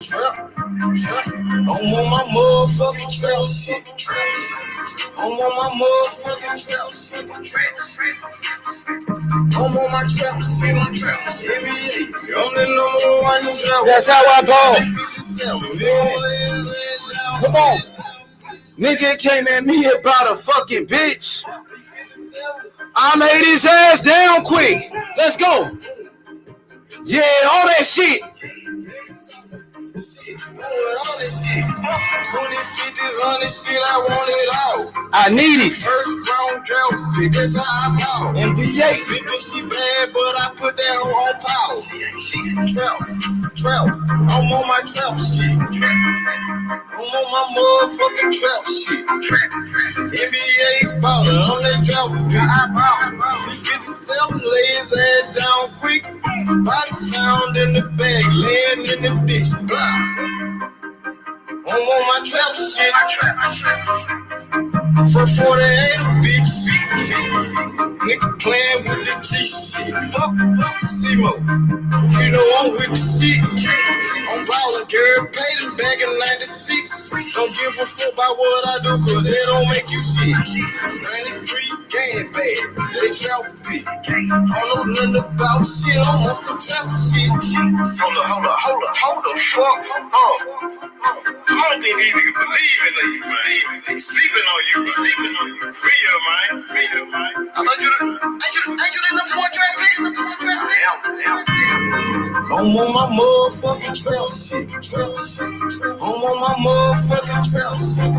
I'm on my motherfucking trap shit. I'm on my motherfucking trap shit. I'm on my trap shit. NBA, I'm the number one in trap. That's how I ball. Come on. Nigga came at me about a fucking bitch. I laid his ass down quick. Let's go. Yeah, all that shit. All that shit. 20, 50s, 100 shit, I want it all. I need it. First round drought pick, that's how I ball. NBA. Because she bad, but I put that hoe on pause. Trap, I'm on my trap shit. I'm on my motherfucking trap shit. NBA baller, I'm that drought pick. 57 lay his ass down quick. Body found in the bag, laying in the ditch. I'm on my trap shit. For 48 a bitch. Nigga playing with the G shit. Simo, you know I'm with the shit. I'm ballin', girl, paid them back in 96. Don't give a fuck about what I do, cause they don't make you shit. 93 gang bad, they trap bitch. I don't know nothing about shit, I'm on some trap shit. Hold the fuck up. I don't think these niggas believing in you, man. They sleeping on you. Free you, man. I thought you the number one trap pick. I'm on my motherfucking trap shit. I'm on my motherfucking trap shit.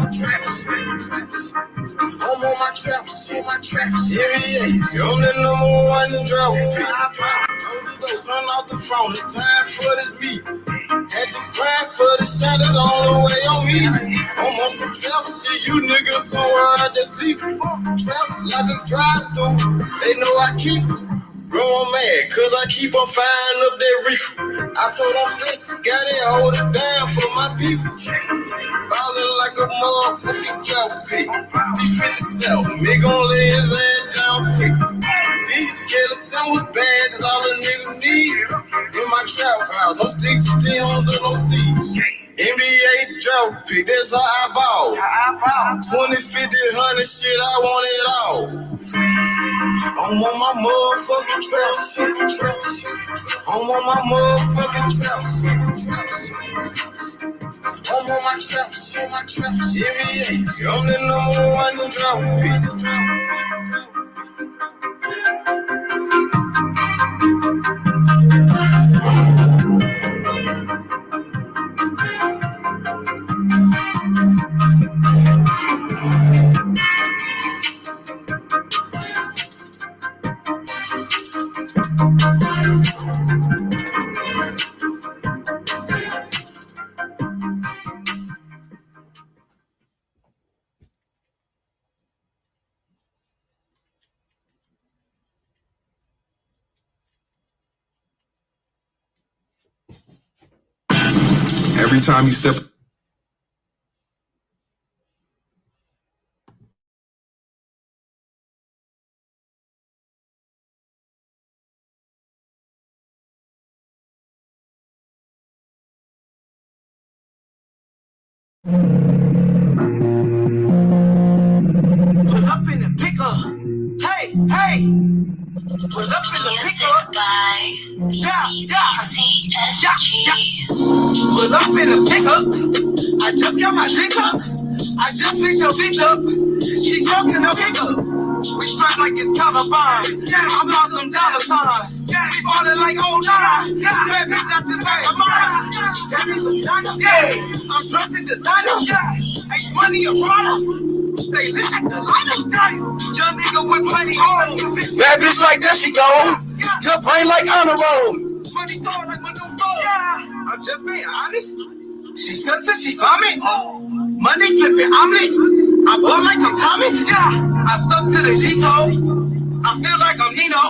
I'm on my trap shit. Yeah. I'm the number one in drought pick. Turn off the phone, it's time for this beat. Had to grind for the shot, it's all the way on me. I'm on some trap shit, you niggas somewhere out there sleeping. Trap like a drive-through, they know I keep growing mad, cause I keep on firing up that reefer. I told them Stacy, got it, hold it down for my people. Ballin' like a motherfucking trap pick. D57, me gon' lay his ass down quick. These scared of someone bad, that's all a nigga need. In my trap house, no sticks, stems, and no seeds. NBA drought pick, that's how I ball. 20, 50, 100 shit, I want it all. I'm on my motherfucking trap shit. I'm on my motherfucking trap shit. I'm on my trap shit. NBA, I'm the number one in drought pick. Every time you step Put up in the pickup. Hey. Put up in the pickup. Yeah. Put up in the pickup. I just got my dick up. I just fixed your bitch up. She's talking no hiccups. We strike like it's Columbine. I'm out them dollar signs. We ballin' like old dollar. Bad bitch, I just made a mine. Got me vagina. I'm dressed in designer. Ain't money a product. Stay lit like the lighter. Young nigga with plenty hoes. Bad bitch like that, she go. Good brain like honor roll. Money tall like my new phone. I'm just being honest. She says that she vomit. Money flipping omelet. I ball like I'm Thomas. I stuck to the G-code. I feel like I'm Nino.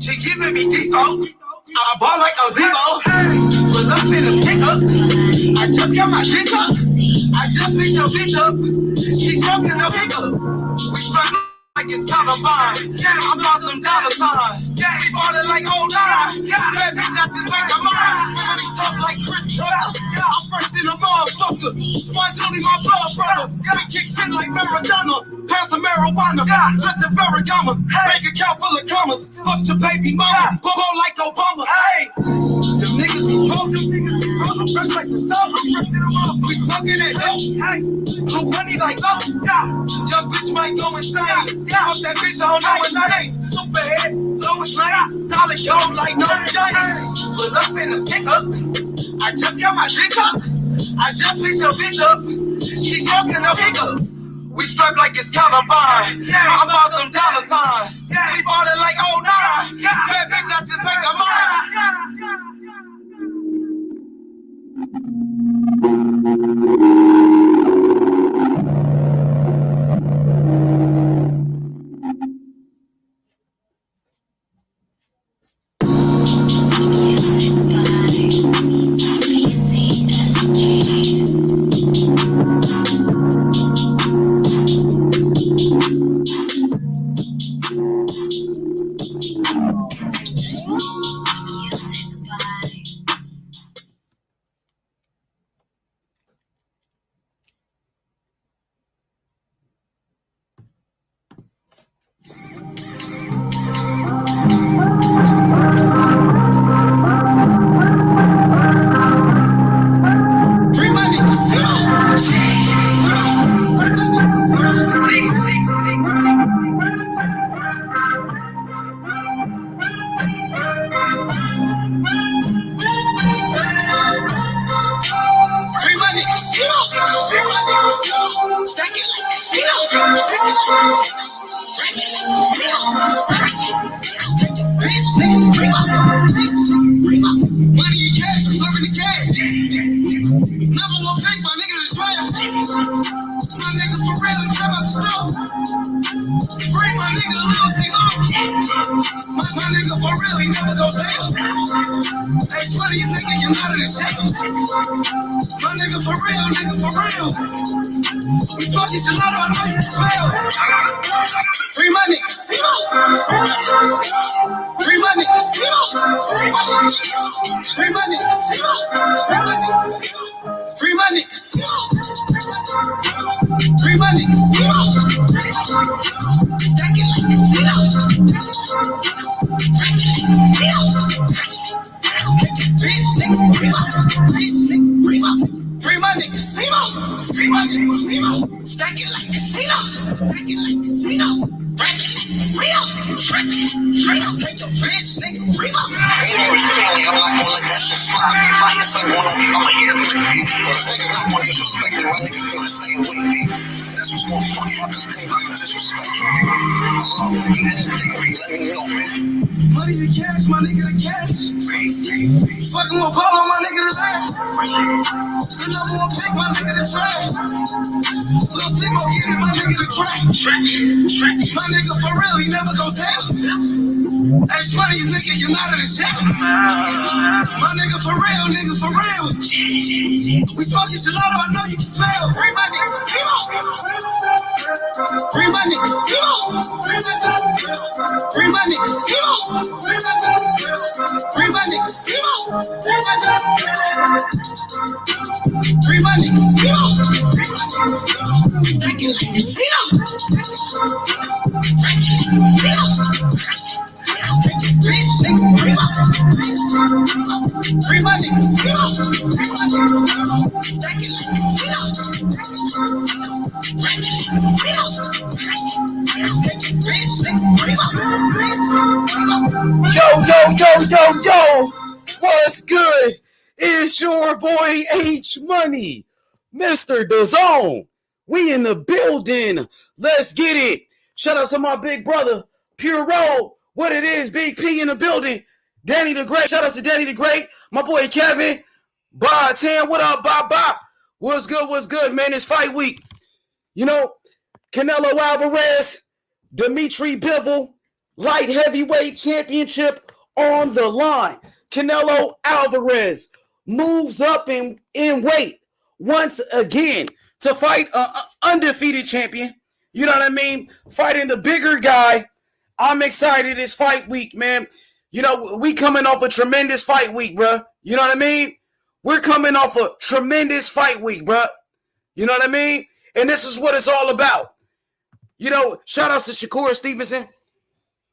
She giving me D-code. I ball like I'm Zebo. Pull up in the pickup. I just got my dick up. I just fixed your bitch up. She's talking no hiccups. We strike like it's Columbine. I'm out them dollar signs. We ballin' like old dollar. Bad bitch, I I just make a mind. Everybody talk like Chris Tucker. I'm first in a motherfucker. Sponge only my blood brother. We kick shit like Maradona. Pass some marijuana. Dress the Ferragamo. Bank account full of commas. Fuck your baby mama. Bobo like Obama. Hey, them niggas be talking. I'm fresh like some stuff. We smoking it up. Blue money like up. Young bitch might go insane. Fuck that bitch, I don't know her name. Superhead, lowest lane. Dollar gold like Notre Dame. Pull up in a pickup. I just got my dick up. I just picked your bitch up. She talking up hiccups. We striped like it's Columbine. I'm about them dollar signs. We ballin' like 09. Bad bitch, I just make a mind. Yo, what's good? It's your boy H Money, Mr. DAZN. We in the building. Let's get it. Shout out to my big brother, Pure Roll. What it is, Big P in the building. Danny the Great. Shout out to Danny the Great. My boy Kevin. Bye, Tam. What up, bye. What's good, man? It's fight week. You know, Canelo Alvarez, Dmitry Bivol, light heavyweight championship on the line. Canelo Alvarez moves up in weight once again to fight an undefeated champion. You know what I mean? Fighting the bigger guy. I'm excited. It's fight week, man. You know, we coming off a tremendous fight week, bro. You know what I mean? We're coming off a tremendous fight week, bro. You know what I mean? And this is what it's all about. You know, shout out to Shakur Stevenson,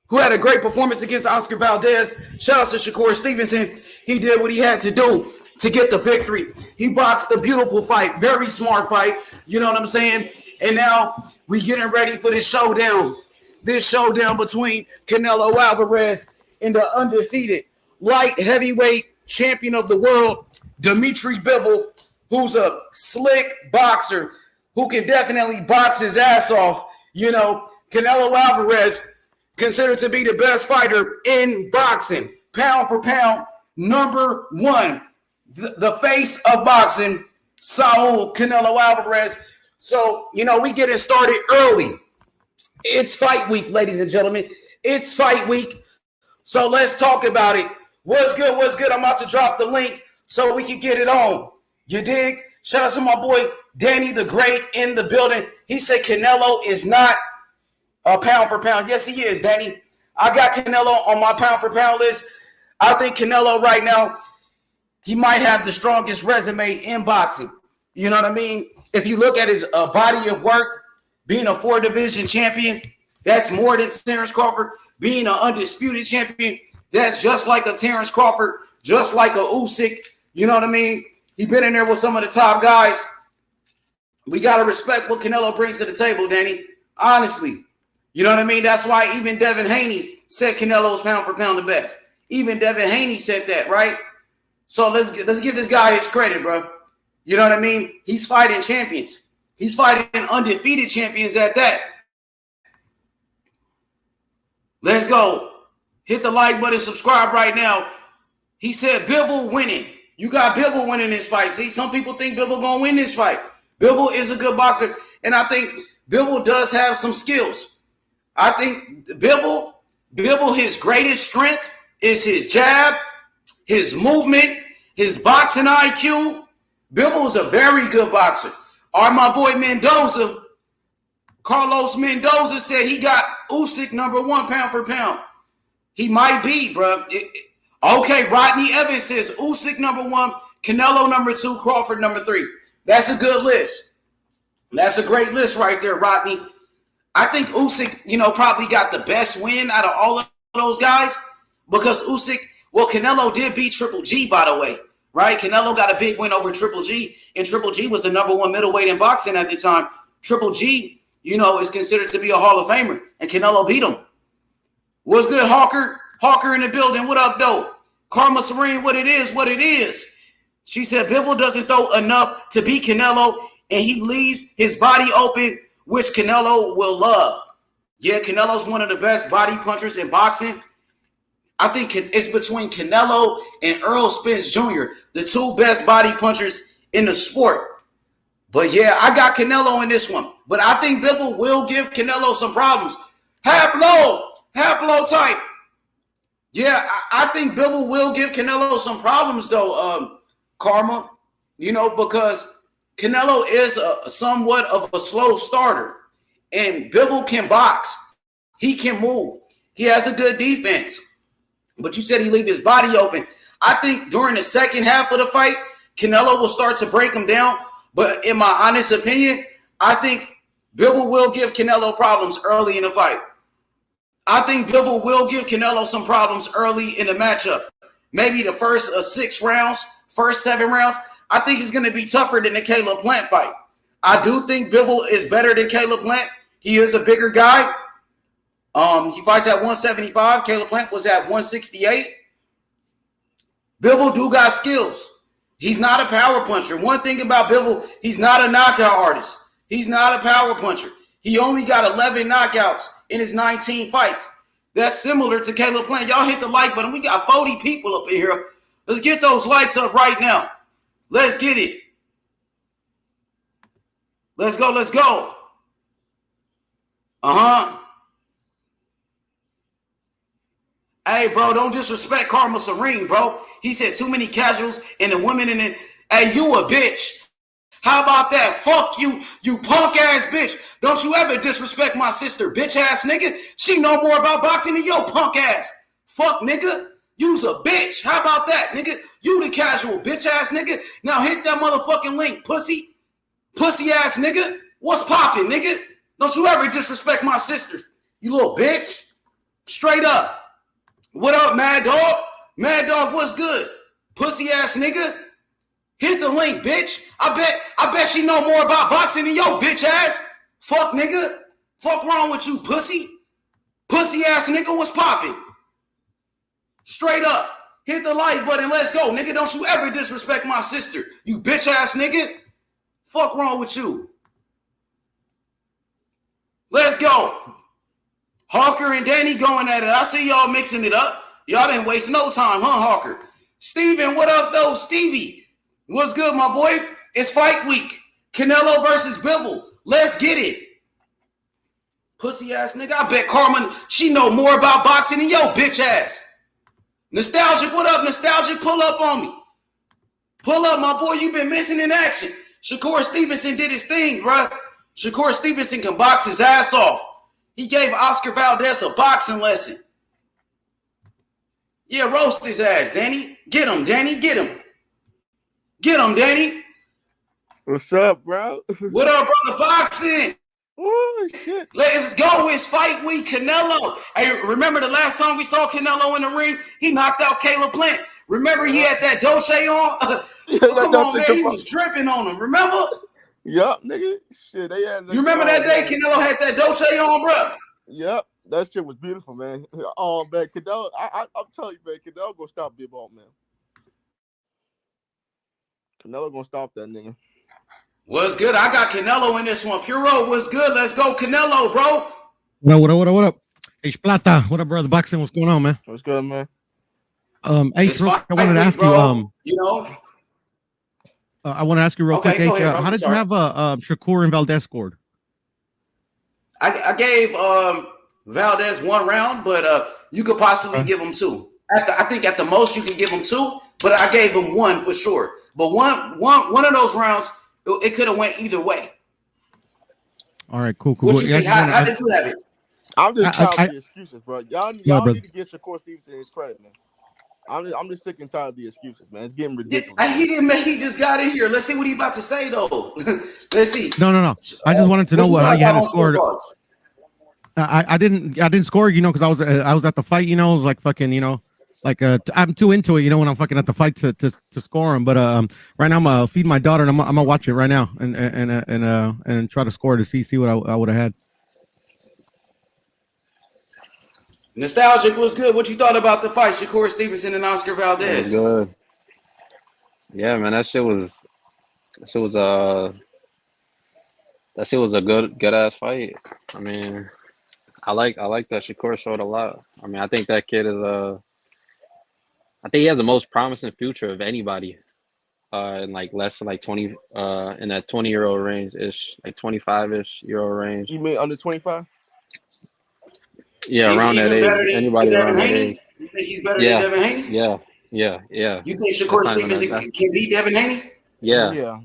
who had a great performance against Oscar Valdez. Shout out to Shakur Stevenson. He did what he had to do to get the victory. He boxed a beautiful fight, very smart fight. You know what I'm saying? And now we getting ready for this showdown. This showdown between Canelo Alvarez and the undefeated light heavyweight champion of the world, Dmitry Bivol, who's a slick boxer who can definitely box his ass off. You know, Canelo Alvarez, considered to be the best fighter in boxing, pound for pound, number one, the face of boxing, Saul Canelo Alvarez. So, you know, we getting started early. It's fight week, ladies and gentlemen. It's fight week. So let's talk about it. What's good? What's good? I'm about to drop the link so we can get it on. You dig? Shout out to my boy Danny the Great in the building. He said Canelo is not a pound for pound. Yes, he is, Danny. I got Canelo on my pound for pound list. I think Canelo right now, he might have the strongest resume in boxing. You know what I mean? If you look at his body of work, being a 4-division champion, that's more than Terence Crawford. Being an undisputed champion, that's just like a Terence Crawford, just like a Usyk. You know what I mean? He's been in there with some of the top guys. We got to respect what Canelo brings to the table, Danny. Honestly. You know what I mean? That's why even Devin Haney said Canelo's pound for pound the best. Even Devin Haney said that, right? So let's give this guy his credit, bro. You know what I mean? He's fighting champions. He's fighting undefeated champions at that. Let's go. Hit the like button, subscribe right now. He said Bivol winning. You got Bivol winning this fight. See, some people think Bivol gonna win this fight. Bivol is a good boxer, and I think Bivol does have some skills. I think Bivol, his greatest strength is his jab, his movement, his boxing IQ. Bivol is a very good boxer. Or my boy Mendoza, Carlos Mendoza said he got Usyk number one pound for pound. He might be, bro. Okay, Rodney Evans says Usyk number one, Canelo number two, Crawford number three. That's a good list. That's a great list right there, Rodney. I think Usyk, you know, probably got the best win out of all of those guys because Usyk, well, Canelo did beat Triple G, by the way, right? Canelo got a big win over Triple G, and Triple G was the number one middleweight in boxing at the time. Triple G, you know, is considered to be a Hall of Famer, and Canelo beat him. What's good, Hawker? Hawker in the building. What up, though? Karma Serene, what it is. She said Bivol doesn't throw enough to beat Canelo, and he leaves his body open, which Canelo will love. Yeah, Canelo's one of the best body punchers in boxing. I think it's between Canelo and Errol Spence Jr., the two best body punchers in the sport. But yeah, I got Canelo in this one. But I think Bivol will give Canelo some problems. Half blow type. Yeah, I think Bivol will give Canelo some problems, though, Karma. You know, because Canelo is somewhat of a slow starter. And Bivol can box. He can move. He has a good defense. But you said he leave his body open. I think during the second half of the fight, Canelo will start to break him down. But in my honest opinion, I think Bivol will give Canelo problems early in the fight. I think Bivol will give Canelo some problems early in the matchup. Maybe the first 6 rounds, first 7 rounds. I think it's going to be tougher than the Caleb Plant fight. I do think Bivol is better than Caleb Plant. He is a bigger guy. He fights at 175. Caleb Plant was at 168. Bivol do got skills. He's not a power puncher. One thing about Bivol, he's not a knockout artist. He's not a power puncher. He only got 11 knockouts in his 19 fights. That's similar to Caleb Plant. Y'all hit the like button. We got 40 people up in here. Let's get those likes up right now. Let's get it. Let's go. Hey, bro, don't disrespect Karma Serene, bro. He said too many casuals and the women in it. Hey, you a bitch. How about that? Fuck you, you punk-ass bitch. Don't you ever disrespect my sister, bitch-ass nigga. She know more about boxing than your punk ass. Fuck, nigga. You's a bitch. How about that, nigga? You the casual bitch ass nigga. Now hit that motherfucking link, pussy. Pussy ass nigga. What's poppin', nigga? Don't you ever disrespect my sister, you little bitch. Straight up. What up, Mad Dog? Mad Dog, what's good? Pussy ass nigga. Hit the link, bitch. I bet she know more about boxing than your bitch ass. Fuck, nigga. Fuck wrong with you, pussy. Pussy ass nigga, what's poppin'? Straight up. Hit the like button. Let's go, nigga. Don't you ever disrespect my sister, you bitch ass nigga. Fuck wrong with you. Let's go. Hawker and Danny going at it. I see y'all mixing it up. Y'all didn't waste no time, huh, Hawker? Steven, what up, though? Stevie, what's good, my boy? It's fight week. Canelo versus Bivol. Let's get it. Pussy ass nigga. I bet Carmen, she know more about boxing than your bitch ass. Nostalgic, what up, Nostalgic? Pull up on me. Pull up, my boy. You been missing in action. Shakur Stevenson did his thing, bruh. Shakur Stevenson can box his ass off. He gave Oscar Valdez a boxing lesson. Yeah, roast his ass, Danny. Get him, Danny. Get him. Get him, Danny. What's up, bro? What up, brother? Boxing. Oh, shit. Let's go. It's fight week. Canelo. Hey, remember the last time we saw Canelo in the ring? He knocked out Caleb Plant. Remember he had that Dolce on? Come on, man. He was dripping on him. Remember? Yup, nigga. Shit, they had. You remember that day Canelo had that Dolce on, bro? Yep, that shit was beautiful, man. Oh, man, Canelo. I'm telling you, man, Canelo gonna stop Bivol, man. Canelo gonna stop that nigga. What's good? I got Canelo in this one. Puro, what's good? Let's go, Canelo, bro. What up? Hey, Plata. What up, brother? Boxing, what's going on, man? What's good, man? Hey, I wanted to ask you, I want to ask you real quick, H, how did you have Shakur and Valdez scored? I gave Valdez 1 round, but you could possibly give him 2. I think at the most you can give him 2, but I gave him 1 for sure. But one of those rounds, it could have went either way. All right, cool. How did you have it? I'm just tired of the excuses, bro. Y'all need to give Shakur Stevenson his credit, man. I'm just sick and tired of the excuses, man. It's getting ridiculous. He just got in here. Let's see what he about to say, though. Let's see. No. I just wanted to know how you had scored. I didn't score, because I was at the fight, it was like fucking, I'm too into it, when I'm fucking at the fight to score him. But right now I'm gonna feed my daughter and I'm gonna watch it right now and try to score to see what I would have had. Nostalgic was good. What you thought about the fight, Shakur Stevenson and Oscar Valdez? Good. Yeah, man, that shit was a good ass fight. I mean, I like that Shakur showed a lot. I mean, I think that kid is I think he has the most promising future of anybody. In like less than like 20 in that 20-year-old range ish, like 25-ish-year-old range. You mean under 25? Yeah, around that age. Anybody around that age. You think he's better than Devin Haney? Yeah. You think Shakur Stevenson can beat Devin Haney? Yeah.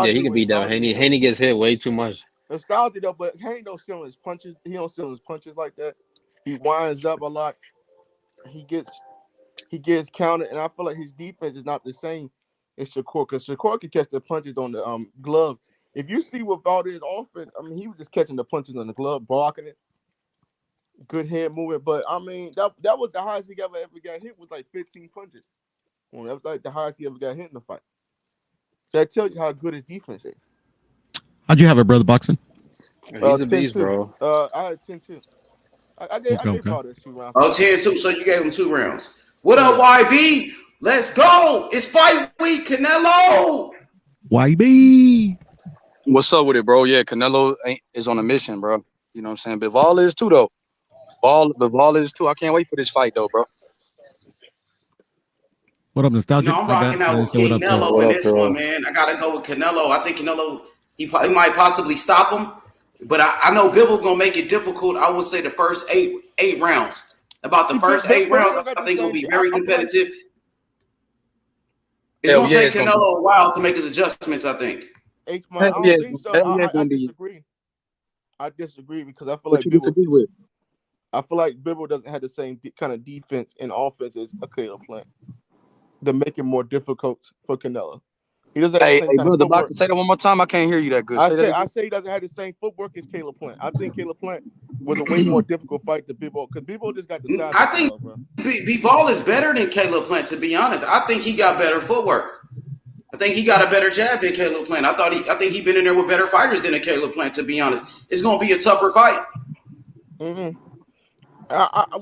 He can beat Devin Haney. Haney gets hit way too much. Nostalgia though, but Haney don't seal his punches. He don't seal his punches like that. He winds up a lot. He gets counted, and I feel like his defense is not the same as Shakur, because Shakur can catch the punches on the glove. If you see what Valdez offense, I mean, he was just catching the punches on the glove, blocking it. Good head movement, but I mean that was the highest he ever got hit, was like 15 punches. Well, that was like the highest he ever got hit in the fight. So that tells you how good his defense is. How'd you have it, brother? Boxing? He's a beast, bro. I had 10-2. I gave Valdez 2 rounds. Oh, 10-2. So you gave him 2 rounds. What up, YB? Let's go. It's fight week, Canelo. YB. What's up with it, bro? Yeah, Canelo is on a mission, bro. You know what I'm saying? Bivol is too, though. Bivol is too. I can't wait for this fight, though, bro. What up, Nostalgia? I'm rocking out with Canelo in this one, man. I got to go with Canelo. I think Canelo, he might possibly stop him. But I know Bivol going to make it difficult. I would say the first eight rounds. About the first 8 rounds, I think it'll be very competitive. It's going to take Canelo a while to make his adjustments, I think. I don't think so. I disagree. I disagree because I feel like you disagree with? I feel like Bivol doesn't have the same kind of defense and offense as a Caleb Plant to make it more difficult for Canelo. He doesn't have the same kind of brother, footwork. say that one more time. I can't hear you that good. I Say that again. say he doesn't have the same footwork as Caleb Plant. I think Caleb Plant was a way more difficult fight than Bivol because Bivol just got the size. I think Bivol is better than Caleb Plant. To be honest, I think he got better footwork. I think he got a better jab than Caleb Plant. I think he been in there with better fighters than a Caleb Plant. To be honest, it's gonna be a tougher fight. Mm-hmm.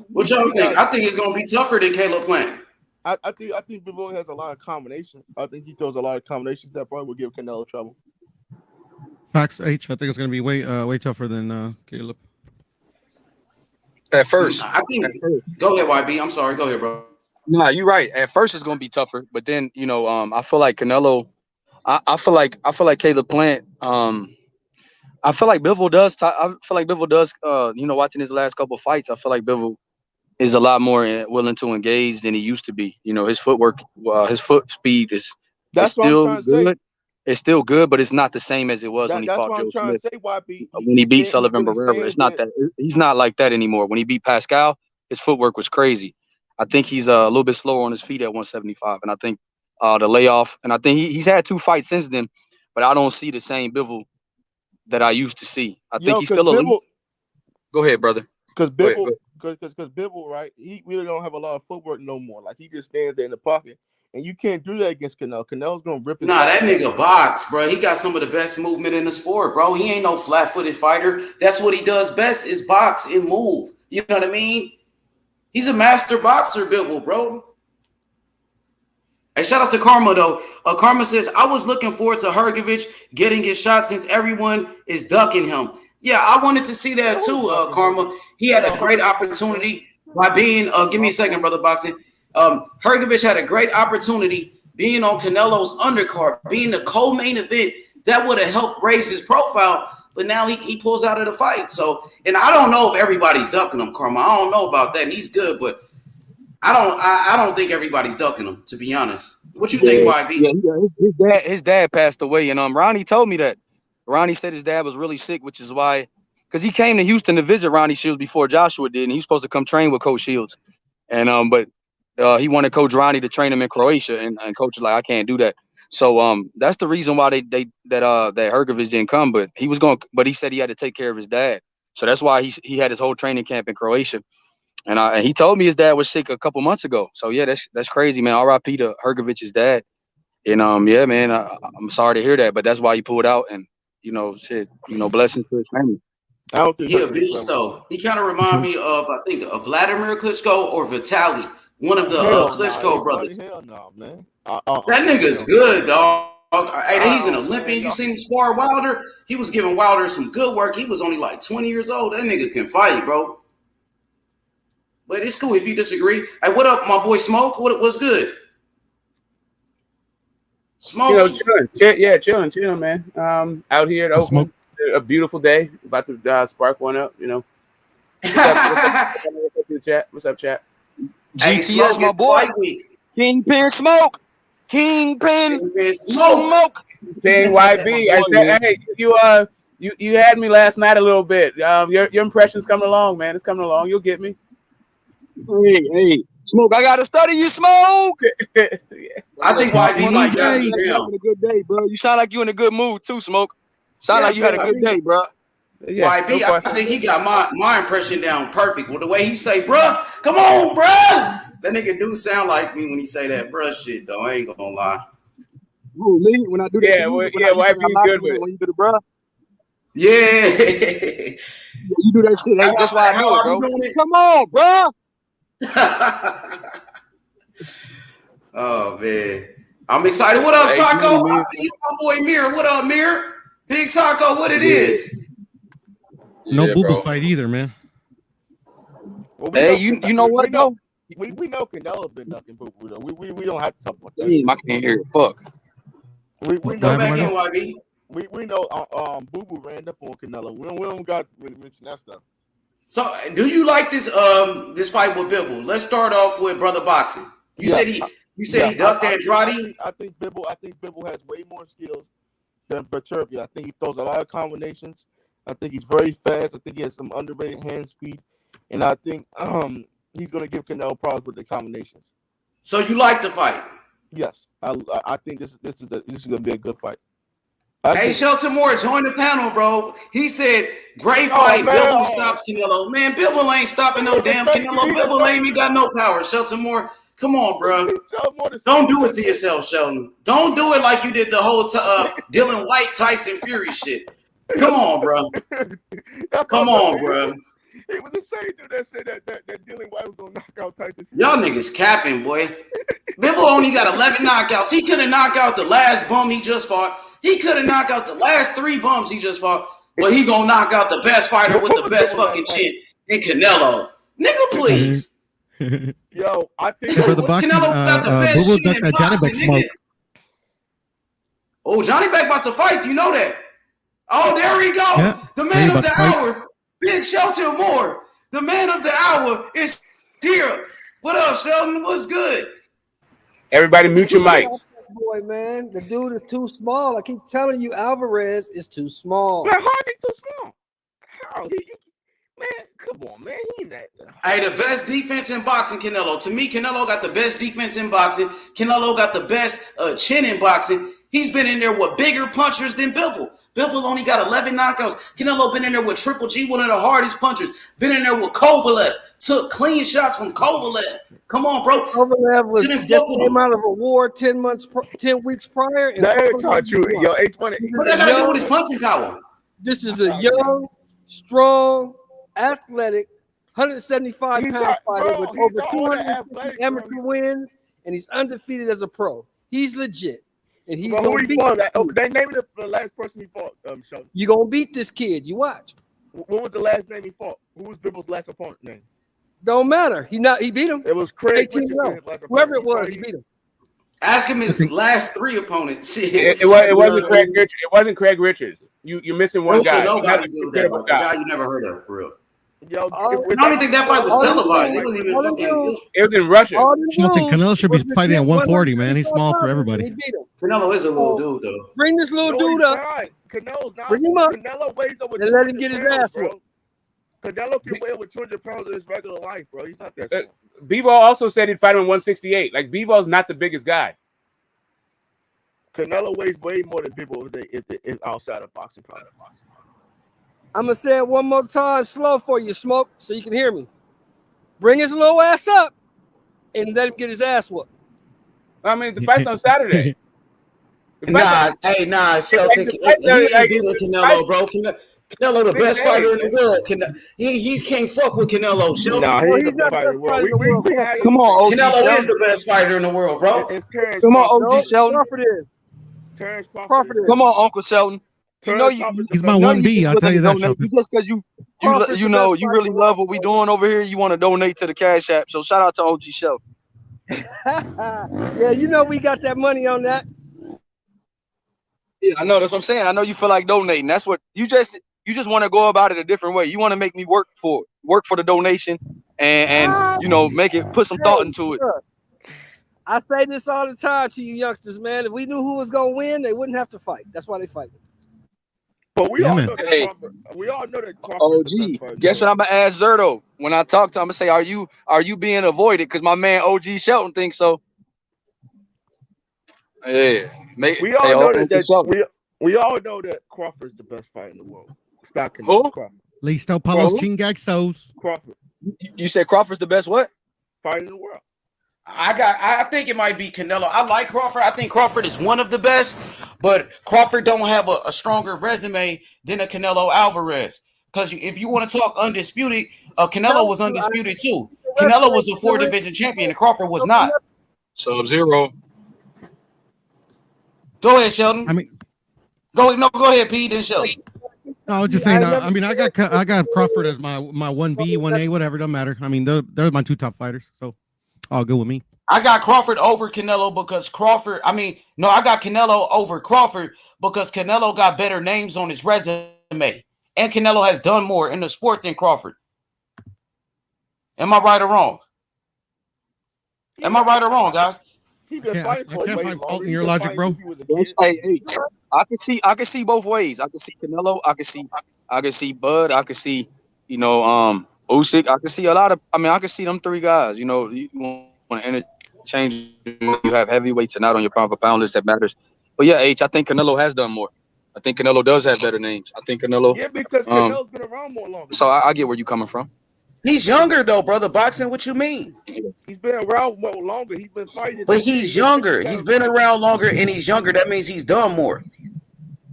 What y'all think? I think it's gonna be tougher than Caleb Plant. I think Bivol has a lot of combinations. I think he throws a lot of combinations that probably will give Canelo trouble. Facts H. I think it's gonna be way tougher than Caleb. At first, I think. Go ahead, YB. I'm sorry. Go ahead, bro. Nah, you're right. At first, it's gonna be tougher, but then I feel like Canelo. I feel like Caleb Plant. I feel like Bivol does. Watching his last couple of fights, I feel like Bivol is a lot more willing to engage than he used to be. His footwork, his foot speed is still good. It's still good, but it's not the same as it was when he fought Joe Smith. When he beat Sullivan Barrera, it's not that. He's not like that anymore. When he beat Pascal, his footwork was crazy. I think he's a little bit slower on his feet at 175, and I think the layoff. And I think he's had 2 fights since then, but I don't see the same Bivol that I used to see. I think he's still a. Go ahead, brother. Because Bivol, right? He really don't have a lot of footwork no more. Like he just stands there in the pocket, and you can't do that against Canelo. Canelo's gonna rip his. Nah, that nigga box, bro. He got some of the best movement in the sport, bro. He ain't no flat-footed fighter. That's what he does best is box and move. You know what I mean? He's a master boxer, Bivol, bro. Hey, shout out to Karma though. Karma says I was looking forward to Hrgovic getting his shot since everyone is ducking him. Yeah, I wanted to see that too, Karma. He had a great opportunity by being. Give me a second, brother boxing. Hrgovic had a great opportunity being on Canelo's undercard, being the co-main event. That would have helped raise his profile. But now he pulls out of the fight. So, and I don't know if everybody's ducking him, Karma. I don't know about that. He's good, but I don't think everybody's ducking him, to be honest. What you think, YB? Yeah, his dad passed away, and Ronnie told me that. Ronnie said his dad was really sick, which is why, because he came to Houston to visit Ronnie Shields before Joshua did, and he was supposed to come train with Coach Shields, and but he wanted Coach Ronnie to train him in Croatia, and Coach was like, I can't do that. So that's the reason why that Hrgovic didn't come, but he said he had to take care of his dad, so that's why he had his whole training camp in Croatia. And he told me his dad was sick a couple months ago. So yeah, that's crazy, man. R.I.P. to Hrgovic's dad. And yeah, man, I'm sorry to hear that, but that's why he pulled out. And blessings to his family. I don't think he a beast though. He kind of remind me of Vladimir Klitschko or Vitaly, one of the Klitschko brothers. Hell no, man. That nigga's good, dog. Hey, he's an Olympian. You seen him spar Wilder? He was giving Wilder some good work. He was only like 20 years old. That nigga can fight, bro. But it's cool if you disagree. Hey, what up, my boy Smoke? What's good? Smoke. Chilling, man. Out here at Oakland, a beautiful day. About to spark one up, What's up, chat? GTS, my boy. Kingpin Smoke. Kingpin Smoke. King YB. I said, hey, you had me last night a little bit. Your impression's coming along, man. It's coming along. You'll get me. Hey, Smoke, I gotta study you, Smoke. Yeah. I think YB might got you down. Having a good day, bro. You sound like you in a good mood too, Smoke. Sound like you had a good day, bro. Yeah, YB, I think he got my impression down perfect. With the way he say, bruh, come on, bruh. That nigga do sound like me when he say that bruh shit, though. I ain't gonna lie. Who, me? When I do that, YB's good with it. When you do the bruh. Yeah. You do that shit. Hey, that's why I know it, bro. Come on, bruh. Oh man, I'm excited. What up, Taco? I see you, my boy Mir. What up, Mir? Big Taco, what it is? No boo-boo fight either, man. Well, hey, you know what though? We know Canelo's been ducking boo-boo though. We don't have to talk about that. I can't hear it. Fuck. We know back in YB. We know boo-boo ran up on Canelo. We don't got to mention that stuff. So, do you like this fight with Bivol? Let's start off with Brother Boxing. You said he ducked Andrade. I think Bivol has way more skills than Viterbi. I think he throws a lot of combinations. I think he's very fast. I think he has some underrated hand speed, and I think he's gonna give Canelo problems with the combinations. So you like the fight? Yes, I think this is gonna be a good fight. Hey, Shelton Moore, join the panel, bro. He said, great fight. Bivol stops Canelo. Man, Bivol ain't stopping no damn Canelo. Bivol ain't even got no power. Shelton Moore, come on, bro. Don't do it to yourself, Shelton. Don't do it like you did the whole Dylan White, Tyson Fury shit. Come on, bro. Come on, bro. It was the same dude that said that Dylan White was gonna knock out Tyson Fury. Y'all niggas capping, boy. Bivol only got 11 knockouts. He could have knocked out the last bum he just fought. He could have knocked out the last 3 bums he just fought. But he gonna knock out the best fighter with the best fucking chin in Canelo. Nigga, please. Yo, I think for the boxing, Canelo got the best chin in boxing, nigga. Oh, Johnny Beck about to fight. You know that. Oh, there we go. Yeah, the man of the hour, Big Shelton Moore. The man of the hour is here. What up, Sheldon? What's good? Everybody mute your mics. Boy, man, the dude is too small. I keep telling you, Alvarez is too small. Man, how is he too small? How? Man, come on, man. He ain't that. Hey, the best defense in boxing, Canelo. To me, Canelo got the best defense in boxing. Canelo got the best chin in boxing. He's been in there with bigger punchers than Bivol. Bivol only got 11 knockouts. Canelo been in there with Triple G, one of the hardest punchers. Been in there with Kovalev. Took clean shots from Kovalev. Come on, bro. Kovalev was just came out of a war 10 weeks prior. And that ain't caught you. Yo, H1. What that got to do with his punching power? This is a young, strong, athletic, 175-pound fighter with over 200 amateur wins, and he's undefeated as a pro. He's legit. And he's gonna beat they named the last person he fought, Sheldon. You're gonna beat this kid. You watch. What was the last name he fought? Who was Bivol's last opponent name? Don't matter. He beat him. It was Craig. Whoever it was, he beat him. Ask him his last 3 opponents. It wasn't Craig Richards. It wasn't Craig Richards. You're missing one guy. Nobody do that. Like, a guy you never heard of, for real. Yo, I don't even think that fight was televised. It wasn't even fucking. It was in Russia. Canelo should be fighting at 140, man. He's small for everybody. Canelo is a little dude, though. Bring this little dude up. Canelo's not. Bring him up. Canelo weighs over. And let him get his ass whooped. Canelo can weigh over 200 pounds in his regular life, bro. He's not that small. Bivol also said he'd fight him at 168. Like, Bivol's not the biggest guy. Canelo weighs way more than Bivol if outside of boxing. I'm going to say it one more time slow for you, Smoke, so you can hear me. Bring his little ass up and let him get his ass whooped. I mean, the fight's on Saturday. Nah, Shelton. He ain't beating Canelo, bro. Canelo, the best fighter in the world. He can't fuck with Canelo. Shelton. Nah, he's the best fighter in the world. Come on, OG. Canelo is the best fighter in the world, bro. Come on, OG Sheldon. Terence Crawford is. Come on, Uncle Sheldon. You know he's my 1B. I'll tell you that. Just because you really love what we doing over here, you want to donate to the Cash App. So shout out to OG Sheldon. Yeah, you know we got that money on that. Yeah, I know. That's what I'm saying. I know you feel like donating. That's what you just want to go about it a different way. You want to make me work for the donation and make it, put some thought into it. I say this all the time to you youngsters, man. If we knew who was gonna win, they wouldn't have to fight. That's why they fight. But we all know that. OG, guess what I'm gonna ask Zerto when I talk to him? I'm gonna say, are you being avoided? Because my man OG Shelton thinks so. Yeah, we all know that Crawford's the best fighter in the world. Stop Crawford. Listo Palos Chingexos. Crawford. You said Crawford's the best what? Fighter in the world. I think it might be Canelo. I like Crawford. I think Crawford is one of the best, but Crawford don't have a stronger resume than a Canelo Alvarez. Because if you want to talk undisputed, Canelo was undisputed too. Canelo was a 4-division champion, and Crawford was not. Sub-Zero. Go ahead, Sheldon. Go ahead, P. Then Sheldon. No, I was just saying. I got Crawford as my 1B, 1A, whatever. Doesn't matter. I mean, they're my 2 top fighters, so all good with me. I got Crawford over Canelo because I got Canelo over Crawford because Canelo got better names on his resume, and Canelo has done more in the sport than Crawford. Am I right or wrong? Am I right or wrong, guys? I can't find fault in your logic, bro. Hey, I can see both ways. I can see Canelo. I can see Bud. I can see, OG Usyk, I can see a lot of. I mean, I can see them three guys. You know, you want to interchange. You have heavyweights and not on your pound for pound list that matters. But yeah, H, I think Canelo has done more. I think Canelo does have better names. I think Canelo. Yeah, because Canelo's been around more longer. So I get where you coming from. He's younger though, brother. Boxing, what you mean? He's been around more longer. He's been fighting. But he's younger. He's been around longer, and he's younger. That means he's done more.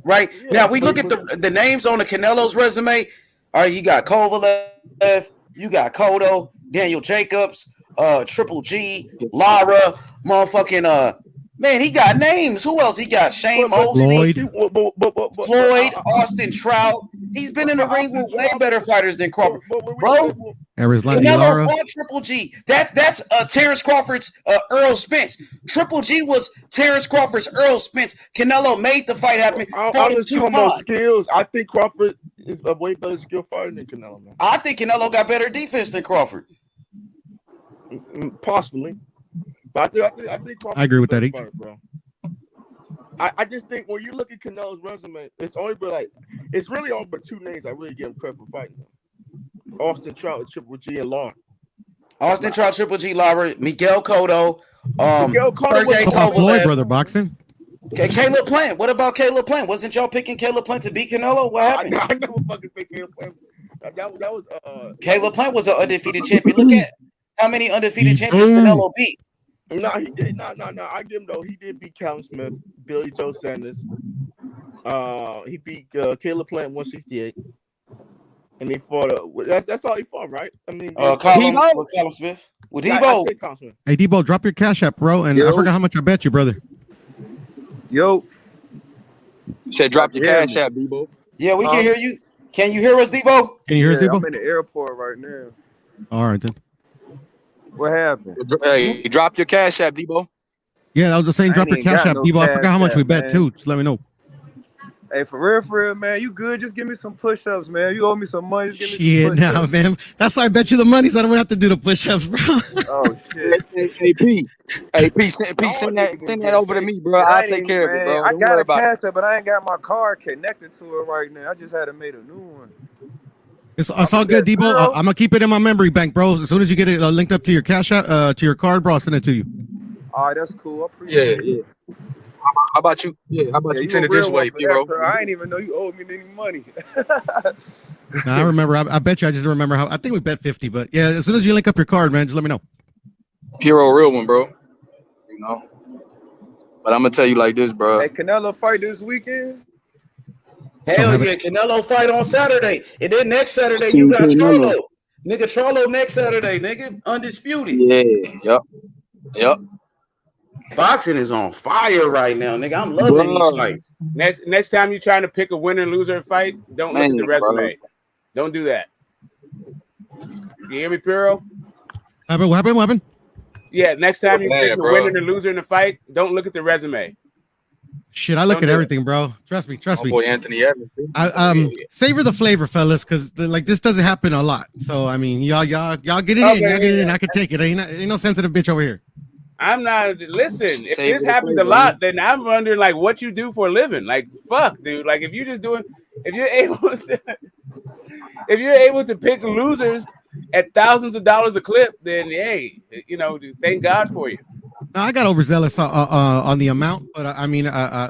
Right now, we look at the names on the Canelo's resume. All right, you got Kovalev, you got Cotto, Daniel Jacobs, Triple G, Lara, motherfucking man, he got names. Who else? He got Shane Mosley, Floyd, Austin Trout. He's been in the ring with way better fighters than Crawford, bro. Canelo fought Triple G. That's Terence Crawford's Errol Spence. Triple G was Terence Crawford's Errol Spence. Canelo made the fight happen. Skills. I think Crawford is a way better skill fighter than Canelo. Man. I think Canelo got better defense than Crawford. Possibly. But I think Crawford I agree with that, fighter, bro. I just think when you look at Canelo's resume, it's really only but two names I really give him credit for fighting them. Austin Trout, Triple G, and Lara. Austin Trout, Triple G, Lara, Miguel Cotto, Sergey Kovalev, brother, boxing. Okay, Caleb Plant. What about Caleb Plant? Wasn't y'all picking Caleb Plant to beat Canelo? What happened? I never fucking picked Caleb Plant. That was Caleb Plant was an undefeated champion. Look at how many undefeated champions Canelo beat. No, he did. No. I give him though. He did beat Callum Smith, Billy Joe Sanders. He beat Caleb Plant 168, and he fought. That's all he fought, right? I mean, Callum Smith. With Debo. Hey, Debo, drop your cash app, bro. And I forgot how much I bet you, brother. Yo. You said drop your cash app, Debo. Yeah, we can hear you. Can you hear us, Debo? Can you hear us, Debo? I'm in the airport right now. All right, then. What happened? Hey, drop your cash app, Debo. Yeah, I was just saying drop your cash app, Debo. I forgot how much we bet, too. Just let me know. Hey, for real, man, you good? Just give me some push-ups, man. You owe me some money. Just give me shit, some push-ups. man. That's why I bet you the money, so I don't have to do the push-ups, bro. Oh shit. Hey, P, send that over to me, bro. I'll take care of it, bro. I got a cash app, but I ain't got my card connected to it right now. I just had to make a new one. It's all good, Debo. I'm gonna keep it in my memory bank, bro. As soon as you get it linked up to your cash app, to your card, bro, I'll send it to you. All right, that's cool. I appreciate it. Yeah. How about you? Yeah, how about you send it this way, Piro? I ain't even know you owed me any money. No, I remember. I bet you. I just remember how. I think we bet 50, but yeah. As soon as you link up your card, man, just let me know. Piro, real one, bro. You know. But I'm gonna tell you like this, bro. Hey, Canelo fight this weekend. Hell yeah, Canelo fight on Saturday, and then next Saturday you got Charlo. Nigga, Charlo next Saturday, nigga, undisputed. Yeah, yep. Boxing is on fire right now, nigga. I'm loving these fights. Next time you're trying to pick a winner loser fight, don't look at the resume. Don't do that. You hear me, Piro? What happened? Yeah, next time you pick a winner and a loser in the fight, don't look at the resume. Shit, I look at everything, bro. Trust me. Boy, Anthony Evans. Savor the flavor, fellas, because like this doesn't happen a lot. So I mean, y'all get it in. Y'all get it in. I can take it. Ain't no sensitive bitch over here. I'm not. Listen, if this happens a lot, then I'm wondering like what you do for a living. Like, fuck, dude. Like, if you're able to pick losers at thousands of dollars a clip, then hey, thank God for you. No, I got overzealous on the amount, but I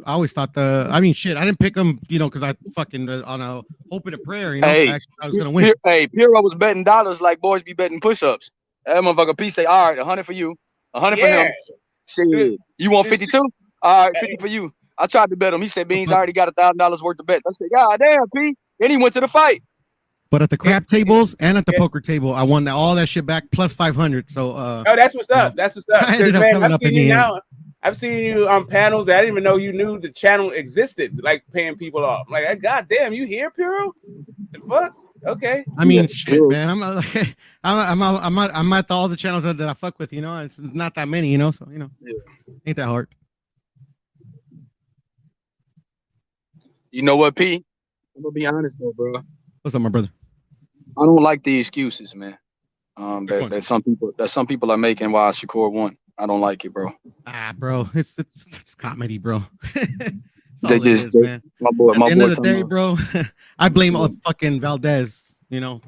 always thought I didn't pick them, because I fucking on a hope and a prayer, I was gonna win. Piro was betting dollars like boys be betting push-ups. That motherfucker P say, all right, 100 for you, 100 for him. Shit. You want 52? All right, 50 for you. I tried to bet him. He said Beans already got $1,000 worth of bets. I said, God damn, P. Then he went to the fight. But at the crap tables and at the poker table, I won all that shit back plus 500. So that's what's up. That's what's up. I ended up coming up in the end. I've seen you on panels that I didn't even know you knew the channel existed, like paying people off. I'm like, God damn, you here, Piro? The fuck? Okay. I mean, shit, man. I'm at all the channels that I fuck with, It's not that many, So ain't that hard. You know what, P? I'm gonna be honest though, bro. What's up, my brother? I don't like the excuses, man. That some people are making why Shakur won. I don't like it, bro. Bro, it's comedy, bro. They just, man. My boy. At the end of the day, bro, I blame fucking Valdez. You know,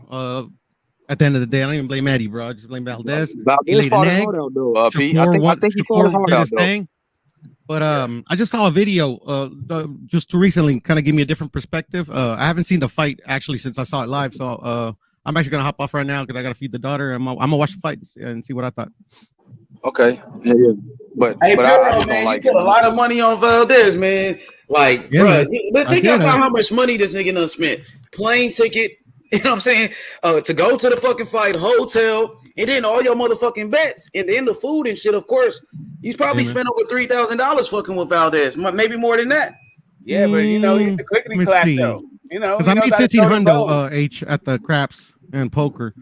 at the end of the day, I don't even blame Eddie, bro. I just blame Valdez. He Valdez laid fought an his egg. heart out though. P. I think he fought his Shakur heart did out his though. thing. But I just saw a video just to recently kind of give me a different perspective. I haven't seen the fight actually since I saw it live, so I'm actually gonna hop off right now because I gotta feed the daughter. I'm gonna watch the fight and see what I thought. Okay, yeah. But Hey, I Puro, just man, don't like you it. put a lot of money on Valdez, man. Like, Yeah, bro, man. think about how much money this nigga done spent. Plane ticket, you know what I'm saying? To go to the fucking fight, hotel, and then all your motherfucking bets, and then the food and shit, of course. He's probably spent over $3,000 fucking with Valdez, maybe more than that. Yeah, but you know, he's the quickly class though. You know, because I made 1,500 H at the craps and poker.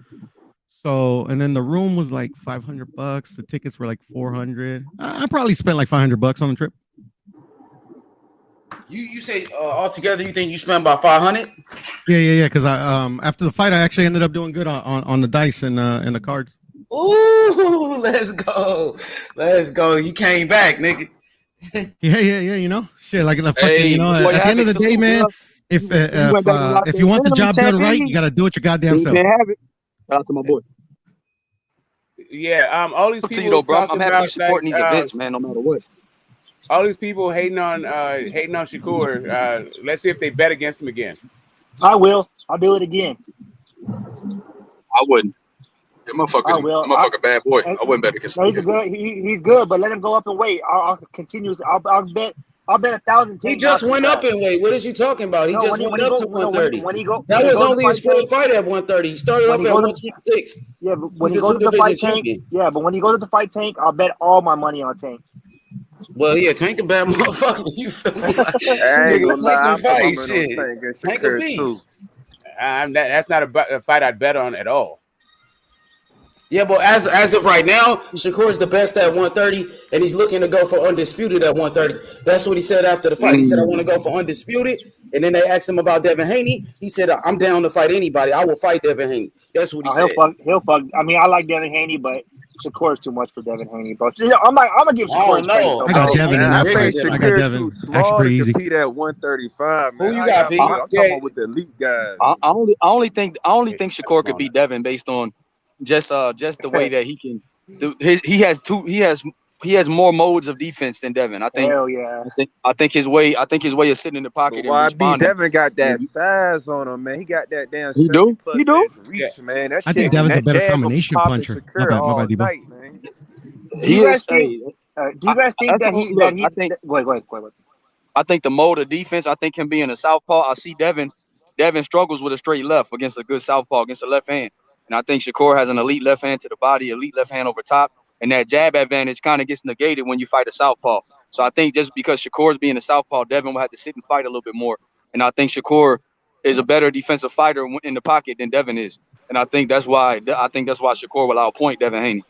So, and then the room was like $500. The tickets were like $400. I probably spent like $500 on the trip. You say altogether you think you spent about 500? Yeah. Because I after the fight I actually ended up doing good on the dice and the cards. Ooh, let's go. You came back, nigga. Yeah. You know, shit. Like the fucking, you know, at the end of the day, man. If you want the job done right, you gotta do it your goddamn self. Shout out to my boy. Yeah, all these people. You though, bro. I'm happy about, you supporting these events, man. No matter what. All these people hating on Shakur. Let's see if they bet against him again. I will. I'll do it again. I wouldn't. That motherfucker bad boy. I wouldn't bet against him. He's good, but let him go up and wait. I'll continue. I'll bet 1,000. He just went up in weight. What is you talking about? He just went up to 130. That was only his fourth fight at 130. He started off at 126. Yeah, but when he goes to the fight tank, when he goes to the fight tank, I'll bet all my money on Tank. Well, yeah, Tank a bad motherfucker. You feel me? I ain't gonna lie, Tank a beast. That's not a fight I'd bet on at all. Yeah, but as of right now, Shakur's the best at 130, and he's looking to go for undisputed at 130. That's what he said after the fight. He said, I want to go for undisputed. And then they asked him about Devin Haney. He said, I'm down to fight anybody. I will fight Devin Haney. That's what he said. He'll fuck. I mean, I like Devin Haney, but Shakur's too much for Devin Haney. But I'm gonna give Shakur. I got Devin in that fight. I got Devin. Actually, pretty easy. Compete at 135. Man. Who you got, Pete? I'm talking about with the elite guys. I only think Shakur could beat Devin based on just the way that he can do. He has more modes of defense than Devin. I think. Hell yeah. I think his way is sitting in the pocket. But why be Devin got that size on him, man? He got that damn. He do. Reach, man. That I think Devin's a better combination puncher. My bad, Debo. Do you guys think that he? Go ahead. I think the mode of defense. I think him being a southpaw. I see Devin struggles with a straight left against a good southpaw against a left hand. And I think Shakur has an elite left hand to the body, elite left hand over top. And that jab advantage kind of gets negated when you fight a southpaw. So I think just because Shakur's being a southpaw, Devin will have to sit and fight a little bit more. And I think Shakur is a better defensive fighter in the pocket than Devin is. And I think that's why Shakur will outpoint Devin Haney.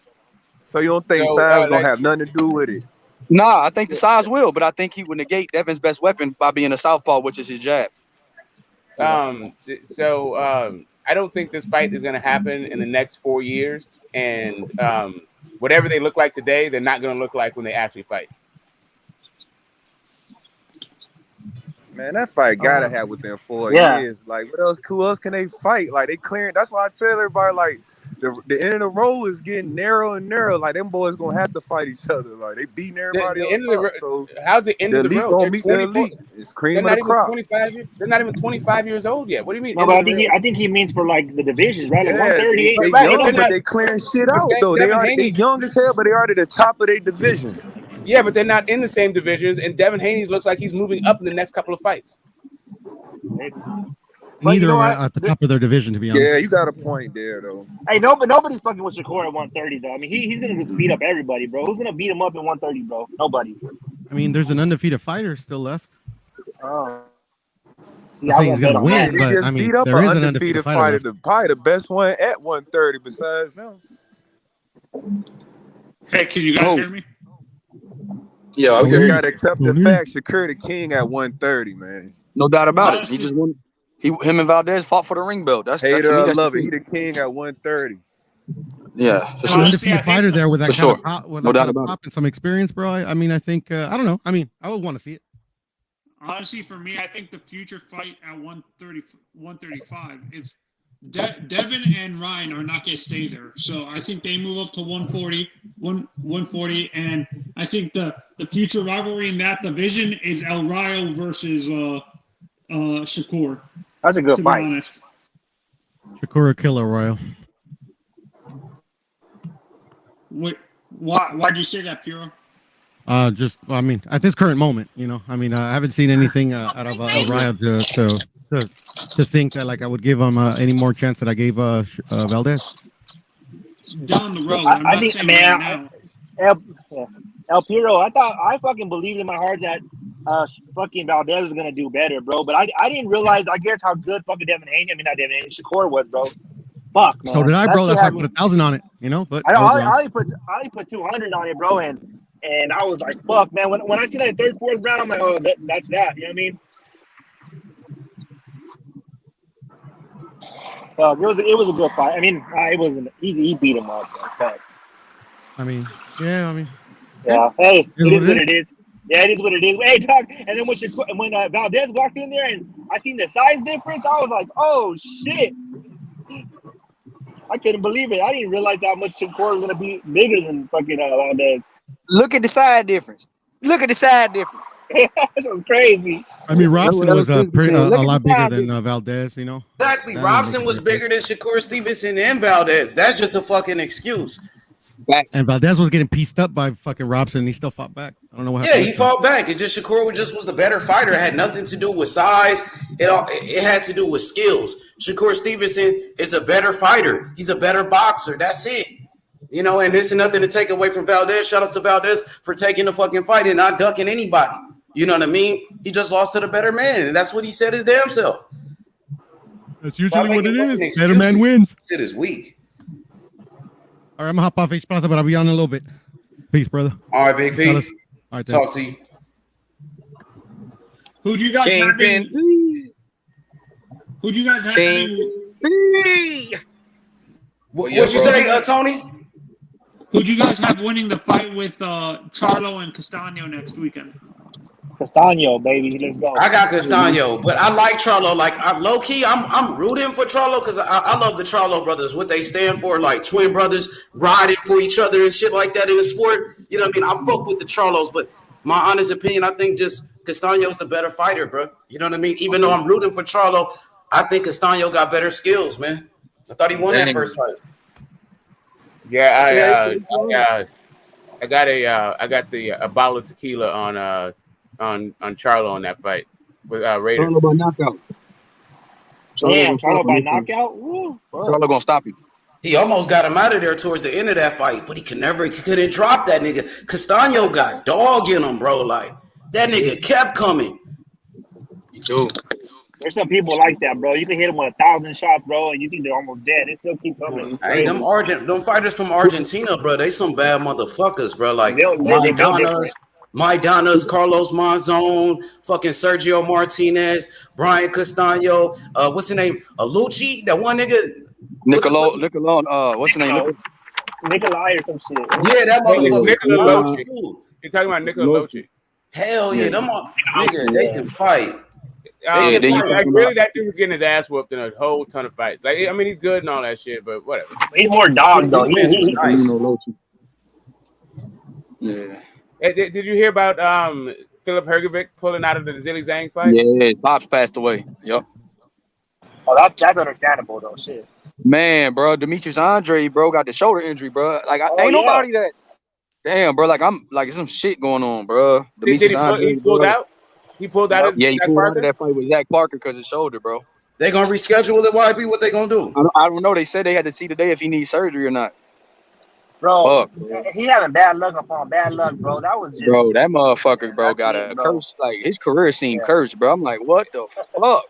So you don't think size don't have nothing to do with it? Nah, I think the size will, but I think he would negate Devin's best weapon by being a southpaw, which is his jab. I don't think this fight is going to happen in the next 4 years. And whatever they look like today, they're not going to look like when they actually fight. Man, that fight gotta have within 4 years. Like, what else? Who else can they fight? Like, they clearing. That's why I tell everybody, like, the end of the road is getting narrow and narrow. Like, them boys gonna have to fight each other. Like, they beating everybody else. How's the end of the road? Gonna meet the elite. It's cream of the crop. They're not even 25 years old yet. What do you mean? No, but I think he means for like the divisions, right? Like 138. They young, but they clearing shit out though. They young as hell, but they already the top of their division. Yeah, but they're not in the same divisions. And Devin Haney looks like he's moving up in the next couple of fights. Neither are at the top of their division, to be honest. Yeah, you got a point there, though. Hey, nobody's fucking with Shakur at 130, though. I mean, he's gonna just beat up everybody, bro. Who's gonna beat him up at 130, bro? Nobody. I mean, there's an undefeated fighter still left. Oh. I think he's gonna win, but I mean, there is an undefeated fighter. Probably the best one at 130 besides him. Hey, can you guys hear me? Yeah, we just gotta accept the fact Shakur the king at 130, man. No doubt about it. He just won. Him and Valdez fought for the ring belt. That's I love it. He the king at 130. Yeah, for sure. Undefeated fighter there with that kind of pop, no doubt about pop and some experience, bro. I mean, I think I don't know. I mean, I would want to see it. Honestly, for me, I think the future fight at 135 is Devin and Ryan are not going to stay there. So I think they move up to 140, and I think the future rivalry in that division is El Rayo versus Shakur. That's a good to fight. be honest. Shakur Killer Royal. Why'd you say that, Piro? I mean, at this current moment, I haven't seen anything out of El Rayo to think that like I would give him any more chance that I gave Valdez. Down the road, I'm not saying right now. El Piro, I fucking believed in my heart that fucking Valdez was gonna do better, bro. But I didn't realize, I guess, how good fucking not Devin Haney, Shakur was, bro. Fuck, man. So did I, bro. That's why I put 1,000 on it, But I only put 200 on it, bro, and I was like, fuck, man. When I see that third, fourth round, I'm like, oh, that's that. You know what I mean? It was a good fight. I mean, it wasn't. He beat him up. But, yeah. Hey, it is what it is. Yeah, it is what it is. Hey, dog. And then when Valdez walked in there and I seen the size difference, I was like, oh shit. I couldn't believe it. I didn't realize how much Shakur was gonna be bigger than fucking Valdez. Look at the side difference. That was crazy. I mean, Robson was a lot bigger than Valdez, Exactly. Robson was bigger than Shakur Stevenson and Valdez. That's just a fucking excuse. And Valdez was getting pieced up by fucking Robson. He still fought back. I don't know what happened. Yeah, he fought back. It's just Shakur was the better fighter. It had nothing to do with size. It had to do with skills. Shakur Stevenson is a better fighter. He's a better boxer. That's it. And this is nothing to take away from Valdez. Shout out to Valdez for taking the fucking fight and not ducking anybody. You know what I mean? He just lost to the better man, and that's what he said his damn self. That's usually what it is. Better man wins. Shit is weak. All right, I'm gonna hop off H-Pata, but I'll be on in a little bit. Peace, brother. All right, Big P. All right, talk to you. Who do you guys have? Who do you guys have? What you say, Tony? Who do you guys have winning the fight with Charlo and Castano next weekend? Castano, baby, let's go. I got Castano, but I like Charlo. Like low key, I'm rooting for Charlo because I love the Charlo brothers. What they stand for, like twin brothers riding for each other and shit like that in the sport. You know what I mean? I fuck with the Charlos, but my honest opinion, I think just Castano's the better fighter, bro. You know what I mean? Even though I'm rooting for Charlo, I think Castano got better skills, man. I thought he won that first fight. Yeah, I got a bottle of tequila on Charlo on that fight with Raider. Charlo by knockout. Charlo by knockout. Charlo gonna stop you. He almost got him out of there towards the end of that fight, but he couldn't drop that nigga. Castano got dog in him, bro. Like that nigga kept coming. Dude. There's some people like that, bro. You can hit them with 1,000 shots, bro, and you think they're almost dead. They still keep coming. Hey, them fighters from Argentina, bro, they some bad motherfuckers, bro. Like Maidanas, Carlos Monzon, fucking Sergio Martinez, Brian Castano, what's his name? Lucci, that one nigga. Nicolai, what's his name? Nicolai or some shit. Yeah, that motherfucker. Nicola Lucci. You're talking about Nicola Lucci. Hell yeah, them nigga, they can fight. Like, really, that dude was getting his ass whooped in a whole ton of fights. Like, I mean, he's good and all that shit, but whatever. He's more dog, though. He's nice. Yeah. Did you hear about Philip Hergovic pulling out of the Zilly Zhang fight? Yeah, Pops passed away. Yep. Oh, that's understandable, though. Shit. Man, bro, Demetrius Andre, bro, got the shoulder injury, bro. Like, ain't nobody that. Damn, bro. Like, I'm like some shit going on, bro. Did he pulled out? He pulled out. Yeah, he pulled out of that fight with Zach Parker because his shoulder, bro. They gonna reschedule it, YB? What they gonna do? I don't know. They said they had to see today if he needs surgery or not. Bro, he having bad luck upon bad luck, bro. That was just, bro, that motherfucker, bro, got a curse. Like his career seemed cursed, bro. I'm like, what the fuck, bro?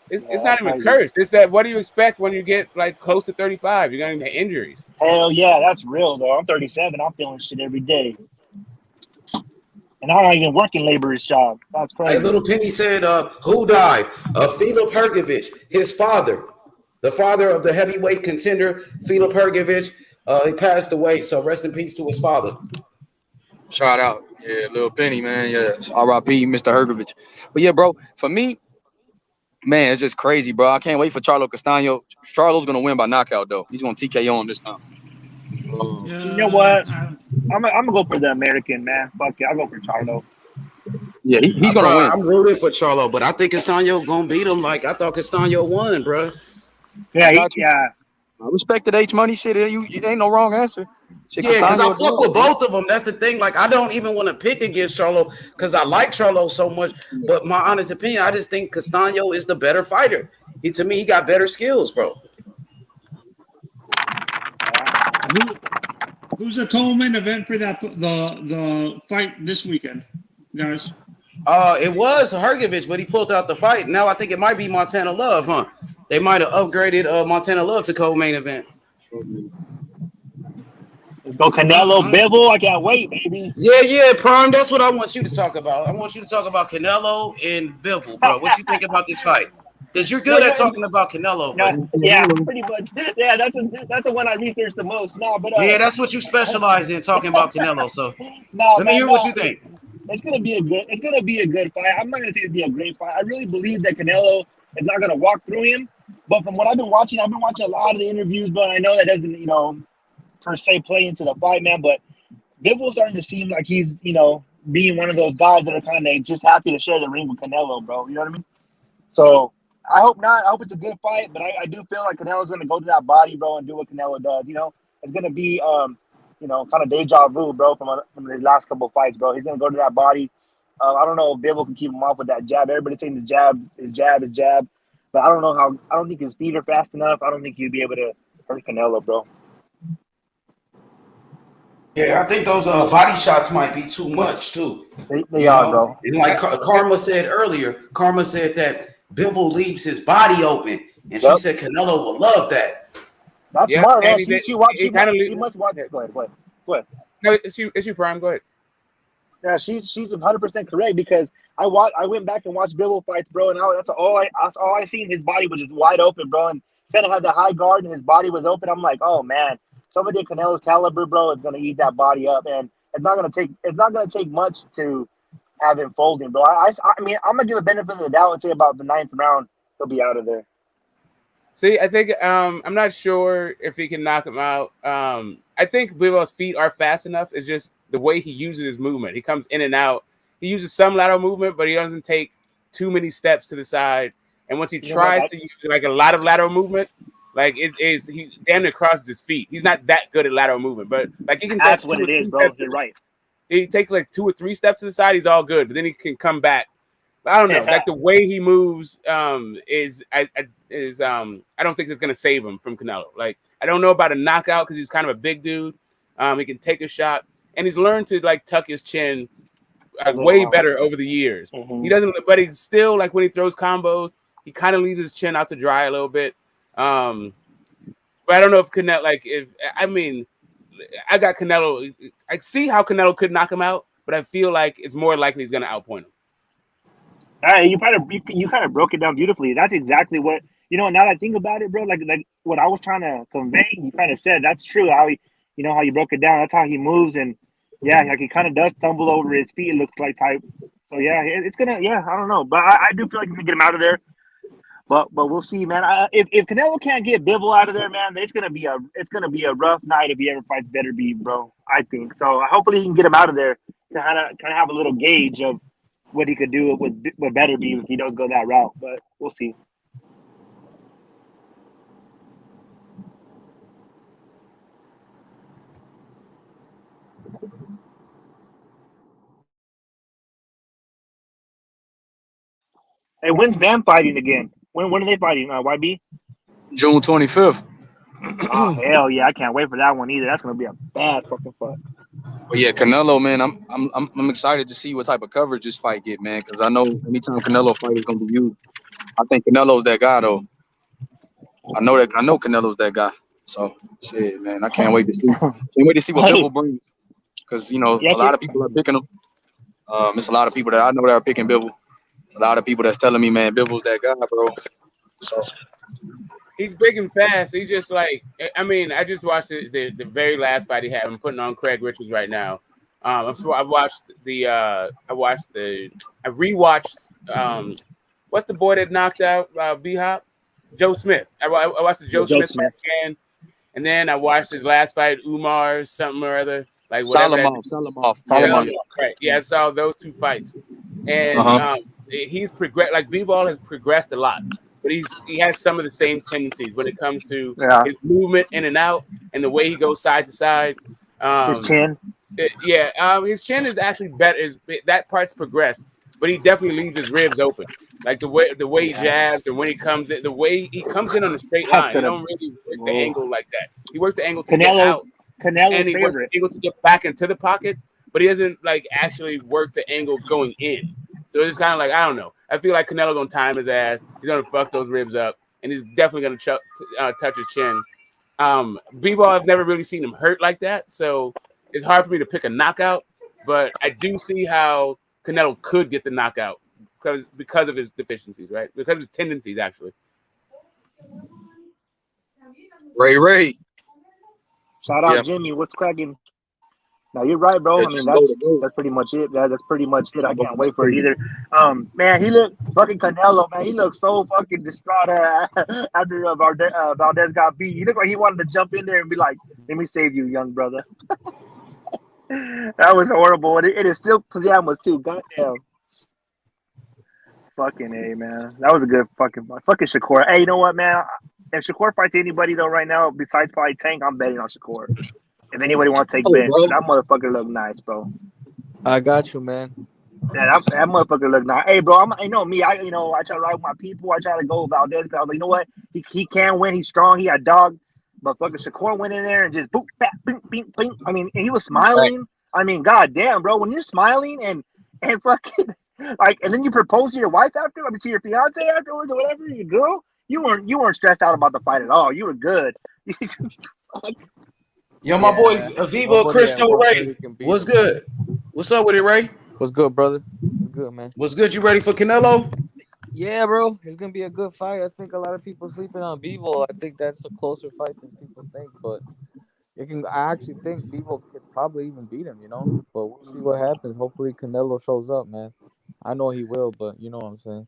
It's not even cursed. It's that what do you expect when you get like close to 35? You're gonna get injuries. Hell yeah, that's real though. I'm 37. I'm feeling shit every day. And I'm not even working laborer's job. That's crazy. Hey, Little Penny said, who died? Filip Hergovic, his father. The father of the heavyweight contender, Filip Hergovic. He passed away, so rest in peace to his father. Shout out. Yeah, Little Penny, man. Yeah, R.I.P. Mr. Hergovic. But yeah, bro, for me, Man, it's just crazy, bro. I can't wait for Charlo Castaño. Charlo's gonna win by knockout, though. He's gonna TKO him this time. You know what? I'm gonna go for the American, man. Fuck it, I'll go for Charlo. Yeah, he's gonna win. I'm rooting for Charlo, but I think Castaño gonna beat him. Like I thought Castaño won, bro. Yeah, I respected H Money shit. You ain't no wrong answer. Shit, Yeah, because I Castaño fuck with both of them. That's the thing. Like I don't even want to pick against Charlo because I like Charlo so much. But my honest opinion, I just think Castaño is the better fighter. To me, he got better skills, bro. Who's the co-main event for that the fight this weekend, guys? It was Hergovich, but he pulled out the fight. Now I think it might be Montana Love, huh? They might have upgraded Montana Love to co-main event. Let's go Canelo Bivol. I can't wait, baby. Yeah, Prime. That's what I want you to talk about. I want you to talk about Canelo and Bivol, bro. What you think about this fight? Because you're good at talking about Canelo, bro. Yeah, pretty much. Yeah, that's the one I researched the most. Yeah, that's what you specialize in, talking about Canelo. So let me hear what you think. It's gonna be a good fight. I'm not gonna say it'd be a great fight. I really believe that Canelo is not gonna walk through him. But from what I've been watching a lot of the interviews, but I know that doesn't, per se play into the fight, man. But Bivol's starting to seem like he's, being one of those guys that are kind of just happy to share the ring with Canelo, bro. You know what I mean? So I hope not. I hope it's a good fight, but I do feel like Canelo's gonna go to that body, bro, and do what Canelo does. It's gonna be kind of deja vu, bro, from his last couple of fights, bro. He's gonna go to that body. I don't know if Bivol can keep him off with that jab. Everybody's saying his jab, but I don't know how. I don't think his feet are fast enough. I don't think he'd be able to hurt Canelo, bro. Yeah, I think those body shots might be too much too. They are, bro. And like Karma said earlier, that Bivol leaves his body open, and she said Canelo will love that. That's smart, man. She must watch it. Go ahead. No, it's you, Prime. Go ahead. Yeah, she's 100% correct because I went back and watched Bivol fights, bro, and that's all I seen. His body was just wide open, bro, and kind of had the high guard, and his body was open. I'm like, oh man, somebody at Canelo's caliber, bro, is gonna eat that body up, and it's not gonna take much to have him folding, bro. I mean, I'm gonna give a benefit of the doubt and say about the 9th round he'll be out of there. See, I think I'm not sure if he can knock him out. I think Bivol's feet are fast enough. It's just the way he uses his movement. He comes in and out. He uses some lateral movement, but he doesn't take too many steps to the side. And once he tries to use like a lot of lateral movement, like he damn near crosses his feet. He's not that good at lateral movement, but like he can. That's what it is, bro. You're right. He takes like 2 or 3 steps to the side. He's all good, but then he can come back. I don't know. Like the way he moves I don't think it's gonna save him from Canelo. Like I don't know about a knockout because he's kind of a big dude. He can take a shot, and he's learned to like tuck his chin way better over the years. Mm-hmm. He doesn't, but he's still like when he throws combos, he kind of leaves his chin out to dry a little bit. But I don't know if Canelo, I got Canelo. I see how Canelo could knock him out, but I feel like it's more likely he's gonna outpoint him. You kind of broke it down beautifully. That's exactly what now that I think about it, bro. Like what I was trying to convey, you kind of said that's true. How how you broke it down. That's how he moves, and like he kind of does tumble over his feet. It looks like type. So it's gonna. I don't know, but I do feel like he's gonna get him out of there. But we'll see, man. If Canelo can't get Bivol out of there, man, it's gonna be a rough night if he ever fights Better Beef, bro. I think so. Hopefully he can get him out of there to kind of have a little gauge of what he could do with Better Beef if he does go that route. But we'll see. Hey, when's Bam fighting again? When are they fighting? YB? June 25th. Oh hell yeah! I can't wait for that one either. That's gonna be a bad fucking fight. But yeah, Canelo, man, I'm excited to see what type of coverage this fight get, man. Because I know anytime Canelo fight is gonna be huge. I think Canelo's that guy, though. I know Canelo's that guy. So shit, man, I can't wait to see. Can't wait to see what Bivol brings. Because a lot of people are picking him. It's a lot of people that I know that are picking Bivol. A lot of people that's telling me, man, Bivol's that guy, bro. So he's big and fast. He just I just watched the very last fight he had. I'm putting on Craig Richards right now. I rewatched what's the boy that knocked out B-Hop? Joe Smith. I watched the Joe Smith fight again, and then I watched his last fight, Umar something or other, like whatever. Salamov. Right. Yeah, I saw those 2 fights, and he's progressed. Like Bivol has progressed a lot, but he has some of the same tendencies when it comes to his movement in and out and the way he goes side to side. His chin. His chin is actually better. That part's progressed, but he definitely leaves his ribs open. Like the way he jabs and when he comes in, the way he comes in on a straight line. He don't really work the angle like that. He works the angle to get out, and he works the angle to get back into the pocket, but he doesn't like actually work the angle going in. So it's kind of like, I don't know. I feel like Canelo gonna time his ass. He's gonna fuck those ribs up, and he's definitely gonna touch his chin. Bivol, I've never really seen him hurt like that, so it's hard for me to pick a knockout. But I do see how Canelo could get the knockout because of his deficiencies, right? Because of his tendencies, actually. Ray. Shout out Jimmy. What's cracking? No, you're right, bro. I mean, that's pretty much it. That's pretty much it. I can't wait for it either. Man, he looked fucking Canelo, man. He looked so fucking distraught after Valdez got beat. He looked like he wanted to jump in there and be like, "Let me save you, young brother." That was horrible. It is still pajamas too. Goddamn. Fucking A, man. That was a good fucking Shakur. Hey, you know what, man? If Shakur fights anybody though right now, besides probably Tank, I'm betting on Shakur. If anybody wants to take Ben, that motherfucker look nice, bro. I got you, man. Yeah, that motherfucker look nice. Hey, bro, I know me. I try to ride with my people. I try to go with Valdez because I was like, you know what? He can win. He's strong. He got dog. But fucking Shakur went in there and just boop, bap, bing, bing, bing. I mean, and he was smiling. I mean, goddamn, bro, when you're smiling and fucking like, and then you propose to your wife after, I mean, to your fiance afterwards or whatever, your girl, you weren't stressed out about the fight at all. You were good. Yo, my boy Vivo Cristo Ray. What's good? What's up with it, Ray? What's good, brother? What's good, man? What's good? You ready for Canelo? Yeah, bro. It's gonna be a good fight. I think a lot of people sleeping on Bivol. I think that's a closer fight than people think, but I actually think Bivol could probably even beat him, But we'll see what happens. Hopefully Canelo shows up, man. I know he will, but you know what I'm saying.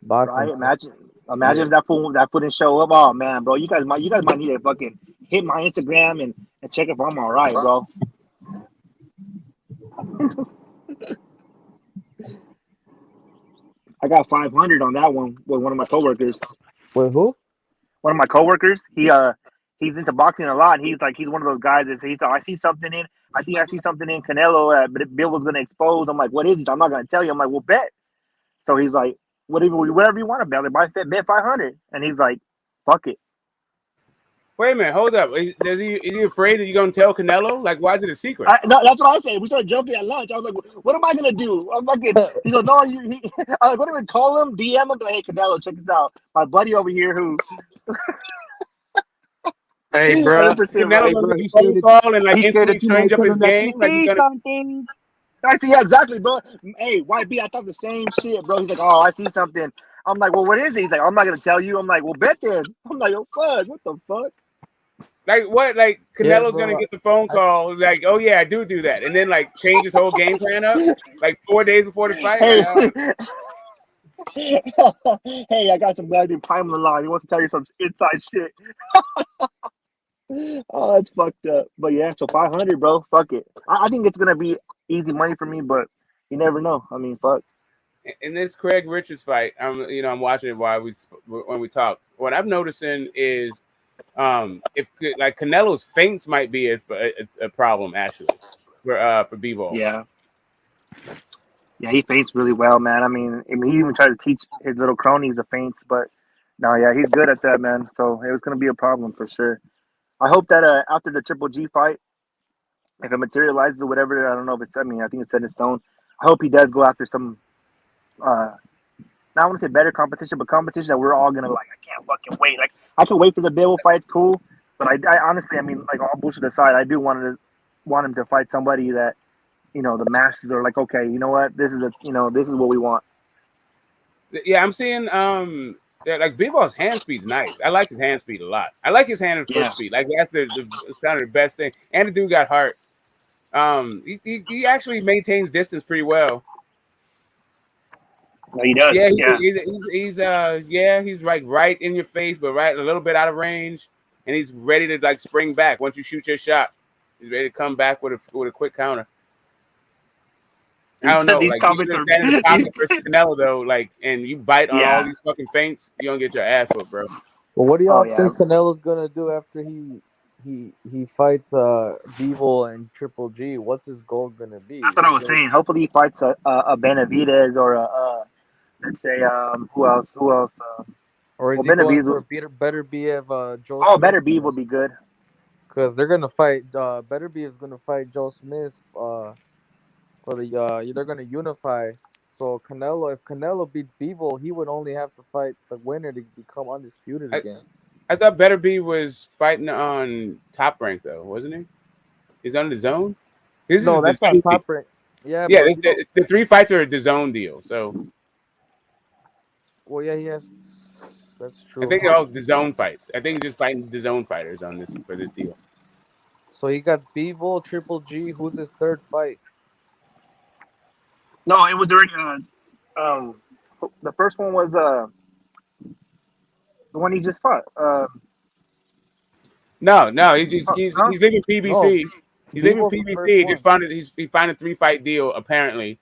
Boxing. Right? Imagine if that fool didn't show up. Oh man, bro, you guys might need to fucking hit my Instagram and check if I'm all right, bro. I got 500 on that one with one of my coworkers. With who? One of my coworkers. He's into boxing a lot. He's one of those guys that says, I see something in Canelo, but Bill was gonna expose. I'm like, what is it? I'm not gonna tell you. I'm like, well, bet. So he's like, whatever you want to bet. Bet 500. And he's like, fuck it. Wait a minute, hold up. Is he afraid that you're gonna tell Canelo? Like, why is it a secret? No, that's what I said. We started joking at lunch. I was like, "What am I gonna do?" I'm fucking. He goes, "No, I was like, what do we call him? DM him, like, hey Canelo, check this out. My buddy over here who." Hey, bro. Canelo phone call and like instantly change up his game. Like something. I see, yeah, exactly, bro. Hey, YB, I thought the same shit, bro. He's like, "Oh, I see something." I'm like, "Well, what is it?" He's like, "I'm not gonna tell you." I'm like, "Well, bet then." I'm like, "Oh, fuck, what the fuck?" Like what? Like Canelo's gonna get the phone call, like, "Oh yeah, I do that," and then like change his whole game plan up, like 4 days before the fight. Hey, I got some guy named Prime on the line. He wants to tell you some inside shit. Oh, that's fucked up. But yeah, so 500, bro. Fuck it. I think it's gonna be easy money for me, but you never know. I mean, fuck. In this Craig Richards fight, I'm watching it when we talk. What I'm noticing is, if like Canelo's feints might be a problem actually for Bivol. Yeah, he feints really well, man. I mean, he even tried to teach his little cronies the feints, but no, yeah, he's good at that, man. So it was gonna be a problem for sure. I hope that after the Triple G fight, if it materializes or whatever, I don't know if it's. I mean, I think it's set in stone. I hope he does go after some. Not want to say better competition, but competition that we're all gonna like. I can't fucking wait. Like I can wait for the Bivol fight, cool. But I honestly, I mean, like all bullshit aside, I do want him to fight somebody that, the masses are like, okay, you know what, this is what we want. Yeah, I'm seeing like Bivol's hand speed's nice. I like his hand speed a lot. I like his hand and foot speed. Like that's the kind of the best thing. And the dude got heart. He actually maintains distance pretty well. No, he does. Yeah, he's like right in your face, but right a little bit out of range, and he's ready to like spring back once you shoot your shot. He's ready to come back with a quick counter. I don't know, These like you comments just are- stand in the pocket versus Canelo though, like, and you bite on all these fucking feints, you don't get your ass whooped, bro. Well, what do y'all think Canelo's gonna do after he fights Bivol and Triple G? What's his goal gonna be? That's what I was saying. Hopefully, he fights a Benavidez or a let's say who else? Or is well, he going Benavidez. for Better Bev Joe? Oh, Smith? Better Bev would be good. Because they're gonna fight. Better Bev is gonna fight Joe Smith. For the they're gonna unify. So if Canelo beats Bivol, he would only have to fight the winner to become undisputed again. I thought Better B was fighting on Top Rank though, wasn't he? He's on the zone. That's not Top Rank. Yeah. The 3 fights are the zone deal. So. Well, yeah, he has. That's true. I think they're all the zone fights. I think he's just fighting the zone fighters on this for this deal. So he got Bivol, Triple G. Who's his third fight? No, it was already. The first one was the one he just fought. No, he's leaving PBC. No. He's leaving Bivol's the PBC. first He one. just found it. He found a 3-fight deal apparently,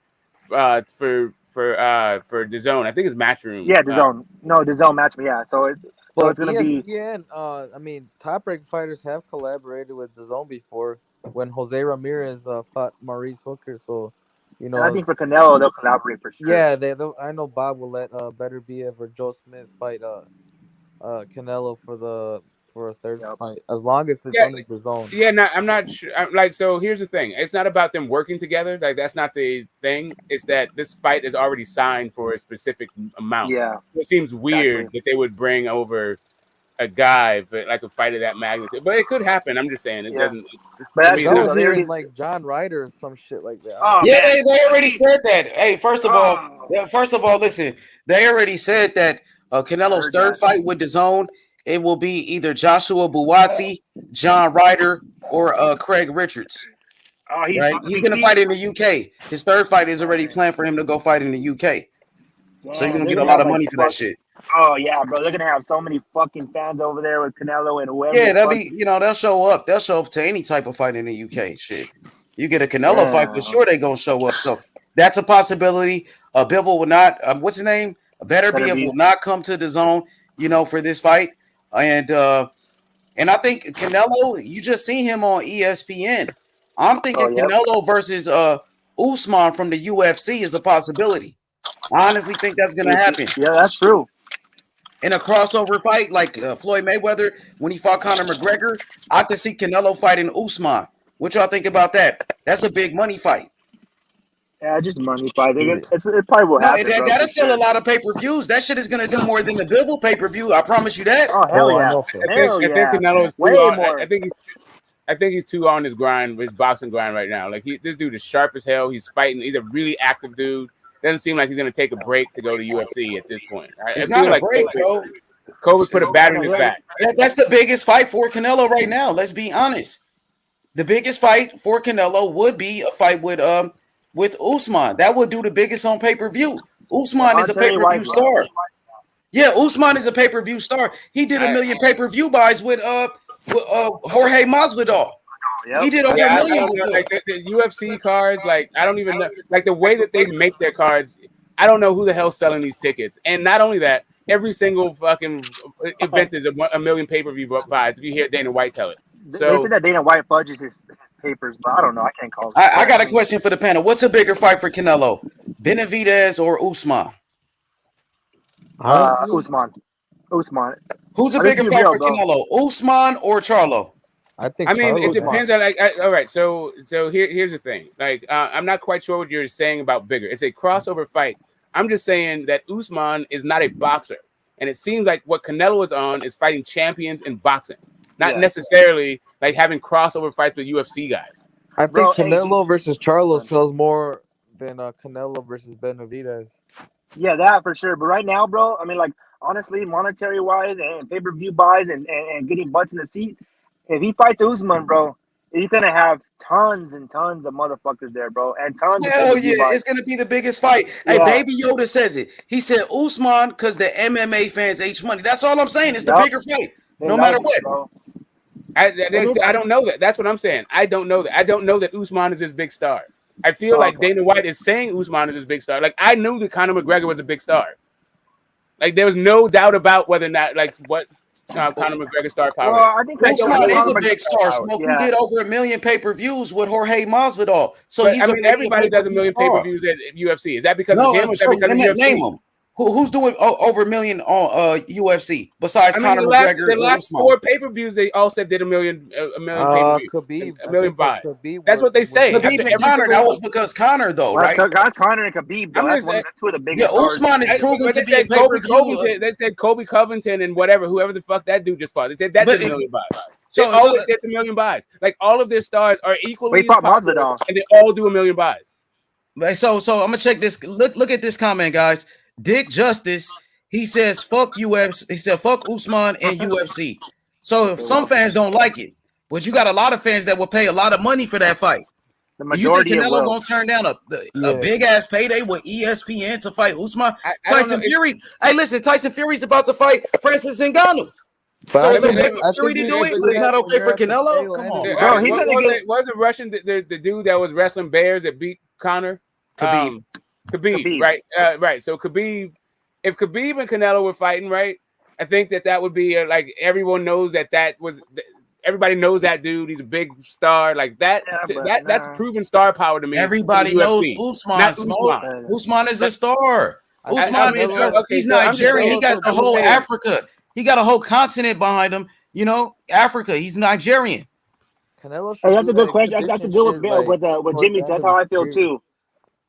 for the zone. I think it's Matchroom. Yeah, the zone. No, the zone match me. Yeah, so it's gonna be. ESPN, I mean, Top Rank fighters have collaborated with the zone before when Jose Ramirez fought Maurice Hooker. So, you know, And I think for Canelo they'll collaborate for sure. yeah, I know Bob will let Better Bev or Joe Smith fight Canelo for a third fight as long as it's under the zone. Yeah, I'm not sure. So here's the thing. It's not about them working together. Like, that's not the thing. It's that this fight is already signed for a specific amount. Yeah. It seems weird that they would bring over a guy for like a fight of that magnitude. But it could happen. I'm just saying it doesn't. But that's true. Hearing like John Ryder or some shit like that. They already said that. Hey, first of all, listen. They already said that Canelo's third fight with the zone, it will be either Joshua Buatsi, John Ryder, or Craig Richards. Right? He's going to fight in the UK. His third fight is already planned for him to go fight in the UK. So you're going to get a lot of money for that shit. Oh yeah, bro! They're gonna have so many fucking fans over there with Canelo and whoever. Yeah, they'll show up. They'll show up to any type of fight in the UK. Shit, you get a Canelo fight for sure. They gonna show up. So that's a possibility. Bivol will not. What's his name? Better Bev will not come to the zone. For this fight, and I think Canelo. You just seen him on ESPN. I'm thinking Canelo versus Usman from the UFC is a possibility. I honestly think that's gonna happen. Yeah, that's true. In a crossover fight like Floyd Mayweather when he fought Conor McGregor, I could see Canelo fighting Usman. What y'all think about that? That's a big money fight. Yeah, just money fight. It probably will happen. That'll sell a lot of pay-per-views. That shit is going to do more than the Bivol pay-per-view. I promise you that. Oh, hell yeah. I think Canelo's too on. I think he's too on his grind, his boxing grind right now. Like this dude is sharp as hell. He's fighting. He's a really active dude. Doesn't seem like he's going to take a break to go to UFC at this point. It's not a break, bro. COVID put a bat in his back. That's the biggest fight for Canelo right now. Let's be honest. The biggest fight for Canelo would be a fight with Usman. That would do the biggest on pay-per-view. Usman is a pay-per-view star. Yeah, Usman is a pay-per-view star. He did 1 million pay-per-view buys with Jorge Masvidal. Yep. He did over 1 million. Like the UFC cards, like I don't even know, like the way that they make their cards. I don't know who the hell's selling these tickets. And not only that, every single fucking event is 1 million pay-per-view buys. If you hear Dana White tell it, so they said that Dana White fudges his papers, but I don't know. I can't call it. I got a question for the panel. What's a bigger fight for Canelo, Benavidez or Usman? Usman. Who's a bigger fight for Canelo, Usman or Charlo? I mean, it depends on all right. So here's the thing. Like, I'm not quite sure what you're saying about bigger. It's a crossover fight. I'm just saying that Usman is not a boxer, and it seems like what Canelo is on is fighting champions in boxing, not necessarily like having crossover fights with UFC guys. I think Canelo versus Charlo sells more than Canelo versus Benavidez. Yeah, that for sure. But right now, bro, I mean, like honestly, monetary wise and pay-per-view buys and getting butts in the seat. If he fights Usman, bro, he's gonna have tons and tons of motherfuckers there, bro, and tons of Hell pay-per-view yeah, buys. it's gonna be the biggest fight. Hey, Yeah. Baby Yoda says it. He said Usman because the MMA fans H money. That's all I'm saying. It's the Yup. bigger fight, They no love matter it, what. bro. I don't know that. That's what I'm saying. I don't know that. I don't know that Usman is this big star. I feel like Dana White is saying Usman is this big star. Like, I knew that Conor McGregor was a big star. Like, there was no doubt about whether or not, like, what Conor McGregor's star power Well, I think Usman is a Conor big star. McGregor, Smoke. yeah. He did over 1 million pay-per-views with Jorge Masvidal. So But, he's I mean, everybody does 1 million star. pay-per-views at UFC. Is that because No, of him or is that so because of UFC? name them. Who's doing over 1 million on UFC besides I mean, Conor the McGregor? last 4 pay-per-views, they all said did a million pay-per-views. Khabib, a million buys. Khabib That's what they say. Khabib After and every Conor, single that one. was because Conor, though, Well, right? that's Conor and Khabib, though. That's two of the biggest stars. Usman is proven But to they be a said Kobe pay-per-view. Covington. They said Kobe Covington and whoever the fuck that dude just fought. They said that did a million buys. They always said it's a million buys. Like, all of their stars are equally as popular, and they all do a million buys. So I'm gonna check this. Look at this comment, guys. Dick Justice, he says fuck UFC. He said fuck Usman and UFC. So if some fans don't like it, but you got a lot of fans that will pay a lot of money for that fight. The You think majority Canelo will. gonna turn down a big ass payday with ESPN to fight Usman? Tyson Fury. Hey, listen, Tyson Fury's about to fight Francis Ngannou. So it's okay for Fury to do it, but it's not okay for Canelo. Come on, bro. He's gonna get. Was it Russian? The dude that was wrestling bears that beat Conor? Khabib. Khabib, right? Right. So Khabib, if Khabib and Canelo were fighting, right? I think that would be like everyone knows that was. Everybody knows that dude. He's a big star. Like that. That's proven star power to me. Everybody knows Usman. Not Usman. Usman is a star. Usman is he's so I'm Nigerian. He got the whole saying. Africa. He got a whole continent behind him. You know, Africa. He's Nigerian. Hey, that's a good question. That's a good with Jimmy. That's how I feel too.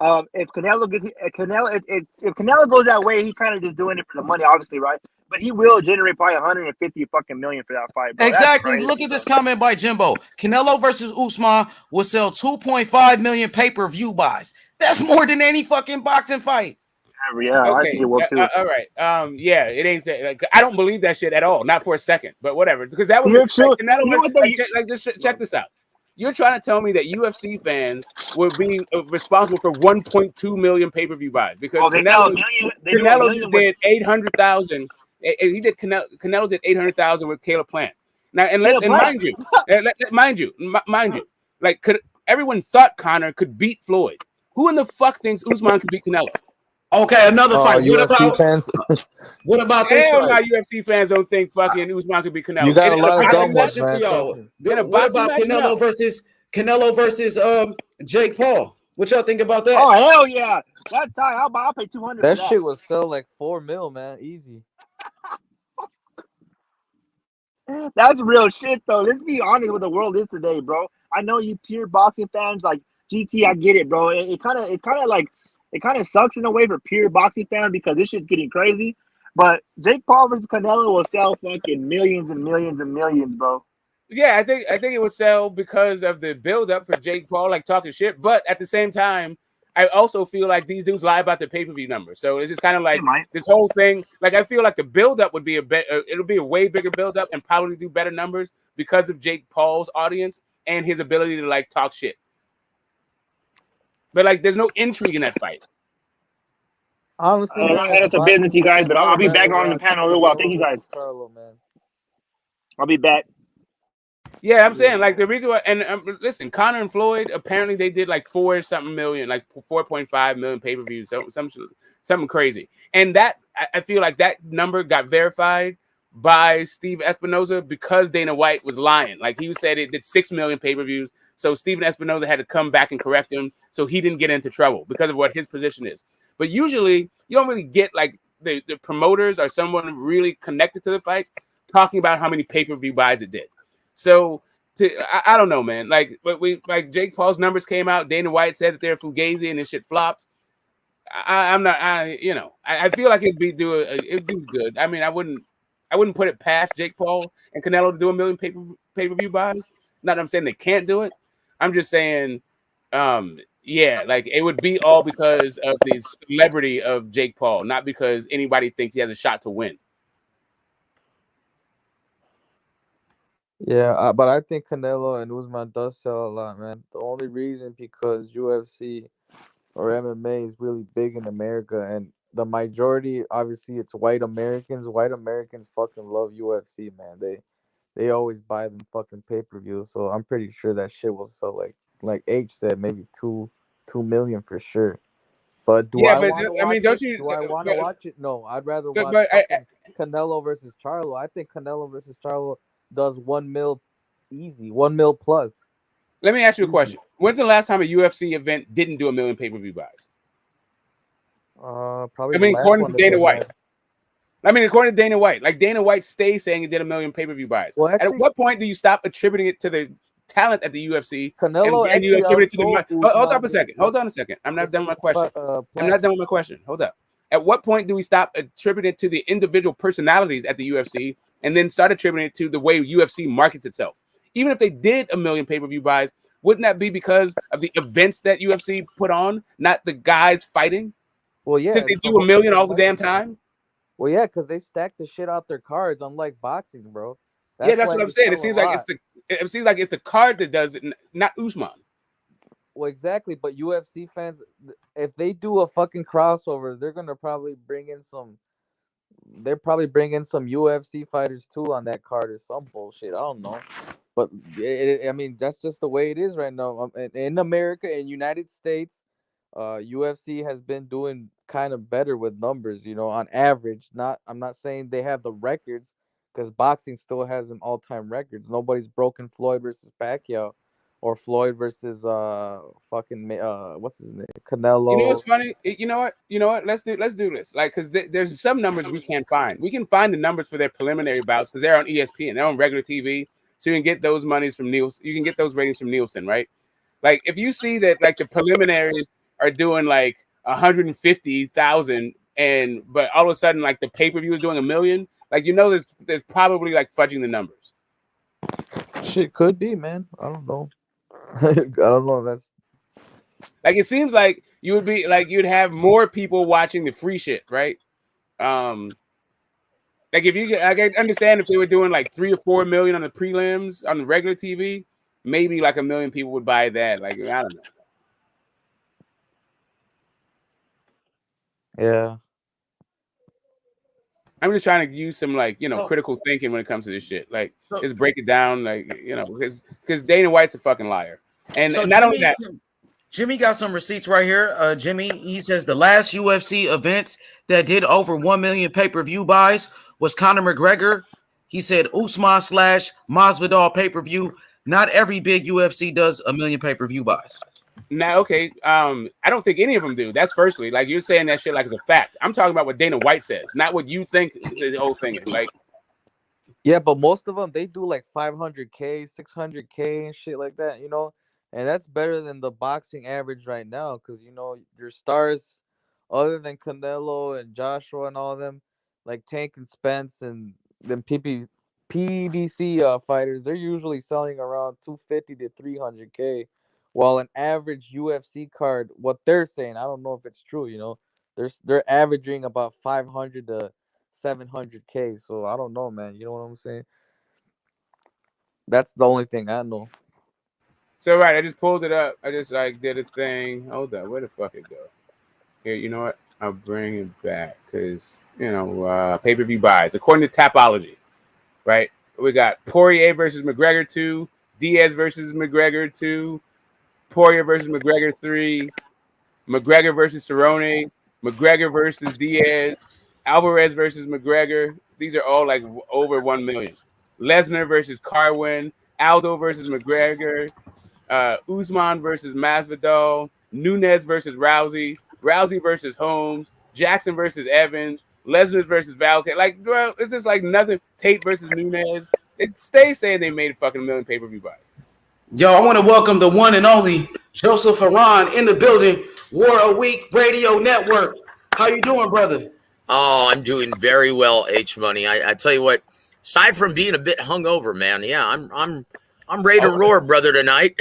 If Canelo goes that way, he kind of just doing it for the money, obviously, right? But he will generate probably 150 fucking million for that fight, bro. Exactly. Look at this comment by Jimbo. Canelo versus Usman will sell 2.5 million pay-per-view buys. That's more than any fucking boxing fight. Yeah, I think it will too. All right. Yeah, it ain't like, I don't believe that shit at all. Not for a second, but whatever. Because that would be check this out. You're trying to tell me that UFC fans will be responsible for 1.2 million pay-per-view buys because Canelo just did 800,000. He did Canelo did 800,000 with Caleb Plant. Now, and mind you, like everyone thought Conor could beat Floyd. Who in the fuck thinks Usman could beat Canelo? Okay, another fight. What about this Hell, fight? UFC fans don't think fucking Usman could beat Canelo. You got a lot of dumb ones, man. What about Canelo versus Jake Paul? What y'all think about that? Oh hell yeah! That's time. I'll pay 200. That shit would sell like 4 mil, man. Easy. That's real shit, though. Let's be honest with the world is today, bro. I know you pure boxing fans like GT. I get it, bro. It kind of sucks in a way for pure boxing fans because this shit's getting crazy. But Jake Paul versus Canelo will sell fucking millions and millions and millions, bro. Yeah, I think it would sell because of the build up for Jake Paul, like talking shit. But at the same time, I also feel like these dudes lie about their pay-per-view numbers. So it's just kind of like this whole thing. Like I feel like the build-up would be it'll be a way bigger build-up and probably do better numbers because of Jake Paul's audience and his ability to like talk shit. But like, there's no intrigue in that fight. Honestly, it's a business, you guys. But I'll be back on the panel a little while. Thank you guys. I'll be back. Yeah, I'm saying like the reason why, and listen, Conor and Floyd apparently they did like 4-something million, like 4.5 million pay-per-views, something crazy, and that I feel like that number got verified by Steve Espinoza because Dana White was lying. Like he said it did 6 million pay-per-views, so Steven Espinoza had to come back and correct him so he didn't get into trouble because of what his position is. But usually you don't really get like the promoters or someone really connected to the fight talking about how many pay-per-view buys it did. So I don't know, man. Like Jake Paul's numbers came out. Dana White said that they're fugazi and this shit flops. I feel like it'd do good. I mean, I wouldn't put it past Jake Paul and Canelo to do 1 million pay-per-view buys. Not that I'm saying they can't do it. I'm just saying, yeah, like it would be all because of the celebrity of Jake Paul, not because anybody thinks he has a shot to win. Yeah, but I think Canelo and Usman does sell a lot, man. The only reason because UFC or MMA is really big in America, and the majority, obviously, it's white Americans. White Americans fucking love UFC, man. They always buy them fucking pay-per-view. So I'm pretty sure that shit will sell like H said, maybe 2 million for sure. But do Yeah, I but want to I watch mean, don't it? you? Do I want to watch it? No, I'd rather But, watch but fucking Canelo versus Charlo. I think Canelo versus Charlo does 1 mil easy, 1 mil plus. let me ask you a Easy. question. When's the last time a UFC event didn't do 1 million pay-per-view buys? Probably I the mean, last according one to that Dana they White. had. I mean, according to Dana White, like Dana White stays saying he did 1 million pay-per-view buys. Well, actually, at what point do you stop attributing it to the talent at the UFC Canelo and you actually attribute it to the outsold money? Hold up a Usman. second. Hold on a second. I'm not done with my question. I'm not done with my question. Hold up. At what point do we stop attributing it to the individual personalities at the UFC and then start attributing it to the way UFC markets itself? Even if they did 1 million pay-per-view buys, wouldn't that be because of the events that UFC put on, not the guys fighting? Well, yeah, Since they it's do the 1 million whole all the damn time? Well, yeah, because they stack the shit out their cards, unlike boxing, bro. Yeah, That's that's why what I'm they saying. sell a lot. It seems like it's the card that does it, not Usman. Well, exactly. But UFC fans, if they do a fucking crossover, they're gonna probably bring in some. They're probably bringing some UFC fighters too on that card or some bullshit. I don't know, but I mean that's just the way it is right now. In America, in United States, UFC has been doing kind of better with numbers. You know, on average. I'm not saying they have the records because boxing still has an all-time records. Nobody's broken Floyd versus Pacquiao, or Floyd versus fucking what's his name, Canelo. You know what's funny? You know what? Let's do this. Like, because there's some numbers we can't find. We can find the numbers for their preliminary bouts because they're on ESPN, they're on regular TV, so you can get those monies from Nielsen. You can get those ratings from Nielsen, right? Like, if you see that, like the preliminaries are doing like 150,000, but all of a sudden, like the pay-per-view is doing 1 million. Like, there's probably like fudging the numbers. Shit could be, man. I don't know. I don't know. That's like it seems like you would be like you'd have more people watching the free shit, right? Like if you I understand if they were doing like 3 or 4 million on the prelims on the regular TV, maybe like 1 million people would buy that. Like I don't know. Yeah. I'm just trying to use some critical thinking when it comes to this shit. Like just break it down, because Dana White's a fucking liar. And so not only that, Jimmy got some receipts right here. Jimmy, he says the last UFC events that did over 1 million pay-per-view buys was Conor McGregor. He said Usman / Masvidal pay-per-view. Not every big UFC does 1 million pay-per-view buys. Now, okay, I don't think any of them do. That's firstly, like you're saying that shit like it's a fact. I'm talking about what Dana White says, not what you think the whole thing is. Like, yeah, but most of them they do like 500K, 600K, and shit like that, you know, and that's better than the boxing average right now, because your stars, other than Canelo and Joshua and all of them, like Tank and Spence and them PBC fighters, they're usually selling around 250 to 300K. While an average UFC card, what they're saying, I don't know if it's true, they're averaging about 500 to 700K. So I don't know, man. You know what I'm saying? That's the only thing I know. So right, I just pulled it up. I just did a thing. Hold up, where the fuck it go? Here, you know what? I'll bring it back because pay-per-view buys according to Tapology, right? We got Poirier versus McGregor 2, Diaz versus McGregor 2. Poirier versus McGregor 3, McGregor versus Cerrone, McGregor versus Diaz, Alvarez versus McGregor. These are all like over 1 million. Lesnar versus Carwin, Aldo versus McGregor, Usman versus Masvidal, Nunes versus Rousey, Rousey versus Holmes, Jackson versus Evans, Lesnar versus Valkyrie. Like, bro, it's just like nothing. Tate versus Nunes. It stays saying they made fucking 1 million pay-per-view buys. Yo, I want to welcome the one and only Joseph Haran in the building, War a Week Radio Network. How you doing, brother? Oh, I'm doing very well, H Money. I tell you what, aside from being a bit hungover, man, yeah, I'm ready to roar, brother, tonight.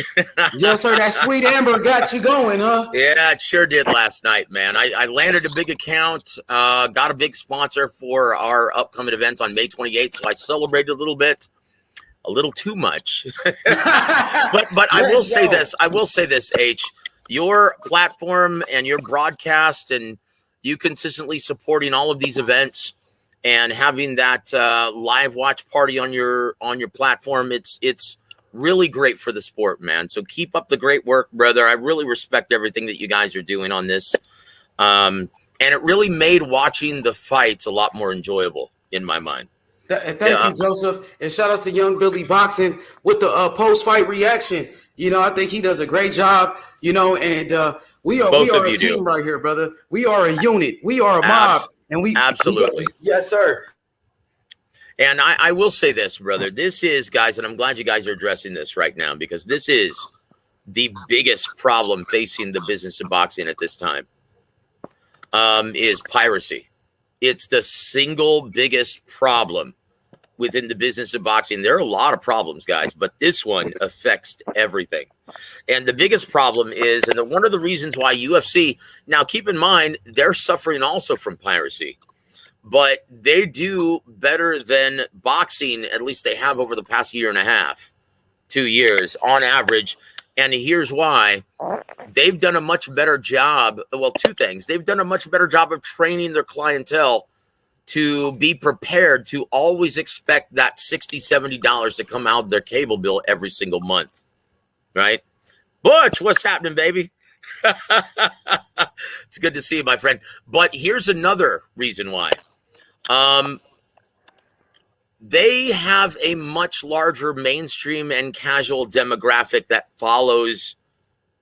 Yes, sir. That sweet amber got you going, huh? Yeah, it sure did last night, man. I landed a big account, got a big sponsor for our upcoming event on May 28th, so I celebrated a little bit. a little too much. but I will say this. I will say this, H. Your platform and your broadcast and you consistently supporting all of these events and having that live watch party on your platform, it's really great for the sport, man. So keep up the great work, brother. I really respect everything that you guys are doing on this. And it really made watching the fights a lot more enjoyable in my mind. Thank you, Joseph. And shout out to Young Billy Boxing with the post-fight reaction. You know, I think he does a great job, you know, and we are a team right here, brother. We are a unit. We are a mob. And we absolutely. Yes, sir. And I will say this, brother. This is, guys, and I'm glad you guys are addressing this right now because this is the biggest problem facing the business of boxing at this time, is piracy. It's the single biggest problem within the business of boxing. There are a lot of problems, guys, but this one affects everything. And the biggest problem is, and one of the reasons why UFC, now keep in mind, they're suffering also from piracy, but they do better than boxing, at least they have over the past year and a half, 2 years on average. And here's why. They've done a much better job. Well, two things. They've done a much better job of training their clientele to be prepared to always expect that $60, $70 to come out of their cable bill every single month, right? Butch, what's happening, baby? It's good to see you, my friend. But here's another reason why. They have a much larger mainstream and casual demographic that follows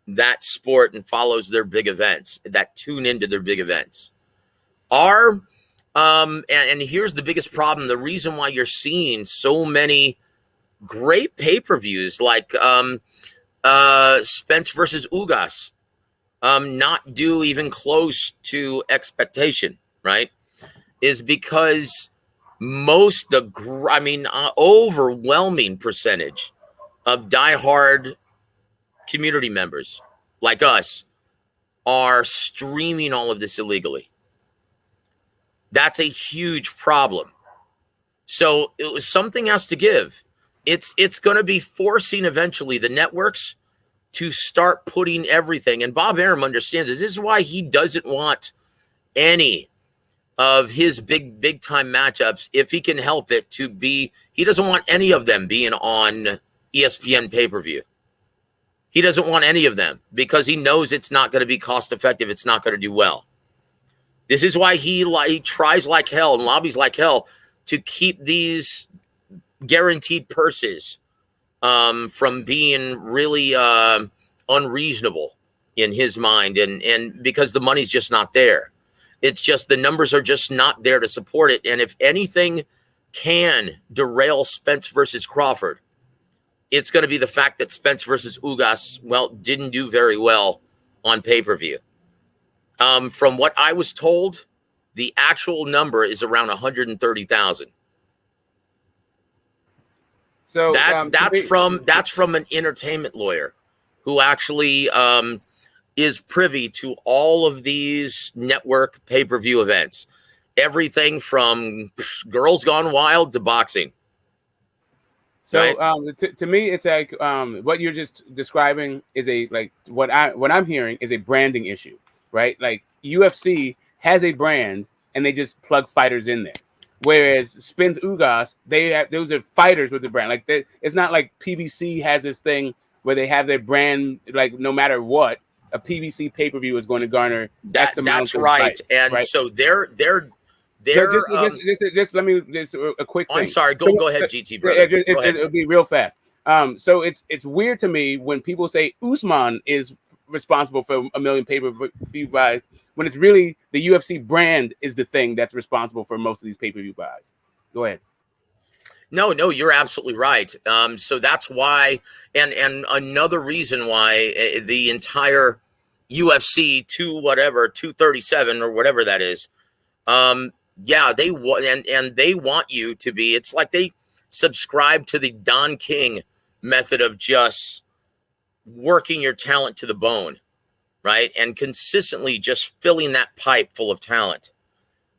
that sport and follows their big events, that tune into their big events. And here's the biggest problem. The reason why you're seeing so many great pay-per-views like Spence versus Ugas not do even close to expectation, right, is because overwhelming percentage of diehard community members like us are streaming all of this illegally. That's a huge problem. So something has to give. It's going to be forcing eventually the networks to start putting everything. And Bob Arum understands this. This is why he doesn't want any of his big time matchups, if he can help it, to be. He doesn't want any of them being on ESPN pay-per-view. He doesn't want any of them because he knows it's not going to be cost effective. It's not going to do well. This is why he tries like hell and lobbies like hell to keep these guaranteed purses from being really unreasonable in his mind. And because the money's just not there. It's just the numbers are just not there to support it. And if anything can derail Spence versus Crawford, it's going to be the fact that Spence versus Ugas, didn't do very well on pay-per-view. From what I was told, the actual number is around 130,000. So that's from an entertainment lawyer who actually is privy to all of these network pay-per-view events. Everything from Girls Gone Wild to boxing. So right? To me, it's like what you're just describing is what I'm hearing is a branding issue, right? Like UFC has a brand and they just plug fighters in there. Whereas Spence Ugas, those are fighters with the brand. Like it's not like PBC has this thing where they have their brand, like no matter what, a PBC pay-per-view is going to garner X amount. That's right. Fights, and right? So they're just let me a quick thing. I'm sorry. Go ahead, GT brother. It'll be real fast. So it's weird to me when people say Usman is responsible for 1 million pay-per-view buys when it's really the UFC brand is the thing that's responsible for most of these pay-per-view buys. Go ahead. No, you're absolutely right. So that's why, and another reason why the entire UFC 237 or whatever that is, they want and they want you to be. It's like they subscribe to the Don King method of just working your talent to the bone, right? And consistently just filling that pipe full of talent,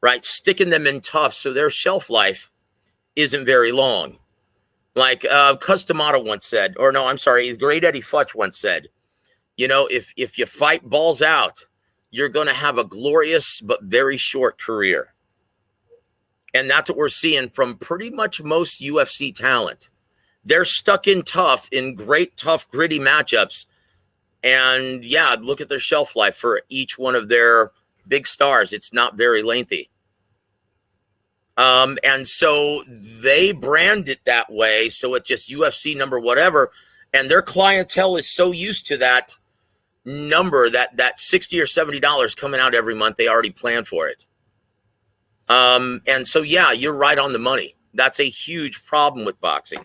right? Sticking them in tough so their shelf life isn't very long. Like Customato once said, or no, I'm sorry, Great Eddie Futch once said, you know, if you fight balls out, you're going to have a glorious but very short career. And that's what we're seeing from pretty much most UFC talent. They're stuck in great, tough, gritty matchups. And yeah, look at their shelf life for each one of their big stars. It's not very lengthy. And so they brand it that way. So it's just UFC number whatever. And their clientele is so used to that number, that $60 or $70 coming out every month. They already plan for it. And so, yeah, you're right on the money. That's a huge problem with boxing.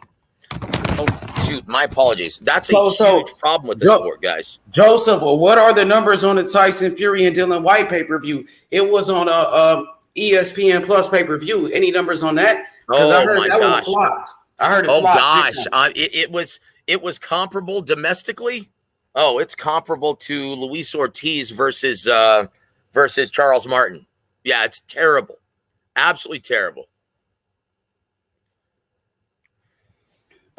Oh, shoot, my apologies. That's a huge problem with the sport, guys. Joseph, what are the numbers on the Tyson Fury and Dylan White pay-per-view? It was on a ESPN Plus pay-per-view. Any numbers on that? Because I heard that one flopped. I heard it flopped. Oh gosh, it was comparable domestically. Oh, it's comparable to Luis Ortiz versus Charles Martin. Yeah, it's terrible, absolutely terrible.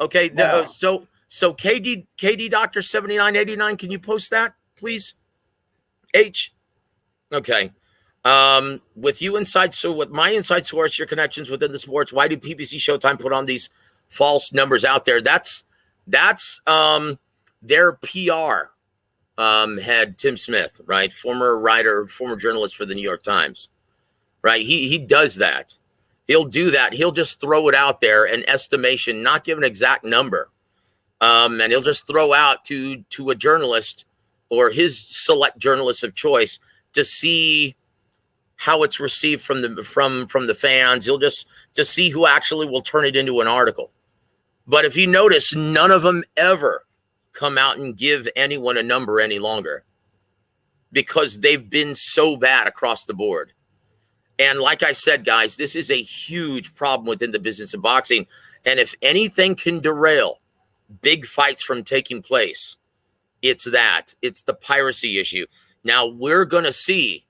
Okay, wow. So KD Doctor 7989, can you post that, please? H. Okay. With my inside source, your connections within the sports, why do PBC Showtime put on these false numbers out there? That's their PR head, Tim Smith, right? Former writer, former journalist for the New York Times, right? He does that. He'll do that. He'll just throw it out there, an estimation, not give an exact number. And he'll just throw out to a journalist or his select journalist of choice to see how it's received from the fans. He'll just to see who actually will turn it into an article. But if you notice, none of them ever come out and give anyone a number any longer because they've been so bad across the board. And like I said, guys, this is a huge problem within the business of boxing. And if anything can derail big fights from taking place, it's the piracy issue. Now we're going to see,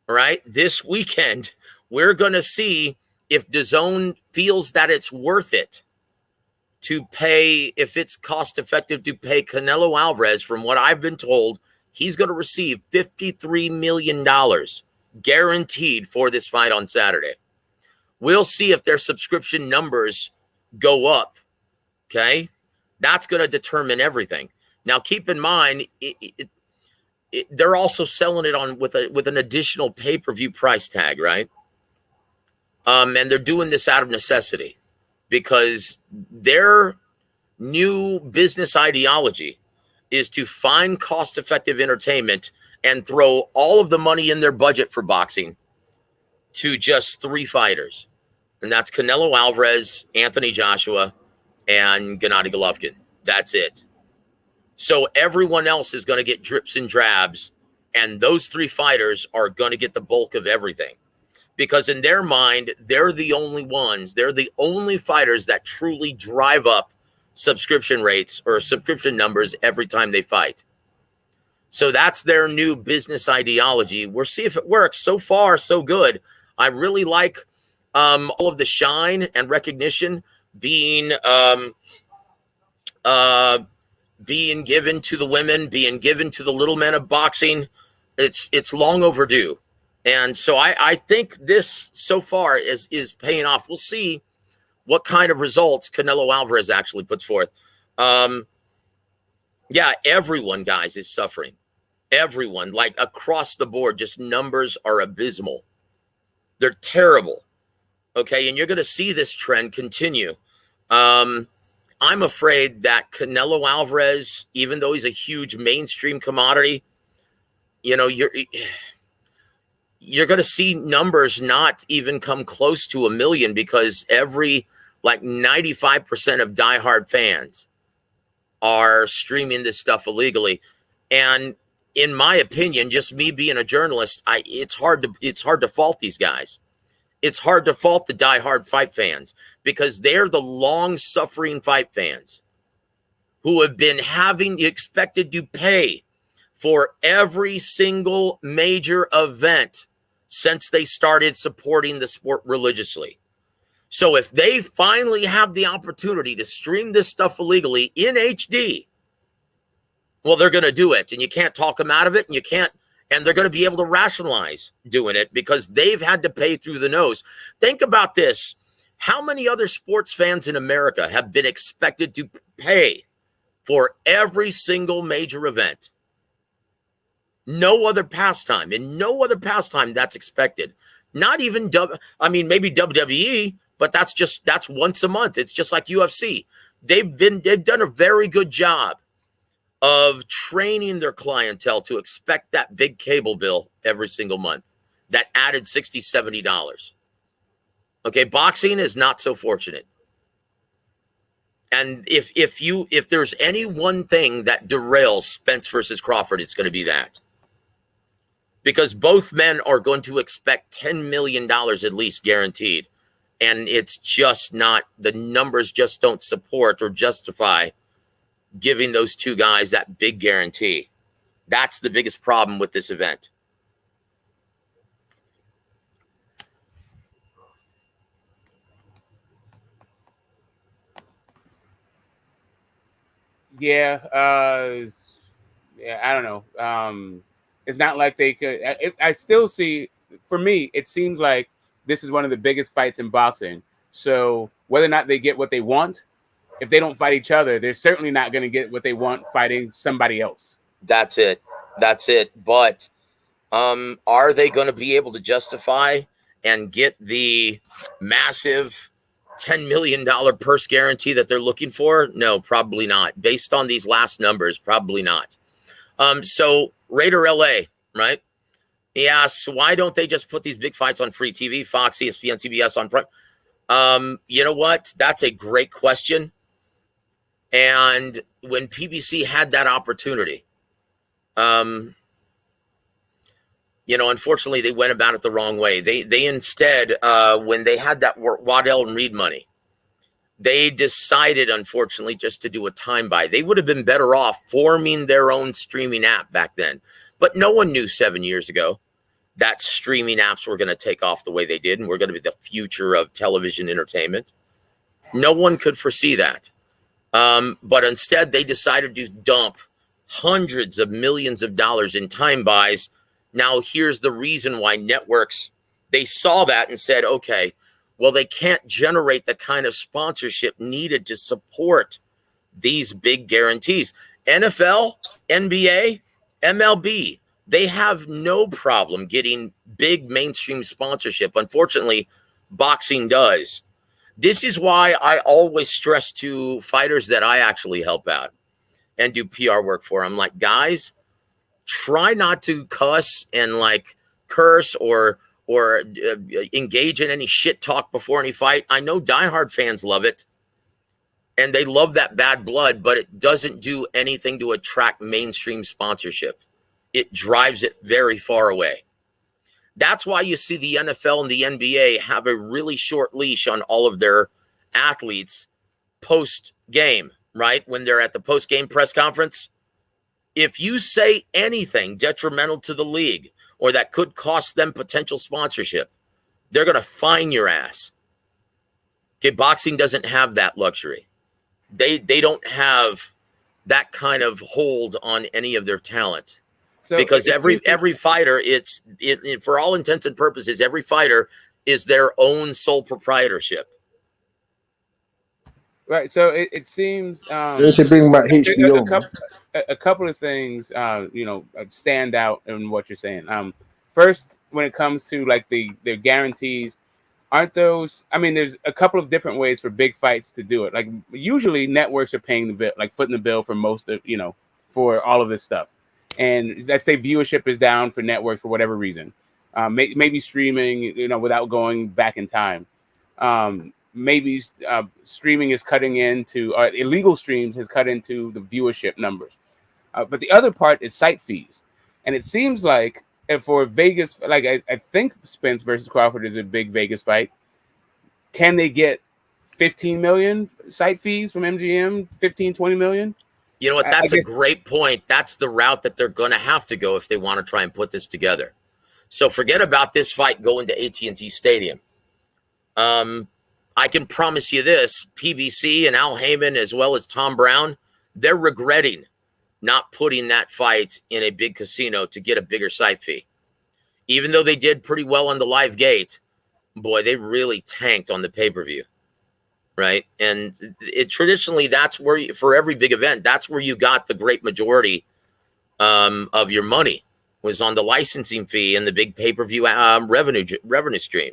right, this weekend, we're going to see if DAZN feels that it's worth it to pay, if it's cost effective to pay Canelo Alvarez. From what I've been told, he's going to receive $53 million guaranteed for this fight on Saturday. We'll see if their subscription numbers go up. Okay. That's going to determine everything. Now, keep in mind, they're also selling it on with an additional pay-per-view price tag, right? And they're doing this out of necessity because their new business ideology is to find cost-effective entertainment and throw all of the money in their budget for boxing to just 3 fighters. And that's Canelo Alvarez, Anthony Joshua, and Gennady Golovkin. That's it. So everyone else is going to get drips and drabs, and those 3 fighters are going to get the bulk of everything. Because in their mind, they're the only ones, they're the only fighters that truly drive up subscription rates or subscription numbers every time they fight. So that's their new business ideology. We'll see if it works. So far, so good. I really like all of the shine and recognition being given to the women, being given to the little men of boxing. It's long overdue. And so I think this so far is paying off. We'll see what kind of results Canelo Alvarez actually puts forth. Yeah, everyone, guys, is suffering. Everyone, like across the board, just numbers are abysmal. They're terrible. Okay, and you're going to see this trend continue. I'm afraid that Canelo Alvarez, even though he's a huge mainstream commodity, you know, you're going to see numbers not even come close to 1 million because 95% of diehard fans are streaming this stuff illegally. And in my opinion, just me being a journalist, it's hard to fault these guys. It's hard to fault the diehard fight fans because they're the long-suffering fight fans who have been expected to pay for every single major event since they started supporting the sport religiously. So if they finally have the opportunity to stream this stuff illegally in HD, well, they're going to do it. And you can't talk them out of it. And they're going to be able to rationalize doing it because they've had to pay through the nose. Think about this. How many other sports fans in America have been expected to pay for every single major event? No other pastime. In no other pastime that's expected. Not even, maybe WWE, but that's once a month. It's just like UFC. They've done a very good job of training their clientele to expect that big cable bill every single month. That added $60, $70. Okay, boxing is not so fortunate. And if there's any one thing that derails Spence versus Crawford, it's going to be that. Because both men are going to expect $10 million at least guaranteed. And it's just not, the numbers just don't support or justify giving those two guys that big guarantee. That's the biggest problem with this event. Yeah, I don't know. It's not like they could. I still see, for me, it seems like this is one of the biggest fights in boxing. So whether or not they get what they want, if they don't fight each other, they're certainly not going to get what they want fighting somebody else. That's it. But are they going to be able to justify and get the massive $10 million purse guarantee that they're looking for? No, probably not. Based on these last numbers, probably not. So Raider LA, right? He asks, why don't they just put these big fights on free TV, Fox, ESPN, CBS on Prime? You know what? That's a great question. And when PBC had that opportunity, unfortunately, they went about it the wrong way. They instead, when they had that Waddell and Reed money, they decided, unfortunately, just to do a time buy. They would have been better off forming their own streaming app back then. But no one knew 7 years ago that streaming apps were going to take off the way they did and were going to be the future of television entertainment. No one could foresee that. But instead, they decided to dump hundreds of millions of dollars in time buys. Now, here's the reason why networks, they saw that and said, okay, well, they can't generate the kind of sponsorship needed to support these big guarantees. NFL, NBA, MLB, they have no problem getting big mainstream sponsorship. Unfortunately, boxing does. This is why I always stress to fighters that I actually help out and do PR work for. I'm like, guys, try not to cuss and curse or engage in any shit talk before any fight. I know diehard fans love it and they love that bad blood, but it doesn't do anything to attract mainstream sponsorship. It drives it very far away. That's why you see the NFL and the NBA have a really short leash on all of their athletes post-game, right? When they're at the post-game press conference. If you say anything detrimental to the league or that could cost them potential sponsorship, they're going to fine your ass. Okay, boxing doesn't have that luxury. They don't have that kind of hold on any of their talent. So because every fighter, for all intents and purposes, every fighter is their own sole proprietorship. Right. So it seems to bring my HBO. A couple of things stand out in what you're saying. First, when it comes to the guarantees, aren't those? I mean, there's a couple of different ways for big fights to do it. Like usually, networks are paying the bill, footing the bill for most of for all of this stuff. And let's say viewership is down for networks for whatever reason, maybe streaming, without going back in time. Maybe streaming is cutting into illegal streams has cut into the viewership numbers. But the other part is site fees. And it seems like for Vegas, I think Spence versus Crawford is a big Vegas fight. Can they get 15 million site fees from MGM, 15, 20 million? You know what? That's a great point. That's the route that they're going to have to go if they want to try and put this together. So forget about this fight going to AT&T Stadium. I can promise you this, PBC and Al Heyman, as well as Tom Brown, they're regretting not putting that fight in a big casino to get a bigger site fee. Even though they did pretty well on the live gate, boy, they really tanked on the pay-per-view, right? And traditionally, that's where, for every big event, that's where you got the great majority of your money, was on the licensing fee and the big pay-per-view revenue stream.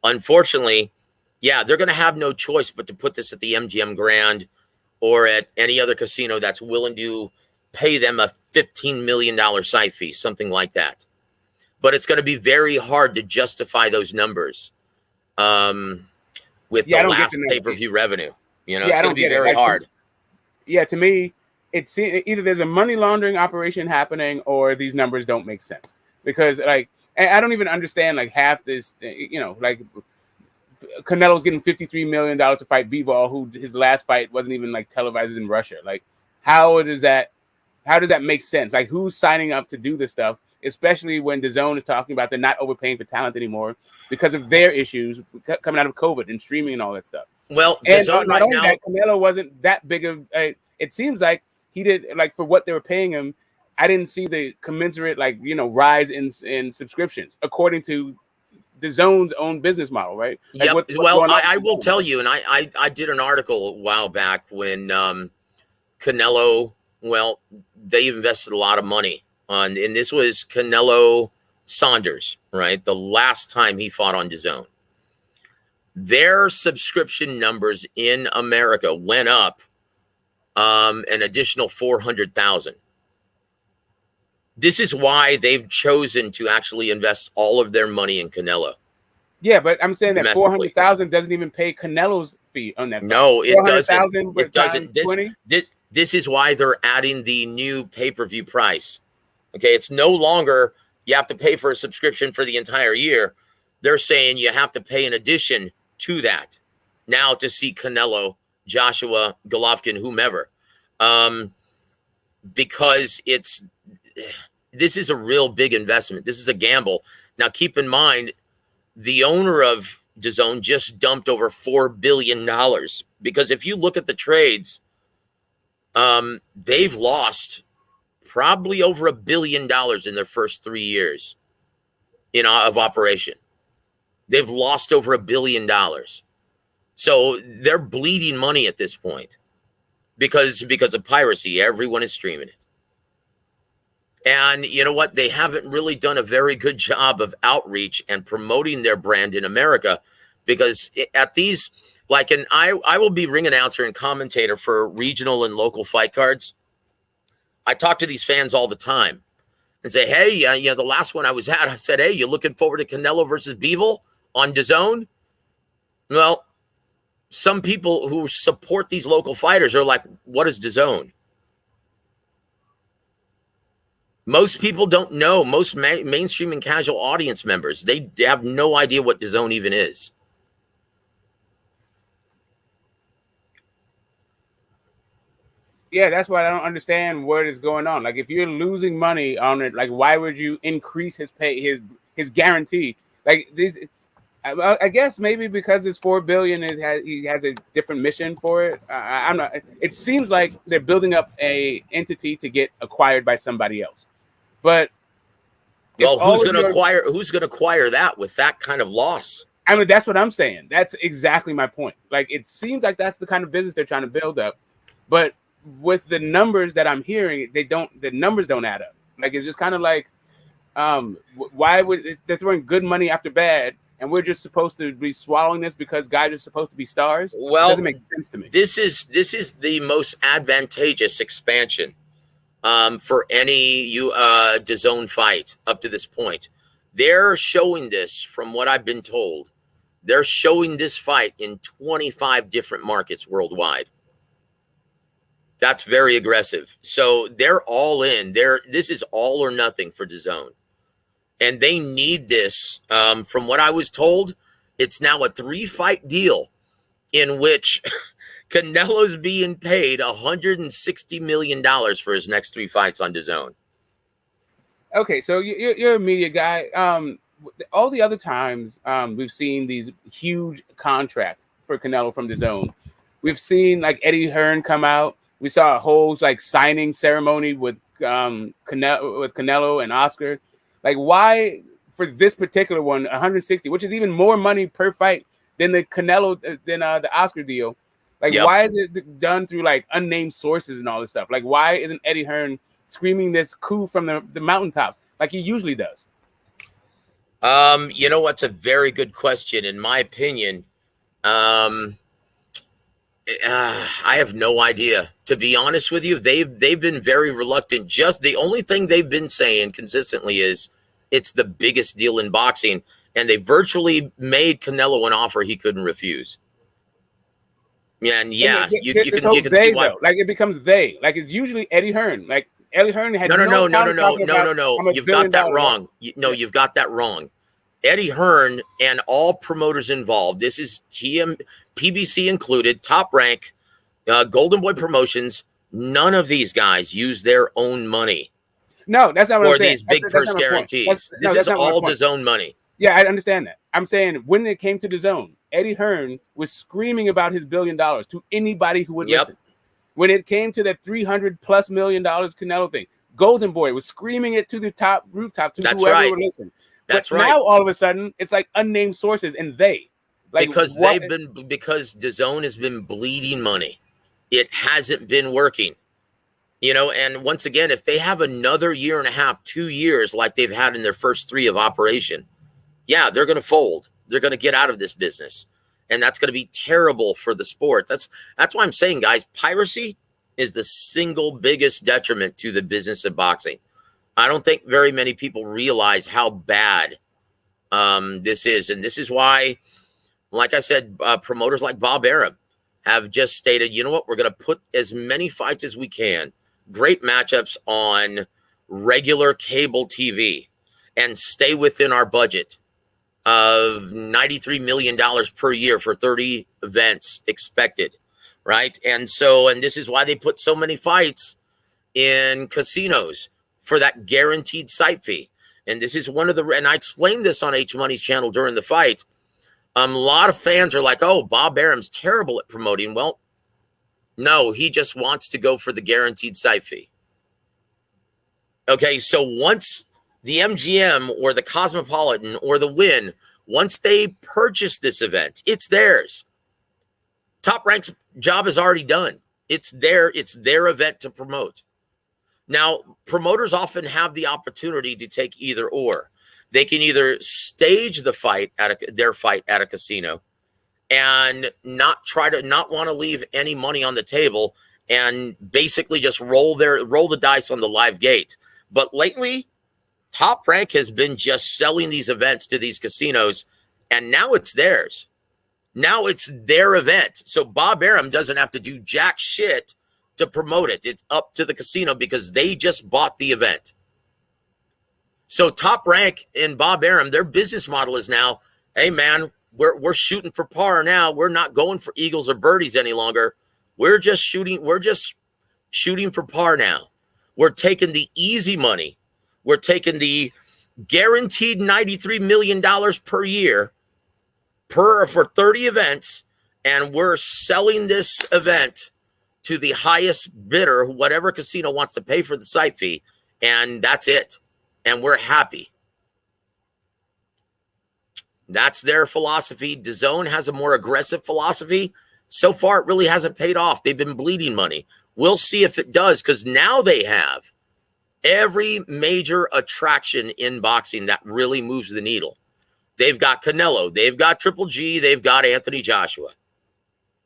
Unfortunately, yeah, they're going to have no choice but to put this at the MGM Grand or at any other casino that's willing to pay them a $15 million site fee, something like that. But it's going to be very hard to justify those numbers with the last pay-per-view revenue. You know, it's going to be very hard. To me, it's either there's a money laundering operation happening or these numbers don't make sense. Because, like, I don't even understand, like, half this, you know, like, Canelo's getting $53 million to fight Bivol, who his last fight wasn't even, like, televised in Russia. Like, how does that make sense? Like, who's signing up to do this stuff? Especially when DAZN is talking about they're not overpaying for talent anymore because of their issues coming out of COVID and streaming and all that stuff. Well, and DAZN not only that, Canelo wasn't that big of it seems like he did, like, for what they were paying him, I didn't see the commensurate, like, you know, rise in subscriptions according to DAZN's own business model, right? Like, yep. Well, I will tell you, and I did an article a while back when Canelo, well, they invested a lot of money on, and this was Canelo Saunders, right? The last time he fought on DAZN. Their subscription numbers in America went up an additional 400,000. This is why they've chosen to actually invest all of their money in Canelo. Yeah, but I'm saying that 400,000 doesn't even pay Canelo's fee on that. No, it doesn't. It doesn't. 20? This is why they're adding the new pay-per-view price. Okay, it's no longer you have to pay for a subscription for the entire year. They're saying you have to pay in addition to that now to see Canelo, Joshua, Golovkin, whomever, because this is a real big investment. This is a gamble. Now, keep in mind, the owner of DAZN just dumped over $4 billion because if you look at the trades, they've lost probably over $1 billion in their first 3 years of operation. They've lost over $1 billion. So they're bleeding money at this point because of piracy. Everyone is streaming it. And you know what? They haven't really done a very good job of outreach and promoting their brand in America because at these, like, and I will be ring announcer and commentator for regional and local fight cards. I talk to these fans all the time and say, hey, the last one I was at, I said, hey, you looking forward to Canelo versus Bivol on DAZN? Well, some people who support these local fighters are like, what is DAZN? Most people don't know. Most mainstream and casual audience members, they have no idea what DAZN even is. Yeah, that's why I don't understand what is going on. Like, if you're losing money on it, like, why would you increase his pay, his guarantee? Like, this, I guess maybe because it's $4 billion, he has a different mission for it. I'm not. It seems like they're building up a entity to get acquired by somebody else. But well, who's going to acquire that with that kind of loss? I mean, that's what I'm saying. That's exactly my point. Like, it seems like that's the kind of business they're trying to build up, but with the numbers that I'm hearing, the numbers don't add up. Like, it's just kind of like, why would they're throwing good money after bad, and we're just supposed to be swallowing this because guys are supposed to be stars? Well, it doesn't make sense to me. This is the most advantageous expansion for any DAZN fight up to this point. They're showing this, from what I've been told, they're showing this fight in 25 different markets worldwide. That's very aggressive. So they're all in. This is all or nothing for DAZN. And they need this. From what I was told, it's now a 3-fight deal in which Canelo's being paid $160 million for his next 3 fights on DAZN. Okay, so you're a media guy. All the other times we've seen these huge contracts for Canelo from the zone. We've seen like Eddie Hearn come out. We saw a whole like signing ceremony with Canelo and Oscar. Like, why for this particular one, 160, which is even more money per fight than the Canelo than the Oscar deal? Like, why is it done through like unnamed sources and all this stuff? Like, why isn't Eddie Hearn screaming this coup from the mountaintops like he usually does? You know what's a very good question. In my opinion, I have no idea. To be honest with you, they've been very reluctant. Just the only thing they've been saying consistently is it's the biggest deal in boxing, and they virtually made Canelo an offer he couldn't refuse. Yeah, and you can see why. Like, it becomes they. Like, it's usually Eddie Hearn. Like, Eddie Hearn had no. You've got that wrong. You've got that wrong. Eddie Hearn and all promoters involved. This is PBC included, Top Rank, Golden Boy Promotions. None of these guys use their own money. No, that's not what I'm saying. Or these big purse guarantees. This is all DAZN money. Yeah, I understand that. I'm saying when it came to DAZN, Eddie Hearn was screaming about his $1 billion to anybody who would listen. When it came to that $300+ million Canelo thing, Golden Boy was screaming it to the top rooftop to whoever would listen. That's but right. Now all of a sudden it's like unnamed sources and they. Like, because DAZN has been bleeding money. It hasn't been working. You know, and once again, if they have another year and a half, 2 years like they've had in their first 3 of operation, yeah, they're going to fold. They're going to get out of this business. And that's going to be terrible for the sport. That's why I'm saying, guys, piracy is the single biggest detriment to the business of boxing. I don't think very many people realize how bad this is. And this is why, like I said, promoters like Bob Arum have just stated, you know what, we're going to put as many fights as we can, great matchups on regular cable TV, and stay within our budget of $93 million per year for 30 events expected, right? And this is why they put so many fights in casinos for that guaranteed site fee. And this is one of and I explained this on H Money's channel during the fight. A lot of fans are like, oh, Bob Arum's terrible at promoting. Well, no, he just wants to go for the guaranteed site fee. Okay, so once the MGM or the Cosmopolitan or the Wynn, once they purchase this event, it's theirs. Top Rank's job is already done. It's their event to promote. Now, promoters often have the opportunity to take either or. They can either stage the fight their fight at a casino and not want to leave any money on the table and basically just roll the dice on the live gate. But lately, Top Rank has been just selling these events to these casinos, and now it's theirs. Now it's their event. So Bob Arum doesn't have to do jack shit to promote it. It's up to the casino because they just bought the event. So Top Rank and Bob Arum, their business model is now, hey man, we're shooting for par now. We're not going for eagles or birdies any longer. We're just shooting for par now. We're taking the easy money. We're taking the guaranteed $93 million per year for 30 events, and we're selling this event to the highest bidder, whatever casino wants to pay for the site fee, and that's it. And we're happy. That's their philosophy. DAZN has a more aggressive philosophy. So far, it really hasn't paid off. They've been bleeding money. We'll see if it does, because now they have every major attraction in boxing that really moves the needle. They've got Canelo. They've got Triple G. They've got Anthony Joshua.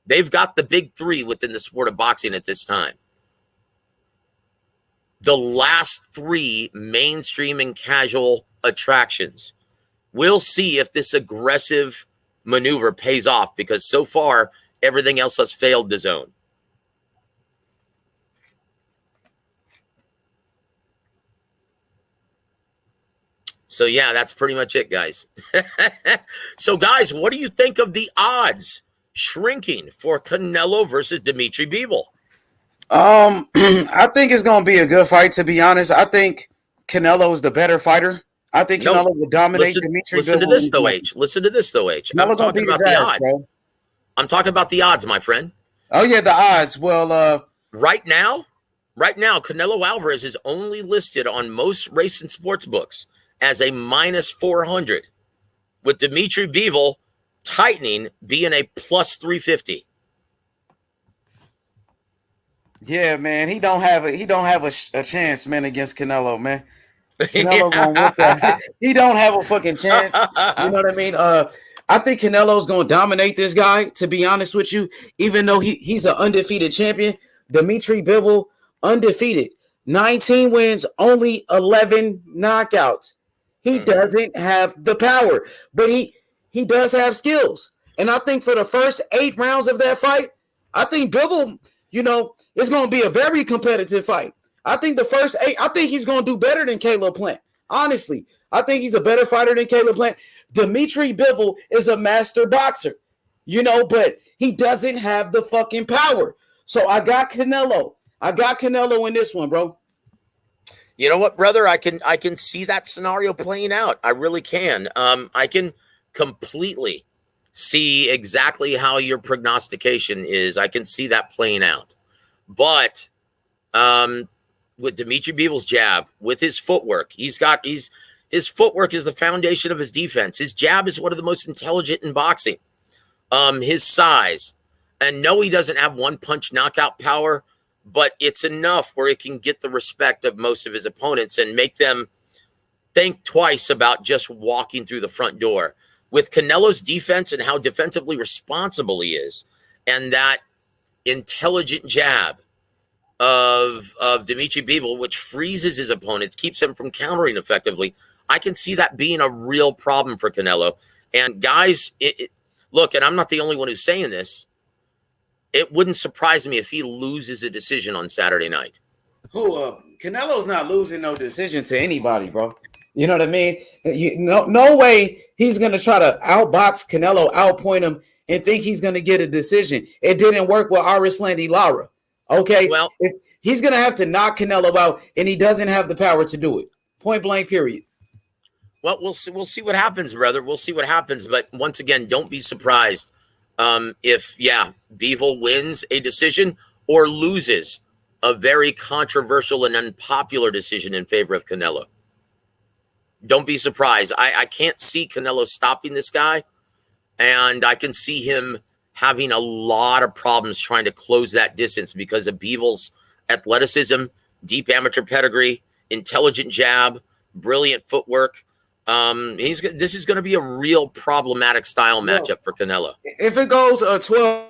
They've got the big three within the sport of boxing at this time. The last 3 mainstream and casual attractions. We'll see if this aggressive maneuver pays off, because so far, everything else has failed DAZN. So, yeah, that's pretty much it, guys. So, guys, what do you think of the odds shrinking for Canelo versus Dmitry Bivol? I think it's going to be a good fight, to be honest. I think Canelo is the better fighter. I think Canelo will dominate Dmitry Bivol. Listen to this, though, H. I'm talking about the odds. I'm talking about the odds, my friend. Oh yeah, the odds. Well, right now, Canelo Alvarez is only listed on most race and sports books as a -400, with Dmitry Bivol tightening being a +350. yeah, man, he don't have a chance, man, against Canelo, man. Canelo gonna whoop that. He don't have a fucking chance. You know what I mean? I think Canelo's gonna dominate this guy, to be honest with you, even though he's an undefeated champion. Dmitry Bivol, undefeated. 19 wins, only 11 knockouts. He doesn't have the power, but he does have skills. And I think for the first 8 rounds of that fight, I think Bivol, it's going to be a very competitive fight. I think the first 8, I think he's going to do better than Caleb Plant. Honestly, I think he's a better fighter than Caleb Plant. Dmitry Bivol is a master boxer, but he doesn't have the fucking power. So I got Canelo. In this one, bro. You know what, brother? I can see that scenario playing out. I really can. I can completely see exactly how your prognostication is. I can see that playing out. But with Dmitry Bivol's jab, with his footwork, his footwork is the foundation of his defense. His jab is one of the most intelligent in boxing. His size, and no, he doesn't have one punch knockout power, but it's enough where it can get the respect of most of his opponents and make them think twice about just walking through the front door. With Canelo's defense and how defensively responsible he is, and that intelligent jab of Dmitry Bivol, which freezes his opponents, keeps him from countering effectively, I can see that being a real problem for Canelo. And guys, look, and I'm not the only one who's saying this, it wouldn't surprise me if he loses a decision on Saturday night. Canelo's not losing no decision to anybody, bro. You know what I mean? No way he's going to try to outbox Canelo, outpoint him, and think he's going to get a decision. It didn't work with Arislandy Lara. Okay? Well, if he's going to have to knock Canelo out, and he doesn't have the power to do it. Point blank, period. Well, we'll see what happens, brother. We'll see what happens. But once again, don't be surprised if Bivol wins a decision or loses a very controversial and unpopular decision in favor of Canelo. Don't be surprised. I can't see Canelo stopping this guy, and I can see him having a lot of problems trying to close that distance because of Bivol's athleticism, deep amateur pedigree, intelligent jab, brilliant footwork. This is going to be a real problematic style matchup for Canelo. If it goes 12.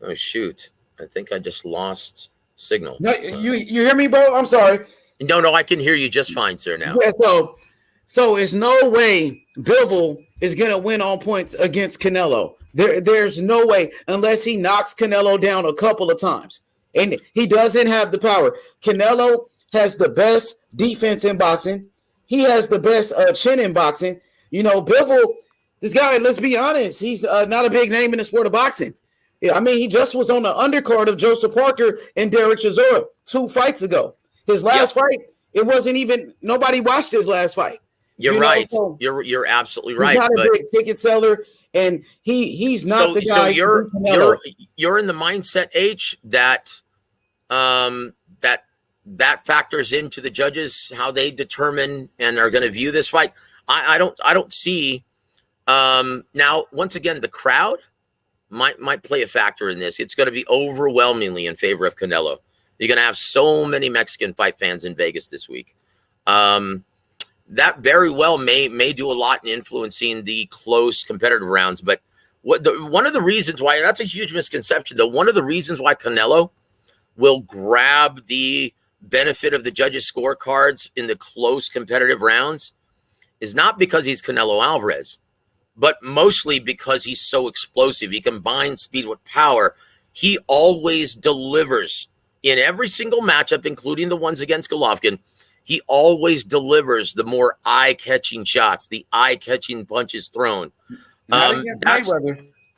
Oh shoot! I think I just lost signal. No, you hear me, bro? I'm sorry. No, I can hear you just fine, sir. Now. Yeah, so it's no way Bivol is gonna win on points against Canelo. There's no way unless he knocks Canelo down a couple of times, and he doesn't have the power. Canelo has the best defense in boxing. He has the best chin in boxing. Bivol, this guy. Let's be honest, he's not a big name in the sport of boxing. Yeah, I mean, he just was on the undercard of Joseph Parker and Derek Chisora 2 fights ago. His last fight, it wasn't even nobody watched his last fight. You're right. So you're absolutely right. He's not a big ticket seller, and he's not the guy. So you're in the mindset, H, that that factors into the judges how they determine and are going to view this fight. I don't see. Now, once again, the crowd might play a factor in this. It's going to be overwhelmingly in favor of Canelo. You're going to have so many Mexican fight fans in Vegas this week. That very well may do a lot in influencing the close competitive rounds. But one of the reasons why, that's a huge misconception, though, one of the reasons why Canelo will grab the benefit of the judges' scorecards in the close competitive rounds is not because he's Canelo Alvarez, but mostly because he's so explosive. He combines speed with power. He always delivers in every single matchup, including the ones against Golovkin. He always delivers the more eye-catching shots, the eye-catching punches thrown.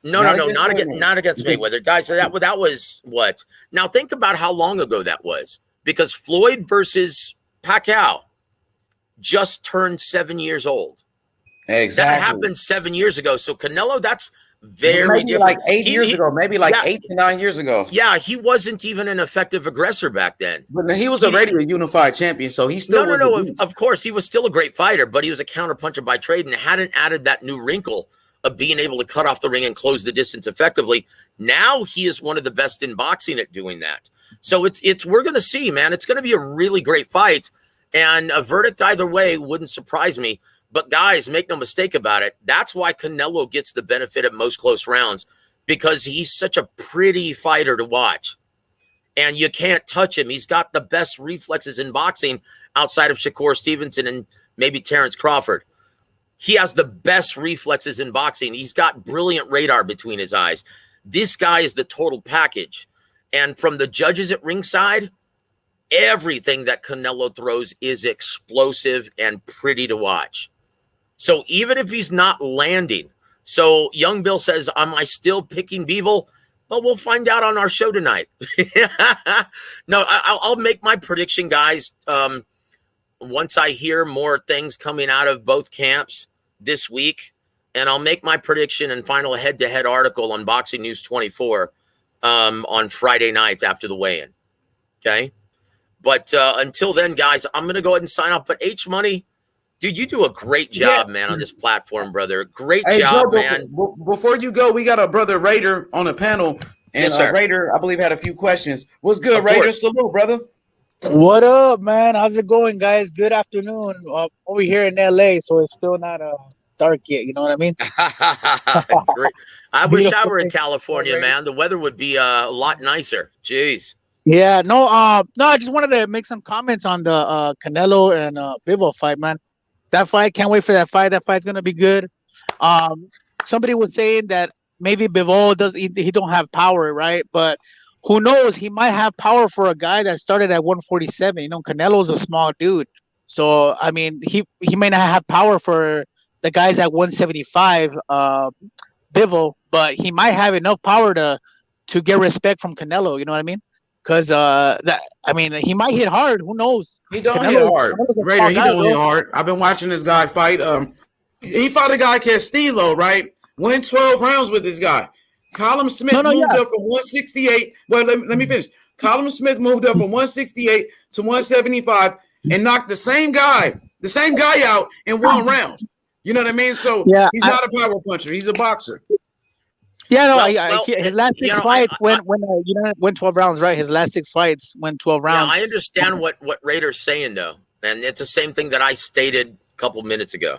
No, not against Mayweather, guys. That was what? Now think about how long ago that was, because Floyd versus Pacquiao just turned 7 years old. Exactly. That happened 7 years ago. So Canelo, that's very different. Like 8 years ago, maybe like 8 to 9 years ago. Yeah, he wasn't even an effective aggressor back then. But he was already a unified champion, so he still Of course, he was still a great fighter, but he was a counterpuncher by trade and hadn't added that new wrinkle of being able to cut off the ring and close the distance effectively. Now he is one of the best in boxing at doing that. So we're going to see, man. It's going to be a really great fight, and a verdict either way wouldn't surprise me. But guys, make no mistake about it. That's why Canelo gets the benefit of most close rounds, because he's such a pretty fighter to watch, and you can't touch him. He's got the best reflexes in boxing outside of Shakur Stevenson and maybe Terence Crawford. He has the best reflexes in boxing. He's got brilliant radar between his eyes. This guy is the total package. And from the judges at ringside, everything that Canelo throws is explosive and pretty to watch. So even if he's not landing, so Young Bill says, am I still picking Bivol? Well, we'll find out on our show tonight. No, I'll make my prediction, guys, once I hear more things coming out of both camps this week, and I'll make my prediction and final head-to-head article on Boxing News 24 on Friday night after the weigh-in. Okay? But until then, guys, I'm going to go ahead and sign off. But H-Money, dude, you do a great job, man, on this platform, brother. Great job, man. Before you go, we got a brother Raider on the panel. And Yes, Raider, I believe, had a few questions. What's good, Raider? Salute, brother. What up, man? How's it going, guys? Good afternoon. Over here in LA, so it's still not dark yet. You know what I mean? Great. I wish I were in California, man. The weather would be a lot nicer. Jeez. Yeah, no, I just wanted to make some comments on the Canelo and Bivol fight, man. That fight, can't wait for that fight. That fight's gonna be good. Somebody was saying that maybe Bivol he don't have power, right? But who knows? He might have power for a guy that started at 147. You know, Canelo's a small dude, so I mean, he may not have power for the guys at 175, Bivol, but he might have enough power to get respect from Canelo. You know what I mean? Because he might hit hard. Who knows? He don't hit hard. Raider, he don't hit hard. I've been watching this guy fight. He fought a guy Castillo, right? Went 12 rounds with this guy. Callum Smith moved up from 168. Well, let me finish. Callum Smith moved up from 168 to 175 and knocked the same guy out in one round. You know what I mean? So he's not a power puncher. He's a boxer. Yeah, no, his last six fights went 12 rounds, right? His last 6 fights went 12 rounds. Yeah, I understand what Raider's saying, though. And it's the same thing that I stated a couple minutes ago,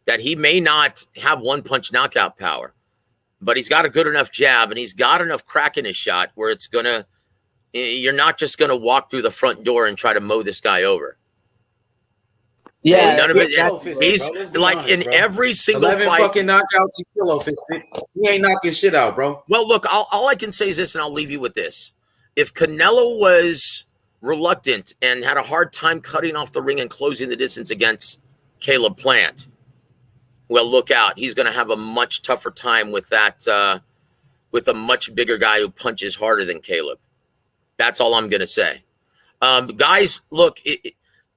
that he may not have one-punch knockout power, but he's got a good enough jab, and he's got enough crack in his shot where you're not just going to walk through the front door and try to mow this guy over. Yeah, none of it. He's like honest, in every single 11 fight. Fucking knockouts. He's pillow fisted. He ain't knocking shit out, bro. Well, look, all I can say is this, and I'll leave you with this: if Canelo was reluctant and had a hard time cutting off the ring and closing the distance against Caleb Plant, well, look out. He's going to have a much tougher time with that, with a much bigger guy who punches harder than Caleb. That's all I'm going to say. Guys, look.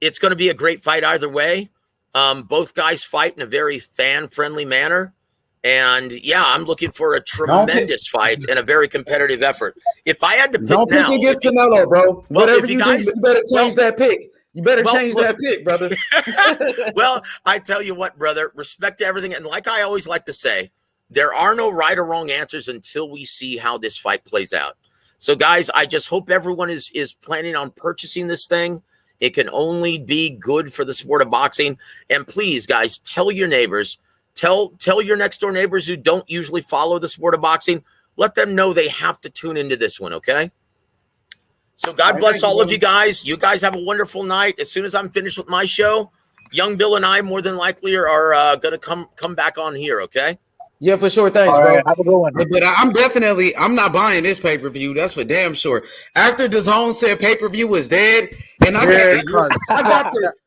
It's going to be a great fight either way. Both guys fight in a very fan-friendly manner. And, yeah, I'm looking for a tremendous fight and a very competitive effort. If I had to pick don't now... pick against Canelo, bro. Whatever you do, you better change that pick. You better change that pick, brother. Well, I tell you what, brother, respect to everything. And like I always like to say, there are no right or wrong answers until we see how this fight plays out. So, guys, I just hope everyone is planning on purchasing this thing. It can only be good for the sport of boxing. And please, guys, tell your neighbors, tell your next door neighbors who don't usually follow the sport of boxing, let them know they have to tune into this one, okay? So God bless all of you guys. You guys have a wonderful night. As soon as I'm finished with my show, Young Bill and I more than likely are going to come back on here, okay? Yeah, for sure. Thanks, bro. Right, have a good one. But I'm not buying this pay-per-view. That's for damn sure. After DAZN said pay-per-view was dead, and I got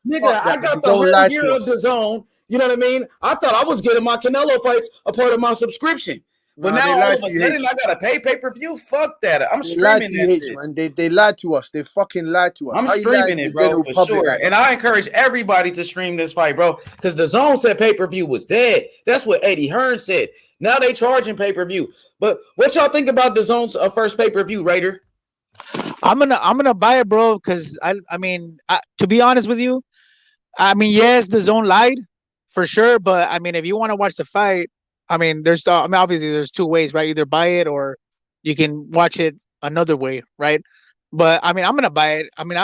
the whole year of DAZN. You know what I mean? I thought I was getting my Canelo fights a part of my subscription. But now all of a sudden I gotta pay pay-per-view. Fuck that. I'm streaming that shit. Man. They lied to us. They fucking lied to us. I'm streaming it, bro, for sure. And I encourage everybody to stream this fight, bro, because the zone said pay-per-view was dead. That's what Eddie Hearn said. Now they charging pay-per-view. But what y'all think about the zone's first pay-per-view, Raider? I'm gonna buy it, bro, because I mean, to be honest with you, I mean, yes, the zone lied for sure, but I mean, if you want to watch the fight, I mean, obviously there's two ways, right? Either buy it or you can watch it another way, right? But I mean, I'm gonna buy it. I mean,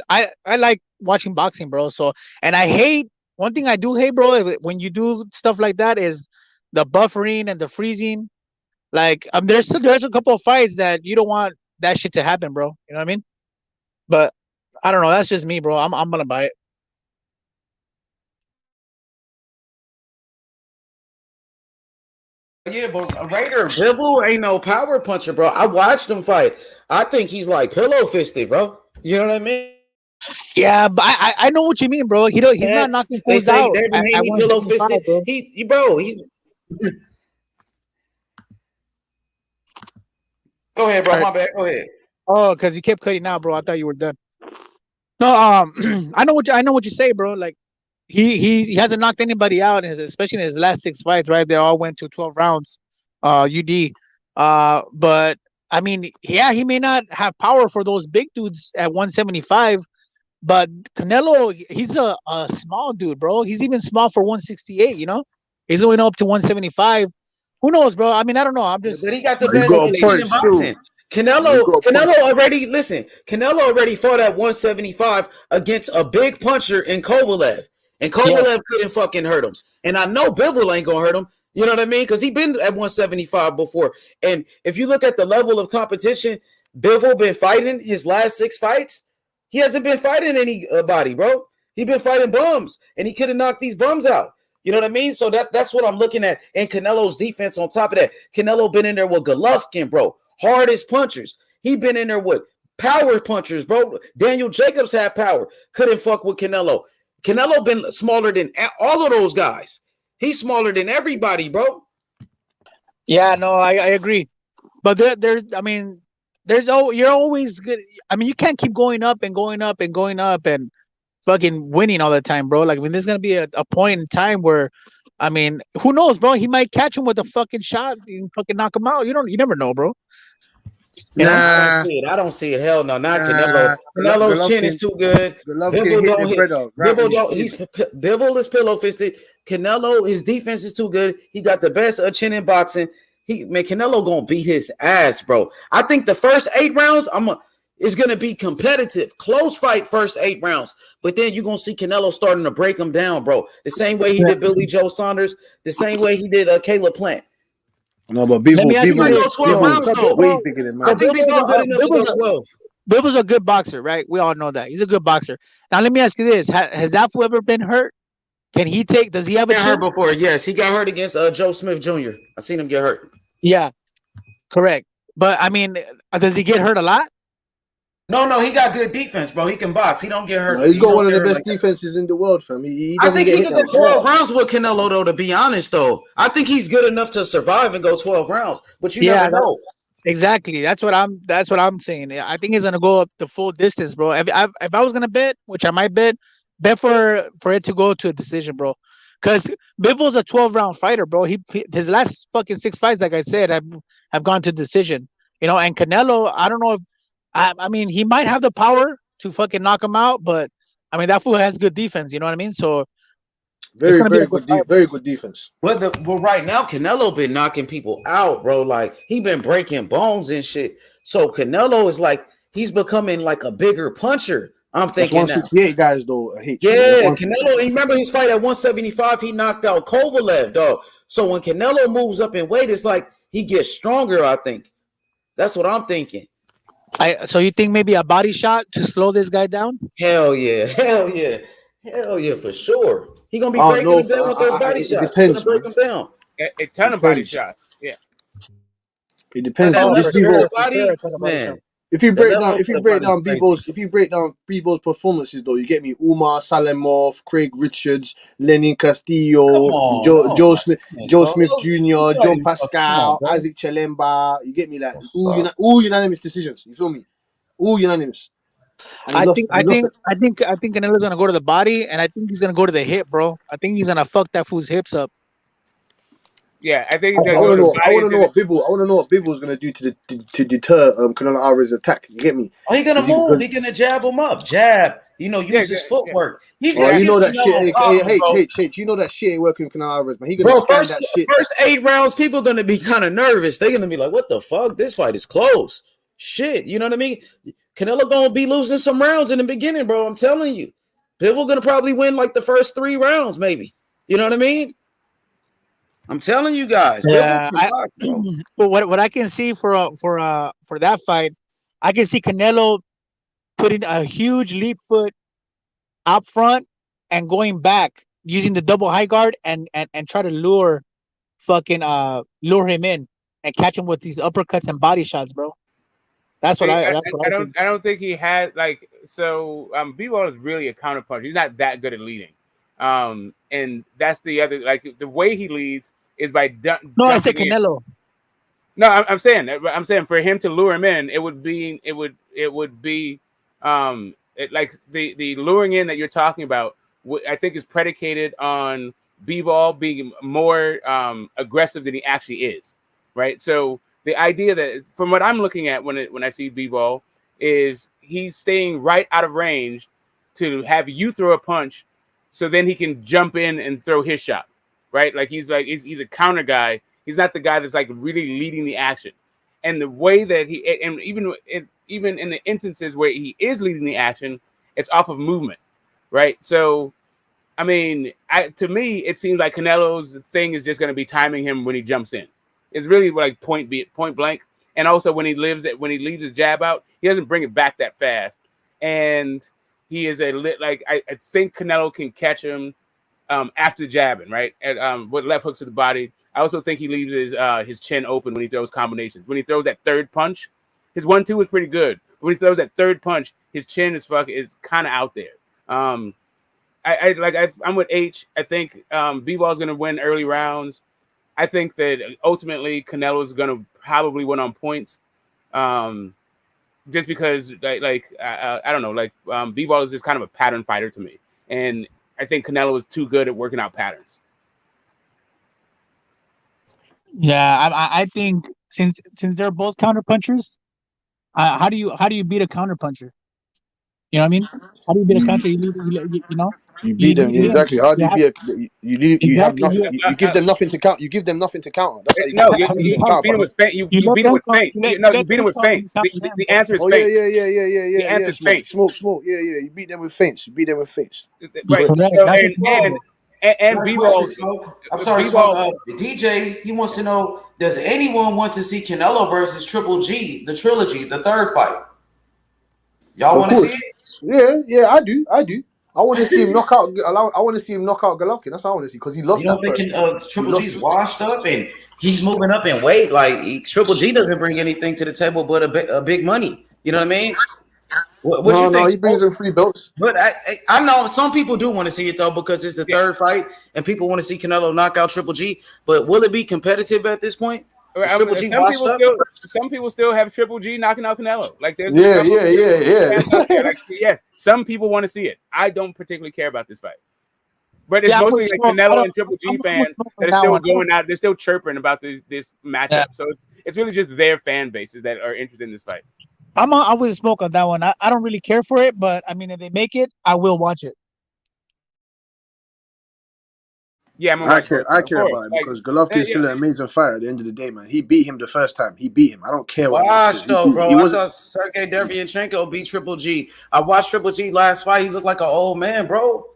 I like watching boxing, bro. So, and I hate one thing I do hate, bro, when you do stuff like that is the buffering and the freezing. Like, there's a couple of fights that you don't want that shit to happen, bro. You know what I mean? But I don't know. That's just me, bro. I'm gonna buy it. Yeah, but Raider Bivol ain't no power puncher, bro. I watched him fight. I think he's like pillow fisted, bro. You know what I mean? Yeah, but I know what you mean, bro. He's not knocking fools out. Devin Haney pillow fisted. He's. Go ahead, bro. My bad. Go ahead. Oh, because you kept cutting out, bro. I thought you were done. No, I know what you say, bro. Like he hasn't knocked anybody out, especially in his last 6 fights, right? They all went to 12 rounds, UD. But I mean, yeah, he may not have power for those big dudes at 175, but Canelo, he's a small dude, bro. He's even small for 168. You know, he's going up to 175. Who knows, bro? I mean, I don't know. I'm just. But he got the best in boxing. Canelo already fought at 175 against a big puncher in Kovalev. And Kovalev couldn't fucking hurt him. And I know Bivol ain't gonna hurt him. You know what I mean? Because he been at 175 before. And if you look at the level of competition, Bivol been fighting his last 6 fights. He hasn't been fighting anybody, bro. He been fighting bums, and he could have knocked these bums out. You know what I mean? So that's what I'm looking at. And Canelo's defense on top of that. Canelo been in there with Golovkin, bro. Hardest punchers. He been in there with power punchers, bro. Daniel Jacobs had power. Couldn't fuck with Canelo. Canelo been smaller than all of those guys. He's smaller than everybody, bro. Yeah, no, I agree. But you're always good. I mean, you can't keep going up and going up and going up and fucking winning all the time, bro. Like, I mean, there's gonna be a point in time where, I mean, who knows, bro? He might catch him with a fucking shot and fucking knock him out. You never know, bro. I don't see it. Hell no, not Canelo. Canelo's chin is too good. Bivol is pillow fisted. Canelo, his defense is too good. He got the best chin in boxing. Canelo gonna beat his ass, bro. I think the first 8 rounds, it's gonna be competitive, close fight. First 8 rounds, but then you're gonna see Canelo starting to break him down, bro. The same way he did Billy Joe Saunders, the same way he did Caleb Plant. No, but Bivol go 12 rounds though. Way bigger than mine. I think Bivol good enough to go 12. Bivol's a good boxer, right? We all know that. He's a good boxer. Now let me ask you this: has Zafu ever been hurt? Does he have a chin? Hurt before? Yes, he got hurt against Joe Smith Jr. I seen him get hurt. Yeah, correct. But I mean, does he get hurt a lot? No, he got good defense, bro. He can box. He don't get hurt. No, he's got one of the best defenses in the world, fam. I think he can go 12 rounds with Canelo, though, to be honest, though. I think he's good enough to survive and go 12 rounds, but you never know. Exactly. That's what I'm saying. I think he's gonna go up the full distance, bro. If I was gonna bet, which I might bet for it to go to a decision, bro. Because Bivol's a 12-round fighter, bro. His last fucking 6 fights, like I said, have gone to decision. You know, and Canelo, I don't know if I mean, he might have the power to fucking knock him out, but I mean, that fool has good defense. You know what I mean? So very good defense. Well, right now, Canelo been knocking people out, bro. Like, he been breaking bones and shit. So Canelo is like, he's becoming like a bigger puncher. I'm thinking 168 guys though. Canelo. Remember his fight at 175? He knocked out Kovalev, dog. So when Canelo moves up in weight, it's like he gets stronger. I think that's what I'm thinking. So you think maybe a body shot to slow this guy down? Hell yeah, for sure. He gonna be breaking him down with those body shots. He's gonna break him down. A ton of body shots. Yeah. It depends. Man. If you The break level down, for the fight is crazy. If you break down Bivol's performances, though, you get me Umar Salamov, Craig Richards, Lenin Come Castillo, on, oh my goodness, Joe bro. Smith Jr., John Come on, Pascal, bro. Isaac Chalemba. You get me, like The fuck? all unanimous decisions. You feel me? All unanimous. And he I lost. think And I he lost. think I think I think Canelo's gonna go to the body, and I think he's gonna go to the hip, bro. I think he's gonna fuck that fool's hips up. Yeah, I think I he's gonna want go to to the know. I body. want to know what Bivol. I want to know what Bivol's gonna do to deter Canelo Alvarez's attack. You get me? Oh, he gonna Is he? move. He gonna jab him up. Jab. Use his footwork. He's Oh, gonna you give know that shit. Canelo problems, bro. You know that shit ain't working with Canelo Alvarez, man. He gonna Bro, stand that shit. first 8 rounds, people gonna be kind of nervous. They're gonna be like, "What the fuck? This fight is close." Shit, you know what I mean? Canelo gonna be losing some rounds in the beginning, bro. I'm telling you, Bivol gonna probably win like the first 3 rounds, maybe. You know what I mean? I'm telling you guys, Yeah, Bivol can box, bro. but what I can see for that fight, I can see Canelo putting a huge lead foot up front and going back using the double high guard and try to lure him in and catch him with these uppercuts and body shots, bro. That's what See, I I don't think he had like so. Bivol is really a counterpuncher. He's not that good at leading, and that's the other like the way he leads is by No, I said jumping in. Canelo. No, I'm saying for him to lure him in, it would be like the luring in that you're talking about. I think is predicated on Bivol being more aggressive than he actually is, right? So the idea that from what I'm looking at when I see Bivol is he's staying right out of range to have you throw a punch, so then he can jump in and throw his shot, right? Like he's a counter guy. He's not the guy that's like really leading the action. And the way that even in the instances where he is leading the action, it's off of movement, right? So, I mean, to me, it seems like Canelo's thing is just going to be timing him when he jumps in. It's really like point blank. And also when he leaves his jab out, he doesn't bring it back that fast. And he is I think Canelo can catch him after jabbing, right? With left hooks to the body. I also think he leaves his chin open when he throws combinations. When he throws that third punch, his 1-2 is pretty good. When he throws that third punch, his chin is kind of out there. I'm with H. I think Bivol is going to win early rounds. I think that ultimately Canelo is going to probably win on points, just because I don't know, Bivol is just kind of a pattern fighter to me, and I think Canelo is too good at working out patterns. Yeah, I think since they're both counter punchers, how do you beat a counter puncher? You know what I mean? How do you beat a counter? You beat them, yeah, exactly. How do you beat? You have Exactly. nothing. You give them nothing to count. You give them nothing to counter. That's how you No, get you counter. beat him with feints. You beat him with feints. No, you beat him with feints. The answer is Oh feints. yeah. The answer is feints. Smoke. Yeah. You beat them with feints. Right. So and B-ball. I'm sorry, DJ. He wants to know: does anyone want to see Canelo versus Triple G, the trilogy, the third fight? Y'all want to see it? Yeah. I do. I want to see him knock out. I want to see him knock out Golovkin. That's what I want to see because he lost. You don't think Triple G's washed up and he's moving up in weight? Like Triple G doesn't bring anything to the table but a big money. You know what I mean? What you think? He brings in 3 belts. But I know some people do want to see it though because it's the third fight and people want to see Canelo knock out Triple G. But will it be competitive at this point? Triple G some people still have Triple G knocking out Canelo. Like there's yeah. Like, yes, some people want to see it. I don't particularly care about this fight. But it's mostly like Canelo and Triple G fans that are still going out. They're still chirping about this matchup. Yeah. So it's really just their fan bases that are interested in this fight. I would smoke on that one. I don't really care for it, but I mean, if they make it, I will watch it. Yeah, I care about it because Golovkin is still an amazing fighter. At the end of the day, man, he beat him the first time. He beat him. I don't care what. Watch though, bro. I thought Sergey Derevyanchenko beat Triple G. I watched Triple G last fight. He looked like an old man, bro.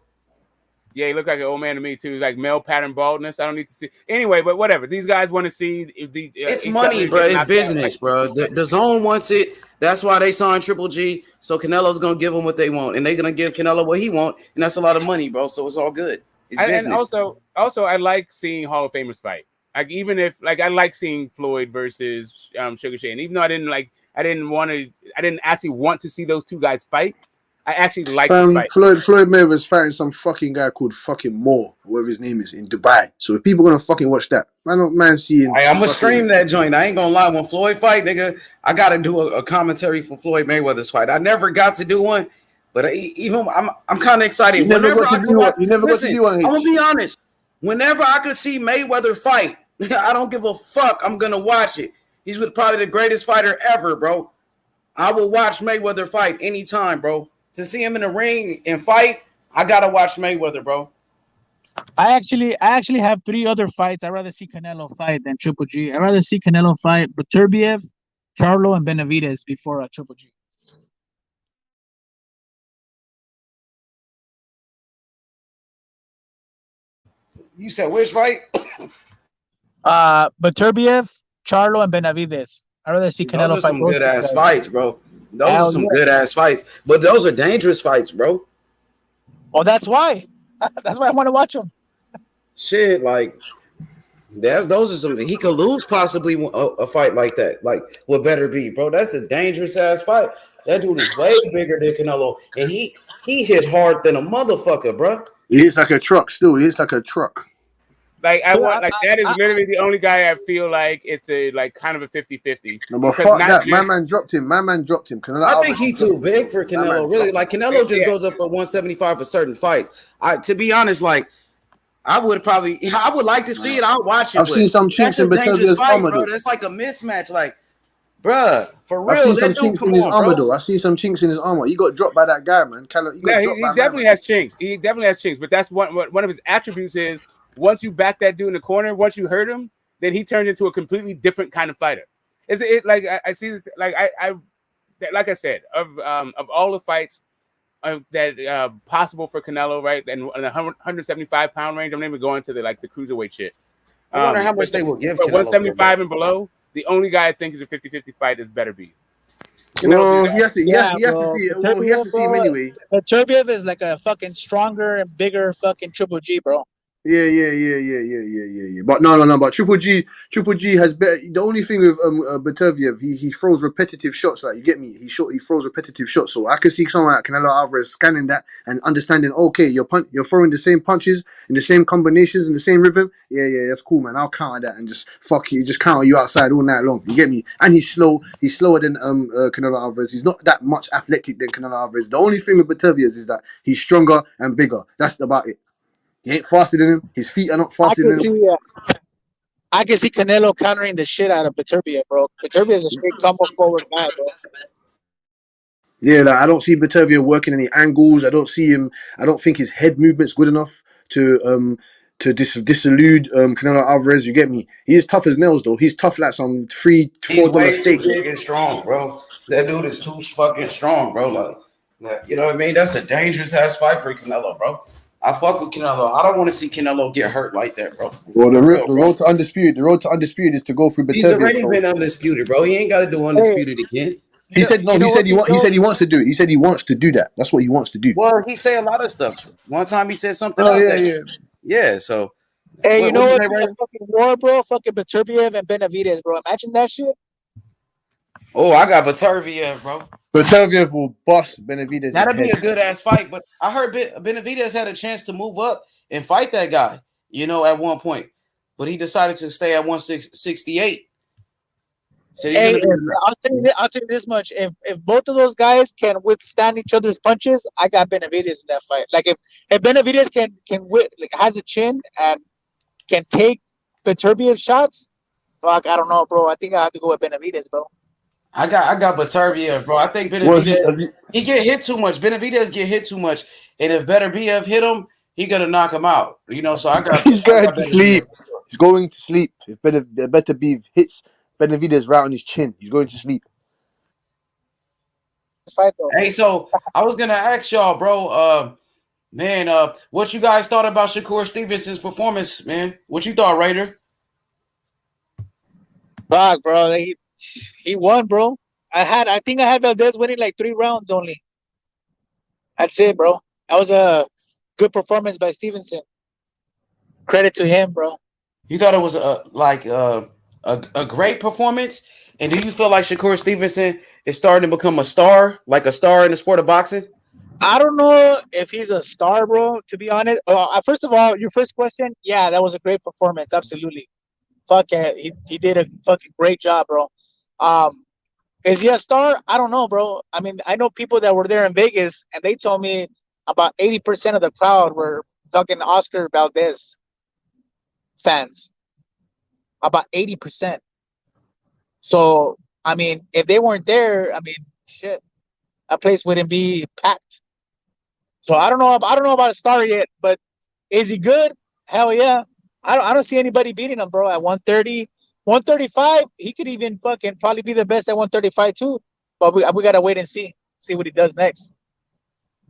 Yeah, he looked like an old man to me too. He's like male pattern baldness. I don't need to see anyway, but whatever. These guys want to see if the it's money, bro. It's business, bro. The zone wants it. That's why they signed Triple G. So Canelo's gonna give them what they want, and they're gonna give Canelo what he wants, and that's a lot of money, bro. So it's all good. It's business. And also, I like seeing Hall of Famers fight. Like even if I like seeing Floyd versus Sugar Shane, even though I didn't like I didn't actually want to see those two guys fight. I actually liked the fight. Floyd Mayweather's fighting some fucking guy called fucking Moore, whatever his name is, in Dubai. So if people gonna fucking watch that, man seeing. I'm gonna stream that joint. I ain't gonna lie. When Floyd fight, nigga, I gotta do a commentary for Floyd Mayweather's fight. I never got to do one, but I'm kind of excited. You never got to do one. You never got to do one. I'm gonna be honest. Whenever I could see Mayweather fight, I don't give a fuck. I'm gonna watch it. He's probably the greatest fighter ever, bro. I will watch Mayweather fight anytime, bro. To see him in the ring and fight, I gotta watch Mayweather, bro. I actually have 3 other fights. I'd rather see Canelo fight than Triple G. I'd rather see Canelo fight Beterbiev, Charlo, and Benavidez before Triple G. You said which fight? Beterbiev, Charlo, and Benavidez. I'd rather see Canelo those are fight. Some good ass fights, bro. Those are some good ass fights, but those are dangerous fights, bro. Oh, that's why. That's why I want to watch them. Shit, like those are some. He could lose possibly a fight like that. Like what better be, bro? That's a dangerous ass fight. That dude is way bigger than Canelo, and he hit hard than a motherfucker, bro. He hits like a truck. Still, he hits like a truck. Like that is literally the only guy I feel like it's a kind of a 50-50. No, but fuck that. My man dropped him. Canelo I think he's too big for Canelo. Really, like Canelo just goes up for 175 for certain fights. To be honest, like I would like to see it. I'll watch it. I've seen some chinks in Beterbiev's armor, bro. That's like a mismatch. Like, bruh, for real. I've seen some chinks in his armor, though. I've seen some chinks in his armor. He got dropped by that guy, man. He definitely has chinks. He definitely has chinks. But that's one of his attributes is. Once you back that dude in the corner, once you hurt him, then he turns into a completely different kind of fighter. Is it like I see this? Like I said, of all the fights that possible for Canelo, right? And in the 175-pound range, I'm not even going to the cruiserweight shit. I wonder how much they will give. 175 and below, the only guy I think is a 50-50 fight is better be. Well, he has to see it. Well, he has to see him anyway. Beterbiev is like a fucking stronger and bigger fucking Triple G, bro. Yeah. But no. But Triple G has better. The only thing with Beterbiev, he throws repetitive shots. Like you get me. He throws repetitive shots. So I can see someone like Canelo Alvarez scanning that and understanding. Okay, you're throwing the same punches in the same combinations in the same rhythm. Yeah, that's cool, man. I'll counter that and just fuck you. Just counter you outside all night long. You get me? And he's slow. He's slower than Canelo Alvarez. He's not that much athletic than Canelo Alvarez. The only thing with Beterbiev is that he's stronger and bigger. That's about it. He ain't faster than him. His feet are not faster than him. I can see Canelo countering the shit out of Beterbiev, bro. Beterbiev is a straight combo forward guy, bro. Yeah, I don't see Beterbiev working any angles. I don't think his head movement's good enough to disillude Canelo Alvarez. You get me? He is tough as nails, though. He's tough like some $3-4 steak. He's big and strong, bro. That dude is too fucking strong, bro. Like, you know what I mean? That's a dangerous ass fight for Canelo, bro. I fuck with Canelo. I don't want to see Canelo get hurt like that, bro. Well, the road to undisputed is to go through Beterbiev. He's already been undisputed, bro. He ain't got to do undisputed again. He said no. He said he wants to do it. He said he wants to do that. That's what he wants to do. Well, he say a lot of stuff. One time he said something. Yeah. So, hey, you know what? Fucking war, bro. Fucking Beterbiev and Benavidez, bro. Imagine that shit. Oh, I got Beterbiev, bro. Beterbiev will bust Benavidez. That'd be a good ass fight, but I heard Benavidez had a chance to move up and fight that guy, at one point, but he decided to stay at 168. So hey, I'll tell you this much: if both of those guys can withstand each other's punches, I got Benavidez in that fight. Like if Benavidez has a chin and can take Beterbiev's shots, fuck, I don't know, bro. I think I have to go with Benavidez, bro. I got Beterbiev, bro. I think Benavidez he get hit too much. Benavidez get hit too much, and if Beterbiev hit him, he gonna knock him out. So I got. He's going to sleep. He's going to sleep. If Beterbiev hits Benavidez right on his chin, he's going to sleep. Hey, so I was gonna ask y'all, bro. What you guys thought about Shakur Stevenson's performance, man? What you thought, Raider? Fuck, bro. He won, bro. I think I had Valdez winning like 3 rounds only. That's it, bro. That was a good performance by Stevenson. Credit to him, bro. You thought it was a great performance, And do you feel like Shakur Stevenson is starting to become a star, like a star in the sport of boxing? I don't know if he's a star, bro, to be honest. First of all, your first question, yeah, that was a great performance. Absolutely. Fuck yeah, he did a fucking great job, bro. Is he a star? I don't know, bro. I mean, I know people that were there in Vegas, and they told me about 80% of the crowd were fucking Oscar Valdez fans. About 80%. So, I mean, if they weren't there, I mean, shit, that place wouldn't be packed. So I don't know about a star yet, but is he good? Hell yeah. I don't see anybody beating him, bro. At 130, 135, he could even fucking probably be the best at 135 too. But we gotta wait and see what he does next.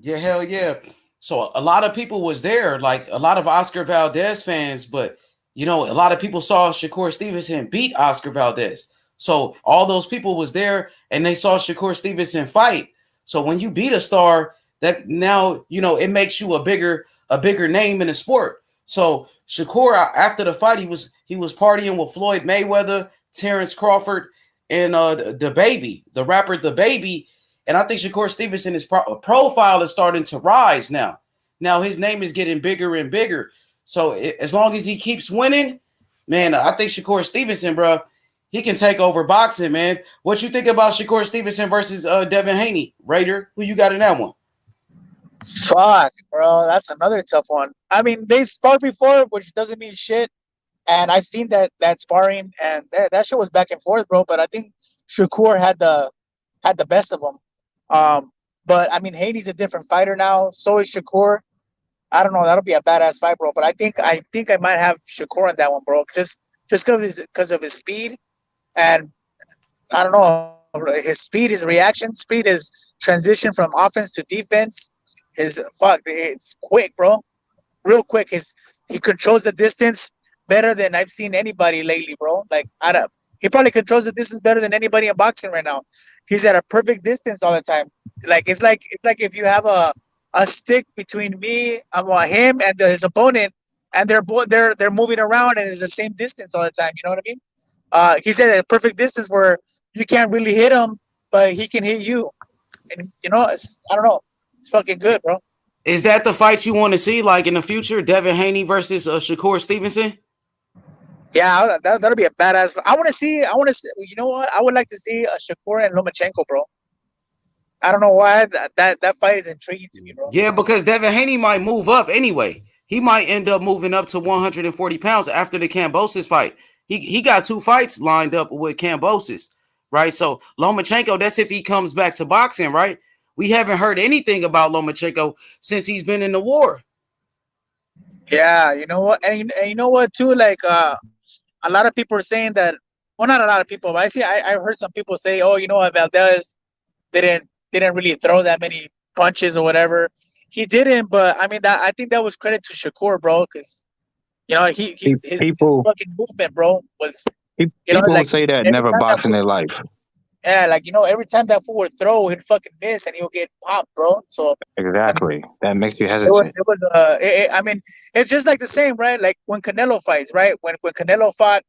Yeah, hell yeah. So a lot of people was there, like a lot of Oscar Valdez fans, but you know, a lot of people saw Shakur Stevenson beat Oscar Valdez. So all those people was there and they saw Shakur Stevenson fight. So when you beat a star, that now, you know, it makes you a bigger name in the sport. So Shakur, after the fight, he was partying with Floyd Mayweather, Terence Crawford, and the Baby, the rapper The Baby. And I think Shakur Stevenson, his profile is starting to rise now. Now his name is getting bigger and bigger. So as long as he keeps winning, man, I think Shakur Stevenson, bro, he can take over boxing, man. What you think about Shakur Stevenson versus Devin Haney, Raider? Who you got in that one? Fuck, bro, that's another tough one. I mean, they sparred before, which doesn't mean shit. And I've seen that sparring, and that shit was back and forth, bro. But I think Shakur had the best of them. But I mean, Haney's a different fighter now. So is Shakur. I don't know. That'll be a badass fight, bro. But I think I might have Shakur on that one, bro. Just because of his speed, and I don't know, his speed, his reaction speed, his transition from offense to defense. It's quick, bro. Real quick. He controls the distance better than I've seen anybody lately, bro. Like he probably controls the distance better than anybody in boxing right now. He's at a perfect distance all the time. Like it's like if you have a stick between him and his opponent, and they're moving around and it's the same distance all the time. You know what I mean? He's at a perfect distance where you can't really hit him, but he can hit you. And you know, I don't know. It's fucking good, bro. Is that the fight you want to see, like in the future, Devin Haney versus Shakur Stevenson? Yeah, that'll be a badass. I want to see. You know what? I would like to see Shakur and Lomachenko, bro. I don't know why that fight is intriguing to me, bro. Yeah, because Devin Haney might move up anyway. He might end up moving up to 140 pounds after the Kambosos fight. He got 2 fights lined up with Kambosos, right? So Lomachenko, that's if he comes back to boxing, right? We haven't heard anything about Lomachenko since he's been in the war. Yeah, you know what? And you know what too? Like a lot of people are saying that. Well, not a lot of people, but I heard some people say, "Oh, you know what? Valdez didn't really throw that many punches or whatever." He didn't, but I mean, I think that was credit to Shakur, bro, because you know his fucking movement, bro, was. People like, say that never boxed in their life. Yeah, like you know, every time that fool would throw, he'd fucking miss and he'll get popped, bro. So exactly, I mean, that makes you hesitate. I mean, it's just like the same, right? Like when Canelo fights, right? When Canelo fought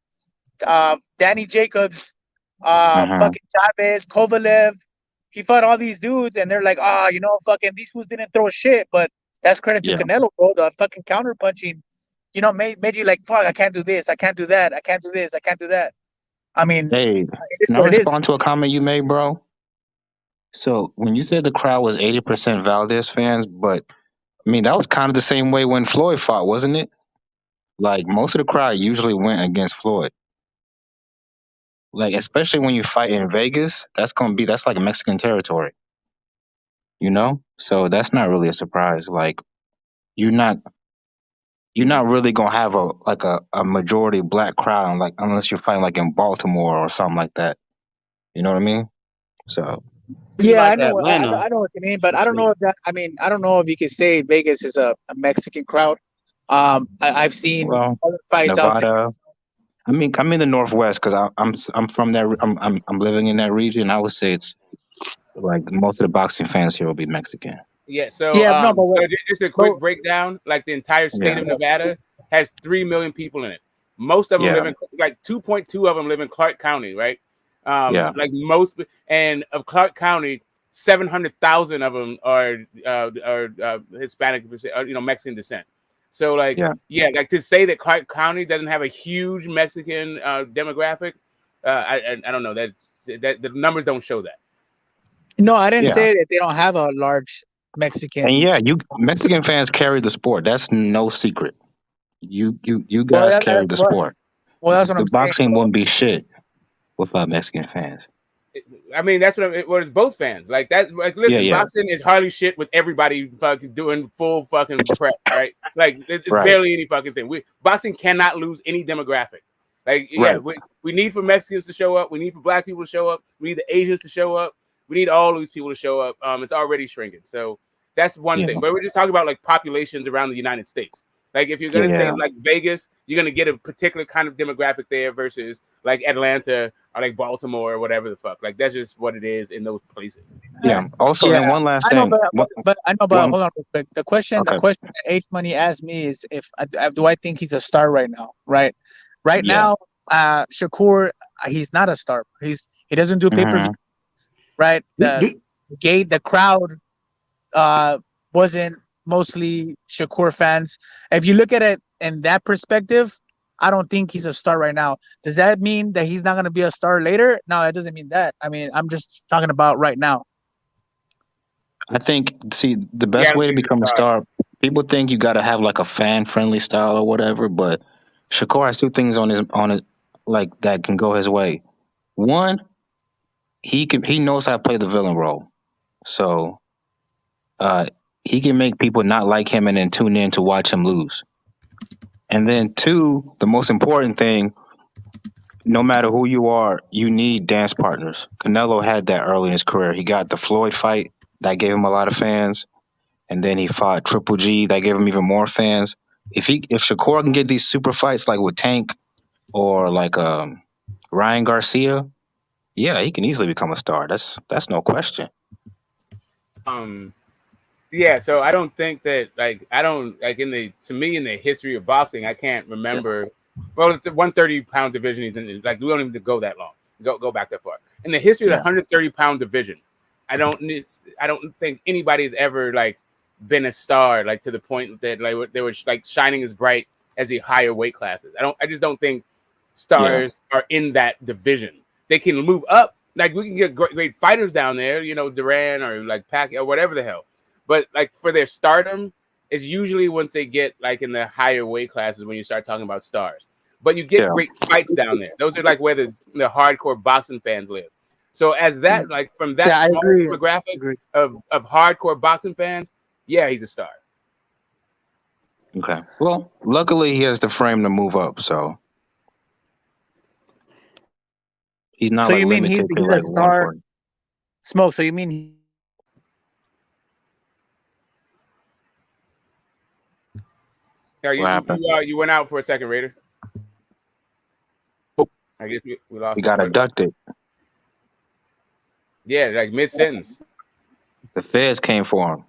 Danny Jacobs, fucking Chavez, Kovalev, he fought all these dudes, and they're like, you know, fucking these fools didn't throw shit, but that's credit to Canelo, bro. The fucking counter punching, you know, made you like, fuck, I can't do this, I can't do that, I can't do this, I can't do that. I mean, hey, can I respond to a comment you made, bro? So when you said the crowd was 80% Valdez fans, but I mean that was kind of the same way when Floyd fought, wasn't it? Like most of the crowd usually went against Floyd. Like especially when you fight in Vegas, that's like Mexican territory. You know? So that's not really a surprise. Like you're not really gonna have a majority black crowd, like unless you're fighting like in Baltimore or something like that. You know what I mean? So yeah, I know what you mean, but I don't know if that. I mean, I don't know if you could say Vegas is a Mexican crowd. I've seen other fights Nevada, out there. I mean, I'm in the Northwest because I'm from that. I'm living in that region. I would say it's like most of the boxing fans here will be Mexican. Yeah. So so just a quick breakdown. Like the entire state of Nevada has 3 million people in it. Most of them live in like 2.2 of them live in Clark County, right? Like most, and of Clark County, 700,000 of them are Hispanic, Mexican descent. So like, like to say that Clark County doesn't have a huge Mexican demographic, I don't know that the numbers don't show that. No, I didn't say that they don't have a large Mexican. And Mexican fans carry the sport. That's no secret. You guys carry the sport. Well, that's what I'm saying. Boxing wouldn't be shit without Mexican fans. I mean, that's what it's both fans like that. Like, listen, boxing is hardly shit with everybody fucking doing full fucking prep, right? Like, it's barely any fucking thing. Boxing cannot lose any demographic. Like, we need for Mexicans to show up. We need for Black people to show up. We need the Asians to show up. We need all these people to show up. It's already shrinking, so that's one thing. But we're just talking about like populations around the United States. Like, if you're gonna say like Vegas, you're gonna get a particular kind of demographic there versus like Atlanta or like Baltimore or whatever the fuck. Like, that's just what it is in those places. Yeah. Also, and one last thing. But hold on real quick. The question that H Money asked me is if do I think he's a star right now? Right now, Shakur, he's not a star. He doesn't do pay-per-view. Right, the crowd wasn't mostly Shakur fans. If you look at it in that perspective, I don't think he's a star right now. Does that mean that he's not going to be a star later? No, it doesn't mean that. I mean, I'm just talking about right now. I think, the best way to become a star, people think you got to have like a fan-friendly style or whatever, but Shakur has two things on his like that can go his way. One, he knows how to play the villain role, so he can make people not like him and then tune in to watch him lose. And then two, the most important thing, no matter who you are, you need dance partners. Canelo had that early in his career. He got the Floyd fight that gave him a lot of fans, and then he fought Triple G that gave him even more fans. If Shakur can get these super fights like with Tank or like Ryan Garcia, he can easily become a star. That's no question. So I don't think that to me in the history of boxing, I can't remember. Well, it's the 130-pound division. He's in, like, we don't even go that long. Go back that far. In the history of the 130-pound division, I don't think anybody's ever like been a star like to the point that like they were like shining as bright as the higher weight classes. I just don't think stars are in that division. They can move up. Like, we can get great fighters down there, Duran or like Pacquiao or whatever the hell. But like for their stardom, it's usually once they get like in the higher weight classes when you start talking about stars. But you get great fights down there. Those are like where the hardcore boxing fans live. So as that like from that small demographic of hardcore boxing fans, he's a star. Okay. Well, luckily he has the frame to move up, so he's not. So like, you mean he's a star? Smoke. So you mean? You went out for a second, Raider. I guess we lost. He got abducted. Yeah, like mid-sentence. The feds came for him.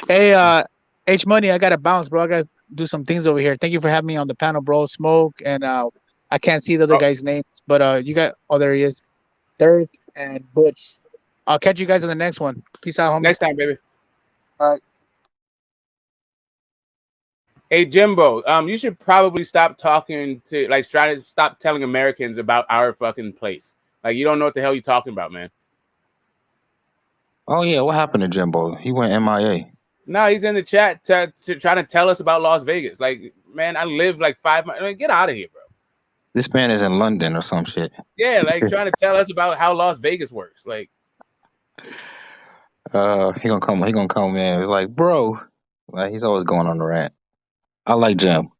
Hey, H Money, I gotta bounce, bro. I gotta do some things over here. Thank you for having me on the panel, bro. Smoke and I can't see the other guys' names, but you got. Oh, there he is, Derek and Butch. I'll catch you guys in the next one. Peace out, homies. Next time, baby. All right. Hey, Jimbo, you should probably stop talking to, like, try to stop telling Americans about our fucking place. Like, you don't know what the hell you're talking about, man. Oh, yeah. What happened to Jimbo? He went MIA. No, he's in the chat to trying to tell us about Las Vegas. Like, man, I live like 5 miles. Get out of here, bro. This man is in London or some shit. Yeah, like trying to tell us about how Las Vegas works. Like, he gonna come in. It's like, bro, like he's always going on the rant. I like Jim.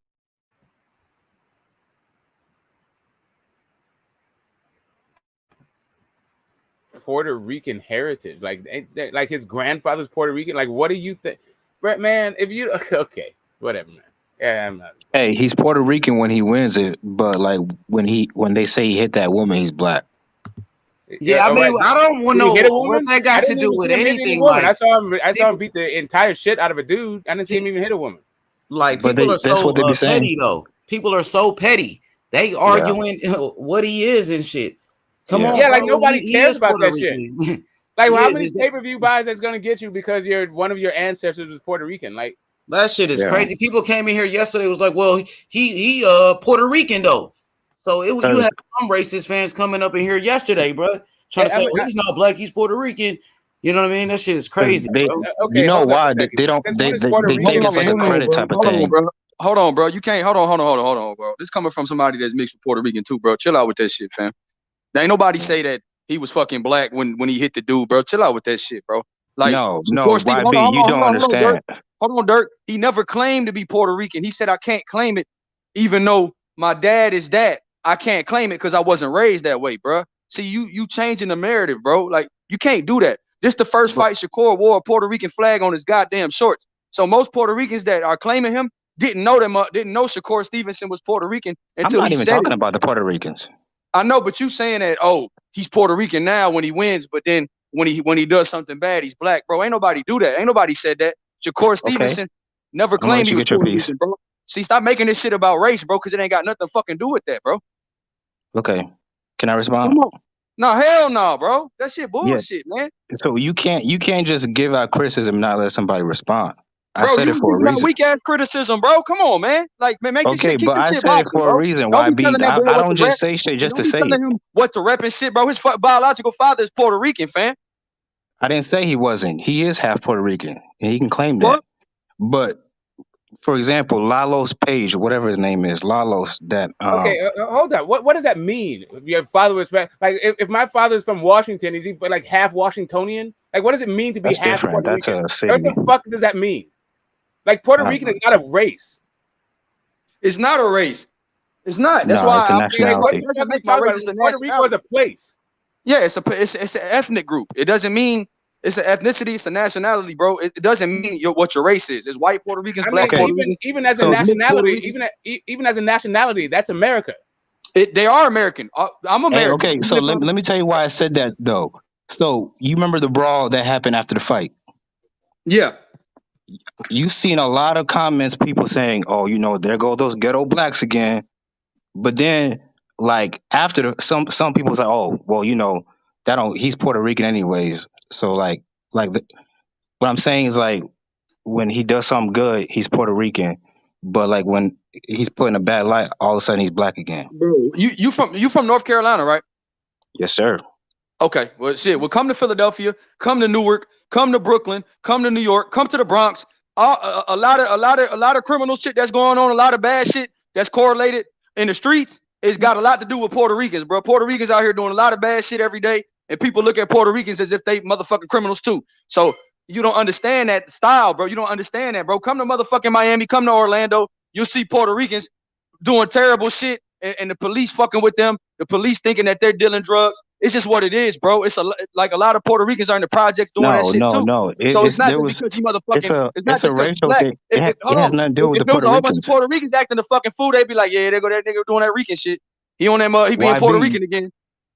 Puerto Rican heritage, like his grandfather's Puerto Rican. Like, what do you think, Brett? Man, if you okay, whatever, man. Yeah, I'm not. Hey, he's Puerto Rican when he wins it, but like when they say he hit that woman, he's black. Yeah, I mean, I don't want to know what that got to do with anything. Like, I saw him beat the entire shit out of a dude. I didn't see him even hit a woman. Like, people are so petty, though. People are so petty. They arguing what he is and shit. Come on, Yeah, like bro. nobody He cares is about Puerto that shit. Rican. Like, He how is. many Is that- pay-per-view buys that's gonna get you because one of your ancestors was Puerto Rican? Like, That shit is crazy. People came in here yesterday was like, well, he Puerto Rican though. So you had some racist fans coming up in here yesterday, bro, trying to say, well, he's not black, he's Puerto Rican. You know what I mean? That shit is crazy, bro. You know why they don't they think it's like a credit type of thing. Bro. Hold on, bro. You can't hold on, bro. This coming from somebody that's mixed with Puerto Rican too, bro. Chill out with that shit, fam. There ain't nobody say that he was fucking black when he hit the dude, bro. Chill out with that shit, bro. Like, no, Steve, YB, you don't understand. Hold on, Dirk. He never claimed to be Puerto Rican. He said, I can't claim it, even though my dad is that. I can't claim it because I wasn't raised that way, bro. See, you changing the narrative, bro. Like, you can't do that. This the first fight Shakur wore a Puerto Rican flag on his goddamn shorts. So most Puerto Ricans that are claiming him didn't know Shakur Stevenson was Puerto Rican until I'm not he even said talking it. about the Puerto Ricans. I know, but you saying that, oh, he's Puerto Rican now when he wins, but then when he does something bad, he's black, bro. Ain't nobody do that. Ain't nobody said that. Shakur Stevenson never claimed he was Puerto Rican, bro. See, stop making this shit about race, bro, because it ain't got nothing fucking do with that, bro. Okay. Can I respond? Come on. No, hell no, bro. That shit bullshit, man. So you can't just give out criticism and not let somebody respond. I Bro, said it for a reason. Weak ass criticism, bro. Come on, man. Like, man, make this shit, keep but this I shit said it boxing, for bro. a reason. Don't be YB, telling that boy I what don't to rep. just say shit just Don't to be say telling it. him what to rep and shit, bro. His biological father is Puerto Rican, fam. I didn't say he wasn't. He is half Puerto Rican, and he can claim that. But for example, Lalo's Page, whatever his name is, Lalo's that. Okay, hold on. What does that mean? If your father was like, if my father is from Washington, is he like half Washingtonian? Like, what does it mean to be That's half different. Puerto That's Rican? a city. What the fuck does that mean? Like, Puerto Rican is not a race. It's not a race. It's not. That's No, why it's a I'm nationality. Puerto Rico is a place. Yeah, it's an ethnic group. It doesn't mean it's an ethnicity. It's a nationality, bro. It doesn't mean what your race is. It's white Puerto Ricans, black Puerto Ricans. Even as a nationality, even as a nationality, that's America. They are American. I'm American. Okay, so let me tell you why I said that though. So you remember the brawl that happened after the fight? Yeah. You've seen a lot of comments, people saying, "Oh, there go those ghetto blacks again." But then, like after some people say, "Oh, well, he's Puerto Rican anyways." So what I'm saying is like when he does something good, he's Puerto Rican, but like when he's put in a bad light, all of a sudden he's black again. Bro, you from North Carolina, right? Yes, sir. Okay, well, shit. Well, come to Philadelphia, come to Newark, come to Brooklyn, come to New York, come to the Bronx. A lot of criminal shit that's going on, a lot of bad shit that's correlated in the streets. It's got a lot to do with Puerto Ricans, bro. Puerto Ricans out here doing a lot of bad shit every day, and people look at Puerto Ricans as if they motherfucking criminals too. So you don't understand that style, bro. You don't understand that, bro. Come to motherfucking Miami, come to Orlando. You'll see Puerto Ricans doing terrible shit, and the police fucking with them. The police thinking that they're dealing drugs. It's just what it is, bro. It's like a lot of Puerto Ricans are in the projects doing that shit too. No. So it's not just because you motherfucking. It's not It's a just because racial black. thing. It has nothing to do with If the there was Puerto a whole bunch of Ricans. Puerto Ricans acting the fucking fool, they'd be like, yeah, there go that nigga doing that Rican shit. He on that he being YB, Puerto Rican again.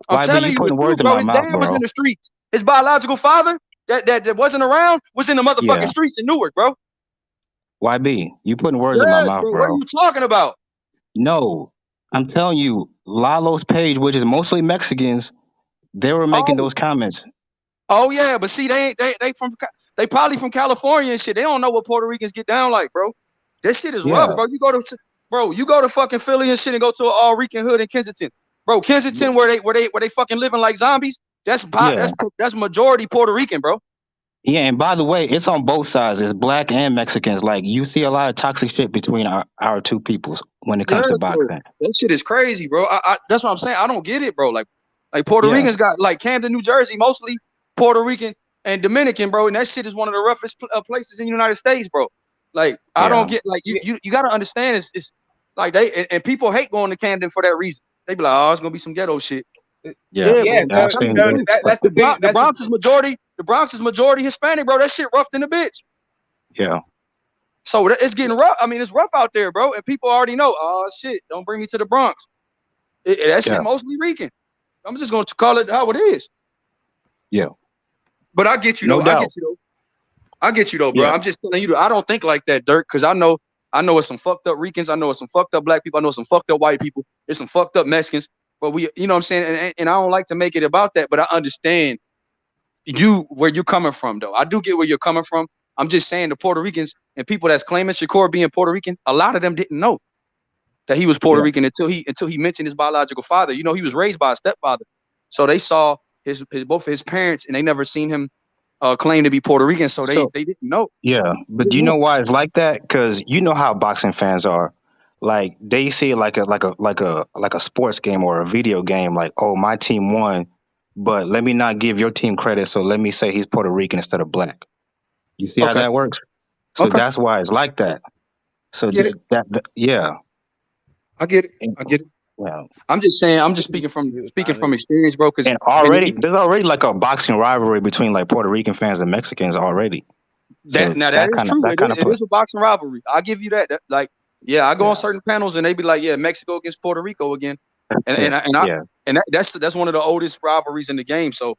I'm YB, telling you you putting the words truth, in bro. my His mouth, dad was bro. in the streets. His biological father that wasn't around was in the motherfucking streets in Newark, bro. YB, you putting words in my mouth, Bro. What are bro. you talking about? No, I'm telling you, Lalo's Page, which is mostly Mexicans, they were making those comments. Oh yeah, but see, they probably from California and shit. They don't know what Puerto Ricans get down like, bro. That shit is rough, bro. You go to fucking Philly and shit and go to an all Rican hood in Kensington, bro. Kensington where they fucking living like zombies. That's majority Puerto Rican, bro. Yeah, and by the way, it's on both sides. It's black and Mexicans. Like you see a lot of toxic shit between our two peoples when it comes to boxing. That shit is crazy, bro. That's what I'm saying. I don't get it, bro. Like Puerto Ricans got like Camden, New Jersey, mostly Puerto Rican and Dominican, bro. And that shit is one of the roughest places in the United States, bro. Like I don't get like you got to understand it's like and people hate going to Camden for that reason. They be like, oh, it's gonna be some ghetto shit. That's the thing. The Bronx is majority. The Bronx is majority Hispanic, bro. That shit rough than a bitch. Yeah. So it's getting rough. I mean, it's rough out there, bro. And people already know. Oh shit, don't bring me to the Bronx. That shit mostly Rican. I'm just gonna call it how it is. Yeah. But I get you though. I get you though, bro. Yeah. I'm just telling you, I don't think like that, Dirk, because I know it's some fucked up Ricans. I know it's some fucked up black people. I know it's some fucked up white people. It's some fucked up Mexicans. but we, you know what I'm saying? And I don't like to make it about that, but I understand where you're coming from, though. I do get where you're coming from. I'm just saying the Puerto Ricans and people that's claiming Shakur being Puerto Rican, a lot of them didn't know that he was Puerto Rican until he mentioned his biological father. You know, he was raised by a stepfather. So they saw both of his parents, and they never seen him claim to be Puerto Rican, so they didn't know. Yeah, but do you know why it's like that? Because you know how boxing fans are. Like they see it like a sports game or a video game. Like, oh, my team won, but let me not give your team credit. So let me say he's Puerto Rican instead of black. You see how that works? So that's why it's like that. So yeah, I get it. I get it. Well, I'm just saying. I'm just speaking from experience, bro. Because there's already like a boxing rivalry between like Puerto Rican fans and Mexicans already. That is true. It is a boxing rivalry. I'll give you that. I go on certain panels and they be like, Mexico against Puerto Rico again, and that's one of the oldest rivalries in the game. So,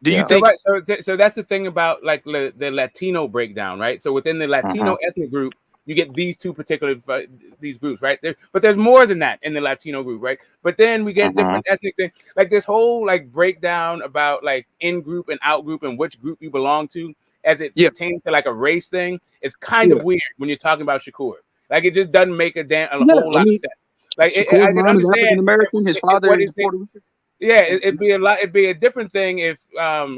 do you think? So that's the thing about like the Latino breakdown, right? So within the Latino ethnic group, you get these two particular these groups, right? But there's more than that in the Latino group, right? But then we get different ethnic things, like this whole like breakdown about like in group and out group and which group you belong to, as it pertains to like a race thing. It's kind of weird when you're talking about Shakur. Like it just doesn't make a whole lot of sense. Like I can understand American, his father is Puerto Rican. Yeah, it'd be a different thing if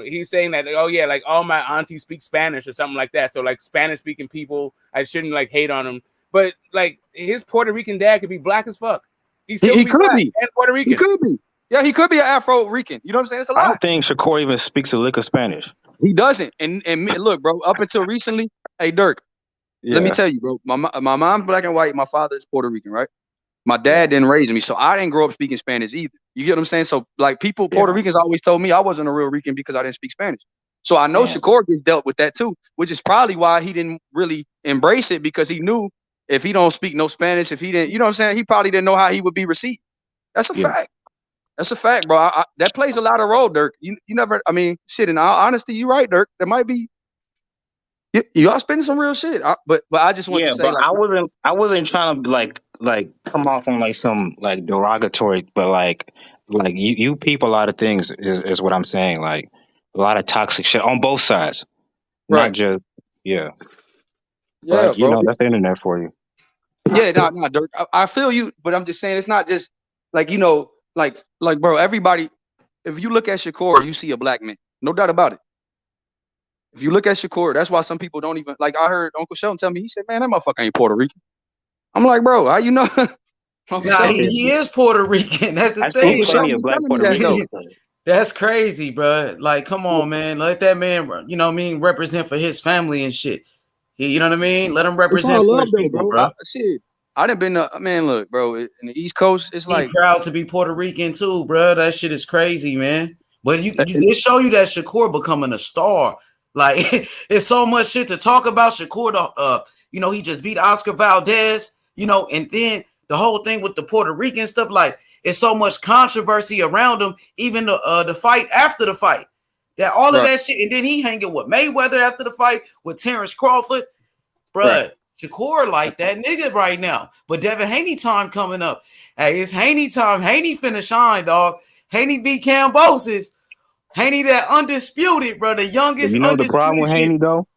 he's saying that, oh yeah, like all my aunties speak Spanish or something like that. So like Spanish speaking people, I shouldn't like hate on them. But like his Puerto Rican dad could be black as fuck. He could be and Puerto Rican. He could be. Yeah, he could be an Afro Rican. You know what I'm saying? It's a lot. I don't think Shakur even speaks a lick of Spanish. He doesn't. And look, bro, up until recently, hey Dirk, let me tell you, bro. My mom's black and white. My father is Puerto Rican, right? My dad didn't raise me, so I didn't grow up speaking Spanish either. You get what I'm saying? So, like, Puerto Ricans always told me I wasn't a real Rican because I didn't speak Spanish. So I know Shakur gets dealt with that too, which is probably why he didn't really embrace it, because he knew if he don't speak no Spanish, if he didn't, you know what I'm saying? He probably didn't know how he would be received. That's a fact. That's a fact, bro. That plays a lot of role, Dirk. You never, I mean, shit, in all honesty, you're right, Dirk. There might be, you are spending some real shit. But I just want to say, but like, I wasn't trying to like come off on like some like derogatory, but like you peep a lot of things is what I'm saying. Like a lot of toxic shit on both sides, not just but, you know, that's the internet for you. Yeah, no, Dirk. I feel you, but I'm just saying it's not just like, you know, like bro, everybody. If you look at Shakur, you see a black man, no doubt about it. If you look at Shakur, that's why some people don't even like. I heard Uncle Sheldon tell me, he said, "Man, that motherfucker ain't Puerto Rican." I'm like, bro, how you know? Nah, he is Puerto Rican. That's the thing. That's crazy, bro. Like, come on, man. Let that man, you know what I mean, represent for his family and shit. You know what I mean? Let him represent for his people, bro. Shit, I done been man, look, bro, in the East Coast, it's like proud to be Puerto Rican too, bro. That shit is crazy, man. But they show you that Shakur becoming a star. Like, it's so much shit to talk about. Shakur, you know, he just beat Oscar Valdez, you know, and then the whole thing with the Puerto Rican stuff, like, it's so much controversy around him, even the fight after the fight. That all of that shit, and then he hanging with Mayweather after the fight with Terence Crawford. Bruh, Shakur like that nigga right now. But Devin Haney time coming up. Hey, it's Haney time. Haney finna shine, dog. Haney beat Kambosos. Haney that undisputed, bro. The youngest. You know the problem with Haney though?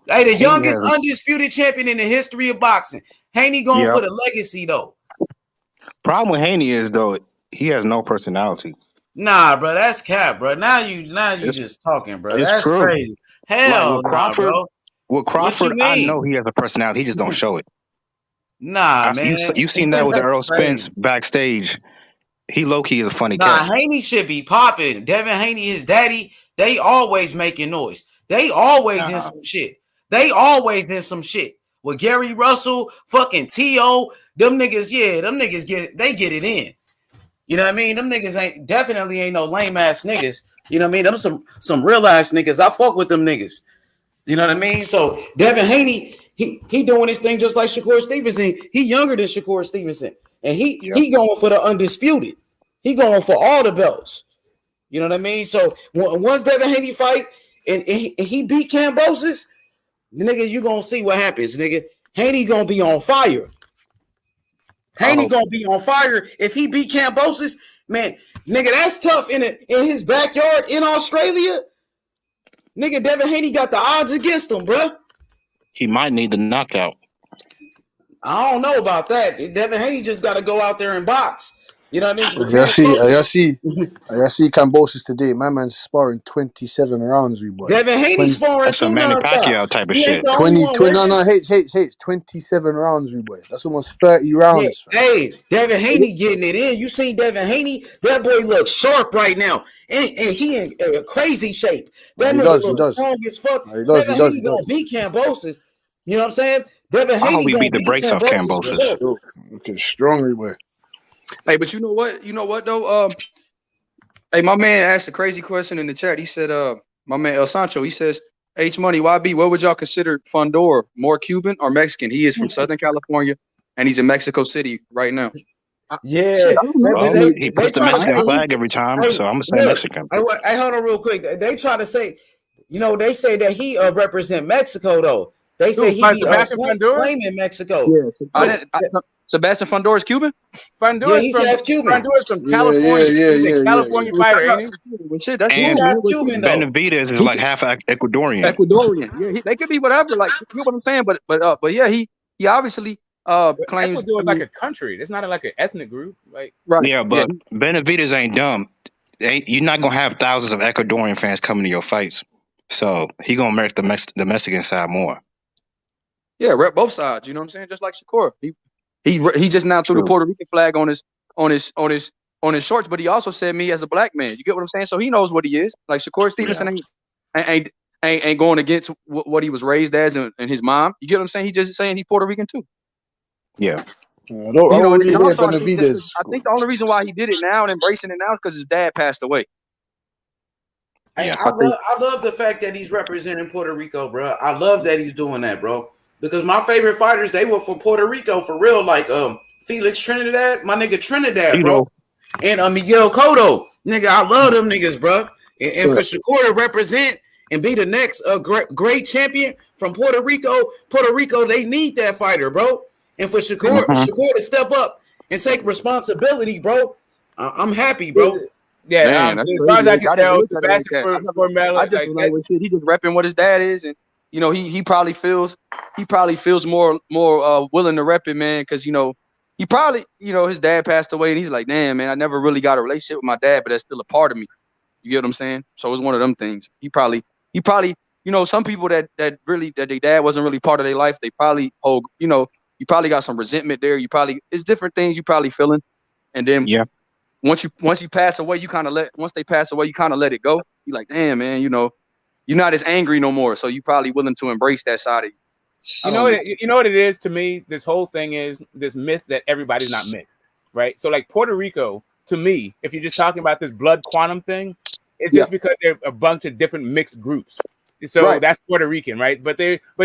Hey, the youngest undisputed champion in the history of boxing. Haney going for the legacy though. Problem with Haney is though, he has no personality. Nah, bro, that's cap, bro. Now you just talking, bro. That's true. Crazy. Hell, like Crawford, bro. With Crawford, I know he has a personality. He just don't show it. Nah, man. You've seen that with Errol Spence backstage. He low-key is a funny cat. Haney should be popping. Devin Haney, his daddy, they always making noise. They always in some shit. They always in some shit. With Gary Russell, fucking T.O., them niggas get it in. You know what I mean? Them niggas definitely ain't no lame ass niggas. You know what I mean? Them some real ass niggas. I fuck with them niggas. You know what I mean? So Devin Haney, he doing his thing just like Shakur Stevenson. He younger than Shakur Stevenson. And he going for the undisputed. He going for all the belts. You know what I mean? So once Devin Haney fight and he beat Kambosos, nigga, you gonna see what happens, nigga. Haney gonna be on fire. Haney gonna be on fire. If he beat Kambosos, Man, nigga, that's tough in his backyard in Australia. Nigga, Devin Haney got the odds against him, bro. He might need the knockout. I don't know about that. Devin Haney just got to go out there and box. You know what I mean? I see Kambosos today. My man's sparring 27 rounds, boy. Devin Haney sparring That's some Manny Pacquiao type of shit. 27 rounds, boy. That's almost 30 rounds. Yeah. Hey, Devin Haney getting it in. You seen Devin Haney? That boy looks sharp right now, and he in crazy shape. That nigga looks strong as fuck. Devin Haney gonna beat Kambosos. You know what I'm saying? Devin Haney gonna beat brakes off Kambosos. Okay, strongly, boy. Hey, but you know what though? Hey, my man asked a crazy question in the chat. He said, my man El Sancho, he says, H Money, YB, what would y'all consider Fundora, more Cuban or Mexican? He is from Southern California and he's in Mexico City right now. Yeah, well, he puts the Mexican flag every time, so I'm gonna say Mexican. Hey, hold on real quick. They try to say, they say that he represent Mexico though. They say he claiming Mexico. Yeah, Sebastian Fundora is Cuban? He's half Cuban. Fundor's from California. He's a California fighter, ain't he? Shit, that's and Cuban, Benavidez is like half Ecuadorian. Yeah, they could be whatever. Like, you know what I'm saying? But yeah, he obviously claims Ecuador is like a country. It's not like an ethnic group. Like Yeah, but Benavidez ain't dumb. You're not gonna have thousands of Ecuadorian fans coming to your fights, so he gonna make the Mexican side more. Yeah, rep both sides. You know what I'm saying? Just like Shakur. He just now threw the Puerto Rican flag on his shorts, but he also said me as a black man. You get what I'm saying? So he knows what he is. Like Shakur Stevenson ain't going against what he was raised as and his mom. You get what I'm saying? He just saying he's Puerto Rican too. Yeah. I think the only reason why he did it now and embracing it now is because his dad passed away. Hey, I love the fact that he's representing Puerto Rico, bro. I love that he's doing that, bro. Because my favorite fighters, they were from Puerto Rico for real. Like Felix Trinidad, my nigga Trinidad, bro. And Miguel Cotto. Nigga, I love them niggas, bro. And for Shakur to represent and be the next great champion from Puerto Rico, they need that fighter, bro. And for Shakur to step up and take responsibility, bro, I'm happy, bro. Yeah, Man, as far as I can tell, Sebastian Formella, he just repping what his dad is, and he probably feels more willing to rep it, man, because he probably his dad passed away, and he's like, damn, man, I never really got a relationship with my dad, but that's still a part of me. You get what I'm saying? So it's one of them things. He probably some people that their dad wasn't really part of their life, they probably hold, you probably got some resentment there. It's different things you probably feeling, and then once you pass away, once they pass away, you kind of let it go. You're like, damn, man, you're not as angry no more, so you're probably willing to embrace that side of you. You know what it is to me? This whole thing is this myth that everybody's not mixed, right? So like Puerto Rico, to me, if you're just talking about this blood quantum thing, it's just because they're a bunch of different mixed groups. So that's Puerto Rican, right? But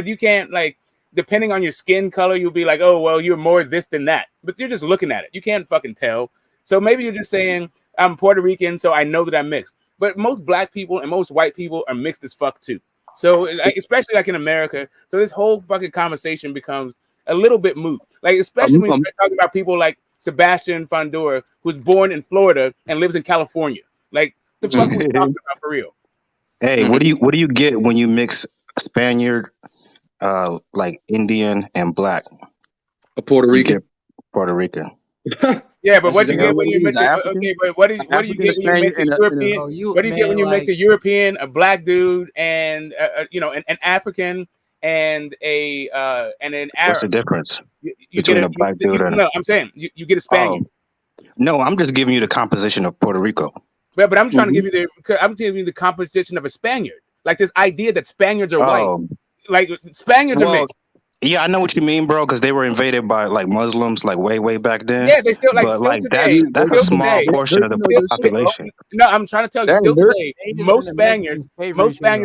you can't, like, depending on your skin color, you'll be like, oh, well, you're more this than that. But you're just looking at it. You can't fucking tell. So maybe you're just saying, I'm Puerto Rican, so I know that I'm mixed. But most black people and most white people are mixed as fuck too. So especially like in America, so this whole fucking conversation becomes a little bit moot. Like especially when you start talking about people like Sebastian Fundora, who's born in Florida and lives in California. Like the fuck are we talking about for real? Hey, what do you get when you mix Spaniard, like Indian and black? A Puerto Rican. Puerto Rican. Yeah, but what you get when you mix what do you get when you mix a European? What do you get when you mix a European, a black dude, and an African and an Arab? What's the difference you between a black dude and? No, I'm saying you get a Spaniard. No, I'm just giving you the composition of Puerto Rico. Yeah, but I'm trying to give you the composition of a Spaniard. Like this idea that Spaniards are white. Like Spaniards are mixed. Yeah, I know what you mean, bro, because they were invaded by like Muslims like way back then. Yeah, they still today, that's a small portion of the population. No, I'm trying to tell you, still today, most Spaniards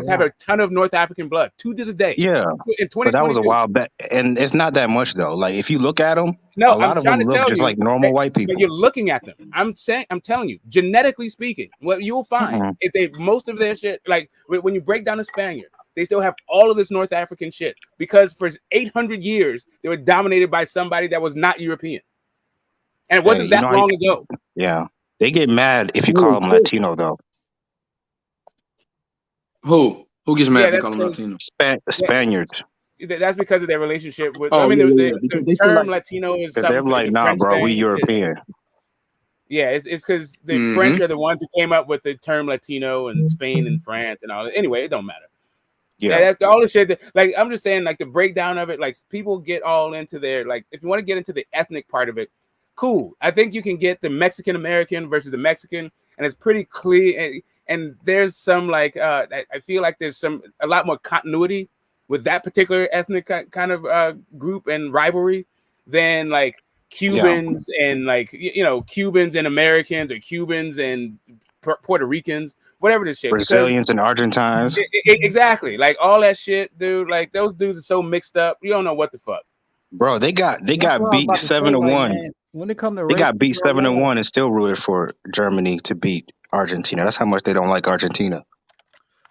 have a ton of North African blood to this day. Yeah, in 2022, but that was a while back, and it's not that much though. Like if you look at them, a lot of trying them to look tell just you like normal white people. But you're looking at them. I'm telling you, genetically speaking, what you'll find is that most of their shit, like when you break down a Spaniard, they still have all of this North African shit because for 800 years they were dominated by somebody that was not European, and it wasn't that long ago. Yeah, They get mad if you call them Latino, though. Who gets mad if you that's call them Latino? Spaniards. That's because of their relationship with. Oh, I mean, yeah. the Because they feel term like Latino is Because they're something. It's like, a nah, French bro, we thing. European. Yeah, it's because the French are the ones who came up with the term Latino, and Spain and France and all that. Anyway, it don't matter. Yeah. All the shit that, like, I'm just saying, like, the breakdown of it, like, people get all into their, like, if you want to get into the ethnic part of it, cool. I think you can get the Mexican American versus the Mexican, and it's pretty clear. And there's some, like, I feel like there's a lot more continuity with that particular ethnic kind of group and rivalry than, like, Cubans and, like, Cubans and Americans, or Cubans and Puerto Ricans, whatever this shit. Brazilians and Argentines. Exactly. Like, all that shit, dude. Like, those dudes are so mixed up. You don't know what the fuck. Bro, they got beat 7-1. When it comes to They got beat 7-1 and still rooted for Germany to beat Argentina. That's how much they don't like Argentina.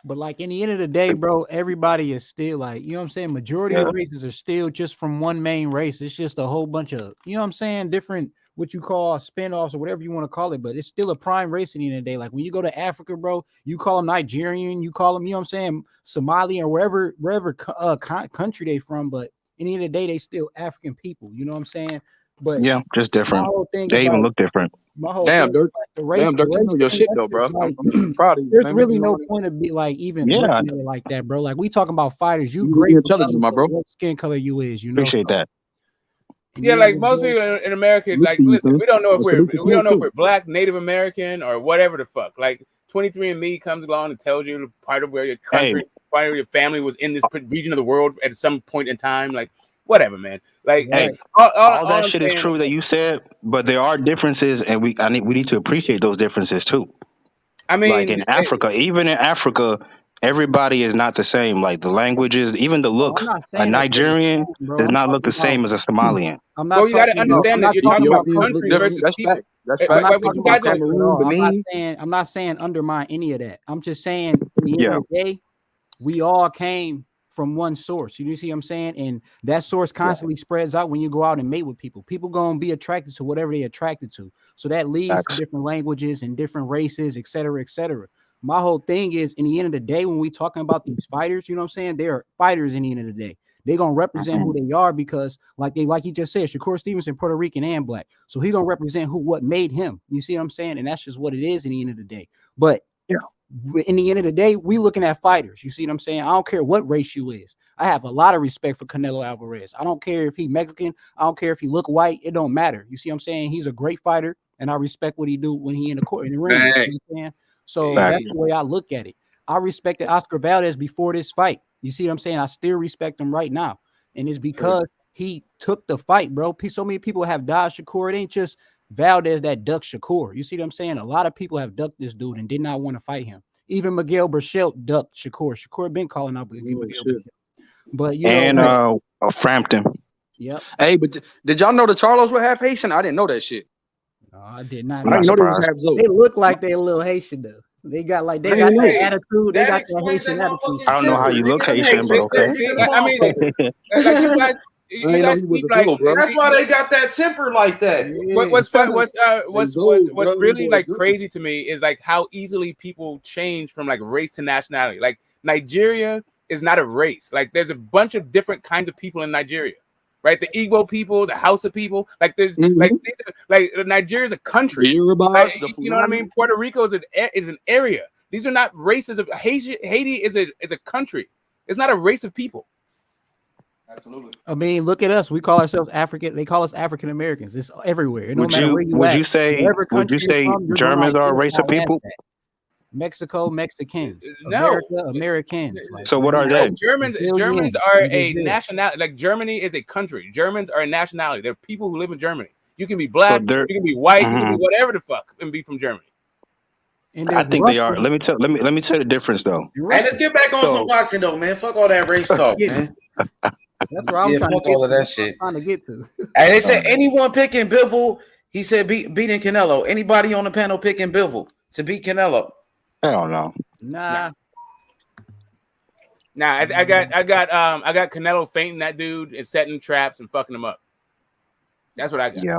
But like in the end of the day, bro, everybody is still like, you know what I'm saying? Majority of races are still just from one main race. It's just a whole bunch of, you know what I'm saying, different what you call spinoffs or whatever you want to call it, but it's still a prime race in the end of the day. Like when you go to Africa, bro, you call them Nigerian, you call them, you know what I'm saying, Somali, or wherever country they from, but in the end of the day, they still African people, you know what I'm saying? But yeah, just different. They even like, look different. My whole Damn, thing, Dirk. like the race, Damn, Dirk, you know your shit though, bro. like, I'm proud of you. there's man. really no point of be like even looking at it like that, bro. Like we talking about fighters, you You great intelligent, my bro. what skin color you is, you know. Appreciate that. Yeah, like most people in America, like listen, we don't know if we're Black, Native American, or whatever the fuck. Like 23andMe comes along and tells you part of where your country, part of your family was in this region of the world at some point in time. Like whatever, man. Like all that shit is true that you said, but there are differences, and we need to appreciate those differences too. I mean, like in Africa, even in Africa, everybody is not the same. Like the languages, even the look. A Nigerian does not look the same as a Somalian. I'm not. Well, you got to understand that you're talking about country versus people. I'm not saying undermine any of that. I'm just saying at the end of the day, we all came from one source. You see what I'm saying? And that source constantly spreads out when you go out and mate with people. People gonna be attracted to whatever they're attracted to. So that leads to different languages and different races, et cetera, et cetera. My whole thing is, in the end of the day, when we talking about these fighters, you know what I'm saying? They are fighters in the end of the day. They're gonna represent who they are because, like you just said, Shakur Stevenson, Puerto Rican and Black. So he's gonna represent what made him. You see what I'm saying? And that's just what it is in the end of the day. But in the end of the day, we looking at fighters. You see what I'm saying? I don't care what race you is. I have a lot of respect for Canelo Alvarez. I don't care if he Mexican. I don't care if he look white. It don't matter. You see what I'm saying? He's a great fighter, and I respect what he do when he in the court, in the ring. You know what I'm saying? So that's the way I look at it. I respected Oscar Valdez before this fight. You see what I'm saying? I still respect him right now, and it's because he took the fight, bro. So many people have died Shakur. It ain't just Valdez that ducked Shakur. You see what I'm saying? A lot of people have ducked this dude and did not want to fight him. Even Miguel Burchell ducked Shakur. Shakur been calling out Miguel Burchell. But you know, Frampton. Yep. Hey, but did y'all know the Charlos were half Haitian? I didn't know that shit. No, I did not. I didn't know they was half Zoe. They look like they a little Haitian though. They got that attitude. They got that Haitian attitude. I don't know how you look Haitian, but okay. I mean, like you guys keep like that's why they got that temper like that. What's really like crazy to me is like how easily people change from like race to nationality. Like Nigeria is not a race. Like there's a bunch of different kinds of people in Nigeria, right? The Igbo people, the Hausa people. Like there's like Nigeria is a country. Like, you know what I mean? Puerto Rico is an area. These are not races of Haiti is a country. It's not a race of people. Absolutely. I mean, look at us. We call ourselves African. They call us African Americans. It's everywhere. No matter where you would at. you say Germans are a race of people? Mexico, Mexicans. No, Americans. Like, so what are they? Germans are a nationality. Like Germany is a country. Germans are a nationality. They're people who live in Germany. You can be black, you can be white, you can be whatever the fuck, and be from Germany. I think they are. Let me tell you the difference though. Hey, let's get back on some boxing though, man. Fuck all that race talk, man. That's where I'm trying fuck to get all of to. that shit. I'm trying to get to. And they said anyone picking Bivol, he said beating Canelo. Anybody on the panel picking Bivol to beat Canelo? Hell no. Nah. I got Canelo fainting that dude and setting traps and fucking him up. That's what I got. Yeah.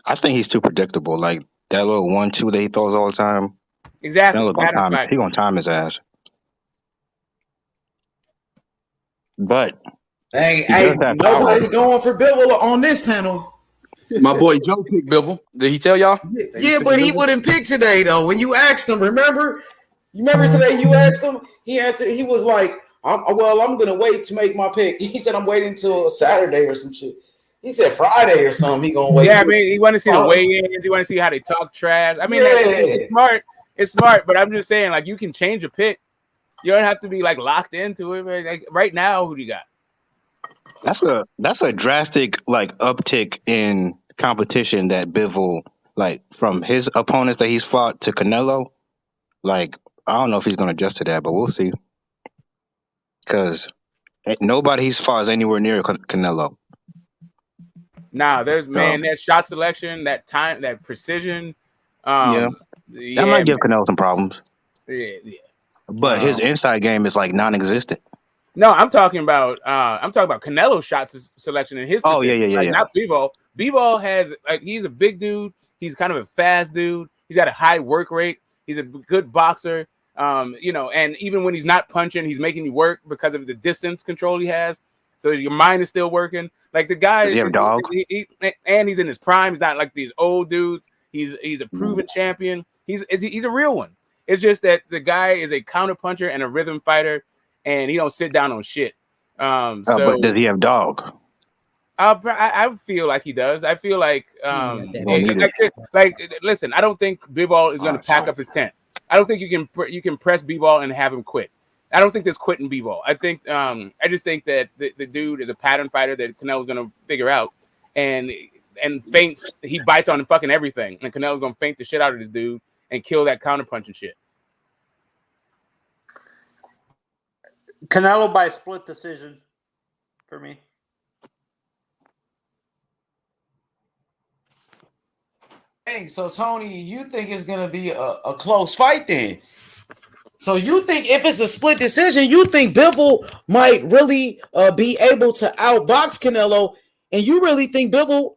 I think he's too predictable. Like That little 1-2 that he throws all the time. Exactly. He gonna time his ass. But Hey, he does have nobody's power. going for Bivol on this panel. My boy Joe picked Bivol. Did he tell y'all? Yeah, but he wouldn't pick today though. When you asked him, remember today you asked him? He answered. He was like, I'm gonna wait to make my pick. He said I'm waiting until Saturday or some shit. He said Friday or something. He gonna wait. Yeah, I mean, he want to see the weigh-ins. He want to see how they talk trash. I mean, it's smart. It's smart, but I'm just saying, like, you can change a pick. You don't have to be like locked into it. Like, right now, who do you got? That's a drastic like uptick in competition that Bivol, like from his opponents that he's fought to Canelo. Like, I don't know if he's gonna adjust to that, but we'll see. Because nobody he's fought is anywhere near Canelo. Nah, there's that shot selection, that time, that precision. That might give Canelo some problems. Yeah. But his inside game is like non-existent. No, I'm talking about Canelo's shot selection and his. Yeah. Not Bivol. Bivol has he's a big dude. He's kind of a fast dude. He's got a high work rate. He's a good boxer. And even when he's not punching, he's making you work because of the distance control he has. So your mind is still working. Like the guy, does he have a dog? And he's in his prime. He's not like these old dudes. He's a proven champion. He's a real one. It's just that the guy is a counter puncher and a rhythm fighter, and he don't sit down on shit. But does he have dog? I feel like he does. I feel like listen. I don't think Bivol is going to pack up his tent. I don't think you can press Bivol and have him quit. I don't think there's quitting Bivol. I just think that the dude is a pattern fighter that Canelo's going to figure out, and feints. He bites on fucking everything, and Canelo's going to feint the shit out of this dude and kill that counter punching shit. Canelo by split decision for me. Dang, so Tony, you think it's gonna be a close fight then? So you think if it's a split decision, you think Bivol might really be able to outbox Canelo, and you really think Bivol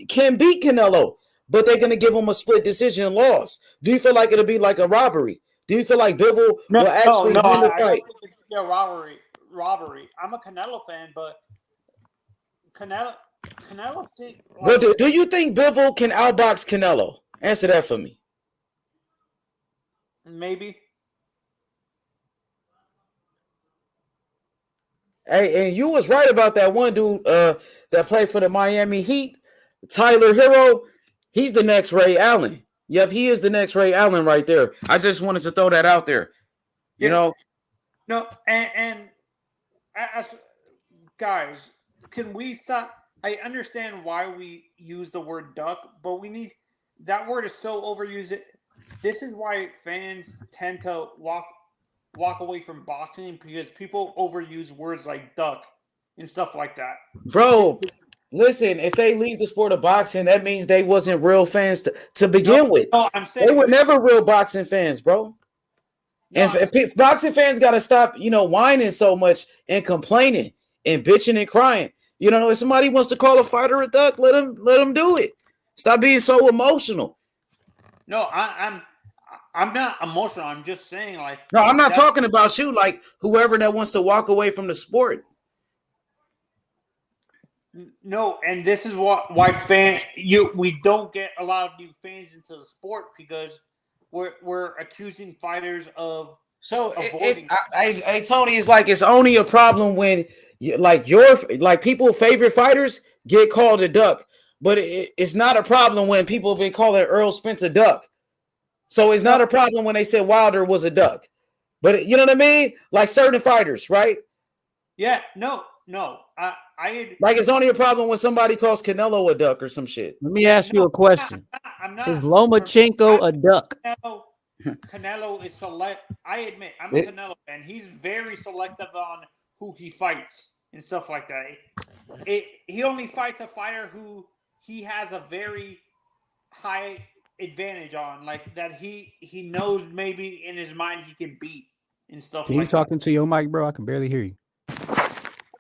can beat Canelo, but they're gonna give him a split decision loss? Do you feel like it'll be like a robbery? Do you feel like Bivol will actually win the fight? Yeah, robbery. I'm a Canelo fan, but Canelo. Well, do you think Bivol can outbox Canelo? Answer that for me. Maybe. Hey, and you was right about that one dude that played for the Miami Heat, Tyler Hero. He's the next Ray Allen. Yep, he is the next Ray Allen right there. I just wanted to throw that out there. You know. No, and as guys, can we stop? I understand why we use the word duck, but that word is so overused. This is why fans tend to walk away from boxing, because people overuse words like duck and stuff like that. Bro, listen, if they leave the sport of boxing, that means they wasn't real fans to begin with. No, I'm saying they were never real boxing fans, bro. And if boxing fans got to stop, whining so much and complaining and bitching and crying. If somebody wants to call a fighter a duck, let him do it. Stop being so emotional. No, I'm not emotional. I'm just saying, like. No, I'm not talking about you. Like whoever that wants to walk away from the sport. No, and this is why we don't get a lot of new fans into the sport, because we're accusing fighters of. So hey Tony, it's like it's only a problem when people's favorite fighters get called a duck, but it's not a problem when people have been calling Errol Spence a duck. So it's not a problem when they said Wilder was a duck, but you know what I mean? Like certain fighters, right? Yeah, no. I Like it's only a problem when somebody calls Canelo a duck or some shit. Let me ask you a question. Is Lomachenko a duck? Canelo is select. I admit, I'm a Canelo fan. He's very selective on who he fights and stuff like that. He only fights a fighter who he has a very high advantage on, like that he knows maybe in his mind he can beat and stuff. Can you talking to your mic, bro? I can barely hear you.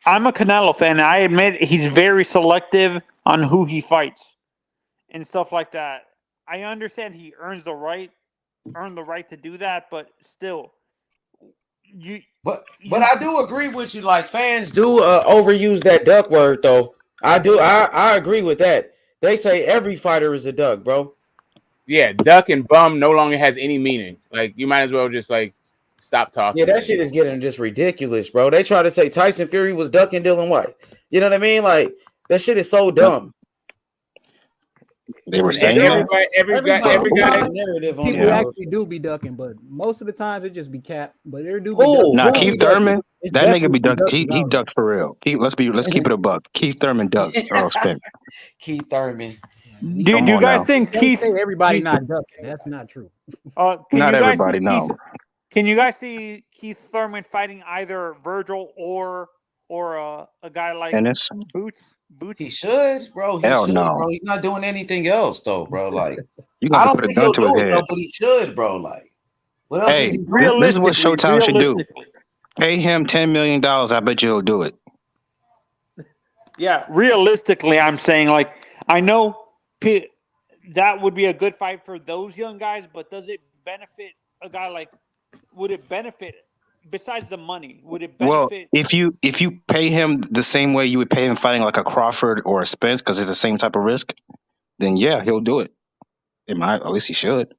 I'm a Canelo fan. I admit he's very selective on who he fights and stuff like that. I understand he earned the right to do that, but still, But I do agree with you. Like fans do overuse that duck word, though. I do. I agree with that. They say every fighter is a duck, bro. Yeah, duck and bum no longer has any meaning. Like you might as well just like stop talking. Yeah, that shit is getting just ridiculous, bro. They try to say Tyson Fury was ducking Dylan White. You know what I mean? Like that shit is so dumb. They were saying every guy narrative on people actually do be ducking, but most of the times it just be cap. But there do be ducking. Nah, Keith Thurman, that nigga be ducked. He ducked for real. Let's keep it a buck. Keith Thurman ducked Errol Spence. Keith Thurman. Do you guys think Keith? Everybody not ducking. That's not true. Not everybody, no. Can you guys see Keith Thurman fighting either Virgil or a guy like Ennis? Boots? He should, bro. Hell no. Bro. He's not doing anything else, though, bro. Like, You I got to don't put a think gun he'll to do his it, head. though, but he should, bro. Like, what else is Hey, he doing? this is what Showtime should do. Pay him $10 million. I bet you he'll do it. Yeah, realistically, I'm saying, like, I know that would be a good fight for those young guys, but does it benefit a guy like? Would it benefit besides the money? Would it benefit? Well, if you pay him the same way you would pay him fighting like a Crawford or a Spence, because it's the same type of risk, then yeah, he'll do it. At least he should.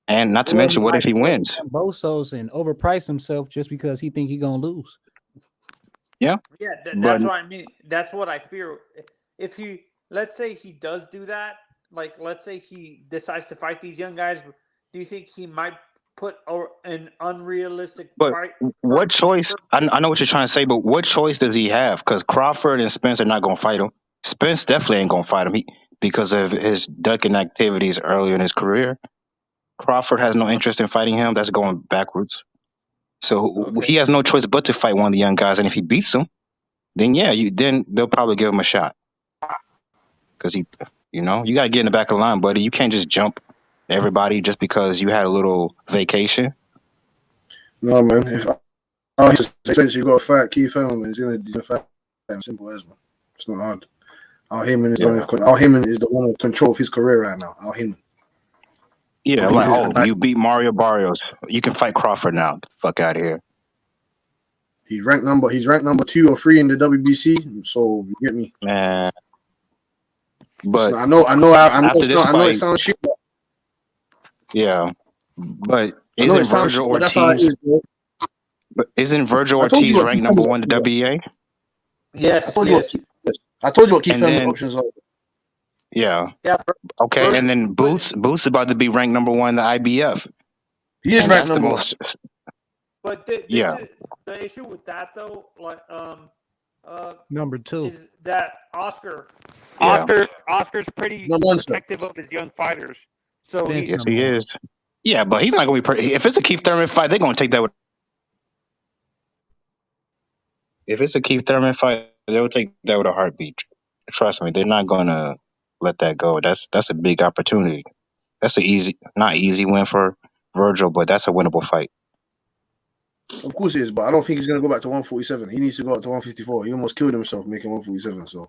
And not to mention, what if he wins? Kambosos and overprice himself just because he think he gonna lose. Yeah. Yeah, that's what I mean. That's what I fear. If he, let's say he does do that, like let's say he decides to fight these young guys, do you think he might put an unrealistic But fight? what choice? I know what you're trying to say, but what choice does he have? Because Crawford and Spence are not going to fight him. Spence definitely ain't going to fight him because of his ducking activities earlier in his career. Crawford has no interest in fighting him. That's going backwards. So he has no choice but to fight one of the young guys. And if he beats him, then yeah, then they'll probably give him a shot. Because you got to get in the back of the line, buddy. You can't just jump everybody just because you had a little vacation. No, man. If you got to fight Keith Thurman, he's gonna fight him. Simple as, man. It's not hard. Al Heyman is the one in control of his career right now. Al Heyman. Yeah, you beat Mario Barrios. You can fight Crawford now. Get the fuck out of here. He's ranked number 2 or 3 in the WBC. So you get me, man. But I know it sounds shit. Yeah, but isn't Virgil Ortiz? But isn't Virgil Ortiz ranked number 1 in the WBA? Yes. I told you what Keith Thurman's options are. Yeah. Okay, and then Boots is about to be ranked number 1 in the IBF. He is ranked number 1. But the issue with that though, like number 2 is that Oscar's pretty protective of his young fighters. So yes, he is. Yeah, but he's not going to be. If it's a Keith Thurman fight, they're going to take that with. If it's a Keith Thurman fight, they'll take that with a heartbeat. Trust me, they're not going to let that go. That's a big opportunity. That's not easy win for Virgil, but that's a winnable fight. Of course it is, but I don't think he's going to go back to 147. He needs to go up to 154. He almost killed himself making 147.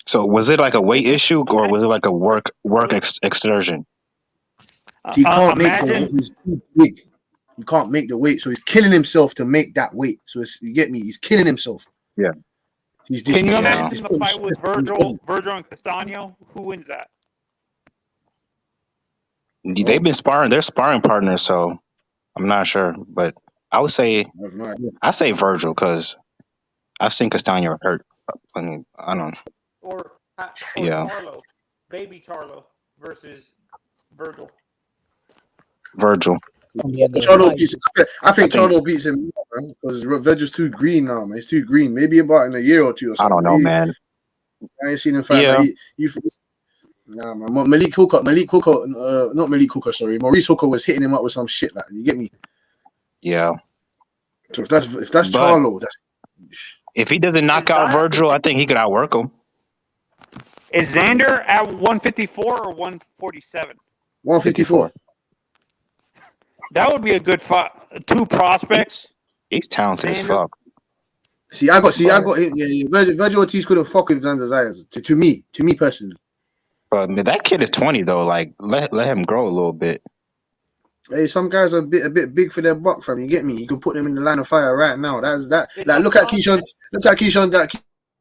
So was it like a weight issue, or was it like a work excursion? He can't make the weight. He's too big. He can't make the weight, so he's killing himself to make that weight. So you get me? He's killing himself. Yeah. Can you imagine the fight with Virgil and Castano? Who wins that? They've been sparring. They're sparring partners, so I'm not sure. But I would say Virgil because I've seen Castano hurt. I mean, I don't know. Or Charlo, baby Charlo versus Virgil. I think Charlo beats him because Virgil's too green now, man. He's too green. Maybe about in a year or 2 or something. I don't know, man. I ain't seen him fight. Yeah. Nah, man. Maurice Hooker was hitting him up with some shit like. You get me? Yeah. So if that's Charlo, if he doesn't knock out Virgil, I think he could outwork him. Is Xander at 154 or 147? 154. That would be a good fight. 2 prospects. He's talented as fuck. Virgil Ortiz couldn't fuck with Xander Zayas. To me personally. But man, that kid is 20 though. Like let him grow a little bit. Hey, some guys are a bit big for their buck, fam. You get me? You can put them in the line of fire right now. That's that. Like, look at Keyshawn. Look at Keyshawn.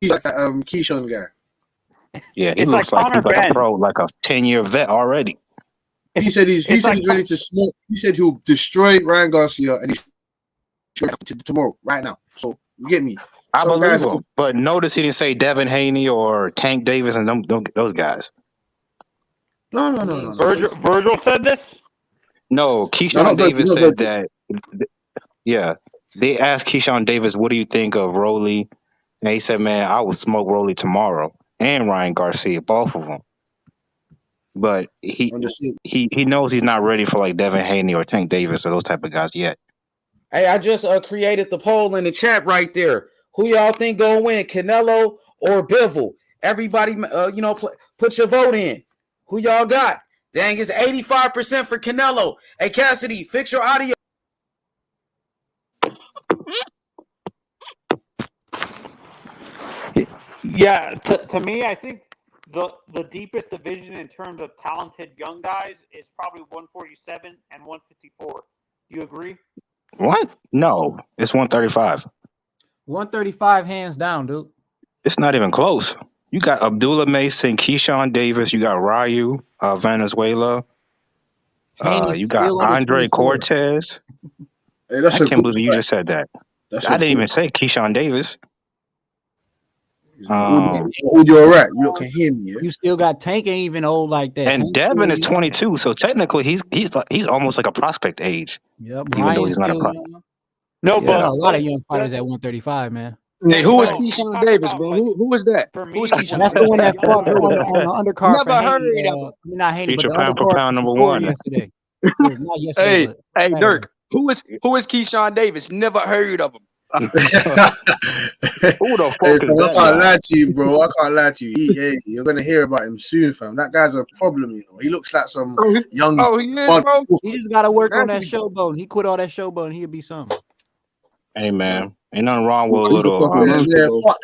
Keyshawn guy. Yeah, he looks like he's like a pro, like a 10-year vet already. He said he's ready to smoke. He said he'll destroy Ryan Garcia and he's tomorrow, right now. So you get me? I believe him, but notice he didn't say Devin Haney or Tank Davis and those guys. No. Virgil said this. No, Keyshawn Davis said that. Yeah, they asked Keyshawn Davis, "What do you think of Rolly?" And he said, "Man, I would smoke Rolly tomorrow and Ryan Garcia, both of them." But he knows he's not ready for like Devin Haney or Tank Davis or those type of guys yet. Hey, I just created the poll in the chat right there. Who y'all think gonna win, Canelo or Bivol? Everybody, put your vote in. Who y'all got? Dang, it's 85% for Canelo. Hey, Cassidy, fix your audio. Yeah, to me, I think the deepest division in terms of talented young guys is probably 147 and 154. Do you agree? What? No, it's 135. 135 hands down, dude. It's not even close. You got Abdullah Mason, Keyshawn Davis. You got Ryu, Venezuela. You got Andre Cortez. Hey, that's I can't believe you just said that. I didn't even say Keyshawn Davis. You're right. You can hear me. Yeah? You still got Tank ain't even old like that. And Devin is 22, so technically he's almost like a prospect age. Yep. Even though he's not a prospect. No, but a lot of young fighters at 135, man. Hey, who is Keyshawn Davis, bro? Who is that? Who is Keyshawn? That's the one that fought on the undercard. Never heard of him. Not Haney, but Future the pound for undercard pound number scored one. yesterday. Not yesterday, Hey, but hey, Dirk. Who is Keyshawn Davis? Never heard of him. Who the fuck Hey, is fam, that? I can't lie to you, bro. I can't lie to you. You're gonna hear about him soon, fam. That guy's a problem, you know. He looks like some young. He is, bro. He just gotta work on that showboat. He quit all that showboat. He'll be something. Hey man, ain't nothing wrong with a little. Fuck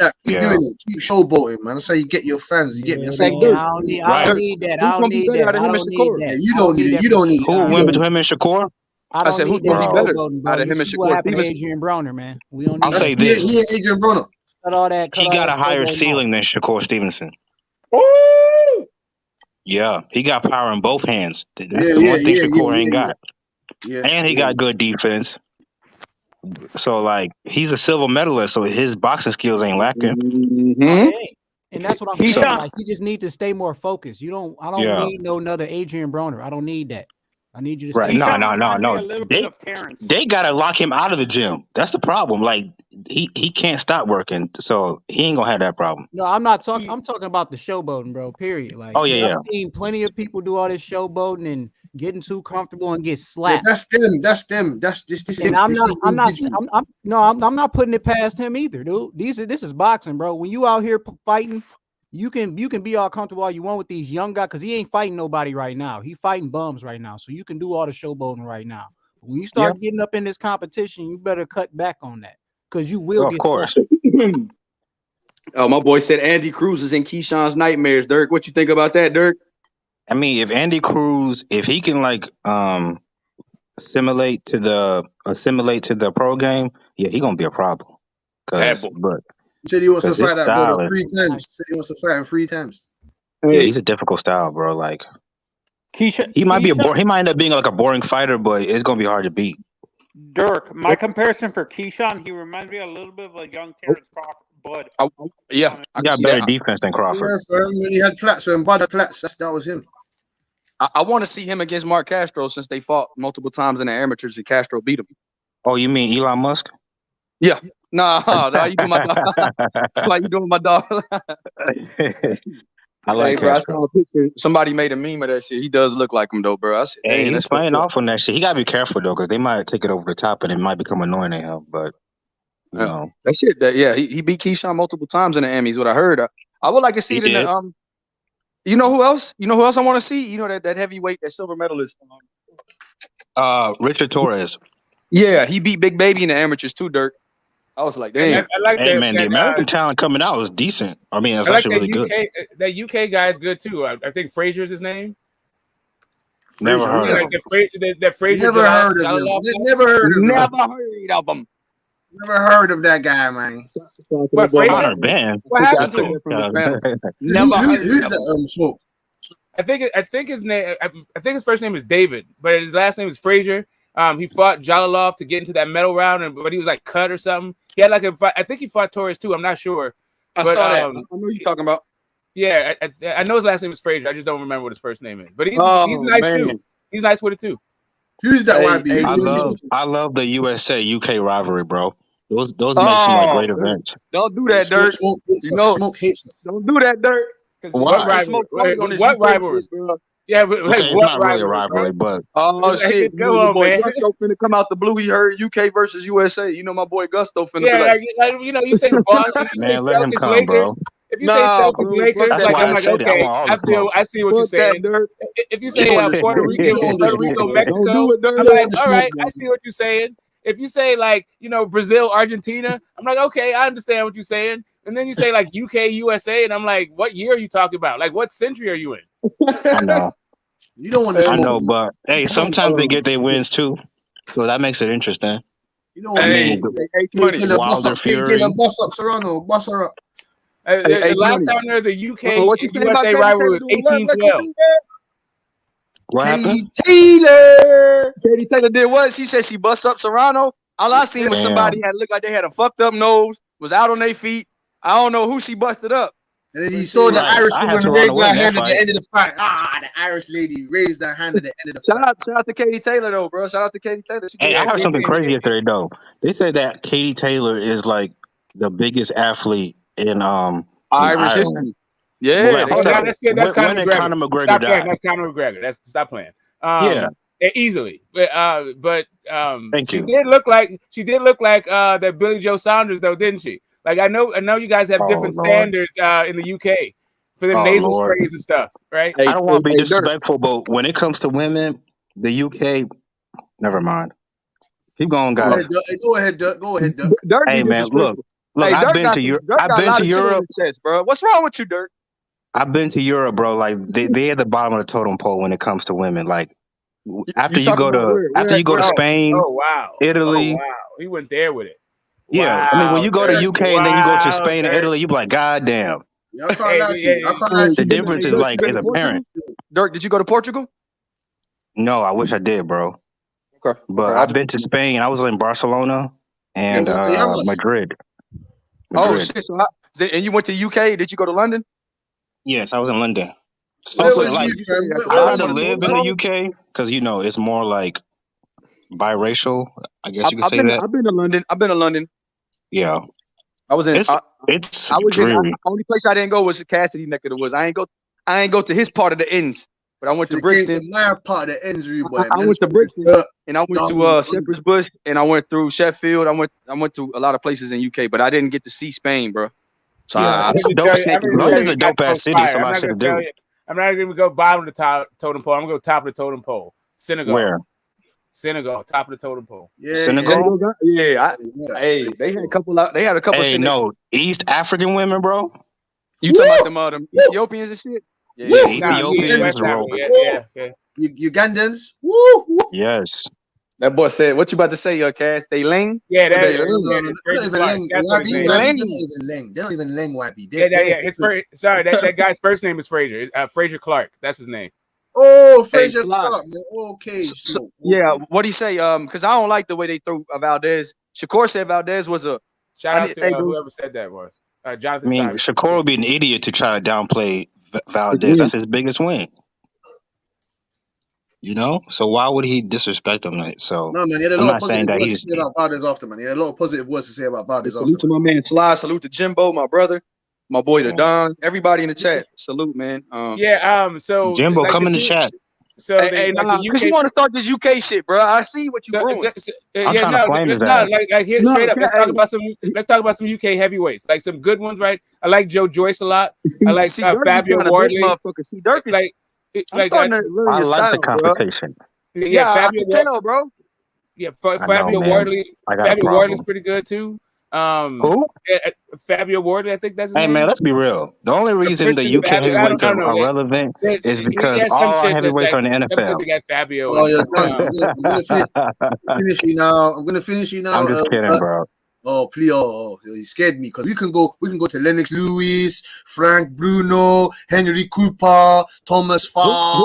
that. Keep doing it. Keep showboating, man. That's how you get your fans. You get me. I don't need that. I don't need that. I don't need that. You don't need it. You don't need it. Who will win between him and Shakur? I said, who's gonna be better out of him and Shakur? What happened to Adrian Browner, man? We don't need. I'll say this. He ain't Adrian Browner. Cut all that. He got a higher ceiling than Shakur Stevenson. Yeah, he got power in both hands. That's the one thing Shakur ain't got. And he got good defense. So like he's a silver medalist, so his boxing skills ain't lacking. And that's what I'm saying. Like he just needs to stay more focused. I don't need no another Adrian Browner. I don't need that. I need you to stay No. They gotta lock him out of the gym. That's the problem. Like he can't stop working, so he ain't gonna have that problem. No, I'm not talking. I'm talking about the showboating, bro. Period. Like, I've seen plenty of people do all this showboating and getting too comfortable and get slapped. Yeah, that's them. That's this. And I'm not putting it past him either, dude. This is boxing, bro. When you out here fighting, you can be all comfortable all you want with these young guys because he ain't fighting nobody right now. He fighting bums right now, so you can do all the showboating right now. But when you start getting up in this competition, you better cut back on that because you will get slapped. Oh, my boy said Andy Cruz is in Keyshawn's nightmares. Dirk, what you think about that, Dirk? I mean, if Andy Cruz, if he can like assimilate to the pro game, yeah, he gonna be a problem. But he said he wants to fight that brother 3 times. He said he wants to fight him 3 times. Yeah, he's a difficult style, bro. Like he might he might end up being like a boring fighter, but it's gonna be hard to beat. Dirk, my comparison for Keyshawn, he reminds me a little bit of a young Terence Crawford. Bud. He got better defense than Crawford. Yeah, when he had Platts, when Bud had Platts, that was him. I want to see him against Mark Castro since they fought multiple times in the amateurs and Castro beat him. Oh, you mean Elon Musk? Yeah. Nah, how you doing, my dog? How you doing, my dog? I like bro, I saw a picture. Somebody made a meme of that shit. He does look like him though, bro. I said, hey, he's playing off on that shit. He gotta be careful though, because they might take it over the top and it might become annoying to him. But you know. That shit. He beat Keyshawn multiple times in the Emmys. What I heard. I would like to see it in the You know who else? You know who else I want to see? You know that heavyweight, that silver medalist. Richard Torres. Yeah, he beat Big Baby in the amateurs too, Dirk. I was like, And damn. I like Hey that. man, the American talent coming out is decent. I mean, it's I like actually that really good. That UK guy is good too. I think Frazier's his name. Never Frazier, heard yeah. of Like him. that Frazier. Never heard of him. Never heard of him. Never heard of him. Never heard of that guy, man. What Frazier? Connor Ben. What happened to him? Never heard Who's of that smoke? I think his name. I think his first name is David, but his last name is Frazier. He fought Jalalov to get into that medal round, but he was like cut or something. He had like a fight. I think he fought Torres too. I'm not sure. I saw that. I know what you're talking about. Yeah, I know his last name is Frazier. I just don't remember what his first name is. But he's nice too. He's nice with it too. Who's that YB? I love the USA UK rivalry, bro. Those make some like great events. Don't do that, Dirk. Smoke hates. Don't do that, Dirk. What rivalry? Yeah, but like okay, it's not really a rivalry, but shit, go on, boy man. Gusto finna come out the blue. He heard UK versus USA. You know my boy Gusto finna be like you say Boston, you say man, let him Celtics, come, Lakers. bro. If you say Celtics, Lakers, that's like why I'm I like, said it. okay, I I see what you're saying. If you say Puerto Rico, Mexico, I'm like, all right, I see what you're saying. If you say like, Brazil, Argentina, I'm like, okay, I understand what you're saying. And then you say like UK, USA, and I'm like, what year are you talking about? Like, what century are you in? I know. You don't want to smoke. I know, but hey, sometimes they get their wins too, so that makes it interesting. You don't want to smoke. Wilder Fury. Bust up Serrano, bust her up. The last time there was a UK USA rivalry was 1812. What happened? Katie Taylor did what? She said she bust up Serrano. All I seen was somebody had looked like they had a fucked up nose, was out on their feet. I don't know who she busted up. And then you saw the Irish woman raise her hand at the end of the fight. The Irish lady raised her hand at the end of the fight. Shout out to Katie Taylor though, bro. Shout out to Katie Taylor. Hey, I heard something crazy yesterday though. They said that Katie Taylor is like the biggest athlete in Irish history. Yeah, that's Conor McGregor died. That's Conor McGregor. Stop playing. Easily, but she did look like that Billy Joe Saunders though, didn't she? Like I know you guys have different standards in the UK for the nasal sprays and stuff, right? I don't want to be disrespectful, but when it comes to women, the UK, never mind. Keep going, guys. Go ahead, Duck. Hey man, look. I've been to Europe. Bro. What's wrong with you, Dirk? I've been to Europe, bro. Like they at the bottom of the totem pole when it comes to women. Like after you go to Spain, Italy. He went there with it. Yeah, I mean when you go to UK and then you go to Spain and Italy, you be like, God damn. The difference is like is apparent. Dirk, did you go to Portugal? No, I wish I did, bro. Okay, but I've been to Spain. I was in Barcelona and Madrid. Oh shit! And you went to UK? Did you go to London? Yes, I was in London. I had to live in the UK because it's more like biracial. I guess you could say that. I've been to London. Yeah, I was in. It's dreary. The only place I didn't go was the Cassidy neck of the woods. I ain't go to his part of the ends, but I went to Brixton. My part of the ends, boy. I went to Brixton and I went to Shepherd's Bush and I went through Sheffield. I went to a lot of places in UK, but I didn't get to see Spain, bro. So London's a dope ass city. So I should do. I'm not even gonna go bottom of the totem pole. I'm gonna go top of the totem pole. Senegal. Where? Senegal, top of the totem pole. Yeah, Senegal. Yeah. Hey, they had a couple. Hey, no, East African women, bro. You talking about them Ethiopians and shit? Yeah, Ethiopians, bro. Yeah. Ugandans. Woo. Yes. That boy said, "What you about to say, Cass? They ling? Yeah, they don't even ling YB. That guy's first name is Frazier. Frazier Clark. That's his name. Oh, Frazier Clark. Okay. Yeah. What do you say? Because I don't like the way they threw Valdez. Shakur said Valdez was a. Shout out to whoever said that was Jonathan. I mean, Shakur would be an idiot to try to downplay Valdez. That's his biggest win. So why would he disrespect him? So no, man, he had a lot of positive words to say about Valdez after, man. He had a lot of positive words to say about Valdez after. Salute to my man Sly. Salute to Jimbo, my brother, my boy the Don. Everybody in the chat. Salute, man. So Jimbo, come in the chat. So because you want to start this UK shit, bro. I see what you doing. I'm trying to flame his ass. Straight up. Let's talk about some UK heavyweights, like some good ones, right? I like Joe Joyce a lot. I like Fabio Wardley. See, Dirk is I like the competition. Yeah, I can tell, bro. Yeah, Fabio Wardley. Fabio Wardley's pretty good too. Who? Fabio Ward, I think that's his Hey name. man, let's be real. The only reason the UK heavyweights are relevant is because all our heavyweights are in the NFL. They got Fabio. Oh, yeah, done. I'm gonna finish you now. I'm gonna finish you now. I'm just kidding, bro. Oh, please! Oh, you scared me because we can go to Lennox Lewis, Frank Bruno, Henry Cooper, Thomas Farr.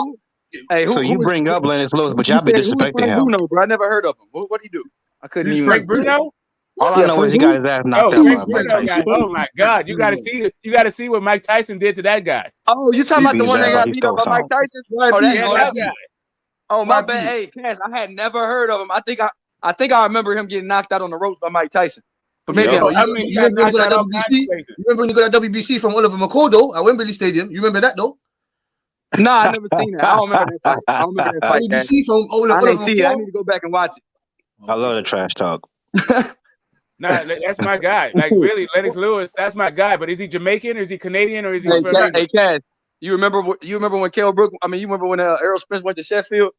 Hey, so you bring up Lennox Lewis, but y'all been disrespecting him. Bruno, bro. I never heard of him. What do you do? I couldn't even. Frank Bruno? All I know is he got his ass knocked out by Mike Tyson. Oh my God! You got to see what Mike Tyson did to that guy. Oh, you talking about the one that got beat up by Mike Tyson? Oh, that guy. Oh, my bad. Hey, Cass, I had never heard of him. I think I remember him getting knocked out on the ropes by Mike Tyson. But maybe you remember when you got that WBC from Oliver McCall though at Wembley Stadium? You remember that though? Nah, I never seen that. I don't remember that fight. WBC from Oliver McCall. I need to go back and watch it. I love the trash talk. Nah, that's my guy. Like really, Lennox Lewis, that's my guy. But is he Jamaican or is he Canadian or is he? Hey, Cass, you remember when Kell Brook? I mean, you remember when Errol Spence went to Sheffield?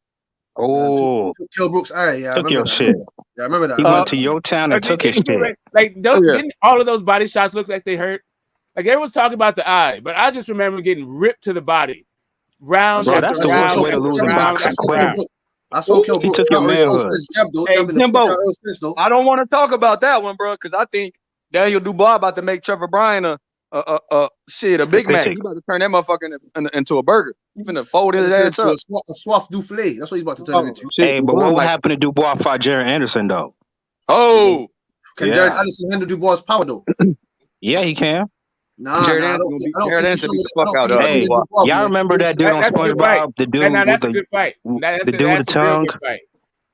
Oh, Kell Brooks' eye. Yeah, took your shit. Yeah, I remember that. He went to your town and took his shit. Didn't all of those body shots look like they hurt? Like everyone's talking about the eye, but I just remember getting ripped to the body. Round Bro, that's the worst way to lose a boxing quick. I saw Kell Brooks. He took your manhood. Hey, Timbo, I don't want to talk about that one, bro, because I think Daniel Dubois about to make Trevor Bryan a Big Mac. He about to turn that motherfucker into a burger. He's finna fold his ass up. A soif du filet. That's what he's about to turn into. Hey, but what would happen to Dubois fight Jared Anderson though? Oh, can Jared Anderson handle Dubois' power though? Yeah, he can. Nah, Jared Anderson beat the fuck out of Hey, y'all remember that dude on SpongeBob? The dude that's with a good fight. the dude with the tongue.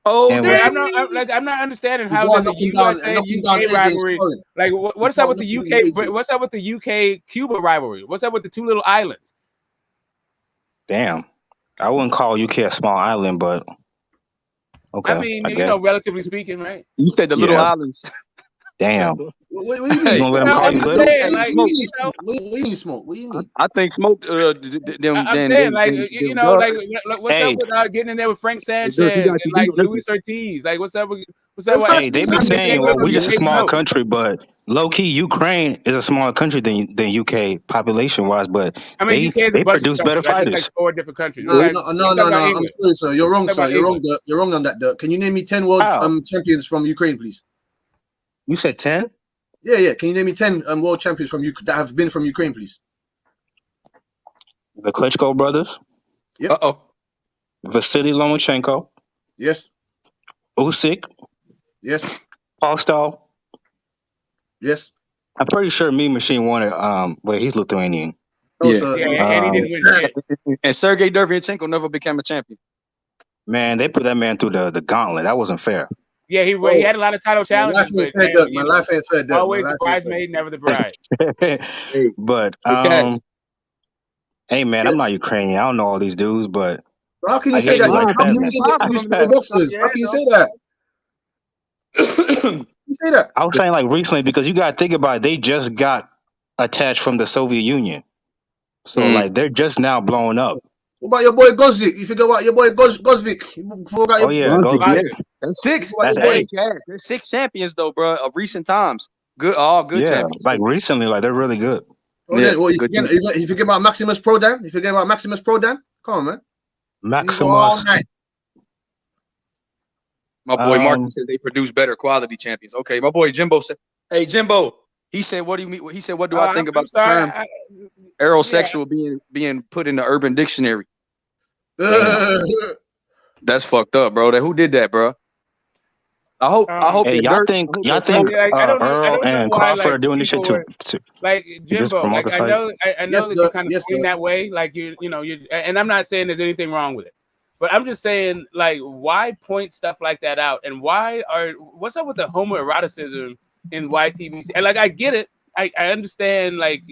Oh, I'm not understanding how there's a USA UK rivalry. Like, what's up with the UK? What's up with the UK Cuba rivalry? What's up with the two little islands? Damn, I wouldn't call UK a small island, but okay. I mean, relatively speaking, right? You said the little islands. Damn. What do you mean? You gonna let him call you little? What do you mean smoke? What do you mean? I think smoke. I'm saying, what's up with getting in there with Frank Sanchez and like Luis Ortiz? Like, what's up with? Hey, they be saying, well, we're just a small country, but low key, Ukraine is a smaller country than UK population wise, but I mean, they produce better fighters. Like 4 different countries. No. I'm sorry, sir. You're wrong, sir. You're wrong on that, Dirk. Can you name me 10 world champions from Ukraine, please? You said 10? Yeah. Can you name me 10 world champions from that have been from Ukraine, please? The Klitschko brothers. Yep. Vasily Lomachenko. Yes. Usyk. Yes. Postol. Yes. I'm pretty sure Mean Machine won it. But he's Lithuanian. And he didn't win shit. And Sergey Derevyanchenko never became a champion. Man, they put that man through the gauntlet. That wasn't fair. Yeah, he had a lot of title challenges. My life ain't fair, Dirk. Always the bridesmaid, never the bride. But hey man, I'm not Ukrainian. I don't know all these dudes, but how can you say that? How can you say that? I was saying like recently because you gotta think about it, they just got attached from the Soviet Union. So like they're just now blowing up. What about your boy Gozvik? You forget about your boy Gozvik. Gozvik. That's 6. That's 8. There's 6 champions though, bro, of recent times. Good, all good champions. Like recently, like they're really good. You forget about Maximus Prodan? You forget about Maximus Prodan? Come on, man. Maximus. My boy Martin said they produce better quality champions. Okay, my boy Jimbo said, "Hey Jimbo," he said, "What do you mean?" He said, "What do I think about the term aerosexual being put in the Urban Dictionary?" That's fucked up, bro. Who did that, bro? I hope. Hey, y'all think Earl and Crawford are doing this shit too? Like Jimbo, like I know that you kind of swing that way. Like you and I'm not saying there's anything wrong with it. But I'm just saying, like, why point stuff like that out? And what's up with the homoeroticism in YTBC? And like, I get it. I understand, like,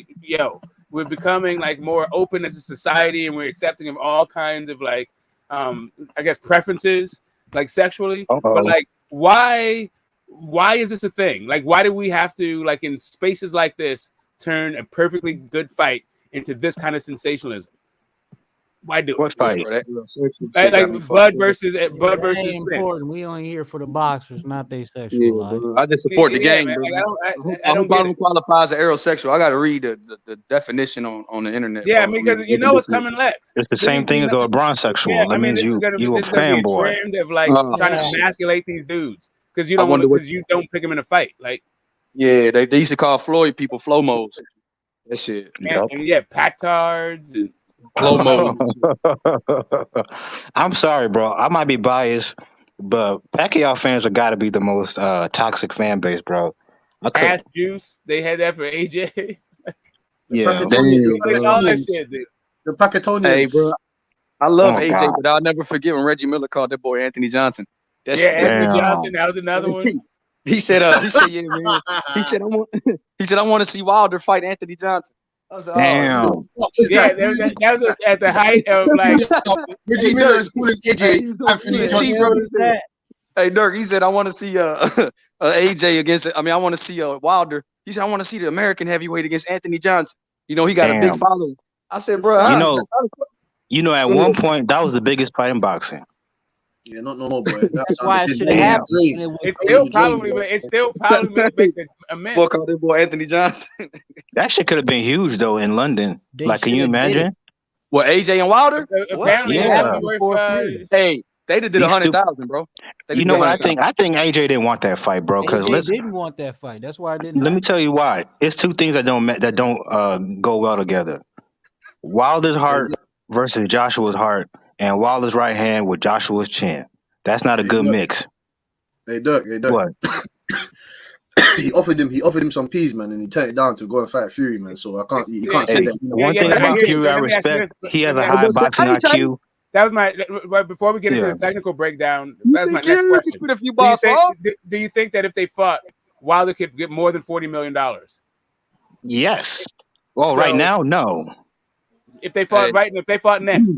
we're becoming like more open as a society and we're accepting of all kinds of like, I guess preferences, like sexually. But like, why is this a thing? Like, why do we have to, like, in spaces like this, turn a perfectly good fight into this kind of sensationalism? Why do What it? fight? Like Bud versus That Spence. ain't important. We only here for the boxers, not they sexual Yeah, life. bro. I just support the Yeah, gang, man. bro. Like, I I don't hope I get don't it. qualify as an aerosexual. I got to read the definition on the internet, Yeah, I bro. mean, because you know what's coming next. It's the This same is thing as a yeah, bronsexual. I That mean, means this is you a gonna be a fanboy. trend of like trying to emasculate these dudes because I wonder what. you don't pick them in a fight, like Yeah, they used to call Floyd people Flomos. That shit. and yeah, Pactards and Flomos. I'm sorry, bro. I might be biased, but Pacquiao fans have got to be the most toxic fan base, bro. Ass Juice. They had that for AJ. Yeah, like all that shit, dude. The Packetonians. Hey, bro. I love Oh, AJ, God. but I'll never forget when Reggie Miller called that boy Anthony Johnson. That Yeah, shit. Anthony Johnson. That was another one. He said, yeah, man. He said, I want to see Wilder fight Anthony Johnson. I was like, Damn. oh, Yeah, that was at the height of like Reggie Miller is calling AJ Anthony Johnson. Hey, Dirk, he said, I want to see AJ against, I want to see Wilder. He said, I want to see the American heavyweight against Anthony Johnson. You know, he got a big Damn. following. I said, bro, You know, at one point that was the biggest fight in boxing. Yeah, not no more, boy. That's why it should have happened. It's still probably makes a man. Boy called that boy Anthony Johnson. That shit could have been huge though in London. Like, can you imagine? What, AJ and Wilder? Apparently, Yeah. Hey, they did 100,000, bro. You know what I think? I think AJ didn't want that fight, bro. Because AJ didn't want that fight. That's why I didn't. Let me tell you why. It's two things that don't go well together. Wilder's heart versus Joshua's heart, and Wilder's right hand with Joshua's chin. That's not a good mix. Hey, Dirk. What? he offered him some peas, man, and he turned it down to go and fight Fury, man. So you can't say that. One thing about Fury I respect, he has a high boxing IQ. That was my. Before we get into the technical breakdown, that was my next question. Do you think that if they fought, Wilder could get more than $40 million? Yes. Well, right now, no. If they fought if they fought next,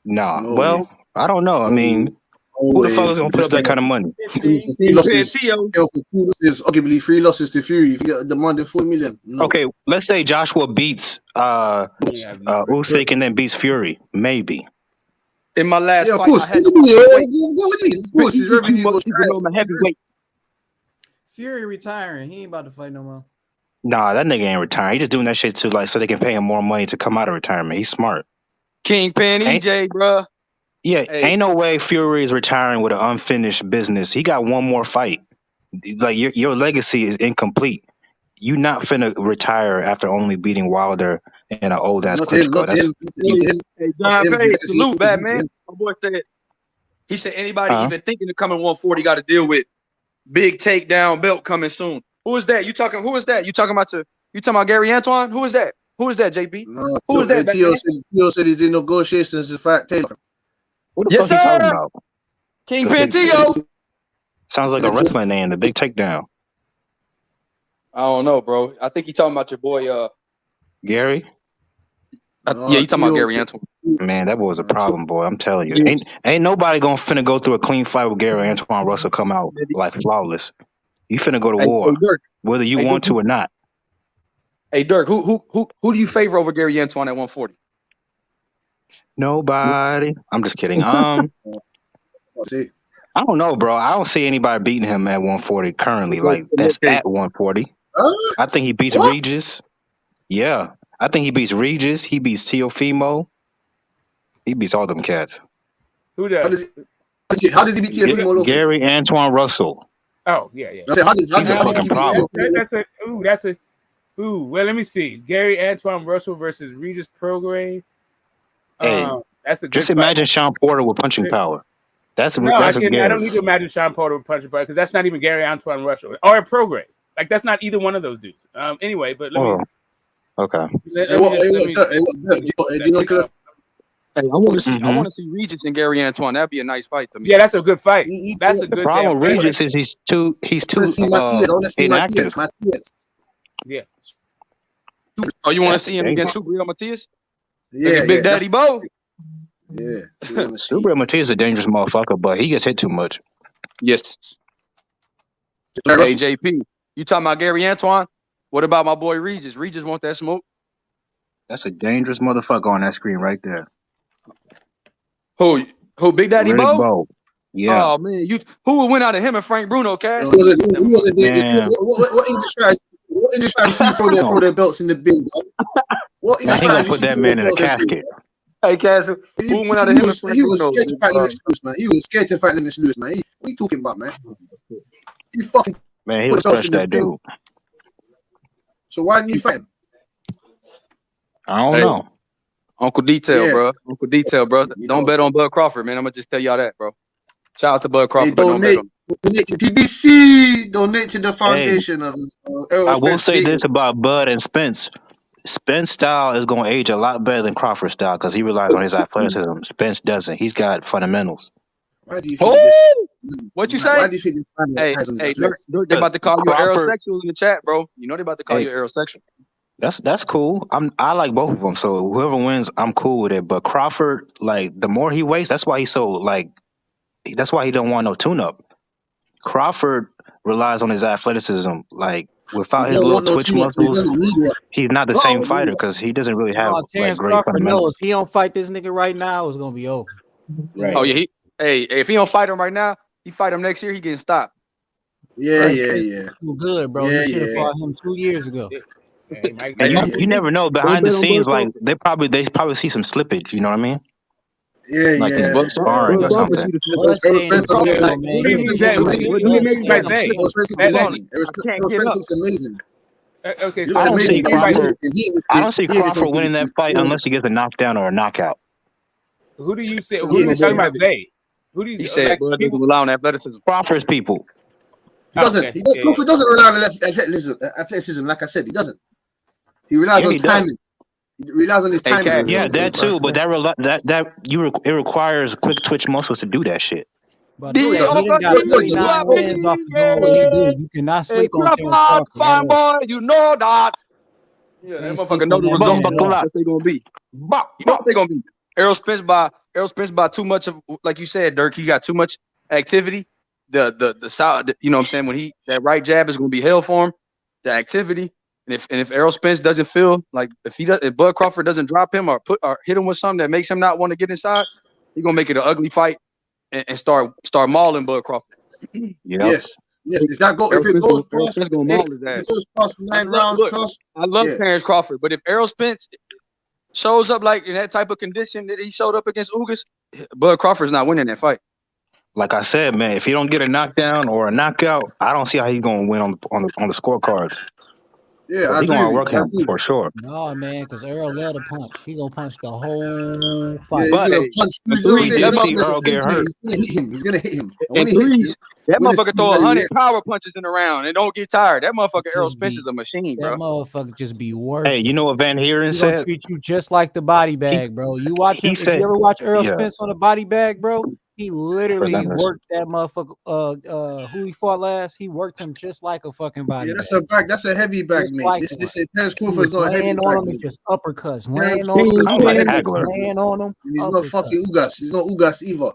nah. Well, I don't know. I mean, who the fuck is gonna put up that kind of money? Arguably 3 losses to Fury. If you get demanding $4 million. No. Okay, let's say Joshua beats Usyk and then beats Fury, maybe. In my last of fight, course. I had Of course, his revenue goes heavyweight. Fury retiring. He ain't about to fight no more. Nah, that nigga ain't retiring. He just doing that shit to so they can pay him more money to come out of retirement. He's smart. Kingpin EJ, bro. Yeah, ain't no way Fury is retiring with an unfinished business. He got one more fight. Like your legacy is incomplete. You not finna retire after only beating Wilder and an old ass Klitschko. Hey, John Pay, salute, Batman. My boy said, he said anybody even thinking of coming 140 got to deal with big takedown belt coming soon. Who is that? Who is that? You talking about Gary Antoine? Who is that? Who is that, JB? Who is that? Tio said he's in negotiations to fight Taylor. What the fuck you talking about? Kingpin Tio. Sounds like a wrestling name, the big takedown. I don't know, bro. I think he talking about your boy Gary. Yeah, you talking about Gary Antoine. Man, that boy's a problem, boy. I'm telling you. Ain't nobody gonna finna go through a clean fight with Gary Antoine Russell come out like flawless. You finna go to war, whether you want to or not. Hey, Dirk, who do you favor over Gary Antoine at 140? Nobody. I'm just kidding. I don't know, bro. I don't see anybody beating him at 140 currently. Like that's at 140. I think he beats Regis. Yeah, I think he beats Regis. He beats Teofimo. He beats all them cats. Who does? How does he beat Teofimo? Gary Antoine Russell. Oh yeah. He's a fucking problem. Well, let me see. Gary Antoine Russell versus Regis Prograis. Hey, that's a good just imagine Sean Porter with punching power. I don't need to imagine Sean Porter with punching power because that's not even Gary Antoine Russell or a Prograis. Like that's not either one of those dudes. Anyway, but let me. Okay. I want to see Regis and Gary Antoine. That'd be a nice fight to me. Yeah, that's a good fight. That's a good. The problem with Regis is he's too inactive. Yeah. Oh, you want to see him against Subriel Matias? Yeah, Big Daddy Bo. Yeah. Subriel Matias is a dangerous motherfucker, but he gets hit too much. Yes. Hey, JP, you talking about Gary Antoine? What about my boy Regis? Regis want that smoke? That's a dangerous motherfucker on that screen right there. Who Big Daddy Riddick Bo? Bowe. Yeah. Oh man, who would win out of him and Frank Bruno, Cash? Who wasn't there? Man. What English guys? What English guys see throw their belts in the bin? Bro? What Man, English he gonna guys you put see that throw man their in a belts in the bin? casket. Hey, Cash, who went out of him and Frank He was Bruno? scared to fight Lennox Lewis, man. He was scared to fight Lennox Lewis, man. What are you talking about, man? He fucking Man, he put was belts fresh, in the that bin. dude. So why didn't you fight him? I don't Hey, know. Uncle Detail, Yeah. bro. Uncle Detail, bro. Don't bet on Bud Crawford, man. I'm gonna just tell y'all that, bro. Shout out to Bud Crawford, but don't bet on. Donate to PBC. Donate to the foundation of Errol I will Spence. say this about Bud and Spence. Spence style is going to age a lot better than Crawford style because he relies on his athleticism. Spence doesn't. He's got fundamentals. Why do you think this? What you Why say? do you think this man Hey, has on his hey, athletics? they about to call you Crawford- aerosexual in the chat, bro. You know they about to call Hey. you aerosexual. That's cool. I like both of them. So whoever wins, I'm cool with it. But Crawford, like the more he weighs, that's why he's so like. That's why he don't want no tune-up. Crawford relies on his athleticism. Like without He his don't little want no twitch tune-up, so he muscles, doesn't need one. he's not the No, same no, fighter no. because he doesn't really have like Terence great Crawford, no, fundamentals. if he don't fight this nigga right now, it's gonna be over. Right. Oh yeah, if he don't fight him right now, he fight him next year. He getting stopped. Yeah, Right. yeah. Too good, bro. Yeah, He should have yeah. fought him 2 years ago. And you never know behind the bet on scenes, Bud like they probably see some slippage. You know what I mean? Yeah, Like in yeah. sparring or something. Errol Spence What looks do you mean amazing. by Errol Spence looks amazing. Errol Spence looks amazing. Okay, He so looks I don't see amazing. Crawford. I don't see He is Crawford winning that fight unless he gets a knockdown or a knockout. who do you say? Yeah, Who are you he's talking so about? They? Who do you? He said like, Bud doesn't people? rely on athleticism. Crawford's people. He doesn't. Okay, Crawford doesn't rely on athleticism. Like I said, he doesn't. He relies Yeah, on he does. timing. He relies on his Hey, timing. Cash. Yeah, that too. But it requires quick twitch muscles to do that shit. But he done got 39 wins off of doing what he do. You cannot sleep on Terence Crawford. Fine boy, you know that. Yeah, that motherfucker know the results. What they gonna be? You know what they gonna be? Errol Spence by too much of, like you said, Dirk. He got too much activity. The side, you know what I'm saying, when that right jab is gonna be hell for him. The activity, and if Errol Spence doesn't feel like if Bud Crawford doesn't drop him or hit him with something that makes him not want to get inside, he's gonna make it an ugly fight and start mauling Bud Crawford. Yes. If it goes past 9 rounds plus, I love Terence Crawford, but if Errol Spence shows up like in that type of condition that he showed up against Ugas, Bud Crawford's not winning that fight. Like I said, man, if he don't get a knockdown or a knockout, I don't see how he's gonna win on the scorecards. Yeah, I he's agree gonna with work you. him for sure. No, man, because Earl love to punch. He gonna punch the whole fight. Yeah, he's gonna punch. We did see Earl get hurt. He's gonna hit him. And And when he hits him, that when it's- motherfucker throw 100 power punches in the round and don't get tired. That motherfucker Errol Spence is a machine, That bro. motherfucker just be working. Hey, you know what Van Heeren He gonna said? treat you just like the body bag, bro. You watch him. If said- you ever watch Errol yeah. Spence on the body bag, bro, he literally Fernandez. worked that motherfucker. Who he fought last? He worked him just like a fucking body Yeah, bag. that's a bag. That's a heavy bag, Just mate. like This one. Terence He Crawford's was not a heavy laying bag. on him, mate. it's just uppercuts. Terence Laying on him, Crawford's not a heavy bag. laying on him. And he's not fucking Ugas. He's not Ugas either.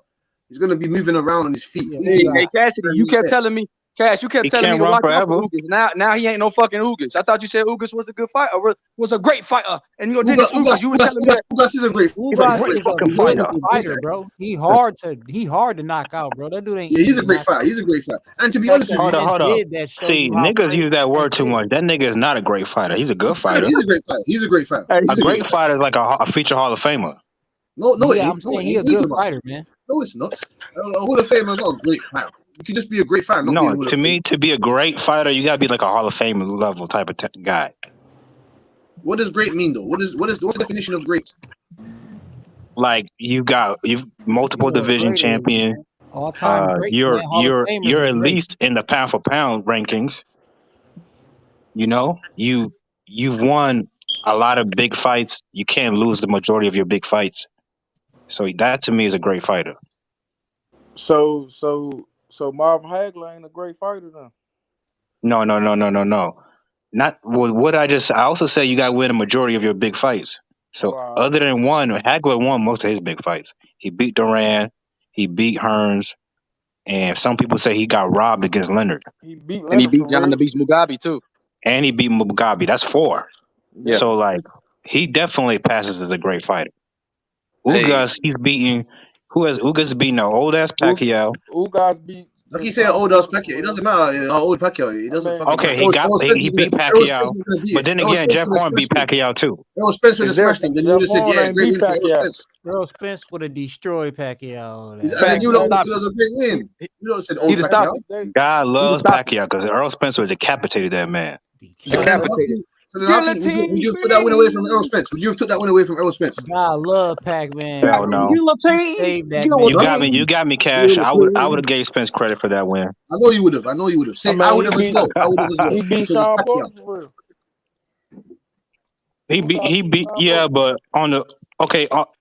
He's gonna be moving around on his feet. Hey, Cassidy, you kept telling me. Cash, you kept He telling me can't to run watch out forever. for Ugas. Now he ain't no fucking Ugas. I thought you said Ugas was a good fighter, or was a great fighter. And you did Ugas. You were telling me that. Ugas is a great fighter, bro. He hard to knock out, bro. That dude ain't. Yeah, he's a great fighter. He's a great fighter. And to be honest with you, Hold on. See, niggas use that word too much. That nigga is not a great fighter. He's a good fighter. He's a great fighter. He's a great fighter. A great fighter is like a feature Hall of Famer. No, Yeah, I'm saying he a good fighter, man. No, it's not. A Hall of Famer is not a great fighter. You can just be a great fighter. Not be a Hall No, of to Famer. me, to be a great fighter, you gotta be like a Hall of Fame level type of guy. What does great mean though? What's the definition of great? Like you've multiple division champion. All-time great. You're man. Hall of Famers you're is at great. least in the pound for pound rankings. You know, you've won a lot of big fights. You can't lose the majority of your big fights. So that to me is a great fighter. So Marvin Hagler ain't a great fighter then. No. Not what I also say you got to win a majority of your big fights. So other than one, Hagler won most of his big fights. He beat Duran, he beat Hearns, and some people say he got robbed against Leonard. He beat And he beat John the Beast Mugabe too. And he beat Mugabe. That's 4. Yeah. So like he definitely passes as a great fighter. Ugas, he's beating. Who has Ugas beating an old ass Pacquiao? Ugas beat. Like he said, old ass Pacquiao. It doesn't matter how old Pacquiao is. It doesn't fucking Okay, matter. he beat Pacquiao, but then again, Jeff Horn beat Pacquiao too. Errol Spence would have smashed him. Then you would have said, yeah, great win for Errol Spence. Errol Spence would have destroyed Pacquiao. I mean, you know, it was a great win. You know, said old Pacquiao. God loves Pacquiao because Errol Spence would have decapitated that man. Decapitated. So then would you have took that win away from Errol Spence? Would you have took that win away from Errol Spence? I love Pac-Man. Hell no. Save that man. You got me, Cash. I would have gave Spence credit for that win. I know you would have. I would have. I would have as well. I would have as well. He beat Sean Paul. He beat yeah, but on the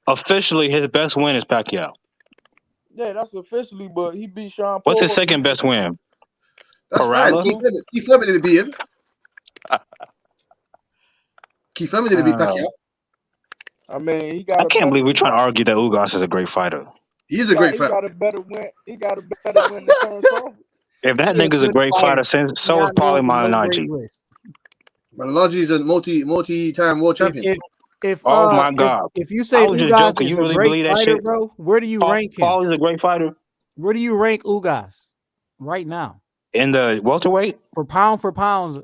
officially his best win is Pacquiao. Yeah, that's officially, but he beat Sean Paul. What's his second best win? That's fine. Keith Lemon didn't beat him. Keith Lemon didn't beat Pacquiao. I mean, he got. I can't believe we're trying to argue that Ugas is a great fighter. He's a great fighter. He got a better win. He got a better win than Terence Crawford. If that nigga's a great fighter, so is Paulie Malignaggi. Malignaggi is a multi-time world champion. Oh my God! If you say Ugas is a great fighter, bro, where do you rank him? Paul is a great fighter. Where do you rank Ugas right now? In the welterweight? For pounds,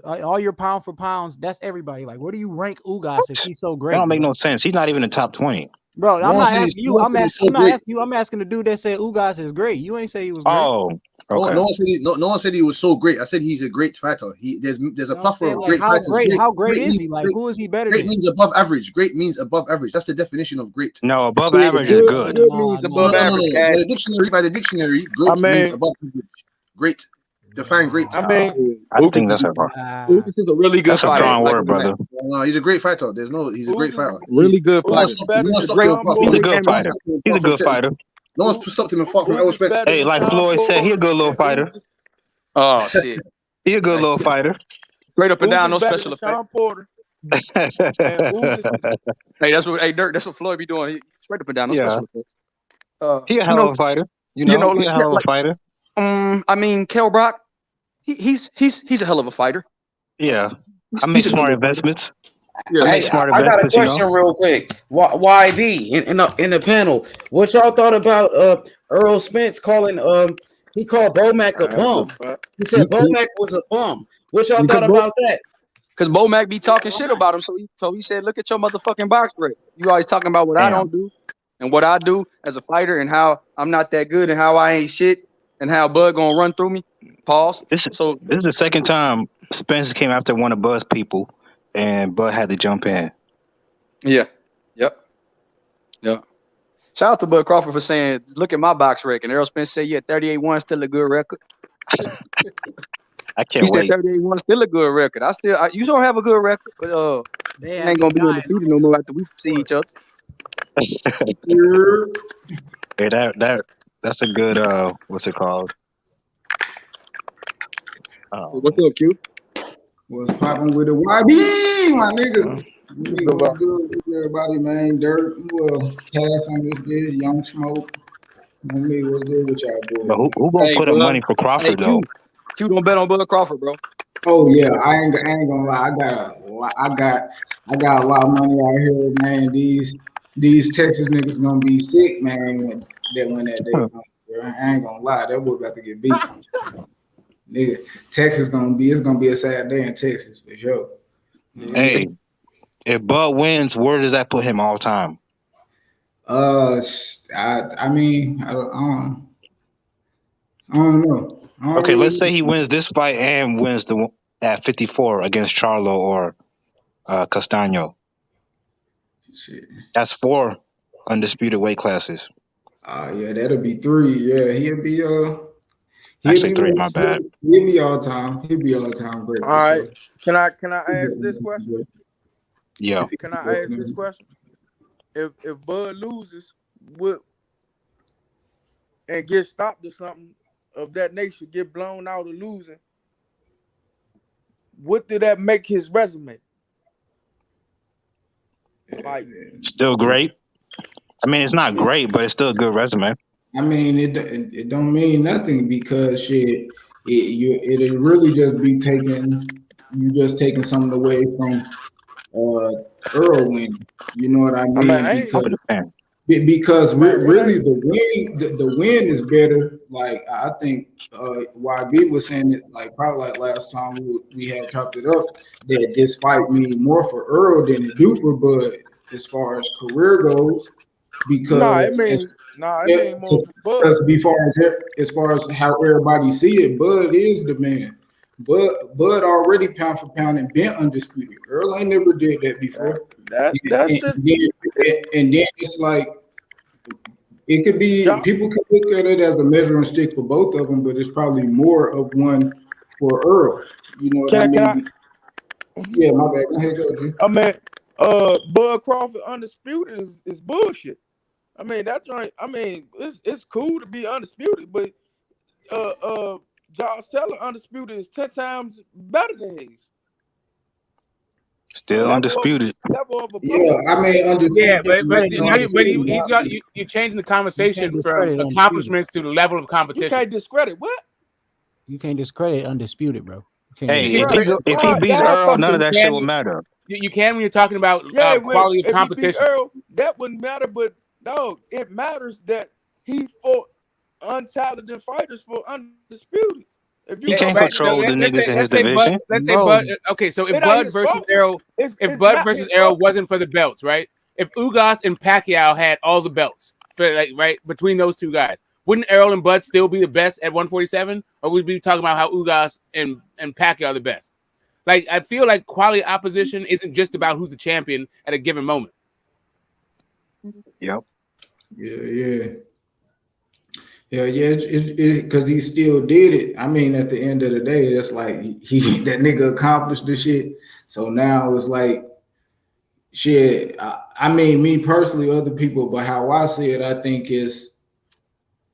all your pound for pounds, that's everybody. Like, where do you rank Ugas if he's so great? That don't make no sense. He's not even in the top 20. Bro, I'm not asking you. I'm asking the dude that said Ugas is great. You ain't say he was great. Oh, okay. No one said he was so great. I said he's a great fighter. There's a plethora of great fighters. How great is he? Like, who is he better than? Great means above average. Great means above average. That's the definition of great. No, above average is good. Good means above average. By the dictionary, great means above average. Great. Define great. I think that's a Ugas is a really good fighter. That's a strong word, brother. No, he's a great fighter. He's a great fighter. Really good fighter. He's a good fighter. He's a good fighter. No one's stopped him apart from Errol Spence. Hey, like Floyd said, he a good little fighter. Oh shit, he a good little fighter. Straight up and down, no special effects. Hey, Dirk. That's what Floyd be doing. He, straight up and down, no special effects. He a hell of a fighter. He a hell of a fighter. I mean, Kell Brock, he's a hell of a fighter. Yeah, I make smart investments. Yeah, hey, I got a question real quick. YB in the panel, what y'all thought about Errol Spence calling he called Bomac a bum? He said Bomac was a bum. What y'all thought about that? Because Bomac be talking shit about him, so he said, "Look at your motherfucking box rate. You always talking about what I don't do and what I do as a fighter and how I'm not that good and how I ain't shit." And how Bud gonna run through me? Pause. This is the second time Spence came after one of Bud's people, and Bud had to jump in. Yeah. Yep. Shout out to Bud Crawford for saying, "Look at my box record." And Errol Spence said, "Yeah, 38-1 still a good record." I can't wait. He said 38-1 still a good record. You don't have a good record, but it ain't gonna be undefeated no more after we see each other. Hey, that's a good what's it called? What's up, Q? What's popping with the YB, my nigga? What's good with everybody, man? Dirt, Cass on this bitch, Young Smoke. Me, what's good with y'all, boys? But who gonna put up money for Crawford though? Q gonna bet on Bud Crawford, bro. Oh yeah, I ain't gonna lie. I got a lot of money out here, man. These Texas niggas gonna be sick, man. When that day comes, bro. I ain't gonna lie, that boy about to get beat. Nigga, Texas it's gonna be a sad day in Texas for sure. Hey, if Bud wins, where does that put him all time? I mean, I don't know. Okay, let's say he wins this fight and wins at 54 against Charlo or Castaño. Shit. That's 4 undisputed weight classes. Yeah, that'll be 3. Yeah, he'll be actually 3. My bad. He'll be all time. He'll be all time great. All right. Can I ask this question? Yeah. Can I ask this question? If Bud loses, and gets stopped or something of that nature, get blown out of losing, what did that make his resume? Like, still great. I mean, it's not great, but it's still a good resume. I mean, it don't mean nothing because shit, it'll really just be taking something away from Earl winning. You know what I mean? because really the win is better. Like I think YB was saying it like probably like last time we had chopped it up that this fight mean more for Earl than it do for Bud as far as career goes. Because it mean more for Bud. as far as how everybody see it, Bud is the man. Bud already pound for pound and been undisputed. Earl ain't never did that before. And then it's like it could be people could look at it as a measuring stick for both of them, but it's probably more of one for Earl. You know what I mean? Yeah, my bad. Go ahead, G. I mean, Bud Crawford undisputed is bullshit. I mean that joint. I mean it's cool to be undisputed, but Josh Taylor undisputed is 10 times better than his. Still undisputed. Yeah, I mean undisputed. Yeah, but you're changing the conversation from accomplishments to the level of competition. You can't discredit what? You can't discredit undisputed, bro. Hey, if he beats Earl, none of that shit will matter. You can when you're talking about quality of competition. Earl, that wouldn't matter, but dog, it matters that he fought untalented fighters for undisputed. If you can't control the niggas in his division. Let's say Bud. Okay, so if Bud versus Errol, Errol wasn't for the belts, right? If Ugas and Pacquiao had all the belts, right between those two guys, wouldn't Errol and Bud still be the best at 147? Or would we be talking about how Ugas and Pacquiao are the best? Like, I feel like quality opposition isn't just about who's the champion at a given moment. Yep. Yeah. Because he still did it. I mean, at the end of the day, that's like he that nigga accomplished the shit. So now it's like shit. I mean, me personally, other people, but how I see it, I think is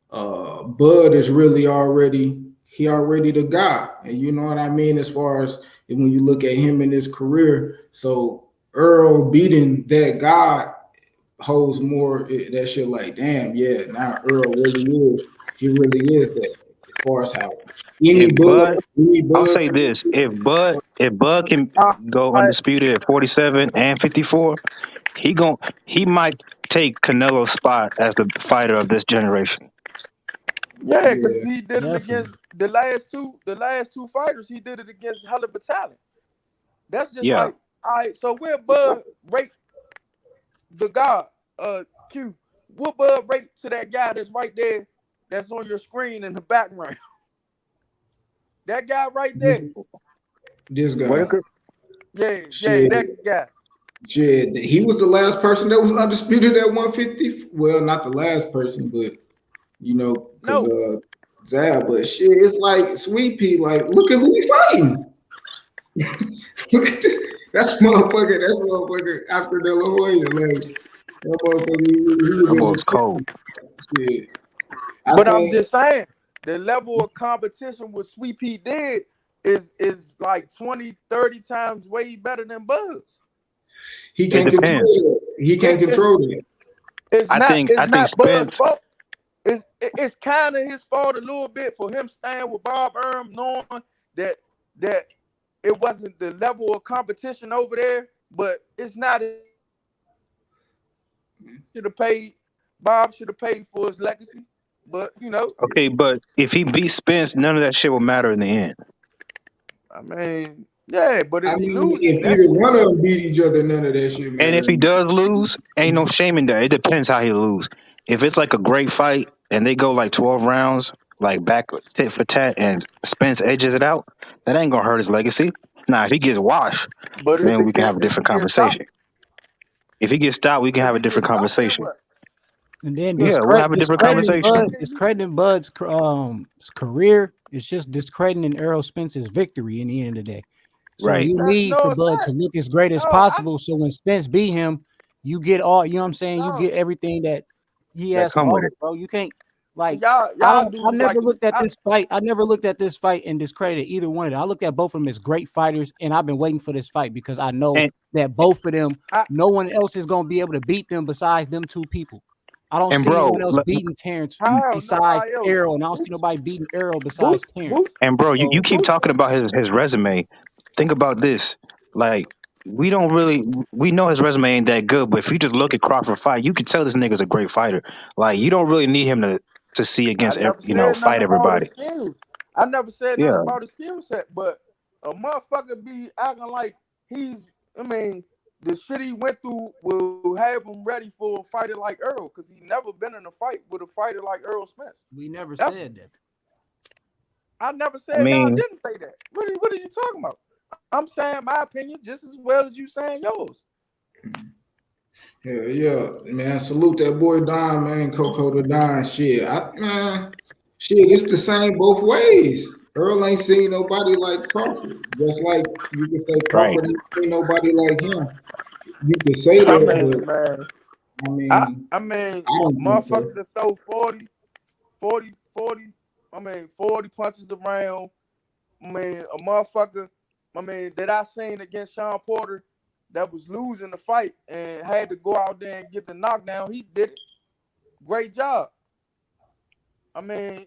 Bud is really already the guy. And you know what I mean? As far as when you look at him in his career. So Earl beating that guy holds more that shit like, damn, yeah, now Earl really is. He really is that as far as how I'll say this. If Bud can go undisputed at 47 and 54, he might take Canelo's spot as the fighter of this generation. Yeah, because he did it against the last two fighters. He did it against hell of a talent. That's just like, all right. So where Bud rate the guy, Q? What Bud rate to that guy that's right there, that's on your screen in the background? That guy right there. This guy. Yeah, that guy. Shit, he was the last person that was undisputed at 150. Well, not the last person, but you know, but shit, it's like Sweet Pea. Like, look at who we fighting. Look at this. That's motherfucker after De La Hoya. Like, that motherfucker, that was cold. Shit. But I'm just saying, the level of competition what Sweet Pea did is like 20, 30 times way better than Buzz. He can't control it. He can't control it. I think Spence. Fault. It's kind of his fault a little bit for him staying with Bob Erm, knowing that it wasn't the level of competition over there, but it's not. Bob should have paid for his legacy, but you know. Okay, but if he beats Spence, none of that shit will matter in the end. I mean, yeah, but if he loses, if either one of them beat each other, none of that shit matters. And if he does lose, ain't no shame in that. It depends how he lose. If it's like a great fight and they go like 12 rounds, like back tit for tat, and Spence edges it out, that ain't gonna hurt his legacy. Now, if he gets washed, then we can have a different conversation. If he gets stopped, we can have a different conversation. And then we'll have a different conversation. Discrediting Bud's career is just discrediting Errol Spence's victory in the end of the day. So Right. you need for Bud to look as great as possible. So when Spence beat him, you get all, you know what I'm saying? You get everything that he has to offer, bro. You can't like I never looked at this fight. I never looked at this fight and discredited either one of them. I looked at both of them as great fighters, and I've been waiting for this fight because I know that both of them, no one else is gonna be able to beat them besides them two people. I don't see anyone else beating Terence besides Errol, and I don't see nobody beating Errol besides Terence. And bro, you keep talking about his resume. Think about this. Like, we know his resume ain't that good, but if you just look at Crawford fight, you can tell this nigga's a great fighter. Like you don't really need him to see I against never said fight nothing about his everybody. skills. I never said nothing Yeah. about his skill set, but a motherfucker be acting like he's. I mean, the shit he went through will have him ready for a fighter like Errol, because he never been in a fight with a fighter like Errol Spence. We never said that. I never I said y'all mean, didn't say that. What are you talking about? I'm saying my opinion just as well as you saying yours. Yeah, man. Salute that boy Don, man. Coco the Don. Shit, it's the same both ways. Earl ain't seen nobody like Crawford. Just like you can say right. Crawford ain't seen nobody like him. You could say I that, mean, but man. I mean, I don't think so. motherfuckers that throw 40, I mean, 40 punches around. I mean, a motherfucker, that I seen against Sean Porter that was losing the fight and had to go out there and get the knockdown. He did it. Great job. I mean,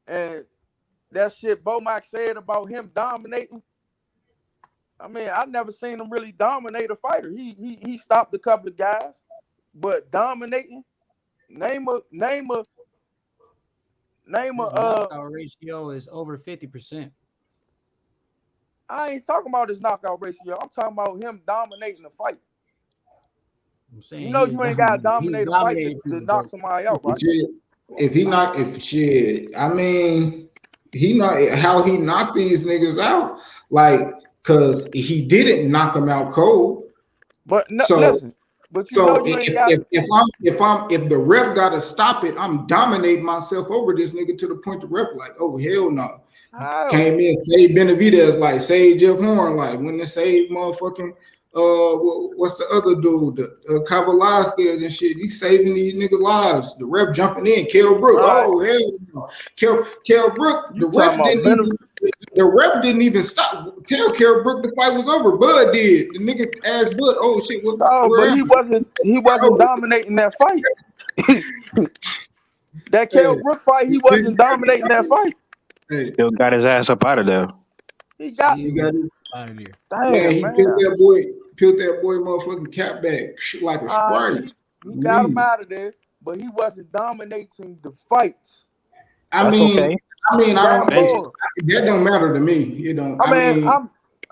and that shit Bomac said about him dominating. I mean, I never seen him really dominate a fighter. He stopped a couple of guys, but dominating. Name a knockout ratio is over 50%. I ain't talking about his knockout ratio. I'm talking about him dominating the fight. I'm saying you ain't got to dominate a fight to knock somebody out, right? If shit, I mean, how he knocked these niggas out, like, cause he didn't knock them out cold. But listen, but you ain't got. If the ref gotta stop it, I'm dominating myself over this nigga to the point the ref like, oh hell no. Came in, saved Benavidez, like saved Jeff Horn, like when they saved motherfucking what's the other dude, Kavalasquez and shit. He's saving these niggas' lives. The ref jumping in, Kell Brook. Right. Oh hell no. Kell Brook, the ref didn't even stop. Tell Kell Brook the fight was over. Bud did. The nigga asked Bud, oh shit, what? No, but he wasn't dominating that fight. That Kell Brook fight, he wasn't dominating that fight. Still got his ass up out of there. He got it out of there. Damn, man. Peeled that boy motherfucking cap back like a Sprite. He got him out of there, but he wasn't dominating the fight. I mean, that don't matter to me. You know,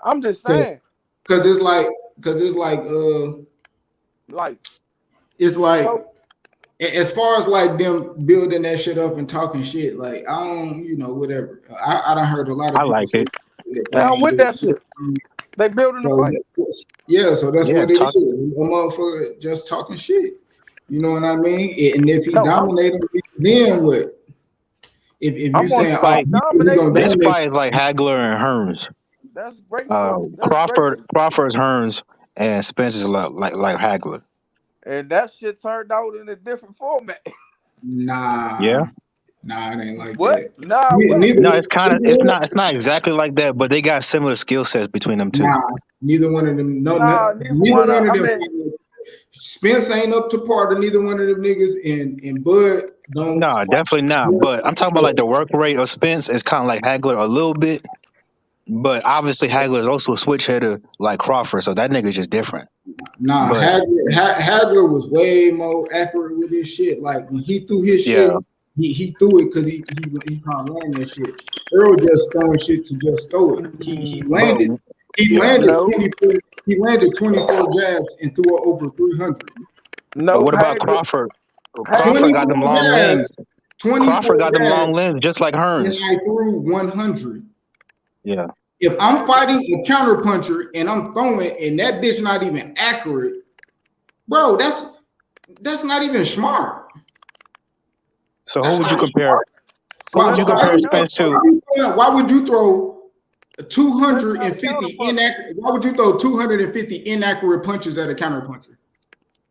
I'm just saying. Cause it's like as far as like them building that shit up and talking shit, like I don't, whatever. I done heard a lot of people like say I'm with that shit. They building the fight. Yeah, so that's what it is. A motherfucker just talking shit. You know what I mean? And if he dominated, then what? If you saying this fight is like Hagler and Hearns. That's great. Crawford's Hearns and Spence is like Hagler. And that shit turned out in a different format. Nah. Yeah. Nah, it ain't like that. Nah, no, it's not exactly like that, but they got similar skill sets between them two. Nah, neither one of them. Neither one of them. Spence ain't up to par to neither one of them niggas, and Bud don't. No, definitely not. But I'm talking about like the work rate of Spence is kind of like Hagler a little bit, but obviously Hagler is also a switch hitter like Crawford, so that nigga's just different. Nah, Hagler was way more accurate with his shit. Like when he threw his shit, he threw it because he can't land that shit. Earl just throwing shit to just throw it. He landed. He landed 24 jabs and threw it over 300. No, but what about Crawford? Crawford got them long limbs. Crawford got them long limbs just like Hearns. And I threw 100. Yeah. If I'm fighting a counter puncher and I'm throwing and that bitch not even accurate, bro, that's not even smart. So who would you compare? Who would you compare Spence to? Why would you throw 250 inaccurate? Why would you throw 250 inaccurate punches at a counter puncher?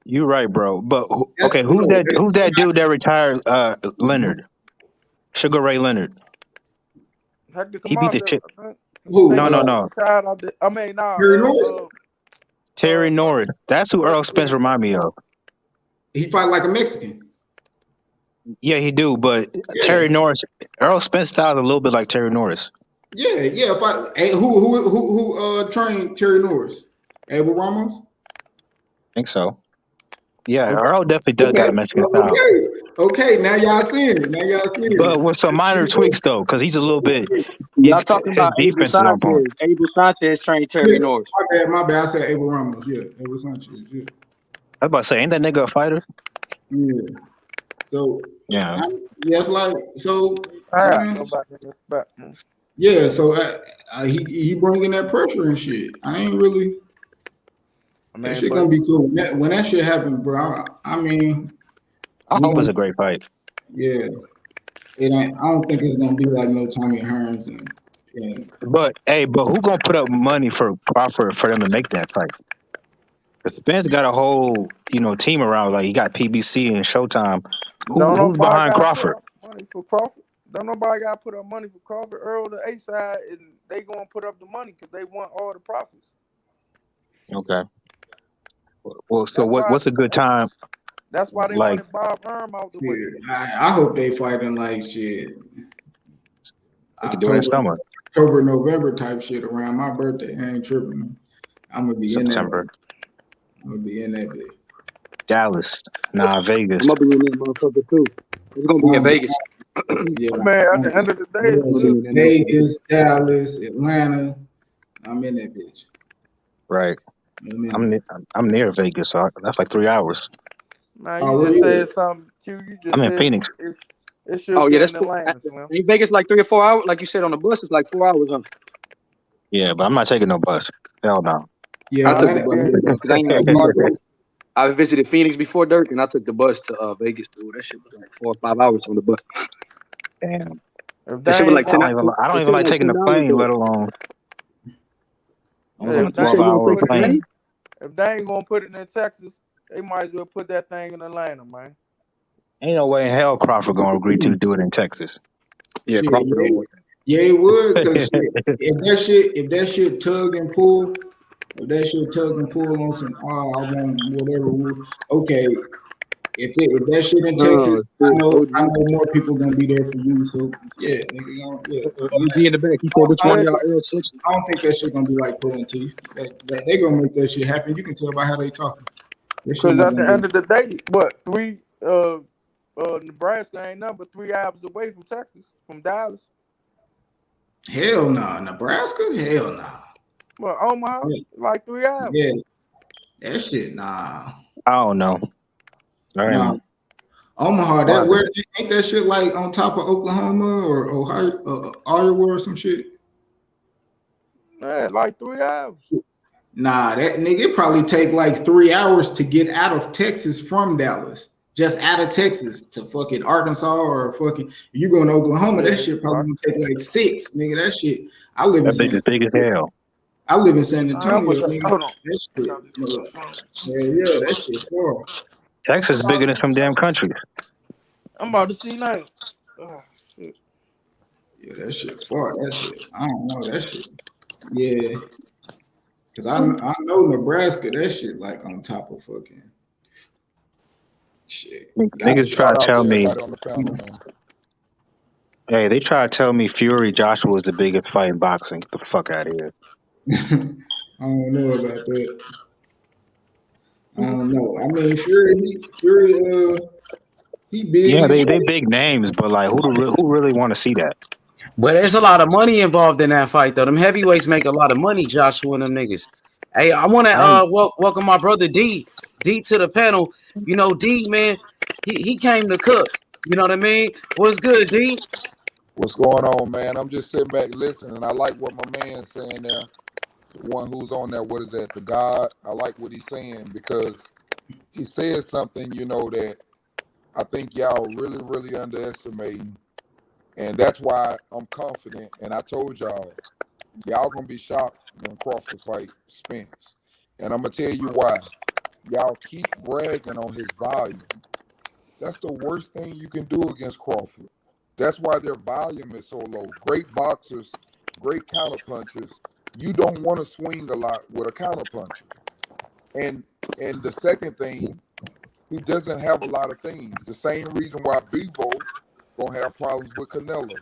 You're right, bro. But okay, who's that dude that retired? Leonard, Sugar Ray Leonard. He beat the shit. Who? No. I mean, nah. Terry Norris. That's who Errol Spence remind me of. He fight like a Mexican. Yeah, he do. But Terry Norris, Errol Spence style is a little bit like Terry Norris. Yeah. If who trained Terry Norris? Abel Ramos. I think so. Yeah, Earl definitely does got a Mexican style. Okay. Now y'all seeing it. But with some minor tweaks though, because he's a little bit. Y'all talking His about Abel defense is on point. Sanchez. Abel Sanchez trained Terry Norris. My bad. I said Abel Ramos. Yeah, Abel Sanchez. Yeah. I was about to say, ain't that nigga a fighter? Yeah. So yeah, it's like so. Go back in the spot. Yeah, so he bringing that pressure and shit. I ain't really. That shit gonna be cool when that shit happens, bro. I mean, I hope it's a great fight. Yeah, it ain't. I don't think it's gonna be like no Tommy Hearns and. But who gonna put up money for Crawford for them to make that fight? Because Spence got a whole team around. Like he got PBC and Showtime. Who's behind Crawford? Money for Crawford. Don't nobody got to put up money for Crawford. Earl the A side, and they gonna put up the money because they want all the profits. Okay. Well, so what's a good time? That's why they wanted Bob Arm out the way. I hope they fighting like shit. They could do it in summer. October, November type shit around my birthday. I ain't tripping. I'm gonna be September. I'm gonna be in that bitch. Dallas, Vegas. I'm gonna be in that motherfucker too. It's gonna be in Vegas. Yeah, man. At the end of the day, it's Vegas, Dallas, Atlanta. I'm in that bitch. Right. I'm near Vegas, so that's like 3 hours. Man, you just said something. You just I'm said in Phoenix. It should be in Atlanta. In Vegas, like 3 or 4 hours. Like you said on the bus, it's like 4 hours. Huh? Yeah, but I'm not taking no bus. Hell no. Yeah, I took the bus because I ain't had a car. I visited Phoenix before Dirk, and I took the bus to Vegas. Dude, that shit was like 4 or 5 hours on the bus. Damn. That shit was like 10 hours. I don't even like taking the plane, let alone. I was on a 12-hour plane. If they ain't gonna put it in Texas, they might as well put that thing in Atlanta, man. Ain't no way in hell Crawford gonna agree to do it in Texas. Yeah, Crawford don't want that. Yeah, it would, because if that shit tug and pull on some I want whatever. Okay, if that shit in Texas, I know more people gonna be there for you. So yeah, nigga, You be in the back. He said, "Which one of y'all Errol Spence?" I don't think that shit gonna be like pulling teeth. They gonna make that shit happen. You can tell by how they talking. Because at the end of the day, Nebraska ain't nothing but 3 hours away from Texas, from Dallas. Hell nah, Nebraska? Hell nah. Well, Omaha, like 3 hours. Yeah, that shit, nah. I don't know. Nah. Omaha, ain't that shit like on top of Oklahoma or Ohio, Iowa or some shit? Yeah, like 3 hours. Nah, that nigga, it probably take like 3 hours to get out of Texas from Dallas. Just out of Texas to fucking Arkansas or fucking you going to Oklahoma, that shit probably gonna take like 6, nigga. That shit. I live in That bitch is big as hell. I live in San Antonio, nigga. Hold on. Yeah, that shit far. Texas is bigger than some damn countries. I'm about to see now. Oh, shit. Yeah, that shit far. That shit. I don't know that shit. Yeah. Cause I know Nebraska, that shit like on top of fucking shit. Niggas try to tell me. Hey, they try to tell me Fury Joshua was the biggest fight in boxing. Get the fuck out of here. I don't know about that. I don't know. I mean, Fury, he big. Yeah, they big names, but like, who really want to see that? But there's a lot of money involved in that fight, though. Them heavyweights make a lot of money, Joshua and them niggas. Hey, I want to welcome my brother D to the panel. You know, D, man, he came to cook. You know what I mean? What's good, D? What's going on, man? I'm just sitting back listening. I like what my man's saying there. The one who's on there, what is that? The God. I like what he's saying because he said something, you know, that I think y'all really, really underestimating. And that's why I'm confident. And I told y'all gonna be shocked when Crawford fight Spence. And I'm gonna tell you why. Y'all keep bragging on his volume. That's the worst thing you can do against Crawford. That's why their volume is so low. Great boxers, great counterpunchers. You don't want to swing a lot with a counterpuncher. And the second thing, he doesn't have a lot of things. The same reason why Bivol gonna have problems with Canelo.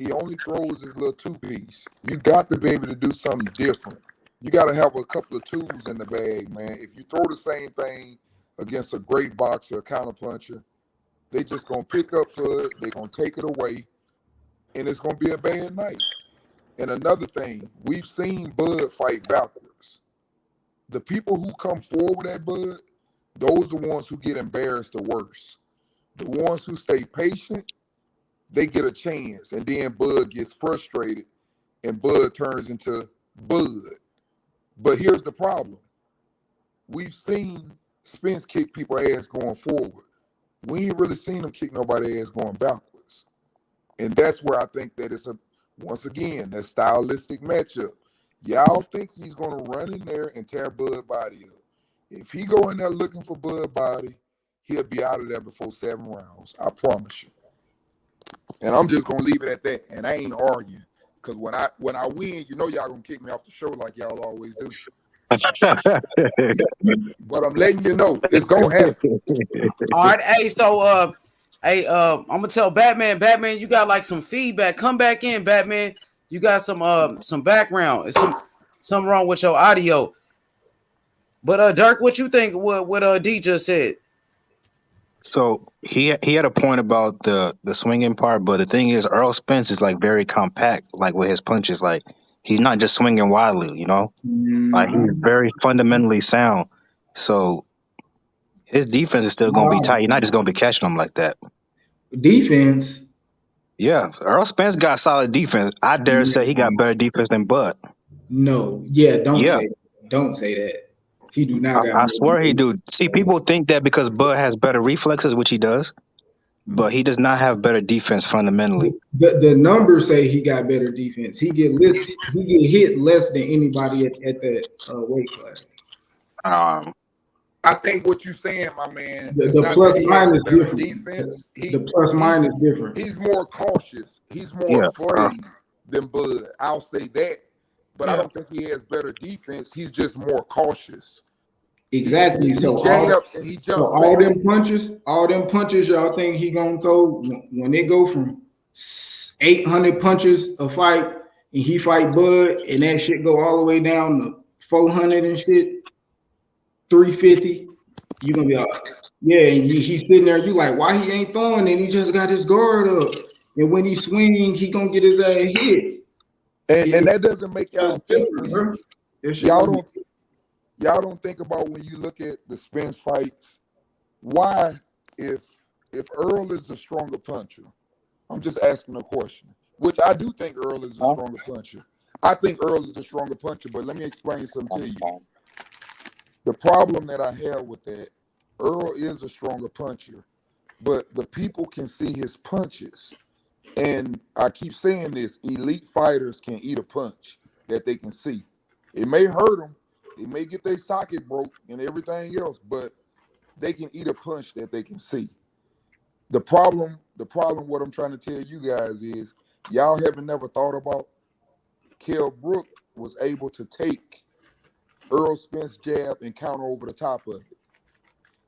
He only throws his little two-piece. You got to be able to do something different. You got to have a couple of tools in the bag, man. If you throw the same thing against a great boxer, a counterpuncher, they just going to pick up for it. They're going to take it away, and it's going to be a bad night. And another thing, we've seen Bud fight backwards. The people who come forward at Bud, those are the ones who get embarrassed the worst. The ones who stay patient, they get a chance, and then Bud gets frustrated, and Bud turns into Bud. But here's the problem. We've seen Spence kick people ass going forward. We ain't really seen him kick nobody ass going backwards. And that's where I think that it's once again, that stylistic matchup. Y'all think he's going to run in there and tear Bud body up. If he go in there looking for Bud body, he'll be out of there before 7 rounds. I promise you. And I'm just going to leave it at that. And I ain't arguing. Because when I win, you know y'all going to kick me off the show like y'all always do. But I'm letting you know, it's going to happen. All right, hey, so I'm gonna tell Batman, you got like some feedback. Come back in, Batman. You got some background. It's something wrong with your audio. But Dirk, what you think? What D just said? So he had a point about the swinging part, but the thing is, Errol Spence is like very compact, like with his punches. Like he's not just swinging wildly, you know. Like he's very fundamentally sound. So his defense is still gonna be tight. You're not just gonna be catching him like that. Defense. Yeah, Errol Spence got solid defense. I dare say he got better defense than Bud. No, don't say that. He do not. I swear he do. See, people think that because Bud has better reflexes, which he does, but he does not have better defense fundamentally. The numbers say he got better defense. He get hit less than anybody at that weight class. I think what you're saying, my man, the plus minus different. Defense, the plus minus different. He's more cautious. He's more afraid than Bud. I'll say that. But I don't think he has better defense. He's just more cautious. Exactly. So all them punches, y'all think he gonna throw when they go from 800 punches a fight and he fight Bud and that shit go all the way down to 400 and shit, 350. You gonna be like, yeah, and he's sitting there. You like, why he ain't throwing? And he just got his guard up. And when he swing, he gonna get his ass hit. And that doesn't make y'all think. Y'all don't think about when you look at the Spence fights. Why, if Earl is the stronger puncher, I'm just asking a question. Which I do think Earl is the stronger puncher. I think Earl is the stronger puncher, but let me explain something to you. The problem that I have with that, Earl is a stronger puncher, but the people can see his punches. And I keep saying this, elite fighters can eat a punch that they can see. It may hurt them, it may get their socket broke and everything else, but they can eat a punch that they can see. The problem, what I'm trying to tell you guys is, y'all haven't never thought about Kell Brook was able to take Errol Spence jab and counter over the top of it.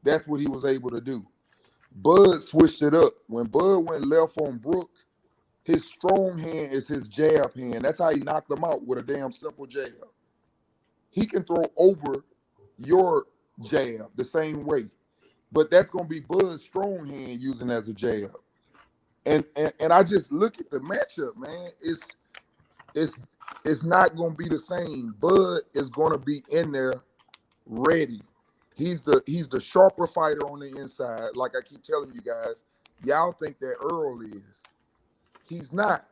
That's what he was able to do. Bud switched it up. When Bud went left on Brook, his strong hand is his jab hand. That's how he knocked him out, with a damn simple jab. He can throw over your jab the same way, but that's going to be Bud's strong hand using as a jab. And I just look at the matchup, man. It's not going to be the same. Bud is going to be in there ready. He's the sharper fighter on the inside. Like I keep telling you guys, y'all think that Earl is. He's not.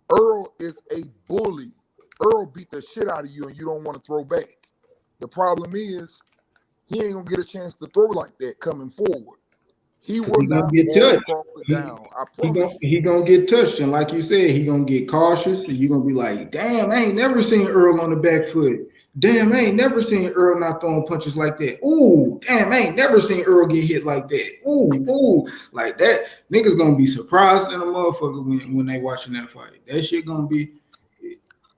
Earl is a bully. Earl beat the shit out of you and you don't want to throw back. The problem is he ain't gonna get a chance to throw like that coming forward. He will not get touched. Down. I promise. He gonna get touched, and like you said, he gonna get cautious, and you're gonna be like, damn, I ain't never seen Earl on the back foot. Damn, I ain't never seen Earl not throwing punches like that. Ooh, damn, I ain't never seen Earl get hit like that. Ooh, like that. Niggas gonna be surprised in a motherfucker when they watching that fight. That shit gonna be.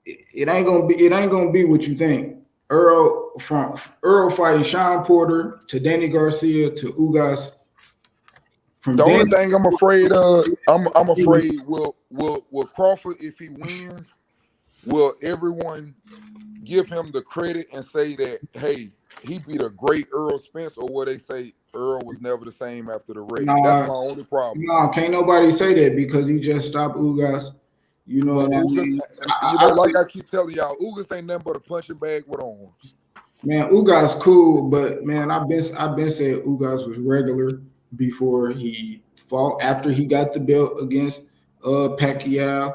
It ain't gonna be what you think. Earl fighting Sean Porter to Danny Garcia to Ugas The only thing I'm afraid of, I'm afraid will Crawford, if he wins, will everyone give him the credit and say that, hey, he beat a great Errol Spence, or will they say Earl was never the same after the raid? That's my only problem. No, can't nobody say that because he just stopped Ugas. You know what I mean? Like I keep telling y'all, Ugas ain't nothing but a punching bag with arms. Man, Ugas cool, but man, I've been saying Ugas was regular before he fought. After he got the belt against Pacquiao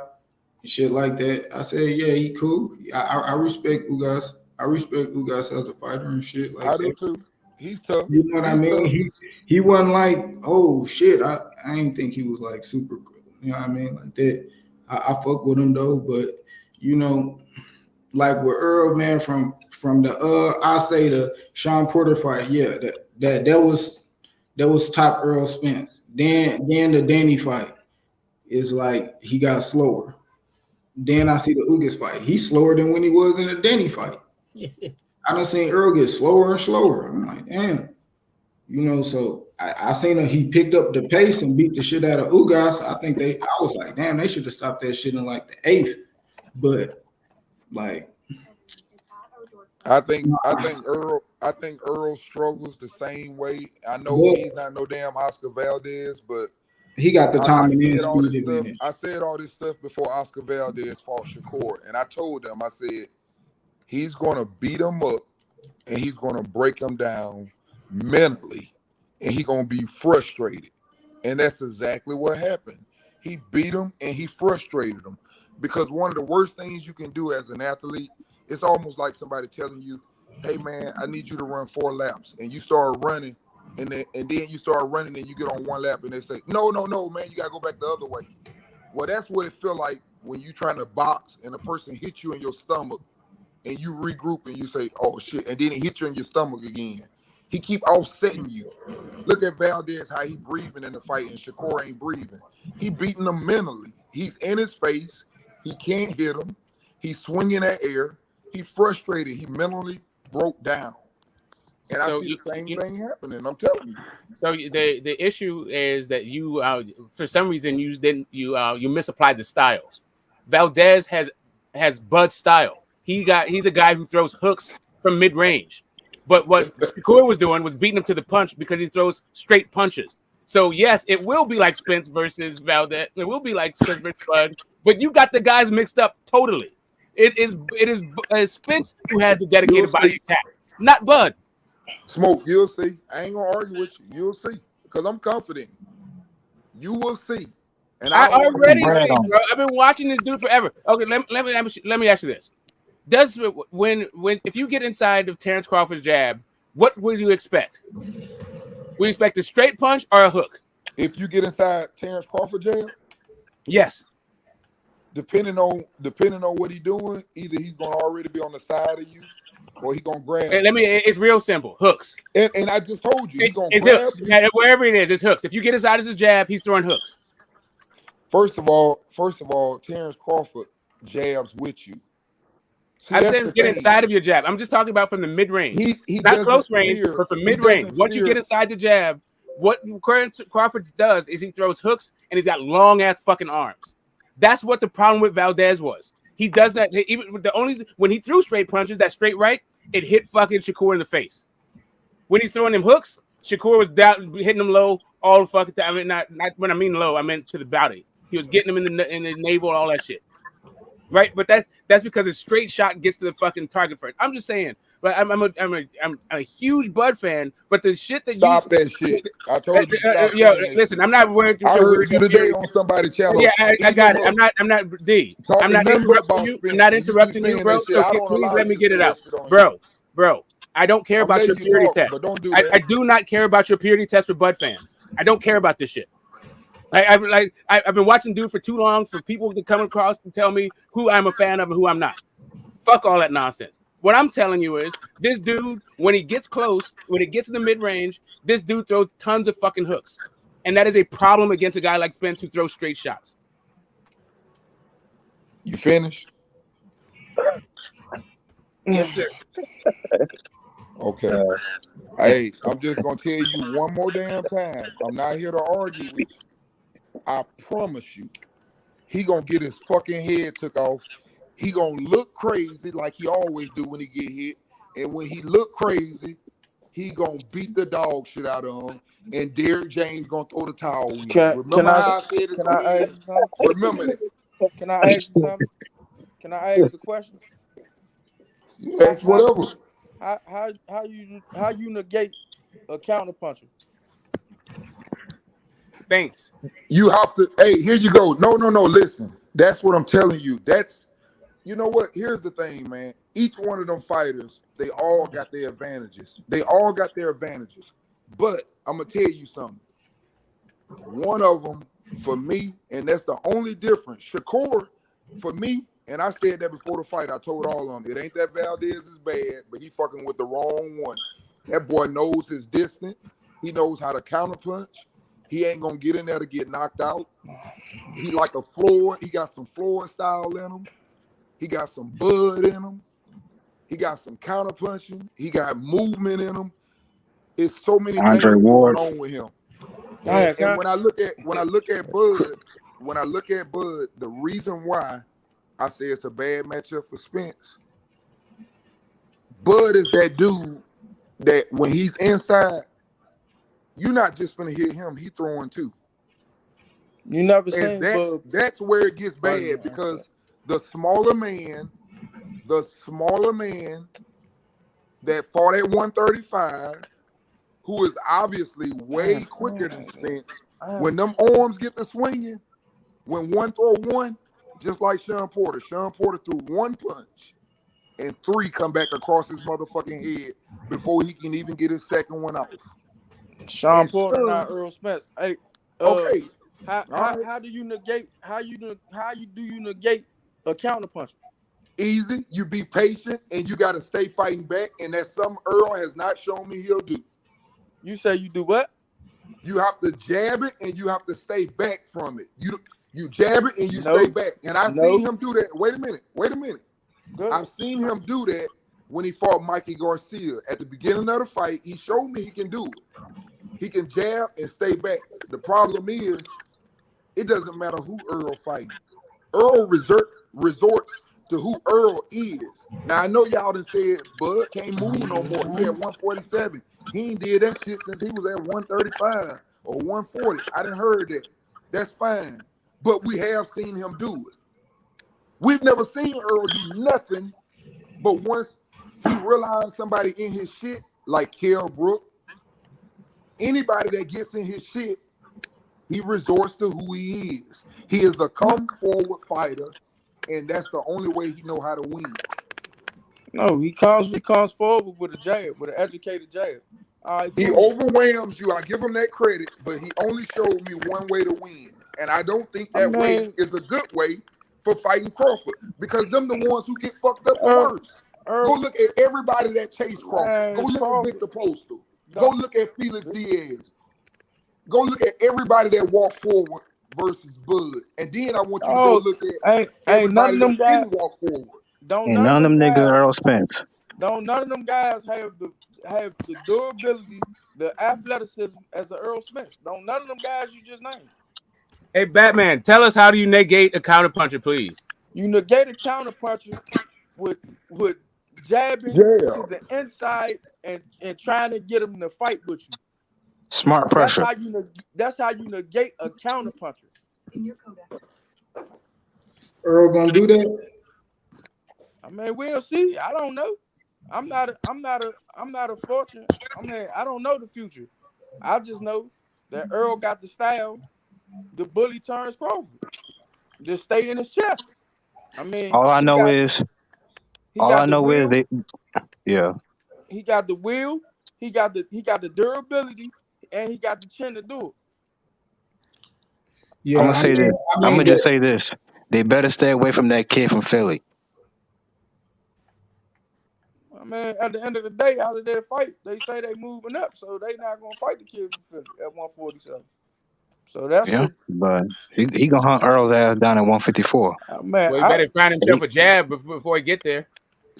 and shit like that, I said, yeah, he cool. I respect Ugas. I respect Ugas as a fighter and shit like that. I do too. He's tough. You know what I mean? He wasn't like, oh shit. I didn't think he was like super good. You know what I mean? Like that. I fuck with him though, but you know, like with Earl, man, from the I say the Sean Porter fight, yeah, that was top Errol Spence. Then the Danny fight is like he got slower. Then I see the Ugas fight. He's slower than when he was in the Danny fight. I done seen Earl get slower and slower. I'm like, damn. You know, so I seen him, he picked up the pace and beat the shit out of Ugas. I was like, damn, they should have stopped that shit in like the 8th. But like I think Earl struggles the same way. I know he's not no damn Oscar Valdez, but he got the time. I said all this stuff before Oscar Valdez fought Shakur, and I told them, I said, he's gonna beat him up and he's gonna break him down mentally, and he's gonna be frustrated. And that's exactly what happened. He beat him and he frustrated him. Because one of the worst things you can do as an athlete, it's almost like somebody telling you, hey man, I need you to run 4 laps. And you start running, and then you start running and you get on 1 lap and they say, no, man, you gotta go back the other way. Well, that's what it feel like when you trying to box and a person hits you in your stomach and you regroup and you say, oh shit, and then he hits you in your stomach again. He keep offsetting you. Look at Valdez, how he breathing in the fight, and Shakur ain't breathing. He beating him mentally. He's in his face. He can't hit him. He's swinging that air. He frustrated. He mentally broke down. And I see the same thing happening. I'm telling you. So the issue is that you, for some reason, you misapplied the styles. Valdez has Bud's style. He's a guy who throws hooks from mid range. But what Shakur was doing was beating him to the punch because he throws straight punches. So yes, it will be like Spence versus Valdez. It will be like Spence versus Bud. But you got the guys mixed up totally. It is Spence who has the dedicated body attack, not Bud. Smoke, you'll see. I ain't gonna argue with you. You'll see, because I'm confident. You will see. And I already see, bro. I've been watching this dude forever. Okay, let me ask you this. If you get inside of Terence Crawford's jab, what would you expect? Would you expect a straight punch or a hook? If you get inside Terence Crawford's jab? Yes. Depending on what he's doing, either he's gonna already be on the side of you, or he's gonna grab. It's real simple. Hooks. And I just told you, he's gonna grab hooks. Wherever it is, it's hooks. If you get inside of his jab, he's throwing hooks. First of all, Terence Crawford jabs with you. See, I'm saying get inside of your jab. I'm just talking about from the mid range. He not close range, but from mid range. Once you get inside the jab, what Crawford does is he throws hooks and he's got long ass fucking arms. That's what the problem with Valdez was. He does that. Even when he threw straight punches, that straight right, it hit fucking Shakur in the face. When he's throwing them hooks, Shakur was down, hitting him low all the fucking time. I mean, not when I mean low, I meant to the body. He was getting him in the navel, all that shit. Right, but that's because a straight shot gets to the fucking target first. I'm just saying, but I'm a huge Bud fan. But the shit that stop that shit. I told you. Listen, I'm not worried. I heard you today on somebody's channel. Yeah, I got it. I'm not D. I'm not interrupting you. I'm not interrupting you, bro. So please let me get it out, bro. I don't care about your purity test. I do not care about your purity test for Bud fans. I don't care about this shit. I've been watching dude for too long for people to come across and tell me who I'm a fan of and who I'm not. Fuck all that nonsense. What I'm telling you is this dude, when he gets close, when it gets in the mid range, this dude throws tons of fucking hooks, and that is a problem against a guy like Spence who throws straight shots. You finished? Yes, sir. Okay. Hey, I'm just gonna tell you one more damn time. I'm not here to argue with you. I promise you, he gonna get his fucking head took off. He gonna look crazy like he always do when he get hit. And when he look crazy, he gonna beat the dog shit out of him. And Derrick James gonna throw the towel in. Remember how I said it's can gonna I end? ask you something? Remember that. Can I ask you something? Can I ask a question? Ask whatever. How you negate a counterpuncher? Thanks. You have to, hey, here you go. No, listen. That's what I'm telling you. That's, you know what? Here's the thing, man. Each one of them fighters, they all got their advantages. But I'm going to tell you something. One of them, for me, and that's the only difference. Shakur, for me, and I said that before the fight, I told all of them, it ain't that Valdez is bad, but he fucking with the wrong one. That boy knows his distance. He knows how to counterpunch. He ain't gonna get in there to get knocked out. He like a Floyd. He got some Floyd style in him. He got some bud in him. He got some counterpunching. He got movement in him. It's so many things going on with him. And when I look at Bud, the reason why I say it's a bad matchup for Spence, Bud is that dude that when he's inside, you're not just gonna hit him, he throwing too. You never And seen that's where it gets bad because the smaller man that fought at 135, who is obviously way quicker than Spence, when them arms get to swinging, when one throw one, just like Sean Porter threw one punch and three come back across his motherfucking head before he can even get his second one off. Sean Porter, not Errol Spence. Hey, okay. How do you negate a counterpuncher? Easy. You be patient and you got to stay fighting back, and that's something Earl has not shown me he'll do. You say you do what? You have to jab it and you have to stay back from it. You jab it and you stay back. And I've seen him do that. Wait a minute. I've seen him do that when he fought Mikey Garcia. At the beginning of the fight, he showed me he can do it. He can jab and stay back. The problem is, it doesn't matter who Earl fighting. Earl resorts to who Earl is. Now, I know y'all done said Bud can't move no more. He at 147. He ain't did that shit since he was at 135 or 140. I done heard that. That's fine. But we have seen him do it. We've never seen Earl do nothing, but once he realized somebody in his shit, like Kell Brook, anybody that gets in his shit, he resorts to who he is. He is a come-forward fighter, and that's the only way he know how to win. No, he comes forward with a jab, with an educated jab. He overwhelms you. I give him that credit, but he only showed me one way to win. And I don't think that way is a good way for fighting Crawford, because them the ones who get fucked up the worst. Go look at everybody that chased Crawford. Go look at Victor Postal. Go look at Felix Diaz. Go look at everybody that walked forward versus Bud. And then I want you to go look at everybody that didn't walk forward. None of them niggas Errol Spence. None of them guys have the durability, the athleticism as an Errol Spence. None of them guys you just named. Hey, Batman, tell us, how do you negate a counterpuncher, please? You negate a counterpuncher with jabbing to the inside and trying to get him to fight with you. Smart pressure. That's how you negate a counterpuncher. Earl gonna do that? I mean, we'll see. I don't know. I'm not a fortune. I mean, I don't know the future. I just know that Earl got the style. The bully Terence Crawford. Just stay in his chest. I mean, all I know is he got the will, he got the durability, and he got the chin to do it. Yeah, I'm gonna just say this. They better stay away from that kid from Philly. I mean, at the end of the day, out of their fight, they say they moving up, so they not gonna fight the kid from Philly at 147. So that's but he gonna hunt Earl's ass down at 154. Man, well, he better find himself a jab before he get there.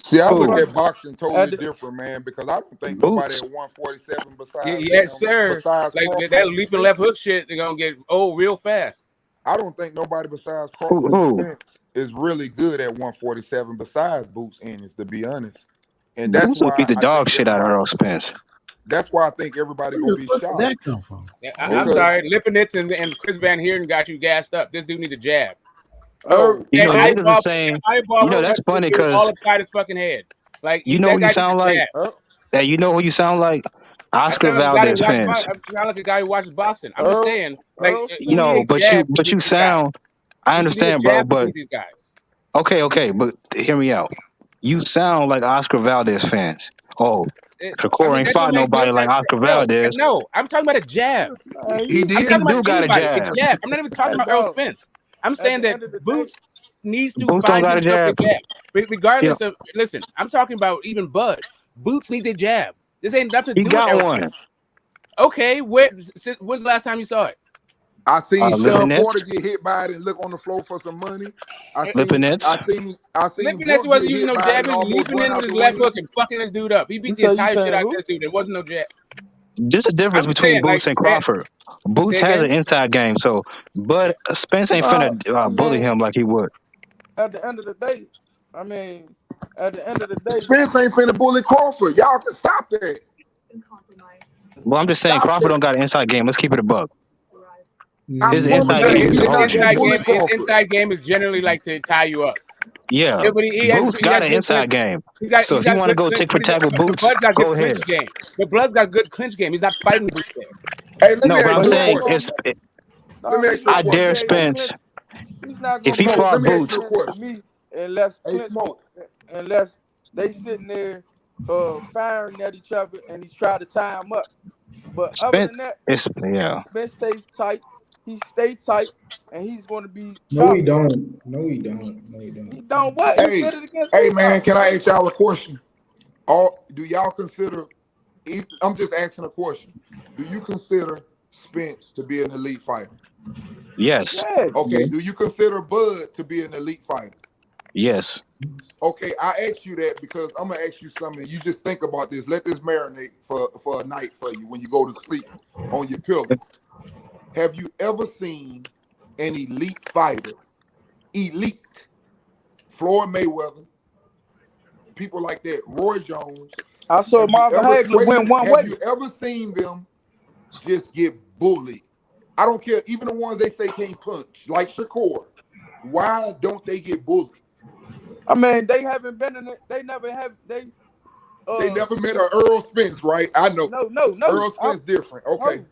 See, I look at boxing totally different, man, because I don't think nobody at 147 besides Yes, sir. besides Like Crawford that and leap and Spence. left hook shit, they're gonna get old real fast. I don't think nobody besides Crawford and Spence is really good at 147 besides Boots Ennis, to be honest. And that's Boots will why beat the I dog think shit out of Errol Spence. that's why I think everybody Where gonna the be fuck did shocked. that come from? Yeah, I'm sorry, Lipinets and Chris Van Heerden got you gassed up. This dude needs a jab. No, You know, that niggas are saying, eyeball you know, that's touched this funny dude all because upside his fucking head. Like you know that who you guy needs sound a like? jab. That you know who you sound like? I Oscar sound like a guy that Valdez watches. fans. I sound like a guy who watches boxing. I'm just saying, like You he needs know, a but jab to you beat these guys. sound. I He needs a understand, bro, jab to but beat these guys. okay, but hear me out. You sound like Oscar Valdez fans. Oh, Shakur ain't That dude fought made nobody good like time. Oscar Valdez. No, I'm talking about a jab. He I'm did. talking about do got a anybody. jab. A jab. I'm not even talking about Errol Spence. I'm saying that Boots needs to Boots don't find got a himself a jab. jab. Regardless of, listen, I'm talking about even Bud. Boots needs a jab. This ain't nothing to He do with got Errol one. Spence. Okay, when's the last time you saw it? I seen Sean Lipinets. Porter get hit by it and look on the floor for some money. I seen Lipinets. Brooke Lipinets wasn't get using hit no by it jab. and He was almost leaping run in out with his the left ring. hook and fucking this dude up. He beat the So you entire shit saying out of who? this dude. There wasn't no jab. There's a difference I'm between saying, Boots and Crawford. Boots say has again? an inside game, so but Spence ain't finna bully him like he would. At the end of the day, I mean, at the end of the day, Spence ain't finna bully Crawford. Y'all can stop that. Well, I'm just saying Stop Crawford that. don't got an inside game. Let's keep it a buck. I His promise inside you, game is he's the not whole gonna bully His Crawford. inside game is generally like to tie you up. Yeah, But he has Boots got an good inside clinch. game. So He's if you got want to good go clinch, tick for tack with but Boots, Bud's got go good ahead. clinch game. But Blood's got good clinch game. He's not fighting Boots there. Hey, let me No, but ask I'm you a saying question. it's. Let me ask you a I question. dare Spence. he's not If gonna he be Smoke, able to fought let me get ask Boots, you a clinch with question. me unless Hey, Smoke. unless they sitting there firing at each other and he try to tie him up. But other Spence than that, is yeah. Spence stays tight. He stay tight, and he's going to be No, he chopped. don't. No, he don't. No, he don't. He don't what? He Hey, did it against hey, man, Ugas. can I ask y'all a question? Do y'all consider? I'm just asking a question. Do you consider Spence to be an elite fighter? Yes. Yeah. Okay. Do you consider Bud to be an elite fighter? Yes. Okay, I asked you that because I'm gonna ask you something. You just think about this. Let this marinate for a night for you when you go to sleep on your pillow. Have you ever seen an elite fighter, elite, Floyd Mayweather, people like that, Roy Jones? I saw Marvin Hagler win one way. Have you ever seen them just get bullied? I don't care, even the ones they say can't punch, like Shakur. Why don't they get bullied? I mean, they haven't been in it. They never have. They never met an Errol Spence, right? I know. No. Errol Spence different. Okay.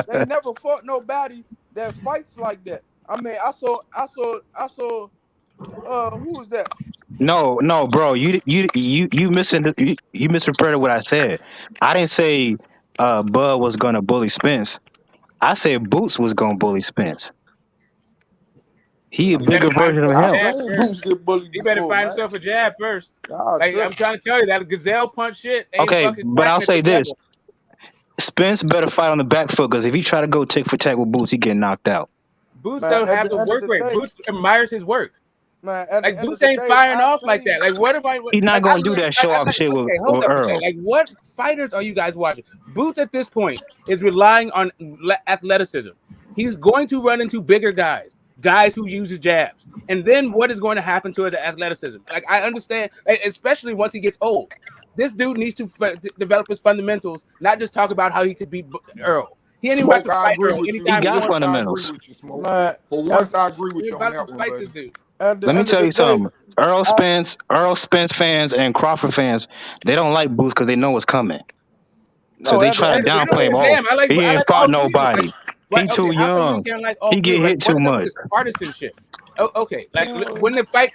They never fought nobody that fights like that. I mean, I saw. Who was that? No, bro. You misinterpreted what I said. I didn't say Bud was gonna bully Spence. I said Boots was gonna bully Spence. He a bigger version of him. He better find himself a jab first. Like I'm trying to tell you, that gazelle punch shit ain't Okay, fucking but I'll cracking at say this this: level. Spence better fight on the back foot because if he try to go tick for tack with Boots, he get knocked out. Boots don't have the work rate. Boots admires his work. Man, like Boots ain't firing off like that. Like what am I? He's not like, gonna do that show off shit with hold up a Earl. second. Like what fighters are you guys watching? Boots at this point is relying on athleticism. He's going to run into bigger guys who use his jabs, and then what is going to happen to his athleticism? Like I understand, especially once he gets old. This dude needs to develop his fundamentals, not just talk about how he could beat Earl. He ain't even about to fight Earl anytime he got wants. fundamentals. For once, I agree with you on that one, buddy. Let me tell you something. Errol Spence fans and Crawford fans, they don't like Boots because they know what's coming. So they try to downplay him. Oh, he ain't fought nobody. He too young. He get hit too much. Partisanship. Oh, okay. Like when the fight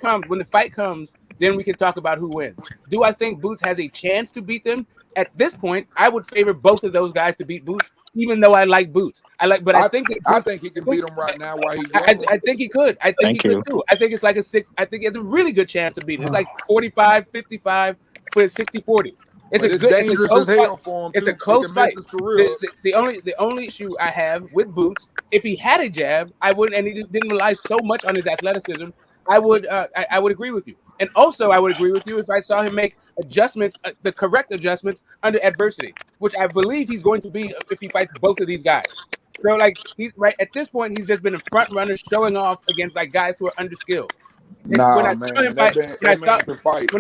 comes, then we can talk about who wins. Do I think Boots has a chance to beat them? At this point, I would favor both of those guys to beat Boots, even though I like Boots. I think he can beat him right now while he's young. I think he could. I think he could too. I think it's like I think it's a really good chance to beat him. It's like 45-55 for 60-40. It's a good. It's a close fight. It's a close fight. The only issue I have with Boots, if he had a jab, I wouldn't, and he didn't rely so much on his athleticism. I would agree with you. And also, I would agree with you if I saw him make adjustments, the correct adjustments under adversity, which I believe he's going to be if he fights both of these guys. So, like, he's right at this point, he's just been a front runner showing off against like guys who are underskilled. And when Nah, I saw him man, fight, that man can fight.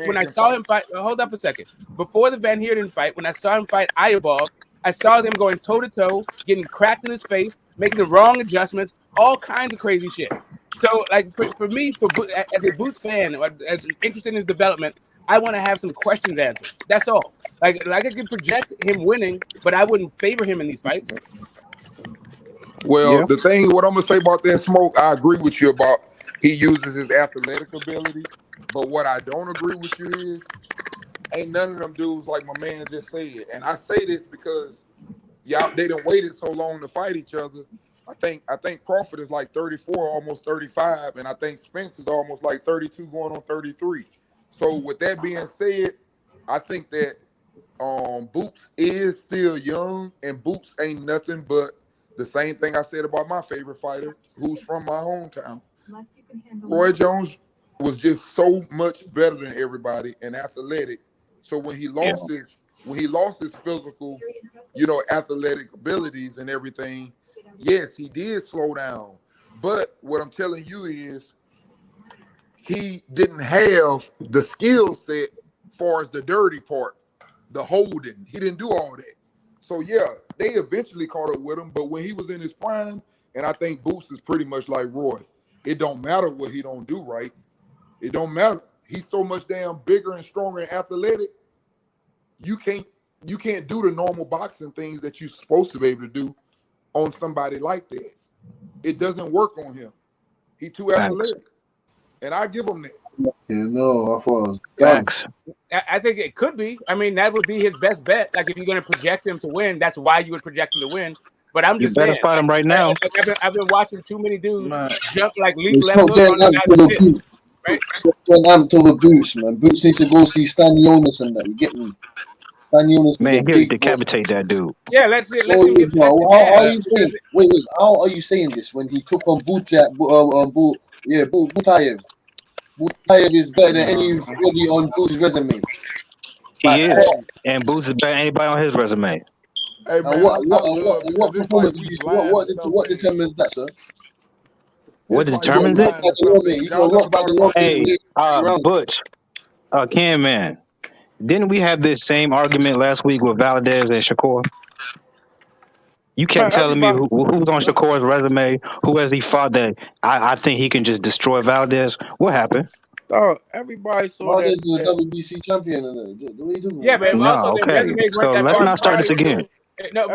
when I saw him fight, hold up a second. Before the Van Heerden fight, when I saw him fight Ayubov, I saw them going toe to toe, getting cracked in his face, making the wrong adjustments, all kinds of crazy shit. So, like for me, as a Boots fan, as interested in his development, I want to have some questions answered. That's all. Like I can project him winning, but I wouldn't favor him in these fights. Well, the thing, what I'm gonna say about that Smoke, I agree with you about. He uses his athletic ability, but what I don't agree with you is, ain't none of them dudes like my man just said. And I say this because they done waited so long to fight each other. I think Crawford is like 34, almost 35, and I think Spence is almost like 32, going on 33. So with that being said, I think that Boots is still young, and Boots ain't nothing but the same thing I said about my favorite fighter, who's from my hometown. Roy Jones was just so much better than everybody and athletic. So when he lost his physical, athletic abilities and everything, yes, he did slow down. But what I'm telling you is he didn't have the skill set far as the dirty part, the holding. He didn't do all that. So yeah, they eventually caught up with him, but when he was in his prime, and I think Boots is pretty much like Roy. It don't matter what he don't do right. It don't matter. He's so much damn bigger and stronger and athletic. You can't do the normal boxing things that you're supposed to be able to do on somebody like that. It doesn't work on him. He too athletic. And I give him that. Yeah, no, I thought Thanks. I think it could be. I mean, that would be his best bet. Like if you're going to project him to win, that's why you would project him to win. But I'm just saying, fight him right now. I've been watching too many dudes jump like leap It's levels not getting on amped over Boots. right? Stop getting amped over Boots, man. Boots needs to go see Stan Jonas and that. You get me? Stan Jonas, man, he'll decapitate that dude. Yeah, let's see. How are you saying? Wait. How are you saying this when he took on Butayev? Butayev is better than anybody on Boots' resume. He is, and Boots is better than anybody on his resume. Hey man, what performance? What determines that, sir? What determines it? Hey, Butch, Ken, man, didn't we have this same argument last week with Valdez and Shakur? You kept telling me who's on Shakur's resume, who has he fought that I think he can just destroy Valdez. What happened? Everybody saw Valdez is a WBC champion. Yeah, but also their resumes so weren't that let's far not start this apart. again. No,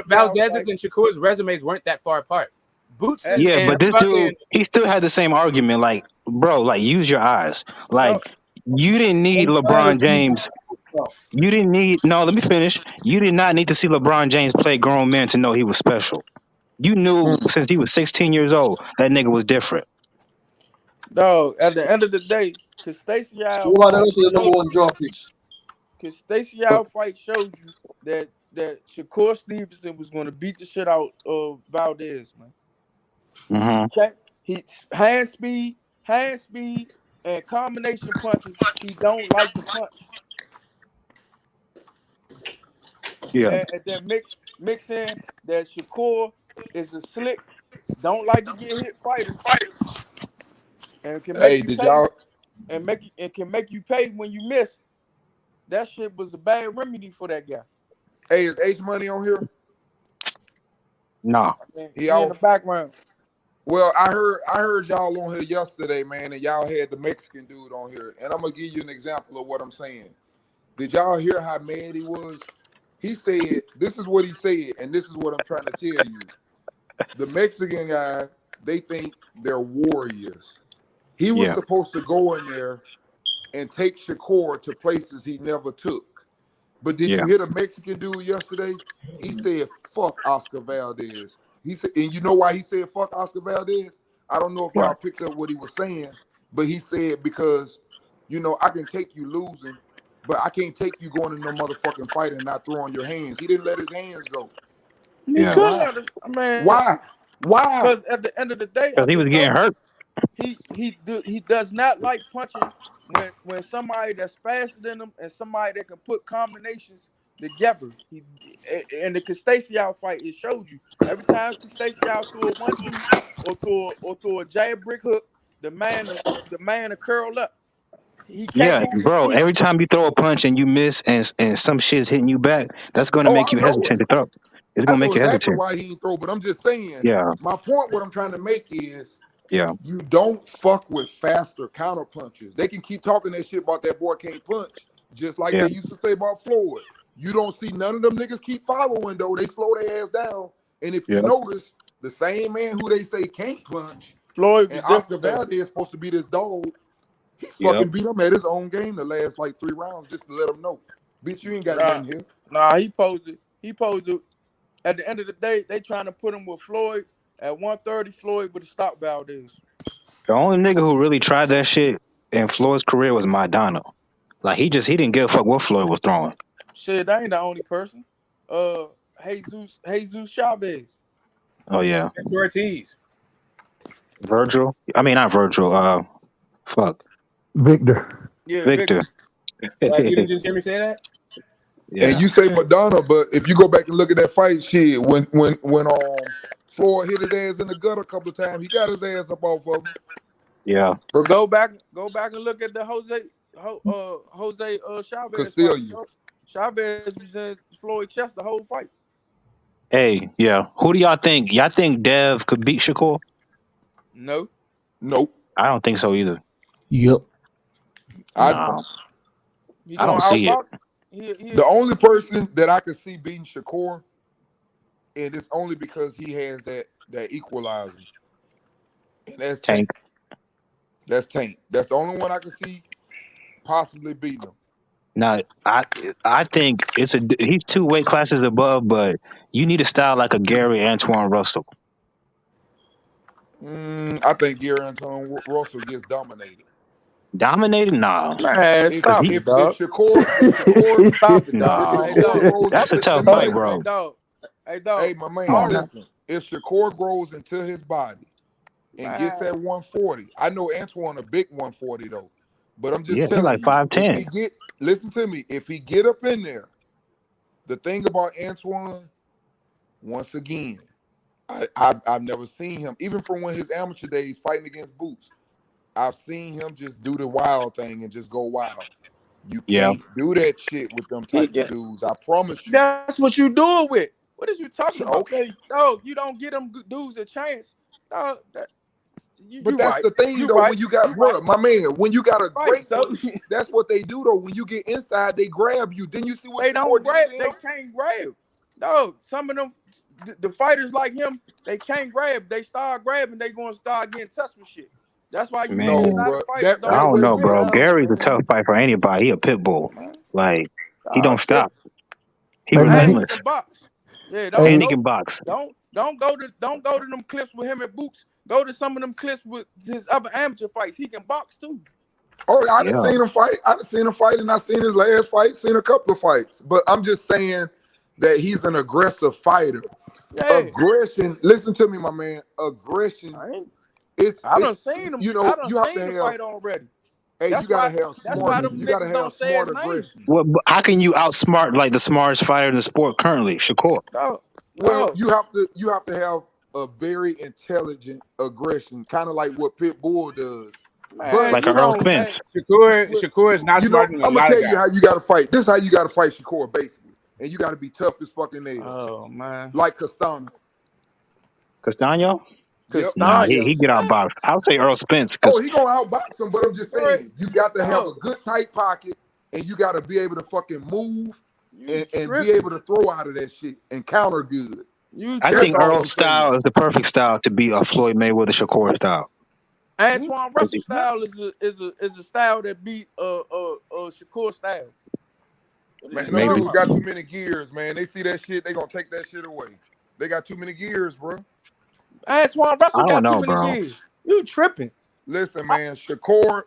Valdez's and Shakur's resumes weren't that far apart. Boots, yeah, but this dude, he still had the same argument. Like, bro, like use your eyes. Like, you didn't need LeBron James. You didn't need. No, let me finish. You did not need to see LeBron James play grown men to know he was special. You knew since he was 16 years old that nigga was different. Dog, at the end of the day, because Stacey Al fight showed you that Shakur Stevenson was going to beat the shit out of Valdez, man. He hand speed, and combination punches. He don't like to punch. Yeah. And then mix in that Shakur is a slick, don't like to get hit fighter, and can make you pay, and can make you pay when you miss. That shit was a bad remedy for that guy. Hey, is H Money on here? No. He in the background. Well, I heard y'all on here yesterday, man, and y'all had the Mexican dude on here. And I'm gonna give you an example of what I'm saying. Did y'all hear how mad he was? He said, this is what he said, and this is what I'm trying to tell you. The Mexican guy, they think they're warriors. He was supposed to go in there and take Shakur to places he never took. But did you hear the Mexican dude yesterday? He said, fuck Oscar Valdez. He said, and you know why he said fuck Oscar Valdez? I don't know if y'all picked up what he was saying, but he said because, I can take you losing, but I can't take you going to no motherfucking fight and not throwing your hands. He didn't let his hands go. He couldn't. Why? Because at the end of the day, because he was getting hurt. he does not like punching when somebody that's faster than him and somebody that can put combinations together. In the Castasial fight, it showed you every time Castasial threw a 1-2 or threw a jab brick hook, the man will curl up. He can't Yeah, move his bro. feet. Every time you throw a punch and you miss, and some shit's hitting you back, that's gonna make you hesitant to throw. It's I gonna know make you exactly hesitant. why he ain't throw, but I'm just saying. Yeah, My point, what I'm trying to make is, yeah. you don't fuck with faster counter punches. They can keep talking that shit about that boy can't punch, just like Yeah. they used to say about Floyd. You don't see none of them niggas keep following though. They slow their ass down. And if you Yep. notice, the same man who they say can't punch, Floyd was and Oscar different though. Valdez is supposed to be this dog. He Yep. fucking beat him at his own game the last like 3 rounds just to let him know, bitch, you ain't got nothing here. Nah, he posed it. At the end of the day, they trying to put him with Floyd at 130. Floyd would have stopped Valdez. The only nigga who really tried that shit in Floyd's career was Maidana. Like he didn't give a fuck what Floyd was throwing. Shit, that ain't the only person. Jesus Chavez. Oh yeah, Ortiz. Virgil. I mean not Virgil. Fuck. Victor. Yeah, Victor. Like you didn't just hear me say that? Yeah. And you say Madonna, but if you go back and look at that fight, shit, when Floyd hit his ass in the gut a couple of times, he got his ass up off of him. Yeah. But go back and look at the Jose Chavez Castillo. fight. Chavez was in Floyd's chest the whole fight. Hey, yeah. Who do y'all think? Y'all think Dev could beat Shakur? No. Nope. I don't think so either. Yep. I don't see it. The only person that I could see beating Shakur, and it's only because he has that equalizer, and that's Tank. That's Tank. That's the only one I could see possibly beating him. Now, I think he's 2 weight classes above, but you need a style like a Gary Antoine Russell. I think Gary Antoine Russell gets dominated. Dominated? Nah. Man, stop it, dog. If Shakur, stop it, nah. dog. That's a tough fight, bro. Hey, dog. Hey, my man, listen. If Shakur grows into his body and gets at 140, I know Antoine a big 140 though, but I'm just telling like you, 5'10". Listen to me, if he get up in there, the thing about Antoine, once again, I've never seen him, even from when his amateur days fighting against Boots, I've seen him just do the wild thing and just go wild. You can't do that shit with them type of dudes. I promise you. That's what you doing with. What is you talking about? Okay. No, you don't get them dudes a chance. No, but that's the thing, though. When you got, my man, when you got a great, that's what they do, though. When you get inside, they grab you. Then you see what they don't grab. They can't grab. No, some of them, the fighters like him, they can't grab. They start grabbing, they gonna start getting touched with shit. That's why you Man, I don't know, bro. Gary's a tough fight for anybody. He a pit bull. Like he don't stop. He relentless. Yeah, and he can box. Don't go to them clips with him at Boots. Go to some of them clips with his other amateur fights. He can box too. Oh, I done seen him fight. I done seen him fight, and I seen his last fight. Seen a couple of fights, but I'm just saying that he's an aggressive fighter. Yeah. Aggression. Listen to me, my man. Aggression. I done seen him. You know, you have to have fight already. Hey, you gotta have smart. You gotta have smart aggression. Well, how can you outsmart like the smartest fighter in the sport currently, Shakur? Well, you have to have a very intelligent aggression, kind of like what Pitbull does. But like Errol Spence. Shakur is not smart enough. I'm gonna tell you how you gotta fight. This is how you gotta fight Shakur, basically, and you gotta be tough as fucking nails. Oh man, like Castano. Castano? Nah, he get outboxed. I'll say Errol Spence. Oh, he gonna outbox him, but I'm just saying you got to have a good tight pocket, and you got to be able to fucking move and be able to throw out of that shit and counter good. I think Earl's style is the perfect style to be a Floyd Mayweather Shakur style. Antoine Russell style is a style that beat Shakur style. Man, no dudes got too many gears, man. They see that shit, they gonna take that shit away. They got too many gears, bro. Antoine Russell got too many gears. You tripping? Listen, man, Shakur,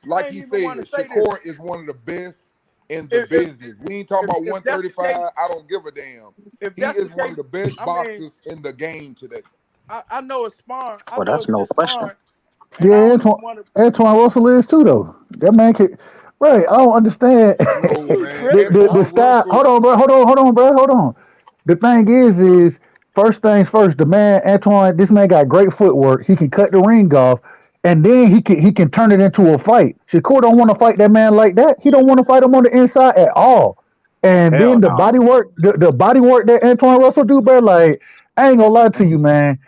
like he said, Shakur is one of the best in the business. We ain't talking about 135. I don't give a damn. He is one of the best boxers in the game today. I know it's sparring. Well, that's no question. Yeah, Antoine Russell is too, though. That man can. Right, I don't understand. No, man. the style. Hold on, bro. Hold on. The thing is first things first. The man Antoine, this man got great footwork. He can cut the ring off, and then he can turn it into a fight. Shakur don't want to fight that man like that. He don't want to fight him on the inside at all. And Hell then the no. body work, the body work that Antoine Russell do, bro. Like I ain't gonna lie to you, man.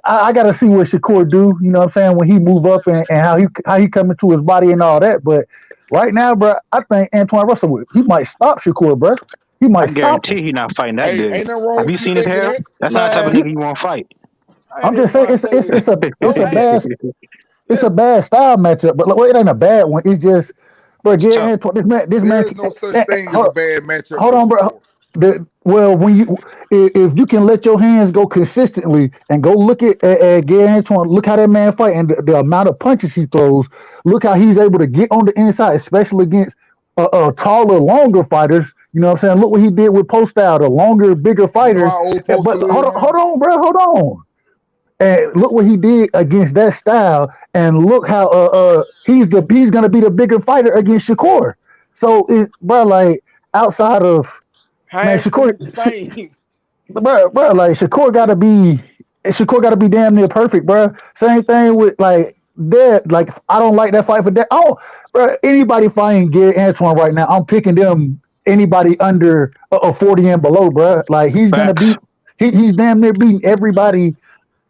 I gotta see what Shakur do. You know what I'm saying, when he move up and how he come into his body and all that. But right now, bro, I think Antoine Russell he might stop Shakur, bro. He I might stop guarantee him. he not fighting that Hey, big. ain't nothing wrong Have you with you seen his thinking hair? that. That's not the type of nigga you want to fight. I'm just saying it's a bad style matchup, but it ain't a bad one. It's just, bro, get Antoine. This man. There is no such thing as a bad matchup. Hold for on, bro. Shakur. Well, if you can let your hands go consistently and go look at Gary Antoine, look how that man fight and the amount of punches he throws. Look how he's able to get on the inside, especially against taller, longer fighters. You know what I'm saying? Look what he did with Post Style, the longer, bigger fighters. how old But Postal is hold on, bro. Hold on. And look what he did against that style, and look how he's gonna be the bigger fighter against Shakur. So bro, like outside of man, Shakur, bro, like Shakur gotta be damn near perfect, bro. Same thing with like that. Like I don't like that fight for that. Oh, bro, anybody fighting Gary Antoine right now, I'm picking them. Anybody under a 40 and below, bro. Like he's gonna beat. He's damn near beating everybody.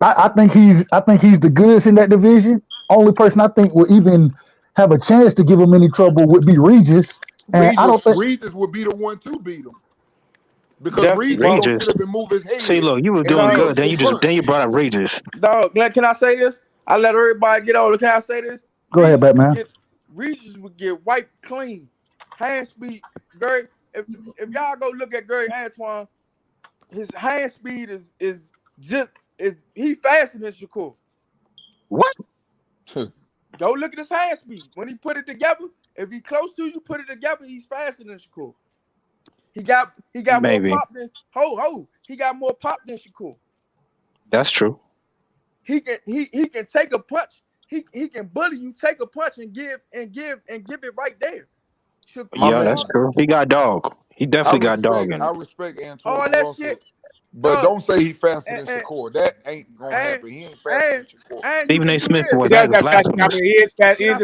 I think he's the goodest in that division. Only person I think will even have a chance to give him any trouble would be Regis. And I don't think Regis would be the one to beat him. Because Regis gonna sit up and move his head. See, look, you were doing good. Then you brought up Regis. Dog, can I say this? I let everybody get over. Can I say this? Go ahead, Batman. Regis would get wiped clean. Hand speed, Gary. If y'all go look at Gary Antoine, his hand speed is he faster than Shakur. What? Go look at his hand speed. When he put it together, if he close to you, put it together, he's faster than Shakur. He got Maybe. more pop than he got more pop than Shakur. That's true. He can take a punch. He can bully you, take a punch and give it right there. Yeah, that's true. He got dog. He definitely got dog in I it. respect Antoine All that Russell, shit. but don't say he faster than Shakur. That ain't gonna happen. He ain't faster than Shakur. Stephen A. Smith He was does have faster blasphemous. combinations. He is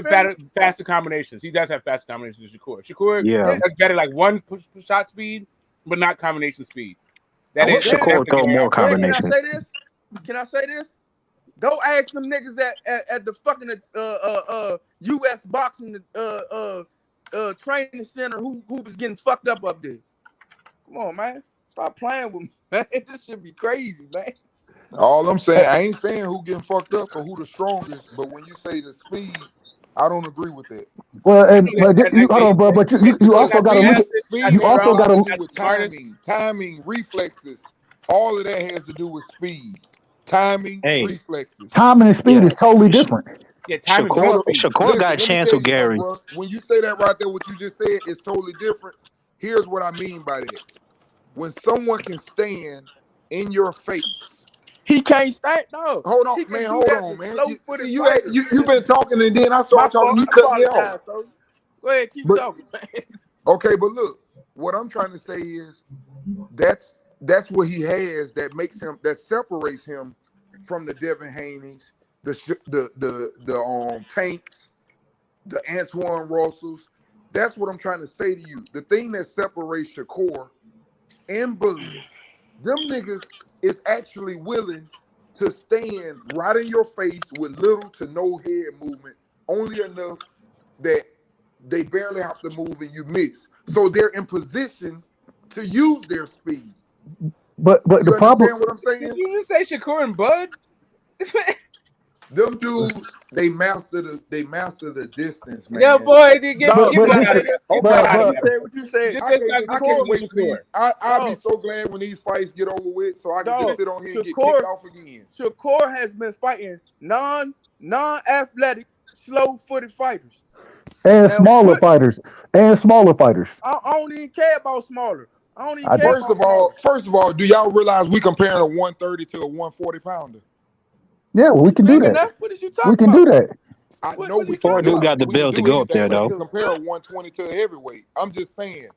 faster combinations. He does have faster combinations than Shakur. Shakur has better like one push shot speed, but not combination speed. I wish Shakur throw more combinations. Can I say this? Go ask them niggas at the fucking U.S. boxing training center who was getting fucked up there. Come on, man. Stop playing with me, man. This should be crazy, man. All I'm saying, I ain't saying who getting fucked up or who the strongest, but when you say the speed, I don't agree with that. Well, hold on, bro. But you also got to look at. You also got to do with timing, reflexes. All of that has to do with speed, timing, reflexes. Timing and speed is totally different. Yeah, timing. Shakur got a chance with Gary. When you say that right there, what you just said is totally different. Here's what I mean by that. When someone can stand in your face, he can't stand. No, hold on, man. Hold on, man. You've been talking, and then I started talking. You cut me off. Go ahead, keep talking. Okay, but look, what I'm trying to say is that's what he has that makes him, that separates him from the Devin Haneys, the Tanks, the Antoine Russells. That's what I'm trying to say to you. The thing that separates Shakur and Bud, them niggas is actually willing to stand right in your face with little to no head movement, only enough that they barely have to move and you miss. So they're in position to use their speed. But the problem. Understand what I'm saying? Did you just say Shakur and Bud? Them dudes, they master the distance, man. Yeah, boy, they get what you said. I can't wait for these. I'll be so glad when these fights get over with, so I can just sit on here and get kicked off again. Shakur has been fighting non-athletic, slow-footed fighters. And smaller fighters. I don't even care about smaller. I don't even care. First of all, do y'all realize we comparing a 130 to a 140 pounder? Yeah, well, we can do Big that. enough? What is you talking We can about? do that. I know we Poor can do dude got it. the We can build to do go up there anything, but you though. compare a 120 to a heavyweight. I'm just saying,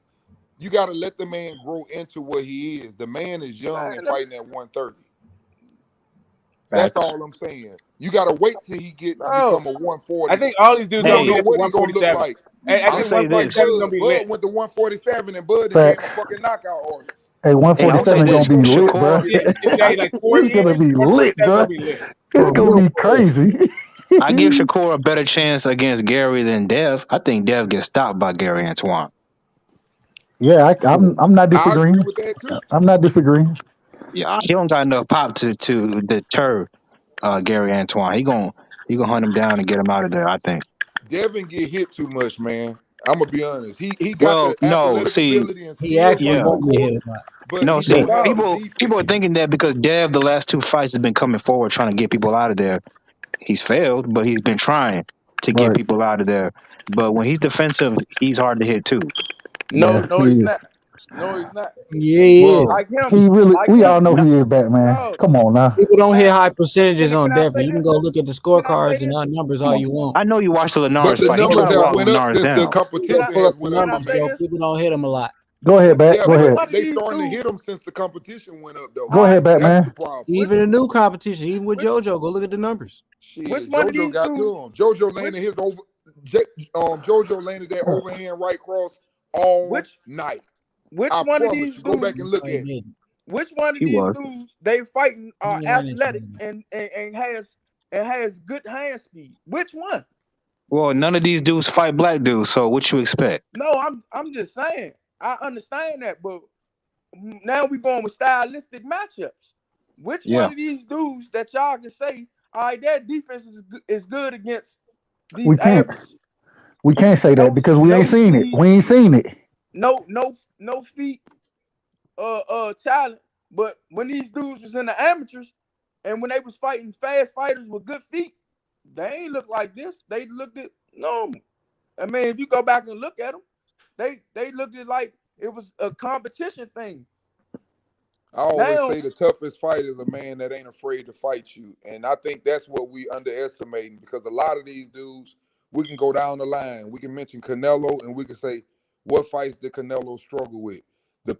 you got to let the man grow into what he is. The man is young and fighting at 130. That's all I'm saying. You got to wait till he get to become a 140. I think all these dudes We don't gonna know be what he's gonna look 147. like. I think 147 is gonna be Bud lit. went to 147 and Bud became a Facts. fucking knockout artist. Hey, 147 gonna be lit, bro. Give that like 4 It's gonna years. be lit, 147 bro. gonna be lit. It's gonna be crazy. I give Shakur a better chance against Gary than Dev. I think Dev gets stopped by Gary Antoine. Yeah, I'm not disagreeing. with that too. I'm not disagreeing. Yeah, he don't got enough pop to deter Gary Antoine. He gonna hunt him down and get him out of there. I think. Devin get hit too much, man. I'm gonna be honest. He got Well, the no, athletic see, ability and He skill actually for don't get hit hardcore, a lot. but no, he see, don't have the people are thinking that because Dev the last 2 fights has been coming forward trying to get people out of there. He's failed, but he's been trying to get Right. people out of there. But when he's defensive, he's hard to hit too. No, Yeah, no, he he's is. not. No, he's not. Yeah, he is. Like him. He really. Like We him. all know he is Batman. No. Come on now. People don't hit Man, high percentages can on I Devin. say You can this? go look at the scorecards and numbers all you want. I know you watched the but Linares the fight. He numbers should have have walked went up Linares since the down. competition Pull has up the went up. numbers, say bro. this? People don't hit him a lot. Go ahead, Bat. Yeah, Go ahead. but they starting to hit him since the competition went up though. Go ahead, That's Batman. the problem. Even a new competition, even with JoJo, go look at the numbers. Shit, Which one of JoJo these got dudes? to him. JoJo landed his over. JoJo landed that overhand right cross all night. Which I one of promise these you. Go dudes? back and look at it. Which one of He these was. dudes they fighting are He landed athletic and has good hand speed? Which one? Well, none of these dudes fight black dudes, so what you expect? No, I'm just saying. I understand that, but now we're going with stylistic matchups. Which one of these dudes that y'all can say, all right, their defense is good against these We can't. average? We can't say that because we ain't seen it. We ain't seen it. No feet, talent. But when these dudes was in the amateurs, and when they was fighting fast fighters with good feet, they ain't look like this. They looked at normal. I mean, if you go back and look at them, they looked at like it was a competition thing. I always say the toughest fight is a man that ain't afraid to fight you. And I think that's what we underestimating because a lot of these dudes, we can go down the line. We can mention Canelo and we can say, what fights did Canelo struggle with? The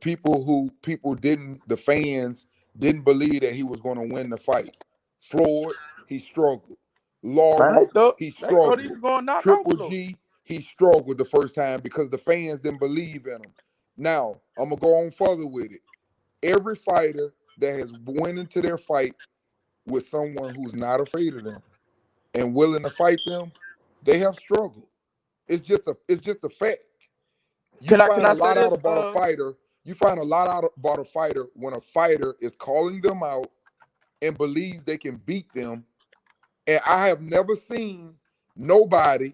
the fans didn't believe that he was going to win the fight. Floyd, he struggled. Laurie, he struggled. He was going to knock Triple out Floyd. G, he struggled the first time because the fans didn't believe in him. Now, I'm going to go on further with it. Every fighter that has went into their fight with someone who's not afraid of them and willing to fight them, they have struggled. It's just a fact. You find a lot out about a fighter. You find a lot out about a fighter when a fighter is calling them out and believes they can beat them. And I have never seen nobody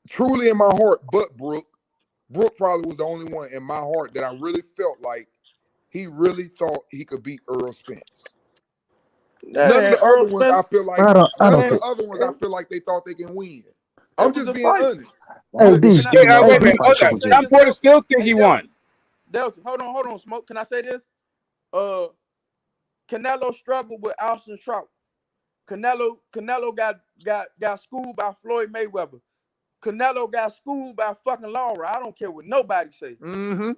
truly in my heart but Brooke. Brooke probably was the only one in my heart that I really felt like he really thought he could beat Errol Spence. None of the other ones I feel like I feel like they thought they can win. I'm just being honest. Hey, wait a minute. Hold on. John Porter still think he won. Delta, hold on, Smoke. Can I say this? Canelo struggled with Austin Trout. Canelo got schooled by Floyd Mayweather. Canelo got schooled by fucking Laura. I don't care what nobody say. Mm-hmm.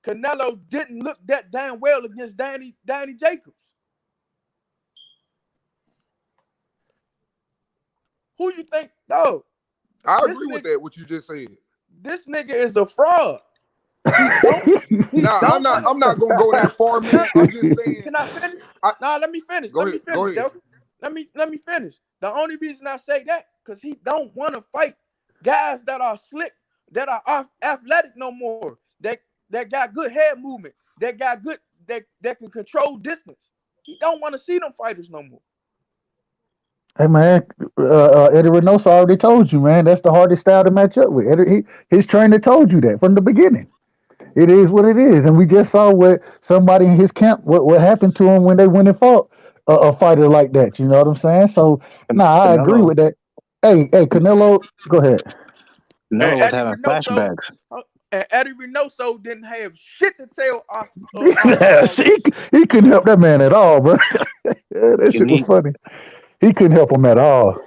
Canelo didn't look that damn well against Danny Jacobs. Who you think? No. I agree with that, what you just said. This nigga is a fraud. I'm not gonna go that far, man. I'm just saying. Can I finish? Let me finish. Go ahead. Let me finish. The only reason I say that because he don't want to fight guys that are slick, that are athletic no more, that got good head movement, that got good that can control distance. He don't want to see them fighters no more. Hey man, Eddie Reynoso already told you, man. That's the hardest style to match up with. His trainer told you that from the beginning. It is what it is, and we just saw what somebody in his camp what happened to him when they went and fought a fighter like that. You know what I'm saying? So, I agree with that. Hey, Canelo, go ahead. Canelo was having flashbacks. And Eddie Reynoso didn't have shit to tell Oscar. he couldn't help that man at all, bro. That shit was funny. He couldn't help him at all.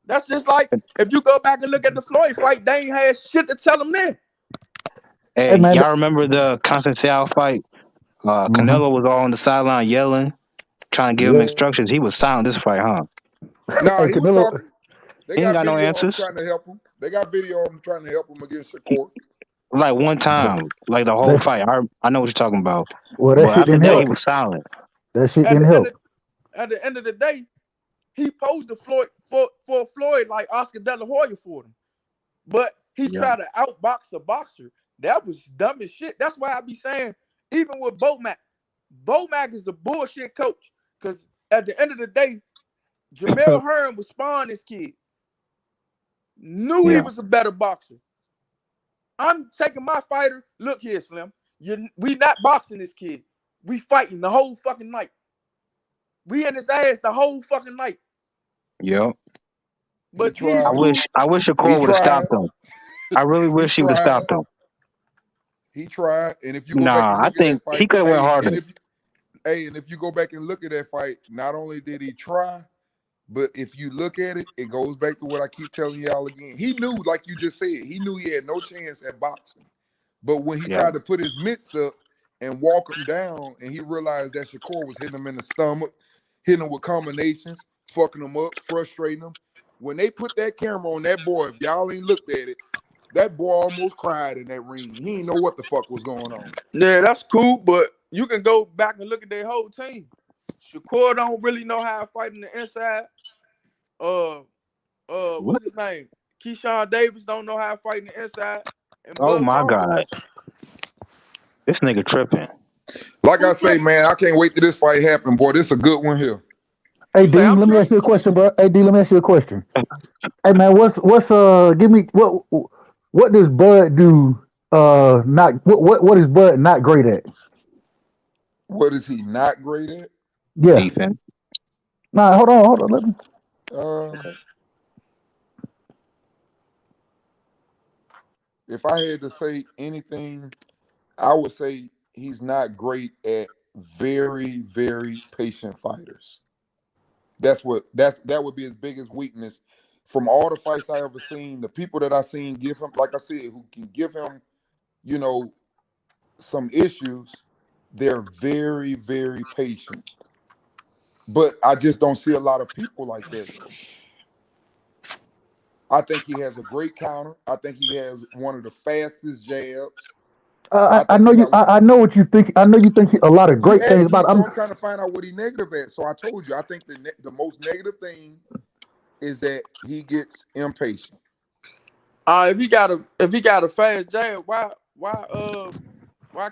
That's just like if you go back and look at the Floyd fight, they ain't had shit to tell him then. Hey, y'all remember the Constantine fight? Canelo was all on the sideline yelling, trying to give him instructions. He was silent this fight, huh? No, he was talking. They He ain't got got no video of him answers. trying to help him. They got video of him trying to help him against Shakur. Like one time, like the whole fight. I know what you're talking about. Well, that but shit after didn't that, help. he was silent. That shit didn't help. At the end of the day, he posed the Floyd for Floyd like Oscar De La Hoya for him. But he tried to outbox a boxer. That was dumb as shit. That's why I be saying, even with Bomac is a bullshit coach. Because at the end of the day, Jamel Hearn was spawned this kid. Knew he was a better boxer. I'm taking my fighter. Look here, Slim. We not boxing this kid. We fighting the whole fucking night. We in his ass the whole fucking night. Yep. But I wish Shakur would have stopped him. I really wish he would have stopped him. He tried, and if you go back and look at that fight, he could have went harder. And if you go back and look at that fight, not only did he try, but if you look at it, it goes back to what I keep telling y'all again. He knew, like you just said, he knew he had no chance at boxing. But when he tried to put his mitts up and walk him down, and he realized that Shakur was hitting him in the stomach, hitting him with combinations, fucking him up, frustrating him. When they put that camera on that boy, if y'all ain't looked at it, that boy almost cried in that ring. He didn't know what the fuck was going on. Yeah, that's cool, but you can go back and look at their whole team. Shakur don't really know how to fight in the inside. What's his name? Keyshawn Davis don't know how to fight in the inside. And Oh my God. This nigga tripping. Like I say, man, I can't wait till this fight happen, boy. This is a good one here. Hey D, let me ask you a question, bro. Hey D, let me ask you a question. Hey man, what does Bud do? What is Bud not great at? What is he not great at? Yeah. Defense. Nah, hold on. Let me. If I had to say anything, I would say he's not great at very, very patient fighters. That would be his biggest weakness. From all the fights I ever seen, the people that I seen give him, like I said, who can give him, some issues, they're very, very patient. But I just don't see a lot of people like that. I think he has a great counter. I think he has one of the fastest jabs. I know you. I know what you think. I know you think a lot of great things about him. I'm trying to find out what he negative at. So I told you, I think the most negative thing is that he gets impatient. If he got a fast jab, why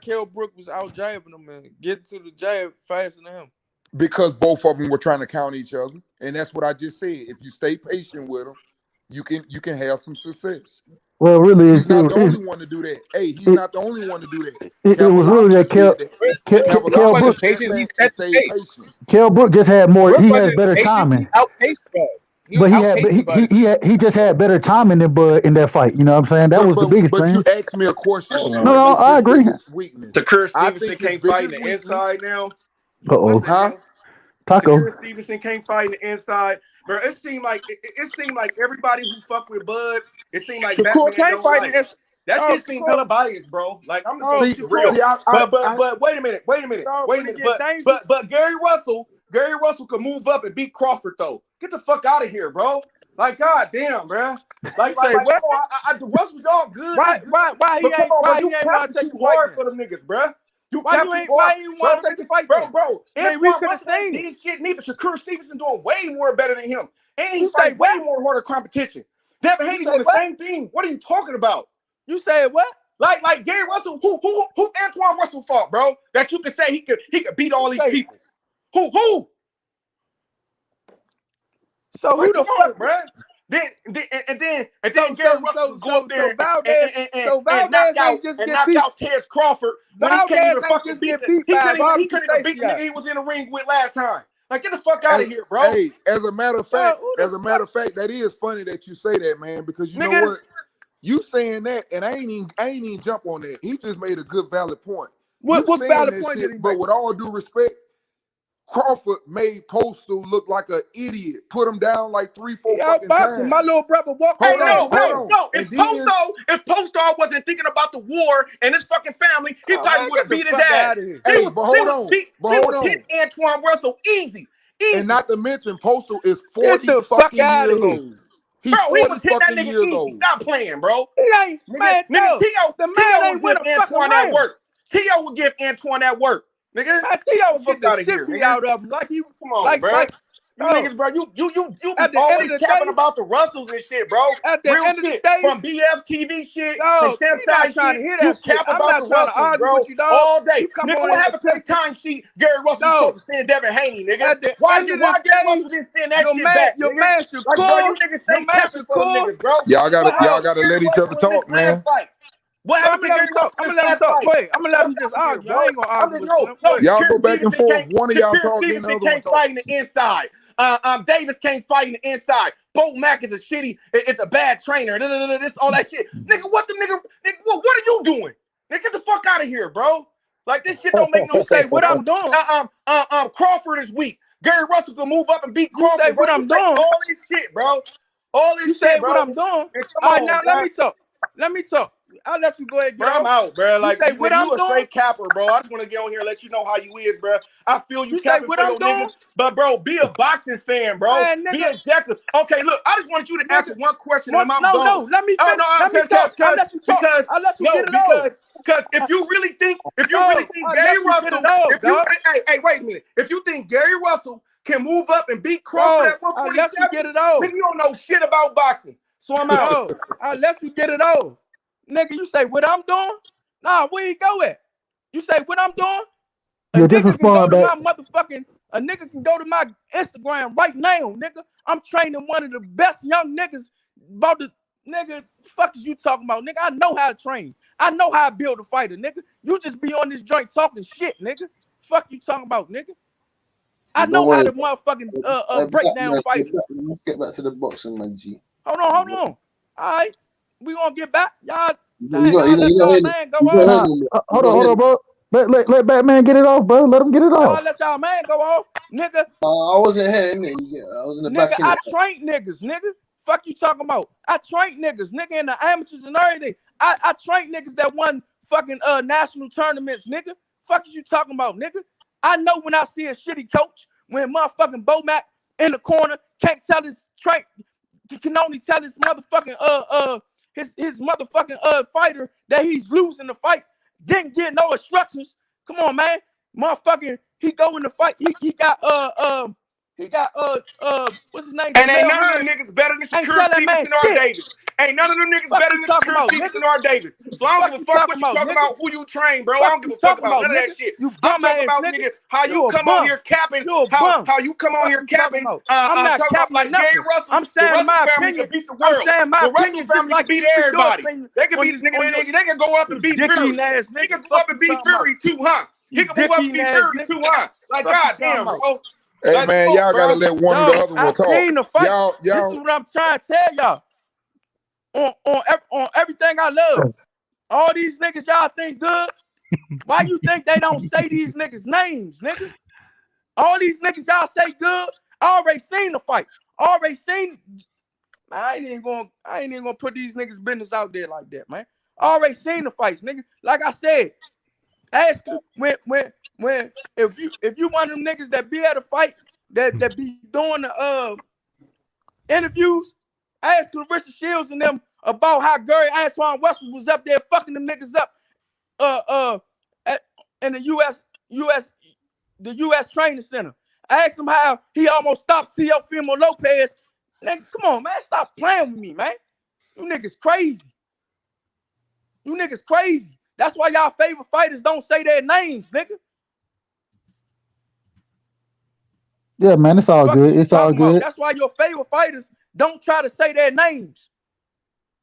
Kell Brook was out jabbing him and getting to the jab faster than him? Because both of them were trying to counter each other, and that's what I just said. If you stay patient with them, you can have some success. Well, really, he's not the only one to do that. Hey, he's not the only one to do that. It was really that Kell Brook just had more. He has better timing. He outpaced Bud. He just had better timing than Bud in that fight. You know what I'm saying? That was the biggest thing. But you asked me a question. No, I agree. Shakur Stevenson can't fight in the inside now. Huh? Taco. Shakur Stevenson can't fight in the inside. Bro, it seemed like everybody who fuck with Bud, it seemed like Shakur can't fight in the inside. That shit seemed hella biased, bro. Like, I'm just gonna be real. But wait a minute. But Gary Russell could move up and beat Crawford though. Get the fuck out of here, bro. Like, goddamn, bro. Russell's all good. Why he ain't want to take the hard fight for them niggas, bro. Why you want to take the fight, bro? Man, we could have seen it. Shit, neither Shakur Stevenson doing way more better than him, and he fight way more harder competition. Devin Haney doing the same thing. What are you talking about? You said what? Like Gary Russell, who Antoine Russell fought, bro? That you could say he could beat all these people. Who? So who the fuck, bro? Then Gary Russell go up there and knock out Terence Crawford when he couldn't even fucking beat he couldn't even beat the nigga he was in the ring with last time. Like, get the fuck out of here, bro. Hey, as a matter of fact, that is funny that you say that, man, because you know what? You saying that, and I ain't even jump on that. He just made a good valid point. What valid point did he but make? with all due respect, Crawford made Postal look like an idiot. Put him down like 3-4 fucking times. My little brother walked. Hey, no. If Posto wasn't thinking about the war and his fucking family, he probably would have beat his ass. Hey, but hold on. He hit Antoine Russell easy. And not to mention, Postal is 40 the fuck fucking outta years here. old. He's Bro, he 40 was hitting that fucking nigga years easy. old. Stop playing, bro. He ain't, man, Nigga, the man ain't win a fucking Antoine that round. work. T.O. would give Antoine that work. Nigga, T.O. would get the outta shit here, beat nigga. out of him. Like you, come on, like, bro. like, You niggas, bro, you be at the end always of the capping day- about the Russells and shit, bro. At the Real end of the shit. day- From BF TV shit, No, from he not Samside trying to shit, hear you that shit. cap I'm about not the trying to Russells, argue bro, with you, dog. all day. You come Nigga, on what here happened to the time sheet Gary Russell was supposed to send Devin Haney, nigga? At the Why end of Gary the day, Russell didn't send that your shit man- back, your nigga? man Shakur- Like, bro, you niggas stay your man capping for them Shakur- niggas, bro. Y'all gotta Gary let each Russell other in talk, this man. last fight? What I'm happened to gonna let Gary him talk. Russell I'm in gonna let this him last talk. fight? Go ahead. I'm gonna let him just argue. I ain't gonna argue with you. Go ahead. Y'all go back and forth. One of y'all talk, then the Stevenson other one can't talk. fight in the inside. Davis can't fight in the inside. Bo Mack is it's a bad trainer. This all that shit. Nigga, what are you doing? Nigga, get the fuck out of here, bro. Like, this shit don't make no sense. Say what I'm doing. Crawford is weak. Gary Russell can move up and beat Crawford. say what bro. I'm You say doing. all this shit, bro. All this You shit, say bro. what I'm doing. Hey, come All right, on, now bro. let me talk. Let me talk. I'll let you go ahead and get Bro, I'm off. out, bro. Like, you say nigga, what you I'm a doing. straight capper, bro. I just want to get on here and let you know how you is, bro. I feel you You say capping what for I'm your doing? niggas, but bro, be a boxing fan, bro. Man, Be nigga. objective. Okay, look, I just wanted you to answer one question, and I'm No, gone. let me finish. Let me talk. I'll let you talk. I'll let you get it off. Because if you really think, I'll Gary let you Russell, get it off, dog. hey, wait a minute. If you think Gary Russell can move up and beat Crawford at I'll let you 147, get it off. nigga, you don't know shit about boxing. So I'm out. No, I'll let you get it off. Nigga, you say what I'm doing? Nah, where you go at? You say what I'm doing? A Yeah, just nigga can go respond to back. my motherfucking, a nigga can go to my Instagram right now, nigga. I'm training one of the best young niggas about the, nigga, fuck is you talking about, nigga? I know how to train. I know how to build a fighter, nigga. You just be on this joint talking shit, nigga. Fuck you talking about, nigga. I know how to motherfucking break down fighters. Let's get back to the boxing, man, G. Hold on. All right. We gonna get back. Y'all, Hold on, bro. Let Batman get it off, bro. Let him get it off. Y'all let y'all man go off, nigga. I wasn't here, innit? I was in the Nigga, back. I train niggas, nigga. Fuck you talking about? I train niggas, nigga, in the amateurs and everything. I train niggas that won fucking national tournaments, nigga. Fuck is you talking about, nigga? I know when I see a shitty coach, when motherfucking Bo Mack in the corner can't tell his train, he can only tell his motherfucking his motherfucking fighter that he's losing the fight. Didn't get no instructions. Come on, man. Motherfucking, he go in the fight. He got what's his name? And ain't none of them niggas better than Shakur Stevenson or Davis. Ain't none of them niggas better than Shakur Stevenson or Davis. So I don't give a fuck what you talking about, who you train, bro. I don't give a fuck about none of that shit. I'm talking about, nigga, how you come on here capping, how you come on here capping. I'm not talking about like Gary Russell. I'm saying the Russell my family opinion. can beat the world. I'm saying my the Russell opinion family can beat everybody. They can beat they can go up and beat Fury. They can go up and beat Fury too, huh? He can move up and beat Fury too, huh? Like, goddamn, bro. Hey, man, y'all gotta let one or the other one talk. Seen the fight. Y'all. This is what I'm trying to tell y'all. On everything I love. All these niggas y'all think good. Why you think they don't say these niggas' names, nigga? All these niggas y'all say good. I already seen the fight. Already seen. Man, I ain't even gonna put these niggas' business out there like that, man. Already seen the fights, nigga. Like I said, ask when if you one of them niggas that be at a fight that be doing the interviews, ask Clarissa Shields and them about how Gary Antoine Russell was up there fucking them niggas up in the US training center. I asked him how he almost stopped Teofimo Lopez. Nigga, come on, man, stop playing with me, man. You niggas crazy. You niggas crazy. That's why y'all favorite fighters don't say their names, nigga. Yeah, man, it's all good. It's all good. That's why your favorite fighters don't try to say their names.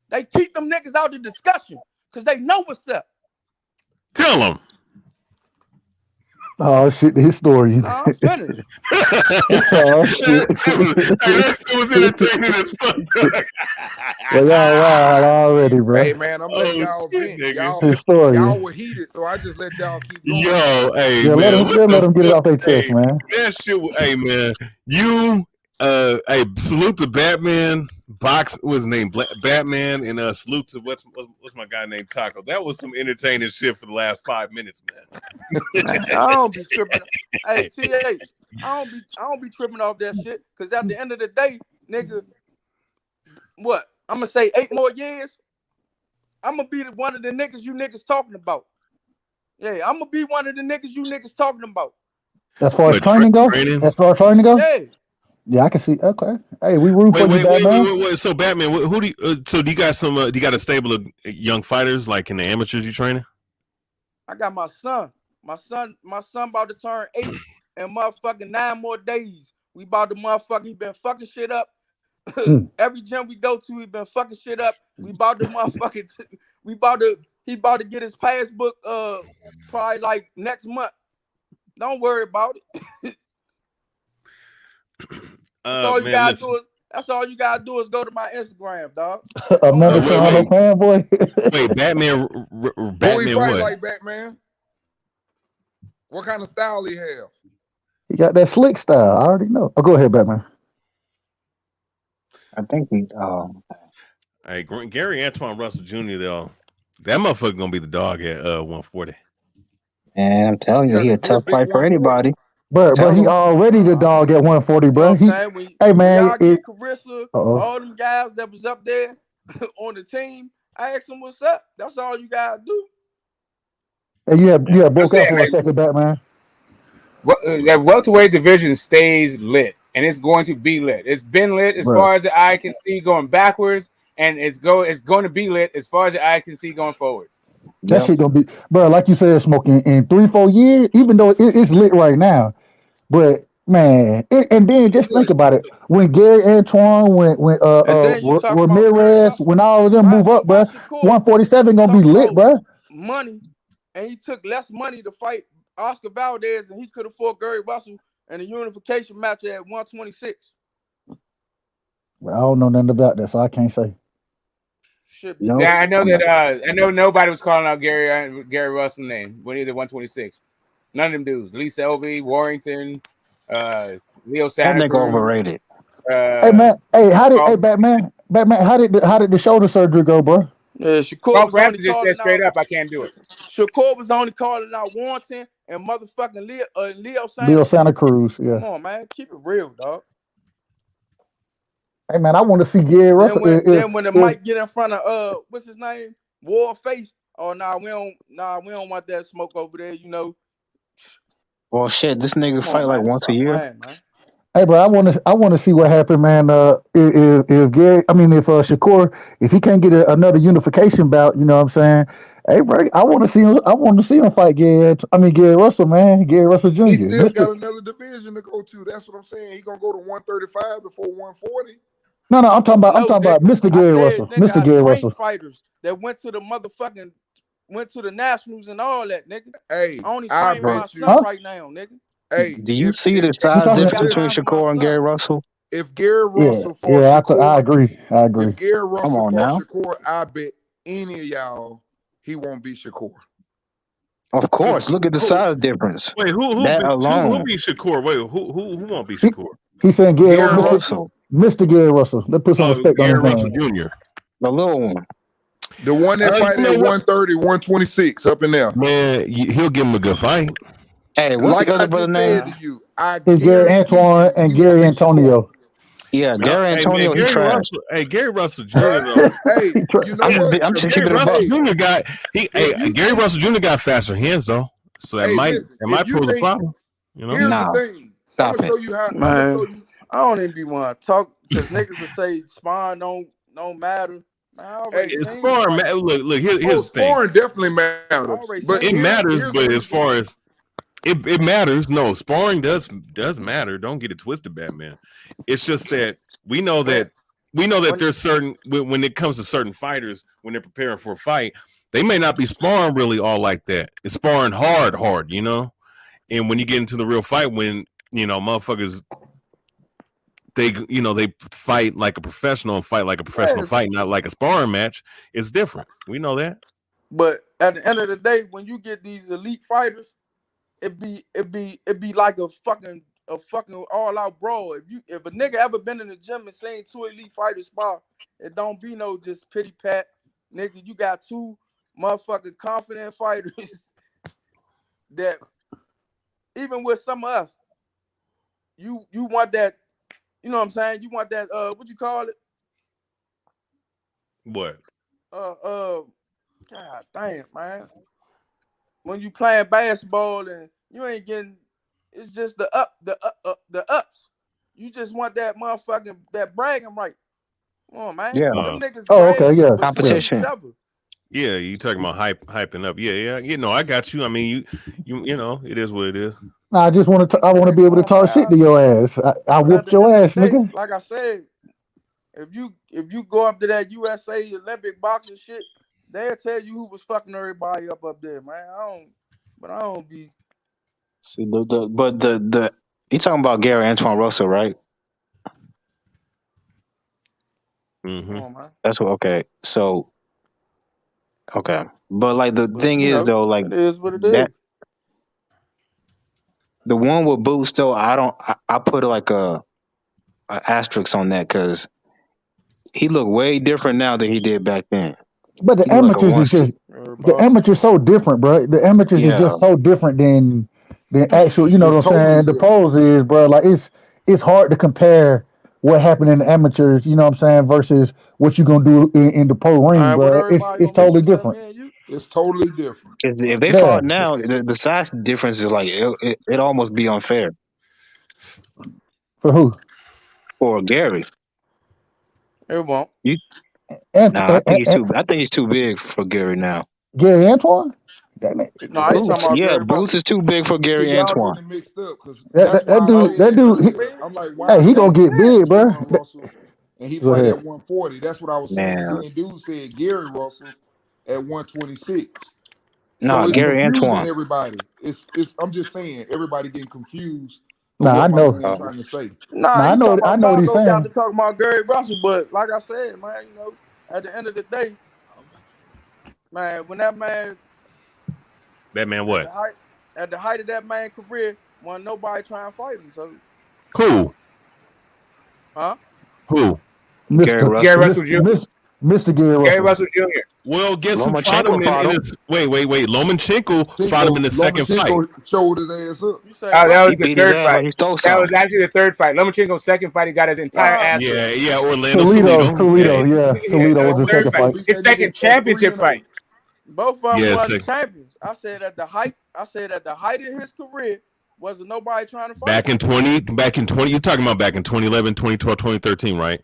They keep them niggas out of discussion because they know what's up. Tell them. Oh shit, his story. Nah, I'm finished. Oh shit. That shit was entertaining as fuck. Well, y'all wild already, bro. Hey man, I'm letting y'all vent. His story. Y'all were heated, so I just let y'all keep going. Yo, hey Yeah, man, let them get it off their chest, man. That shit. Hey man, hey, salute to Batman. What's his name? Batman, and salute to what's my guy named Taco. That was some entertaining shit for the last 5 minutes, man. I don't be tripping. Hey, TH, I don't be tripping off that shit. Cause at the end of the day, nigga, what? I'm gonna say 8 more years. I'm gonna be one of the niggas you niggas talking about. Yeah, I'm gonna be one of the niggas you niggas talking about. As far as training go? Yeah. Yeah, I can see. Okay. Hey, we root for you, Batman. Wait. So Batman, who do you? So do you got some? Do you got a stable of young fighters like in the amateurs you training? I got my son. My son about to turn 8 in motherfucking 9 more days. We about to motherfucking. He been fucking shit up. Every gym we go to, he been fucking shit up. We about to motherfucking. He about to get his passbook. Probably like next month. Don't worry about it. That's all you gotta do is go to my Instagram, dog. Another Toronto fanboy. Wait, Batman. Who he fight like Batman? What kind of style he have? He got that slick style. I already know. Oh, go ahead, Batman. I think he. Hey, Gary Antoine Russell Jr. though, that motherfucker gonna be the dog at 140. And I'm telling you, he a tough fight for anybody. But he already the dog at 140, bro. You know what I'm saying? Hey man, y'all get Carissa, all them guys that was up there on the team, I asked them what's up. That's all you gotta do. Hey, you have broke up for a second, Batman. That welterweight division stays lit, and it's going to be lit. It's been lit as far as the eye can see going backwards, and it's going to be lit as far as the eye can see going forward. That shit gonna be, bro. Like you said, smoking in 3-4 years. Even though it's lit right now, but man, and then just think about it. When Gary Antoine, when Ramirez, when all of them move up, bro, 147 gonna be lit, bro. Money, and he took less money to fight Oscar Valdez, and he could have fought Gary Russell in a unification match at 126. Well, I don't know nothing about that, so I can't say. Yeah, I know that. I know nobody was calling out Gary Russell's name when he did 126. None of them dudes. Lee Selby, Warrington, Leo Santa That nigga Cruz. overrated. Hey man, Batman, how did the shoulder surgery go, bro? Yeah, Shakur was only just said straight up, I can't do it. Shakur was only calling out Warrington and motherfucking Leo Santa Cruz. Yeah. Come on, man, keep it real, dog. Hey man, I want to see Gary Russell. Then when the mic get in front of what's his name, Warface. Oh we don't want that smoke over there, you know. Well, shit, this nigga fight like once a year. Hey, bro, I want to see what happened, man. If Gary, if Shakur, if he can't get another unification bout, you know what I'm saying? Hey, bro, I want to see him fight Gary Russell, man. Gary Russell Jr. He still got another division to go to. That's what I'm saying. He gonna go to 135 before 140. No, I'm talking about Mr. Gary Russell. Mr. Gary Russell. Fighters that went to the Nationals and all that, nigga. Hey, I only fighting my son right now, nigga. Hey, do you see the size difference between Shakur and Gary Russell? If Gary Russell fought Shakur, I agree. If Gary Russell fought Shakur, I bet any of y'all he won't beat Shakur. Of course. Look at the size difference. Wait, who beat Shakur? Wait, who won't beat Shakur? He's saying Gary Russell. Mr. Gary Russell. Let's put some respect on his name. Russell Jr. The little one. The one that fight at 130, 126 up in there. Man, he'll give him a good fight. Hey, what's the other brother's name? It's Gary Antoine and Gary Antonio. Yeah, Gary Antonio, he trash. Gary Russell Jr. Though. Hey, you know what? I'm just Gary keeping Russell Jr. Gary Russell Jr. got faster hands though, so that might pose a problem. You know? Here's the thing. I'm gonna show you how. Man, I don't even be want to talk because niggas will say spawn don't matter. Hey, it's sparring. Look. Here's the thing. Sparring definitely matters, but it matters. But as far as it matters, no, sparring does matter. Don't get it twisted, Batman. It's just that we know that there's certain when it comes to certain fighters when they're preparing for a fight, they may not be sparring really all like that. It's sparring hard, you know. And when you get into the real fight, when motherfuckers, they fight like a professional and fight like a professional fight, not like a sparring match. It's different. We know that. But at the end of the day, when you get these elite fighters, it be like a fucking all out brawl. If a nigga ever been in the gym and seen two elite fighters spar, it don't be no just pity pat. Nigga, you got two motherfucking confident fighters that even with some of us, you want that, you know what I'm saying? You want that what you call it? What? God damn, man. When you playing basketball and you ain't getting, it's just the ups. You just want that motherfucking that bragging right. Come on, man. Yeah. Them niggas okay, yeah. Competition. Yeah, you talking about hyping up. Yeah. I got you. I mean, you know, it is what it is. No, I just want to. I want to be able to talk shit to your ass. I whooped your ass, nigga. Like I said, if you go up to that USA Olympic boxing shit, they'll tell you who was fucking everybody up there, man. I don't be. See the you talking about Gary Antoine Russell, right? Mm-hmm. Come on, man. That's what. Okay, so okay, but like the thing is though, like it is what it that. is. The one with Boots though, I put like a asterisk on that because he looked way different now than he did back then. But the amateurs is just the amateurs so different, bro. The amateurs is just so different than actual. You know what I'm saying? The pros is, bro. Like it's hard to compare what happened in the amateurs. You know what I'm saying? Versus what you gonna do in the pro ring, bro. It's totally different. It's totally different. If they fought now, the size difference is like it almost be unfair. For who? For Gary. It won't. I think he's too big for Gary now. Gary Antoine? Boots is too big for Gary Antoine. Getting mixed up because that dude. I'm like, why? Hey, he gonna get big, bro. And he Go fight ahead. at 140. That's what I was saying. And then dude said Gary Russell at 126. No, it's Gary confusing Antoine. Everybody. It's. I'm just saying everybody getting confused. Nah, I know. Trying to say. I know what he's saying. Got to talk about Gary Russell, but like I said, man, you know, at the end of the day, man, when that man what? At the height of that man's career, wasn't nobody trying to fight him. So who? Huh? Who? Gary Russell Jr. Mr. Gary Russell Jr. Well, guess who fought him in his... Wait. Lomachenko fought him in the second fight. Showed his ass up. That was the third fight. Like that was actually the third fight. Lomachenko's second fight, he got his entire ass. Yeah, Orlando Salido. Yeah, Salido was the second fight. His second championship fight. Both of them won champions. I said at the height of his career, wasn't nobody trying to fight. Back in 20, you're talking about back in 2011, 2012, 2013, right?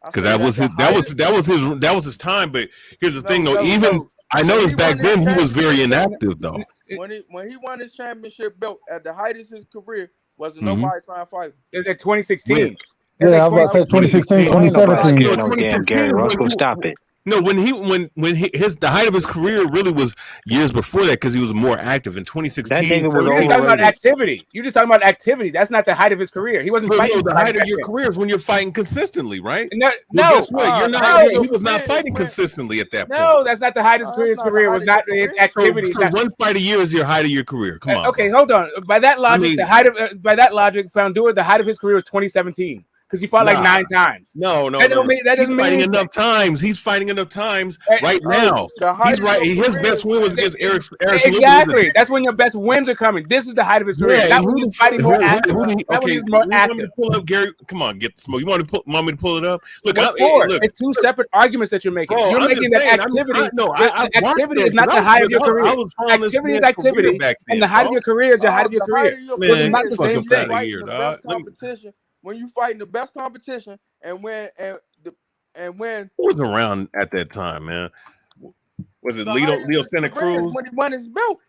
Because that was his time. But here's the thing, though. I noticed back then he was very inactive, though. When he won his championship belt at the height of his career, wasn't nobody trying to fight him. It was at 2016. Yeah, I was about to say 2016, 2017. Gary Russell, stop it. No, when the height of his career really was years before that because he was more active in 2016. You're just talking about activity. You're just talking about activity. That's not the height of his career. He wasn't fighting. No, the height of your career is when you're fighting consistently, right? No, guess what? You're not. He was not fighting consistently at that point. No, that's not the height of his career. Was not his activity. So one fight a year is your height of your career. Come on. Okay, hold on. By that logic, Fundora, the height of his career was 2017. Because he fought like 9 times. No. That doesn't mean fighting enough times. He's fighting enough times right now. He's right. His best win was against Eric. Exactly. That's when your best wins are coming. This is the height of his career. That when he's fighting more active. That when he's more active. Pull up Gary. Come on, get the smoke. You want me to pull it up? Look, it's two separate arguments that you're making. You're making that activity. Activity is not the height of your career. Activity is activity, and the height of your career is the height of your career. It's not the same thing. When you fighting the best competition and when who was around at that time, man? Was it Leo Santa Cruz when he won his belt?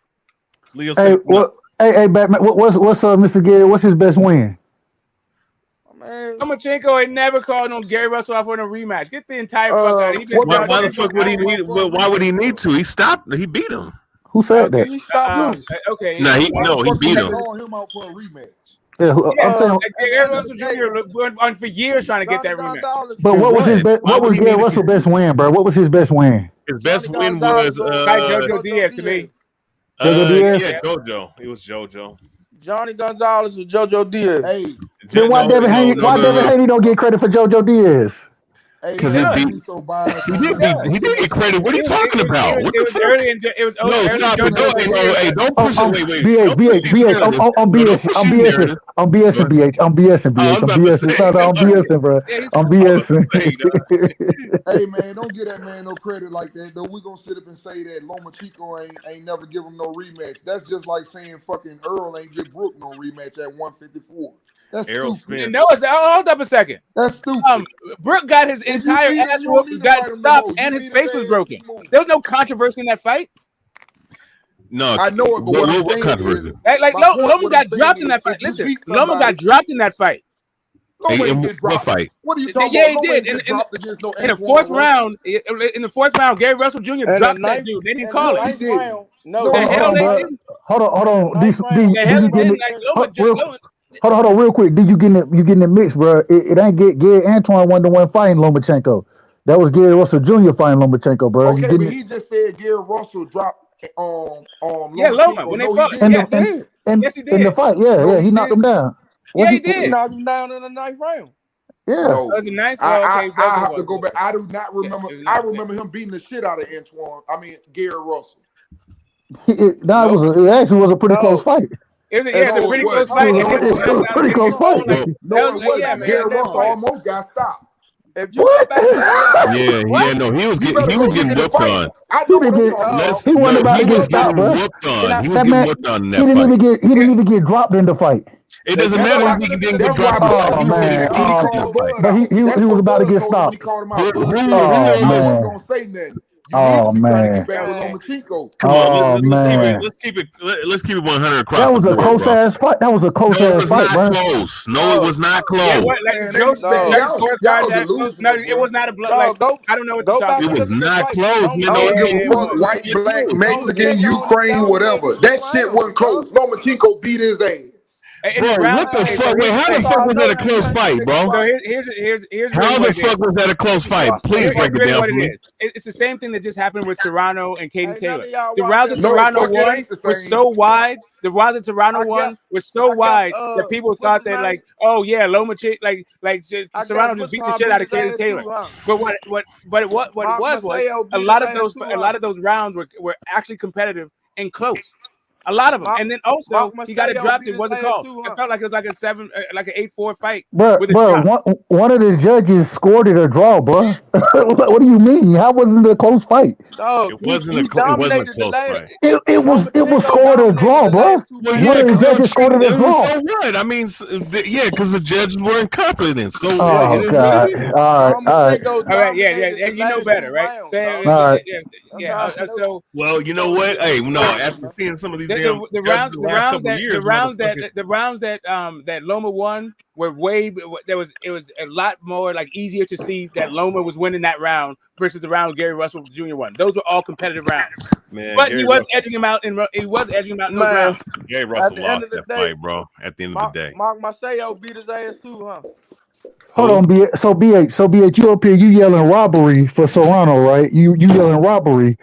Hey, Batman, what's Mr. Gary? What's his best win? Lomachenko ain't never called no Gary Russell out for a rematch. Get the entire fuck out. Why the fuck would he need? Why would he need to? He stopped. He beat him. Who said that? He stopped Okay. No, he beat him. Calling him out for a rematch. Yeah, I'm saying. Errol Russell Jr. went on for years trying to get that rematch. But what was his best? What was Gary Russell's best win, bro? What was his best win? His best win was JoJo Diaz to me. JoJo Diaz? Yeah, JoJo. It was JoJo. Johnny Gonzalez or JoJo Diaz. Hey, then why Devin Haney don't get credit for JoJo Diaz? Because he did get credit. What are you talking about? What the fuck? No, stop it. Don't push it. Wait. BH. I'm BSing. I'm BSing, BH. I'm BSing, bro. I'm BSing. Hey, man, don't give that man no credit like that, though. We're going to sit up and say that Lomachenko ain't never give him no rematch. That's just like saying fucking Earl ain't give Brooke no rematch at 154. That's Errol stupid. Spence. No, hold up a second. That's stupid. Brooke got his entire ass whooped, got stopped, and his face was broken. There was no controversy in that fight. No, I know it, but what controversy? Like Loma got dropped in that fight. Listen, Loma got dropped in that fight. What fight? What are you talking yeah, about? he did. In the fourth round, Gary Russell Jr. dropped that dude. They didn't call it. No, the hell they didn't. Hold on, real quick. Did you get in the mix, bro? It ain't Gary Antoine wasn't the one fighting Lomachenko. That was Gary Russell Jr. fighting Lomachenko, bro. Okay, but he just said Gary Russell dropped Loma when they fought. Yes, he did. In the fight, he knocked him down. Yeah, he did. He knocked him down in the 9th round. Yeah. No. Was it ninth? I have to go back. I do not remember. I remember him beating the shit out of Gary Russell. It actually was a pretty close fight. It was a pretty close fight. It was a pretty close fight. No, it wasn't. Gary Russell almost got stopped. If you go back, he was getting whooped on. He wasn't about to get stopped, bro. He was getting whooped on in that fight. He didn't even get dropped in the fight. It doesn't matter if he didn't get dropped. But he was about to get stopped. Oh man! Come on, let's keep it 100 across. That was a close ass fight. That was a close ass fight, bro. No, it was not close. It was not a blood. I don't know what you're talking about. It was not close. White, black, Mexican, Ukraine, whatever. That shit wasn't close. Lomachenko beat his ass. Bro, what the fuck? Wait, how the fuck was that a close fight, bro? How the fuck was that a close fight? Please break it down for me. It's the same thing that just happened with Serrano and Katie Taylor. The round that Serrano won was so wide. The round that Serrano won was so wide that people thought that Lomachenko, like Serrano just beat the shit out of Katie Taylor. But what it was a lot of those rounds were actually competitive and close. A lot of them, and then also he got it dropped. It wasn't called. It felt like it was like an 8-4 fight. Bro, one of the judges scored it a draw, bro. What do you mean? How wasn't it a close fight? It wasn't a close fight. It was scored a draw, bro. One of the judges scored it a draw. So what? I mean, because the judges were incompetent. So oh god! All right, yeah. You know better, right? So well, you know what? Hey, no. After seeing some of these. The rounds that Loma won were it was a lot more like easier to see that Loma was winning that round versus the round Gary Russell Jr. won. Those were all competitive rounds. Man, but he was edging him out in those rounds. Gary Russell lost that fight, bro. At the end of the day, Mark Marcelo beat his ass too, huh? Hold on, BH, you up here, you yelling robbery for Serrano, right? You yelling robbery.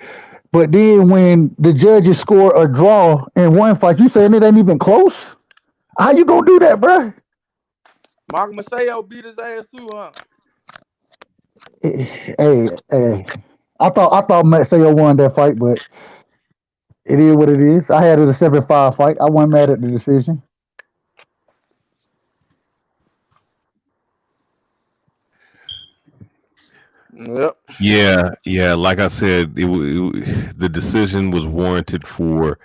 But then when the judges score a draw in one fight, you saying it ain't even close? How you gonna do that, bro? Mark Marcelo beat his ass too, huh? Hey. I thought Marcelo won that fight, but it is what it is. I had it a 7-5 fight. I wasn't mad at the decision. Yep. Yeah. Like I said, the decision was warranted for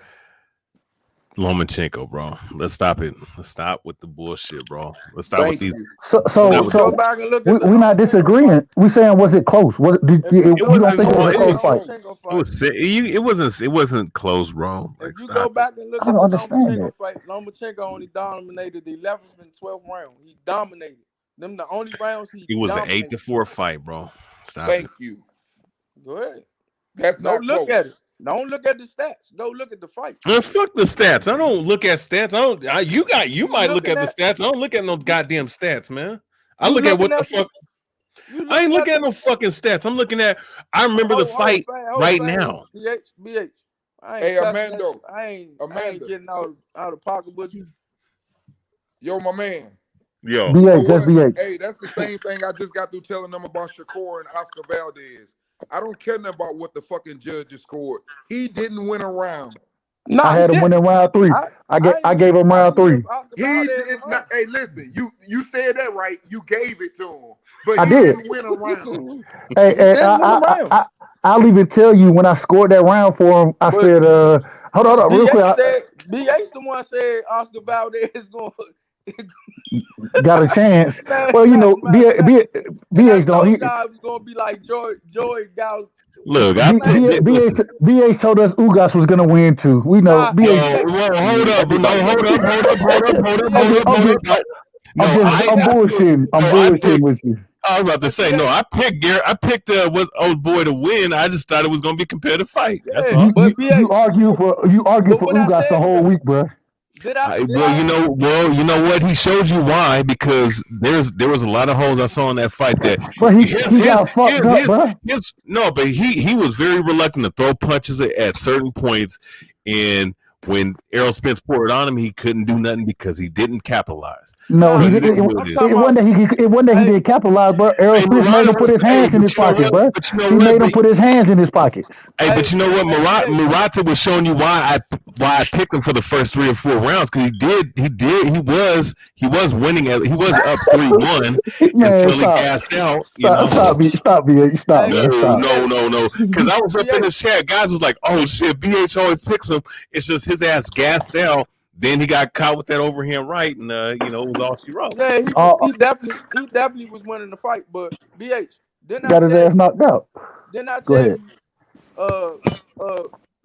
Lomachenko, bro. Let's stop it. Let's stop with the bullshit, bro. Let's stop with these. So go back and look at we're not disagreeing. We saying was it close? You don't think it was a close fight? It wasn't close, bro. If you go back and look at the Lomachenko fight, Lomachenko only dominated the 11th and 12th round. He dominated them. The only rounds he. It was an 8-4 fight, bro. Stop Thank it. you. Go ahead. That's not look close. at it. Don't look at the stats. Go look at the fight. Man, fuck the stats. I don't look at stats. You might look at the stats. I don't look at no goddamn stats, man. I look at what the fuck. I ain't looking at no fucking stats. I'm looking at. I remember the fight right now. BH. Hey, Amando. I ain't getting out of pocket with you. Yo, my man. Yo. BH, just BH. Hey, that's the same thing I just got through telling them about Shakur and Oscar Valdez. I don't care nothing about what the fucking judges scored. He didn't win a round. No, I had him winning round 3. I gave him round 3. He did not. Hey, listen, you said that right. You gave it to him, but I he did. didn't win a round. Hey, I'll even tell you when I scored that round for him. I said, hold on, real quick. BH the one said Oscar Valdez is going. Got a chance. Well, you know, BH don't. He was gonna be like Joy got. Look, BH told us Ugas was gonna win too. We know. BH. Hold up. I'm bullshitting with you. I was about to say, no, I picked Garrett. I picked what old boy to win. I just thought it was gonna be a competitive fight. That's all. You argue for Ugas the whole week, bro. You know what? He showed you why, because there was a lot of holes I saw in that fight that. But he got fucked up, bro. No, but he was very reluctant to throw punches at certain points, and when Errol Spence poured on him, he couldn't do nothing because he didn't capitalize. No, he didn't. It wasn't that he didn't capitalize, bro. Errol Spence made him put his hands in his pocket, bro. He made him put his hands in his pocket. Hey, but you know what? Murata was showing you why I picked him for the first 3 or 4 rounds, because he was winning. He was up 3-1 until he gassed out. Stop, No. Because I was up in the chat. Guys was like, "Oh shit, BH always picks him." It's just his ass gassed out. Then he got caught with that overhand right, and it was all she wrote. Yeah, he definitely was winning the fight, but BH got his ass knocked out. Then I tell you,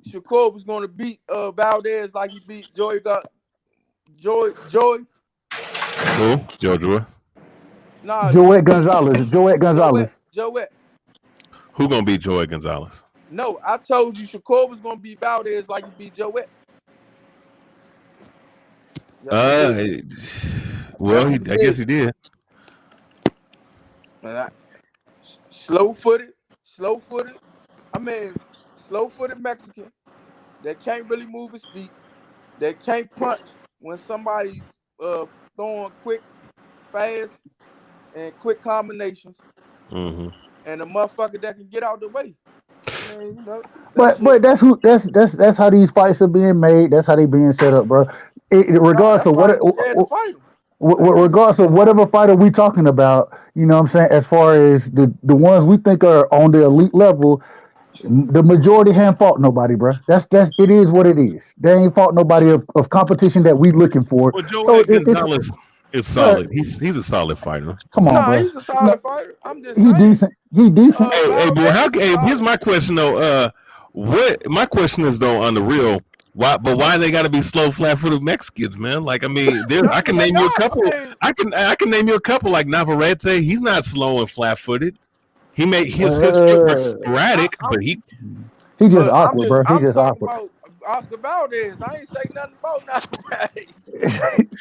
Shakur was going to beat Valdez like he beat Joy. Who? Joy? Nah, Joet Gonzalez. Joet. Who gonna beat Joet Gonzalez? No, I told you Shakur was going to beat Valdez like he beat Joet. Well, I guess he did. Slow-footed Mexican that can't really move his feet, that can't punch when somebody's throwing quick, fast, and quick combinations, and a motherfucker that can get out the way. But that's how these fights are being made. That's how they being set up, bro. Regardless of whatever fighter we talking about, you know what I'm saying, as far as the ones we think are on the elite level, the majority haven't fought nobody, bro. It is what it is. They ain't fought nobody of competition that we looking for. Well, Joe Gonzalez is solid. He's a solid fighter. Come on, bro. He's a solid fighter. I'm just decent. He decent. Hey, boy, here's my question though. My question is though, on the real, why they got to be slow, flat-footed Mexicans, man? Like, I mean, I can name you a couple. I can name you a couple like Navarrete. He's not slow and flat-footed. He made his footwork sporadic, but he just awkward, bro. He just awkward. Oscar Valdez. I ain't saying nothing about Navarrete.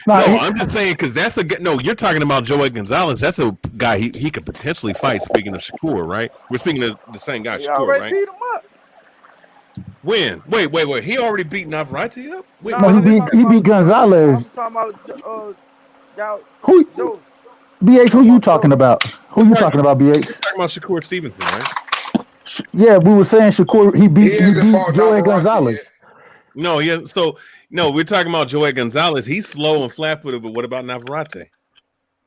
No, I'm just saying because that's you're talking about Joey Gonzalez. That's a guy he could potentially fight. Speaking of Shakur, right? We're speaking of the same guy, Shakur, right? Beat him up. When? Wait. He already beat Navarrete up? He beat Gonzalez. I'm talking about who? BH, who you talking about? Who you talking about, BH? You're talking about Shakur Stevenson, right? Yeah, we were saying Shakur. He beat Joey Gonzalez. No, we're talking about Joey Gonzalez. He's slow and flat-footed, but what about Navarrete?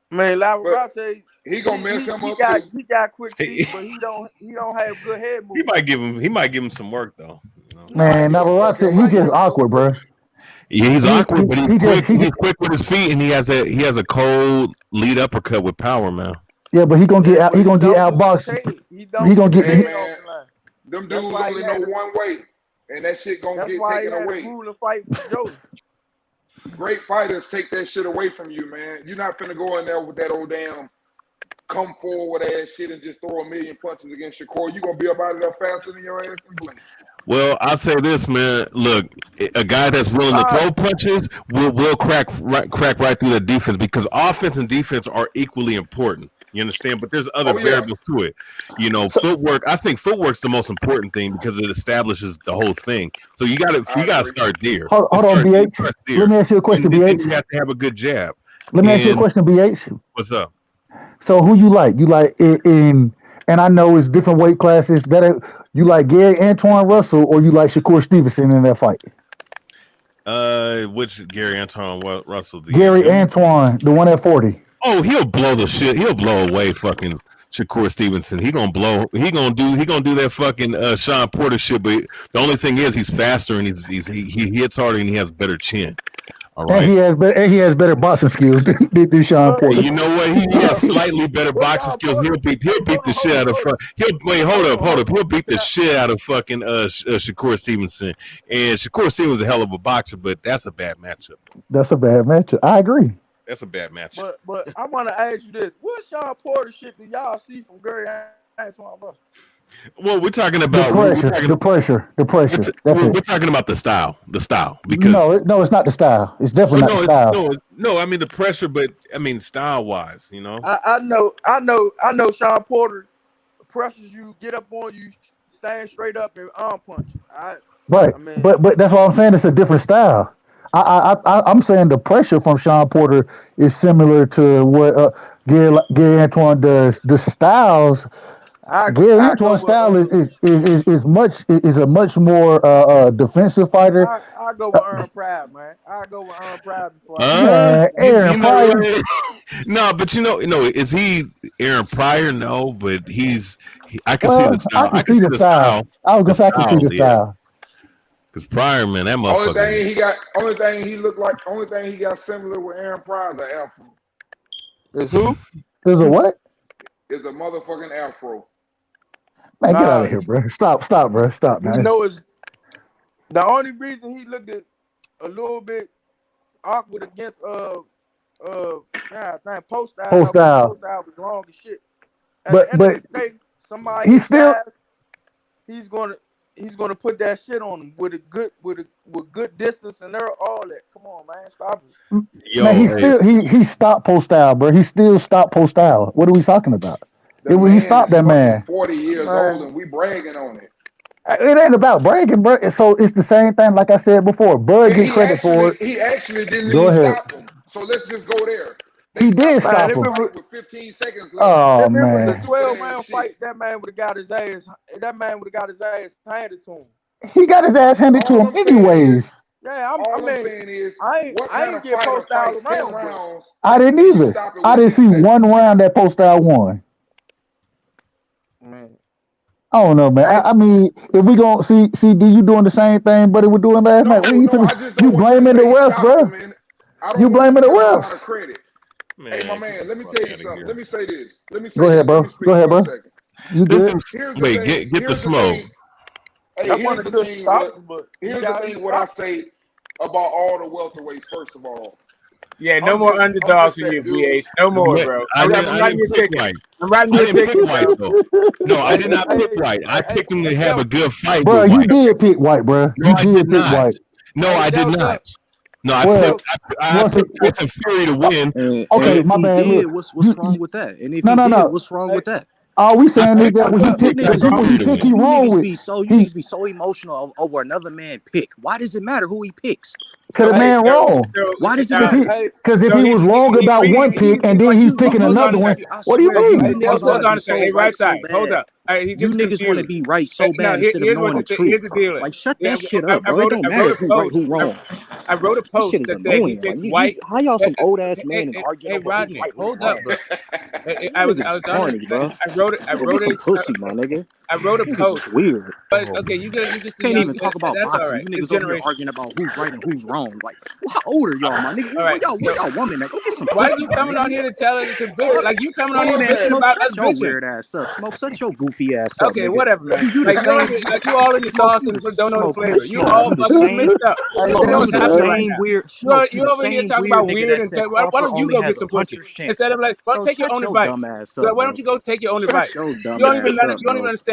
Man, Navarrete, he gonna mess him up. He got quick feet, but he don't have good head movement. He might give him some work though. Man, Navarrete, he just awkward, bro. Yeah, he's awkward, but he's quick with his feet, and he has a cold lead uppercut with power, man. Yeah, but he gonna get out. He gonna get outboxed. He gonna get. Them dudes only know one way, and that shit gonna get taken away. Fight with Joe. Great fighters take that shit away from you, man. You're not finna go in there with that old damn come forward ass shit and just throw a million punches against Shakur. You're gonna be up out of there faster than your ass can blink. Well, I'll say this, man. Look, a guy that's willing to throw punches will crack right through the defense because offense and defense are equally important. You understand? But there's other variables to it. You know, footwork. I think footwork's the most important thing because it establishes the whole thing. So you got to start there. Hold on, BH. Let me ask you a question, BH. You have to have a good jab. Let me ask you a question, BH. What's up? So who you like? You like in and I know it's different weight classes. You like Gary Antoine Russell or you like Shakur Stevenson in that fight? Which Gary Antoine Russell? Gary Antoine, the one at 40. Oh, he'll blow the shit. He'll blow away fucking Shakur Stevenson. He gonna do that fucking Sean Porter shit. But the only thing is, he's faster and he hits harder and he has better chin. All right. And he has better boxing skills than Sean Porter. You know what? He has slightly better boxing skills. He'll beat the shit out of hold up. He'll beat the shit out of fucking Shakur Stevenson. And Shakur Stevenson's a hell of a boxer, but that's a bad matchup. That's a bad matchup. I agree. That's a bad matchup. But I want to ask you this: what Sean Porter shit do y'all see from Gary Antoine Russell? Well, we're talking about the pressure. We're talking about the style because no, it's not the style. It's definitely not the style. No, I mean the pressure, but I mean style wise, you know. I know. Sean Porter pressures you, get up on you, stand straight up and arm punch. But that's what I'm saying. It's a different style. I'm saying the pressure from Sean Porter is similar to what Gary Antoine does. The styles. Gary Antoine's style is a much more defensive fighter. I go with Aaron Pride, man. I go with Aaron Pride before. Aaron Pryor. No, but is he Aaron Pryor? No, but I can see the style. I can see the style. I was gonna say I can see the style. Because Pryor, man, that motherfucker. Only thing he got similar with Aaron Pryor is an afro. Is who? Is a what? Is a motherfucking afro. Man, get out of here, bro. Stop, bro. Stop, man. You know, it's the only reason he looked at a little bit awkward against post style was wrong as shit. At the end of the day, somebody he's gonna put that shit on him with good distance and all that. Come on, man, stop it. Yo, man, he stopped post style, bro. He still stopped post style. What are we talking about? He stopped that man. 40 years old and we bragging on it. It ain't about bragging, bro. So it's the same thing, like I said before. Bud get credit for it. He actually didn't even stop him. So let's just go there. He did stop him. With 15 seconds left. Oh, man. If it was a 12 man round fight, that man would have got his ass. That man would have got his ass handed to him. He got his ass handed to him anyways. Yeah, I'm saying is, I ain't get post style around. I didn't either. I didn't see one round that post style won. Man. I don't know, man. I mean, if we gonna see D, you doing the same thing, buddy, we're doing last night. You blaming the refs, bro. You blaming the refs. Hey, my man, let me tell you something. Let me say this. Go ahead, bro. You good? Wait, get the smoke. Hey, here's the thing what I say about all the welterweights, first of all. Yeah, no more underdogs for you, BH. No more, bro. I'm riding your ticket. I'm riding your ticket. No, I did not pick White. I picked him to have a good fight. Bro, you did pick White, bro. No, I did not. No, I did not. No, I picked Tyson Fury to win. Okay, my bad. What's wrong with that? And if he did, what's wrong with that? All we saying is that when he picked he wrong with. You need to be so emotional over another man pick. Why does it matter who he picks? Because the man wrong. Why does it matter? Because if he was wrong about one pick and then he's picking another one, what do you mean? Hold on a second. Hey, right side. Hold up. You niggas want to be right so bad instead of knowing the truth. Here's the deal. Like, shut that shit up, bro. It don't matter who right, who wrong. I wrote a post that said he picked White. How y'all some old ass man and arguing over Rodney, hold up, bro. I was corny, bro. I wrote a pussy, my nigga. I wrote a post. It's weird. But okay, you just can't even talk about boxing. You niggas over here arguing about who's right and who's wrong. Like, how old are y'all, my nigga? Where y'all woman at? Go get some. Why are you coming on here to tell it to bitch? Like, you coming on here bitching about us bitching? Weird ass up. Smoke such your goofy ass up. Okay, whatever, man. Like you all in the sauce and don't know the flavor. You all fucking mixed up. You over here talking about weird and why don't you go get some pussy instead of like, well, take your own advice. Why don't you go take your own advice? You don't even understand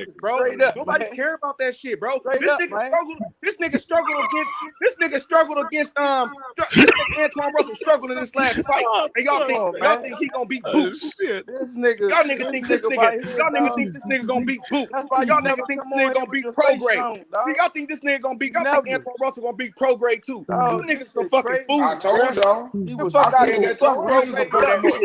niggas, bro. Straight up, Nobody man. care about that shit, bro. Straight This up, nigga man. struggled. This nigga struggled against this nigga Antoine Russell struggled in this last fight. And y'all think he gonna beat Boot? Shit. This nigga. Y'all niggas think this nigga gonna beat Boot. That's why Y'all you never niggas think come this on nigga here gonna beat with your face Prograde. on, dog. See, y'all think this nigga gonna beat? Y'all Never. think Antoine Russell gonna beat Prograde too? Oh, You niggas some fucking fools. I told y'all. He was fuck out said here. that Tour Razors will put him up.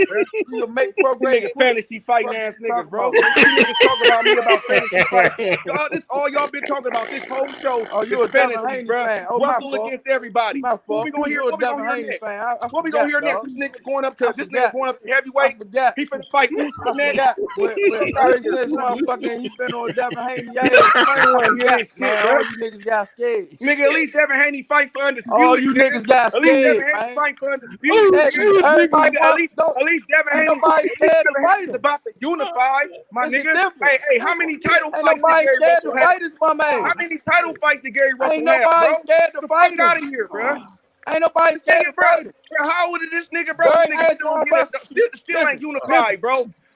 He'll make Prograde. Nigga fantasy fighting ass niggas, bro. You niggas talk about me about fantasy fighting. Y'all, this all y'all been talking about this whole show. Oh, you is a Devin fantasy, Haney bro. fan. Oh, my Russell fault. against everybody. My What fault. we gonna hear? You a What we Devin gonna hear Haney next? fan. I What we gonna hear forgot, next? dog. This nigga going up to I this forgot. nigga going up to I heavyweight. forgot. He finna fight Usman I next. forgot. When ever since motherfucking he been on Devin Haney ass, I ain't want to hear this shit, man. bro. All you niggas got scared. Nigga, at least Devin Haney fight for undisputed. All you nigga. niggas got At least scared, Devin Haney man. fight for undisputed. Nigga. Everybody At least Devin ain't Haney. nobody scared to fight him. About to unify, my It's a nigga. difference. Hey, how many title Ain't fights did nobody Gary scared to Russell have? fight his bum ass. How many title fights did Gary Russell Ain't have, nobody bro? scared to Get the fight fuck out him. of here, bro. Ain't nobody scared to Bro, fight him. how old is this nigga, bro? This Barry nigga Antoine still Russell. ain't unified, bro.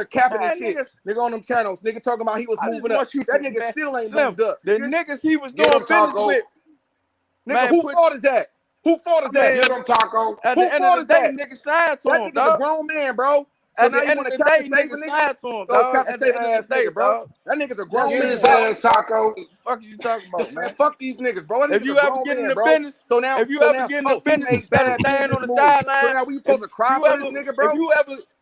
there capping and shit. Nigga on them channels. Nigga talking about he was moving up. That nigga still ain't moved up. The niggas he was Get doing him, business Taco. with. Nigga, Man, who fault is that? Who fault is that? Man, Get him, Taco. At Who the end fault of is the day, that? nigga signed to That him, nigga's dog. a grown man, bro. So At now the you end want of to the cap day, and save a nigga nigga? signed to him, So dog. cap At and the save end of ass the day, nigga, bro. dog. That nigga's a grown Get man. his ass, Taco. Fuck you talking about, man? Fuck these niggas, bro. That If nigga's you a ever grown get in man, the bro. business, So now, if you ever get in the he business, made instead of bad staying business on the moves. sideline, So now we supposed to cry for this nigga, bro?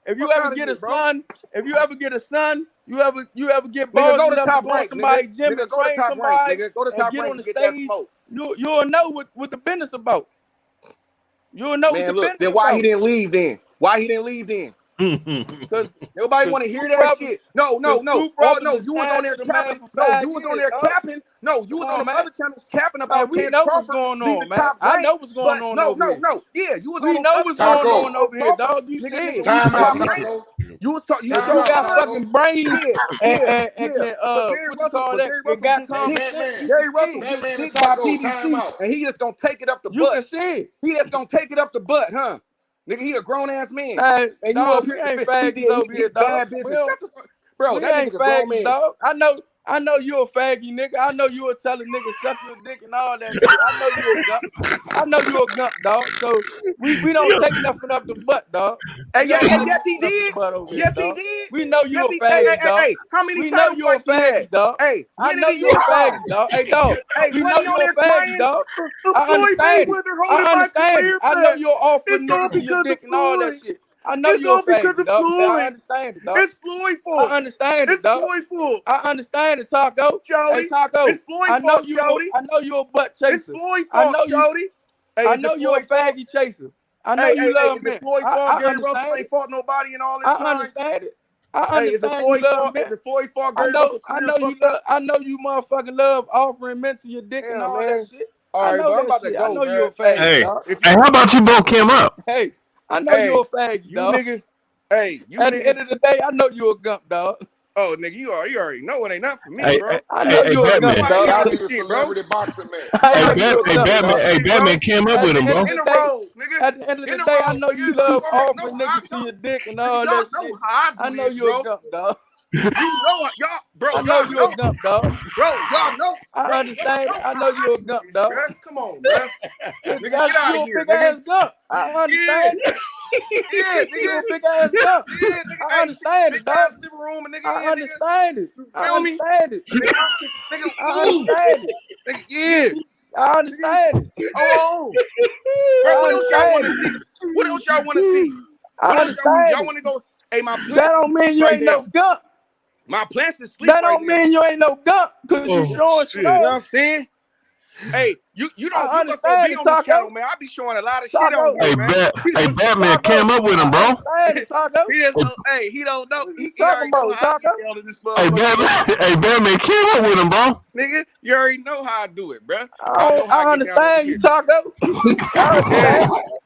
if you ever outta get here, a bro. son, if you ever get a son, you ever get Nigga, balls go to enough to top go in rank, somebody's nigga. gym Nigga, and go to train top rank, somebody nigga. Go to and top get rank on the and get that stage, smoke. you'll know what the business about. You'll know what Man, the look, business then why he about. didn't leave then? Why he didn't leave then? Because nobody want to hear that shit. No. You was on there capping. No, you was on there capping. No, you was on the other channels capping about Terence Crawford being the top rank. I know what's going on over here. No. Yeah, you was we on know what's going on over here, dog. You nigga, said. Time out, Taco. You was talking. You got fucking brains and can what you call that? Gary Russell gets dick by BBC, and he just gonna take it up the butt. You can see it. He just gonna take it up the butt, huh? Nigga, he a grown ass man. And you up here, ain't faggots over here, dog. Bro, that nigga grown man. Dog. I know you a faggy nigga. I know you a tell a nigga suck your dick and all that shit. I know you a gump. I know you a gump, dog. So we don't take nothing up the butt, dog. Yes, he did. Yes, he did. We know you a faggy, dog. Hey, how many we times know you a faggy, dog. Hey, I know you a faggy, dog. Hey, dog. We know you a faggy, dog. I understand it. I understand it. I know you're off for niggas your dick and all that shit. I know you're a faggot, dog. I understand it, dog. It's Floyd fault. I understand it, dog. It's Floyd fault. I understand it, Taco. Jody. Hey, Taco. It's Floyd fault, Jody. I know you're a butt chaser. It's Floyd fault, Jody. I know you're a faggy chaser. I know you love me. Is it Floyd fault? Gary Russell ain't fought nobody in all this time. I understand it. I understand is it Floyd fault? Is it Floyd fault? Gary Russell. I know you motherfucking love offering men to your dick and all that shit. All right, bro, I'm about to go. I know you a faggy, dog. Hey, how about you both Kim up? Hey, I know you a faggy, dog. You niggas. Hey, at the end of the day, I know you a gump, dog. Oh, nigga, you already know it ain't nothing for me, bro. I know you a gump, dog. Y'all niggas celebrity boxing man. Hey, Batman came up with him, bro. At the end of the day, I know you love offering niggas to your dick and all that shit. I know you a gump, dog. You know what, y'all, bro. I know you a gump, dog. Bro, y'all know. I understand. I know you a gump, dog. Come on, bro. Nigga, get out of here, big ass gump. I understand. Yeah, you a big ass gump. I understand it, dog. I understand it. I understand it. I understand it. Yeah. I understand it. Oh, what else y'all want to see? I understand. Y'all want to go? Hey, my plants. That don't mean you ain't no gump. My plants is sleep. That don't mean you ain't no gump because you showing shit. You know what I'm saying? Hey, you don't understand it, Taco. Channel, man. I be showing a lot of shit on there, man. Hey, Batman came up with him, bro. He don't know. He talking about Taco. Hey, Batman came up with him, bro. Nigga, you already know how I do it, bro. I understand you, Taco.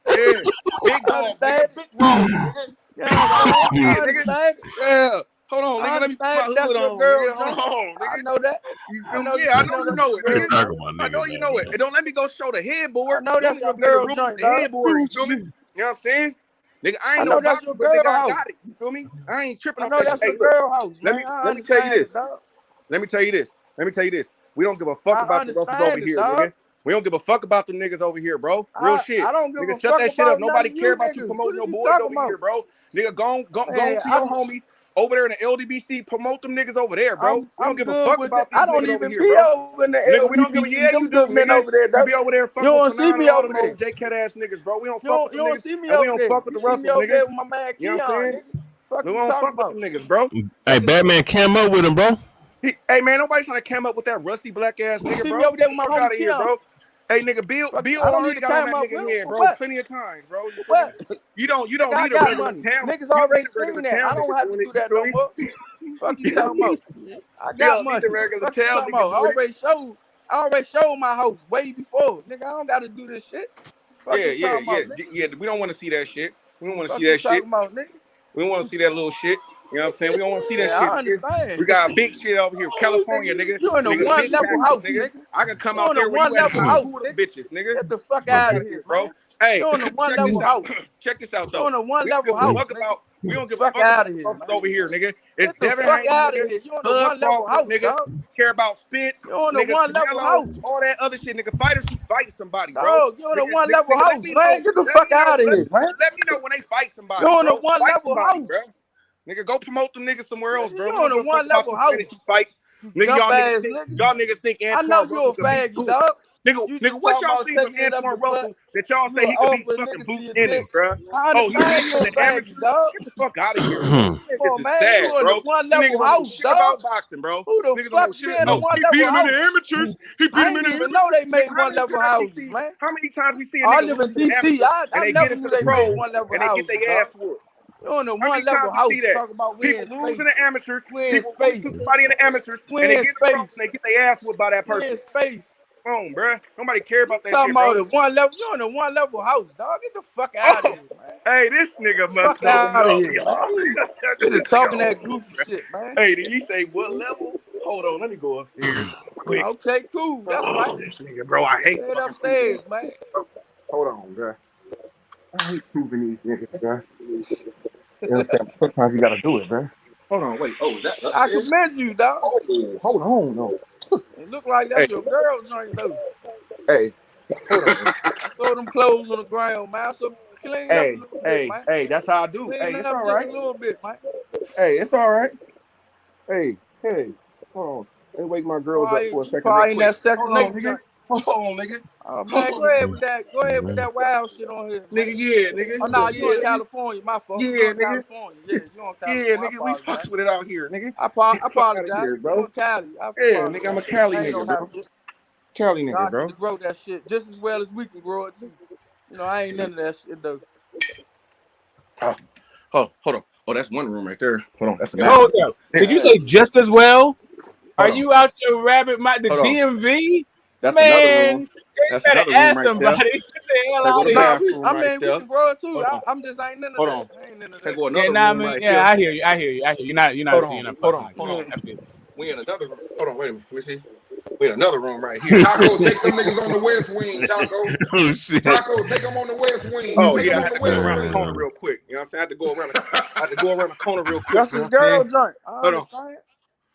Yeah, big dog, big wrong. I understand. Yeah. Hold on, nigga. Let me put my hood on. Hold on, nigga. I know that. You feel me? Yeah, I know you know it, nigga. I know you know it. And don't let me go show the headboard. I know that's your girl joint, the headboard. You feel me? You know what I'm saying? Nigga, I ain't no boxer, but nigga, I got it. You feel me? I ain't tripping on that. That's your girl house. Let me tell you this. Let me tell you this. We don't give a fuck about the Ruffles over here, nigga. We don't give a fuck about them niggas over here, bro. Real shit. I don't give a fuck. Nigga, shut that shit up. Nobody care about you promoting no boys over here, bro. Nigga, go to your homies over there in the LDBC, promote them niggas over there, bro. We don't give a fuck about these niggas over here, bro. Over in the nigga, we don't give a you do, men over there. You be over there fucking you don't see me over there. J Cat ass niggas, bro. We don't fuck with them niggas. See me over there. We don't fuck with the Russell niggas. You know what I'm saying? We don't fuck with them niggas, bro. Hey, Batman came up with him, bro. Hey, man, nobody's trying to come up with that rusty black ass nigga, bro. See me over there with my homie out of here, bro. Hey, nigga, Bill already got on that nigga head, bro. Plenty of times, bro. You don't need a regular talent. Niggas already seen that. I don't have to do that no more. Fuck you talking about? I got money. Fuck you talking about? I already showed my house way before. Nigga, I don't got to do this shit. Yeah. We don't want to see that shit. We don't want to see that shit. We don't want to see that little shit. You know what I'm saying? We don't want to see that shit. I understand. We got big shit over here, California, nigga. You in a one-level house, nigga. I can come out there where you at two of them bitches, nigga. Get the fuck out of here, bro. Hey, you in a one-level house. Check this out, though. You in a one-level house. We don't give a fuck about over here, nigga. It's Devin Haney, nigga. House, nigga. Care about Spence. You in a one-level house. All that other shit, nigga. Fighters who fight somebody, bro. You in a one-level house, man. Get the fuck out of here, man. Let me know when they fight somebody. You in a one-level house, bro. Nigga, go promote them niggas somewhere else, bro. You on a one-level house. Fights. Nigga, y'all niggas think I know you a faggy, dog. Nigga, what y'all think of Antoine Russell that y'all say he could be fucking boot in it, bro? Oh, you think the amateur? Get the fuck out of here, bro. This is sad, bro. One-level house, dog. About boxing, bro. Who the fuck being a one-level house? Amateurs. I didn't even know they made one-level houses, man. How many times we see a I nigga live in DC. I never knew they made one-level houses. And they get their ass whooped. You're on the How many one level times house you see that? talking about People we lose in the amateurs. in People lose space. to somebody in the amateurs, We and they in get in the pros space. and they get their ass whooped by that We person. in space. Come on, bro. Nobody care about that Talking shit, bro. about the one level. You're on the one level house, dog. Get the fuck out of here, man. Hey, this nigga must Fuck know out of enough, here, y'all. man. This You're nigga talking old, that goofy bro. shit, man. Hey, did you say what level? Hold on, let me go upstairs quick. Okay, cool. That's right. This nigga, bro, I hate Head fucking upstairs, man. Hold on, bro. I hate proving these niggas, bro. You know what I'm saying? Sometimes you gotta do it, bro. Hold on, wait. Oh, is that upstairs? I commend you, dog. Oh, hold on, no. It look like that's your girl joint, though. Hey, hold on. I saw them clothes on the ground, man. So clean up a little bit, man. Hey, that's how I do. Clean Hey, it's up all just right. a little bit, man. Hey, it's all right. Hey, hold on. Let me wake my girls up for a second real Probably in quick. that Section Hold 8 on, nigga. joint. Hold on, nigga. Oh, man, go ahead with that. Go ahead with that wild shit on here, man. Nigga, yeah, nigga. Oh, no, you in Yeah, California. My fault. yeah, You in nigga. California. Yeah, you on California. Yeah, nigga, we fucks with it out here, nigga. I Fuck out of apologize. here, You bro. in Cali. I Yeah, apologize. nigga, I'm a Cali I ain't nigga, know how bro. to Cali nigga, God bro. can grow that shit just as well as we can grow it, too. You know, I ain't none of that shit, though. Oh, hold on. Oh, that's one room right there. Hold on, that's a Hold master. up. Did you say just as well? Are Hold on. you out your rabbit mind? The Hold on. DMV? That's Man, another room. you That's better another room ask right there. somebody. Get the hell There go out the of here. bathroom right we there. can grow it, too. Hold on. I'm just ain't none of Hold that. on. I ain't none of There that. go Yeah, another nah, room man. right Yeah, there. I hear you. You're not Hold seeing on. a Hold on. podcast. Hold Yeah, on. I feel you. We in another room. Hold on. Wait a minute. Let me see. We in another room right here. Taco, take them niggas on the west wing, Taco. Oh shit. Taco, take them on the west wing. Oh, Take yeah, I them had on to the go west around the wing. corner real quick. You know what I'm saying? I had to go around the corner real quick. That's You know his what I'm girl saying? joint. I Hold on. understand.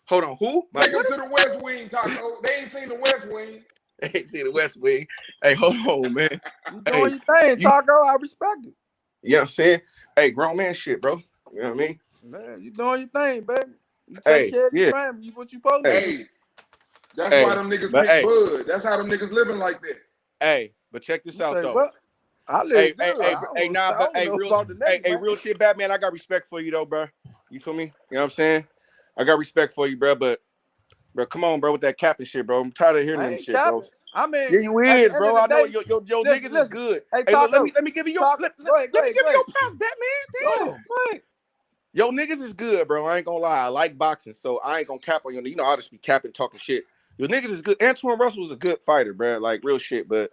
Hold on. Who? Take them to the west wing, Taco. They ain't seen the west wing. They ain't see the West Wing. Hey, hold on, man. You doing your thing, Taco. I respect it. You know what I'm saying? Hey, grown man shit, bro. You know what I mean? Man, you doing your thing, baby. You take care of your family. You what you supposed to do. Hey, that's why them niggas pick Bud. That's how them niggas living like that. Hey, but check this out, though. What? I live good. Real shit, Batman. I got respect for you, though, bro. You feel me? You know what I'm saying? I got respect for you, bro. But, bro, come on, bro, with that capping shit, bro. I'm tired of hearing them shit, bro. I mean, yeah, you is, bro. I know your niggas is good. Hey, look, let me give you your let me give you your props, Batman. Damn. Yo, niggas is good, bro. I ain't gonna lie. I like boxing, so I ain't gonna cap on you. You know, I'll just be capping, talking shit. Your niggas is good. Antoine Russell was a good fighter, bro. Like real shit, but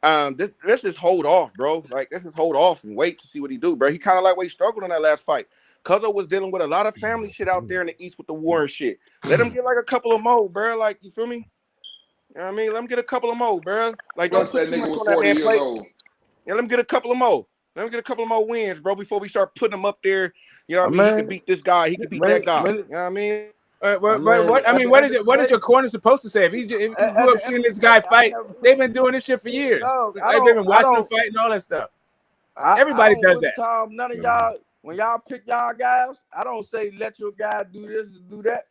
let's just hold off, bro. Like let's just hold off and wait to see what he do, bro. He kind of like what he struggled in that last fight. Cuzzo was dealing with a lot of family shit out there in the East with the war and shit. Let him get like a couple of more, bro. Like you feel me? You know what I mean? Let him get a couple of more, bro. Like don't put too much on that man plate. Yeah, let him get a couple of more. Let him get a couple of more wins, bro, before we start putting him up there. You know what I mean? He could beat this guy. He could beat that guy. You know what I mean? What is your corner supposed to say? If you grew up seeing this guy fight, they've been doing this shit for years. They've been watching him fight and all that stuff. Everybody does that. None of y'all, when y'all pick y'all guys, I don't say let your guy do this and do that.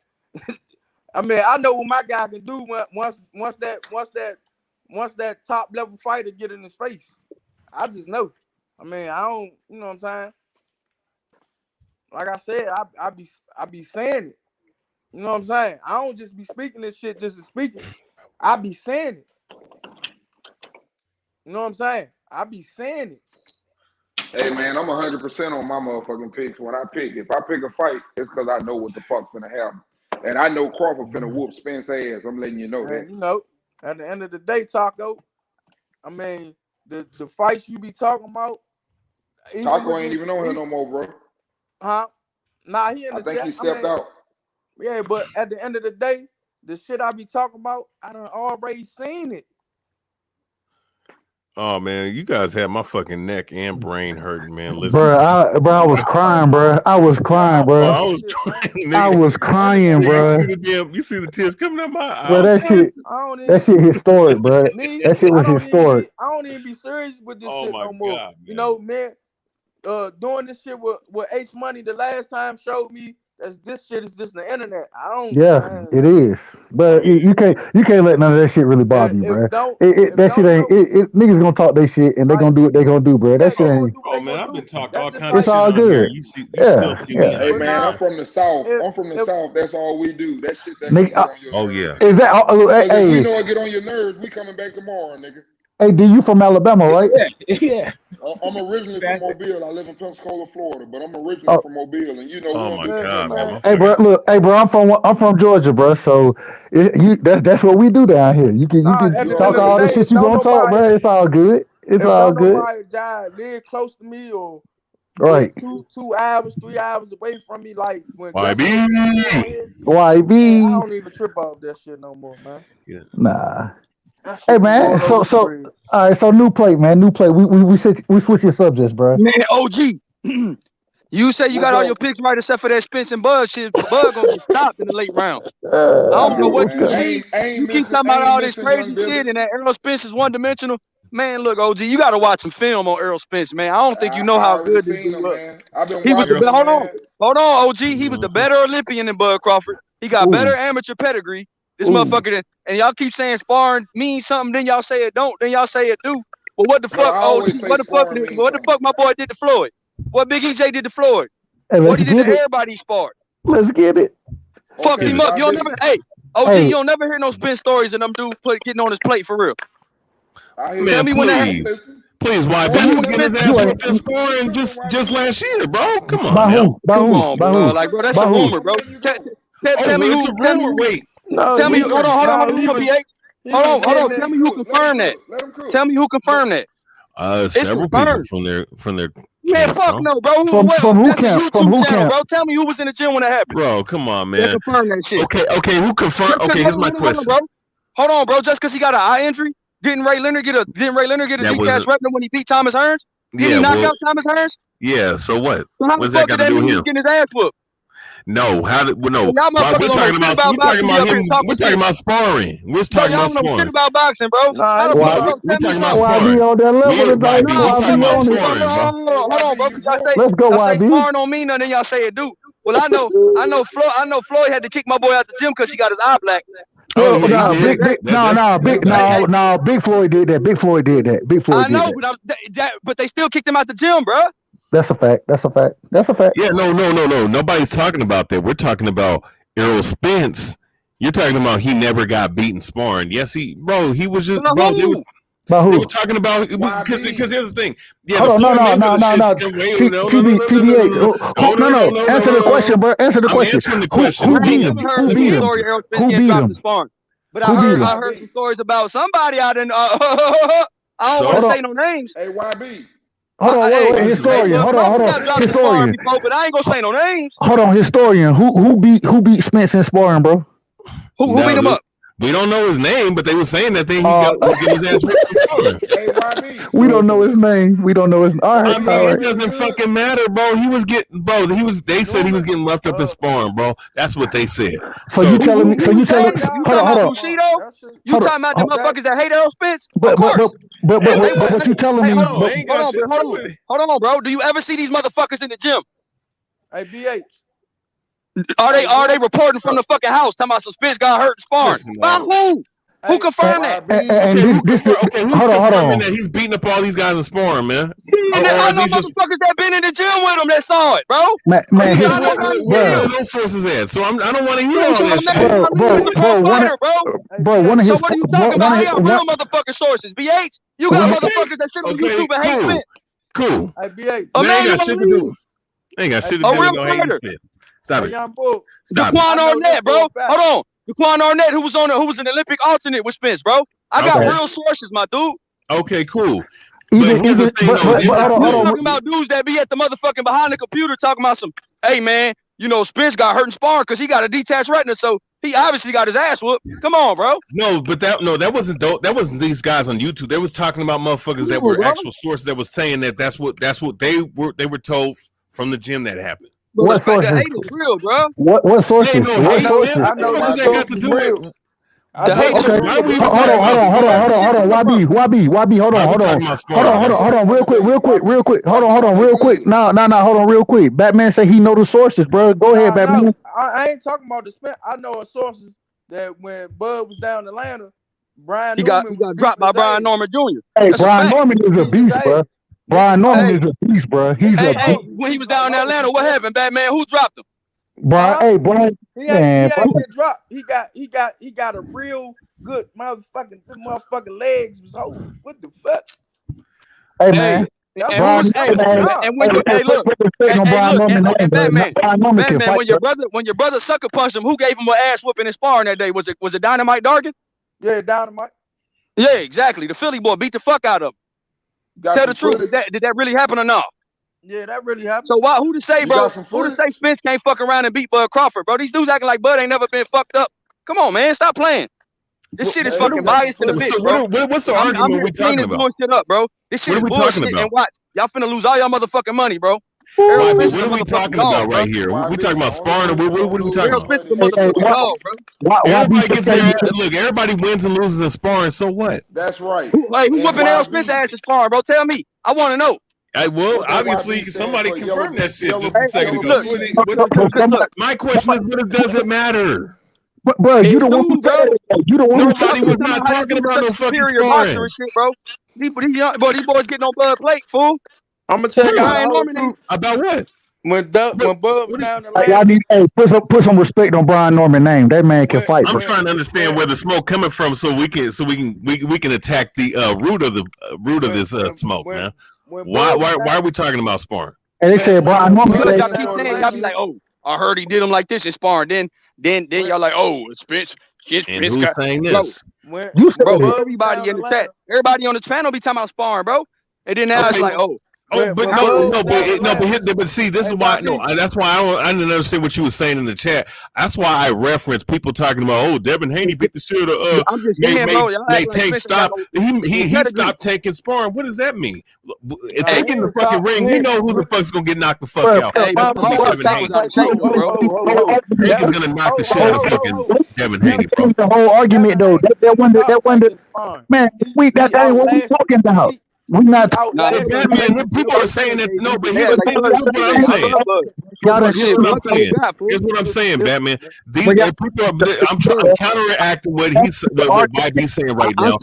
I mean, I know what my guy can do once that top level fighter get in his face. I just know. I mean, I don't, you know what I'm saying? Like I said, I be saying it. You know what I'm saying? I don't just be speaking this shit just to speak it. I be saying it. You know what I'm saying? I be saying it. Hey man, I'm 100% on my motherfucking picks. When I pick, if I pick a fight, it's because I know what the fuck's finna happen, and I know Crawford finna whoop Spence ass. I'm letting you know that. You know, at the end of the day, Taco. I mean, the fights you be talking about. Taco ain't even on here no more, bro. Huh? Nah, he in the I think chat. he stepped out. Yeah, but at the end of the day, the shit I be talking about, I done already seen it. Oh man, you guys have my fucking neck and brain hurting, man. Listen, Bro, I was crying, bro. I was crying, bro. I was crying. I was crying, bro. You see the tears coming out my eyes. Bro, that shit historic, bro. That shit was historic. I don't even be serious with this shit no more. God, you know, man, doing this shit with H Money the last time showed me that this shit is just the internet. I don't. Yeah, it is. But you can't let none of that shit really bother you, bro. That shit ain't. Niggas gonna talk their shit and they gonna do what they gonna do, bro. That shit ain't. Oh man, I've been talking all kinds of It's shit all on here. good. You still see me. Hey man, I'm from the South. I'm from the South. That's all we do. That shit that Nigga, get on your oh nerves. yeah. Is that? If we Hey, know it get on your nerves, we coming back tomorrow, nigga. Hey, D, you from Alabama, right? Yeah. I'm originally from Mobile. I live in Pensacola, Florida, but I'm originally from Mobile, and you know, Oh my God, man. Hey, bro, look, hey, bro, I'm from Georgia, bro. So that's what we do down here. You can At the talk end of the all the day, shit you gonna talk, bro. It's all good. It's if all don't good. nobody live close to me or Right. 2 hours, 3 hours away from me, like when YB. man, I don't even trip off that shit no more, man. Yeah. Nah. That Hey shit be man, going over the so bridge. all right, so new plate, man, new plate. We switching subjects, bro. Man, OG. You say you got all your picks right except for that Spence and Bud shit. Bud gonna get stopped in the late round. I don't know what you mean. You keep talking about all this crazy shit and that Errol Spence is one dimensional. Man, look, OG, you got to watch some film on Errol Spence, man. I don't think you know how good this dude was. He was the better. Hold on, OG. He was the better Olympian than Bud Crawford. He got better amateur pedigree. This motherfucker, and y'all keep saying sparring means something, then y'all say it don't, then y'all say it do. But what the fuck, OG? What the fuck my boy did to Floyd? What Big EJ did to Floyd? Hey, What he did to everybody he sparred? Let's get it. Fucked him up. You'll never, OG, you'll never hear no Spence stories and them dudes getting on his plate for real. Man, Tell me when that happened. Please, YB, he was getting his ass whooped in scoring just last year, bro. Come on, now. Come on, bro. Like, bro, that's a rumor, bro. Tell me who. Tell me wait. Tell me. Hold on, BH. Hold on. Tell me who confirmed that. Tell me who confirmed that. Several people from their. Man, fuck no, bro. From who camp? From who camp? Bro, tell me who was in the gym when that happened. Bro, come on, man. They confirmed that shit. Okay, who confirmed? Okay, here's my question. Hold on, bro. Just because he got an eye injury, didn't Ray Leonard get a detached retina when he beat Thomas Hearns? Did he knock out Thomas Hearns? Yeah. So what? So how What's the that fuck got to do with he him? getting his ass whooped? No, Y'all we're motherfuckers talking don't know about shit about boxing. we're talking about sparring. We're talking Y'all about don't know shit sparring. about boxing, bro. How the fuck We're talking about YB sparring. on that level tonight. We're talking about sparring, bro. Hold on, bro. Let's go, y'all say YB. sparring don't mean nothing, y'all say it do. Well, I know Floyd had to kick my boy out the gym because he got his eye black. Well, Big Floyd did that. Big Floyd did that. Big Floyd I know, did that. but they still kicked him out the gym, bro. That's a fact. That's a fact. That's a fact. Yeah, no. Nobody's talking about that. We're talking about Errol Spence. You're talking about he never got beaten sparring. Yes, he was just bro. They were talking about because here's the thing. Yeah, hold on, no. Answer the question, bro. Answer the question. I'm answering the question. Who beat him? Who beat him? Who beat him? But I heard some stories about somebody out in. I don't want to say no names. Hey, YB. Hold on, wait, historian. Hold on, historian. Before, but I ain't gonna say no names. Hold on, historian. Who beat Spence in sparring, bro? Who beat him up? We don't know his name, but they were saying that thing he got his ass ripped. Hey, YB. We don't know his name. All right, it doesn't fucking matter, bro. They said he was getting left up in sparring, bro. That's what they said. So you telling me? Hold on. You talking about the motherfuckers that hate Errol Spence? But what you telling me? Hold on, bro. Do you ever see these motherfuckers in the gym? Hey, BH. Are they reporting from the fucking house talking about some Spence got hurt in sparring? By who? Who confirmed that? Who's confirming that he's beating up all these guys in sparring, man? I know motherfuckers that been in the gym with him that saw it, bro. Where are those sources at? So I don't want to hear all that shit. Bro, one of his. So what are you talking about? I got real motherfucking sources. BH, you got motherfuckers that sit on YouTube and hate Spence. Cool. Hey, BH. Ain't got shit to do. Ain't got shit to do with no hating Spence. Stop it. Daquan Arnett, bro. Hold on. Daquan Arnett, who was an Olympic alternate with Spence, bro. I got real sources, my dude. Okay, cool. But here's the thing, though. You're talking about dudes that be at the motherfucking behind the computer talking about some, hey, man, Spence got hurt in sparring because he got a detached retina, so he obviously got his ass whooped. Come on, bro. No, but that wasn't these guys on YouTube. They was talking about motherfuckers that were actual sources that was saying that's what they were told from the gym that happened. What sources? Real, bro. What sources? I know what that got to do with. Okay. Hold on. YB, hold on, real quick. Hold on, real quick. No, hold on, real quick. Batman say he know the sources, bro. Go ahead, Batman. I ain't talking about the Spence. I know sources that when Bud was down in Atlanta, he got dropped by Brian Norman Jr. Hey, Brian Norman is a beast, bro. Brian Norman is a beast, bro. He's a beast. When he was down in Atlanta, what happened, Batman? Who dropped him? Brian, He ain't get dropped. He got a real good motherfucking. The motherfucking legs was whole. What the fuck? Hey man. And when your brother sucker punched him, who gave him an ass whooping in sparring that day? Was it Dynamite Dargan? Yeah, Dynamite. Yeah, exactly. The Philly boy beat the fuck out of him. Tell the truth. Did that really happen or not? Yeah, that really happened. So who to say, bro? Who to say Spence can't fuck around and beat Bud Crawford, bro? These dudes acting like Bud ain't never been fucked up. Come on, man, stop playing. This shit is fucking biased in the bitch, bro. What's the argument we talking about? Blowing shit up, bro. This shit is bullshit. And watch, y'all finna lose all y'all motherfucking money, bro. What are we talking about right here? We talking about sparring? What are we talking about? Everybody gets in. Look, everybody wins and loses in sparring. So what? That's right. Who whipping Errol Spence ass in sparring, bro? Tell me. I want to know. Well, obviously, somebody confirmed that shit just a second ago. My question is, what does it matter? Bro, you don't want to. You don't want to. Nobody was not talking about no fucking sparring, shit, bro. These boys getting on Bud plate, fool. I'm gonna tell y'all about what. When Bud down the y'all need put some respect on Brian Norman's name. That man can fight. I'm trying to understand where the smoke coming from, so we can attack the root of this smoke, man. Why are we talking about sparring? And they said Brian Norman. Y'all be like, oh, I heard he did him like this in sparring. Then y'all like, oh, Spence. And who's saying this? Bro, everybody in the chat, everybody on the channel be talking about sparring, bro. And then now it's like, oh. But see, this is why. No, that's why I didn't understand what you were saying in the chat. That's why I referenced people talking about, oh, Devin Haney beat the shit out of. I'm just saying, bro. They take stop. He stopped taking sparring. What does that mean? If they get in the fucking ring, we know who the fuck's gonna get knocked the fuck out. He's gonna knock the shit out of fucking Devin Haney, bro. The whole argument though. That one. Man, that ain't what we talking about. We're not. People are saying that. No, but here's what I'm saying. Batman. These people are. I'm counteracting what Bobby's saying right now.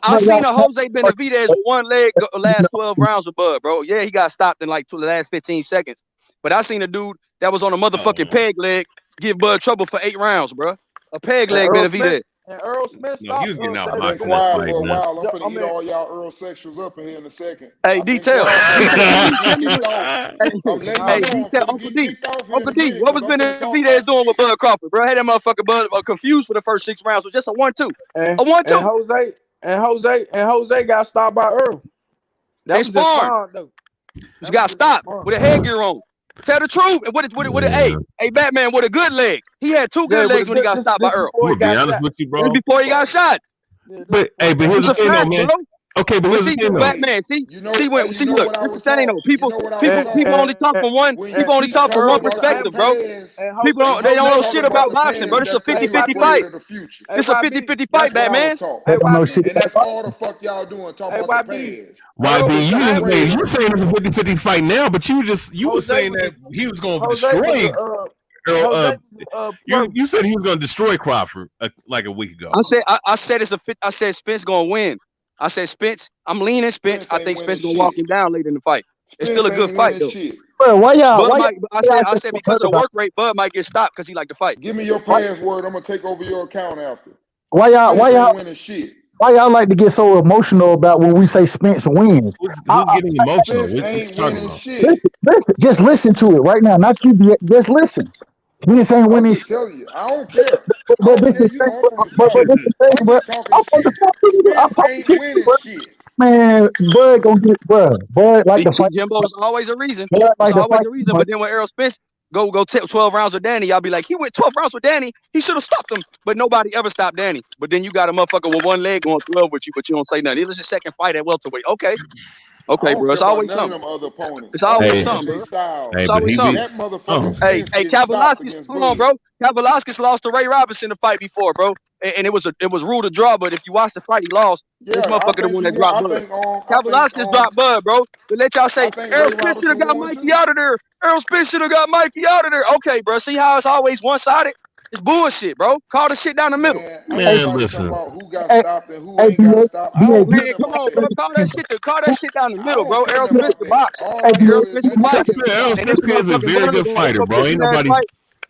I've seen a Jose Benavidez one leg last 12 rounds with Bud, bro. Yeah, he got stopped in like the last 15 seconds. But I seen a dude that was on a motherfucking peg leg give Bud trouble for 8 rounds, bro. A peg leg Benavidez. And Errol Spence. No, he was getting out boxing for a while. I'm gonna eat all y'all Earl sexuals up in here in a second. Hey, detail. Uncle D, what was Benavidez doing with Bud Crawford, bro? Had that motherfucker Bud confused for the first 6 rounds with just a 1-2. A 1-2. And Jose got stopped by Earl. That was sparring though. He got stopped with a headgear on. Tell the truth. Hey, Batman with a good leg. He had 2 good legs when he got stopped by Earl. To be honest with you, bro. Before he got shot. But here's the thing, though, man. Okay, but here's the thing, though. Batman, look, this is saying though. People only talk from one. People only talk from one perspective, bro. People don't know shit about boxing, bro. It's a 50-50 fight. It's a 50-50 fight, Batman. And that's all the fuck y'all doing. Talking about the past. YB, you saying it's a 50-50 fight now, but you were saying that he was going to destroy. You said he was going to destroy Crawford like a week ago. I said Spence going to win. I said Spence. I'm leaning Spence. I think Spence gonna walk him down later in the fight. It's still a good fight though. Bro, why y'all? I said because of the work rate, Bud might get stopped because he like to fight. Give me your password. I'm gonna take over your account after. Why y'all winning shit? Why y'all like to get so emotional about when we say Spence wins? Who's getting emotional? Spence ain't winning shit. Listen, just listen to it right now. Not you. Just listen. Spence ain't winning. I'm telling you, I don't care. Man, Bud gonna get Bud like the fight. Jimbo is always a reason. It's always a reason. But then when Errol Spence go 12 rounds with Danny, y'all be like, he went 12 rounds with Danny. He should have stopped him. But nobody ever stopped Danny. But then you got a motherfucker with one leg going 12 with you, but you don't say nothing. It was his second fight at welterweight. Okay, bro. It's always something. It's always something. It's always something. Hey, Kambosos, hold on, bro. Kambosos lost to Ray Robinson the fight before, bro. And it was ruled a draw, but if you watch the fight, he lost. This motherfucker the one that dropped Bud. Kambosos dropped Bud, bro. But let y'all say, Errol Spence should have got Mikey out of there. Errol Spence should have got Mikey out of there. Okay, bro. See how it's always one-sided? It's bullshit, bro. Call the shit down the middle. Man, listen. Who got stopped and who ain't got stopped? Man, come on, bro. Call that shit down the middle, bro. Errol Spence the box. Errol Spence the box. Errol Spence is a very good fighter, bro. Ain't nobody.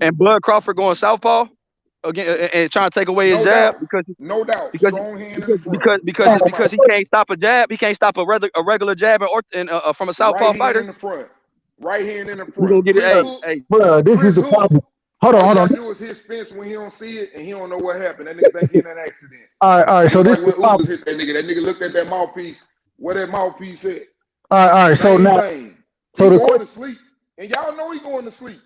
And Bud Crawford going southpaw. again and trying to take away his jab because strong hand in the front. because he can't stop a jab. He can't stop a regular jab from a southpaw fighter. In the front. Right hand in the front. You gonna get it? Bro, this is the problem. Hold on. All do is hit Spence when he don't see it, and he don't know what happened. That nigga think he in an accident. All right. So this when Ubers hit that nigga looked at that mouthpiece. Where that mouthpiece at? All right. So now, so he going to sleep, and y'all know he going to sleep.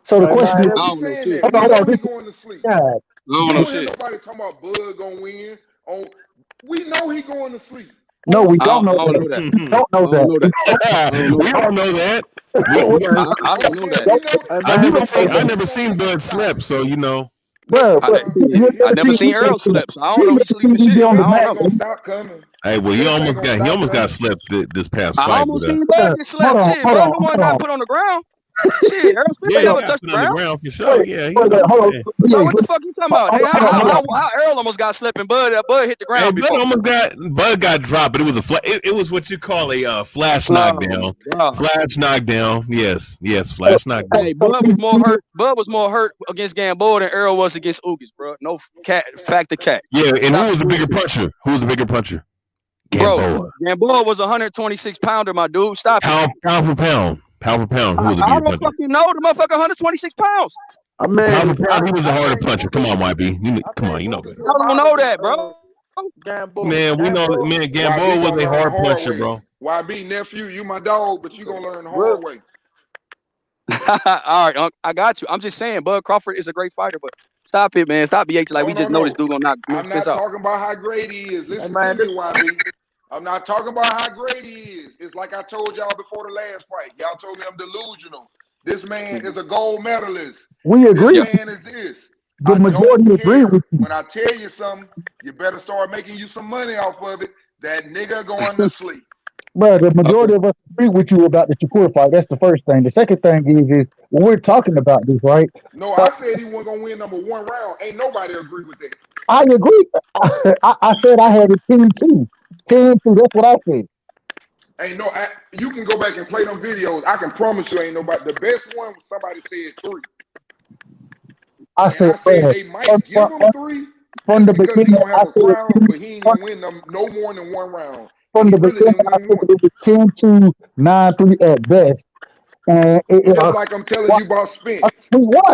So the question is, hold on. He going to sleep. God. Nobody talking about Bud gonna win. We know he going to sleep. No, we don't know that. We don't know that. We don't know that. I don't know that. I never seen Bud slip, so you know. Bro, I never seen Errol slip. So I don't know if he's sleeping shit. I don't know. Stop coming. Hey, well, he almost got slept this past fight. I almost seen Bud get slept. Shit, Bud the one got put on the ground. Shit, Errol Spence never touched the ground. For sure. Yeah. So what the fuck you talking about? Hey, how Errol almost got slipped and Bud hit the ground before. Bud got dropped, but it was it was what you call a flash knockdown. Flash knockdown. Yes, flash knockdown. Hey, Bud was more hurt against Gamboa than Errol was against Ugis, bro. No fact to cat. Yeah, and who was the bigger puncher? Gamboa. Bro, Gamboa was a 126 pounder, my dude. Stop it. Pound for pound. Who was the I bigger don't puncher? fucking know. The motherfucker 126 pounds. I mean, Pound for pound, he was a harder puncher. Come on, YB. Come on, you know better. I don't know that, bro. Man, we know. Man, Gamboa was a hard puncher, bro. YB nephew, you my dog, but you gonna learn the hard way. All right, I got you. I'm just saying, Bud Crawford is a great fighter, but stop it, man. Stop BH like we just know this dude gonna knock. I'm not talking about how great he is. Listen to me, YB. I'm not talking about how great he is. It's like I told y'all before the last fight. Y'all told me I'm delusional. This man is a gold medalist. We agree. This man is this. The majority agree with you. When I tell you something, you better start making you some money off of it. That nigga going to sleep. Bro, the majority of us agree with you about the Shakur fight. That's the first thing. The second thing is when we're talking about this, right? No, I said he wasn't gonna win number one round. Ain't nobody agree with that. I agree. I said I had it 10-2. 10-2. That's what I said. Ain't no. You can go back and play them videos. I can promise you, ain't nobody. The best one, somebody said 3. I said they might give him 3 from the because beginning. He gonna have a crown, but he ain't gonna win them no more than one round. From the beginning, I said it was 10-2, 9-3 at best. And just like I'm telling you about Spence.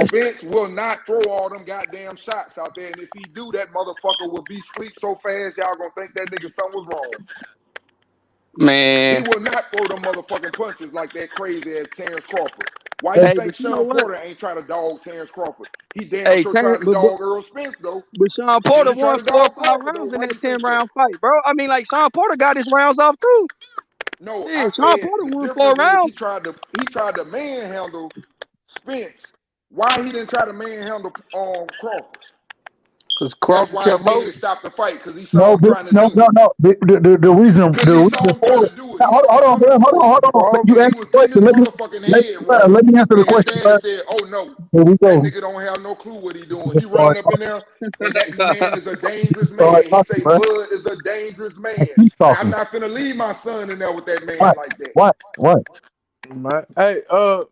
Spence will not throw all them goddamn shots out there, and if he do, that motherfucker will be sleep so fast, y'all gonna think that nigga something was wrong. Man, he will not throw them motherfucking punches like that crazy ass Terence Crawford. Why you think Sean Porter ain't trying to dog Terence Crawford? He damn sure trying to dog Errol Spence though. But Sean Porter won 4 or 5 rounds in that 10-round fight, bro. I mean, like Sean Porter got his rounds off too. No, yeah, Sean Porter won 4 rounds. He tried to manhandle Spence. Why he didn't try to manhandle Crawford? Because Crawford kept moving. Stop the fight because he saw him trying to do it. No. The reason. Hold on, bro. Hold on. You asked the question. Let me answer the question. Said, "Oh no, here we go. That nigga don't have no clue what he doing. He run up in there, and that man is a dangerous man. He say Bud is a dangerous man. I'm not finna leave my son in there with that man like that. What? Man, hey,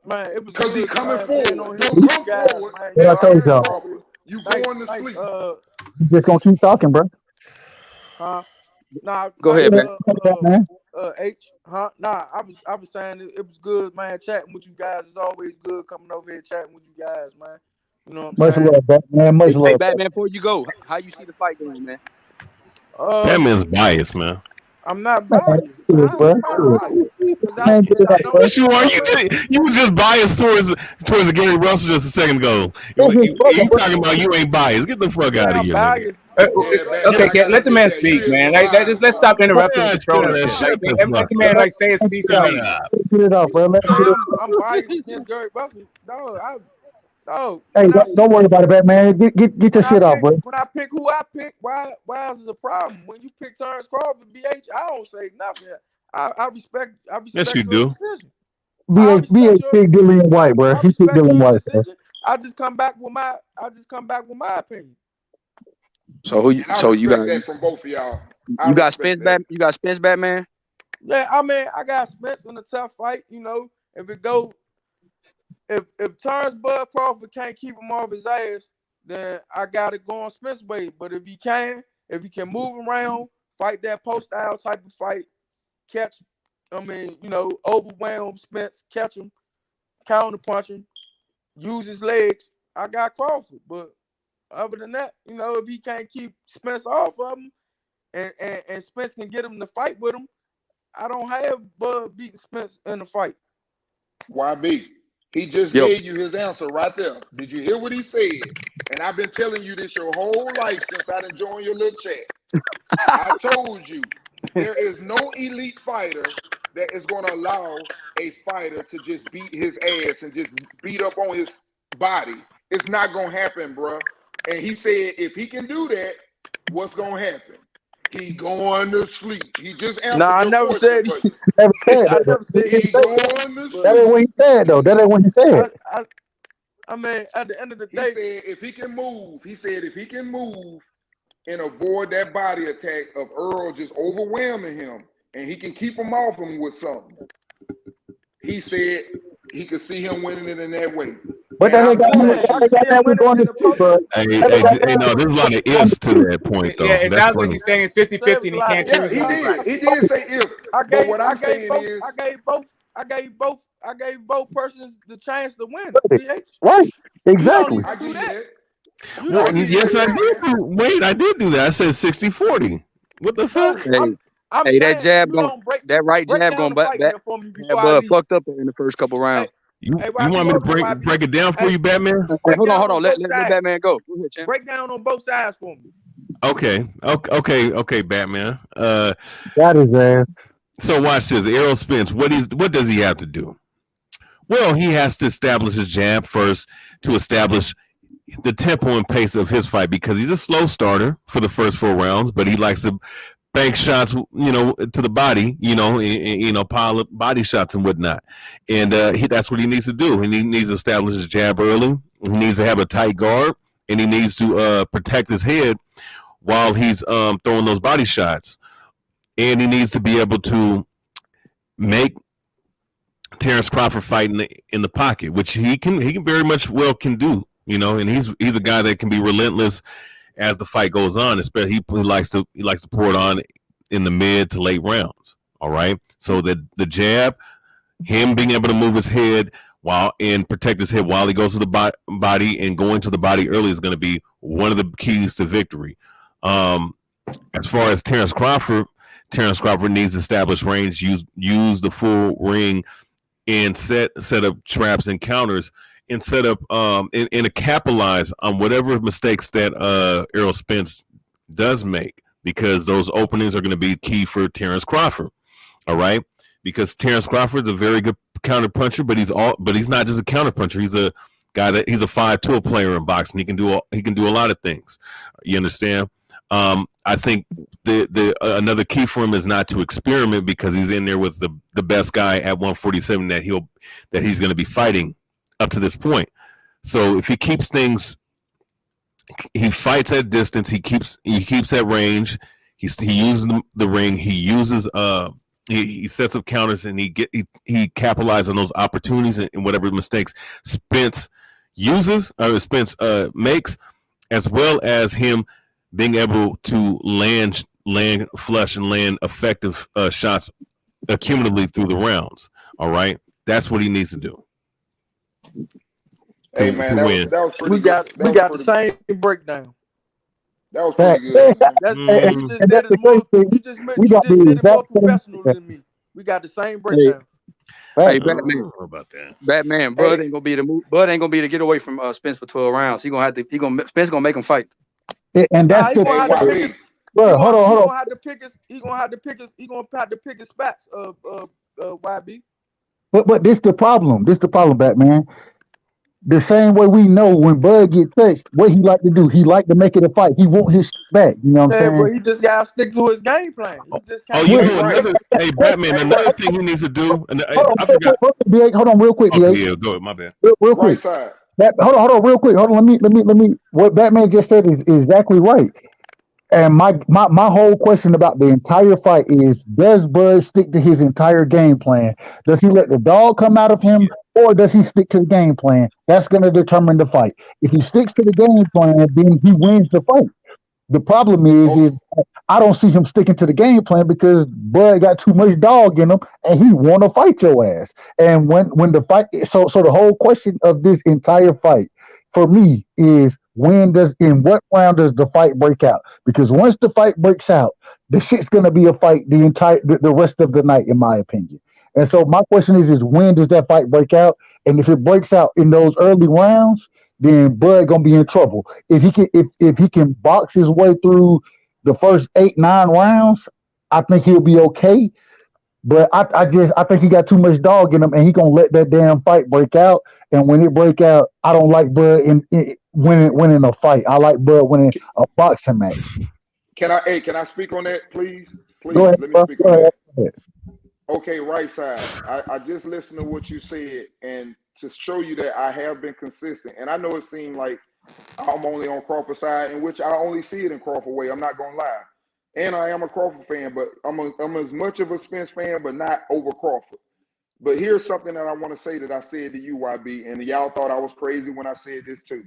man, it was because he coming forward. Don't come forward. Yeah, I told y'all. You going to sleep? You just gonna keep talking, bro. Nah. Go ahead, man. Nah. I was saying it was good, man. Chatting with you guys is always good. Coming over here chatting with you guys, man. You know what I'm saying? Much love, Batman. Much love. Hey, Batman, before you go, how you see the fight going, man? Batman's biased, man. I'm not biased. Yes, you are. You were just biased towards the Gary Russell just a second ago. You talking about you ain't biased? Get the fuck out of here. Okay, let the man speak, man. Let's stop interrupting the control. Let the man say his piece. Get it out, bro. I'm biased against Gary Russell. No. Hey, don't worry about it, Batman. Get your shit off, bro. When I pick who I pick, why is it a problem? When you pick Terence Crawford, BH, I don't say nothing. I respect. Yes, you do. BH pick Dillian White, bro. He picked Dillian White. I just come back with my opinion. So you got that from both of y'all. You got Spence, Batman. Yeah, I mean, I got Spence in a tough fight. You know, if it go if Terence Bud Crawford can't keep him off his ass, then I gotta go on Spence way. But if he can move around, fight that post style type of fight, catch, overwhelm Spence, catch him, counter punch him, use his legs, I got Crawford. But other than that, if he can't keep Spence off of him and Spence can get him to fight with him, I don't have Bud beating Spence in the fight. YB, he just gave you his answer right there. Did you hear what he said? And I've been telling you this your whole life since I done joined your little chat. I told you there is no elite fighter that is going to allow a fighter to just beat his ass and just beat up on his body. It's not going to happen, bro. And he said if he can do that, what's going to happen? He going to sleep. He just answered I never said he never said that. He going to sleep. That ain't what he said, though. That ain't what he said. I mean, at the end of the He day, said if he can move and avoid that body attack of Earl just overwhelming him, and he can keep him off him with something, he said he could see him winning it in that way. But that ain't got nothing going to see, bro. Hey, no, there's a lot of ifs to that point, though. Yeah, it sounds like he's saying it's 50-50 and he can't choose. He did say if. But what I'm saying is, I gave both persons the chance to win. Right, exactly. I do that. Well, yes, I did. Wait, I did do that. I said 60-40. What the fuck? Hey, that jab that right jab going back. That Bud fucked up in the first couple rounds. You want me to break it down for you, Batman? Hey, hold on. Let Batman go. Go ahead, champ. Break down on both sides for me. Okay, Batman. That is ass. So watch this. Errol Spence. What does he have to do? Well, he has to establish his jab first to establish the tempo and pace of his fight because he's a slow starter for the first 4 rounds, but he likes to bank shots, to the body, pile up body shots and whatnot. And that's what he needs to do. He needs to establish his jab early. He needs to have a tight guard, and he needs to protect his head while he's throwing those body shots. And he needs to be able to make Terence Crawford fight in the pocket, which he can very much can do, and he's a guy that can be relentless as the fight goes on. Especially he likes to pour it on in the mid to late rounds. All right, so the jab, him being able to move his head and protect his head while he goes to the body and going to the body early is going to be one of the keys to victory. As far as Terence Crawford needs to establish range, use the full ring, and set up traps and counters, and set up and capitalize on whatever mistakes that Errol Spence does make, because those openings are going to be key for Terence Crawford. All right, because Terence Crawford is a very good counter puncher, but he's not just a counter puncher. He's a guy he's a 5-tool player in boxing. He can do a lot of things. You understand? I think the another key for him is not to experiment, because he's in there with the best guy at 147 that he's going to be fighting up to this point. So if he keeps things, he fights at distance. He keeps at range. He uses the ring. He uses he sets up counters, and he capitalizes on those opportunities and whatever mistakes Spence makes, as well as him being able to land flush and land effective shots accumulatively through the rounds. All right, that's what he needs to do. Hey man, that was pretty good. We got the same breakdown. That was pretty good. You just did it more professional than me. We got the same breakdown. Hey, Batman. About that. Batman, Bud ain't gonna be to get away from Spence for 12 rounds. Spence gonna make him fight. And that's the bro. Hold on. He gonna have to pick his spots. YB. But this the problem. Batman. The same way we know when Bud get touched, what he like to do, he like to make it a fight. He want his shit back. You know what I'm saying? But he just gotta stick to his game plan. Hey, Batman, another thing he needs to do. And I forgot. Hold on, real quick. Yeah, go ahead. My bad. Real quick. Right side. Hold on, real quick. Hold on. Let me. What Batman just said is exactly right. And my whole question about the entire fight is: does Bud stick to his entire game plan? Does he let the dog come out of him, or does he stick to the game plan? That's going to determine the fight. If he sticks to the game plan, then he wins the fight. The problem is I don't see him sticking to the game plan because Bud got too much dog in him and he want to fight your ass. And when the fight, so the whole question of this entire fight for me is in what round does the fight break out? Because once the fight breaks out, the shit's gonna be a fight the rest of the night, in my opinion. And so my question is when does that fight break out? And if it breaks out in those early rounds, then Bud gonna be in trouble. If he can box his way through the first 8-9 rounds, I think he'll be okay. But I think he got too much dog in him, and he gonna let that damn fight break out. And when it break out, I don't like Bud winning a fight. I like Bud winning a boxing match. Can I speak on that, please? Please, Go ahead, let me speak on go that. ahead. Okay, right side. I just listened to what you said, and to show you that I have been consistent. And I know it seemed like I'm only on Crawford's side, in which I only see it in Crawford way. I'm not gonna lie. And I am a Crawford fan, but I'm as much of a Spence fan, but not over Crawford. But here's something that I want to say that I said to you, YB, and y'all thought I was crazy when I said this too.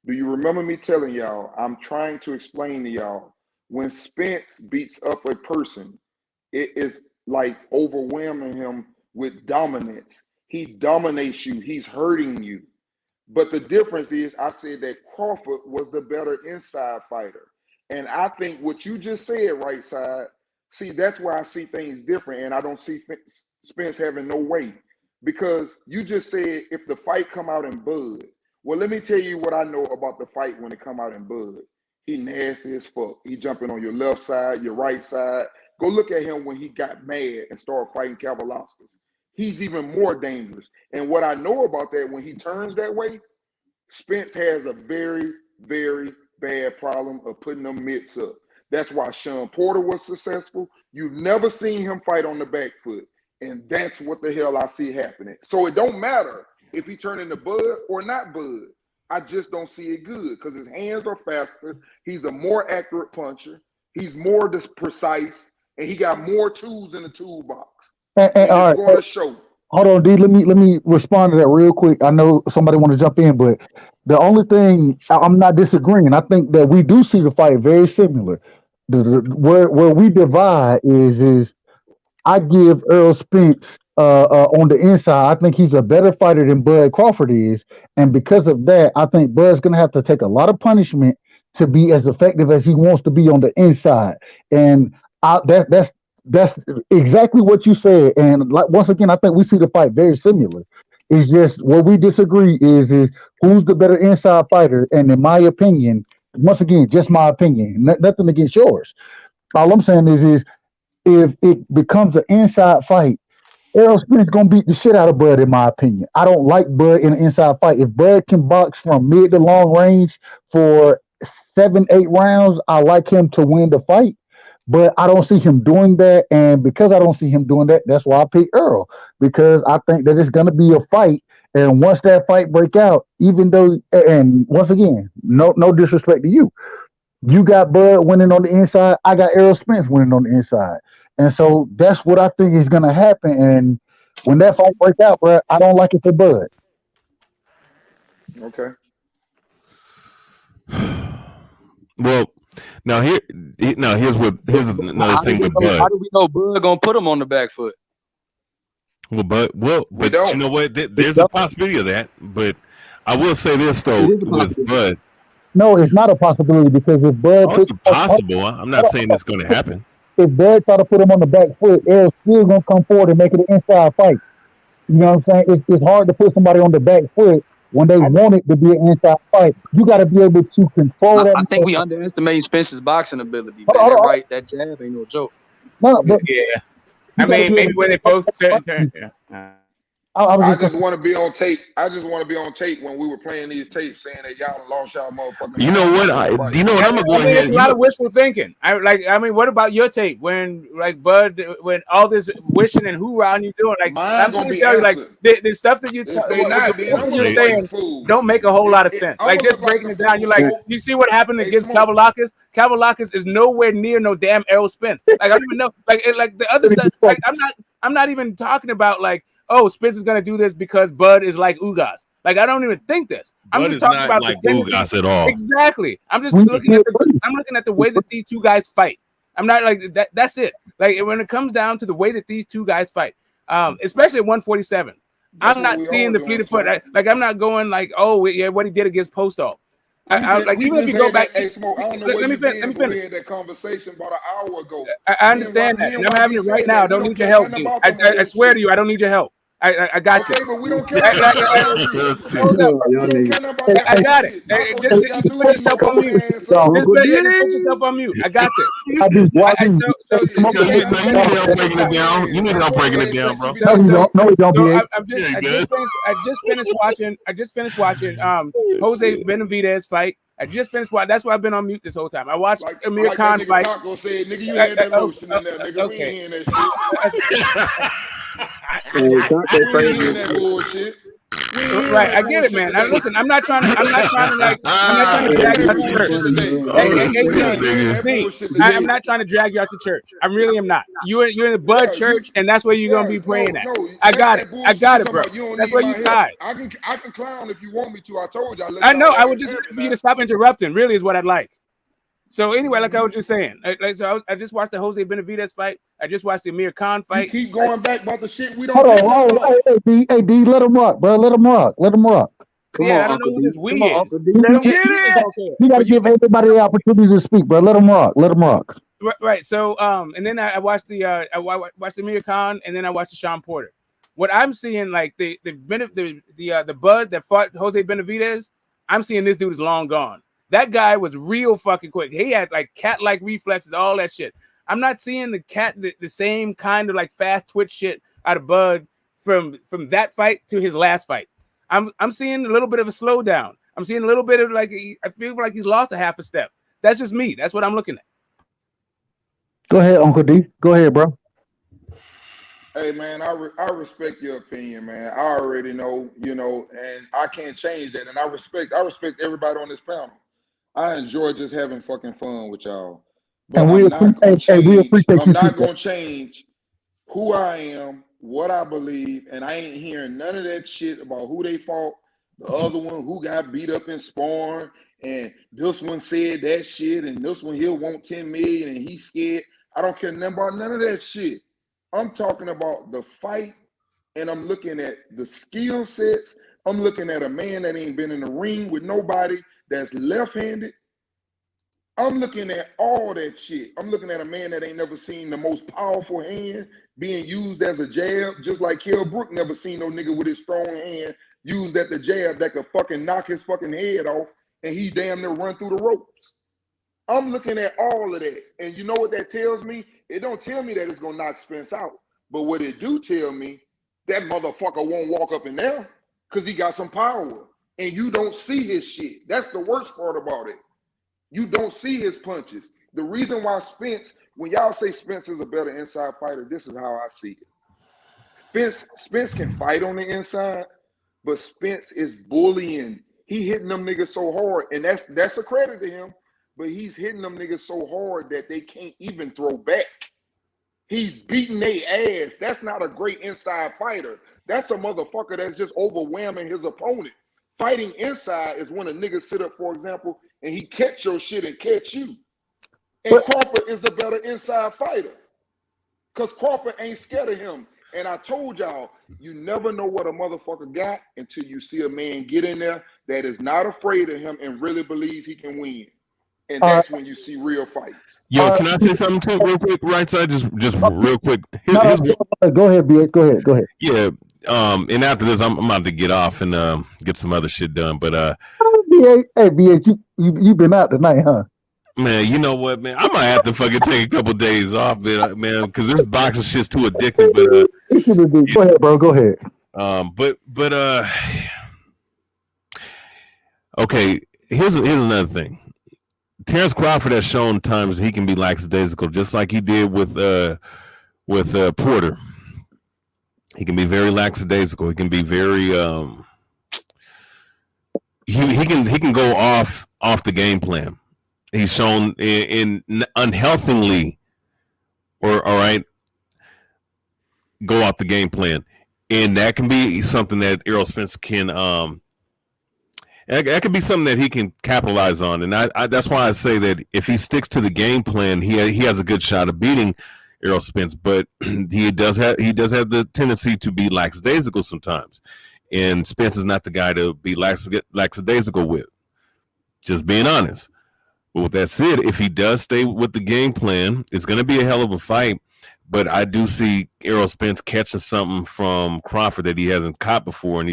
Do you remember me telling y'all, I'm trying to explain to y'all, when Spence beats up a person, it is like overwhelming him with dominance. He dominates you. He's hurting you. But the difference is I said that Crawford was the better inside fighter. And I think what you just said, right side, see, that's where I see things different. And I don't see Spence having no weight. Because you just said if the fight come out in Bud. Well, let me tell you what I know about the fight when it come out in Bud. He nasty as fuck. He jumping on your left side, your right side. Go look at him when he got mad and started fighting Kambosos. He's even more dangerous. And what I know about that, when he turns that way, Spence has a very, very bad problem of putting them mitts up. That's why Sean Porter was successful. You've never seen him fight on the back foot. And that's what the hell I see happening. So it don't matter if he turn into Bud or not Bud. I just don't see it good because his hands are faster. He's a more accurate puncher. He's more precise. And he got more tools in the toolbox. And it's going to show. Hold on, D. Let me respond to that real quick. I know somebody want to jump in, but the only thing I'm not disagreeing. I think that we do see the fight very similar. Where we divide is I give Errol Spence on the inside. I think he's a better fighter than Bud Crawford is, and because of that, I think Bud's gonna have to take a lot of punishment to be as effective as he wants to be on the inside. And that's exactly what you said. And like once again, I think we see the fight very similar. It's just what we disagree is who's the better inside fighter. And in my opinion, once again, just my opinion, nothing against yours. All I'm saying is if it becomes an inside fight, Errol Spence gonna beat the shit out of Bud, in my opinion. I don't like Bud in an inside fight. If Bud can box from mid to long range for 7-8 rounds, I like him to win the fight. But I don't see him doing that, and because I don't see him doing that, that's why I pick Errol, because I think that it's going to be a fight, and once that fight break out, even though, and once again, no disrespect to you, you got Bud winning on the inside, I got Errol Spence winning on the inside, and so that's what I think is going to happen, and when that fight break out, bro, I don't like it for Bud. Okay. Well, here's another thing with Bud. How do we know Bud gonna put him on the back foot? But you know what? There's a possibility of that. But I will say this though with Bud. No, it's not a possibility because if Bud, it's possible. I'm not saying it's going to happen. If Bud try to put him on the back foot, Errol's still gonna come forward and make it an inside fight. You know what I'm saying? It's hard to put somebody on the back foot when they want it to be an inside fight. You got to be able to control that. I think we underestimate Spence's boxing ability. That jab ain't no joke. No, but yeah. I mean, maybe when they post turn. Yeah. I just want to be on tape. I just want to be on tape when we were playing these tapes saying that y'all lost y'all motherfucking. You know what? I'm gonna go ahead. It's a lot of wishful thinking. What about your tape when Bud, when all this wishing and hoorah and you doing I'm gonna tell you the stuff that you're saying don't make a whole lot of sense. Just breaking it down, you're you see what happened against Kambosos? Kambosos is nowhere near no damn Errol Spence. I don't even know the other stuff. I'm not even talking about oh, Spence is going to do this because Bud is like Ugas. Like, I don't even think this. I'm Bud just is talking not about like the tendency. Ugas at all. Exactly. I'm just looking at the way that these two guys fight. I'm not like that. That's it. Like, when it comes down to the way that these two guys fight, especially at 147, I'm not seeing the fleet of foot. I'm not going like, oh, yeah, what he did against Postol. Like, even if you go back, Smoke, I don't know let me finish. We had that conversation about an hour ago. I understand that, and I'm having it right now. I don't need your help, dude. I swear to you, I don't need your help. I got this. Okay, but we don't care. Hold up. I got it. Just put yourself on mute. Just put yourself on mute. I got this. You need help breaking it down, bro. No, we don't. I just finished watching Jose Benavidez fight. I just finished watching. That's why I've been on mute this whole time. I watched Amir Khan fight. Taco said, nigga, you had that lotion in there, nigga. We ain't hearing that shit. Bullshit. Right, I get it, man. Listen, I'm not trying to drag you out the church. I'm not trying to drag you out the church. I really am not. You're in the Bud church, and that's where you're gonna be praying at. I got it, bro. That's where you tied. I can clown if you want me to. I told you. I know. I would just like for you to stop interrupting. Really, is what I'd like. So anyway, like I was just saying, I just watched the Jose Benavidez fight. I just watched the Amir Khan fight. You keep going back about the shit we don't. Hold on, hey, D, let him rock, bro. Let him rock. Come on, I don't know who this we is. You gotta give everybody the opportunity to speak, bro. Let him rock. Right. So and then I watched the Amir Khan, and then I watched the Sean Porter. What I'm seeing, like the Bud that fought Jose Benavidez, I'm seeing this dude is long gone. That guy was real fucking quick. He had like cat-like reflexes, all that shit. I'm not seeing the same kind of like fast twitch shit out of Bud from that fight to his last fight. I'm seeing a little bit of a slowdown. I'm seeing a little bit of like I feel like he's lost a half a step. That's just me. That's what I'm looking at. Go ahead, Uncle D. Go ahead, bro. Hey man, I respect your opinion, man. I already know, and I can't change that. And I respect everybody on this panel. I enjoy just having fucking fun with y'all. But and we appreciate I'm not going to change who I am, what I believe, and I ain't hearing none of that shit about who they fought, the other one who got beat up in sparring, and this one said that shit, and this one he'll want 10 million, and he's scared. I don't care nothing about none of that shit. I'm talking about the fight, and I'm looking at the skill sets. I'm looking at a man that ain't been in the ring with nobody, that's left-handed. I'm looking at all that shit. I'm looking at a man that ain't never seen the most powerful hand being used as a jab, just like Kell Brook never seen no nigga with his strong hand used at the jab that could fucking knock his fucking head off, and he damn near run through the ropes. I'm looking at all of that, and you know what that tells me? It don't tell me that it's gonna knock Spence out, but what it do tell me, that motherfucker won't walk up in there because he got some power. And you don't see his shit. That's the worst part about it. You don't see his punches. The reason why Spence, when y'all say Spence is a better inside fighter, this is how I see it. Spence can fight on the inside, but Spence is bullying. He hitting them niggas so hard, and that's a credit to him, but he's hitting them niggas so hard that they can't even throw back. He's beating their ass. That's not a great inside fighter. That's a motherfucker that's just overwhelming his opponent. Fighting inside is when a nigga sit up, for example, and he catch your shit and catch you. And Crawford is the better inside fighter because Crawford ain't scared of him. And I told y'all, you never know what a motherfucker got until you see a man get in there that is not afraid of him and really believes he can win. And that's when you see real fights. Yo, can I say something too, real quick? Right side, just real quick. Go ahead, B. Go ahead. Yeah. And after this, I'm about to get off and get some other shit done. But hey, BH, you been out tonight, huh? Man, you know what, man? I might have to fucking take a couple days off, man, because this boxing shit's too addictive. But go ahead, bro. Go ahead. But okay. Here's another thing. Terence Crawford has shown times he can be lackadaisical, just like he did with Porter. He can be very lackadaisical. He can be very he can go off the game plan. He's shown in unhealthily, or all right, go off the game plan. And that can be something that Errol Spence can that could be something that he can capitalize on. And I that's why I say that if he sticks to the game plan, he has a good shot of beating Errol Spence, but he does have the tendency to be lackadaisical sometimes. And Spence is not the guy to be lackadaisical with. Just being honest. But with that said, if he does stay with the game plan, it's going to be a hell of a fight. But I do see Errol Spence catching something from Crawford that he hasn't caught before, and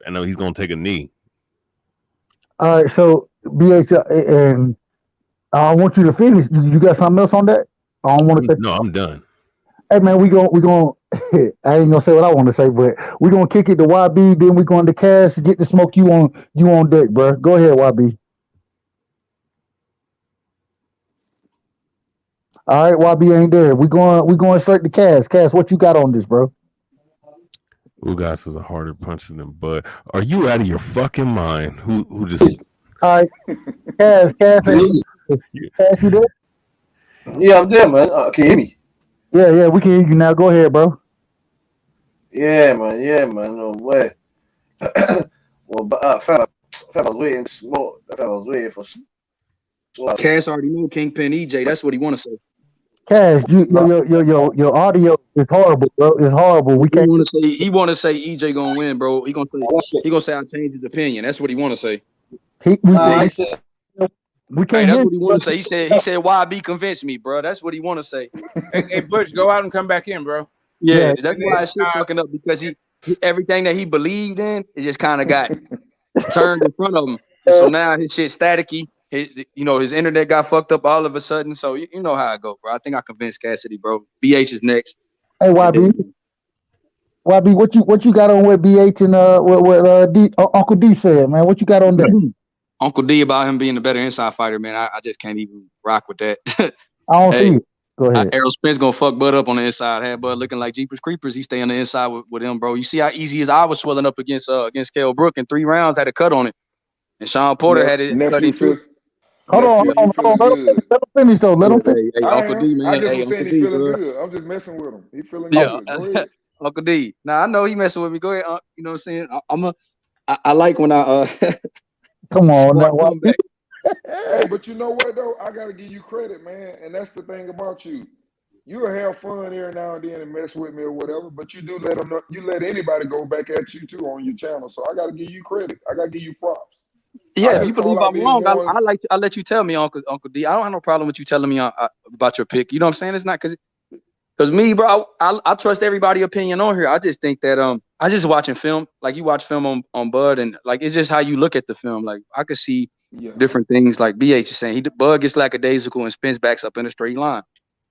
I know he's going to take a knee. All right, so BH, and I want you to finish. You got something else on that? I don't want to. No, I'm done. Hey man, we going I ain't gonna say what I want to say, but we're gonna kick it to YB. Then we going to Cash to get the smoke. You on deck, bro. Go ahead, YB. All right, YB ain't there. We going straight to Cash. Cash, what you got on this, bro? Ugas is a harder punch than Bud. Are you out of your fucking mind? Who just? All right, Cash, you there? Yeah, I'm there, man. Can you hear me? Yeah, we can hear you now. Go ahead, bro. Yeah, man. No way. Well, but fam, I was waiting slow. I was waiting for. Cass already knew Kingpin EJ. That's what he want to say. Cash, your audio is horrible, bro. It's horrible. We can't. He want to say EJ gonna win, bro. He gonna say I changed his opinion. That's what he want to say. We can't. That's what he want to say. He said YB convinced me, bro. That's what he want to say. Hey, Butch, go out and come back in, bro. Yeah, that's why it's fucking up, because he everything that he believed in, it just kind of got turned in front of him. And so now his shit staticky. His internet got fucked up all of a sudden. So you know how it go, bro. I think I convinced Cassidy, bro. BH is next. Hey, YB, what you got on with BH and what Uncle D said, man? What you got on that? Uncle D about him being a better inside fighter, man. I just can't even rock with that. I don't see it. Go ahead. Errol Spence gonna fuck Bud up on the inside. Had Bud looking like Jeepers Creepers. He stay on the inside with him, bro. You see how easy his eye was swelling up against Kell Brook in 3 rounds, had a cut on it. And Sean Porter had it cut in 2. Hold on. Let him finish though. Let him finish. Hey, Uncle D, man. I just saying he feeling good. I'm just messing with him. He feeling good. Go ahead. Uncle D. Now I know he messing with me. Go ahead. You know what I'm saying? I like when I come on now. Hey, but you know what though? I gotta give you credit, man. And that's the thing about you. You'll have fun every now and then and mess with me or whatever, but you do let them know, you let anybody go back at you too on your channel. So I gotta give you credit. I gotta give you props. Yeah, you believe I'm wrong. I let you tell me, Uncle D. I don't have no problem with you telling me about your pick. You know what I'm saying? It's not because me, bro. I trust everybody's opinion on here. I just think that I just watching film, like you watch film on Bud, and like it's just how you look at the film. Like I could see different things. Like BH is saying, Bud gets lackadaisical and spins backs up in a straight line.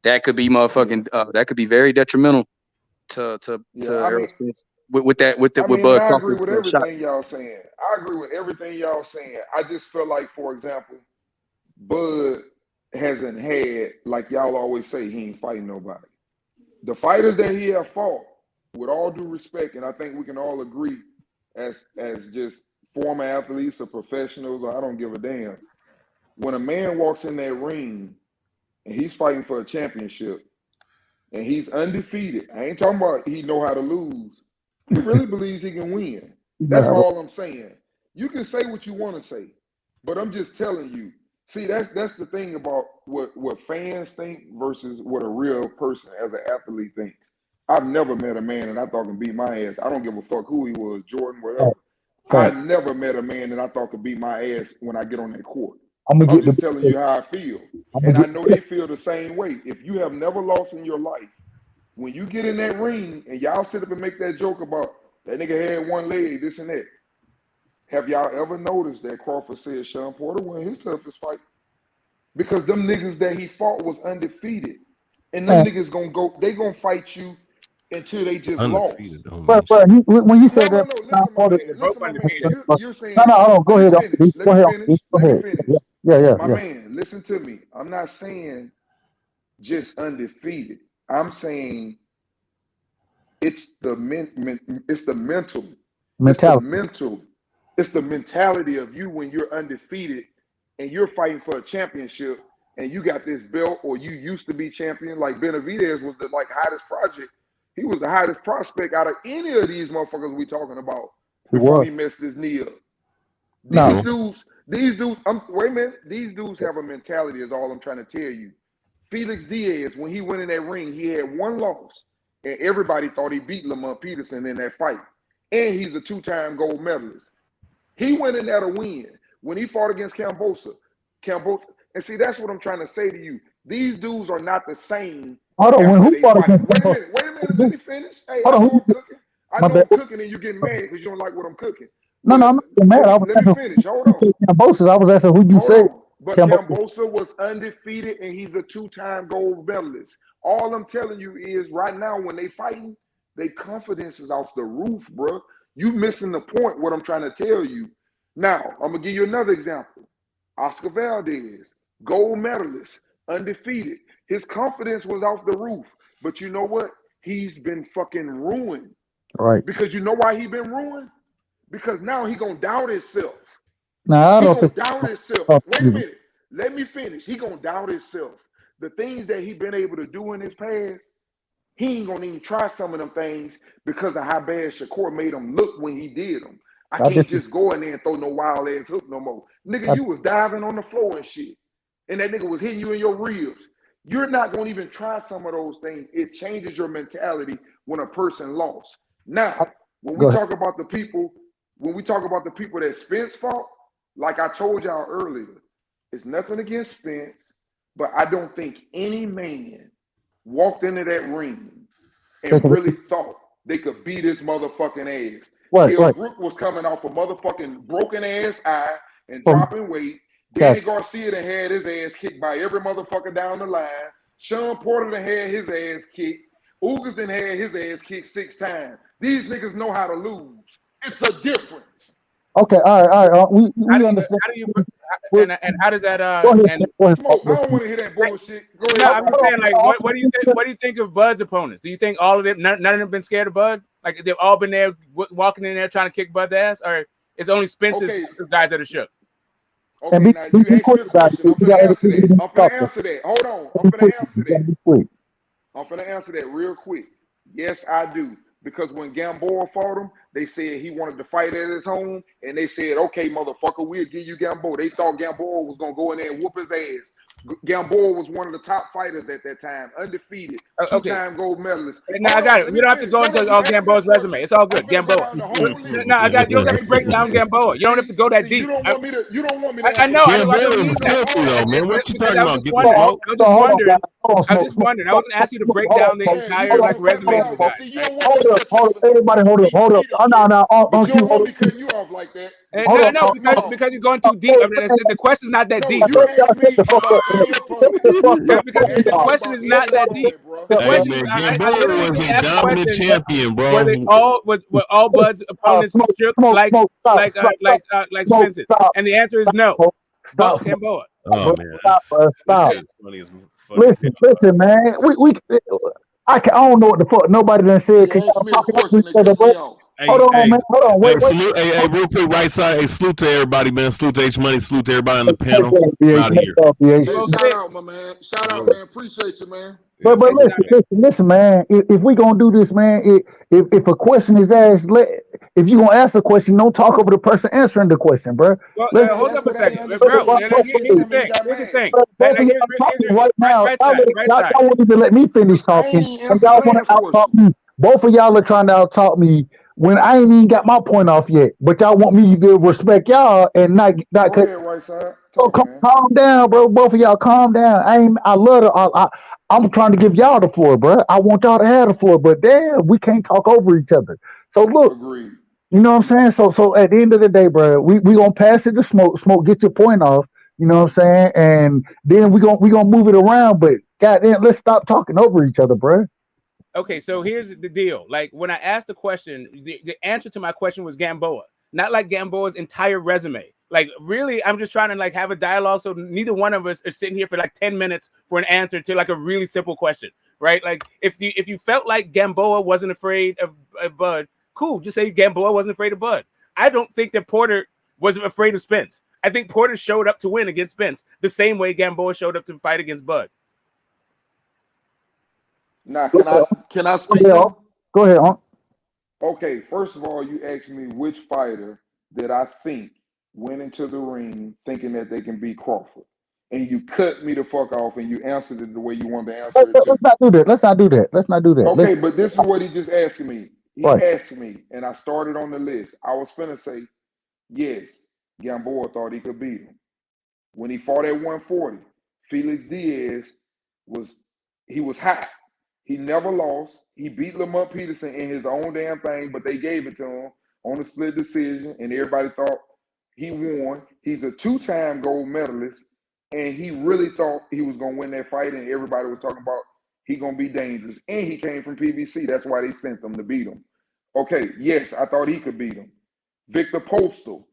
That could be motherfucking. That could be very detrimental to Errol Spence. With Bud. I agree with everything y'all saying. I agree with everything y'all saying. I just feel like, for example, Bud hasn't had, like y'all always say, he ain't fighting nobody. The fighters that he have fought, with all due respect, and I think we can all agree as just former athletes or professionals, or I don't give a damn. When a man walks in that ring and he's fighting for a championship and he's undefeated, I ain't talking about he know how to lose. He really believes he can win. That's all I'm saying. You can say what you want to say, but I'm just telling you. See, that's the thing about what fans think versus what a real person as an athlete thinks. I've never met a man that I thought could beat my ass. I don't give a fuck who he was, Jordan, whatever. I never met a man that I thought could beat my ass when I get on that court. I'm just telling you how I feel. And I know they feel the same way. If you have never lost in your life, when you get in that ring and y'all sit up and make that joke about that nigga had one leg, this and that, have y'all ever noticed that Crawford said Sean Porter won his toughest fight? Because them niggas that he fought was undefeated. And them niggas gonna fight you until they just lost. But when you say that, you're saying, hold on, go ahead. Go ahead. Yeah. My man, listen to me. I'm not saying just undefeated. I'm saying it's the mental. It's the mentality of you when you're undefeated and you're fighting for a championship and you got this belt, or you used to be champion. Like Benavidez was the hottest project. He was the hottest prospect out of any of these motherfuckers we talking about before he messed his knee up. These dudes, wait a minute. These dudes have a mentality is all I'm trying to tell you. Felix Diaz, when he went in that ring, he had one loss. And everybody thought he beat Lamont Peterson in that fight. And he's a 2-time gold medalist. He went in there to win. When he fought against Kambosos. And see, that's what I'm trying to say to you. These dudes are not the same. Hold on, when who fought against Wait a minute, let me finish. Hey, I know I'm cooking and you getting mad because you don't like what I'm cooking. No, I'm not getting mad. Let me finish. Hold on. Kambosos, I was asking who you said. But Kambosos was undefeated and he's a 2-time gold medalist. All I'm telling you is right now when they fighting, their confidence is off the roof, bro. You missing the point, what I'm trying to tell you. Now, I'm going to give you another example. Oscar Valdez, gold medalist, undefeated. His confidence was off the roof. But you know what? He's been fucking ruined. Right. Because you know why he been ruined? Because now he going to doubt himself. Nah, I don't think. Doubt himself. Wait a minute. Let me finish. He going to doubt himself. The things that he been able to do in his past, he ain't going to even try some of them things because of how bad Shakur made him look when he did them. I can't just go in there and throw no wild ass hook no more. Nigga, you was diving on the floor and shit. And that nigga was hitting you in your ribs. You're not going to even try some of those things. It changes your mentality when a person lost. Now, when we talk about the people that Spence fought, like I told y'all earlier, it's nothing against Spence, but I don't think any man walked into that ring and really thought they could beat his motherfucking ass. Right. Brooke was coming off a motherfucking broken ass eye and dropping weight. Danny Garcia done had his ass kicked by every motherfucker down the line. Sean Porter done had his ass kicked. Ugas done had his ass kicked 6 times. These niggas know how to lose. It's a difference. Okay, all right. We understand. And how does that? Smoke, I don't want to hear that bullshit. Go ahead. No, I'm just saying, like, what do you think? What do you think of Bud's opponents? Do you think all of them, none of them, been scared of Bud? Like they've all been there, walking in there trying to kick Bud's ass, or it's only Spence's guys that are shook? Okay, now you asked me the question. I'm gonna answer that. Hold on. I'm gonna answer that. I'm gonna answer that real quick. Yes, I do. Because when Gamboa fought him, they said he wanted to fight at his home, and they said, okay, motherfucker, we'll give you Gamboa. They thought Gamboa was going to go in there and whoop his ass. Gamboa was one of the top fighters at that time, undefeated, 2-time gold medalist. Now I got it. You don't have to go into all Gamboa's resume. It's all good. Gamboa. No, I got you. Don't have to break down Gamboa. You don't have to go that deep. You don't want me to. I know. Gamboa is filthy though, man. What you talking about? Get the smoke. I'm just wondering. I wasn't asking you to break down the entire resume of the guy. Hold up. Everybody, hold up. But you don't want me cutting you off like that. No, because you're going too deep. I mean, the question's not that deep. You asked me because the question is not that deep. The question is, Gamboa was a dominant champion, bro. Were all Bud's opponents shook like Spencer? And the answer is no. But Gamboa. Oh man, stop. Listen, man. I don't know what the fuck nobody done said. Hold on, man. Hold on. Wait. Hey, real quick, right side. Hey, salute to everybody, man. Salute to H Money. Salute to everybody on the panel. Out of here. Shout out, my man. Shout out, man. Appreciate you, man. But listen, man. If we gonna do this, man, if a question is asked, if you gonna ask a question, don't talk over the person answering the question, bro. Well, hold up a second, bro. Here's the thing. Right now, y'all won't even let me finish talking, and y'all want to out-talk me. Both of y'all are trying to out-talk me when I ain't even got my point off yet. But y'all want me to respect y'all and not cut. So calm down, bro. Both of y'all calm down. I love it. I'm trying to give y'all the floor, bro. I want y'all to have the floor, but damn, we can't talk over each other. So look, you know what I'm saying? So at the end of the day, bro, we gonna pass it to Smoke. Smoke, get your point off. You know what I'm saying? And then we gonna move it around. But goddamn, let's stop talking over each other, bro. Okay, so here's the deal. Like when I asked the question, the answer to my question was Gamboa, not like Gamboa's entire resume. Like really, I'm just trying to like have a dialogue. So neither one of us are sitting here for like 10 minutes for an answer to like a really simple question, right? Like if you felt like Gamboa wasn't afraid of Bud, cool. Just say Gamboa wasn't afraid of Bud. I don't think that Porter wasn't afraid of Spence. I think Porter showed up to win against Spence the same way Gamboa showed up to fight against Bud. Now, can I speak? Go ahead, Unc. Okay, first of all, you asked me which fighter that I think went into the ring thinking that they can beat Crawford. And you cut me the fuck off and you answered it the way you wanted to answer it too. Let's not do that. Let's not do that. Let's not do that. Okay, but this is what he just asked me. He Right. asked me, and I started on the list. I was finna say, yes, Gamboa thought he could beat him. When he fought at 140, Felix Diaz was hot. He never lost. He beat Lamont Peterson in his own damn thing, but they gave it to him on a split decision, and everybody thought he won. He's a two-time gold medalist, and he really thought he was going to win that fight, and everybody was talking about he going to be dangerous. And he came from PBC. That's why they sent him to beat him. Okay, yes, I thought he could beat him. Victor Postal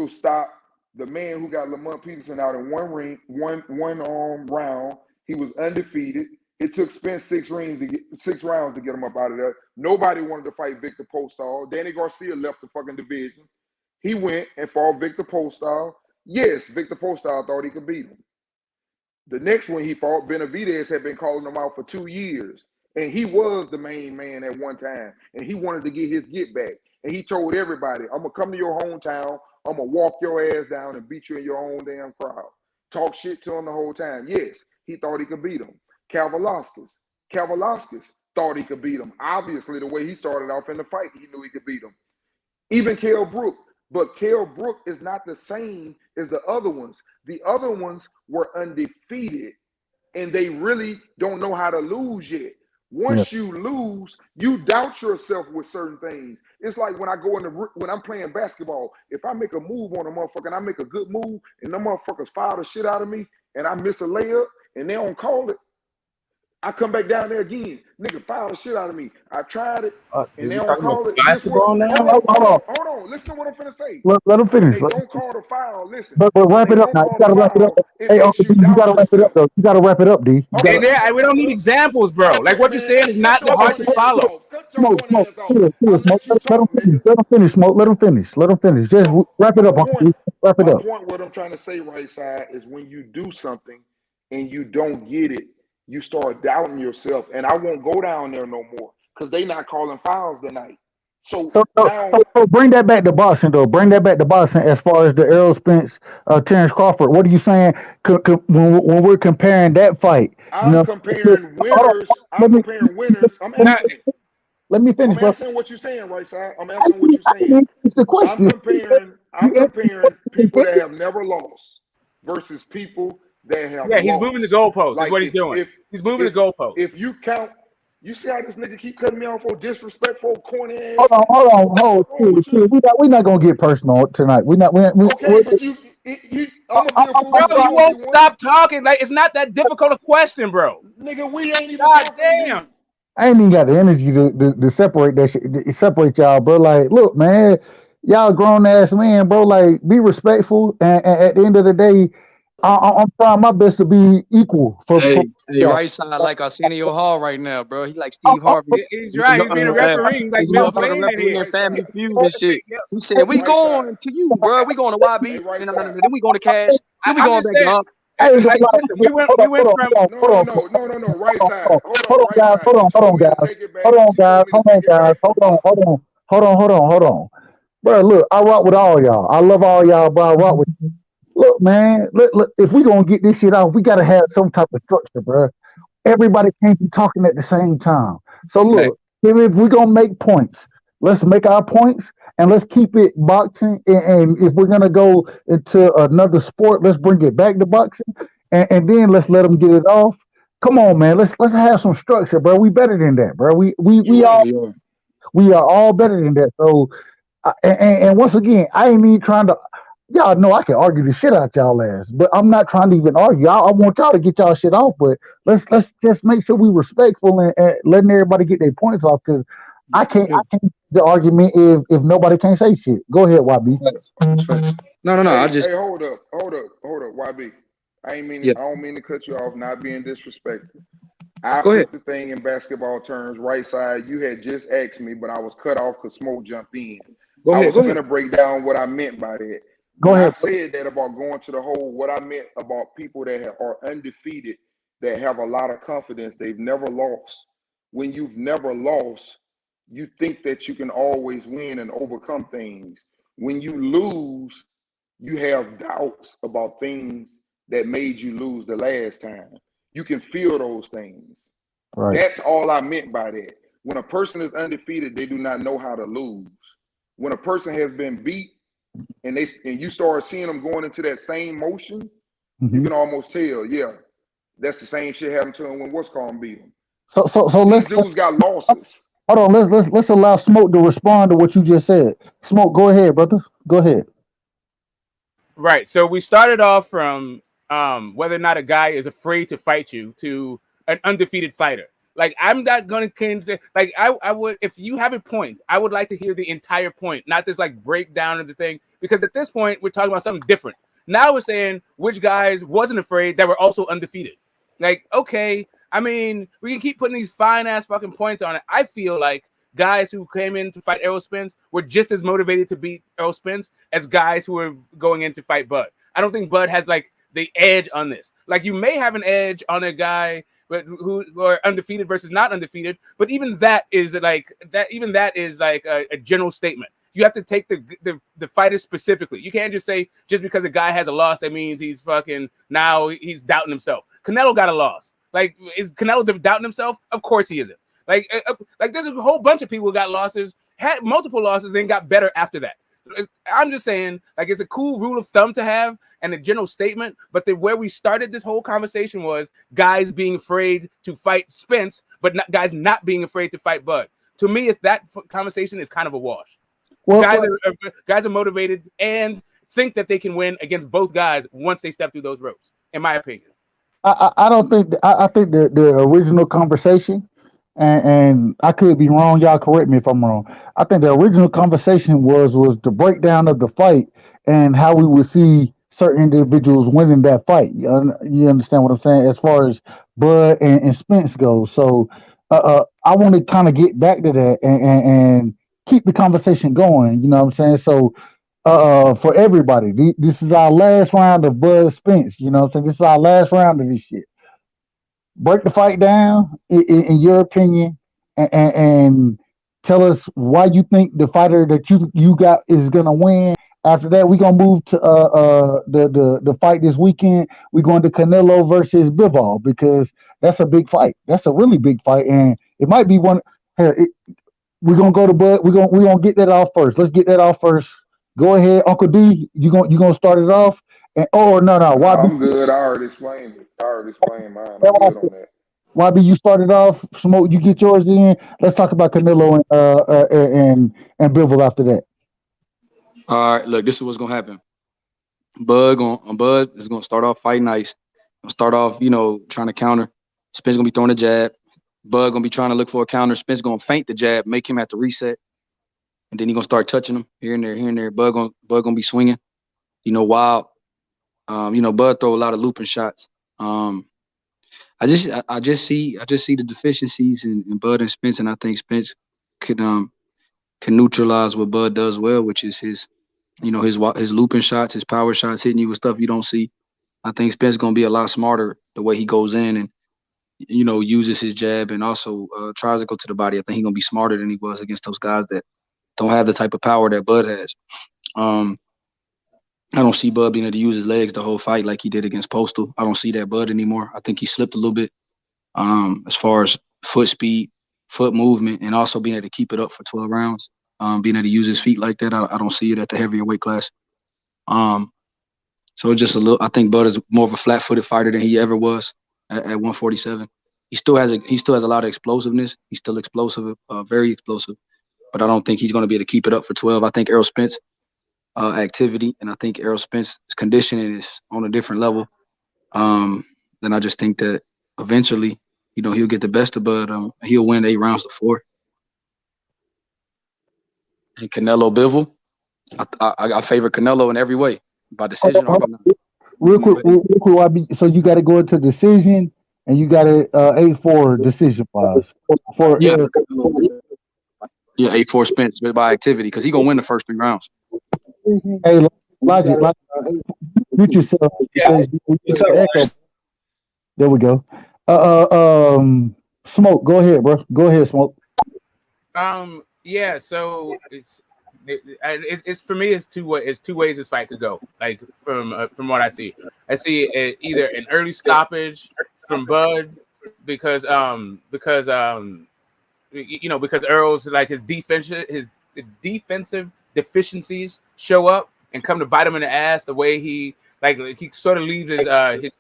stopped the man who got Lamont Peterson out in one round. He was undefeated. It took Spence 6 rounds to get him up out of there. Nobody wanted to fight Victor Postal. Danny Garcia left the fucking division. He went and fought Victor Postal. Yes, Victor Postal thought he could beat him. The next one he fought, Benavidez, had been calling him out for 2 years. And he was the main man at one time. And he wanted to get his get back. And he told everybody, I'm going to come to your hometown. I'm going to walk your ass down and beat you in your own damn crowd. Talk shit to him the whole time. Yes, he thought he could beat him. Kavaliauskas thought he could beat him. Obviously, the way he started off in the fight, he knew he could beat him. Even Kell Brook. But Kell Brook is not the same as the other ones. The other ones were undefeated, and they really don't know how to lose yet. Once you lose, you doubt yourself with certain things. It's like when I'm playing basketball, if I make a move on a motherfucker and I make a good move and them motherfuckers foul the shit out of me and I miss a layup and they don't call it, I come back down there again. Nigga, foul the shit out of me. I tried it and they don't call it. Basketball now? Hold on. Listen to what I'm finna say. Let him finish. They don't call the foul. Listen. But wrap it up now. You gotta wrap it up. Hey, Uncle D, you gotta wrap it up though. You gotta wrap it up, D. We don't need examples, bro. Like what you're saying is not that hard to follow. Smoke. Let him finish. Smoke. Let him finish. Just wrap it up, Uncle D. Wrap it up. My point, what I'm trying to say, right side, is when you do something and you don't get it, you start doubting yourself. And I won't go down there no more because they not calling fouls tonight. So bring that back to boxing, though. Bring that back to boxing as far as the Errol Spence, Terence Crawford. What are you saying when we're comparing that fight? I'm comparing winners. Let me finish. I'm answering what you're saying, right side. I'm answering what you're saying. It's the question. I'm comparing people that have never lost versus people that have lost. He's moving the goalposts. That's what he's doing. He's moving the goalposts. If you count, you see how this nigga keep cutting me off for disrespectful, corny ass. Hold on. We're not gonna get personal tonight. We're not. Okay, but you won't stop talking. Like it's not that difficult a question, bro. Nigga, we ain't even. God damn. I ain't even got the energy to separate that shit. Separate y'all, bro. Like, look, man, y'all grown ass man, bro. Like, be respectful. And at the end of the day, I'm trying my best to be equal. Hey, right side like Arsenio Hall right now, bro. He like Steve Harvey. He's right. He's being a referee. He's like Bill Clinton in here. Family Feud and shit. He said, "We going to you, bro. We going to YB. Then we going to Cash. Then we going back up." Hey, like, listen, we went from no, right side. Hold on, guys. Bro, look, I rock with all y'all. I love all y'all, bro. I rock with you. Look, man, look, if we gonna get this shit off, we gotta have some type of structure, bro. Everybody can't be talking at the same time. So look, if we're gonna make points, let's make our points and let's keep it boxing. And if we're gonna go into another sport, let's bring it back to boxing, and then let's let them get it off. Come on, man, let's have some structure, bro. We better than that, bro. We are all better than that. So, and once again, I ain't even trying to. Y'all know I can argue the shit out y'all ass, but I'm not trying to even argue. I want y'all to get y'all shit off, but let's just make sure we respectful and letting everybody get their points off. Because I can't the argument if nobody can't say shit. Go ahead, YB. No. Hey, hold up, YB. I don't mean to cut you off. Not being disrespectful. I put the thing in basketball terms. Right side. You had just asked me, but I was cut off because Smoke jumped in. I was going to break down what I meant by that. Go ahead. I said that about going to the hole. What I meant about people that are undefeated, that have a lot of confidence, they've never lost. when you've never lost, you think that you can always win and overcome things. When you lose, you have doubts about things that made you lose the last time. You can feel those things. Right. That's all I meant by that. When a person is undefeated, they do not know how to lose. When a person has been beat and you start seeing them going into that same motion, you can almost tell, yeah, that's the same shit happened to them when what's called beat them. So These dudes got losses. Hold on, let's allow Smoke to respond to what you just said. Smoke, go ahead, brother. Go ahead. Right. So we started off from whether or not a guy is afraid to fight you to an undefeated fighter. Like, I'm not going to, like, I would, if you have a point, I would like to hear the entire point, not this like breakdown of the thing, because at this point, we're talking about something different. Now we're saying which guys wasn't afraid that were also undefeated. Like, okay, I mean, we can keep putting these fine ass fucking points on it. I feel like guys who came in to fight Errol Spence were just as motivated to beat Errol Spence as guys who were going in to fight Bud. I don't think Bud has like the edge on this. Like, you may have an edge on a guy who are undefeated versus not undefeated, but even that is like a general statement. You have to take the fighter specifically. You can't just say just because a guy has a loss that means he's fucking now he's doubting himself. Canelo got a loss. Like, is Canelo doubting himself? Of course he isn't. Like there's a whole bunch of people who got losses, had multiple losses, then got better after that. I'm just saying, like, it's a cool rule of thumb to have and a general statement, but where we started this whole conversation was guys being afraid to fight Spence, but guys not being afraid to fight Bud. To me, it's that conversation is kind of a wash. Well, guys are motivated and think that they can win against both guys once they step through those ropes, in my opinion. I don't think I think the original conversation, and I could be wrong. Y'all correct me if I'm wrong. I think the original conversation was the breakdown of the fight and how we would see certain individuals winning that fight. You understand what I'm saying? As far as Bud and Spence goes. So I want to kind of get back to that and keep the conversation going. You know what I'm saying? So for everybody, this is our last round of Bud Spence. You know what I'm saying? This is our last round of this shit. Break the fight down in your opinion, and tell us why you think the fighter that you got is gonna win. After that, we're gonna move to the fight this weekend. We're going to Canelo versus Bivol because that's a big fight. That's a really big fight, and it might be one. We're gonna go to Bud. We're gonna get that off first. Let's get that off first. Go ahead, Uncle D. You gonna start it off? And no. I'm good. I already explained it. I already explained mine. I'm good on that. YB, you started off. Smoke, you get yours in. Let's talk about Canelo and Bivol after that. All right, look, this is what's gonna happen. Bud is gonna start off fighting nice. Gonna start off, trying to counter. Spence gonna be throwing a jab. Bud gonna be trying to look for a counter. Spence gonna feint the jab, make him have to reset, and then he gonna start touching him here and there. Bud gonna be swinging, wild. Bud throw a lot of looping shots. I just see the deficiencies in Bud and Spence, and I think Spence can neutralize what Bud does well, which is his looping shots, his power shots, hitting you with stuff you don't see. I think Spence gonna be a lot smarter the way he goes in and uses his jab and also tries to go to the body. I think he's gonna be smarter than he was against those guys that don't have the type of power that Bud has. I don't see Bud being able to use his legs the whole fight like he did against Postal. I don't see that Bud anymore. I think he slipped a little bit as far as foot speed, foot movement, and also being able to keep it up for 12 rounds. Being able to use his feet like that, I don't see it at the heavier weight class. So just a little. I think Bud is more of a flat-footed fighter than he ever was at 147. He still has a lot of explosiveness. He's still explosive, very explosive. But I don't think he's going to be able to keep it up for 12. I think Errol Spence activity, and I think Errol Spence's conditioning is on a different level. Then I just think that eventually, he'll get the best of Bud. He'll win 8 rounds to 4. And Canelo Bivol, I favor Canelo in every way by decision. Real quick, YB. So you got to go into decision, and you got a 8-4 decision wise. Yeah, 8-4 Spence by activity because he's gonna win the first 3 rounds. Hey, Logic, mute yourself. Yeah. There we go. Smoke, go ahead, bro. Go ahead, Smoke. Yeah. So it's for me. It's two ways this fight could go. Like from what I see either an early stoppage from Bud because because Earl's like his defensive deficiencies show up and come to bite him in the ass. The way he sort of leaves his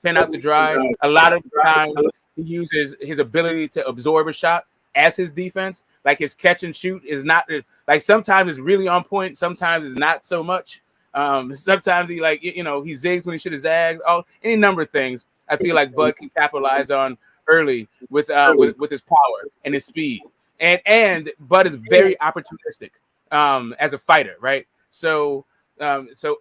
pen out to dry. A lot of times he uses his ability to absorb a shot as his defense. Like his catch and shoot is not like sometimes it's really on point, sometimes it's not so much. Sometimes he he zigs when he should have zagged. Any number of things I feel like Bud can capitalize on early with his power and his speed. And Bud is very opportunistic as a fighter, right? So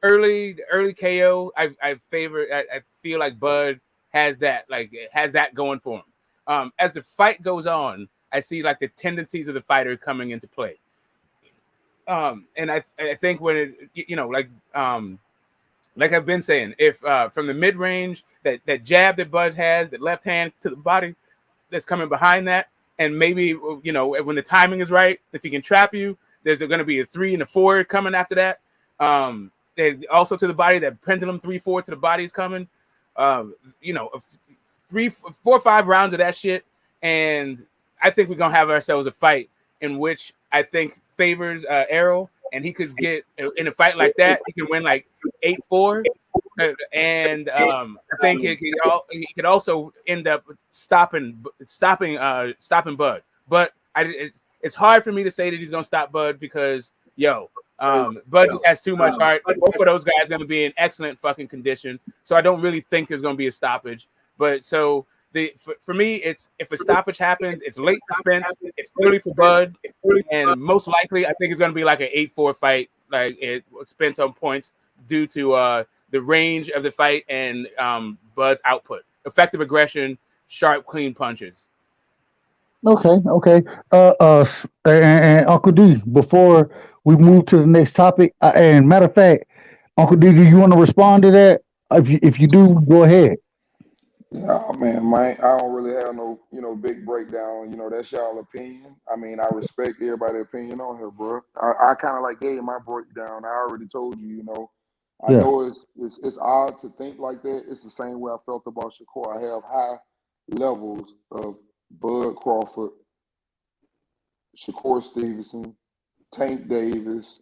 early KO, I feel like Bud has that going for him. As the fight goes on, I see like the tendencies of the fighter coming into play. And I think when like I've been saying, if from the mid range, that jab that Bud has, that left hand to the body that's coming behind that, and maybe when the timing is right, if he can trap you, there's going to be a 3 and a 4 coming after that. Also to the body, that pendulum 3-4 to the body is coming. 3, 4, 5 rounds of that shit, and I think we're gonna have ourselves a fight in which I think favors Errol, and he could get in a fight like that. He can win like 8-4, and I think he could also end up stopping Bud. But it's hard for me to say that he's gonna stop Bud because Bud just has too much heart. Both of those guys are gonna be in excellent fucking condition, so I don't really think there's gonna be a stoppage. But so. For me, it's if a stoppage happens, it's late for Spence, it's early for Bud, and most likely, I think it's going to be like an 8-4 fight, like it Spence on points due to the range of the fight and Bud's output, effective aggression, sharp, clean punches. Okay. And Uncle D, before we move to the next topic, and matter of fact, Uncle D, do you want to respond to that? If you do, go ahead. Yeah, man, I don't really have no, big breakdown. That's y'all opinion. I mean, I respect everybody's opinion on here, bro. I kind of like gave my breakdown. I already told you, I Yeah. know it's odd to think like that. It's the same way I felt about Shakur. I have high levels of Bud Crawford, Shakur Stevenson, Tank Davis.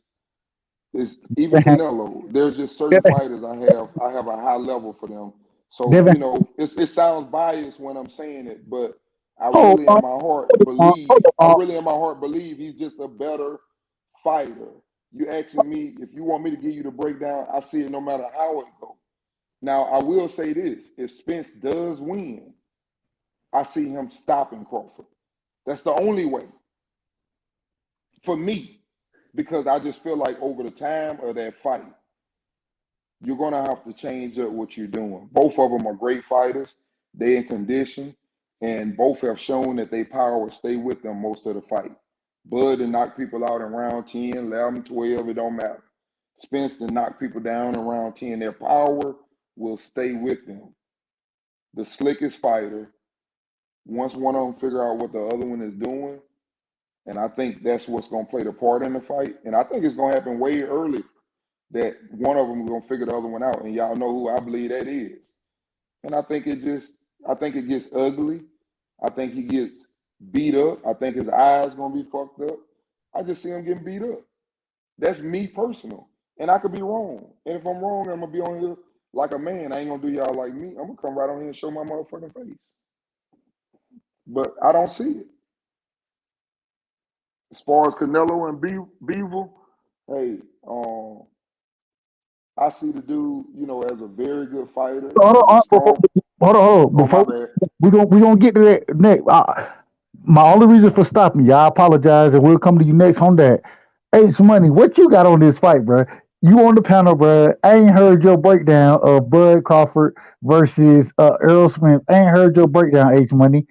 It's even Canelo. There's just certain fighters I have a high level for them. So it sounds biased when I'm saying it, but I really in my heart believe he's just a better fighter. You asking me if you want me to give you the breakdown, I see it no matter how it goes. Now I will say this: if Spence does win, I see him stopping Crawford. That's the only way for me, because I just feel like over the time of that fight, you're going to have to change up what you're doing. Both of them are great fighters. They're in condition, and both have shown that their power will stay with them most of the fight. Bud to knock people out in round 10, 11, 12, it don't matter. Spence to knock people down in round 10. Their power will stay with them. The slickest fighter, once one of them figure out what the other one is doing, and I think that's what's going to play the part in the fight, and I think it's going to happen way early. That one of them is gonna figure the other one out, and y'all know who I believe that is. And I think it gets ugly. I think he gets beat up. I think his eyes gonna be fucked up. I just see him getting beat up. That's me personal, and I could be wrong. And if I'm wrong, I'm gonna be on here like a man. I ain't gonna do y'all like me. I'm gonna come right on here and show my motherfucking face. But I don't see it. As far as Canelo and Bivol, hey, I see the dude, as a very good fighter. Hold on. Before we gonna get to that next. My only reason for stopping you, I apologize, and we'll come to you next on that. H Money, what you got on this fight, bro? You on the panel, bro? I ain't heard your breakdown of Bud Crawford versus Errol Spence. I ain't heard your breakdown, H Money.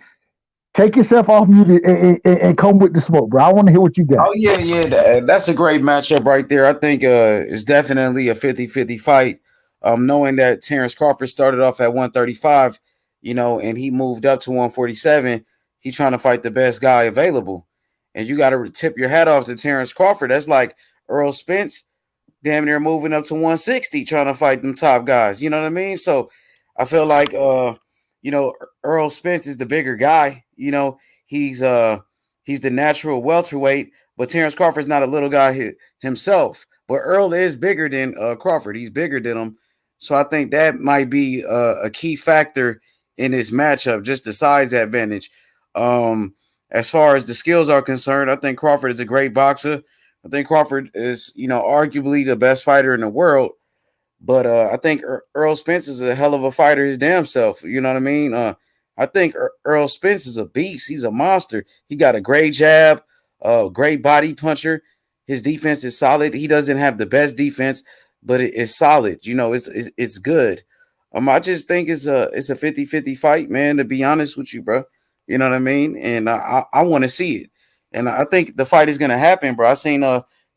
Take yourself off mute and come with the smoke, bro. I want to hear what you got. Oh, yeah. That's a great matchup right there. I think it's definitely a 50-50 fight. Knowing that Terence Crawford started off at 135, and he moved up to 147, he's trying to fight the best guy available. And you got to tip your hat off to Terence Crawford. That's like Errol Spence damn near moving up to 160 trying to fight them top guys. You know what I mean? So I feel like Errol Spence is the bigger guy. He's the natural welterweight, but Terence Crawford's not a little guy himself. But Earl is bigger than Crawford. He's bigger than him. So I think that might be a key factor in this matchup, just the size advantage. As far as the skills are concerned, I think Crawford is a great boxer. I think Crawford is, arguably the best fighter in the world. But I think Errol Spence is a hell of a fighter his damn self. You know what I mean? I think Errol Spence is a beast. He's a monster. He got a great jab, great body puncher. His defense is solid. He doesn't have the best defense, but it's solid. It's good. I just think it's a 50-50 fight, man, to be honest with you, bro. You know what I mean? And I want to see it. And I think the fight is going to happen, bro. I seen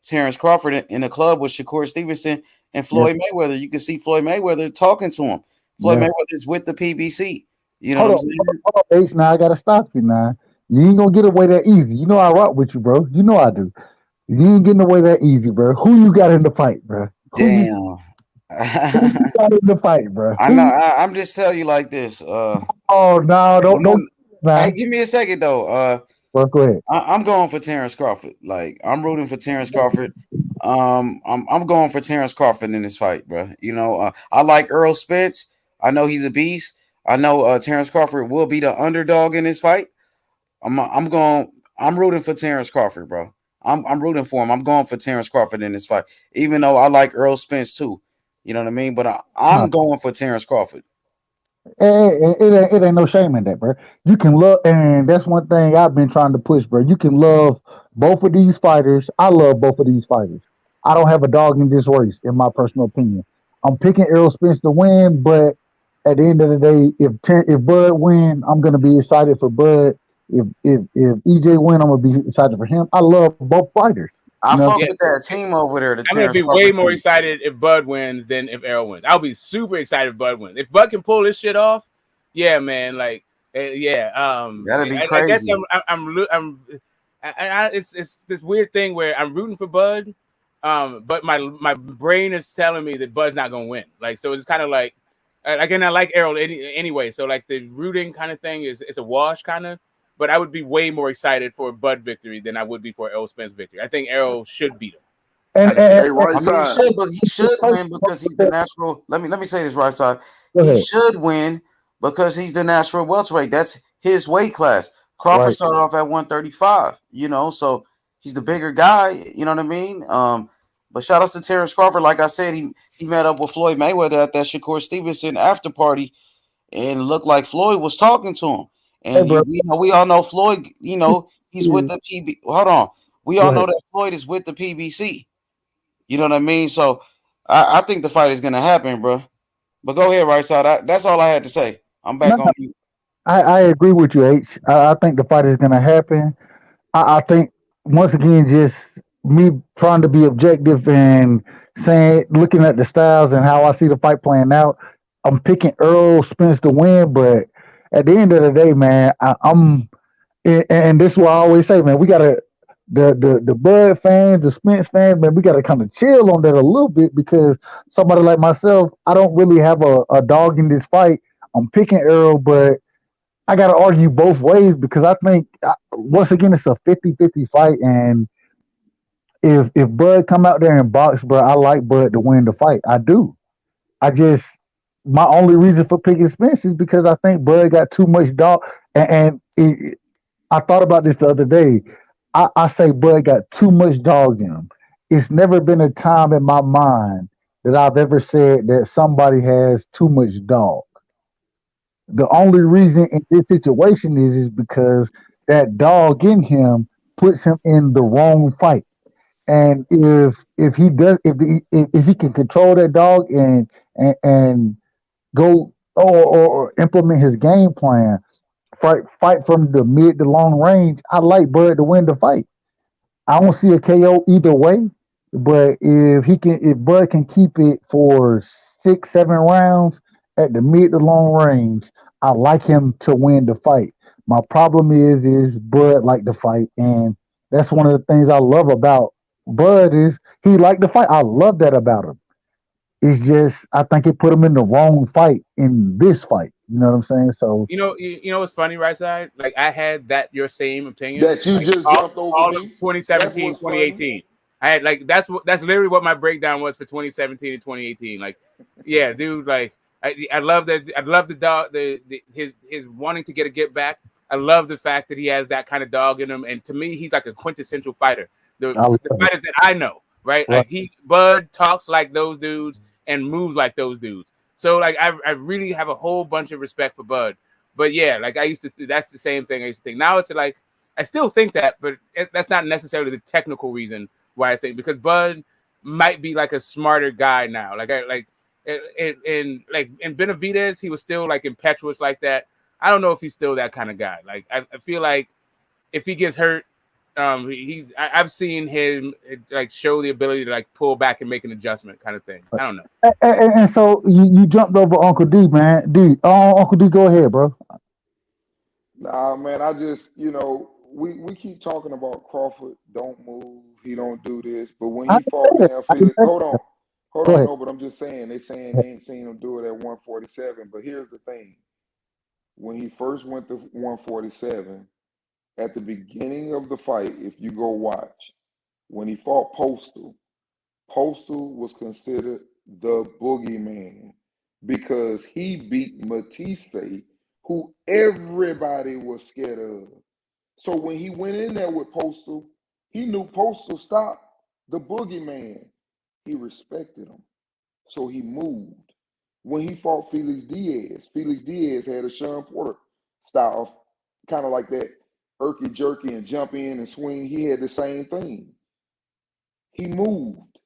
Terence Crawford in a club with Shakur Stevenson and Floyd Mayweather. You can see Floyd Mayweather talking to him. Floyd Mayweather is with the PBC. You know what I'm saying? Hold on, H. Now I got to stop you now. You ain't going to get away that easy. You know I rock with you, bro. You know I do. You ain't getting away that easy, bro. Who you got in the fight, bro? Who you got in the fight, bro? I know. I'm just telling you like this. Oh, no. Don't. Hey, give me a second, though. Well, go ahead. I'm going for Terence Crawford. Like, I'm rooting for Terence Crawford. I'm going for Terence Crawford in this fight, bro. I like Errol Spence. I know he's a beast. I know Terence Crawford will be the underdog in this fight. I'm rooting for Terence Crawford, bro. I'm rooting for him. I'm going for Terence Crawford in this fight, even though I like Errol Spence too. You know what I mean? But I'm going for Terence Crawford. It ain't no shame in that, bro. You can love, and that's one thing I've been trying to push, bro. You can love both of these fighters. I love both of these fighters. I don't have a dog in this race, in my personal opinion. I'm picking Errol Spence to win, but at the end of the day, if Bud win, I'm gonna be excited for Bud. If EJ win, I'm gonna be excited for him. I love both fighters. I fuck with that team over there. I'm gonna be way more excited if Bud wins than if Errol wins. I'll be super excited if Bud wins. If Bud can pull this shit off, yeah, man. Like, yeah. That'd be crazy. I guess it's this weird thing where I'm rooting for Bud, but my brain is telling me that Bud's not gonna win. Like, so it's kind of like, again, I like Errol anyway. So like the rooting kind of thing it's a wash kind of. But I would be way more excited for a Bud victory than I would be for Errol Spence victory. I think Errol should beat him. He should win because he's the natural. Let me say this right side. He should win because he's the natural welterweight. That's his weight class. Crawford started off at 135. So he's the bigger guy. You know what I mean? But shout out to Terence Crawford. Like I said, he met up with Floyd Mayweather at that Shakur Stevenson after party, and looked like Floyd was talking to him. And we all know Floyd, he's with the PB. Hold on. We all know that Floyd is with the PBC. You know what I mean? So I think the fight is going to happen, bro. But go ahead, right side. That's all I had to say. I'm back on you. I agree with you, H. I think the fight is going to happen. I think, once again, just me trying to be objective and looking at the styles and how I see the fight playing out, I'm picking Errol Spence to win, but at the end of the day, man, and this is what I always say, man, we gotta the Bud fans, the Spence fans, man, we gotta kind of chill on that a little bit, because somebody like myself, I don't really have a dog in this fight. I'm picking Errol, but I gotta argue both ways, because I think once again it's a 50-50 fight, and if Bud come out there and box, bro, I like Bud to win the fight. I do. My only reason for picking Spence is because I think Bud got too much dog. I thought about this the other day. I say Bud got too much dog in him. It's never been a time in my mind that I've ever said that somebody has too much dog. The only reason in this situation is because that dog in him puts him in the wrong fight. And if he can control that dog and go or implement his game plan, fight from the mid to long range, I like Bud to win the fight. I don't see a KO either way, but if Bud can keep it for 6-7 rounds at the mid to long range, I like him to win the fight. My problem is Bud like to fight, and that's one of the things I love about Bud is he like to fight. I love that about him. It's just I think it put him in the wrong fight in this fight. You know what I'm saying? So You know what's funny, right side? Like I had your same opinion. That you Like just jumped over all of me. 2017, That's what's funny. 2018. I had like that's literally what my breakdown was for 2017 and 2018. Like, yeah, dude, like I love that. I love the dog, his wanting to get back. I love the fact that he has that kind of dog in him, and to me, he's like a quintessential fighter. The I love fighters that I know, right? Right. Like Bud talks like those dudes and moves like those dudes. So like I really have a whole bunch of respect for Bud. But yeah, like I used to, that's the same thing I used to think. Now it's like I still think that, but that's not necessarily the technical reason why I think, because Bud might be like a smarter guy now. Like in Benavidez, he was still like impetuous like that. I don't know if he's still that kind of guy. Like I feel like if he gets hurt, I've seen him like show the ability to like pull back and make an adjustment kind of thing. I don't know. And so you jumped over Uncle D, man. Uncle D, go ahead, bro. Nah, man, I just, we keep talking about Crawford don't move, he don't do this, but when he fought down Felix, hold on, no, but I'm just saying, they ain't seen him do it at 147, but here's the thing. When he first went to 147, at the beginning of the fight, if you go watch, when he fought Postal was considered the boogeyman because he beat Matisse, who everybody was scared of. So when he went in there with Postal, he knew Postal stopped the boogeyman. He respected him. So he moved. When he fought Felix Diaz had a Sean Porter style, kind of like that irky jerky and jump in and swing. He had the same thing. He moved.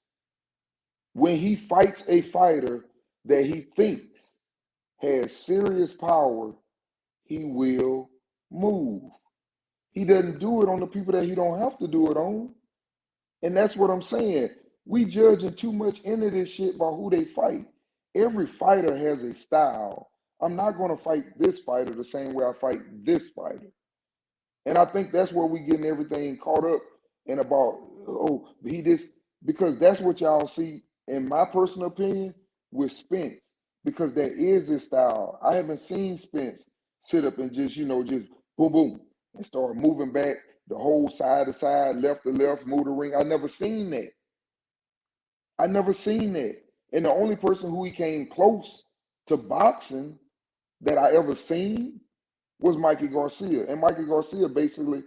When he fights a fighter that he thinks has serious power, he will move. He doesn't do it on the people that he don't have to do it on. And that's what I'm saying. We judging too much into this shit by who they fight. Every fighter has a style. I'm not going to fight this fighter the same way I fight this fighter. And I think that's where we getting everything caught up in about, he just, because that's what y'all see, in my personal opinion, with Spence, because that is his style. I haven't seen Spence sit up and just boom, boom, and start moving back the whole side to side, left to left, move the ring. I never seen that. And the only person who he came close to boxing that I ever seen was Mikey Garcia. And Mikey Garcia basically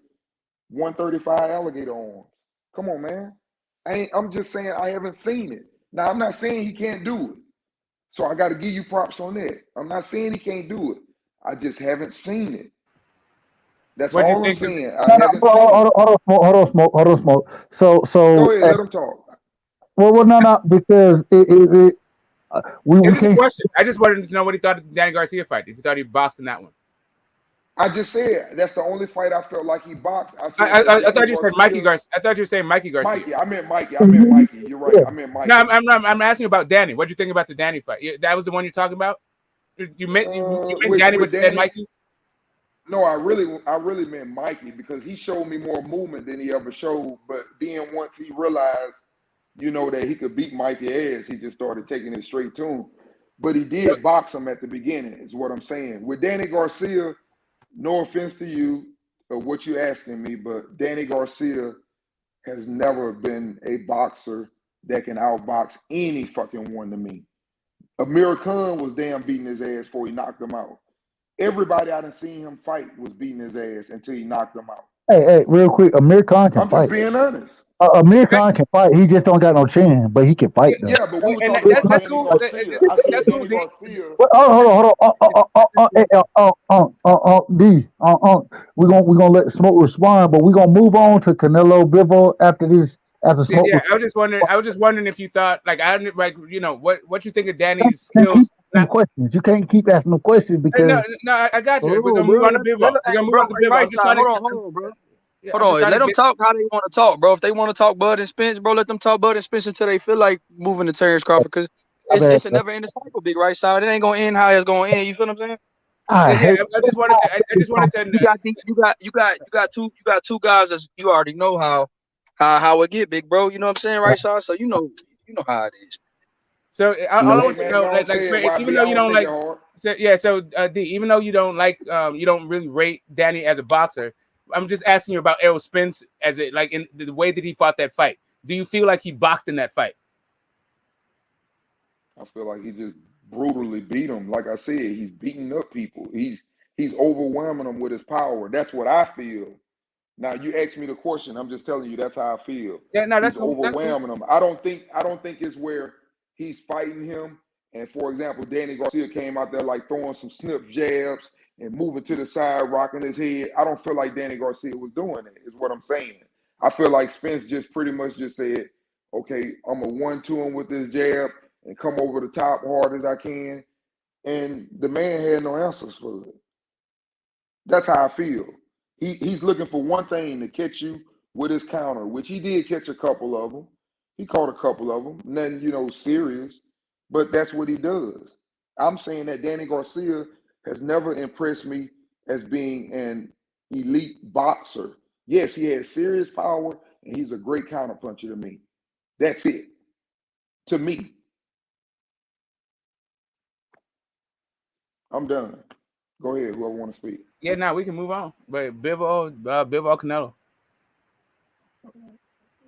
135 alligator arms. Come on, man. I'm just saying I haven't seen it. Now, I'm not saying he can't do it. So I got to give you props on that. I'm not saying he can't do it. I just haven't seen it. That's all I'm saying. I haven't seen it. Hold on, smoke. So go ahead, let him talk. Well, no, because we It's can't. a question. I just wanted to know what he thought of the Danny Garcia fight. If he thought he boxed in that one. I just said that's the only fight I felt like he boxed. I thought you said Mikey Garcia. I thought you were saying Mikey Garcia. Mikey, I meant Mikey. You're right. I meant Mikey. No, I'm asking about Danny. What do you think about the Danny fight? That was the one you're talking about. You meant Danny, but you said Mikey. No, I really meant Mikey because he showed me more movement than he ever showed. But then once he realized, that he could beat Mikey ass, he just started taking it straight to him. But he did box him at the beginning, is what I'm saying. With Danny Garcia, no offense to you or what you're asking me, but Danny Garcia has never been a boxer that can outbox any fucking one to me. Amir Khan was damn beating his ass before he knocked him out. Everybody I done seen him fight was beating his ass until he knocked him out. Hey, real quick, Amir Khan can fight. I'm just being honest. Amir Khan can fight. He just don't got no chin, but he can fight though. Yeah, but we were talking about that's Danny cool. Garcia. I said Danny Garcia. Hold on. D. We're gonna let Smoke respond, but we're gonna move on to Canelo Bivol after this. After Smoke. Yeah, I was just wondering if you thought what you think of Danny's skills. Questions. You can't keep asking them questions because no, I got you. We're gonna move on to Bivol. Hold on, bro. Hold on, let them talk how they want to talk, bro. If they want to talk Bud and Spence, bro, let them talk Bud and Spence until they feel like moving to Terence Crawford, because it's a never-ending cycle, big right side. It ain't gonna end how it's gonna end. You feel what I'm saying? I just wanted to. I just wanted to. You got two guys that you already know how it get, big bro. You know what I'm saying, right, Sai? So you know how it is. So all I want to know, like even though you don't like, D, even though you don't like, you don't really rate Danny as a boxer. I'm just asking you about Errol Spence as it like in the way that he fought that fight. Do you feel like he boxed in that fight? I feel like he just brutally beat him. Like I said, he's beating up people. He's overwhelming them with his power. That's what I feel. Now you asked me the question. I'm just telling you that's how I feel. Yeah, no, that's he's overwhelming them. I don't think it's where he's fighting him. And for example, Danny Garcia came out there like throwing some snip jabs and moving to the side, rocking his head. I don't feel like Danny Garcia was doing it, is what I'm saying. I feel like Spence just pretty much just said, okay, I'm a 1-2 him with this jab and come over the top hard as I can. And the man had no answers for it. That's how I feel. He's looking for one thing to catch you with his counter, which he did catch a couple of them. He caught a couple of them, nothing, serious, but that's what he does. I'm saying that Danny Garcia has never impressed me as being an elite boxer. Yes, he has serious power, and he's a great counterpuncher to me. That's it. To me. I'm done. Go ahead, whoever want to speak. Yeah, now we can move on. But Bivol Canelo.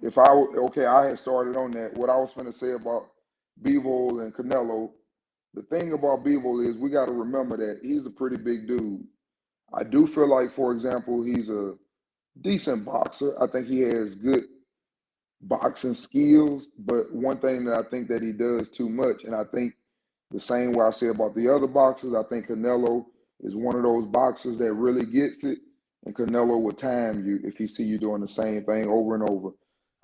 I had started on that. What I was going to say about Bivol and Canelo, the thing about Bivol is we got to remember that he's a pretty big dude. I do feel like, for example, he's a decent boxer. I think he has good boxing skills, but one thing that I think that he does too much, and I think the same way I say about the other boxers, I think Canelo is one of those boxers that really gets it, and Canelo will time you if he see you doing the same thing over and over.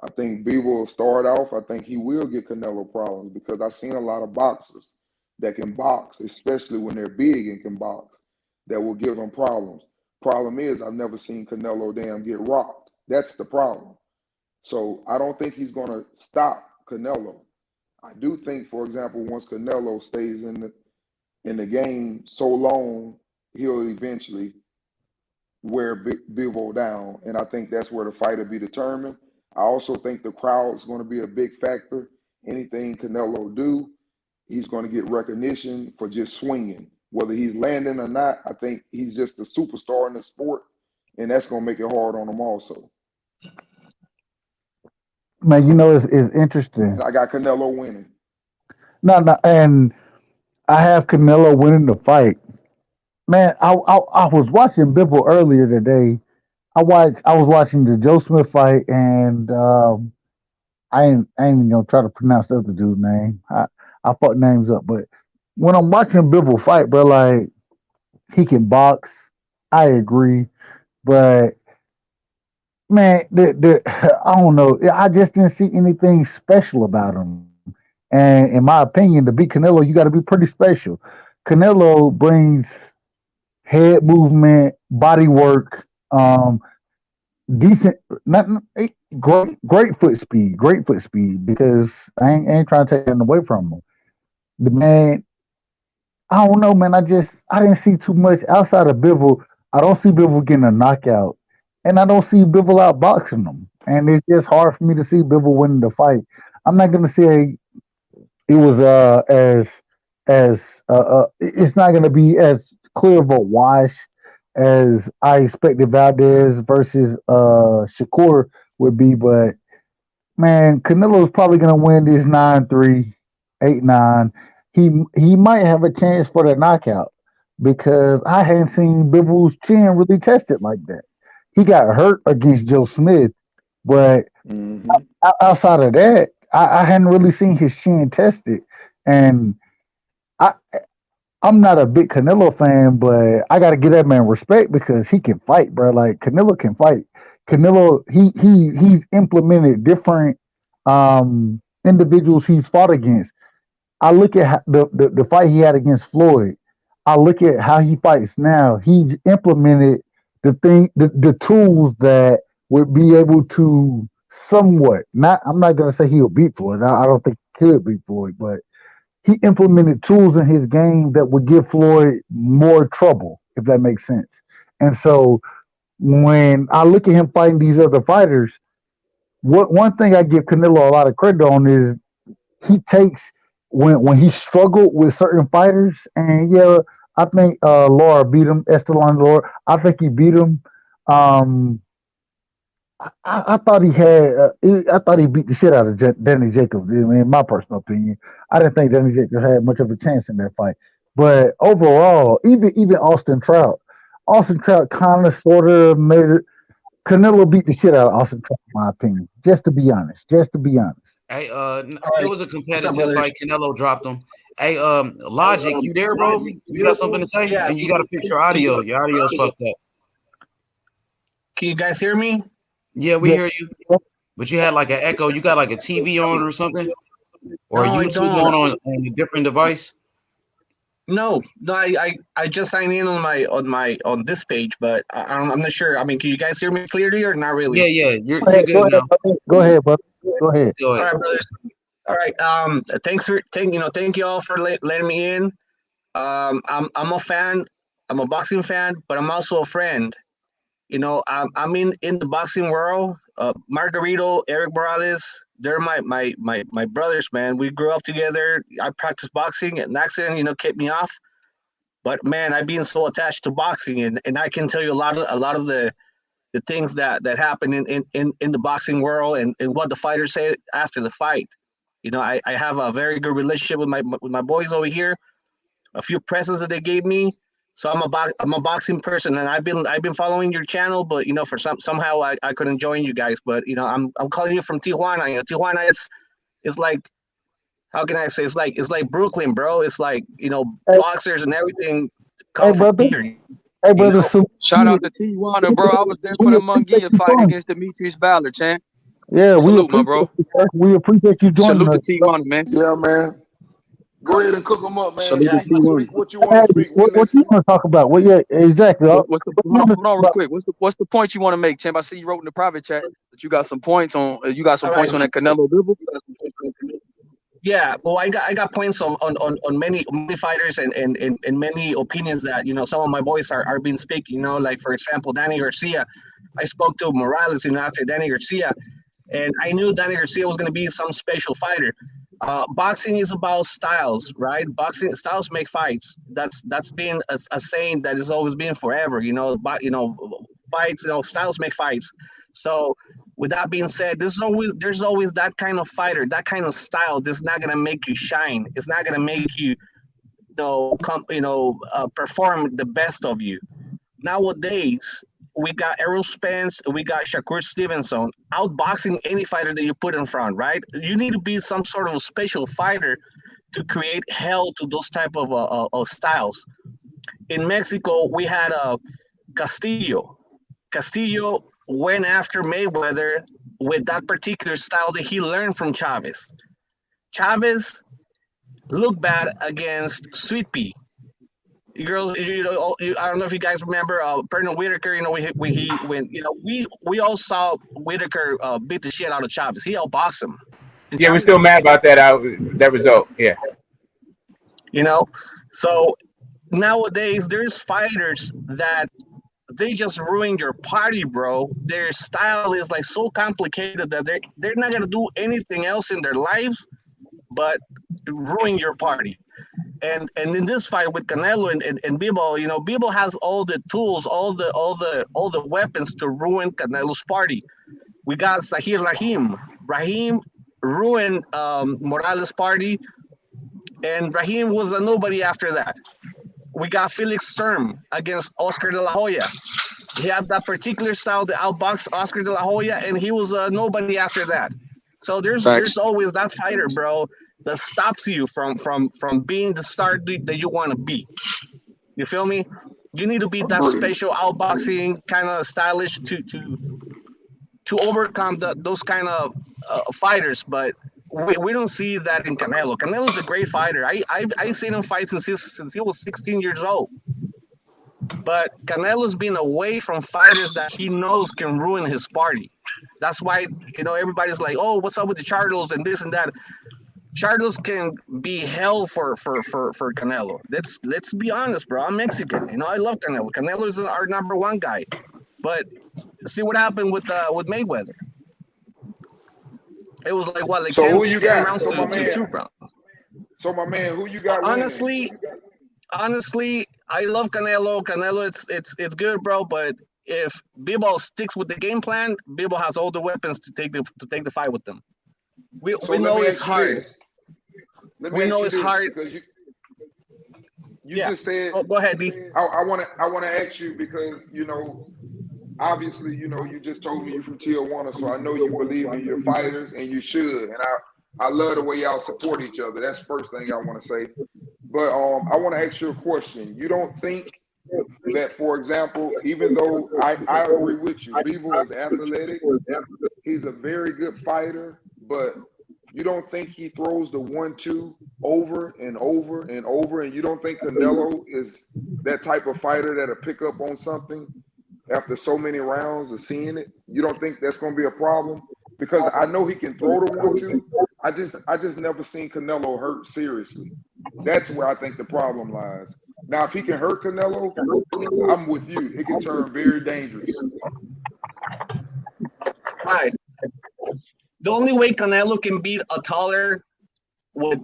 I think Bivol will start off. I think he will get Canelo problems because I've seen a lot of boxers that can box, especially when they're big and can box, that will give him problems. Problem is, I've never seen Canelo get rocked. That's the problem. So I don't think he's going to stop Canelo. I do think, for example, once Canelo stays in the game so long, he'll eventually wear Bivol down, and I think that's where the fight will be determined. I also think the crowd is going to be a big factor. Anything Canelo do, he's going to get recognition for just swinging. Whether he's landing or not, I think he's just a superstar in the sport, and that's going to make it hard on him also. Man, it's interesting. I got Canelo winning. No, and I have Canelo winning the fight. Man, I was watching Bivol earlier today. I was watching the Joe Smith fight, and I ain't even gonna try to pronounce the other dude's name. I fuck names up, but when I'm watching Bivol fight, bro, like he can box. I agree, but man, I don't know. I just didn't see anything special about him. And in my opinion, to beat Canelo, you got to be pretty special. Canelo brings head movement, body work, decent, not great foot speed, because I ain't trying to take it away from him. The man, I don't know, man. I didn't see too much outside of Bivol. I don't see Bivol getting a knockout, and I don't see Bivol outboxing him. And it's just hard for me to see Bivol winning the fight. I'm not gonna say it was it's not gonna be as clear of a wash as I expected Valdez versus Shakur would be, but man, Canelo's probably gonna win this 9-3, 8-9. He might have a chance for the knockout because I hadn't seen Bivol's chin really tested like that. He got hurt against Joe Smith, but outside of that, I hadn't really seen his chin tested. And I'm not a big Canelo fan, but I got to give that man respect because he can fight, bro. Like Canelo can fight. Canelo, he's implemented different individuals he's fought against. I look at the fight he had against Floyd. I look at how he fights now. He's implemented the tools that would be able to somewhat. I'm not gonna say he'll beat Floyd. I don't think he could beat Floyd, but he implemented tools in his game that would give Floyd more trouble, if that makes sense. And so when I look at him fighting these other fighters, one thing I give Canelo a lot of credit on is he takes when he struggled with certain fighters, and yeah, I think Laura beat him, Esteban Laura. I think he beat him. I thought he had. I thought he beat the shit out of Danny Jacobs. In my personal opinion, I didn't think Danny Jacobs had much of a chance in that fight. But overall, even Austin Trout kind of sort of made it. Canelo beat the shit out of Austin Trout, in my opinion. Just to be honest. Hey, it was a competitive fight. Canelo dropped him. Hey, Logic, you there, bro? You got something to say? Yeah, And you got to fix your audio. Your audio's fucked up. Can you guys hear me? Yeah, we hear you. But you had like an echo. You got like a TV on or something? Or No, I YouTube don't. on a different device? No, I just signed in on this page, but I'm not sure. I mean, can you guys hear me clearly or not really? Yeah. You're good now. Go ahead, brother. Go ahead. All right, brothers. All right. Thank you all for letting me in. I'm a fan. I'm a boxing fan, but I'm also a friend. I'm in the boxing world. Margarito, Eric Morales, they're my brothers, man. We grew up together. I practiced boxing. An accident, kept me off. But man, I've been so attached to boxing, and I can tell you a lot of the things that happen in the boxing world and what the fighters say after the fight. I have a very good relationship with my boys over here. A few presents that they gave me. So I'm a boxing person, and I've been following your channel, but for somehow I couldn't join you guys. But I'm calling you from Tijuana. Tijuana is like, how can I say? It's like Brooklyn, bro. It's like boxers and everything come from here. Hey, brother. Shout out to Tijuana, bro. I was there for the Munguia fight against Dmitry Bivol, champ. Yeah, Salute, my bro. We appreciate you joining Salute us. to Tijuana, man. Yeah, man. Go ahead and cook them up, man. Salute to Tijuana. Speak what you want to speak. What you want to talk about? Well, yeah, exactly. Hold on real quick. What's the point you want to make, champ? I see you wrote in the private chat that you got some points on. You got some points on that Canelo Bivol. Yeah, well, I got points on many fighters and many opinions that some of my boys are being speaking. Like for example, Danny Garcia. I spoke to Morales, after Danny Garcia, and I knew Danny Garcia was going to be some special fighter. Boxing is about styles, right? Boxing styles make fights. That's been a saying that has always been forever. Fights. Styles make fights. So, with that being said, there's always that kind of fighter, that kind of style that's not gonna make you shine. It's not gonna make you, perform the best of you. Nowadays, we got Errol Spence, we got Shakur Stevenson outboxing any fighter that you put in front, right? You need to be some sort of a special fighter to create hell to those type of styles. In Mexico, we had Castillo. Castillo went after Mayweather with that particular style that he learned from Chavez. Chavez looked bad against Sweet Pea. Girls, I don't know if you guys remember Bernard Whitaker. We all saw Whitaker beat the shit out of Chavez. He outboxed him. Yeah, we're still mad about that result. Yeah. So nowadays there's fighters that they just ruin your party, bro. Their style is like so complicated that they're not gonna do anything else in their lives but ruin your party. And in this fight with Canelo and Bivol, Bivol has all the tools, all the weapons to ruin Canelo's party. We got Zahir Rahim. Rahim ruined Morales' party, and Rahim was a nobody after that. We got Felix Sturm against Oscar de la Hoya. He had that particular style to outbox Oscar de la Hoya, and he was a nobody after that. So there's always that fighter, bro, that stops you from being the star that you want to be. You feel me? You need to be that special outboxing kind of stylish to overcome those kind of fighters. But we don't see that in Canelo. Canelo's a great fighter. I've seen him fight since he was 16 years old. But Canelo's been away from fighters that he knows can ruin his party. That's why everybody's like, oh, what's up with the Charlos and this and that. Charlos can be hell for Canelo. Let's be honest, bro. I'm Mexican. You know, I love Canelo. Canelo is our number one guy. But see what happened with Mayweather. It was like what, like So 10 who you got? rounds So to my man, 2 rounds. So my man, who you got winning? Honestly, I love Canelo. Canelo, it's good, bro. But if Bivol sticks with the game plan, Bivol has all the weapons to take the fight with them. We know it's hard. We know it's hard because you just said. Go ahead, D. I want to ask you because obviously you just told me you're from Tijuana, so I know you believe in your fighters and you should, and I love the way y'all support each other. That's the first thing I want to say. But I want to ask you a question. You don't think that, for example, even though I agree with you, Bivol is athletic, he's a very good fighter, but you don't think he throws the 1-2 over and over and over, and you don't think Canelo is that type of fighter that'll pick up on something after so many rounds of seeing it? You don't think that's going to be a problem? Because I know he can throw the 1-2. I just never seen Canelo hurt seriously. That's where I think the problem lies. Now, if he can hurt Canelo, I'm with you. It can turn very dangerous. Right. The only way Canelo can beat a taller with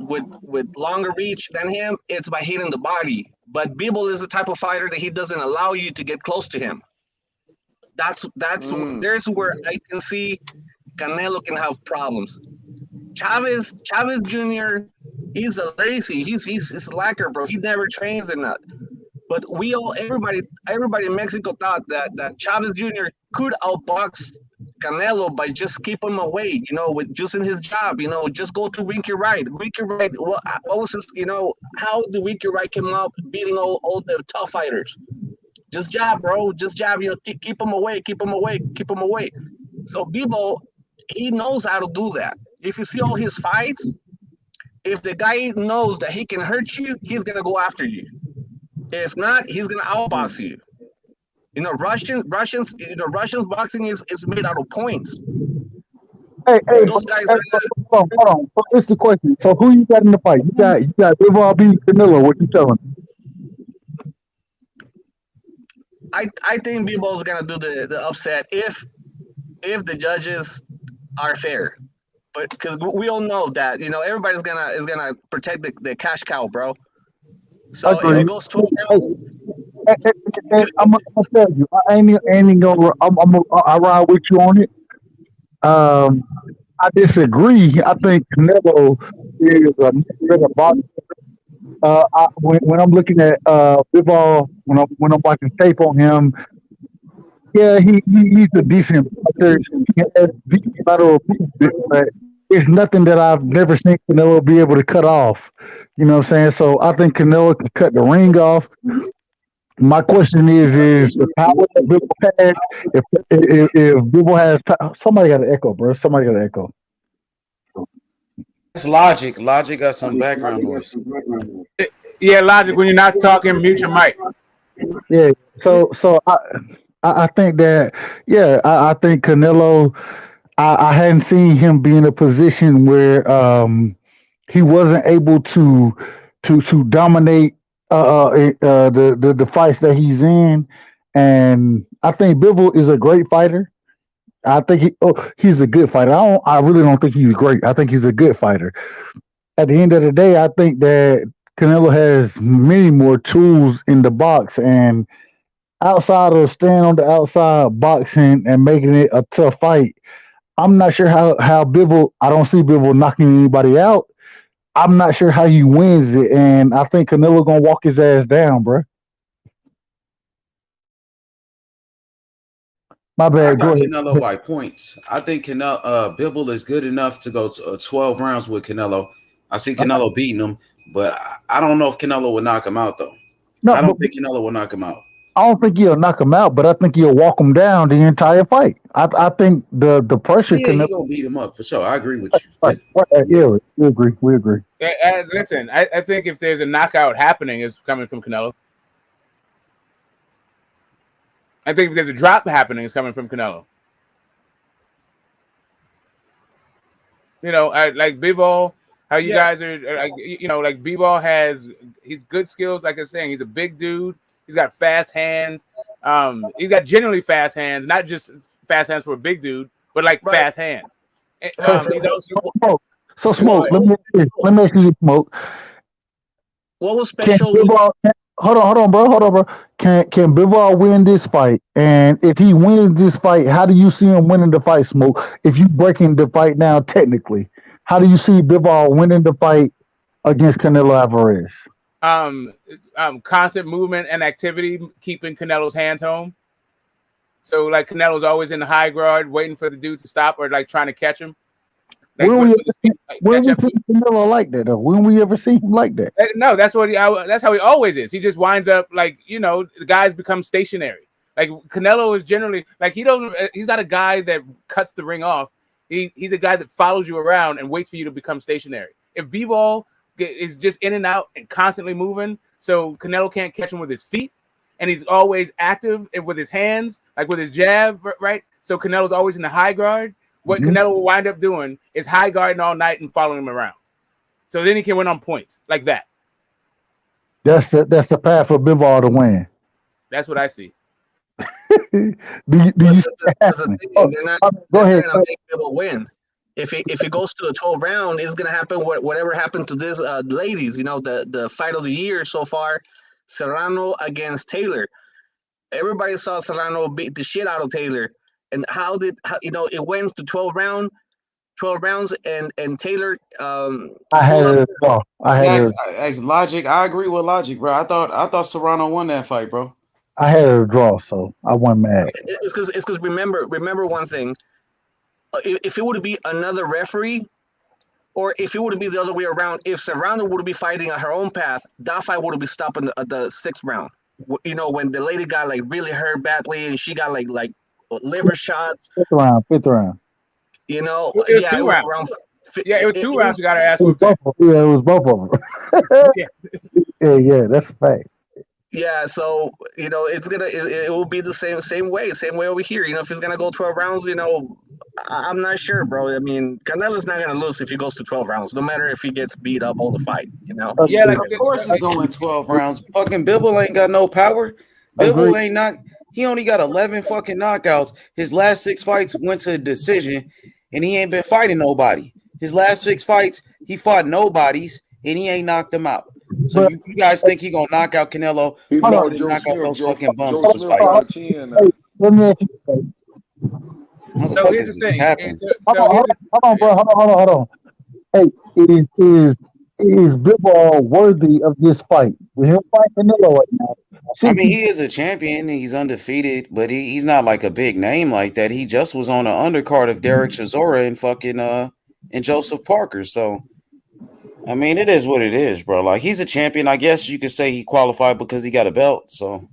longer reach than him is by hitting the body. But Bivol is the type of fighter that he doesn't allow you to get close to him. There's where I can see Canelo can have problems. Chavez Jr., he's a lazy, he's a slacker, bro. He never trains and that. But everybody in Mexico thought that Chavez Jr. could outbox Canelo by just keeping him away, with just in his job, just go to Winky Wright. Winky Wright, what was his, how the Winky Wright came up beating all the tough fighters? Just jab, bro. Just jab, keep him away, keep him away, keep him away. So Bivol, he knows how to do that. If you see all his fights, if the guy knows that he can hurt you, he's gonna go after you. If not, he's gonna outbox you. Russians boxing is made out of points. Hey, those guys. Hold on. So this is the question. So who you got in the fight? You got Bivol beat Canelo. What you telling? I think Bivol's gonna do the upset if the judges are fair, but because we all know that everybody's gonna protect the cash cow, bro. So if it goes 12 rounds, I'm gonna tell you, I ain't gonna. I ride with you on it. I disagree. I think Canelo is a better boxer. When I'm looking at Bivol, when I'm watching tape on him, yeah, he's a decent boxer. He has decent lateral movement, but it's nothing that I've never seen Canelo be able to cut off. You know what I'm saying? So I think Canelo can cut the ring off. My question is the power that Bivol has. If Bivol has, somebody got an echo, bro. Somebody got an echo. It's Logic. Logic got some background noise. Yeah, Logic. When you're not talking, mute your mic. Yeah. So I think that I think Canelo. I hadn't seen him be in a position where he wasn't able to dominate the fights that he's in, and I think Bivol is a great fighter. I think he's a good fighter. I really don't think he's great. I think he's a good fighter. At the end of the day, I think that Canelo has many more tools in the box, and outside of staying on the outside boxing and making it a tough fight, I'm not sure how Bivol. I don't see Bivol knocking anybody out. I'm not sure how he wins it, and I think Canelo gonna walk his ass down, bro. My bad. I Go got ahead. Canelo by points. I think Bivol is good enough to go to 12 rounds with Canelo. I see Canelo beating him, but I don't know if Canelo will knock him out, though. No, I don't think Canelo will knock him out. I don't think he'll knock him out, but I think he'll walk him down the entire fight. I think the pressure. Yeah, he's gonna beat him up for sure. I agree with you. Right. Yeah, we agree. We agree. Listen, I think if there's a knockout happening, it's coming from Canelo. I think if there's a drop happening, it's coming from Canelo. Like Bivol, How you guys are, like, you know, like Bivol he's good skills. Like I'm saying, he's a big dude. He's got fast hands. He's got generally fast hands, not just fast hands for a big dude, but like fast hands. He's also, so Smoke. Let me ask you, Smoke. What was special? Hold on, bro. Can Bivol win this fight? And if he wins this fight, how do you see him winning the fight, Smoke? If you breaking the fight down technically, how do you see Bivol winning the fight against Canelo Alvarez? Constant movement and activity, keeping Canelo's hands home. So like Canelo's always in the high guard, waiting for the dude to stop or like trying to catch him. Like, when we see Canelo like that, though? When we ever see him like that? No, that's how he always is. He just winds up like, you know, the guys become stationary. Like Canelo is generally like he's not a guy that cuts the ring off. He's a guy that follows you around and waits for you to become stationary. If Bivol is just in and out and constantly moving, so Canelo can't catch him with his feet, and he's always active with his hands, like with his jab, right? So Canelo's always in the high guard. What Canelo will wind up doing is high guarding all night and following him around. So then he can win on points like that. That's the path for Bivol to win. That's what I see. do you Go ahead. Make Bivol win. If it goes to a 12 round, it's gonna happen. Whatever happened to this ladies, you know, the fight of the year so far, Serrano against Taylor. Everybody saw Serrano beat the shit out of Taylor. And how it went to 12 rounds, and Taylor. I had it all. Logic. I agree with Logic, bro. I thought Serrano won that fight, bro. I had a draw, so I wasn't mad. It's because remember one thing. If it would be another referee, or if it would be the other way around, if Serrano would be fighting at her own path, that fight would be stopping at the 6th round. You know, when the lady got like really hurt badly and she got like liver shots. 5th round. You know, it was 2 rounds. It was 2 rounds. You got to ask. It was both of them. yeah, that's a fact. Yeah, so you know, it will be the same way over here. You know, if it's gonna go 12 rounds, you know, I'm not sure, bro. I mean, Canelo's not gonna lose if he goes to 12 rounds, no matter if he gets beat up all the fight. You know. Yeah, like, of course he's going 12 rounds. Fucking Bivol ain't got no power. Bivol ain't not. He only got 11 fucking knockouts. His last 6 fights went to a decision, and he ain't been fighting nobody. His last 6 fights, he fought nobodies, and he ain't knocked them out. So you guys think he gonna knock out Canelo? He knock out those fucking bumps this fight. Let me ask you. So here's the thing. Hold on. Hey, is Bivol worthy of this fight? With him fighting Canelo right now? I mean, he is a champion. He's undefeated, but he's not like a big name like that. He just was on the undercard of Derek Chisora and fucking and Joseph Parker. So, I mean, it is what it is, bro. Like, he's a champion. I guess you could say he qualified because he got a belt. So,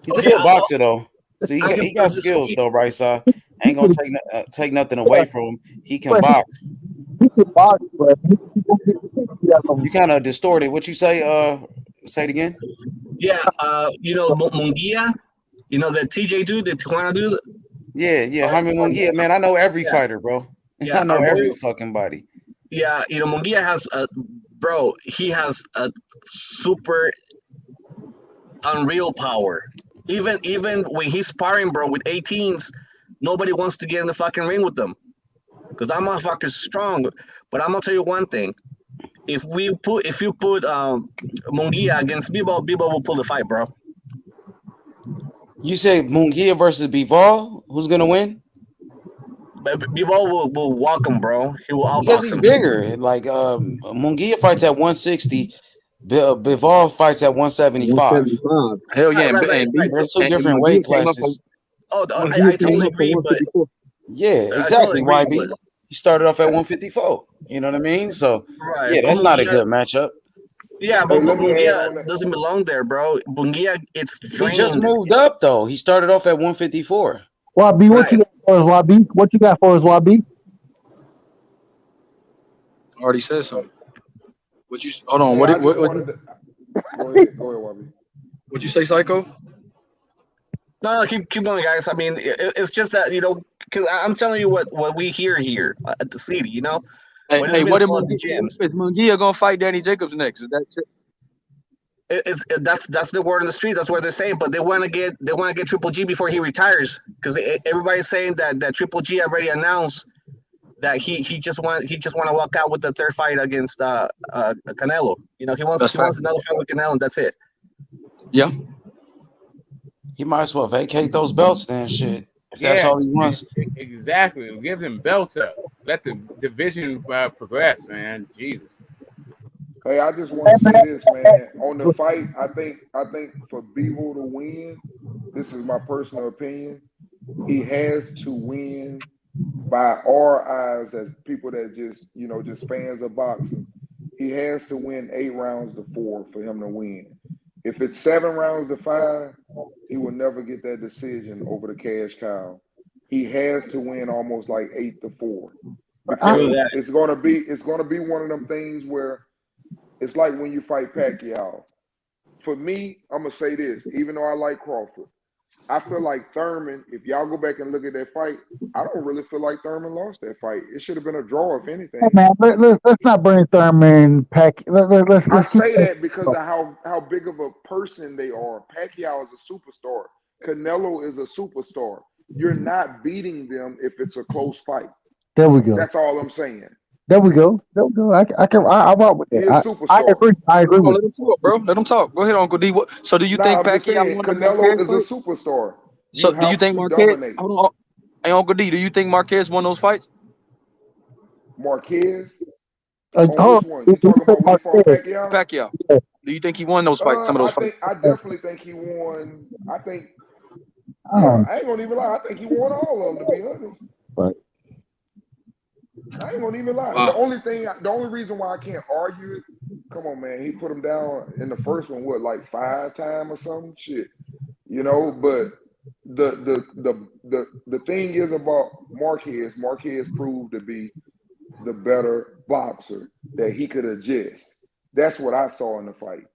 he's a good boxer, though. So he got skills, though, right side. Ain't gonna take nothing away from him. He can box. He can box, but you kind of distorted. What you say? Say it again. Yeah, you know Munguia, you know that TJ dude, the Tijuana dude. Yeah, Jaime Munguia, man. I know every fighter, bro. Yeah, I know every fucking body. Yeah, you know Munguia has he has a super unreal power. Even when he's sparring, bro, with 18s, nobody wants to get in the fucking ring with them because that motherfucker's strong. But I'm gonna tell you one thing. If you put Munguia against Bivol will pull the fight, bro. You say Munguia versus Bivol? Who's gonna win? Bivol will walk him, bro. He will outbox because he's him. bigger. Like Munguia fights at 160. Bivol fights at 175. Hell yeah, right. There's 2 different weight classes. I totally agree, but yeah, exactly. YB. He started off at 154. You know what I mean? So, yeah, that's not a good matchup. Yeah, but Munguia doesn't belong there, bro. Munguia, it's drained. He just moved up, though. He started off at 154. YB, what you got for us, YB? What you got for us, YB? Already said something. What you? Hold on. What? Go ahead, YB. What'd you say, Psycho? No, keep going, guys. I mean, it's just that, you know, because I'm telling you what we hear here at the city, you know, Hey, what is Munguia gonna fight Danny Jacobs next? Is that shit? That's the word on the street. That's what they're saying. But they want to get Triple G before he retires, because everybody's saying that Triple G already announced that he just want to walk out with the third fight against Canelo. You know, he wants another fight with Canelo, and that's it. Yeah. He might as well vacate those belts then, shit. If that's all he wants. Exactly. Give them belts up. Let the division progress, man. Jesus. Hey, I just want to say this, man. On the fight, I think for Bivol to win, this is my personal opinion, he has to win by our eyes as people that just fans of boxing. He has to win 8 rounds to 4 for him to win. If it's 7 rounds to 5, he will never get that decision over the cash cow. He has to win almost like 8 to 4. Because it's gonna be one of them things where it's like when you fight Pacquiao. For me, I'm gonna say this, even though I like Crawford, I feel like Thurman, if y'all go back and look at that fight, I don't really feel like Thurman lost that fight. It should have been a draw, if anything. Hey man, let's not bring Thurman Pac. I say that because of how big of a person they are. Pacquiao is a superstar. Canelo is a superstar. You're not beating them if it's a close fight. There we go. That's all I'm saying. There we go. I rock with that. He's a superstar. I agree with let him talk, bro. Let him talk. Go ahead, Uncle D. So do you think Pacquiao Canelo is a superstar? So do you think Marquez? Hold on. Hey, Uncle D, do you think Marquez won those fights? Marquez? Which one? You talking about when he fought Pacquiao? Pacquiao. Yeah. Do you think he won those fights? Some of those fights? I definitely think he won. I ain't gonna even lie. I think he won all of them, to be honest. Right. I ain't gonna even lie. Wow. The only reason why I can't argue it, come on, man, he put him down in the first one, like 5 times or something? Shit. You know, but the thing is about Marquez proved to be the better boxer, that he could adjust. That's what I saw in the fight.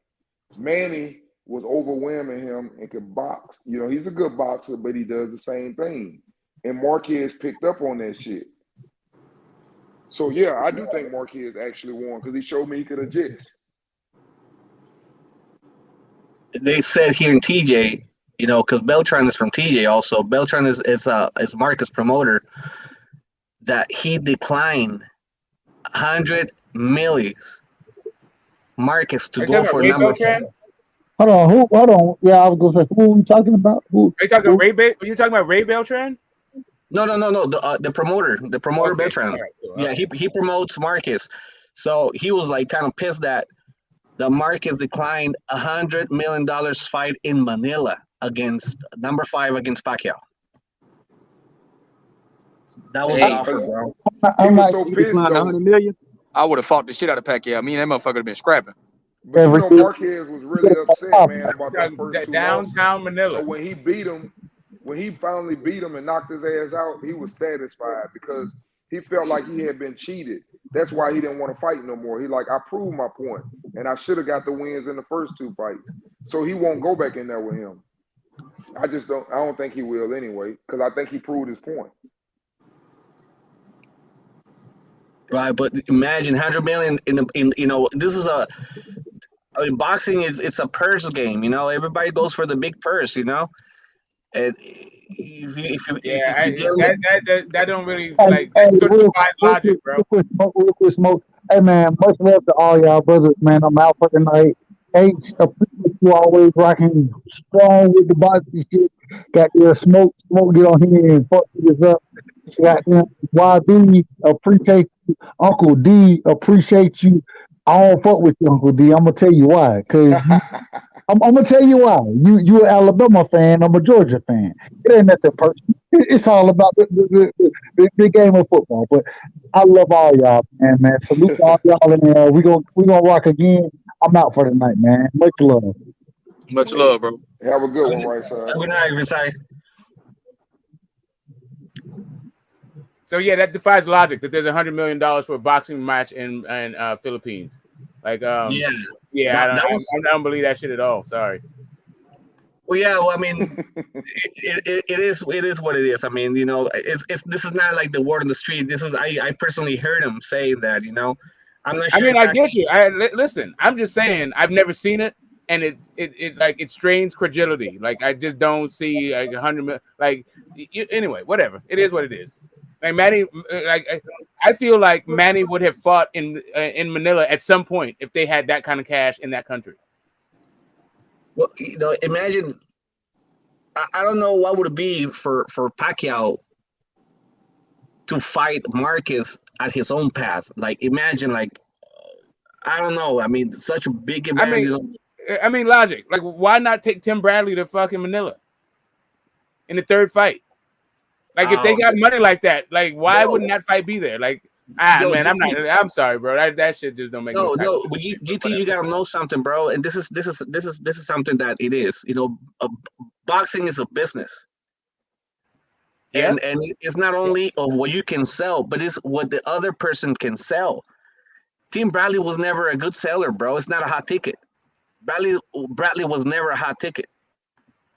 Manny was overwhelming him and could box. You know, he's a good boxer, but he does the same thing. And Marquez picked up on that shit. So, yeah, I do think Marquez actually won because he showed me he could adjust. They said here in TJ, you know, because Beltran is from TJ also. Beltran is Marcus' promoter, that he declined 100 millions Marcus to go for number 10. Hold on. Yeah, I was gonna say, who are we talking about? Are you talking about Ray Beltran? No. The promoter, okay. Beltran. Right, cool. Yeah, he promotes Marcus. So he was like kind of pissed that the Marcus declined $100 million fight in Manila against number 5 against Pacquiao. That was the offer, bro. He was so pissed, though. $100 million. I would have fought the shit out of Pacquiao. Me and that motherfucker have been scrapping. But you know, Marquez was really upset, man, about that first 2 downtown Manila. So when he beat him, when he finally beat him and knocked his ass out, he was satisfied because he felt like he had been cheated. That's why he didn't want to fight no more. He like, I proved my point, and I should have got the wins in the first 2 fights. So he won't go back in there with him. I don't think he will anyway, because I think he proved his point. Right, but imagine 100 million in you know, this is boxing it's a purse game, you know. Everybody goes for the big purse, you know. And that don't really like defies logic, bro. Real quick, Smoke. Hey man, much love to all y'all brothers, man. I'm out for the night. H, appreciate you always rocking strong with the boxing shit. Got your smoke, get on here and fuck this up. Got them YB, appreciate you. Uncle D, appreciate you. I don't fuck with you, Uncle D. I'm gonna tell you why. Cause I'm gonna tell you why. You an Alabama fan. I'm a Georgia fan. It ain't nothing personal. It's all about the game of football. But I love all y'all, man. Salute all y'all, and we gonna rock again. I'm out for the night, man. Much love. Much love, bro. Have a good one, right side. Good night, Risai. So yeah, that defies logic that there's $100 million for a boxing match in Philippines. Like, I don't believe that shit at all. Sorry. Well, yeah. Well, I mean, it is what it is. I mean, you know, it's this is not like the word on the street. This is I personally heard him say that. You know, I'm not sure. I mean, exactly. I get you. Listen. I'm just saying I've never seen it, and it like it strains credulity. Like I just don't see like 100 million. Like anyway, whatever. It is what it is. Like Manny, like I feel like Manny would have fought in Manila at some point if they had that kind of cash in that country. Well, you know, imagine. I don't know what would it be for Pacquiao to fight Marquez at his own path. Like, imagine, like, I don't know. I mean, such a big advantage. I mean, logic. Like, why not take Tim Bradley to fucking Manila in the third fight? Like, if they got money like that, like, why wouldn't that fight be there? Like, man, I'm sorry, bro. That shit just don't make no. But GT, you gotta know something, bro. And this is something that it is. You know, boxing is a business. Yeah. And it's not only of what you can sell, but it's what the other person can sell. Tim Bradley was never a good seller, bro. It's not a hot ticket. Bradley was never a hot ticket.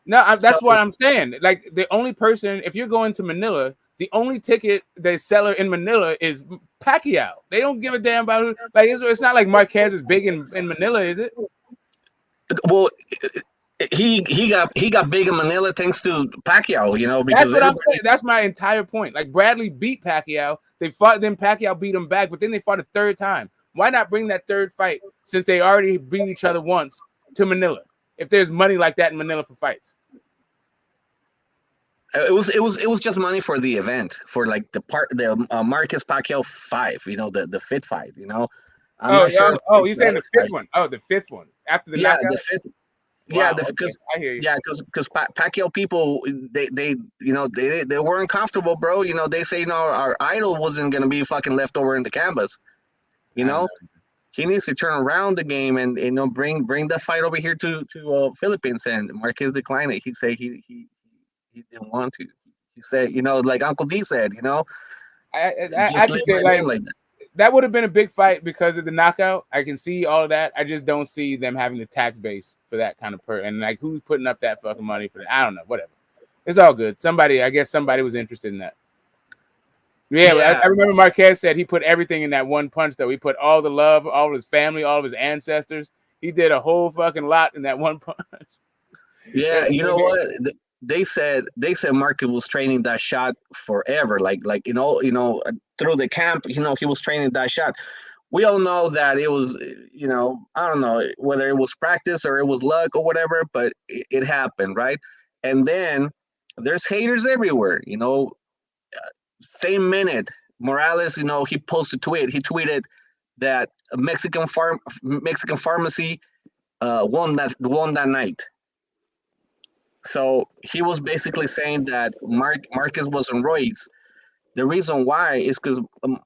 No, that's what I'm saying. Like, the only person, if you're going to Manila, the only ticket they seller in Manila is Pacquiao. They don't give a damn about who. Like, it's not like Marquez is big in Manila, is it? Well, he got big in Manila thanks to Pacquiao. You know, because that's what I'm saying. That's my entire point. Like, Bradley beat Pacquiao. They fought, then Pacquiao beat him back, but then they fought a third time. Why not bring that third fight since they already beat each other once to Manila? If there's money like that in Manila for fights. It was just money for the event, for like the Marquez Pacquiao 5, you know, the fifth fight, you know. I'm not sure. Oh, you're saying the fifth one? Oh, the fifth one after the knockout. The fifth. Wow, yeah, because I hear you. Yeah, because Pacquiao people they you know they weren't comfortable, bro. You know, they say, you know, our idol wasn't gonna be fucking left over in the canvas. You know, he needs to turn around the game and, you know, bring the fight over here to Philippines. And Marquez declined it. He said he didn't want to. He said, you know, like Uncle D said, you know, I can say like that would have been a big fight because of the knockout. I can see all of that. I just don't see them having the tax base for that kind of and like who's putting up that fucking money for that? I don't know. Whatever. It's all good. I guess somebody was interested in that. Yeah. I remember Marquez said he put everything in that one punch, though. He put all the love, all of his family, all of his ancestors. He did a whole fucking lot in that one punch. Yeah, you know what? They said Marquez was training that shot forever. Like you know, through the camp, you know, he was training that shot. We all know that it was, you know, I don't know whether it was practice or it was luck or whatever, but it happened, right? And then there's haters everywhere, you know. Same minute, Morales, you know, he posted tweet. He tweeted that a Mexican pharmacy won that night. So he was basically saying that Marquez was on roids. The reason why is because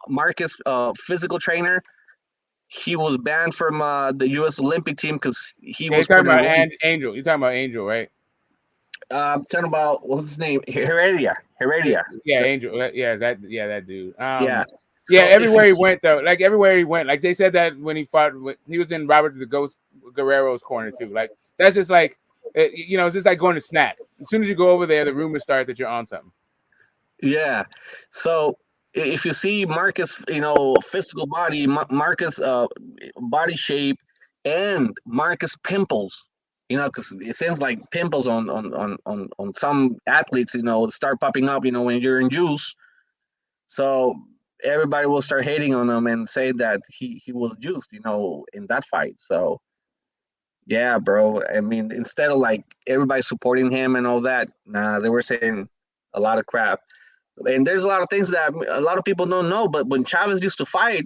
Marquez, physical trainer, he was banned from the U.S. Olympic team because he was. You're talking about Angel. You're talking about Angel, right? I'm talking about, what's his name? Heredia. Yeah, Angel. Yeah, that dude. Yeah. Yeah, everywhere he went though, like everywhere he went, like they said that when he fought, he was in Robert the Ghost Guerrero's corner too. Like that's just like, you know, it's just like going to snack. As soon as you go over there, the rumors start that you're on something. Yeah. So if you see Marcus, you know, physical body, Marcus body shape, and Marcus pimples, you know, because it seems like pimples on some athletes, you know, start popping up, you know, when you're in juice. So everybody will start hating on him and say that he was juiced, you know, in that fight. So yeah, bro. I mean, instead of like everybody supporting him and all that, nah, they were saying a lot of crap. And there's a lot of things that a lot of people don't know, but when Chavez used to fight,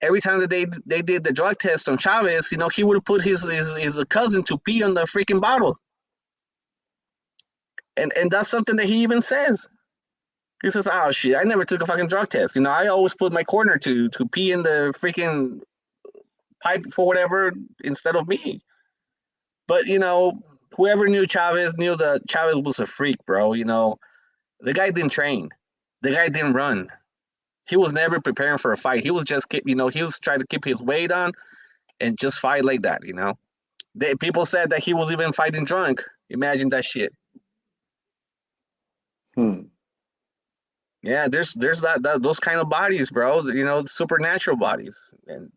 every time that they did the drug test on Chavez, you know, he would put his cousin to pee on the freaking bottle. And that's something that he even says. He says, "Oh shit, I never took a fucking drug test. You know, I always put my corner to pee in the freaking pipe for whatever instead of me." But you know, whoever knew Chavez knew that Chavez was a freak, bro. You know, the guy didn't train, the guy didn't run. He was never preparing for a fight. He was just, you know, he was trying to keep his weight on and just fight like that. You know, people said that he was even fighting drunk Imagine that shit. Yeah, there's that those kind of bodies, bro. You know, supernatural bodies, and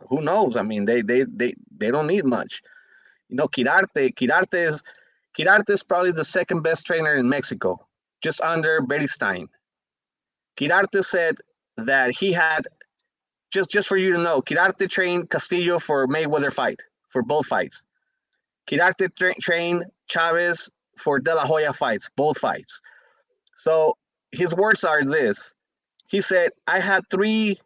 who knows? I mean, they don't need much. You know, Quirarte is probably the second best trainer in Mexico, just under Beristain. Quirarte said that he had just for you to know, Quirarte trained Castillo for Mayweather fight, for both fights. Quirarte trained Chavez for De La Hoya fights, both fights. So his words are this. He said, I had 3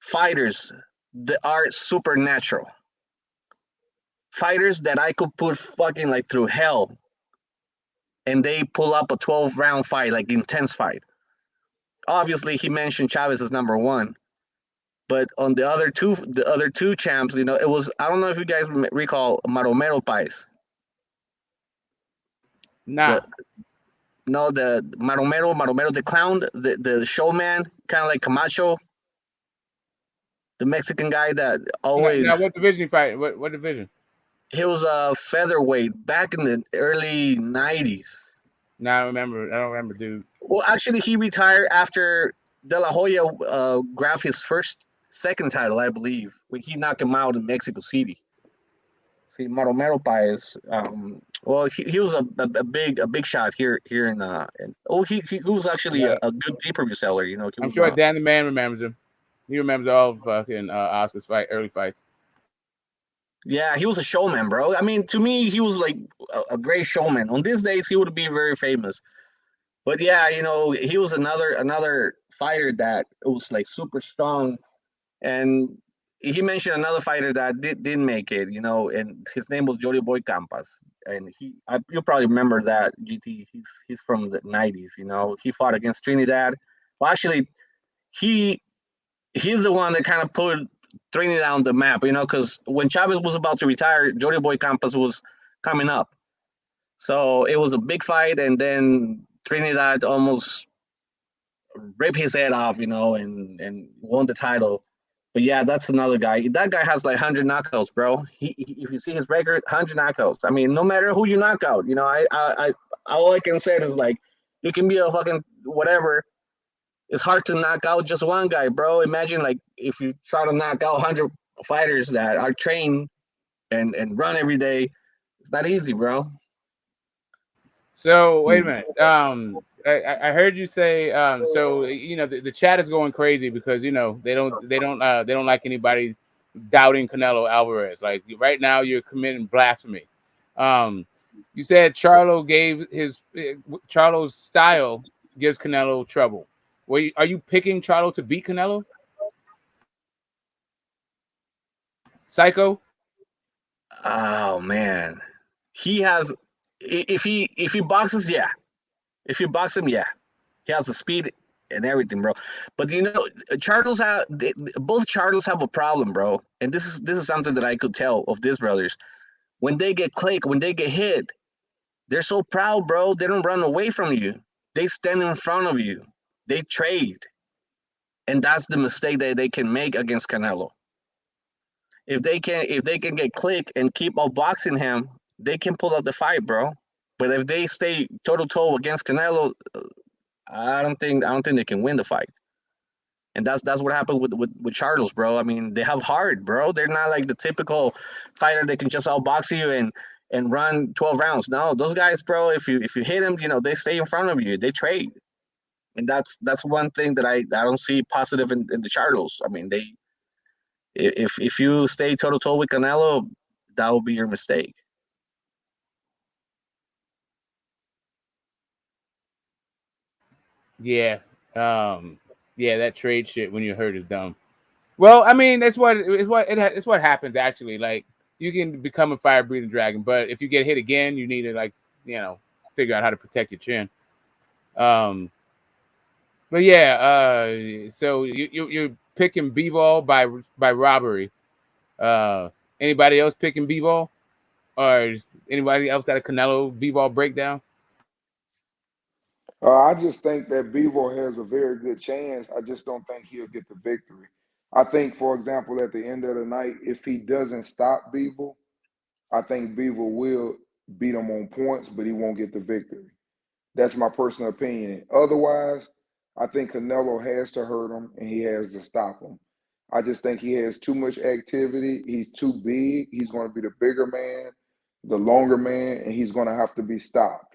fighters that are supernatural. Fighters that I could put fucking like through hell and they pull up a 12-round fight, like intense fight. Obviously, he mentioned Chavez as number 1. But on the other two champs, you know, it was, I don't know if you guys recall Maromero Pais. Nah. The Maromero the clown, the showman, kind of like Camacho, the Mexican guy that always. Now, what division he fight? What division? He was a featherweight back in the early 90s. No, I don't remember, dude. Well, actually, he retired after De La Hoya grabbed his second title, I believe, when he knocked him out in Mexico City. See, Maromero Paez. Well, he was a big shot here in he was actually a good pay-per-view seller. You know, I'm sure Dan the Man remembers him. He remembers all fucking Oscar's early fights. Yeah, he was a showman, bro. I mean, to me, he was like a great showman. On these days, he would be very famous. But yeah, you know, he was another fighter that was like super strong. And he mentioned another fighter that didn't make it, you know, and his name was Jory Boy Campas. And you probably remember that, GT. He's from the 90s, you know. He fought against Trinidad. Well, actually, he's the one that kind of put Trinidad on the map, you know, because when Chavez was about to retire, Jory Boy Campas was coming up. So it was a big fight, and then Trinidad almost ripped his head off, you know, and won the title. But yeah, that's another guy. That guy has like 100 knockouts, bro. If you see his record, 100 knockouts. I mean, no matter who you knock out, you know, I all I can say is like, you can be a fucking whatever. It's hard to knock out just one guy, bro. Imagine like if you try to knock out 100 fighters that are trained and run every day. It's not easy, bro. So wait a minute. I heard you say. So you know the chat is going crazy because you know they don't like anybody doubting Canelo Alvarez. Like right now, you're committing blasphemy. You said Charlo's style gives Canelo trouble. Are you picking Charlo to beat Canelo? Psycho? Oh man, he has. If he boxes, yeah. If you box him, yeah, he has the speed and everything, bro. But you know, both Charlos have a problem, bro. And this is something that I could tell of these brothers. When they get clicked, when they get hit, they're so proud, bro. They don't run away from you. They stand in front of you. They trade, and that's the mistake that they can make against Canelo. If they can get clicked and keep outboxing him, they can pull out the fight, bro. But if they stay toe to toe against Canelo, I don't think they can win the fight. And that's what happened with Charlos, bro. I mean, they have heart, bro. They're not like the typical fighter that can just outbox you and run 12 rounds. No, those guys, bro, if you hit them, you know, they stay in front of you. They trade. And that's one thing that I don't see positive in the Charlos. I mean, if you stay toe to toe with Canelo, that will be your mistake. Yeah. Yeah, that trade shit when you're hurt is dumb. Well, I mean, it's what happens actually. Like you can become a fire breathing dragon, but if you get hit again, you need to like, you know, figure out how to protect your chin. But yeah, so you're picking Bivol by robbery. Anybody else picking Bivol? Or is anybody else got a Canelo Bivol breakdown? I just think that Bivol has a very good chance. I just don't think he'll get the victory. I think, for example, at the end of the night, if he doesn't stop Bivol, I think Bivol will beat him on points, but he won't get the victory. That's my personal opinion. Otherwise, I think Canelo has to hurt him and he has to stop him. I just think he has too much activity. He's too big. He's going to be the bigger man, the longer man, and he's going to have to be stopped.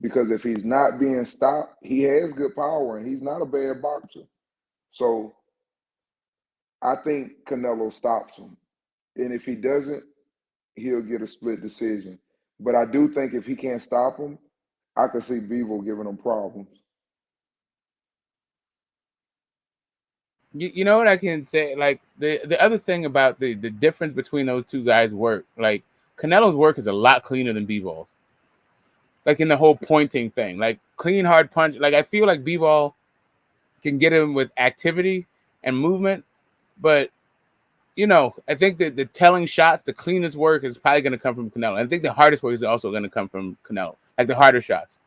Because if he's not being stopped, he has good power and he's not a bad boxer. So I think Canelo stops him. And if he doesn't, he'll get a split decision. But I do think if he can't stop him, I could see Bivol giving him problems. You know what I can say? Like the other thing about the difference between those two guys' work, like Canelo's work is a lot cleaner than Bivol's. Like in the whole pointing thing, like clean hard punch. Like I feel like Bivol can get him with activity and movement, but you know, I think that the telling shots, the cleanest work is probably going to come from Canelo. I think the hardest work is also going to come from Canelo, like the harder shots.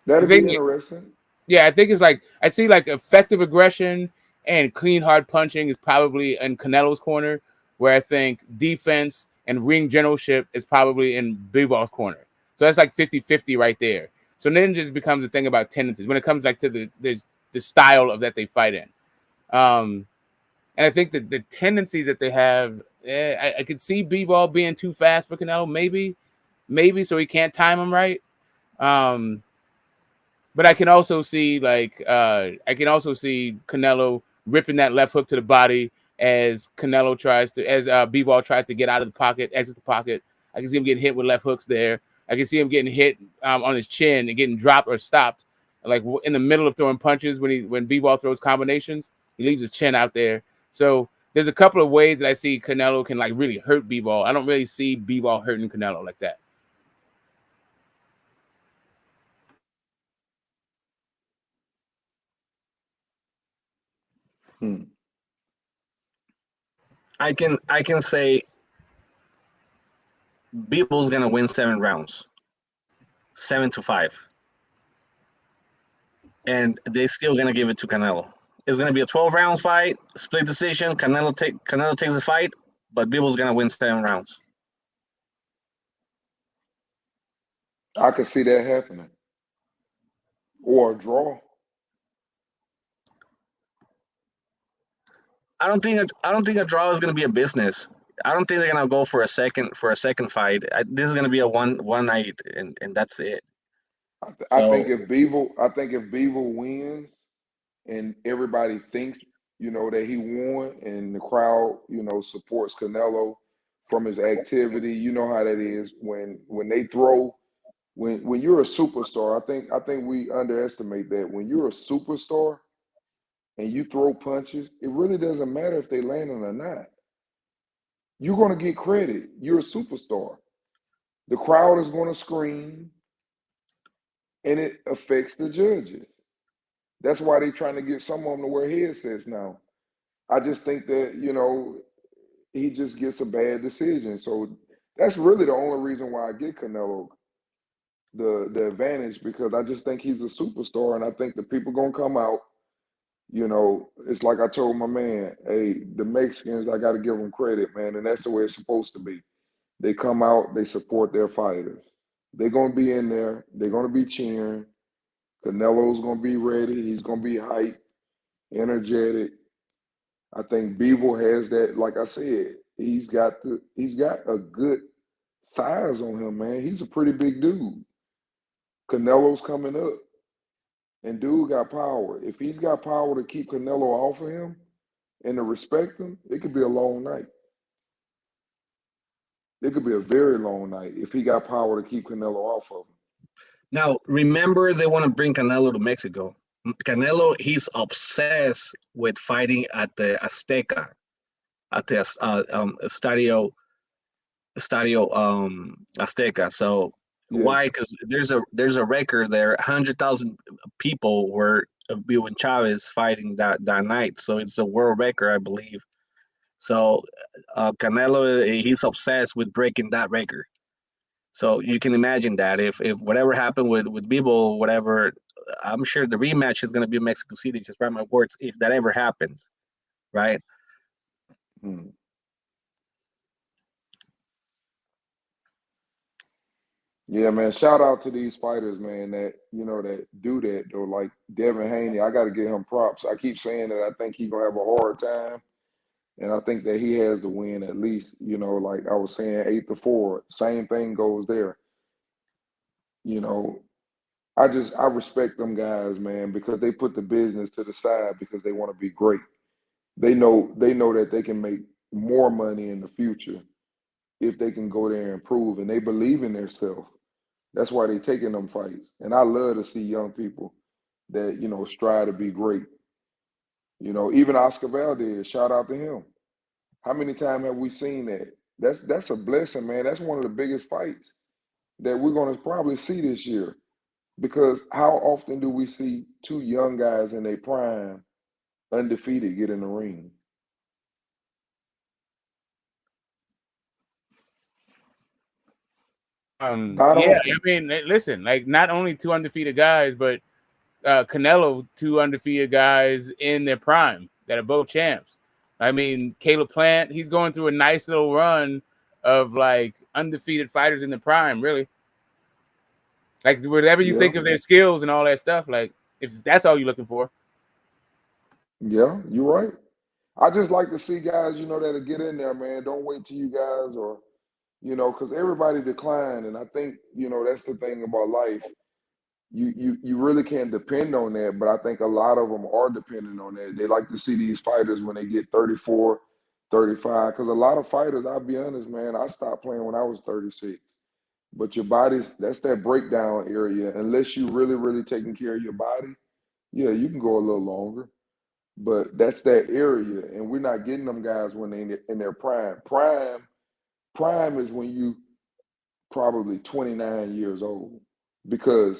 That'd be interesting. Yeah, I think it's like I see like effective aggression and clean hard punching is probably in Canelo's corner, where I think defense and ring generalship is probably in Bivol's corner. So that's like 50-50 right there. So then it just becomes a thing about tendencies when it comes like to the style of that they fight in. And I think that the tendencies that they have, I could see Bivol being too fast for Canelo, maybe so he can't time him right. But I can also see Canelo ripping that left hook to the body as Bivol tries to get out of the pocket, exit the pocket. I can see him getting hit with left hooks there. I can see him getting hit on his chin and getting dropped or stopped, like in the middle of throwing punches when Bivol throws combinations. He leaves his chin out there. So there's a couple of ways that I see Canelo can like really hurt Bivol. I don't really see Bivol hurting Canelo like that. I can say Bivol's gonna win 7 rounds, 7-5, and they're still gonna give it to Canelo. It's gonna be a 12 rounds fight, split decision. Canelo takes the fight, but Bivol's gonna win 7 rounds. I could see that happening, or a draw. I don't think a draw is going to be a business. I don't think they're going to go for a second fight. This is going to be a one night, and that's it. I think if Bivol wins, and everybody thinks that he won, and the crowd supports Canelo from his activity. You know how that is when they throw. When you're a superstar, I think we underestimate that. When you're a superstar and you throw punches, it really doesn't matter if they land or not. You're going to get credit. You're a superstar. The crowd is going to scream, and it affects the judges. That's why they're trying to get some of them to wear headsets now. I just think that, he just gets a bad decision. So that's really the only reason why I get Canelo the advantage, because I just think he's a superstar, and I think the people going to come out. It's like I told my man, hey, the Mexicans, I got to give them credit, man, and that's the way it's supposed to be. They come out, they support their fighters. They're going to be in there. They're going to be cheering. Canelo's going to be ready. He's going to be hyped, energetic. I think Bivol has that. Like I said, he's got a good size on him, man. He's a pretty big dude. Canelo's coming up. And dude got power. If he's got power to keep Canelo off of him and to respect him, it could be a long night. It could be a very long night if he got power to keep Canelo off of him. Now, remember, they want to bring Canelo to Mexico. Canelo, he's obsessed with fighting at the Azteca, at the Estadio Azteca. So why? Because there's a record there. 100,000 people were viewing Chavez fighting that night. So it's a world record, I believe. So Canelo, he's obsessed with breaking that record. So you can imagine that if whatever happened with Bivol, whatever, I'm sure the rematch is going to be in Mexico City. Just write my words, if that ever happens, right? Yeah, man. Shout out to these fighters, man, that that do that though. Like Devin Haney, I gotta give him props. I keep saying that I think he's gonna have a hard time. And I think that he has the win at least, like I was saying, 8-4. Same thing goes there. You know, I respect them guys, man, because they put the business to the side because they want to be great. They know that they can make more money in the future if they can go there and improve, and they believe in themselves. That's why they taking them fights. And I love to see young people that, strive to be great. Even Oscar Valdez, shout out to him. How many times have we seen that? That's a blessing, man. That's one of the biggest fights that we're gonna probably see this year. Because how often do we see two young guys in their prime undefeated get in the ring? Yeah, I mean, listen, like not only two undefeated guys, but Canelo, two undefeated guys in their prime that are both champs. I mean, Caleb Plant, he's going through a nice little run of like undefeated fighters in the prime, really. Like whatever you think of their skills and all that stuff, like if that's all you're looking for. Yeah, you're right. I just like to see guys, that'll get in there, man. Don't wait till you guys or, because everybody declined, and I think, that's the thing about life. You really can't depend on that, but I think a lot of them are dependent on that. They like to see these fighters when they get 34, 35, because a lot of fighters, I'll be honest, man, I stopped playing when I was 36. But your body's, that's that breakdown area. Unless you really, really taking care of your body, yeah, you can go a little longer. But that's that area, and we're not getting them guys when they in their prime. Prime is when you probably 29 years old because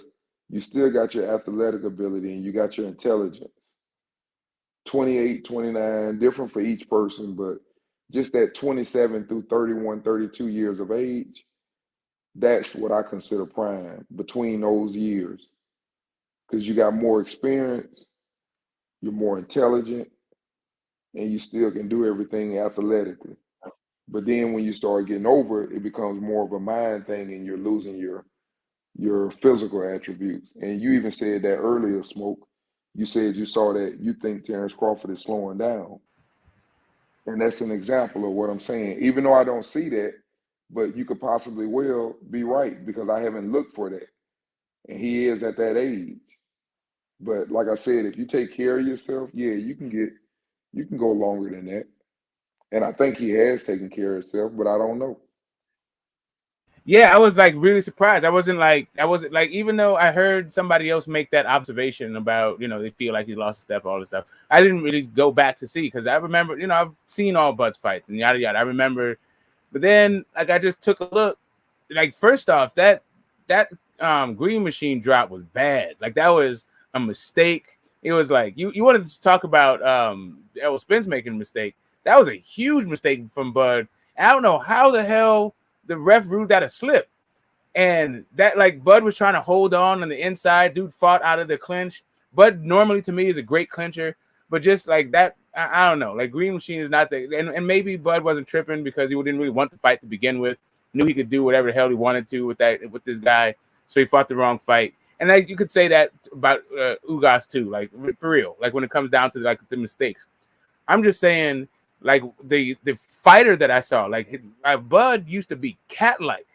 you still got your athletic ability and you got your intelligence. 28, 29, different for each person, but just that 27 through 31, 32 years of age, that's what I consider prime between those years. Because you got more experience, you're more intelligent, and you still can do everything athletically. But then when you start getting over it, it becomes more of a mind thing and you're losing your physical attributes. And you even said that earlier, Smoke. You said you saw that you think Terence Crawford is slowing down. And that's an example of what I'm saying. Even though I don't see that, but you could possibly well be right because I haven't looked for that. And he is at that age. But like I said, if you take care of yourself, yeah, you can go longer than that. And I think he has taken care of himself, but I don't know. Yeah, I was like really surprised. I wasn't like, even though I heard somebody else make that observation about, they feel like he lost a step, all this stuff. I didn't really go back to see because I remember, I've seen all Bud's fights and yada yada. I remember, but then like I just took a look. Like first off, that Green Machine drop was bad. Like that was a mistake. It was like you wanted to talk about Errol Spence making a mistake. That was a huge mistake from Bud. And I don't know how the hell the ref ruled that a slip. And that like Bud was trying to hold on the inside. Dude fought out of the clinch. Bud normally to me is a great clincher, but just like that, I don't know. Like Green Machine is not the and maybe Bud wasn't tripping because he didn't really want the fight to begin with. Knew he could do whatever the hell he wanted to with this guy. So he fought the wrong fight. And like you could say that about Ugas too, like for real. Like when it comes down to like the mistakes. I'm just saying, like the fighter that I saw, like Bud used to be cat-like,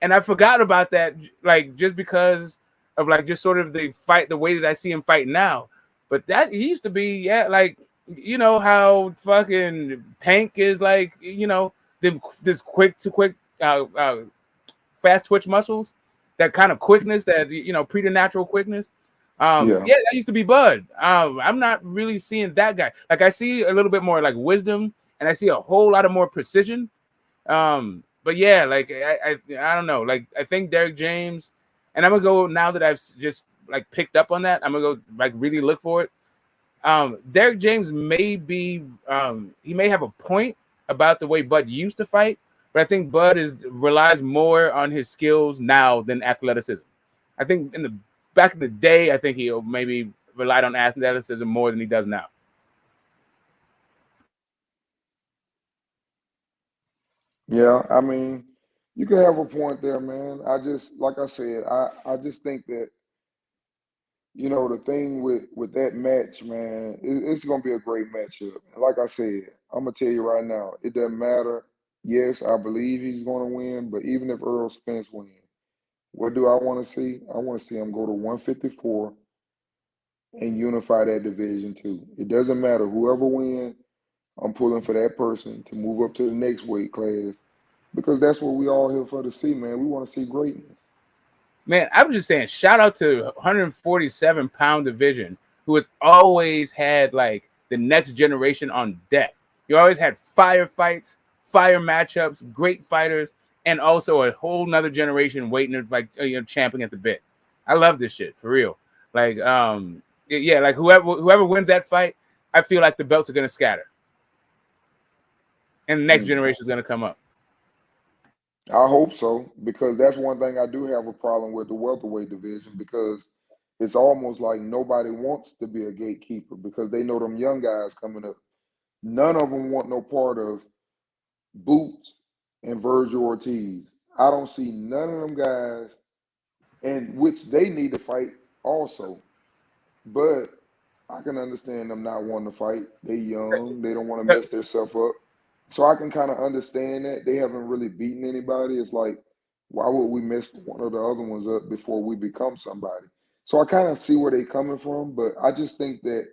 and I forgot about that, like just because of like just sort of the fight, the way that I see him fight now. But that he used to be, like how fucking Tank is, like this quick fast twitch muscles, that kind of quickness, that preternatural quickness. Yeah, that used to be Bud. I'm not really seeing that guy. Like I see a little bit more like wisdom, and I see a whole lot of more precision. But yeah, like I don't know. Like I think Derek James, and I'm gonna go now that I've just like picked up on that. I'm gonna go like really look for it. Derek James may be he may have a point about the way Bud used to fight, but I think Bud relies more on his skills now than athleticism. I think back in the day, I think he maybe relied on athleticism more than he does now. Yeah, I mean, You can have a point there, man. I just, like I said, I just think that, you know, the thing with that match, man, it's gonna be a great matchup. And like I said, I'm gonna tell you right now, it doesn't matter. Yes, I believe he's gonna win, but even if Errol Spence wins, what do I want to see? I want to see him go to 154 and unify that division too. It doesn't matter whoever wins. I'm pulling for that person to move up to the next weight class because that's what we all here for to see, man. We want to see greatness. Man, I'm just saying, shout out to 147-pound division, who has always had like the next generation on deck. You always had fire fights, fire matchups, great fighters, and also a whole nother generation waiting to like champing at the bit. I love this shit for real. Like, yeah, like whoever wins that fight, I feel like the belts are gonna scatter, and the next generation is gonna come up. I hope so, because that's one thing I do have a problem with the welterweight division, because it's almost like nobody wants to be a gatekeeper because they know them young guys coming up. None of them want no part of Boots and Virgil Ortiz. I don't see none of them guys, and which they need to fight also. But I can understand them not wanting to fight. They young, they don't want to mess themselves up. So I can kind of understand that. They haven't really beaten anybody. It's like, why would we mess one of the other ones up before we become somebody? So I kind of see where they're coming from, but I just think that,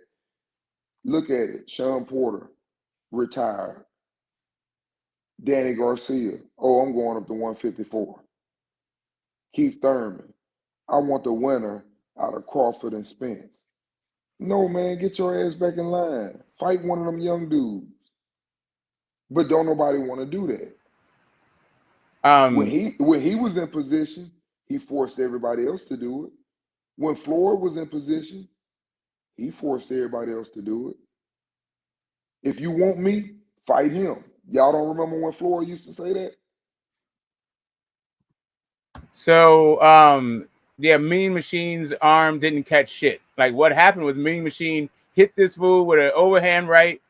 look at it. Sean Porter, retired. Danny Garcia, oh, I'm going up to 154. Keith Thurman, I want the winner out of Crawford and Spence. No, man, get your ass back in line. Fight one of them young dudes. But don't nobody want to do that. When he was in position, he forced everybody else to do it. When Floyd was in position, he forced everybody else to do it. If you want me, fight him. Y'all don't remember when Floyd used to say that? So, yeah, Mean Machine's arm didn't catch shit. Like, what happened was Mean Machine hit this fool with an overhand right,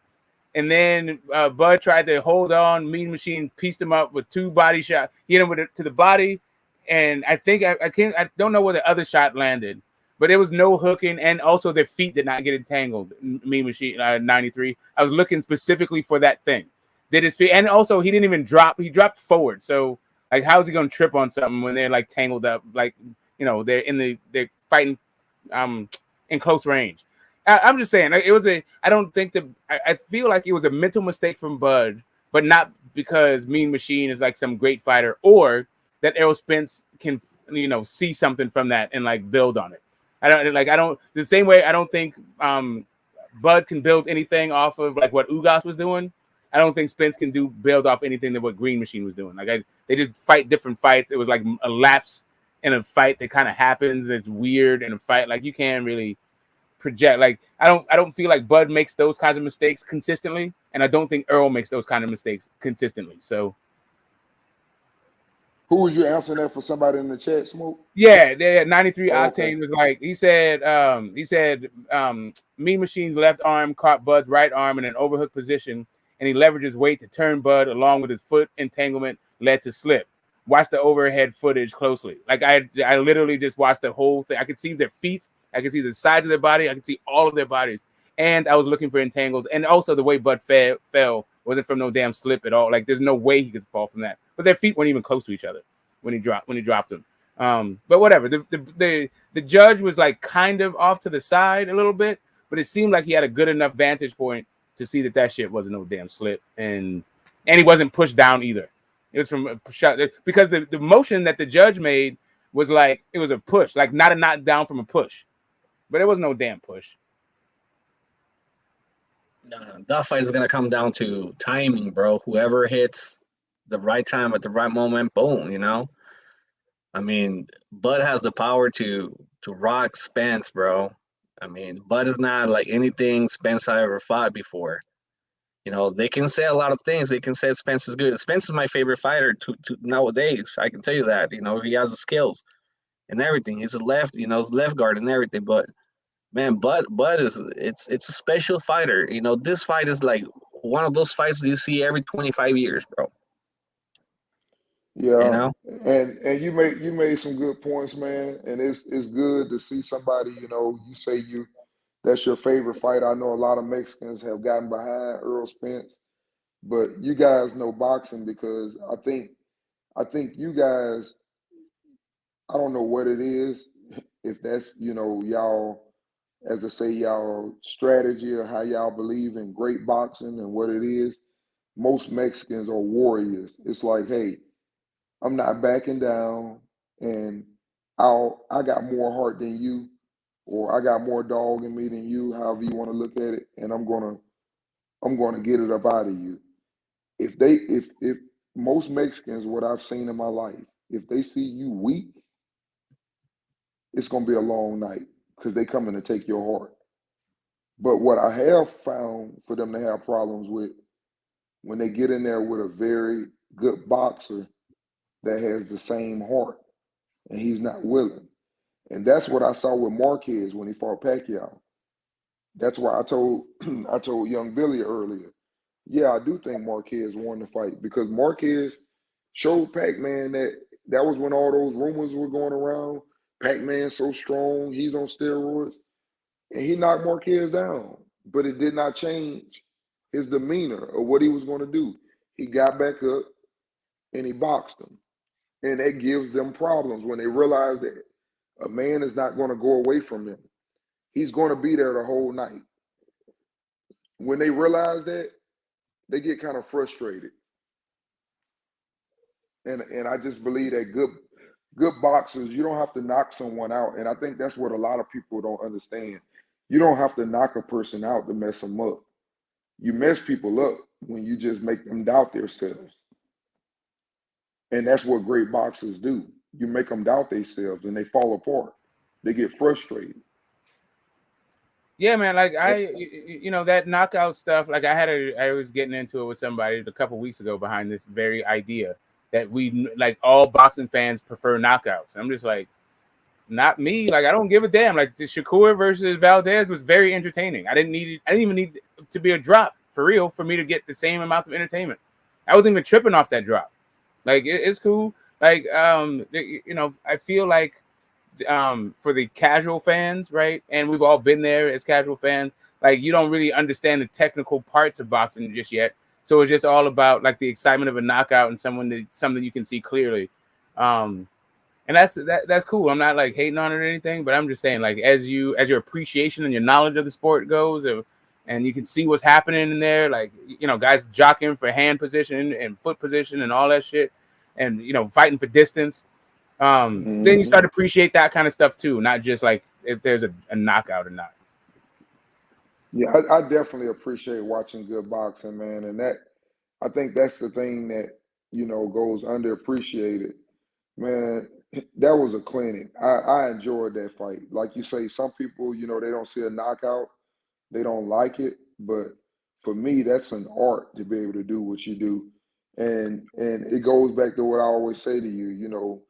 and then Bud tried to hold on. Mean Machine pieced him up with 2 body shots. He hit him with it to the body, and I think I don't know where the other shot landed, but there was no hooking, and also their feet did not get entangled. Mean Machine 93. I was looking specifically for that thing. Did his feet, and also he didn't even drop. He dropped forward, so. Like, how is he gonna trip on something when they're like tangled up? Like, you know, they're fighting in close range. I'm just saying, it was I don't think that I feel like it was a mental mistake from Bud, but not because Mean Machine is like some great fighter, or that Errol Spence can, you know, see something from that and like build on it. I don't the same way I don't think Bud can build anything off of like what Ugas was doing. I don't think Spence can build off anything that what Green Machine was doing. Like they just fight different fights. It was like a lapse in a fight that kind of happens. It's weird in a fight. Like you can't really project. Like I don't feel like Bud makes those kinds of mistakes consistently, and I don't think Earl makes those kind of mistakes consistently. So, who was you answering that for? Somebody in the chat, Smoke? Yeah, 93 Octane was like he said Mean Machine's left arm caught Bud's right arm in an overhook position, and he leveraged his weight to turn Bud along with his foot entanglement led to slip. Watch the overhead footage closely. Like I literally just watched the whole thing. I could see their feet. I could see the sides of their body. I could see all of their bodies. And I was looking for entangles. And also the way Bud fell wasn't from no damn slip at all. Like there's no way he could fall from that. But their feet weren't even close to each other when he dropped them. But whatever. The judge was like kind of off to the side a little bit, but it seemed like he had a good enough vantage point to see that shit wasn't no damn slip, and he wasn't pushed down either. It was from a shot because the motion that the judge made was like it was a push, like not a knockdown from a push, but it was no damn push. That fight is gonna come down to timing, bro. Whoever hits the right time at the right moment, boom. You know, I mean, Bud has the power to rock Spence, bro. I mean, Bud is not like anything Spence I ever fought before. You know, they can say a lot of things. They can say Spence is good. Spence is my favorite fighter to nowadays. I can tell you that. You know, he has the skills and everything. He's a left guard and everything. But man, Bud is it's a special fighter. You know, this fight is like one of those fights that you see every 25 years, bro. Yeah, You know. and you made some good points, man. And it's good to see somebody. You say that's your favorite fight. I know a lot of Mexicans have gotten behind Errol Spence, but you guys know boxing because I think you guys. I don't know what it is. If that's y'all, as I say, y'all strategy or how y'all believe in great boxing and what it is. Most Mexicans are warriors. It's like, hey, I'm not backing down, and I got more heart than you, or I got more dog in me than you, however you want to look at it, and I'm gonna get it up out of you. If most Mexicans, what I've seen in my life, if they see you weak, it's gonna be a long night because they coming to take your heart. But what I have found for them to have problems with when they get in there with a very good boxer that has the same heart and he's not willing. And that's what I saw with Marquez when he fought Pacquiao. That's why I told I told young Billy earlier. Yeah, I do think Marquez won the fight because Marquez showed Pac-Man that was when all those rumors were going around. Pac-Man's so strong, he's on steroids, and he knocked Marquez down. But it did not change his demeanor or what he was going to do. He got back up and he boxed him. And that gives them problems when they realize that a man is not going to go away from them. He's going to be there the whole night. When they realize that, they get kind of frustrated. And I just believe that good boxers, you don't have to knock someone out. And I think that's what a lot of people don't understand. You don't have to knock a person out to mess them up. You mess people up when you just make them doubt themselves. And that's what great boxers do. You make them doubt themselves and they fall apart. They get frustrated. Yeah, man. Like that knockout stuff. Like I was getting into it with somebody a couple weeks ago behind this very idea that all boxing fans prefer knockouts. I'm just like, not me. Like, I don't give a damn. Like the Shakur versus Valdez was very entertaining. I didn't even need it to be a drop for real for me to get the same amount of entertainment. I wasn't even tripping off that drop. Like it's cool. Like I feel like for the casual fans, right? And we've all been there as casual fans. Like you don't really understand the technical parts of boxing just yet. So it's just all about like the excitement of a knockout and something you can see clearly. And that's cool. I'm not like hating on it or anything, but I'm just saying like as your appreciation and your knowledge of the sport goes, and you can see what's happening in there, like guys jockeying for hand position and foot position and all that shit, and fighting for distance. Then you start to appreciate that kind of stuff too, not just like if there's a knockout or not. Yeah, I definitely appreciate watching good boxing, man, and I think that's the thing that goes underappreciated. Man, that was a clinic. I enjoyed that fight. Like you say, some people, they don't see a knockout, they don't like it. But for me, that's an art to be able to do what you do. And it goes back to what I always say to you,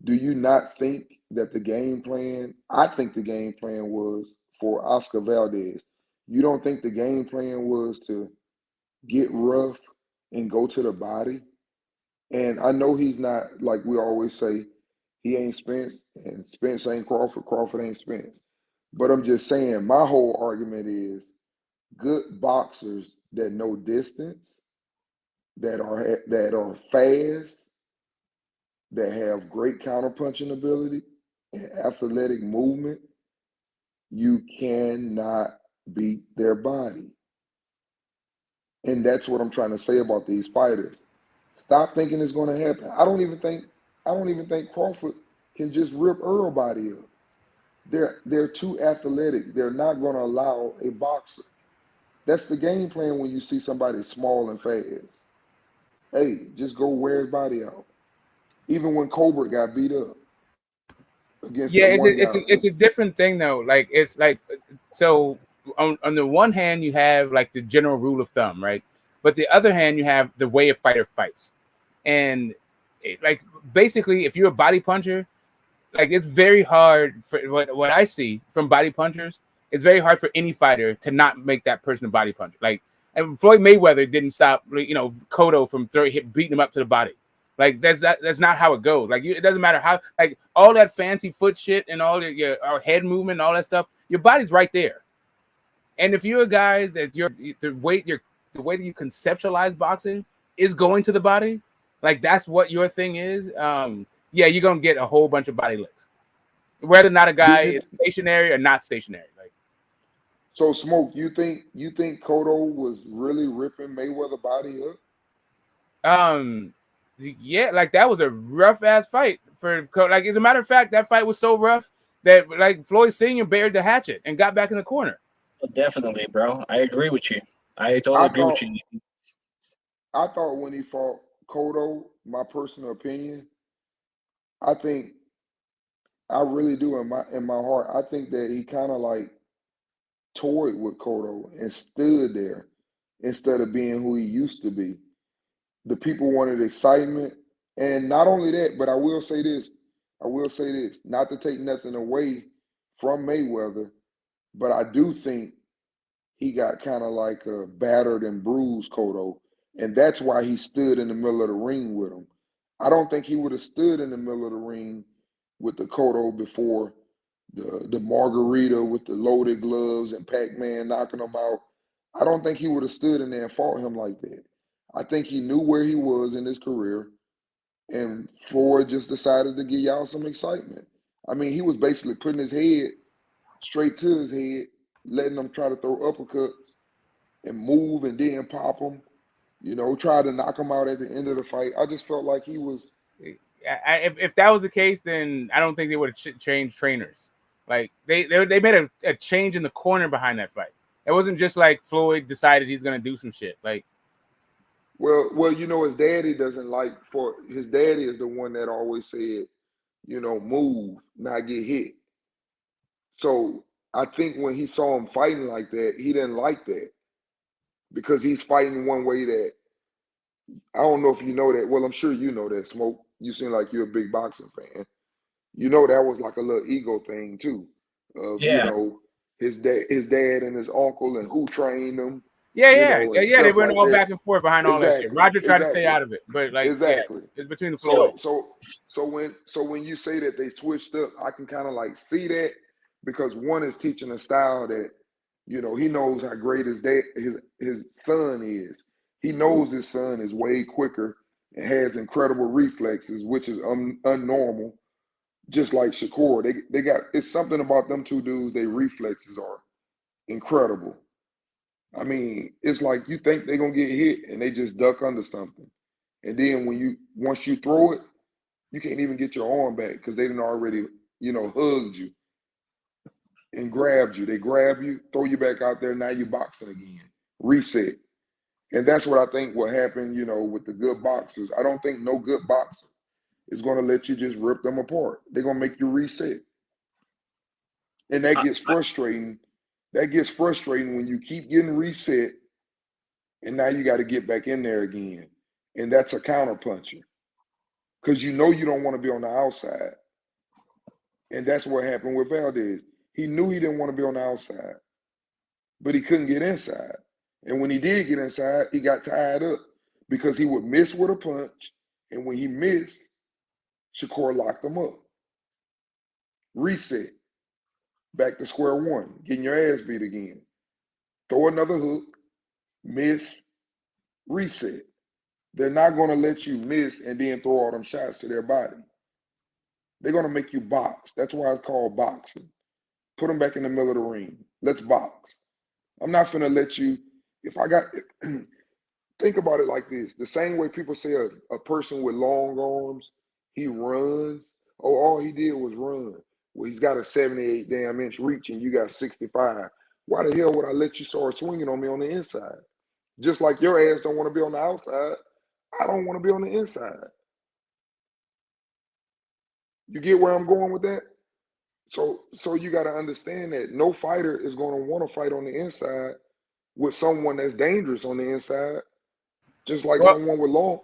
do you not think that the game plan, I think the game plan was for Oscar Valdez. You don't think the game plan was to get rough and go to the body? And I know he's not, like we always say, he ain't Spence, and Spence ain't Crawford, Crawford ain't Spence. But I'm just saying, my whole argument is good boxers that know distance, that are fast, that have great counterpunching ability and athletic movement, you cannot beat their body. And that's what I'm trying to say about these fighters. Stop thinking it's going to happen. I don't even think Crawford can just rip Earl body up. They're too athletic. They're not going to allow a boxer. That's the game plan when you see somebody small and fast. Hey, just go wear his body out. Even when Cobra got beat up against it's a different thing though. Like it's like so on the one hand you have like the general rule of thumb, right? But the other hand you have the way a fighter fights, and like basically if you're a body puncher, like it's very hard for what I see from body punchers. It's very hard for any fighter to not make that person a body puncher. Like, and Floyd Mayweather didn't stop, Cotto from beating him up to the body. Like that's not how it goes. Like it doesn't matter how, like all that fancy foot shit and all your head movement and all that stuff, your body's right there. And if you're a guy that the way that you conceptualize boxing is going to the body, like that's what your thing is, yeah, you're gonna get a whole bunch of body licks. Whether or not a guy is stationary or not stationary. Like, so Smoke, you think Cotto was really ripping Mayweather body up? Yeah, like that was a rough ass fight for like. As a matter of fact, that fight was so rough that like Floyd Sr. buried the hatchet and got back in the corner. Definitely, bro. I agree with you. I totally agree with you. I thought when he fought Cotto, my personal opinion, I think I really do in my heart. I think that he kind of like toyed with Cotto and stood there instead of being who he used to be. The people wanted excitement, and not only that, but I will say this, not to take nothing away from Mayweather, but I do think he got kind of like battered and bruised Cotto, and that's why he stood in the middle of the ring with him. I don't think he would have stood in the middle of the ring with the Cotto before the margarita with the loaded gloves and Pac-Man knocking him out. I don't think he would have stood in there and fought him like that. I think he knew where he was in his career, and Floyd just decided to give y'all some excitement. I mean, he was basically putting his head straight to his head, letting them try to throw uppercuts and move and then pop him, try to knock him out at the end of the fight. I just felt like he was. If that was the case, then I don't think they would have changed trainers. Like they made a change in the corner behind that fight. It wasn't just like Floyd decided he's gonna do some shit. Like, well, his daddy doesn't like. His daddy is the one that always said, move, not get hit. So I think when he saw him fighting like that, he didn't like that because he's fighting one way that I don't know if you know that. Well, I'm sure you know that, Smoke. You seem like you're a big boxing fan. You know that was like a little ego thing too. His dad and his uncle and who trained them. Yeah. They went all back and forth behind all that shit. Roger tried to stay out of it, but like, exactly, it's between the Floyds. So when you say that they switched up, I can kind of like see that because one is teaching a style that he knows how great his son is. He knows his son is way quicker and has incredible reflexes, which is unnormal. Just like Shakur, they got it's something about them two dudes. Their reflexes are incredible. I mean, it's like you think they're gonna get hit and they just duck under something, and then once you throw it, you can't even get your arm back because they didn't already hugged you and grabbed you. They grab you, throw you back out there. Now you're boxing again. Reset, and that's what I think will happen. With the good boxers, I don't think no good boxer is going to let you just rip them apart. They're going to make you reset. And that gets frustrating. That gets frustrating when you keep getting reset and now you got to get back in there again. And that's a counterpuncher because you don't want to be on the outside. And that's what happened with Valdez. He knew he didn't want to be on the outside, but he couldn't get inside. And when he did get inside, he got tied up because he would miss with a punch. And when he missed, Shakur locked him up. Reset. Back to square one. Getting your ass beat again. Throw another hook. Miss. Reset. They're not going to let you miss and then throw all them shots to their body. They're going to make you box. That's why it's called boxing. Put them back in the middle of the ring. Let's box. I'm not going to let you, if I got, think about it like this. The same way people say a person with long arms, he runs. Oh, all he did was run. Well, he's got a 78 damn inch reach and you got 65. Why the hell would I let you start swinging on me on the inside? Just like your ass don't want to be on the outside, I don't want to be on the inside. You get where I'm going with that? So you got to understand that no fighter is going to want to fight on the inside with someone that's dangerous on the inside. Just like someone with long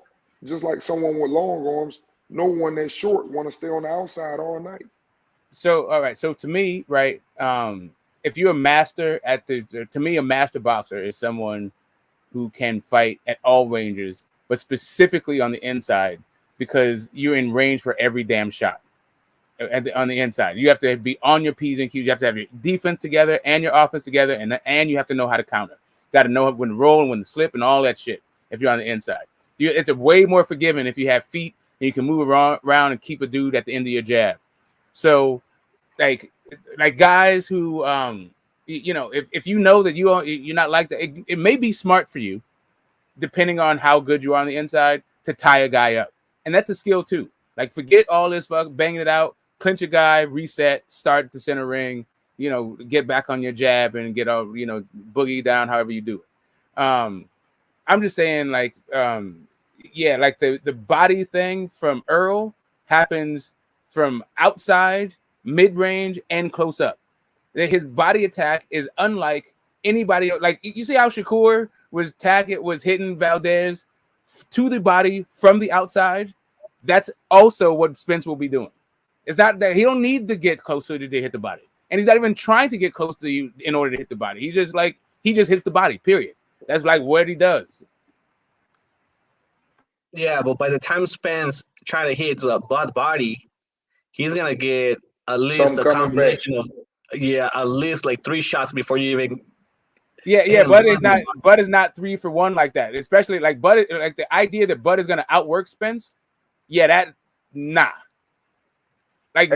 arms, no one that's short want to stay on the outside all night. So, all right. So to me, right, if you're a master to me, a master boxer is someone who can fight at all ranges, but specifically on the inside. because you're in range for every damn shot on the inside. You have to be on your P's and Q's. You have to have your defense together and your offense together, and you have to know how to counter. Got to know when to roll and when to slip and all that shit if you're on the inside. It's a way more forgiving if you have feet and you can move around and keep a dude at the end of your jab. So, like guys who, if you know that you're not like that, it may be smart for you, depending on how good you are on the inside, to tie a guy up. And that's a skill too. Like, forget all this banging it out, clinch a guy, reset, start at the center ring, get back on your jab and get all, boogie down, however you do it. I'm just saying, like the body thing from Errol happens from outside, mid-range, and close up. His body attack is unlike anybody. Like, you see how Shakur was hitting Valdez to the body from the outside. That's also what Spence will be doing. It's not that he don't need to get closer to hit the body, and he's not even trying to get close to you in order to hit the body. He just hits the body. Period. That's like what he does. Yeah, but by the time Spence trying to hit the body, he's gonna get at least a combination of at least like 3 shots before you even. Yeah, Bud is not 3 for 1 like that. Especially like Bud, like the idea that Bud is gonna outwork Spence. Yeah, that nah. Like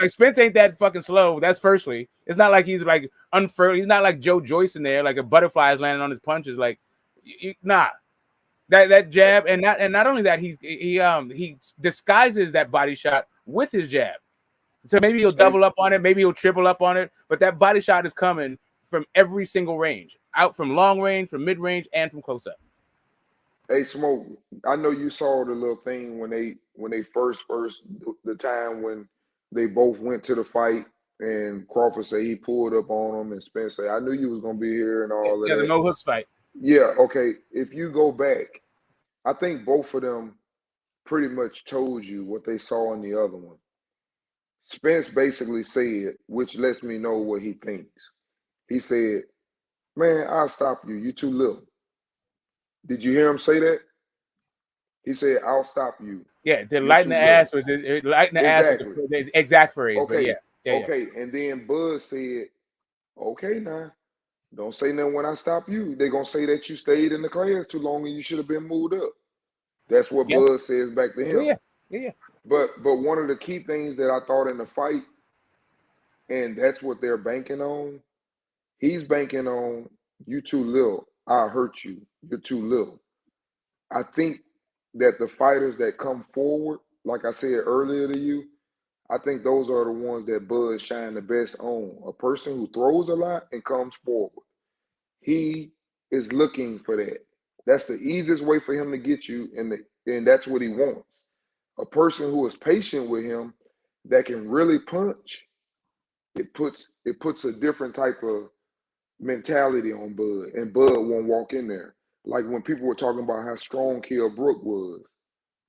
Spence ain't that fucking slow. That's firstly. It's not like he's like unfurled. He's not like Joe Joyce in there, like a butterfly is landing on his punches. Like, nah. That jab, and not only that, he disguises that body shot with his jab. So maybe he'll double up on it, maybe he'll triple up on it, but that body shot is coming from every single range, out from long range, from mid range, and from close up. Hey, Smoke, I know you saw the little thing when they first the time when they both went to the fight and Crawford said he pulled up on him and Spence said, I knew you was gonna be here and all of that. Yeah, the no hooks fight. Yeah, okay. If you go back, I think both of them pretty much told you what they saw in the other one. Spence basically said, which lets me know what he thinks. He said, man, I'll stop you. You too little. Did you hear him say that? He said, I'll stop you. Yeah, the lighten the ass was lighten the ass was the exact phrase. Okay. But okay. And then Bud said, okay, now, don't say nothing when I stop you. They're going to say that you stayed in the class too long and you should have been moved up. That's what Bud says back to him. Yeah. But one of the key things that I thought in the fight, and that's what they're banking on, he's banking on, you too little. I'll hurt you. You're too little. I think that the fighters that come forward, like I said earlier to you, I think those are the ones that Bud shine the best on. A person who throws a lot and comes forward. He is looking for that. That's the easiest way for him to get you, and that's what he wants. A person who is patient with him that can really punch, it puts a different type of mentality on Bud, and Bud won't walk in there. Like when people were talking about how strong Kell Brook was,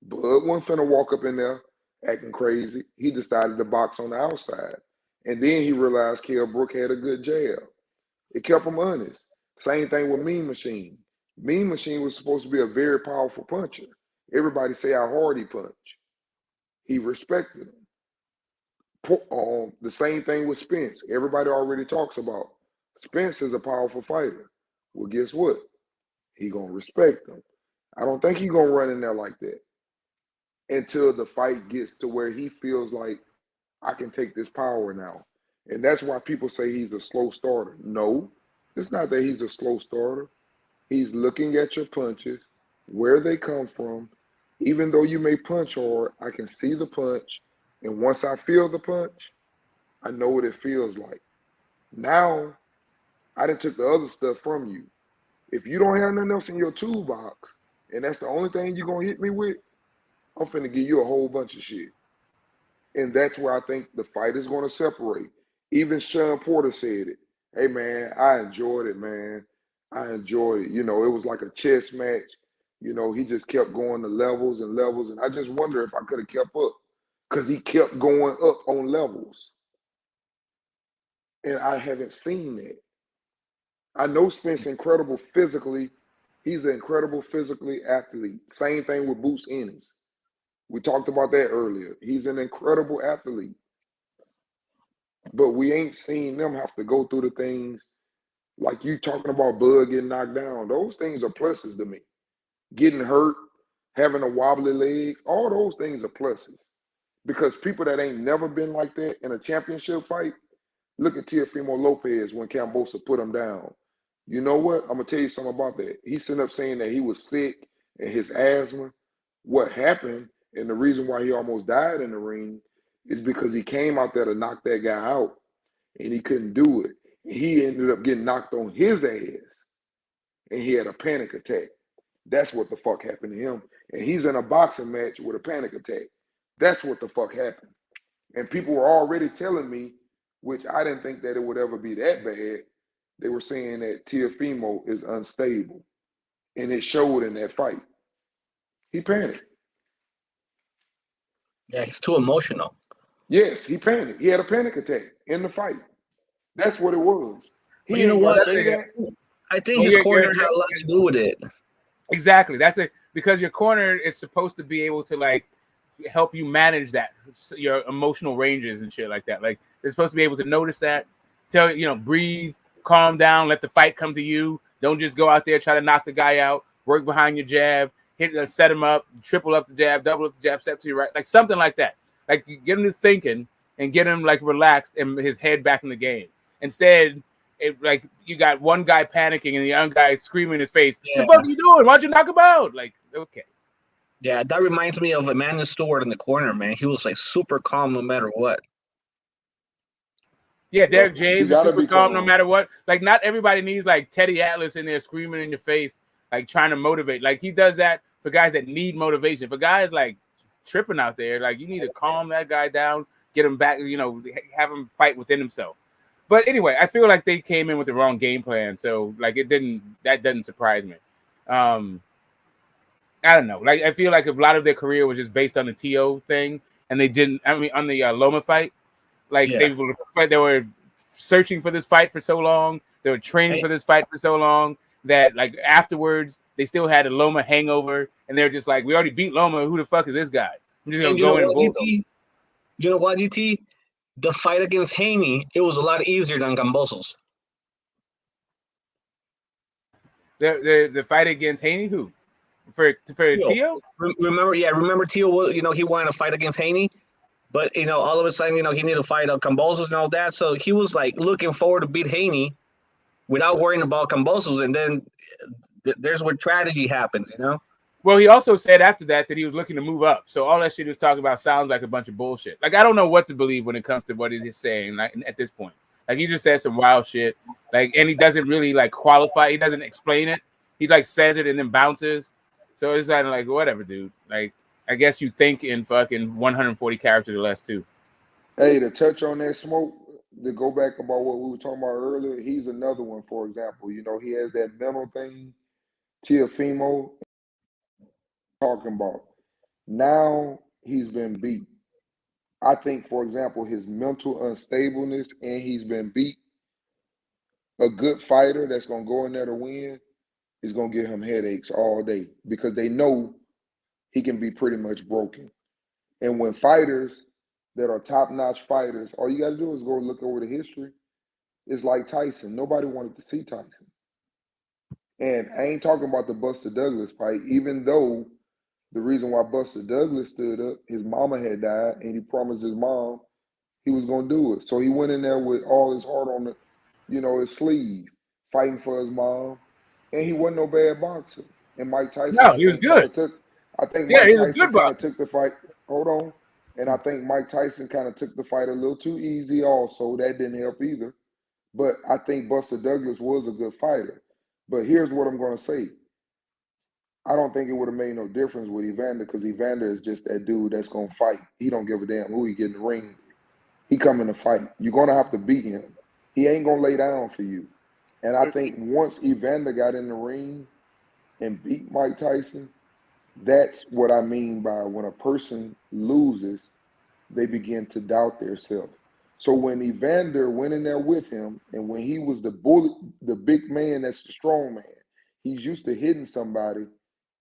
Bud wasn't finna walk up in there acting crazy. He decided to box on the outside. And then he realized Kell Brook had a good jab. It kept him honest. Same thing with Mean Machine. Mean Machine was supposed to be a very powerful puncher. Everybody say how hard he punched. He respected him. The same thing with Spence. Everybody already talks about Spence is a powerful fighter. Well, guess what? He gonna respect him. I don't think he gonna run in there like that until the fight gets to where he feels like I can take this power now. And that's why people say he's a slow starter. No, it's not that he's a slow starter. He's looking at your punches, where they come from. Even though you may punch hard, I can see the punch. And once I feel the punch, I know what it feels like. Now, I done took the other stuff from you. If you don't have nothing else in your toolbox, and that's the only thing you're going to hit me with, I'm finna give you a whole bunch of shit. And that's where I think the fight is going to separate. Even Sean Porter said it. Hey, man, I enjoyed it, man. I enjoyed it. You know, it was like a chess match. You know, he just kept going to levels and levels. And I just wonder if I could have kept up because he kept going up on levels. And I haven't seen that. I know Spence incredible physically. He's an incredible physically athlete. Same thing with Boots Ennis. We talked about that earlier. He's an incredible athlete. But we ain't seen them have to go through the things like you talking about Bud getting knocked down. Those things are pluses to me. Getting hurt, having a wobbly legs, all those things are pluses. Because people that ain't never been like that in a championship fight, look at Teofimo Lopez when Kambosos put him down. You know what? I'm going to tell you something about that. He sent up saying that he was sick and his asthma. What happened, and the reason why he almost died in the ring, is because he came out there to knock that guy out, and he couldn't do it. He ended up getting knocked on his ass, and he had a panic attack. That's what the fuck happened to him. And he's in a boxing match with a panic attack. That's what the fuck happened. And people were already telling me, which I didn't think that it would ever be that bad, they were saying that Teofimo is unstable. And it showed in that fight. He panicked. Yeah, he's too emotional. Yes, he panicked. He had a panic attack in the fight. That's what it was. But you know what? I think his corner had a lot to do with it. Exactly. That's it. Because your corner is supposed to be able to like help you manage that, your emotional ranges and shit like that. Like they're supposed to be able to notice that, tell you, breathe, calm down, let the fight come to you. Don't just go out there, try to knock the guy out, work behind your jab, set him up, triple up the jab, double up the jab, step to your right, like something like that. Like you get him to thinking and get him like relaxed and his head back in the game. Instead, like you got one guy panicking and the other guy screaming in his face. Yeah. What the fuck are you doing? Why'd you knock him out? Like, okay. Yeah, that reminds me of Emmanuel Stewart in the corner, man. He was like super calm no matter what. Yeah, Derek James is super calm no matter what. Like, not everybody needs like Teddy Atlas in there screaming in your face, like trying to motivate. Like he does that for guys that need motivation. For guys like tripping out there, like you need to calm that guy down, get him back, have him fight within himself. But anyway, I feel like they came in with the wrong game plan, so like that doesn't surprise me. I don't know. Like I feel like a lot of their career was just based on the TO thing, and they didn't. I mean, on the Loma fight, like they were searching for this fight for so long, they were training for this fight for so long that like afterwards they still had a Loma hangover, and they're just like, we already beat Loma. Who the fuck is this guy? I'm just gonna go in and bulldoze. You know what, GT? The fight against Haney, it was a lot easier than Kambosos. The fight against Haney, who? For Tio? Remember Tio, he wanted to fight against Haney, but all of a sudden, he needed to fight Kambosos and all that. So he was like looking forward to beat Haney without worrying about Kambosos, and then there's where tragedy happens, Well, he also said after that he was looking to move up. So all that shit he was talking about sounds like a bunch of bullshit. Like I don't know what to believe when it comes to what he's saying like, at this point. Like he just said some wild shit. Like, and he doesn't really like qualify. He doesn't explain it. He like says it and then bounces. So it's like whatever, dude. Like I guess you think in fucking 140 characters or less too. Hey, to touch on that smoke, to go back about what we were talking about earlier, he's another one. For example, he has that mental thing. Teofimo talking about. Now he's been beat. I think, for example, his mental unstableness and he's been beat. A good fighter that's going to go in there to win is going to give him headaches all day because they know he can be pretty much broken. And when fighters that are top-notch fighters, all you got to do is go look over the history. It's like Tyson. Nobody wanted to see Tyson. And I ain't talking about the Buster Douglas fight, even though the reason why Buster Douglas stood up, his mama had died, and he promised his mom he was going to do it. So he went in there with all his heart on his sleeve, fighting for his mom, and he wasn't no bad boxer. And Mike Tyson, no, he was good. Mike Tyson kind of took the fight. Hold on. And I think Mike Tyson kind of took the fight a little too easy also. That didn't help either. But I think Buster Douglas was a good fighter. But here's what I'm going to say. I don't think it would have made no difference with Evander because Evander is just that dude that's going to fight. He don't give a damn who he get in the ring. He coming to fight. You're going to have to beat him. He ain't going to lay down for you. And I think once Evander got in the ring and beat Mike Tyson, that's what I mean by when a person loses, they begin to doubt themselves. So when Evander went in there with him, and when he was the bully, the big man that's the strong man, he's used to hitting somebody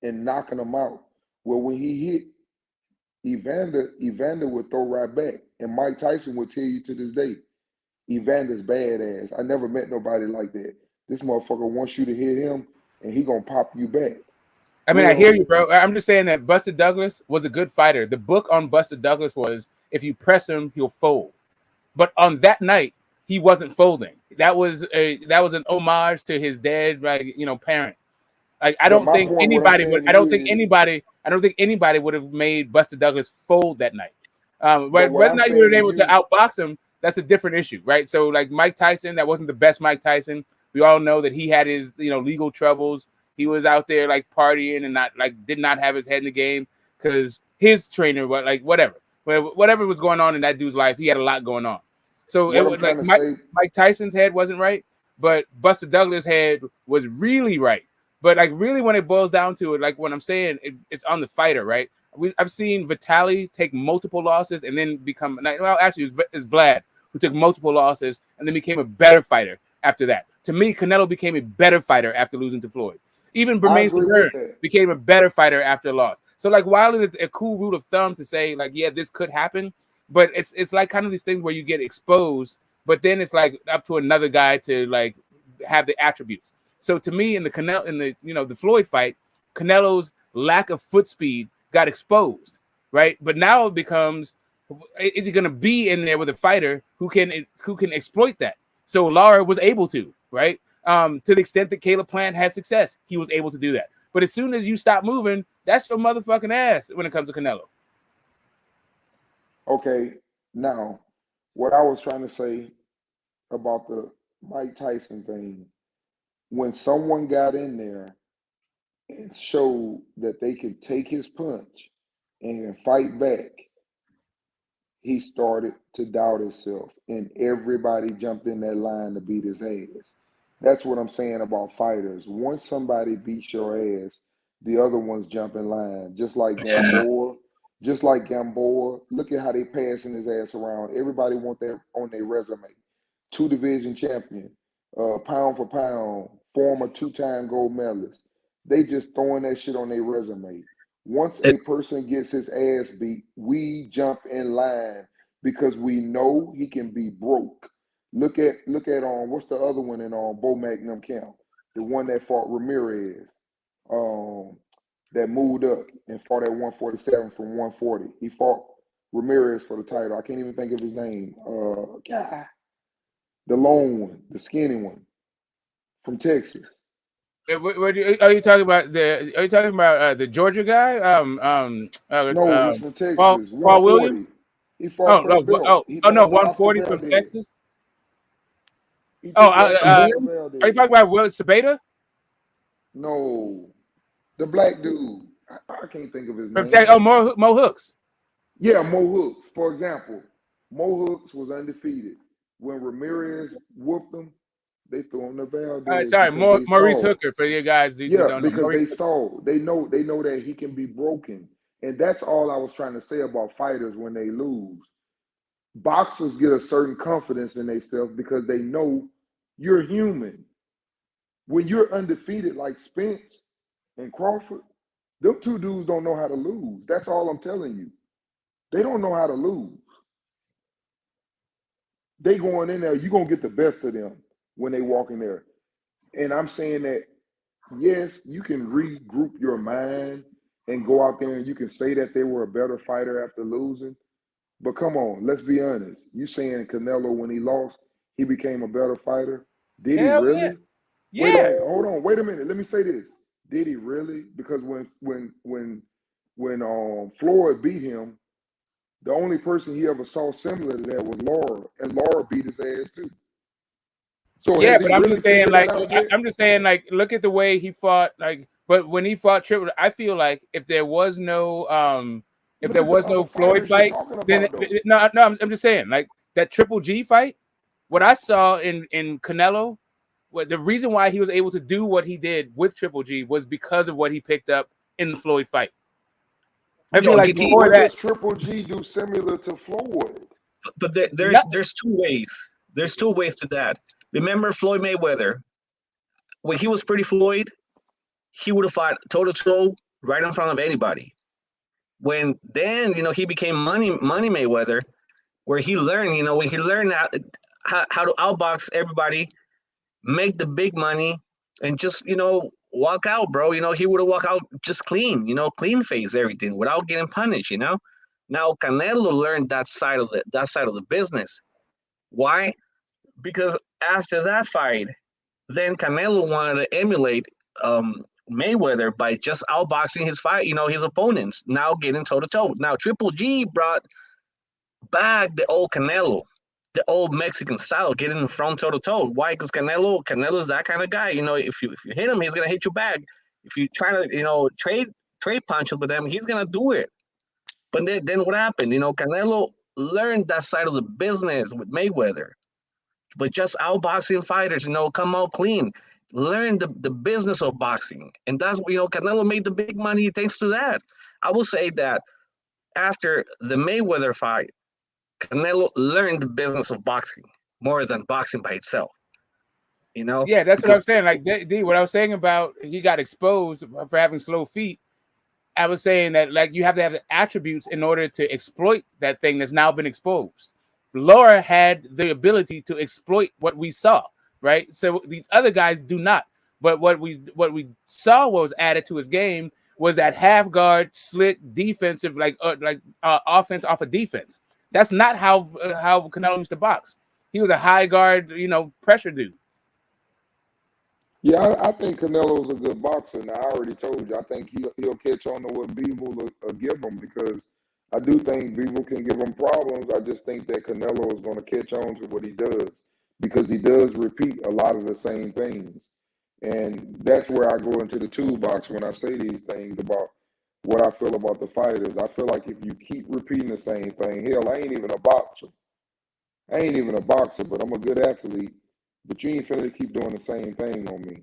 and knocking them out. Well, when he hit Evander would throw right back, and Mike Tyson would tell you to this day, Evander's badass. I never met nobody like that. This motherfucker wants you to hit him, and he gonna pop you back. I mean, I hear you, bro. I'm just saying that Buster Douglas was a good fighter. The book on Buster Douglas was, if you press him, he'll fold. But on that night, he wasn't folding. That was an homage to his dead, right? Parent. Like I don't think anybody would have made Buster Douglas fold that night. Whether or not you were able to outbox him, that's a different issue, right? So like Mike Tyson, that wasn't the best Mike Tyson. We all know that he had his legal troubles. He was out there like partying and did not have his head in the game because his trainer was like whatever was going on in that dude's life. He had a lot going on. So it was like Mike Tyson's head wasn't right, but Buster Douglas' head was really right. But like really, when it boils down to it, like what I'm saying, it's on the fighter, right? I've seen Vitaly take multiple losses and then become actually it's Vlad who took multiple losses and then became a better fighter after that. To me, Canelo became a better fighter after losing to Floyd. Even Bermane Stiverne became a better fighter after a loss. So like while it is a cool rule of thumb to say like, yeah, this could happen, but it's like kind of these things where you get exposed, but then it's like up to another guy to like have the attributes. So to me, in the the Floyd fight, Canelo's lack of foot speed got exposed, right? But now it becomes, is he going to be in there with a fighter who can exploit that? So Lara was able to, right? To the extent that Caleb Plant had success, he was able to do that. But as soon as you stop moving, that's your motherfucking ass when it comes to Canelo. Okay, now what I was trying to say about the Mike Tyson thing, when someone got in there and showed that they could take his punch and fight back, he started to doubt himself, and everybody jumped in that line to beat his ass. That's what I'm saying about fighters. Once somebody beats your ass, the other ones jump in line. Just like Gamboa. Look at how they passing his ass around. Everybody want that on their resume. 2-division champion, pound for pound, former 2-time gold medalist. They just throwing that shit on their resume. Once a person gets his ass beat, we jump in line because we know he can be broke. Look at what's the other one in Bo Magnum camp? The one that fought Ramirez, that moved up and fought at 147 from 140. He fought Ramirez for the title. I can't even think of his name. The lone one, the skinny one from Texas. Are you talking about the Georgia guy? No, he's from Texas. Paul Williams. He fought for the belt. 140 from Texas. Are you talking about Will Sabeda? No, the black dude. I can't think of his name. Mo Hooks. Yeah, Mo Hooks. For example, Mo Hooks was undefeated. When Ramirez whooped him, they threw him to Valdez. Maurice Hooker for you guys. Yeah, because they know that he can be broken. And that's all I was trying to say about fighters when they lose. Boxers get a certain confidence in themselves because they know you're human. When you're undefeated like Spence and Crawford, them two dudes don't know how to lose. That's all I'm telling you. They don't know how to lose. They going in there, you're going to get the best of them when they walk in there. And I'm saying that, yes, you can regroup your mind and go out there and you can say that they were a better fighter after losing. But come on, let's be honest. You saying Canelo, when he lost, he became a better fighter? Did he really? Yeah. Hold on. Wait a minute. Let me say this. Did he really? Because when Floyd beat him, the only person he ever saw similar to that was Lara, and Lara beat his ass too. So yeah, but I'm just saying, look at the way he fought. Like, but when he fought Triple, I feel like if there was no Floyd fight, then I'm just saying, like that Triple G fight. What I saw in Canelo, the reason why he was able to do what he did with Triple G was because of what he picked up in the Floyd fight. I feel like before that, Triple G do similar to Floyd. But there's two ways. There's two ways to that. Remember Floyd Mayweather? When he was pretty Floyd, he would have fought toe-to-toe right in front of anybody. When then he became Money Mayweather, where he learned how to outbox everybody, make the big money, and just walk out, bro. He would have walked out just clean, clean face everything without getting punished. Now Canelo learned that side of the business. Why? Because after that fight, then Canelo wanted to emulate Mayweather by just outboxing his opponents, now getting toe to toe. Now Triple G brought back the old Canelo, the old Mexican style, getting from toe to toe. Why? Because Canelo's that kind of guy. If you hit him, he's gonna hit you back. If you try to trade punch with him, he's gonna do it. But then what happened? Canelo learned that side of the business with Mayweather, but just outboxing fighters. Come out clean. Learn the business of boxing, and that's Canelo made the big money thanks to that. I will say that after the Mayweather fight, Canelo learned the business of boxing more than boxing by itself. Yeah, that's what I'm saying. Like D, what I was saying about he got exposed for having slow feet. I was saying that like you have to have the attributes in order to exploit that thing that's now been exposed. Laura had the ability to exploit what we saw, right? So these other guys do not. But what we saw was added to his game was that half guard, slick, defensive, offense off of defense. That's not how Canelo used to box. He was a high guard, pressure dude. Yeah, I think Canelo's a good boxer. Now, I already told you, I think he'll catch on to what Bivol will give him, because I do think Bivol can give him problems. I just think that Canelo is going to catch on to what he does, because he does repeat a lot of the same things. And that's where I go into the toolbox when I say these things about what I feel about the fighters. I feel like if you keep repeating the same thing, hell, I ain't even a boxer. But I'm a good athlete. But you ain't finna keep doing the same thing on me.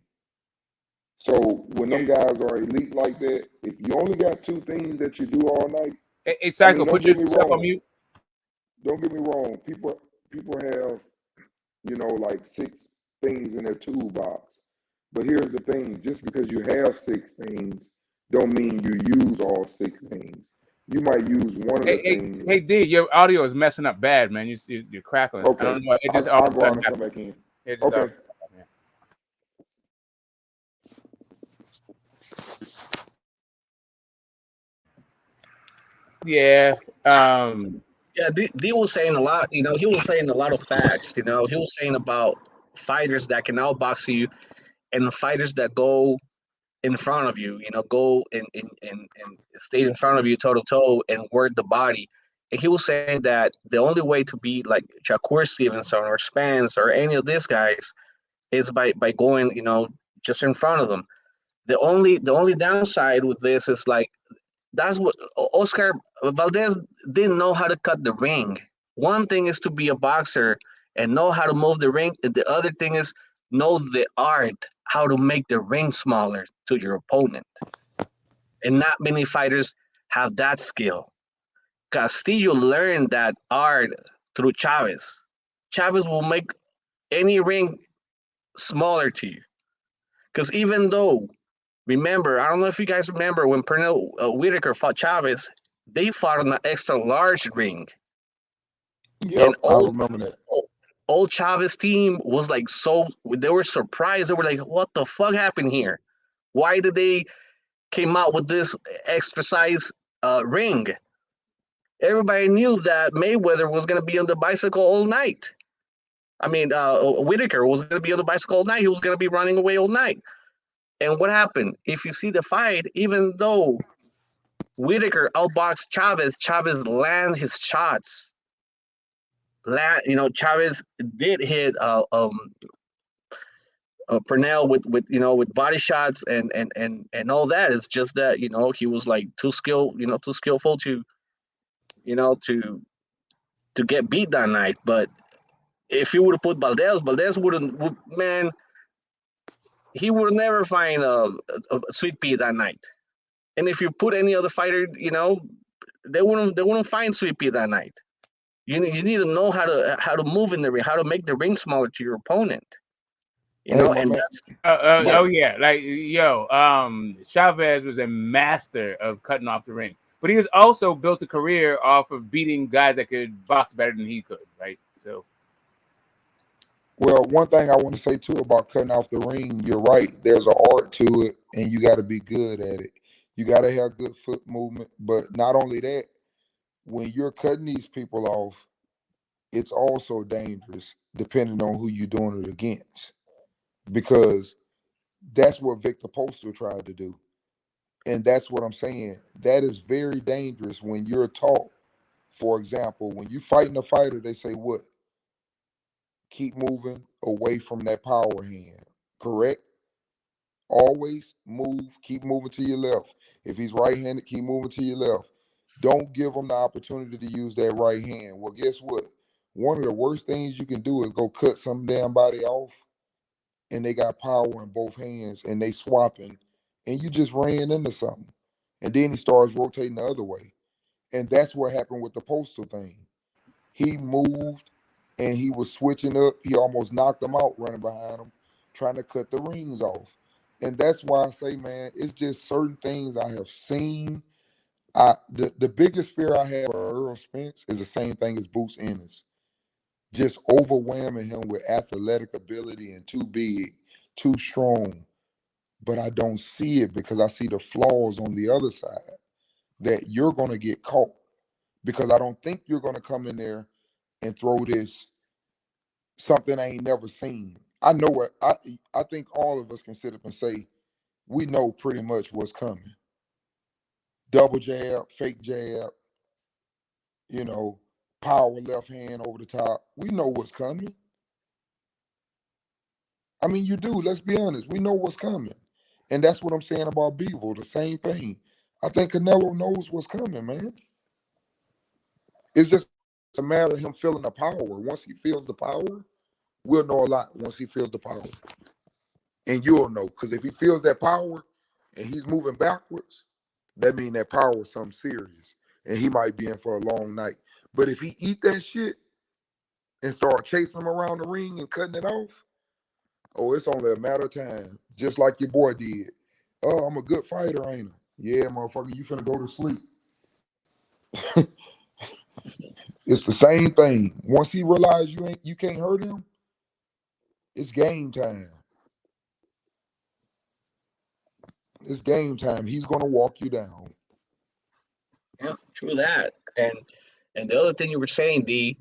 So when them guys are elite like that, if you only got two things that you do all night, hey, Psycho, put yourself on mute. Don't get me wrong. People have, like 6 things in their toolbox. But here's the thing: just because you have 6 things, don't mean you use all 6 things. You might use one of the things. Hey, D, your audio is messing up bad, man. You're crackling. Okay. I don't know. It just I'll go on and come back in. Okay. Yeah. Yeah, D was saying a lot. He was saying a lot of facts. He was saying about fighters that can outbox you, and fighters that go in front of you. Go and stay in front of you toe to toe and work the body. And he was saying that the only way to be like Shakur Stevenson or Spence or any of these guys is by going, just in front of them. The only downside with this is like that's what Oscar Valdez didn't know how to cut the ring. One thing is to be a boxer and know how to move the ring. And the other thing is know the art, how to make the ring smaller to your opponent. And not many fighters have that skill. Castillo learned that art through Chavez. Chavez will make any ring smaller to you. Because even though, remember, I don't know if you guys remember when Pernell Whitaker fought Chavez, they fought on an extra large ring. Yep, I remember that. Old Chavez team was like they were surprised. They were like, what the fuck happened here? Why did they came out with this extra size ring? Everybody knew that Mayweather was going to be on the bicycle all night. I mean, Whitaker was going to be on the bicycle all night. He was going to be running away all night. And what happened? If you see the fight, even though Whitaker outboxed Chavez, Chavez landed his shots. Chavez did hit Pernell with body shots and all that. It's just that he was like too skillful to get beat that night. But if he would have put Valdez he would never find a Sweet Pea that night. And if you put any other fighter, they wouldn't find Sweet Pea that night. You need to know how to move in the ring, how to make the ring smaller to your opponent. Chavez was a master of cutting off the ring. but he has also built a career off of beating guys that could box better than he could, right? So. Well, one thing I want to say too about cutting off the ring, you're right. There's an art to it, and you got to be good at it. You got to have good foot movement, but not only that, when you're cutting these people off, it's also dangerous depending on who you're doing it against, because that's what Victor Postal tried to do. And that's what I'm saying. That is very dangerous when you're taught. For example, when you fighting a fighter, they say what? Keep moving away from that power hand, correct? Always move, keep moving to your left. If he's right-handed, keep moving to your left. Don't give him the opportunity to use that right hand. Well, guess what? One of the worst things you can do is go cut some damn body off, and they got power in both hands, and they swapping, and you just ran into something. And then he starts rotating the other way. And that's what happened with the Postal thing. He moved, and he was switching up. He almost knocked him out running behind him, trying to cut the rings off. And that's why I say, man, it's just certain things I have seen. The biggest fear I have of Errol Spence is the same thing as Boots Ennis. Just overwhelming him with athletic ability and too big, too strong. But I don't see it because I see the flaws on the other side that you're going to get caught, because I don't think you're going to come in there and throw this something I ain't never seen. I know what I think all of us can sit up and say we know pretty much what's coming. Double jab, fake jab, power left hand over the top. We know what's coming. I mean, you do. Let's be honest. We know what's coming. And that's what I'm saying about Bivol, the same thing. I think Canelo knows what's coming, man. It's just a matter of him feeling the power. Once he feels the power, we'll know a lot once he feels the power. And you'll know, because if he feels that power and he's moving backwards, that means that power is something serious. And he might be in for a long night. But if he eat that shit and start chasing him around the ring and cutting it off, oh, it's only a matter of time. Just like your boy did. Oh, I'm a good fighter, ain't I? Yeah, motherfucker, you finna go to sleep. It's the same thing. Once he realizes you can't hurt him, it's game time. It's game time. He's gonna walk you down. Yeah, true that. And the other thing you were saying, D,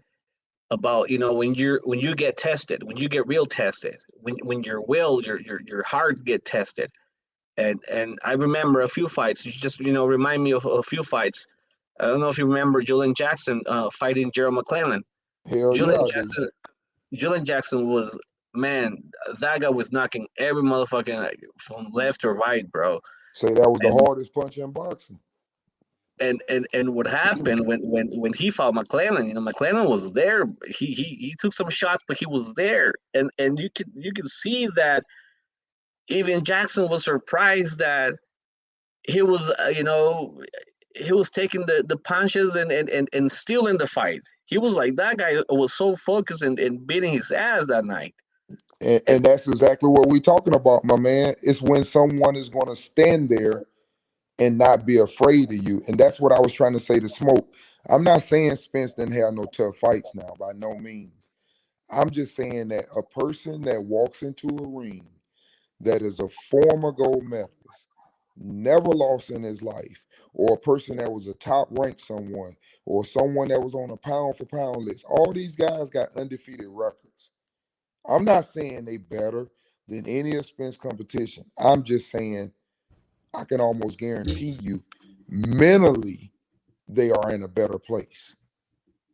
about when you get tested, when you get real tested, when your will, your heart get tested, and I remember a few fights. You just remind me of a few fights. I don't know if you remember Julian Jackson fighting Gerald McClellan. Hell yeah, Julian Jackson was, man, that guy was knocking every motherfucking from left to right, bro. Say that was the hardest punch in boxing. And what happened when he fought McClellan? McClellan was there. He took some shots, but he was there, and you can see that even Jackson was surprised that he was he was taking the punches and still in the fight. He was like, that guy was so focused and beating his ass that night. And that's exactly what we're talking about, my man. It's when someone is going to stand there and not be afraid of you. And that's what I was trying to say to Smoke. I'm not saying Spence didn't have no tough fights now, by no means. I'm just saying that a person that walks into a ring that is a former gold medalist, never lost in his life, or a person that was a top-ranked someone, or someone that was on a pound-for-pound list, all these guys got undefeated records. I'm not saying they better than any of Spence competition. I'm just saying I can almost guarantee you mentally they are in a better place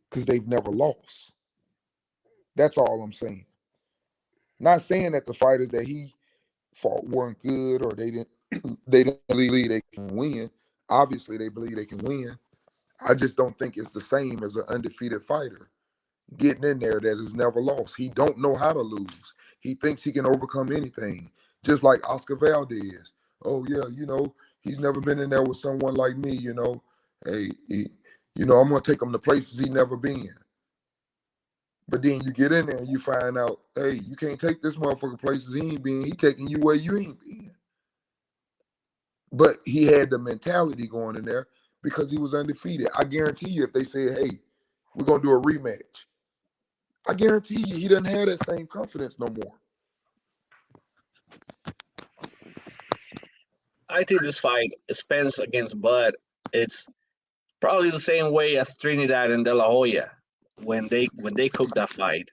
because they've never lost. That's all I'm saying. Not saying that the fighters that he fought weren't good or they didn't believe they can win. Obviously, they believe they can win. I just don't think it's the same as an undefeated fighter getting in there that has never lost. He don't know how to lose. He thinks he can overcome anything, just like Oscar Valdez. Oh yeah, he's never been in there with someone like me. Hey, I'm gonna take him to places he never been. But then you get in there and you find out, hey, you can't take this motherfucker places he ain't been. He taking you where you ain't been. But he had the mentality going in there because he was undefeated. I guarantee you, if they said, "Hey, we're gonna do a rematch," I guarantee you he doesn't have that same confidence no more. I think this fight, Spence against Bud, it's probably the same way as Trinidad and De La Hoya when they cooked that fight.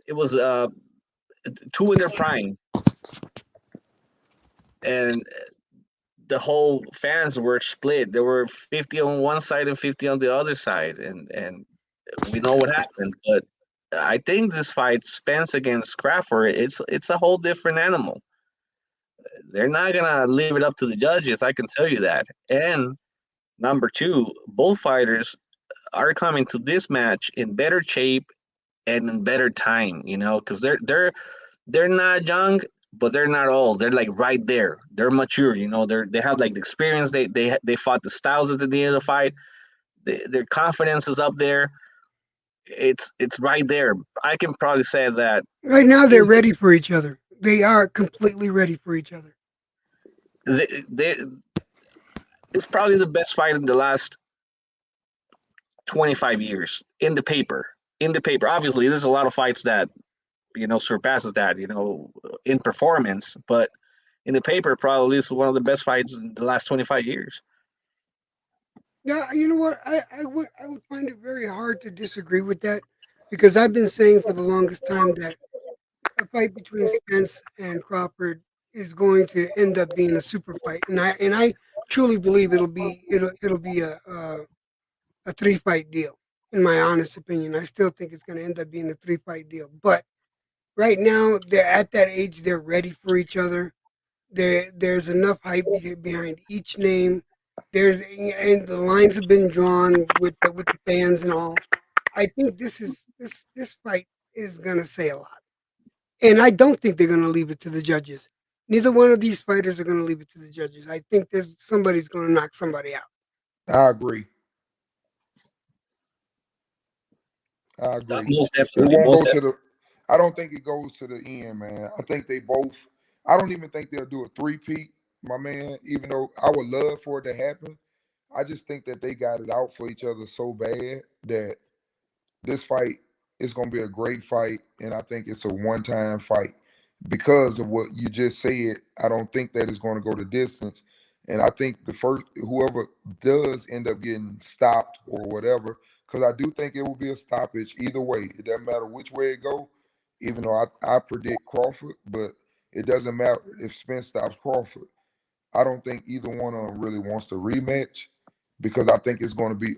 It was two in their prime, and the whole fans were split. There were 50 on one side and 50 on the other side, and we know what happened. But I think this fight, Spence against Crawford, it's a whole different animal. They're not gonna leave it up to the judges. I can tell you that. And number two, both fighters are coming to this match in better shape and in better time. You know, because they're not young, but they're not old. They're like right there. They're mature. You know, they have like the experience. They fought the styles at the end of the fight. Their confidence is up there. It's right there. I can probably say that right now they're ready for each other. They are completely ready for each other. It's probably the best fight in the last 25 years in the paper. In the paper, obviously, there's a lot of fights that surpasses that, in performance, but in the paper, probably is one of the best fights in the last 25 years. Yeah, you know what? I would find it very hard to disagree with that because I've been saying for the longest time that a fight between Spence and Crawford is going to end up being a super fight, and I truly believe it'll be a 3-fight deal. In my honest opinion, I still think it's going to end up being a 3-fight deal. But right now, they're at that age; they're ready for each other. There's enough hype behind each name. And the lines have been drawn with the fans and all. I think this fight is going to say a lot. And I don't think they're going to leave it to the judges. Neither one of these fighters are going to leave it to the judges. I think somebody's going to knock somebody out. I agree. Most definitely. I don't think it goes to the end, man. I think they both. I don't even think they'll do a 3-peat, my man. Even though I would love for it to happen, I just think that they got it out for each other so bad that this fight is going to be a great fight, and I think it's a one-time fight because of what you just said. I don't think that it's going to go the distance, and I think whoever does end up getting stopped or whatever, because I do think it will be a stoppage either way. It doesn't matter which way it go, even though I predict Crawford, but it doesn't matter if Spence stops Crawford. I don't think either one of them really wants to rematch because I think it's going to be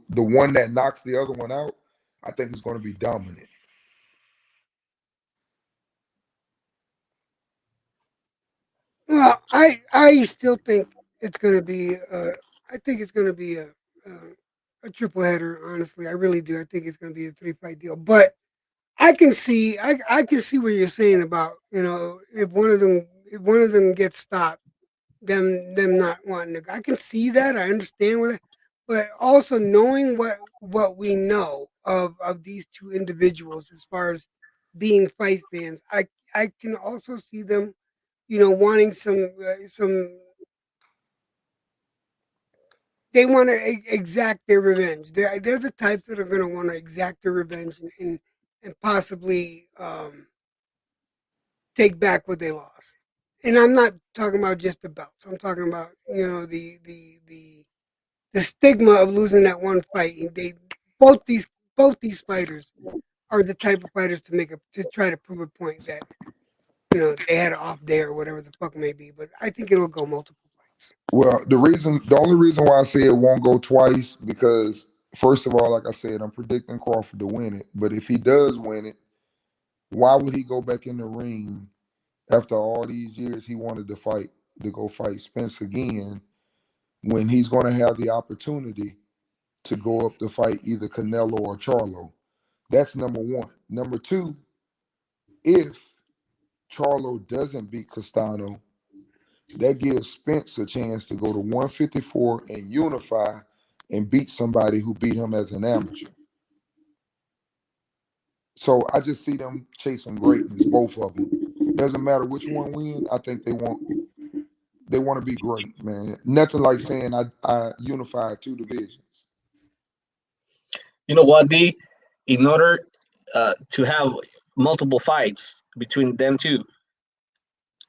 the one that knocks the other one out. I think it's going to be dominant. Well, I still think it's going to be. I think it's going to be a triple header. Honestly, I really do. I think it's going to be a 3-fight deal. But I can see what you're saying about if one of them gets stopped, them not wanting to. I can see that. I understand with it, but also knowing what we know of these two individuals as far as being fight fans, I can also see them, wanting some. They want to exact their revenge. They're the types that are going to want to exact their revenge and possibly take back what they lost. And I'm not talking about just the belts. I'm talking about the stigma of losing that one fight. Both these fighters are the type of fighters to try to prove a point that they had an off day or whatever the fuck may be. But I think it'll go multiple fights. Well, the only reason why I say it won't go twice because first of all, like I said, I'm predicting Crawford to win it. But if he does win it, why would he go back in the ring after all these years he wanted to go fight Spence again when he's going to have the opportunity to go up to fight either Canelo or Charlo? That's number one. Number two, if Charlo doesn't beat Castano, that gives Spence a chance to go to 154 and unify and beat somebody who beat him as an amateur. So I just see them chasing greatness, both of them. Doesn't matter which one win. I think they want They want to be great, man. Nothing like saying I unified two divisions. You know what, D? In order to have multiple fights between them two,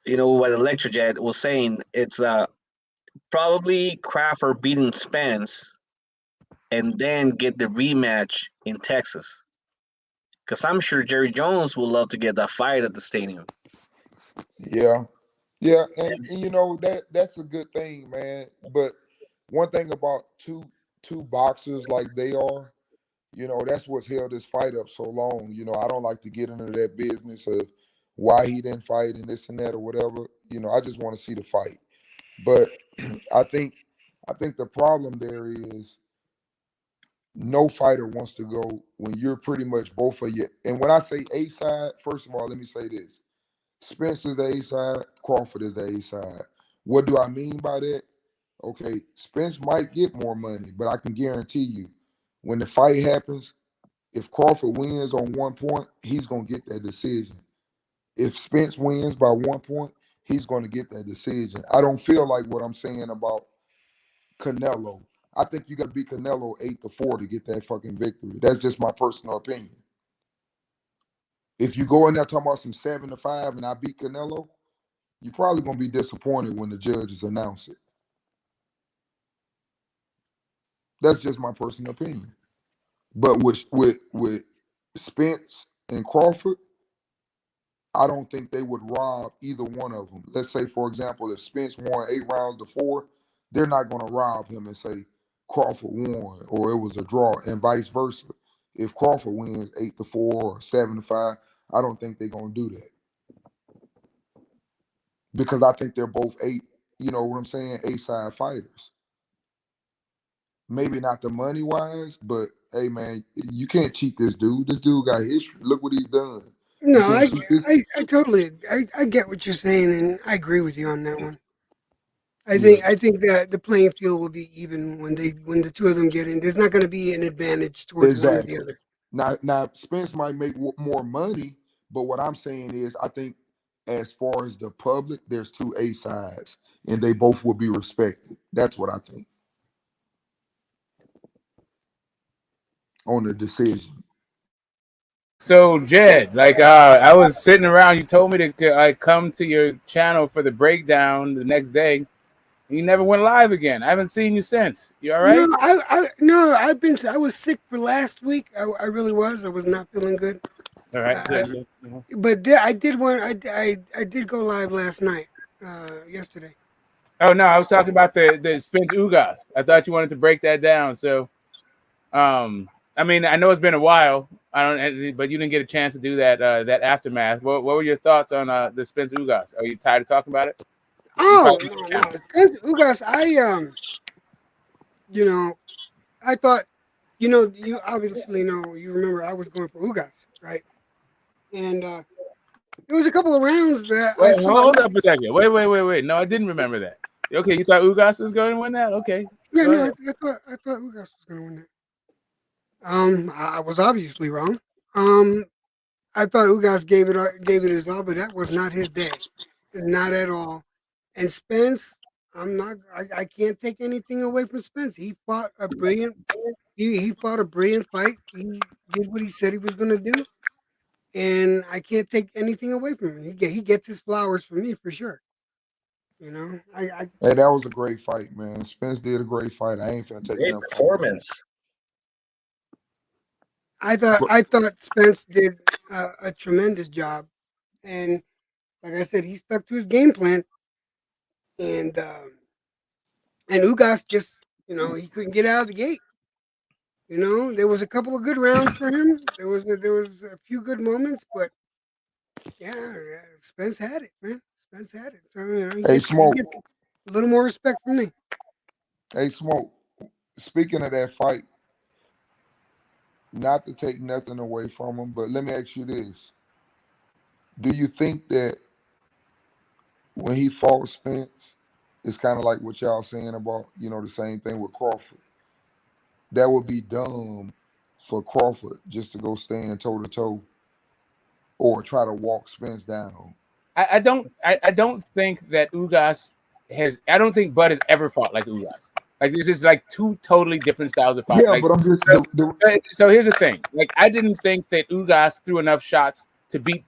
you know what Electrojet was saying, it's probably Crawford beating Spence and then get the rematch in Texas. Because I'm sure Jerry Jones would love to get that fight at the stadium. Yeah, and you know that's a good thing, man. But one thing about two boxers like they are, you know, that's what's held this fight up so long. You know, I don't like to get into that business of why he didn't fight and this and that or whatever. You know, I just want to see the fight. But I think the problem there is no fighter wants to go when you're pretty much both of you. And when I say A side, first of all, let me say this. Spence is the A side, Crawford is the A side. What do I mean by that? Okay, Spence might get more money, but I can guarantee you, when the fight happens, if Crawford wins on 1 point, he's going to get that decision. If Spence wins by 1 point, he's going to get that decision. I don't feel like what I'm saying about Canelo. I think you got to beat Canelo 8-4 to get that fucking victory. That's just my personal opinion. If you go in there talking about some 7-5 and I beat Canelo, you're probably going to be disappointed when the judges announce it. That's just my personal opinion. But with Spence and Crawford, I don't think they would rob either one of them. Let's say, for example, if Spence won 8 rounds to 4, they're not going to rob him and say Crawford won or it was a draw, and vice versa. If Crawford wins 8-4 or 7-5, I don't think they're going to do that. Because I think they're both A-side fighters. Maybe not the money-wise, but, hey, man, you can't cheat this dude. This dude got history. Look what he's done. No, I totally I get what you're saying, and I agree with you on that one. I think that the playing field will be even when the two of them get in. There's not going to be an advantage towards one or the other. Now, Spence might make more money, but what I'm saying is I think as far as the public, there's two A sides, and they both will be respected. That's what I think on the decision. So Jed, like I was sitting around, you told me to come to your channel for the breakdown the next day. You never went live again. I haven't seen you since. You all right? No, I was sick for last week. I really was. I was not feeling good. All right. But I did go live last night, yesterday. Oh no, I was talking about the Spence Ugas. I thought you wanted to break that down. So, I mean, I know it's been a while. But you didn't get a chance to do that aftermath. What were your thoughts on the Spence Ugas? Are you tired of talking about it? Oh no. Ugas, I thought, you obviously know, you remember I was going for Ugas, right? And there was a couple of rounds that I saw. Hold up a second. Wait. No, I didn't remember that. Okay, you thought Ugas was going to win that? Okay. Yeah, no, I thought Ugas was going to win that. I was obviously wrong. I thought Ugas gave it his all, but that was not his day, not at all. And Spence, I can't take anything away from Spence. He fought a brilliant, he fought a brilliant fight. He did what he said he was going to do, and I can't take anything away from him. He gets his flowers from me for sure. Hey, that was a great fight, man. Spence did a great fight. I ain't finna take great performance. I thought Spence did a tremendous job, and like I said, he stuck to his game plan, and Ugas just, he couldn't get out of the gate. There was a couple of good rounds for him. There was a few good moments, but yeah, Spence had it, man. Spence had it. So he gets a little more respect from me. Hey, Smoke. Speaking of that fight, not to take nothing away from him, but let me ask you this. Do you think that when he fought Spence, it's kind of like what y'all saying about, the same thing with Crawford? That would be dumb for Crawford just to go stand toe-to-toe or try to walk Spence down. I don't think that Ugas I don't think Bud has ever fought like Ugas. Like this is like two totally different styles of fight. Yeah, Like, but I'm just so here's the thing. Like I didn't think that Ugas threw enough shots to beat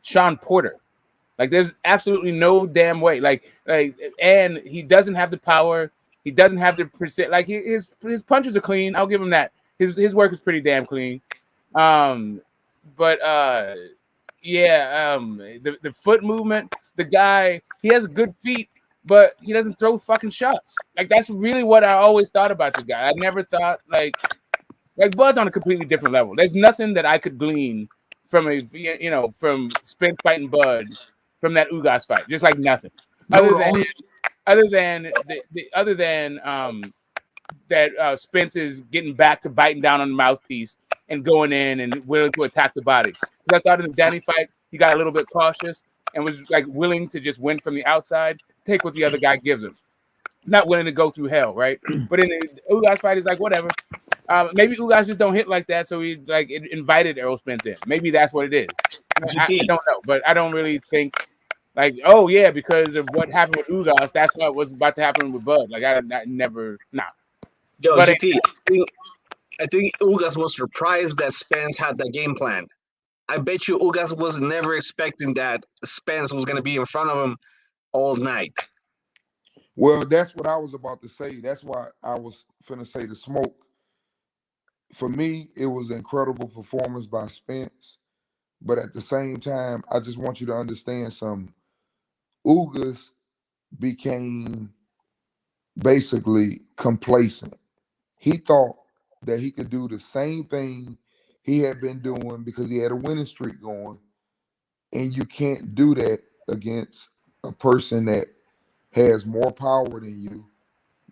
Sean Porter. Like there's absolutely no damn way. Like and he doesn't have the power. He doesn't have the percent. Like his punches are clean. I'll give him that. His work is pretty damn clean. The foot movement. The guy, he has good feet, but he doesn't throw fucking shots. Like that's really what I always thought about this guy. I never thought like Bud's on a completely different level. There's nothing that I could glean from from Spence fighting Bud from that Ugas fight. Just like nothing. Other than Spence is getting back to biting down on the mouthpiece and going in and willing to attack the body. Because I thought in the Danny fight, he got a little bit cautious and was like willing to just win from the outside, take what the other guy gives him. Not willing to go through hell, right? But in the Ugas fight, he's like, whatever. Maybe Ugas just don't hit like that, so he like invited Errol Spence in. Maybe that's what it is. I don't know, but I don't really think like, oh yeah, because of what happened with Ugas, that's what was about to happen with Bud. Like I never, nah. Yo, But GT, I think Ugas was surprised that Spence had the game plan. I bet you Ugas was never expecting that Spence was going to be in front of him all night. Well, that's what I was about to say. That's why I was finna say the smoke. For me, it was an incredible performance by Spence. But at the same time, I just want you to understand something. Ugas became basically complacent. He thought that he could do the same thing he had been doing because he had a winning streak going. And you can't do that against a person that has more power than you,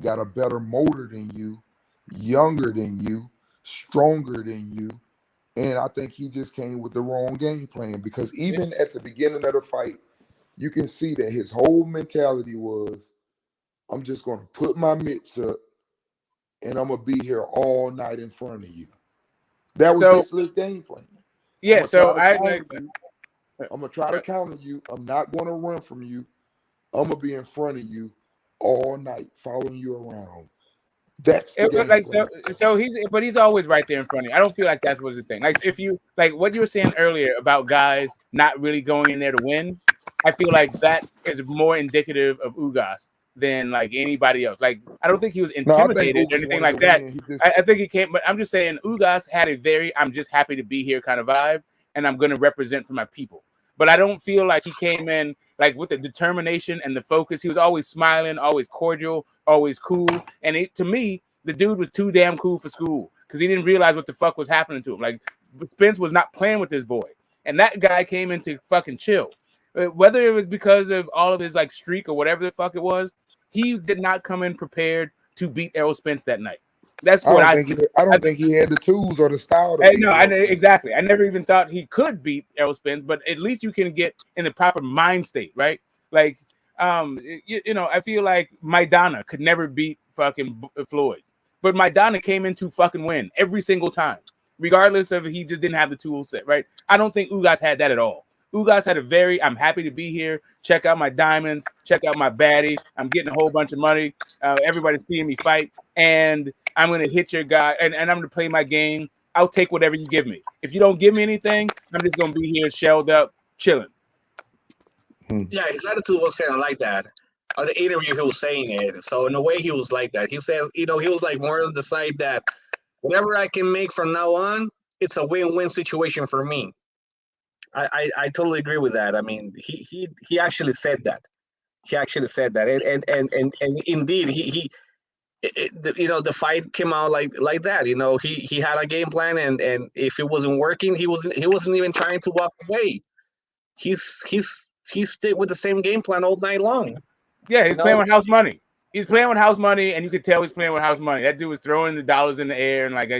got a better motor than you, younger than you, stronger than you. And I think he just came with the wrong game plan because even at the beginning of the fight, you can see that his whole mentality was, I'm just going to put my mitts up and I'm going to be here all night in front of you. That was basically his game plan. Yeah, I'm going to try to counter you. I'm not going to run from you. I'm going to be in front of you all night, following you around. That's the game plan. He's always right there in front of you. I don't feel like that's what's the thing. Like if you like what you were saying earlier about guys not really going in there to win, I feel like that is more indicative of Ugas than like anybody else. Like I don't think he was intimidated or anything like that. I think he came, but I'm just saying Ugas had a very I'm just happy to be here kind of vibe, and I'm going to represent for my people. But I don't feel like he came in like with the determination and the focus. He was always smiling, always cordial, always cool. And to me, the dude was too damn cool for school because he didn't realize what the fuck was happening to him. Like Spence was not playing with this boy, and that guy came in to fucking chill. Whether it was because of all of his like streak or whatever the fuck it was, he did not come in prepared to beat Errol Spence that night. That's what I don't think he had the tools or the style to beat exactly. I never even thought he could beat Errol Spence, but at least you can get in the proper mind state, right? Like, I feel like Maidana could never beat fucking Floyd, but Maidana came in to fucking win every single time, regardless of he just didn't have the tool set, right? I don't think Ugas had that at all. Ugas had I'm happy to be here. Check out my diamonds. Check out my baddie. I'm getting a whole bunch of money. Everybody's seeing me fight. And I'm going to hit your guy. And I'm going to play my game. I'll take whatever you give me. If you don't give me anything, I'm just going to be here shelled up, chilling. Yeah, his attitude was kind of like that. On the interview, he was saying it. So in a way, he was like that. He says, he was like more on the side that whatever I can make from now on, it's a win-win situation for me. I totally agree with that. I mean, he actually said that. He actually said that, and indeed, the fight came out like that. He had a game plan, and if it wasn't working, he wasn't even trying to walk away. He stayed with the same game plan all night long. Yeah, he's playing with house money. He's playing with house money, and you could tell he's playing with house money. That dude was throwing the dollars in the air, and like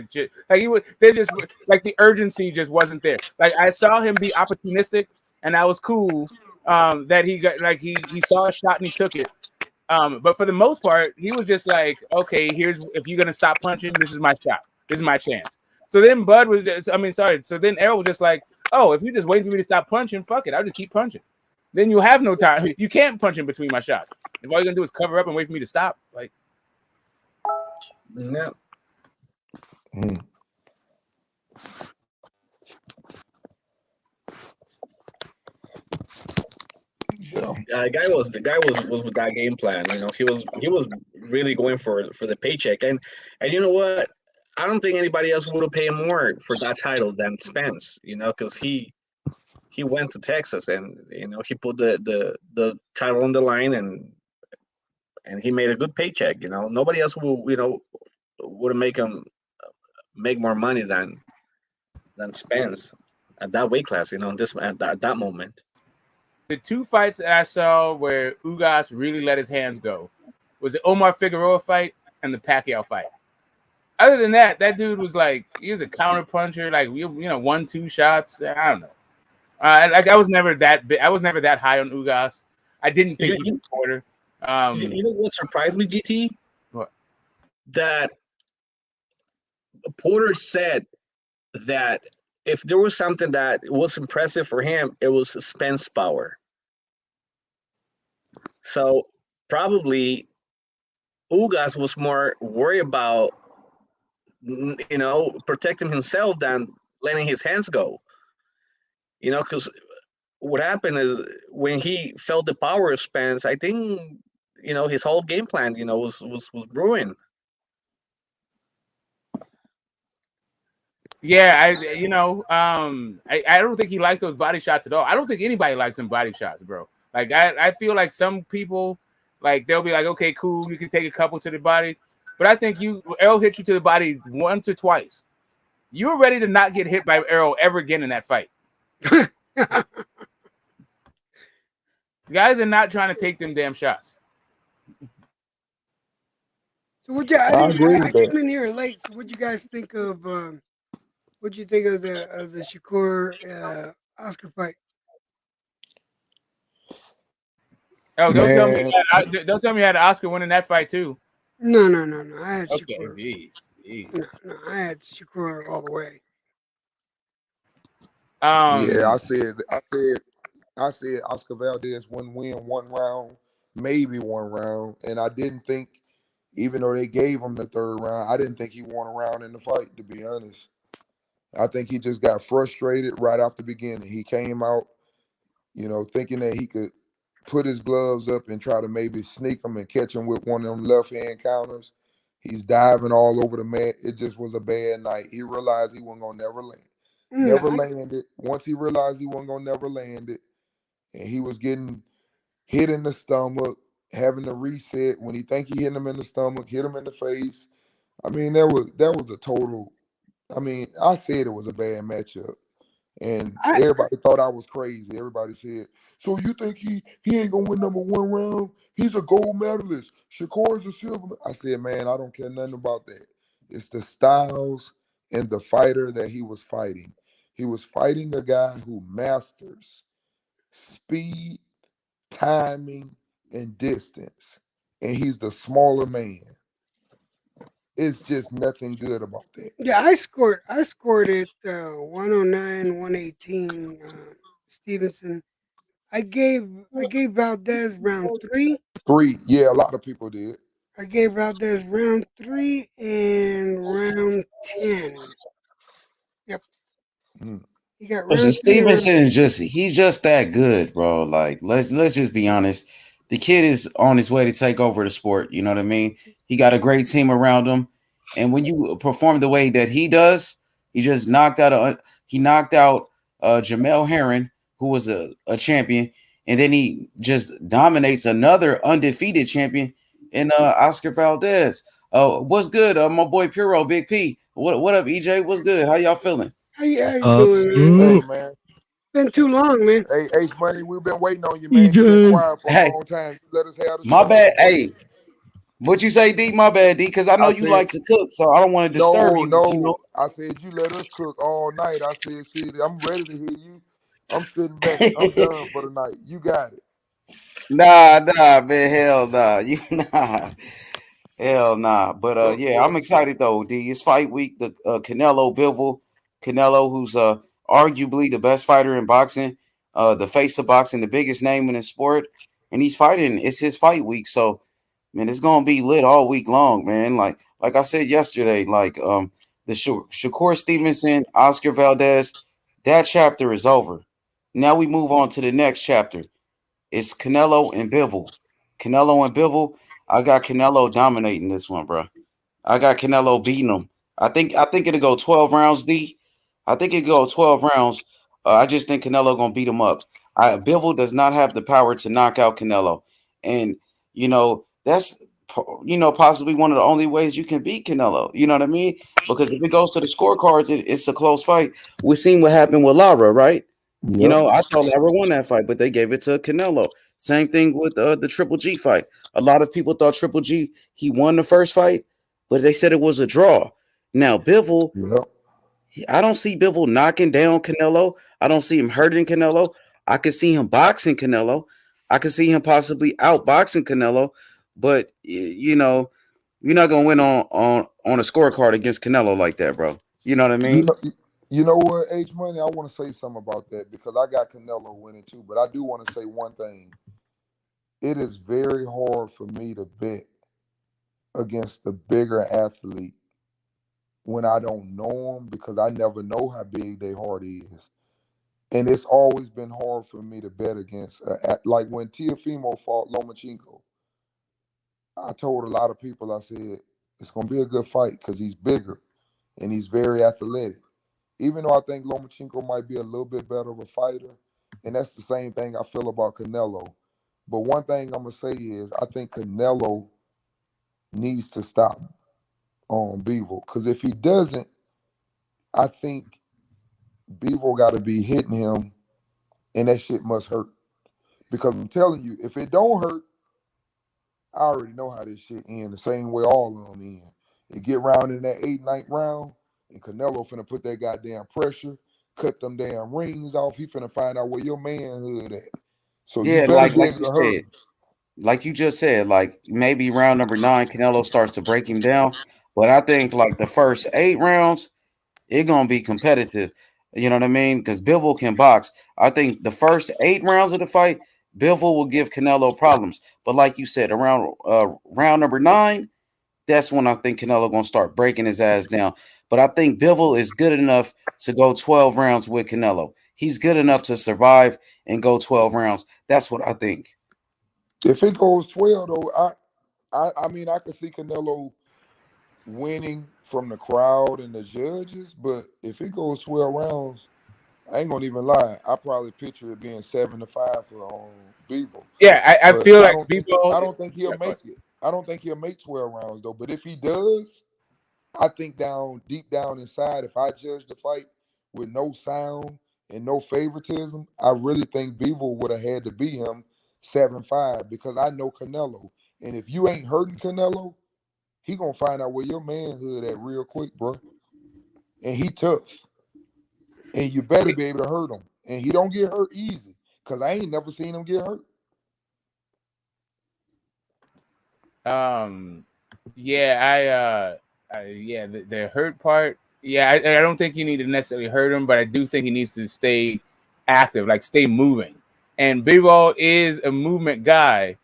he was. They just like the urgency just wasn't there. Like I saw him be opportunistic, and that was cool. That he got like he saw a shot and he took it. But for the most part, he was just like, okay, if you're gonna stop punching, this is my shot. This is my chance. So then Bud was So then Errol was just like, oh, if you're just waiting for me to stop punching, fuck it, I'll just keep punching. then you'll have no time. You can't punch in between my shots. If all you're gonna do is cover up and wait for me to stop, like, no. Yeah. The guy was with that game plan. You know, he was really going for the paycheck, and you know what? I don't think anybody else would have paid more for that title than Spence. You know, because he went to Texas and you know he put the title on the line and he made a good paycheck. You know, nobody else would have make him make more money than Spence at that weight class. You know, at that moment. The two fights that I saw where Ugas really let his hands go was the Omar Figueroa fight and the Pacquiao fight. Other than that, that dude was like, he was a counter puncher, like, 1-2 shots. I don't know. I was never that big. I was never that high on Ugas. I didn't think he was Porter. You know what surprised me, GT? What? That Porter said that if there was something that was impressive for him, it was Spence power. So probably Ugas was more worried about, protecting himself than letting his hands go. You know, because what happened is when he felt the power of Spence, I think, his whole game plan, was ruined. Yeah, I don't think he liked those body shots at all. I don't think anybody likes them body shots, bro. Like I feel like some people, like, they'll be like, okay, cool, you can take a couple to the body, but I think Errol hit you to the body once or twice. You were ready to not get hit by Errol ever again in that fight. Guys are not trying to take them damn shots. So I came in here late. So what you guys think of? What do you think of the Shakur Oscar fight? Oh, don't tell me you had an Oscar winning that fight too. No. I had okay, Shakur. Jeez. No, I had Shakur all the way. Yeah, I said Oscar Valdez wouldn't win one round, maybe one round, and I didn't think, even though they gave him the third round, I didn't think he won a round in the fight, to be honest. I think he just got frustrated right off the beginning. He came out, thinking that he could put his gloves up and try to maybe sneak him and catch him with one of them left-hand counters. He's diving all over the mat. It just was a bad night. He realized he wasn't going to never land. Never landed. Once he realized he wasn't going to never land it, and he was getting hit in the stomach, having to reset. When he think he hit him in the stomach, hit him in the face. I mean, that was a total. I mean, I said it was a bad matchup, and everybody thought I was crazy. Everybody said, "So you think he ain't gonna win number one round? He's a gold medalist. Shakur's a silver." I said, "Man, I don't care nothing about that. It's the styles and the fighter that he was fighting. He was fighting a guy who masters speed, timing, and distance, and he's the smaller man. It's just nothing good about that." Yeah, I scored it 109, 118. Stevenson. I gave Valdez round 3. 3, yeah, a lot of people did. I gave Valdez round 3 and round 10. Yep. He got round Listen, 3 Stevenson is he's just that good, bro. Like, let's just be honest. The kid is on his way to take over the sport. You know what I mean? He got a great team around him, and when you perform the way that he does, he just knocked out Jamel Herring, who was a champion, and then he just dominates another undefeated champion in Oscar Valdez. What's good, my boy Puro, Big P? What up, EJ? What's good? How y'all feeling? How you doing, man? Hey, man. Been too long, man. Hey, H Money, we've been waiting on you, man. You've been quiet for a long time. You let us have the My show. bad. Hey, what you say, D? My bad, D, because I know you like to cook, so I don't want to disturb you. No. I said you let us cook all night. I said, shit, I'm ready to hear you. I'm sitting back. I'm done for the night. You got it. Nah, man. Hell nah. Hell nah. But yeah, I'm excited though, D. It's fight week. The Canelo Bivol. Canelo, who's arguably the best fighter in boxing. the face of boxing, the biggest name in the sport, and he's fighting. It's his fight week, so man, it's gonna be lit all week long, man. Like I said yesterday, the Shakur Stevenson, Oscar Valdez, that chapter is over. Now we move on to the next chapter. It's Canelo and Bivol. Canelo and Bivol. I got Canelo dominating this one, bro. I got Canelo beating him. I think it'll go 12 rounds, D. I think it'll go 12 rounds. I just think Canelo gonna beat him up. Bivol does not have the power to knock out Canelo, and that's possibly one of the only ways you can beat Canelo. You know what I mean? Because if it goes to the scorecards, it's a close fight. We've seen what happened with Lara, right? Yep. I thought Lara won that fight, but they gave it to Canelo. Same thing with the Triple G fight. A lot of people thought Triple G, he won the first fight, but they said it was a draw. Now, Bivol, I don't see Bivol knocking down Canelo. I don't see him hurting Canelo. I could see him boxing Canelo. I could see him possibly outboxing Canelo, but you're not gonna win on a scorecard against Canelo like that, bro. You know what I mean? You know what, H Money? I want to say something about that because I got Canelo winning too. But I do want to say one thing. It is very hard for me to bet against the bigger athlete when I don't know them because I never know how big their heart is. And it's always been hard for me to bet against, like when Teofimo fought Lomachenko. I told a lot of people, I said, it's going to be a good fight because he's bigger and he's very athletic. Even though I think Lomachenko might be a little bit better of a fighter, and that's the same thing I feel about Canelo. But one thing I'm going to say is I think Canelo needs to stop on Bivol because if he doesn't, I think Bivol got to be hitting him, and that shit must hurt. Because I'm telling you, if it don't hurt, I already know how this shit ends. The same way all of them end. It get round in that 8th, 9th round, and Canelo finna put that goddamn pressure, cut them damn rings off. He finna find out where your manhood at. So yeah, you better be able to hurt him. Like you just said, like maybe round number 9, Canelo starts to break him down. But I think like the first 8 rounds, it's gonna be competitive. You know what I mean? Because Bivol can box. I think the first 8 rounds of the fight, Bivol will give Canelo problems. But like you said, around round number 9, that's when I think Canelo gonna start breaking his ass down. But I think Bivol is good enough to go 12 rounds with Canelo. He's good enough to survive and go 12 rounds. That's what I think. If it goes 12, though, I mean, I could see Canelo winning from the crowd and the judges, but if it goes 12 rounds, I ain't gonna even lie. I probably picture it being 7-5 for Bivol. Yeah, I feel like Bivol. I don't think he'll make it. I don't think he'll make 12 rounds though. But if he does, I think deep down inside, if I judge the fight with no sound and no favoritism, I really think Bivol would have had to beat him 7-5 because I know Canelo. And if you ain't hurting Canelo, he gonna find out where your manhood at real quick, bro. And he tough. And you better be able to hurt him. And he don't get hurt easy. Cause I ain't never seen him get hurt. Yeah, the hurt part. Yeah, I don't think you need to necessarily hurt him, but I do think he needs to stay active, like stay moving. And Bivol is a movement guy.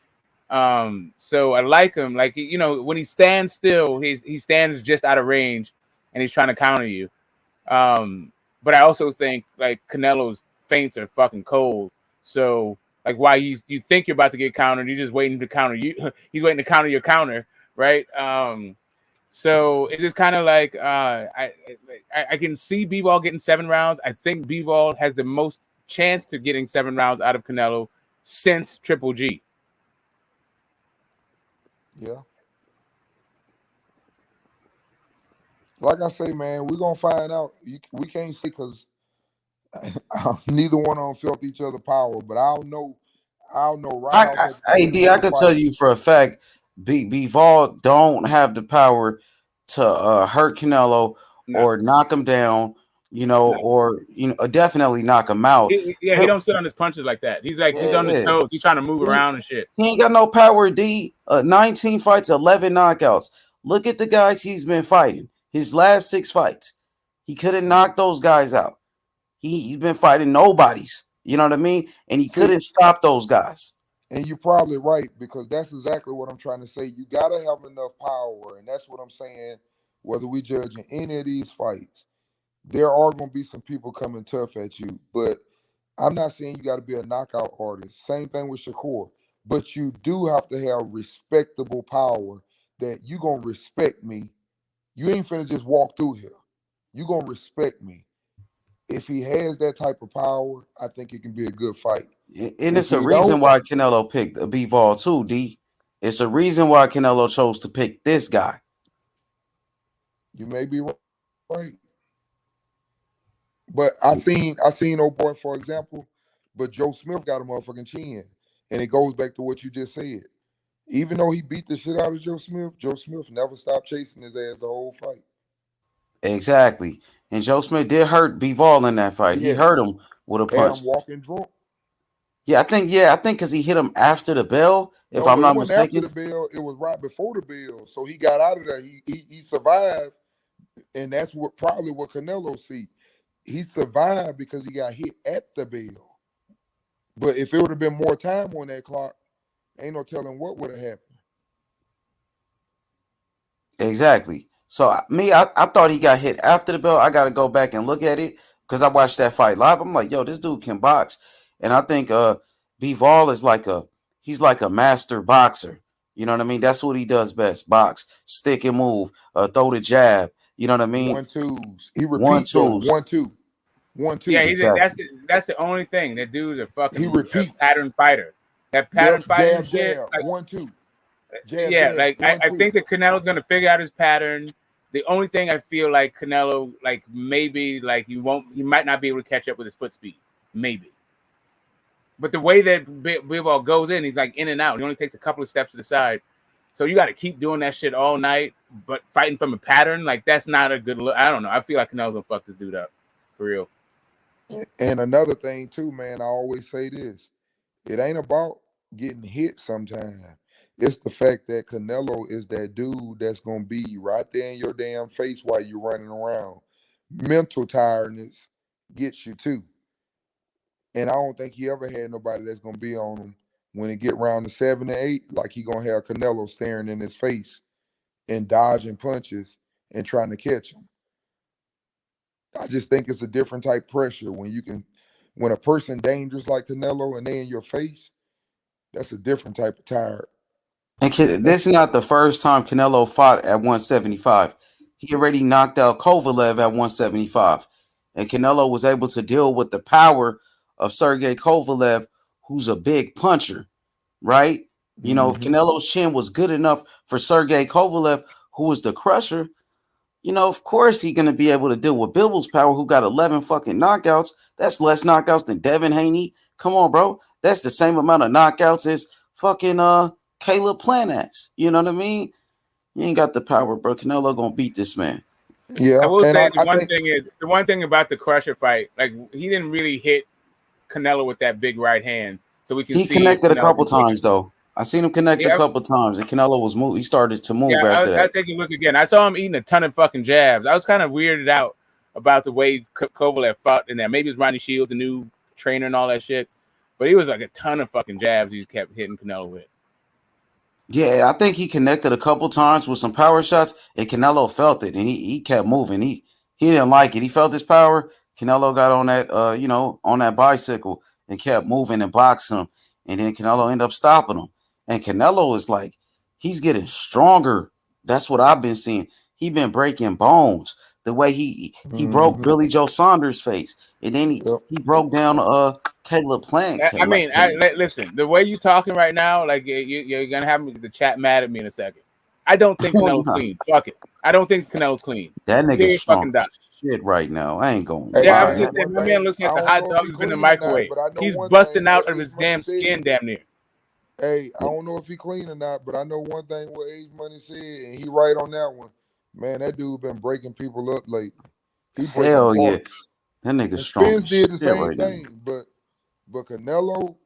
So I like him. Like, when he stands still, he stands just out of range and he's trying to counter you. But I also think like Canelo's feints are fucking cold. So like why you think you're about to get countered, you're just waiting to counter you. He's waiting to counter your counter, right? So it's just kind of like I can see Bivol getting 7 rounds. I think Bivol has the most chance to getting 7 rounds out of Canelo since Triple G. Yeah. Like I say, man, we're gonna find out. We can't see because neither one of them felt each other power. But I don't know. Hey, D, I can tell you for a fact, Bivol don't have the power to hurt Canelo or knock him down, or definitely knock him out. He don't sit on his punches like that. He's like he's on his toes. He's trying to move around and shit. He ain't got no power, D. 19 fights, 11 knockouts. Look at the guys he's been fighting. His last 6 fights, he couldn't knock those guys out. He's been fighting nobodies. You know what I mean? And he couldn't stop those guys. And you're probably right, because that's exactly what I'm trying to say. You got to have enough power, and that's what I'm saying. Whether we judging any of these fights, there are going to be some people coming tough at you, but I'm not saying you got to be a knockout artist. Same thing with Shakur. But you do have to have respectable power that you going to respect me. You ain't finna just walk through here. You going to respect me. If he has that type of power, I think it can be a good fight. And it's a reason why Canelo picked Bivol too, D. It's a reason why Canelo chose to pick this guy. You may be right. But I seen old boy, for example, but Joe Smith got a motherfucking chin. And it goes back to what you just said. Even though he beat the shit out of Joe Smith never stopped chasing his ass the whole fight. Exactly. And Joe Smith did hurt Bivol in that fight. Yes. He hurt him with a punch. And walking drunk. Yeah, I think because he hit him after the bell, if I'm not mistaken. After the bell, it was right before the bell. So he got out of there. He survived. And that's probably what Canelo see. He survived because he got hit at the bell. But if it would have been more time on that clock, ain't no telling what would have happened. Exactly. So I thought he got hit after the bell. I got to go back and look at it because I watched that fight live. I'm like, yo, this dude can box. And I think Bivol is he's like a master boxer. You know what I mean? That's what he does best. Box, stick and move, throw the jab. You know what I mean? 1-2s. He repeats 1-2. 1-2. Yeah, exactly. That's the only thing. That dude's a fucking pattern fighter. That pattern fighting shit. Jab, 1-2. Jab, I think that Canelo's gonna figure out his pattern. The only thing I feel like Canelo, maybe he might not be able to catch up with his foot speed. Maybe. But the way that Bivol goes in, he's in and out. He only takes a couple of steps to the side. So you got to keep doing that shit all night, but fighting from a pattern, that's not a good look. I don't know. I feel like Canelo's gonna fuck this dude up. For real. And another thing too, man, I always say this. It ain't about getting hit sometimes. It's the fact that Canelo is that dude that's gonna be right there in your damn face while you're running around. Mental tiredness gets you too. And I don't think he ever had nobody that's gonna be on him when it get round to 7 or 8, like he gonna have Canelo staring in his face and dodging punches and trying to catch him. I just think it's a different type of pressure when a person dangerous like Canelo and they in your face, that's a different type of tired. And this is not the first time Canelo fought at 175. He already knocked out Kovalev at 175. And Canelo was able to deal with the power of Sergey Kovalev, who's a big puncher, right? You know, if Canelo's chin was good enough for Sergey Kovalev, who was the crusher, of course he's going to be able to deal with Bivol's power, who got 11 fucking knockouts. That's less knockouts than Devin Haney. Come on, bro. That's the same amount of knockouts as fucking Caleb Plant has. You know what I mean? You ain't got the power, bro. Canelo going to beat this man. Yeah. I will say the one thing about the Crusher fight, he didn't really hit Canelo with that big right hand. So we can see. He connected a couple times, though. I seen him connect a couple times, and Canelo was moving. He started to move after that. I'll take a look again. I saw him eating a ton of fucking jabs. I was kind of weirded out about the way Kovalev fought in there. Maybe it's Ronnie Shields, the new trainer, and all that shit. But he was a ton of fucking jabs he kept hitting Canelo with. Yeah, I think he connected a couple times with some power shots, and Canelo felt it, and he kept moving. He didn't like it. He felt his power. Canelo got on that, on that bicycle and kept moving and boxing him, and then Canelo ended up stopping him. And Canelo is he's getting stronger. That's what I've been seeing. He been breaking bones. The way he broke Billy Joe Saunders' face, and then he broke down Caleb Plant. Listen, the way you talking right now, you're gonna have the chat mad at me in a second. I don't think Canelo's clean. Fuck it. I don't think Canelo's clean. That nigga's strong shit right now. I ain't going. Yeah, I was just saying, my man looks like the hot dog in the microwave. He's busting out of his damn skin, damn near. Hey, I don't know if he clean or not, but I know one thing what Age Money said, and he right on that one. Man, that dude been breaking people up lately. Hell yeah, that nigga's strong. Spence did the same thing, but Canelo,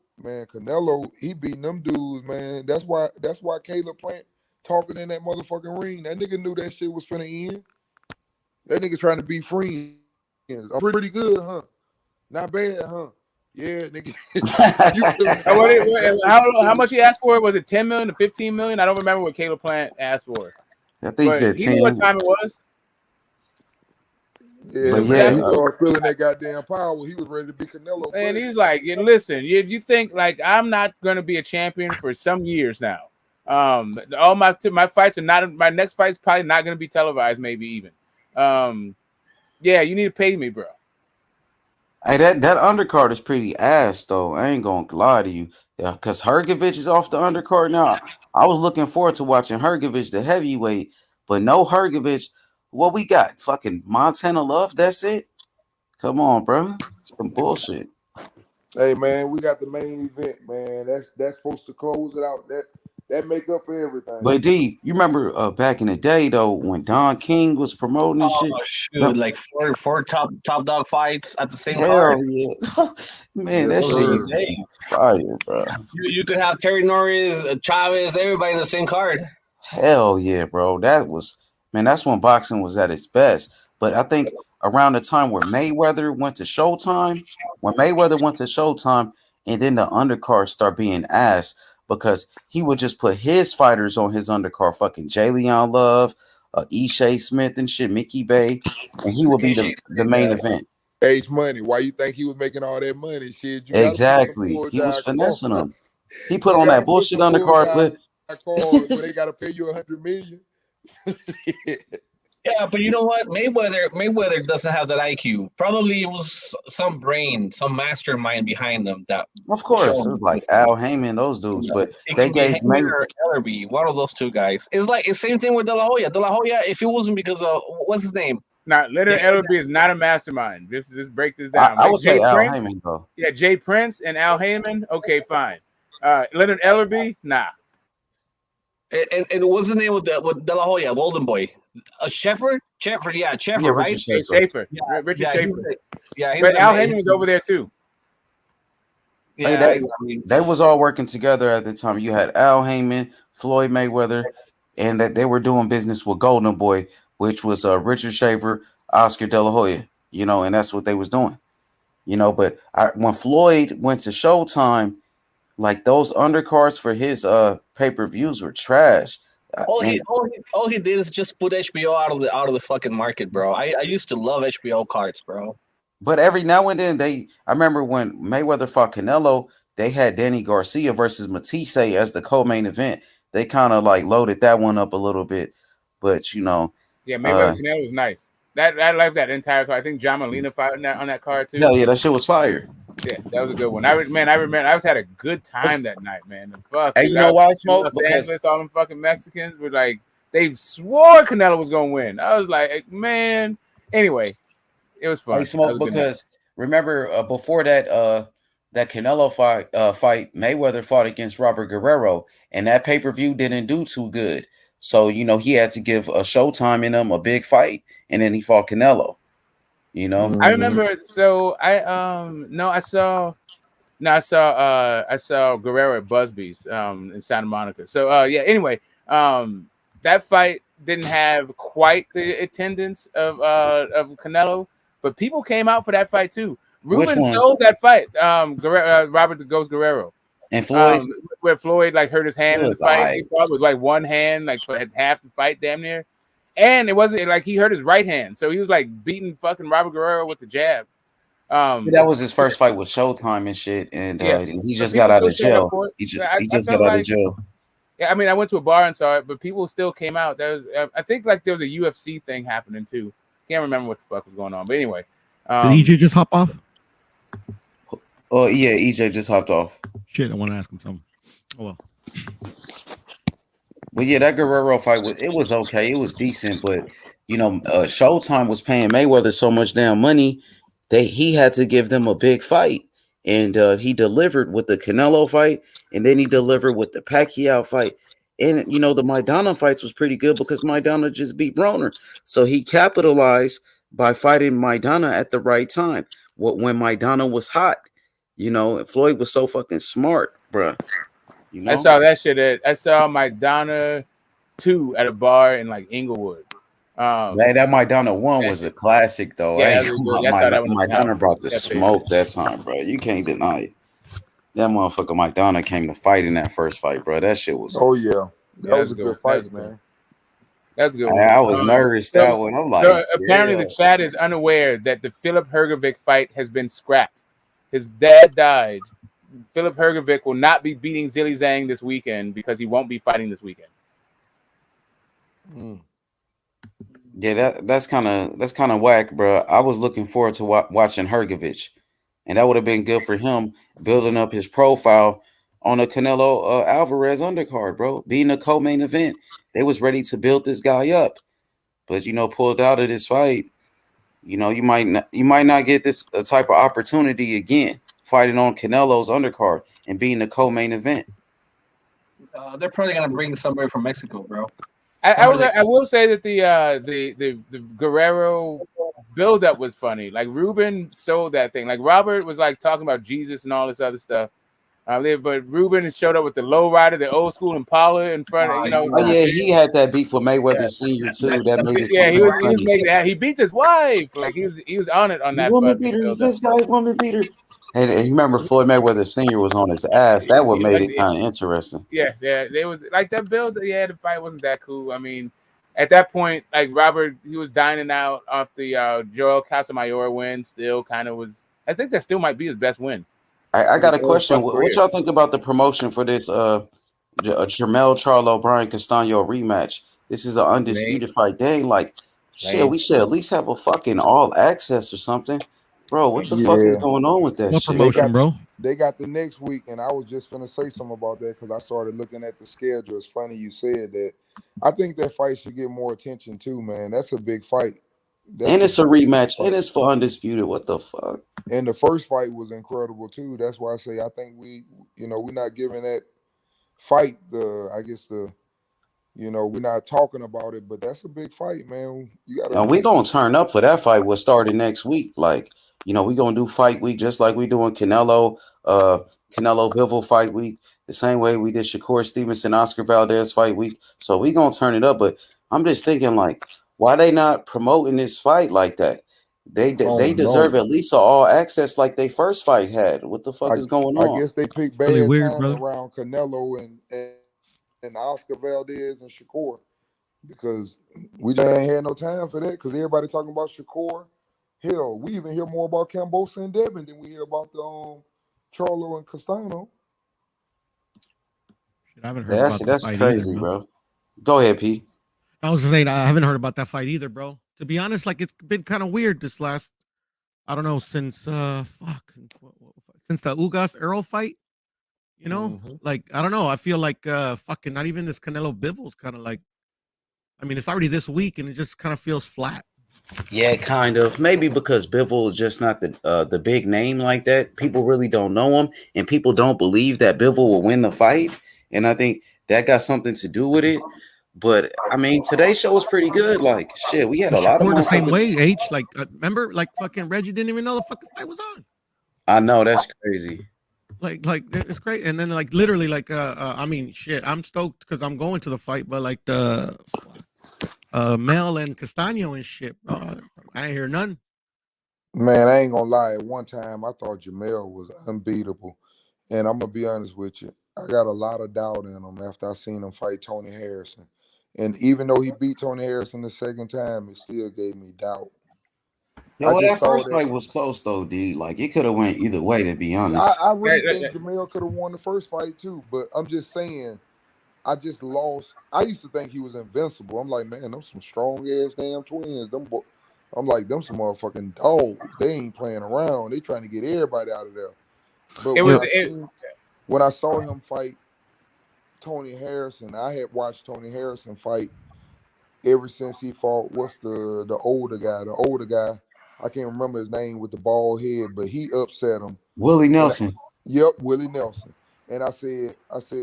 he beating them dudes, man. That's why Caleb Plant talking in that motherfucking ring. That nigga knew that shit was finna end. That nigga trying to be free. I'm pretty good, huh? Not bad, huh? Yeah, nigga. How much he asked for? Was it 10 million to 15 million? I don't remember what Caleb Plant asked for. I think he said 10. He knew what time it was. Yeah, but man, he started feeling that goddamn power. He was ready to be Canelo. And he's like, listen, if you think like I'm not gonna be a champion for some years now, all my fights are not. My next fight's probably not gonna be televised, maybe even. Yeah, you need to pay me, bro. Hey, that undercard is pretty ass though. I ain't gonna lie to you. Yeah, because Hrgovic is off the undercard now. I was looking forward to watching Hrgovic, the heavyweight, but no Hrgovic. What we got? Fucking Montana Love. That's it. Come on, bro. Some bullshit. Hey man, we got the main event, man. That's supposed to close it out. That make up for everything. But D, you remember back in the day though when Don King was promoting and shit? Shoot, like four top dog fights at the same Hell card. Yeah. Man, that shit is fire, bro. You could have Terry Norris, Chavez, everybody in the same card. Hell yeah, bro. That's when boxing was at its best. But I think around the time where Mayweather went to Showtime, and then the undercard start being ass because he would just put his fighters on his undercard, fucking Jalen Love, Ishe Smith and shit, Mickey Bay, and he would be the main event. H Money, why you think he was making all that money? Shit, Exactly. He was finessing them. He put on that bullshit undercard, but they gotta pay you $100 million. Yeah, but you know what? Mayweather doesn't have that IQ. Probably it was some brain, some mastermind behind them. That of course it was like Al Heyman, those dudes, but they gave Mayweather or Ellerby, one of those two guys. It's like the same thing with De La Hoya. De La Hoya, if it wasn't because of what's his name? Now, Leonard Ellerby is not a mastermind. Just break this down. I would say Al Heyman though. Yeah, Jay Prince and Al Heyman. Okay, fine. Leonard Ellerby, nah. And what's the name with De La Hoya, Golden Boy? Sheffer, right? Schaefer. Yeah, Richard Schaefer. Yeah, but Al Heyman was over there too. Yeah, they was all working together at the time. You had Al Heyman, Floyd Mayweather, and that they were doing business with Golden Boy, which was Richard Schaefer, Oscar De La Hoya. And that's what they was doing. But when Floyd went to Showtime, like those undercards for his pay-per-views were trash. All he did is just put HBO out of the fucking market, bro. I used to love HBO cards, bro. But every now and then I remember when Mayweather fought Canelo, they had Danny Garcia versus Matisse as the co-main event. They kind of like loaded that one up a little bit, but yeah, Mayweather Canelo was nice. I like that entire card. I think John Molina fought on that card too. Yeah, that shit was fire. Yeah, that was a good one. I remember I was had a good time that night, man. Hey, you know why I smoked? Because all them fucking Mexicans were like, they swore Canelo was gonna win. I was like, man. Anyway, it was fun. I smoked because remember before that that Canelo fight, Mayweather fought against Robert Guerrero, and that pay-per-view didn't do too good. So he had to give a Showtime in him a big fight, and then he fought Canelo. I remember. So I saw Guerrero at Busby's in Santa Monica. So anyway, that fight didn't have quite the attendance of Canelo, but people came out for that fight too. Ruben sold that fight. Robert the Ghost Guerrero. And Floyd, where Floyd like hurt his hand in the fight. He fought with like one hand, like for half the fight, damn near. And it wasn't like he hurt his right hand, so he was like beating fucking Robert Guerrero with the jab. That was his first fight with Showtime and shit, and he just got out of jail. He just got out of jail. Yeah, I mean, I went to a bar and saw it, but people still came out. There was, I think, like there was a UFC thing happening too. Can't remember what the fuck was going on, but anyway. Did EJ just hop off? Oh yeah, EJ just hopped off. Shit, I want to ask him something. Oh well. But yeah, that Guerrero fight was okay. It was decent, but Showtime was paying Mayweather so much damn money that he had to give them a big fight, and he delivered with the Canelo fight, and then he delivered with the Pacquiao fight, and the Maidana fights was pretty good because Maidana just beat Broner, so he capitalized by fighting Maidana at the right time. When Maidana was hot, Floyd was so fucking smart, bruh. I saw that shit. I saw Maidana 2 at a bar in like Inglewood. Man, that Maidana one was a classic though. Yeah, Maidana brought the smoke that time, bro. You can't deny it. That motherfucker Maidana came to fight in that first fight, bro. That shit was. Oh yeah, that was a good fight, man. That's a good. I was nervous that one. I'm like, apparently the chat is unaware that the Filip Hrgovic fight has been scrapped. His dad died. Filip Hrgovic will not be beating Zhilei Zhang this weekend because he won't be fighting this weekend. Yeah, that's kind of whack, bro. I was looking forward to watching Hrgovic, and that would have been good for him building up his profile on a Canelo Alvarez undercard, bro. Being a co-main event, they was ready to build this guy up, but pulled out of this fight. You might not get this type of opportunity again, fighting on Canelo's undercard and being the co-main event. They're probably gonna bring somebody from Mexico, bro. I will say that the Guerrero build-up was funny. Like Ruben sold that thing. Like Robert was like talking about Jesus and all this other stuff. But Ruben showed up with the low rider, the old school Impala in front of Oh yeah, he had that beef with Mayweather Senior too. That made it. He was making that. He beats his wife. Like he was on it on that. Woman beater. This guy, woman beater. And you remember Floyd Mayweather Senior was on his ass. That what made it kind of interesting. Yeah, they was like that build. Yeah, the fight wasn't that cool. I mean, at that point, like Robert, he was dining out off the Joel Casamayor win. Still, kind of was. I think that still might be his best win. I got a question. What y'all think about the promotion for this Jermell Charlo Brian Castano rematch? This is an undisputed fight. They ain't like shit. We should at least have a fucking all access or something, bro. What the fuck is going on with that? What shit? promotion, bro? They got the next week, and I was just gonna say something about that because I started looking at the schedule. It's funny you said that. I think that fight should get more attention too, man. That's a big fight. And it's a rematch, and it's for undisputed. What the fuck? And the first fight was incredible too. That's why I say I think we're not giving that fight we're not talking about it, but that's a big fight, man. And we gonna turn up for that fight. We're starting next week. Like, we gonna do fight week just like we doing Canelo Bivol fight week, the same way we did Shakur Stevenson, Oscar Valdez fight week. So we gonna turn it up. But I'm just thinking, like, why they not promoting this fight like that? They deserve at least all access like they first fight had. What the fuck is going on? I guess they picked bad times around Canelo and Oscar Valdez and Shakur because we just ain't had no time for that because everybody talking about Shakur. Hell, we even hear more about Kambosos and Devin than we hear about the Charlo and Castano. I haven't heard about that fight crazy, either, bro. Go ahead, P. I was saying I haven't heard about that fight either, bro. To be honest, like it's been kind of weird this last, I don't know, since since the Ugas Errol fight, like I don't know. I feel like fucking not even this Canelo Bivol's kind of like, I mean, it's already this week and it just kind of feels flat. Yeah, kind of. Maybe because Bivol is just not the big name like that. People really don't know him, and people don't believe that Bivol will win the fight. And I think that got something to do with it. But I mean, today's show was pretty good. Like shit, we had a lot of the same way. H, like remember, like fucking Reggie didn't even know the fucking fight was on. I know, that's crazy. Like it's great. And then like literally like I mean shit, I'm stoked because I'm going to the fight, but like the Mel and Castano and shit, I ain't hear none. Man, I ain't gonna lie. At one time, I thought Jamel was unbeatable, and I'm gonna be honest with you. I got a lot of doubt in him after I seen him fight Tony Harrison. And even though he beat Tony Harrison the second time, it still gave me doubt. Yeah, well, that first fight was close though, D. Like it could have went either way, to be honest. I really think Jamel could have won the first fight too, but I'm just saying, I just lost. I used to think he was invincible. I'm like, man, them some strong ass damn twins. I'm like, them some motherfucking dogs. They ain't playing around. They trying to get everybody out of there. But when I saw him fight Tony Harrison, I had watched Tony Harrison fight ever since he fought the older guy. I can't remember his name with the bald head, but he upset him. Willie Nelson. Yep, Willie Nelson. And I said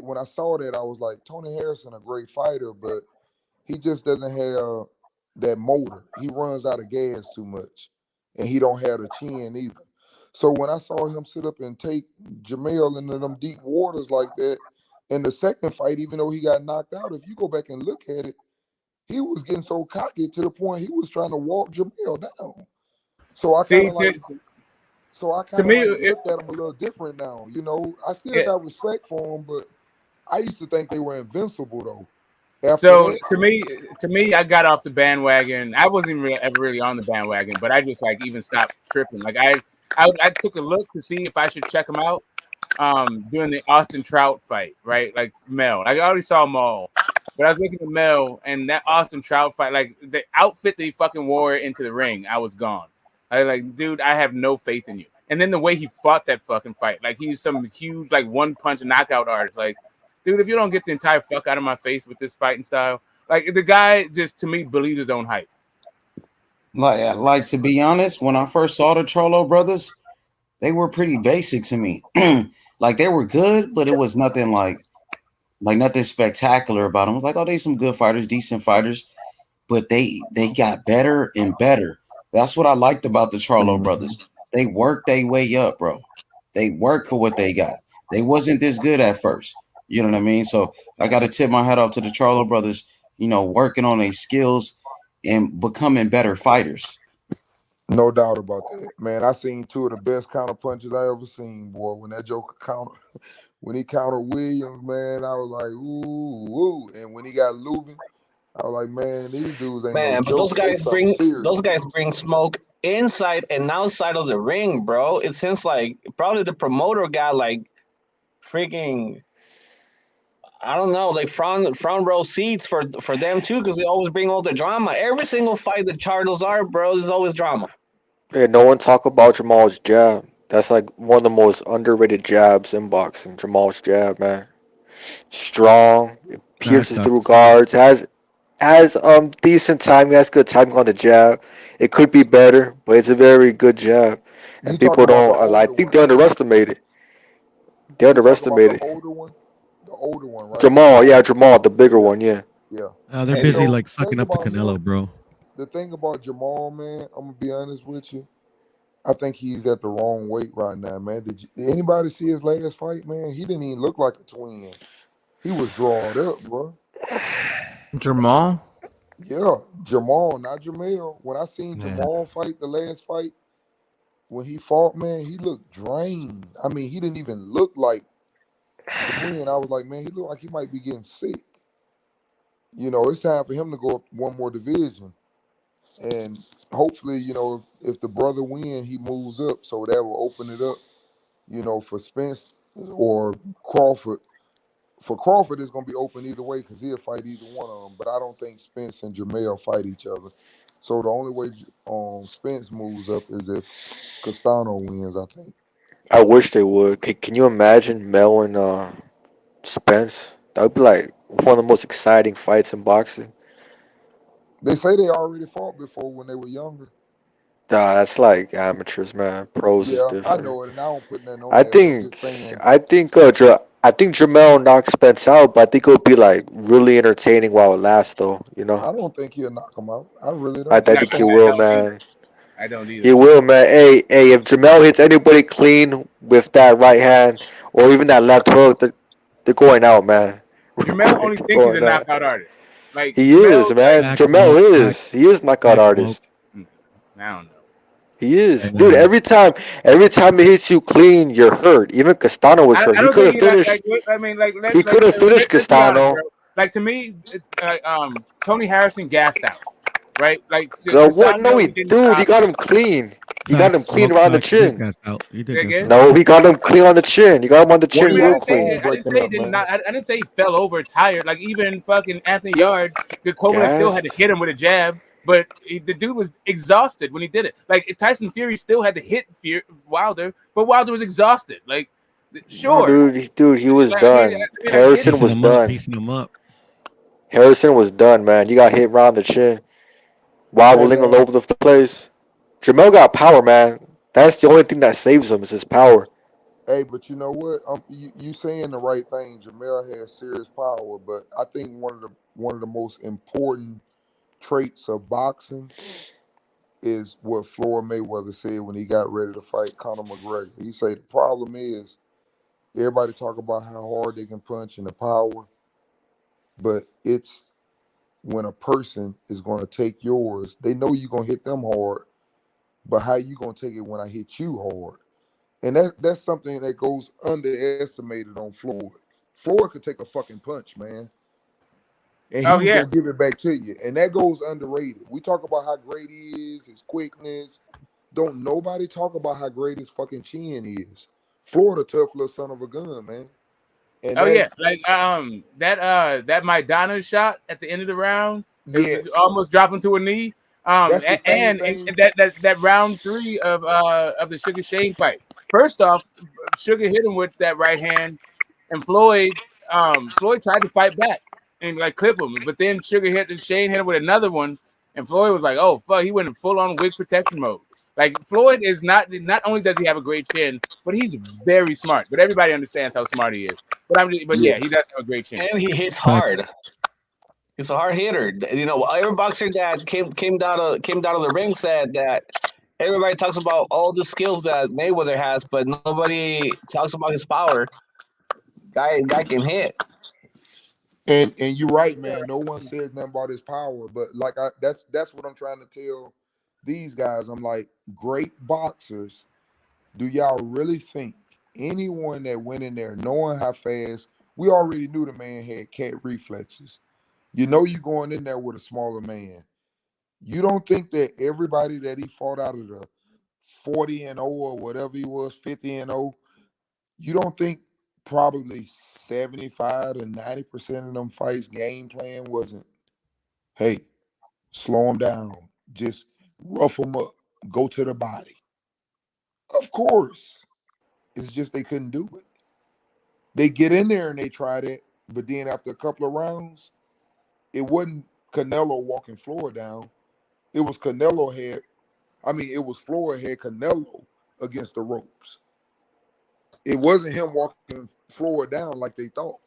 when I saw that, I was like, Tony Harrison, a great fighter, but he just doesn't have that motor. He runs out of gas too much, and he don't have the chin either. So when I saw him sit up and take Jamel into them deep waters like that, in the second fight, even though he got knocked out, if you go back and look at it, he was getting so cocky to the point he was trying to walk Jamel down. So I kind of like, looked at him a little different now. You know, I still got respect for him, but I used to think they were invincible though. To me, I got off the bandwagon. I wasn't ever really on the bandwagon, but I just like even stopped tripping. Like I took a look to see if I should check him out. During the Austin Trout fight, right? Like Mel, I already saw them all, but I was looking at Mel and that Austin Trout fight, like the outfit that he fucking wore into the ring, I was gone. I was like, dude, I have no faith in you. And then the way he fought that fucking fight, like he's some huge like one punch knockout artist, like. Dude, if you don't get the entire fuck out of my face with this fighting style, like the guy just to me believed his own hype. Like to be honest, when I first saw the Trollo brothers, they were pretty basic to me. Like they were good, but it was nothing like nothing spectacular about them. I was like, oh, they some good fighters, decent fighters, but they got better and better. That's what I liked about the Trollo brothers. They worked their way up, bro. They worked for what they got. They wasn't this good at first. You know what I mean? So I got to tip my hat off to the Trollo brothers, you know, working on their skills and becoming better fighters. No doubt about that, man. I seen two of the best counter punches I ever seen, boy. When that Joker when he countered Williams, man, I was like, ooh. And when he got Lubin, I was like, man, these dudes ain't no but those joke. guys bring smoke inside and outside of the ring, bro. It seems like probably the promoter got like freaking, I don't know, like front row seats for them too, because they always bring all the drama. Every single fight the Charles are, bro, there's always drama. Yeah, no one talk about Jamal's jab. That's like one of the most underrated jabs in boxing. Jamal's jab, man. Strong, it pierces through guards, has decent timing, has good timing on the jab. It could be better, but it's a very good jab. And people don't I think they underestimate it. They underestimate it. The older one, right? Jamal, the bigger one, yeah. Yeah. They're busy like sucking up to Canelo, bro. The thing about Jamal, man, I'm gonna be honest with you. I think he's at the wrong weight right now, man. Did anybody see his last fight, man? He didn't even look like a twin. He was drawn up, bro. Jamal? Yeah, Jamal, not Jamel. When I seen Jamal fight the last fight, when he fought, man, he looked drained. I mean, he didn't even look like a twin. I was like, man, he looked like he might be getting sick. You know, it's time for him to go up one more division. And hopefully, you know, if the brother win, he moves up. So that will open it up, you know, for Spence or Crawford. For Crawford, it's going to be open either way because he'll fight either one of them. But I don't think Spence and Jamel fight each other. So the only way Spence moves up is if Castano wins, I think. I wish they would. Can you imagine Mel and Spence? That would be like one of the most exciting fights in boxing. They say they already fought before when they were younger. Nah, that's like amateurs, man. Pros is different. I know it, and I don't put that on. I think Jamel knocked Spence out, but I think it would be like really entertaining while it lasts, though. You know. I don't think he'll knock him out. I really don't. I think he will, man. I don't either. He will, man. Hey, if Jamel hits anybody clean with that right hand or even that left hook, they're going out, man. Jamel only thinks he's a knockout artist. Like he is, man. Jamel is. He is knockout artist. I don't know. He is, dude. Every time he hits you clean, you're hurt. Even Castano was hurt. He couldn't finish. He couldn't finish Castano. Like to me, Tony Harrison gassed out, right? Like what? No, he got him clean. He got him clean around the chin. No, he got him clean on the chin. He got him on the chin real clean. I didn't say he fell over tired. Like even fucking Anthony Yard, the Copeland still had to hit him with a jab. But the dude was exhausted when he did it. Like Tyson Fury still had to hit Wilder, but Wilder was exhausted. Like, sure, dude, he was done. Harrison was done. Piecing him up. Harrison was done, man. You got hit around the chin, wobbling all over the place. Jamel got power, man. That's the only thing that saves him is his power. Hey, but you know what? You saying the right thing. Jamel has serious power, but I think one of the most important traits of boxing is what Floyd Mayweather said when he got ready to fight Conor McGregor. He said the problem is everybody talk about how hard they can punch and the power, but it's when a person is going to take yours. They know you're going to hit them hard, but how you going to take it when I hit you hard? And that's something that goes underestimated on Floyd. Floyd could take a fucking punch, man. And he was going to give it back to you. And that goes underrated. We talk about how great he is, his quickness. Don't nobody talk about how great his fucking chin is. Floyd a tough little son of a gun, man. And like that Maidana shot at the end of the round, almost dropping to a knee. And that round 3 of the Sugar Shane fight. First off, Sugar hit him with that right hand, and Floyd tried to fight back and like clip him, but then Shane hit him with another one, and Floyd was like, "Oh fuck!" He went in full on wig protection mode. Like Floyd is not only does he have a great chin, but he's very smart. But everybody understands how smart he is. But yeah, he does have a great chin, and he hits hard. He's a hard hitter. You know, every boxer that came down of the ring said that everybody talks about all the skills that Mayweather has, but nobody talks about his power. Guy can hit. And you're right, man. No one says nothing about his power, but like that's what I'm trying to tell these guys. I'm like, great boxers. Do y'all really think anyone that went in there knowing how fast? We already knew the man had cat reflexes. You know you going in there with a smaller man. You don't think that everybody that he fought out of the 40-0 or whatever he was, 50-0, you don't think probably 75 to 90% of them fights game plan wasn't, hey, slow him down, just rough him up, go to the body. Of course. It's just they couldn't do it. They get in there and they try that, but then after a couple of rounds, it wasn't Canelo walking Floyd down. It was Floyd had Canelo against the ropes. It wasn't him walking Floyd down like they thought.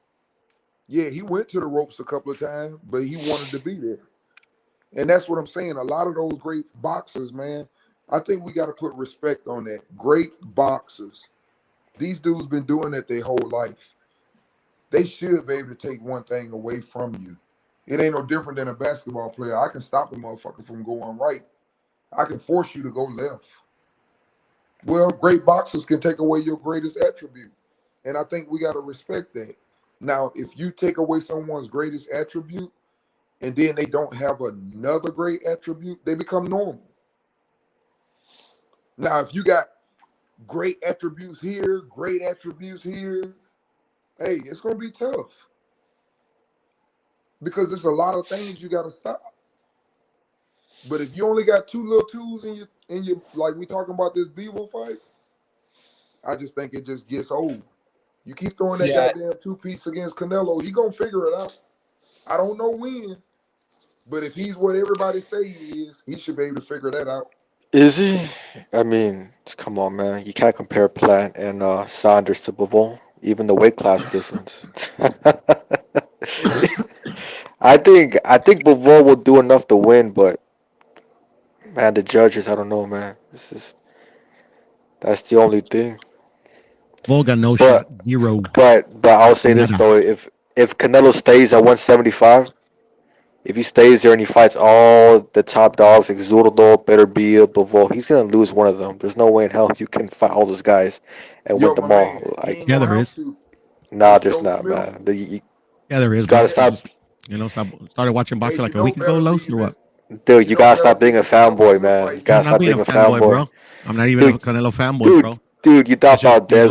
Yeah, he went to the ropes a couple of times, but he wanted to be there. And that's what I'm saying. A lot of those great boxers, man, I think we got to put respect on that. Great boxers. These dudes been doing it their whole life. They should be able to take one thing away from you. It ain't no different than a basketball player. I can stop a motherfucker from going right. I can force you to go left. Well, great boxers can take away your greatest attribute. And I think we got to respect that. Now, if you take away someone's greatest attribute and then they don't have another great attribute, they become normal. Now, if you got great attributes here, great attributes here, hey, it's going to be tough. Because there's a lot of things you got to stop. But if you only got two little tools in your like we talking about this Bivol fight, I just think it just gets old. You keep throwing that goddamn 2-piece against Canelo, he gonna figure it out. I don't know when, but if he's what everybody say he is, he should be able to figure that out. Is he? I mean, come on, man. You can't compare Plant and Saunders to Bivol, even the weight class difference. I think Bivol will do enough to win, but man, the judges, I don't know, man. That's the only thing. Bivol got no shot, zero. But I'll say this though: if Canelo stays at 175, if he stays there and he fights all the top dogs like Zurdo, Beterbiev, Bivol, he's gonna lose one of them. There's no way in hell you can fight all those guys and win them all. Like, yeah, there is. Nah, there's not, man. Yeah, there is. You gotta stop. Started watching boxing like a week ago, Los, or what? Dude, you gotta stop being a fanboy, man. You gotta stop being a fanboy, bro. I'm not even a Canelo fanboy, bro. Dude, you thought Valdez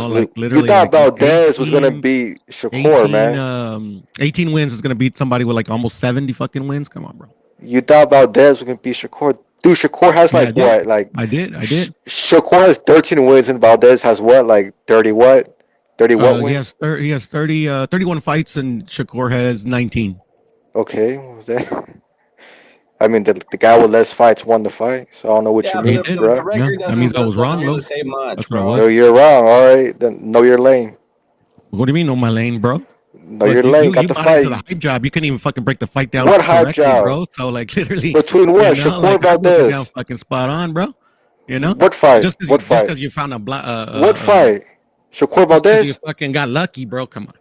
was gonna beat Shakur, man. 18 wins is gonna beat somebody with like almost 70 fucking wins. Come on, bro. You thought Valdez was gonna beat Shakur. Dude, Shakur has I did. I did. Shakur has 13 wins and Valdez has what? Like 30 what? 30 what wins? He has 31 fights and Shakur has 19. Okay. I mean, the guy with less fights won the fight, so I don't know what you mean, bro. That means I was wrong, really say much, bro. No, you're wrong. All right, then know your lane. What do you mean, know my lane, bro? Know your lane. Got the fight. The hype job. You couldn't even fucking break the fight down. What hype job, bro? So like literally between what? Shakur Valdez. Down fucking spot on, bro. You know what fight? What fight? Just because you found a what fight? Shakur Valdez. You fucking got lucky, bro. Come on.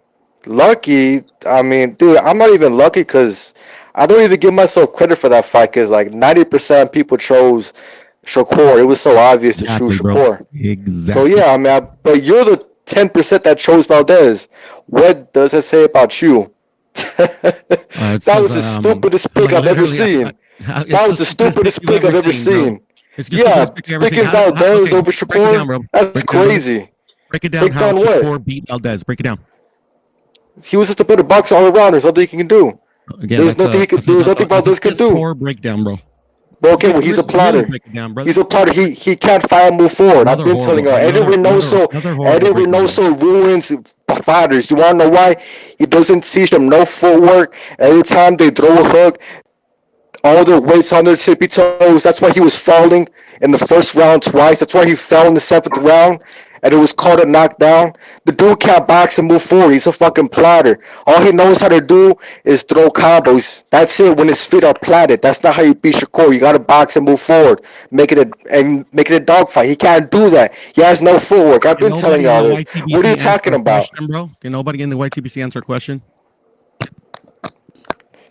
Lucky? I mean, dude, I'm not even lucky because I don't even give myself credit for that fight because like 90% of people chose Shakur. It was so obvious to choose Shakur. Exactly. So yeah, I mean, but you're the 10% that chose Valdez. What does it say about you? That was the stupidest pick I've ever seen. That was the stupidest pick I've ever seen. Yeah, picking Valdez over Shakur, that's crazy. Break it down how Shakur beat Valdez. Break it down. He was just a better boxer all around. There's nothing he can do. There's nothing he could. There's nothing Valdez could do. Poor breakdown, bro. Okay, well, he's a plotter. He's a plotter. He can't fight and move forward. I've been telling you. Eddie Reynoso ruins fighters. You want to know why? He doesn't teach them no footwork. Every time they throw a hook, all their weight's on their tippy toes. That's why he was falling in the first round twice. That's why he fell in the 7th round, and it was called a knockdown. The dude can't box and move forward. He's a fucking plotter. All he knows how to do is throw combos. That's it. When his feet are platted, that's not how you beat Shakur. You gotta box and move forward, make it a dogfight. He can't do that. He has no footwork. I've been telling y'all this. What are you talking about? Bro? Can nobody in the YTBC answer a question?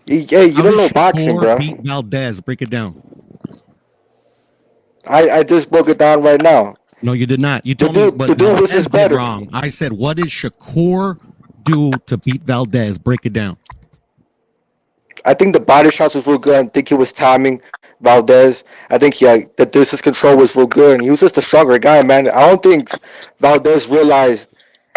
Hey, you don't know boxing, bro. Beat Valdez. Break it down. I just broke it down right now. No, you did not. You told me what Valdez did wrong. I said, what did Shakur do to beat Valdez? Break it down. I think the body shots was real good. I think he was timing Valdez. I think the distance control was real good. And he was just a stronger guy, man. I don't think Valdez realized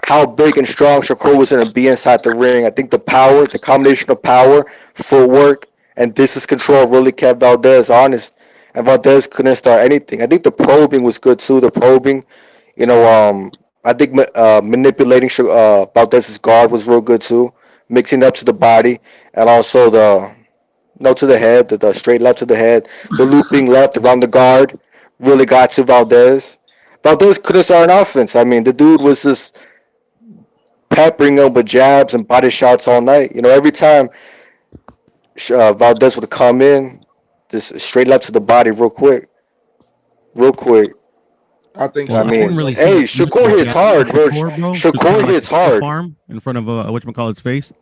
how big and strong Shakur was going to be inside the ring. I think the power, the combination of power, footwork, and distance control really kept Valdez honest. And Valdez couldn't start anything. I think the probing was good too. The probing, I think manipulating Valdez's guard was real good too. Mixing up to the body and also to the head, the straight left to the head, the looping left around the guard really got to Valdez. Valdez couldn't start an offense. I mean, the dude was just peppering him with jabs and body shots all night. Every time Valdez would come in, just straight left to the body real quick. I think. Hey, Shakur hits hard, bro. Shakur hits hard. Farm in front of whatchamacallit's face,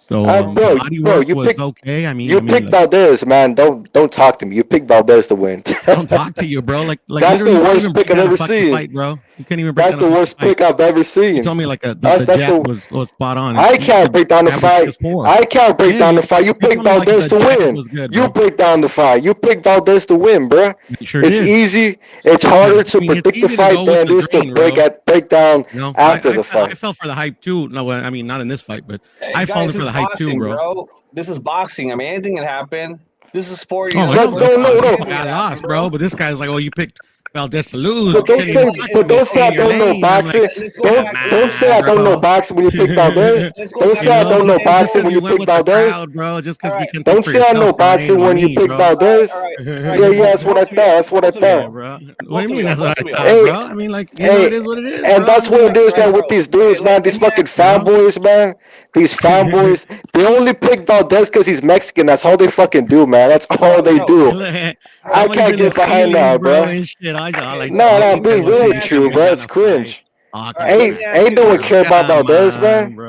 So, bro, you was picked okay. I mean, you picked Valdez, man. Don't talk to me. You picked Valdez to win. Don't talk to you, bro. Like that's the worst pick I've ever seen, fight, bro. You can't even break That's the worst pick I've ever seen. You told me like the jab was spot on. I can't break down the fight. I can't break down the fight. You picked Valdez to win. You break down the fight. You picked Valdez to win, bro. It's easy. It's harder to predict the fight than it is to break down after the fight. I fell for the hype too. No, I mean not in this fight, but I fell for the hype too, bro. This is boxing. I mean, anything can happen. This is sport. No. I lost, bro. But this guy's like, oh, you picked Valdez to lose. But don't say I don't know boxing. Don't say I don't know boxing when you pick Valdez. Don't say I don't know boxing when you pick Valdez. Bro, just because we can. Don't say I know boxing when you pick Valdez. Yeah, that's what I thought. That's what I thought. What do you mean? That's what I thought, bro. I mean, like, it is what it is. And that's what it is, man. With these dudes, man, these fucking fanboys, man. These fanboys, they only pick Valdez because he's Mexican. That's all they fucking do, man. That's all they do. I can't get behind that, bro. No, I'm being really true, bro. It's cringe. Ain't no one care about Valdez, man.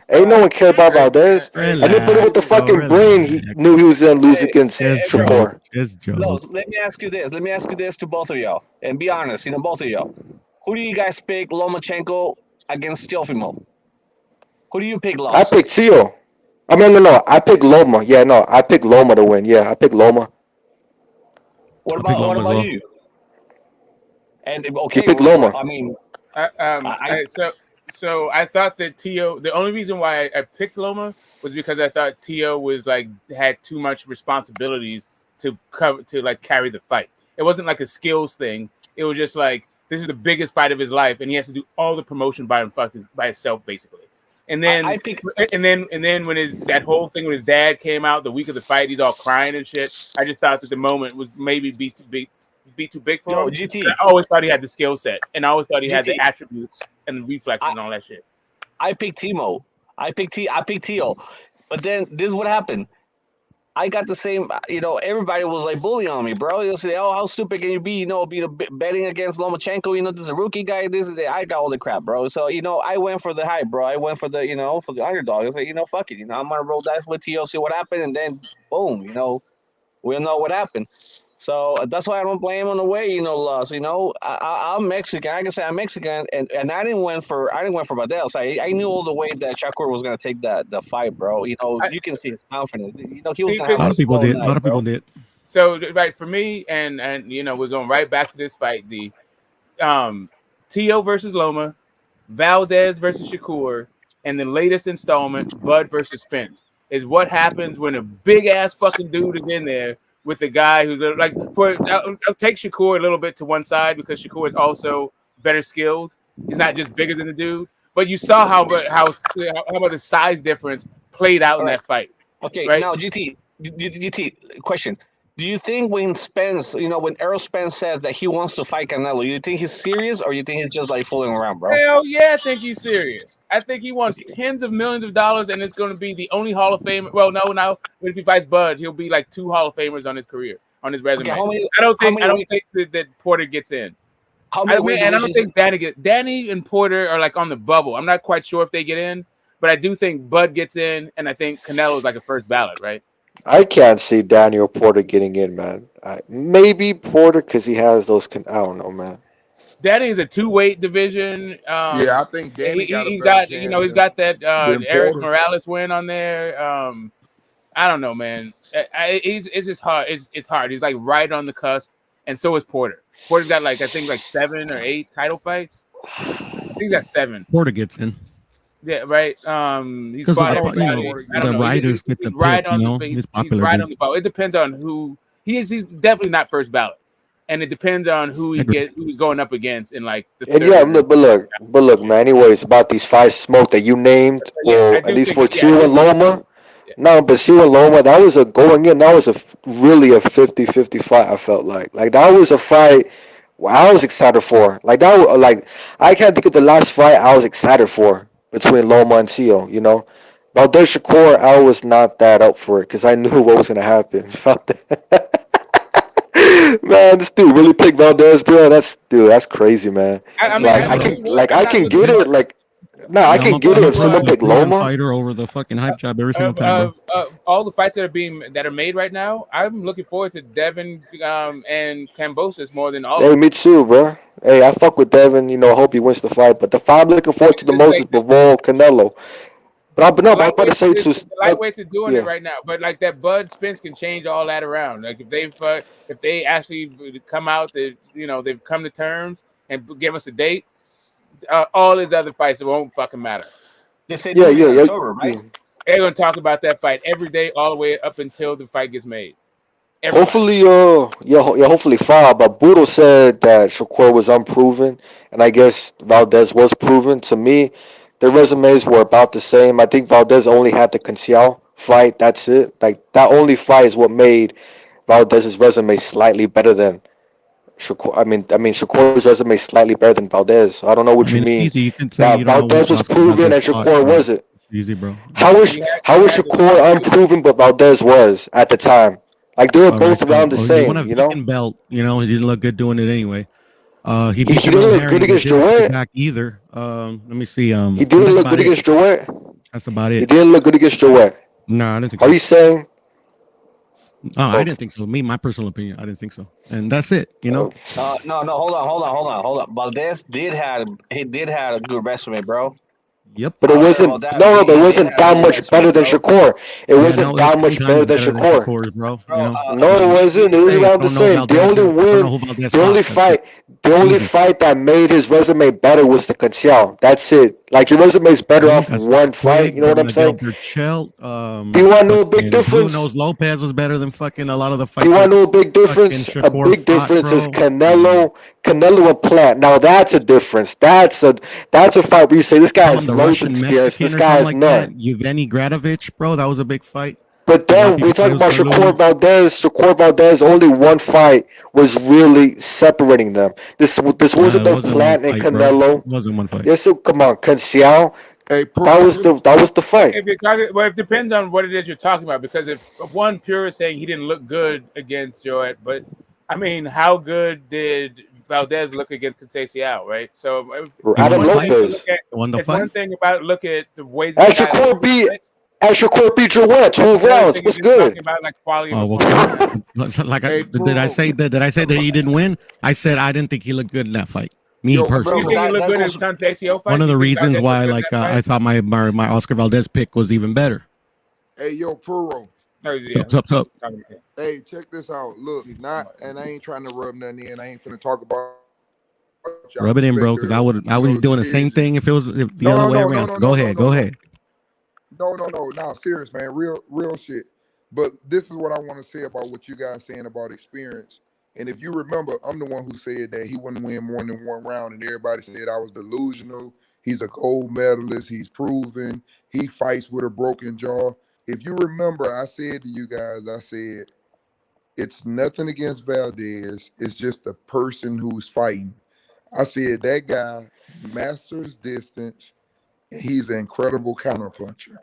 Ain't no one care about Valdez. Anybody with the fucking brain, he knew he was gonna lose against Shakur. Let me ask you this. Let me ask you this to both of y'all, and be honest. Both of y'all. Who do you guys pick Lomachenko against Teofimo? Who do you pick, Los? I picked Teo. I mean, no. I picked Loma. Yeah, no. I picked Loma to win. Yeah, I picked Loma. What about you? And okay, you picked Loma. I mean, so I thought that Teo. The only reason why I picked Loma was because I thought Teo was had too much responsibilities to carry the fight. It wasn't like a skills thing. It was just like this is the biggest fight of his life, and he has to do all the promotion by himself, basically. And then, and then when that whole thing when his dad came out the week of the fight, he's all crying and shit. I just thought that the moment was maybe be too big for him. GT. I always thought he had the skill set, and I always thought he had the attributes and the reflexes and all that shit. I picked Timo. I picked Teo. But then this is what happened. I got the same. Everybody was like bullying on me, bro. They'll say, "Oh, how stupid can you be? Betting against Lomachenko. This is a rookie guy. This is I got all the crap, bro. So I went for the hype, bro. I went for the for the underdog. I was like, fuck it. I'm gonna roll dice with T.O. see what happened, and then boom, we'll know what happened. So that's why I don't blame on the way loss. I'm Mexican. I can say I'm Mexican, and I didn't went for Valdez. I knew all the way that Shakur was gonna take the fight, bro. You can see his confidence. He was gonna have a lot of people did. A lot of people did. So right for me, and we're going right back to this fight. The T.O. versus Loma, Valdez versus Shakur, and the latest installment, Bud versus Spence, is what happens when a big ass fucking dude is in there with a guy who's like, I'll take Shakur a little bit to one side because Shakur is also better skilled. He's not just bigger than the dude, but you saw how much the size difference played out in that fight. Okay, right? now GT question. Do you think when Spence, when Errol Spence says that he wants to fight Canelo, you think he's serious or you think he's just like fooling around, bro? Hell yeah, I think he's serious. I think he wants tens of millions of dollars, and it's going to be the only Hall of Fame. Well, no. If he fights Bud, he'll be like 2 Hall of Famers on his career, on his resume. Okay, I don't think that Porter gets in. And I don't think Danny and Porter are like on the bubble. I'm not quite sure if they get in, but I do think Bud gets in, and I think Canelo is like a first ballot, right? I can't see Daniel Porter getting in, man. Maybe Porter because he has those. I don't know, man. Danny is a 2-weight division. I think Danny he's got he's got that Eric Morales win on there. I don't know, man. It's just hard. It's hard. He's like right on the cusp, and so is Porter. Porter's got I think 7 or 8 title fights. I think he's got 7. Porter gets in. Yeah, right. He's the writers get the pick. He's popular. He's right on the ball. It depends on who he is. He's definitely not first ballot, and it depends on who's going up against in the. But look, man. Anyways, about these 5 smoke that you named, or at least for Chiu and Loma. No, but Chiu and Loma, that was that was really a 50-50 fight. I felt like that was a fight. I was excited for. I can't think of the last fight I was excited for between Loma and Tio, Valdez Shakur, I was not that up for it because I knew what was going to happen. Man, this dude really picked Valdez, bro. That's crazy, man. I can get it. I can get it if someone picked Loma. Fighter over the fucking hype job every single time, bro. All the fights that are made right now, I'm looking forward to Devin and Kambosos more than all. Hey, me too, bro. Hey, I fuck with Devin. I hope he wins the fight. But the fight I'm looking forward to the most is Bivol Canelo. But I'm about to say the lightweights are doing it right now. But that Bud Spence can change all that around. If they actually come out, they've come to terms and give us a date. All his other fights, it won't fucking matter. They say October, right? They're gonna talk about that fight every day, all the way up until the fight gets made. Hopefully, hopefully foul. But Budo said that Shakur was unproven, and I guess Valdez was proven. To me, their resumes were about the same. I think Valdez only had the Cancial fight. That's it. That only fight is what made Valdez's resume slightly better than Shakur. I mean, Shakur's resume is slightly better than Valdez. I don't know what you mean. Easy. You can say Valdez was proven and Shakur wasn't. Easy, bro. How was Shakur unproven, but Valdez was at the time? They were both around the same, Belt, he didn't look good doing it anyway. He didn't look good against Joet back either. Let me see. He didn't look good against Joet. That's about it. He didn't look good against Joet. No, I didn't think so. Are you saying? I didn't think so. My personal opinion, I didn't think so. And that's it, No, hold on. Valdez did have a good resume, bro. Yep. But it wasn't that much better than Shakur. It wasn't that much better than Shakur. Bro. No, it wasn't. It was around the same. The only fight that made his resume better was the Cancial. That's it. Your resume is better off one fight. You know what I'm saying? Do you want to know a big difference? Who knows? Lopez was better than fucking a lot of the fights. You want to know a big difference? A big difference is Canelo and Plant. Now that's a difference. That's a fight where you say this guy has loads of experience. This guy has none. Yevgeny Gradovich, bro, that was a big fight. But then we're talking about Shakur Valdez. Shakur Valdez, only one fight was really separating them. This wasn't no Plant and Canelo. It wasn't one fight. Yes, so come on, Cancial Hey, That was the fight. If you're talking, well, it depends on what it is you're talking about. Because if one pure is saying he didn't look good against Joet, but I mean, how good did Valdez look against Conceição, right? So Adam Lopez won the it's fight. one thing about look at the way the Extra court beat Joet 12 rounds. What's good? About like quality Oh, of like did I say that he didn't win? I said I didn't think he looked good in that fight. Me personally. You think he looked good in Conceição fight? One of the reasons why, like, I thought my Oscar Valdez pick was even better. Hey, yo, Puro. Up. Hey, check this out. Look, and I ain't trying to rub nothing in. I ain't finna talk about. Rub it in, bro, because I would be doing the same thing if it was the other way around. Go ahead. No, serious, man. Real shit. But this is what I want to say about what you guys saying about experience. And if you remember, I'm the one who said that he wouldn't win more than one round, and everybody said I was delusional. He's a gold medalist. He's proven. He fights with a broken jaw. If you remember, I said to you guys, I said, it's nothing against Valdez. It's just the person who's fighting. I said that guy masters distance, and he's an incredible counterpuncher.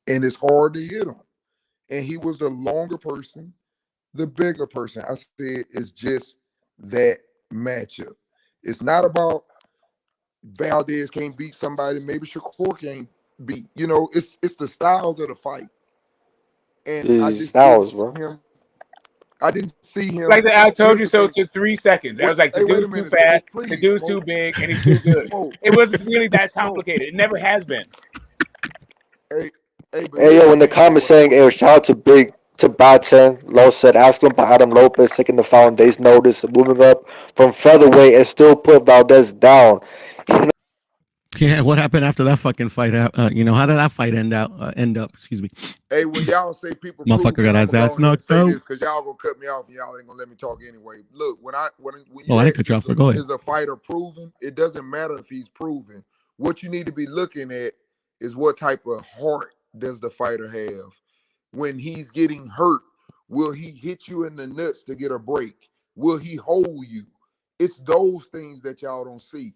And it's hard to hit him. And he was the longer person, the bigger person. I said it's just that matchup. It's not about Valdez can't beat somebody. Maybe Shakur can't beat. You know, it's the styles of the fight. And I just I didn't see him. Like I told you so. It took 3 seconds. I was like, the dude's too fast, the dude's too big, and he's too good. It wasn't really that complicated. It never has been. Hey, yo, in the comments saying, hey, shout out to Bad 10. Low said, ask him about Adam Lopez taking the foul on day's notice and moving up from featherweight and still put Valdez down. Yeah, what happened after that fucking fight? How did that fight end up? Excuse me. Hey, when y'all say people, motherfucker got his ass knocked out. Because y'all gonna cut me off and y'all ain't gonna let me talk anyway. Look, when I didn't cut you off, but go ahead. Is a fighter proven? It doesn't matter if he's proven. What you need to be looking at is what type of heart does the fighter have? When he's getting hurt, will he hit you in the nuts to get a break? Will he hold you? It's those things that y'all don't see.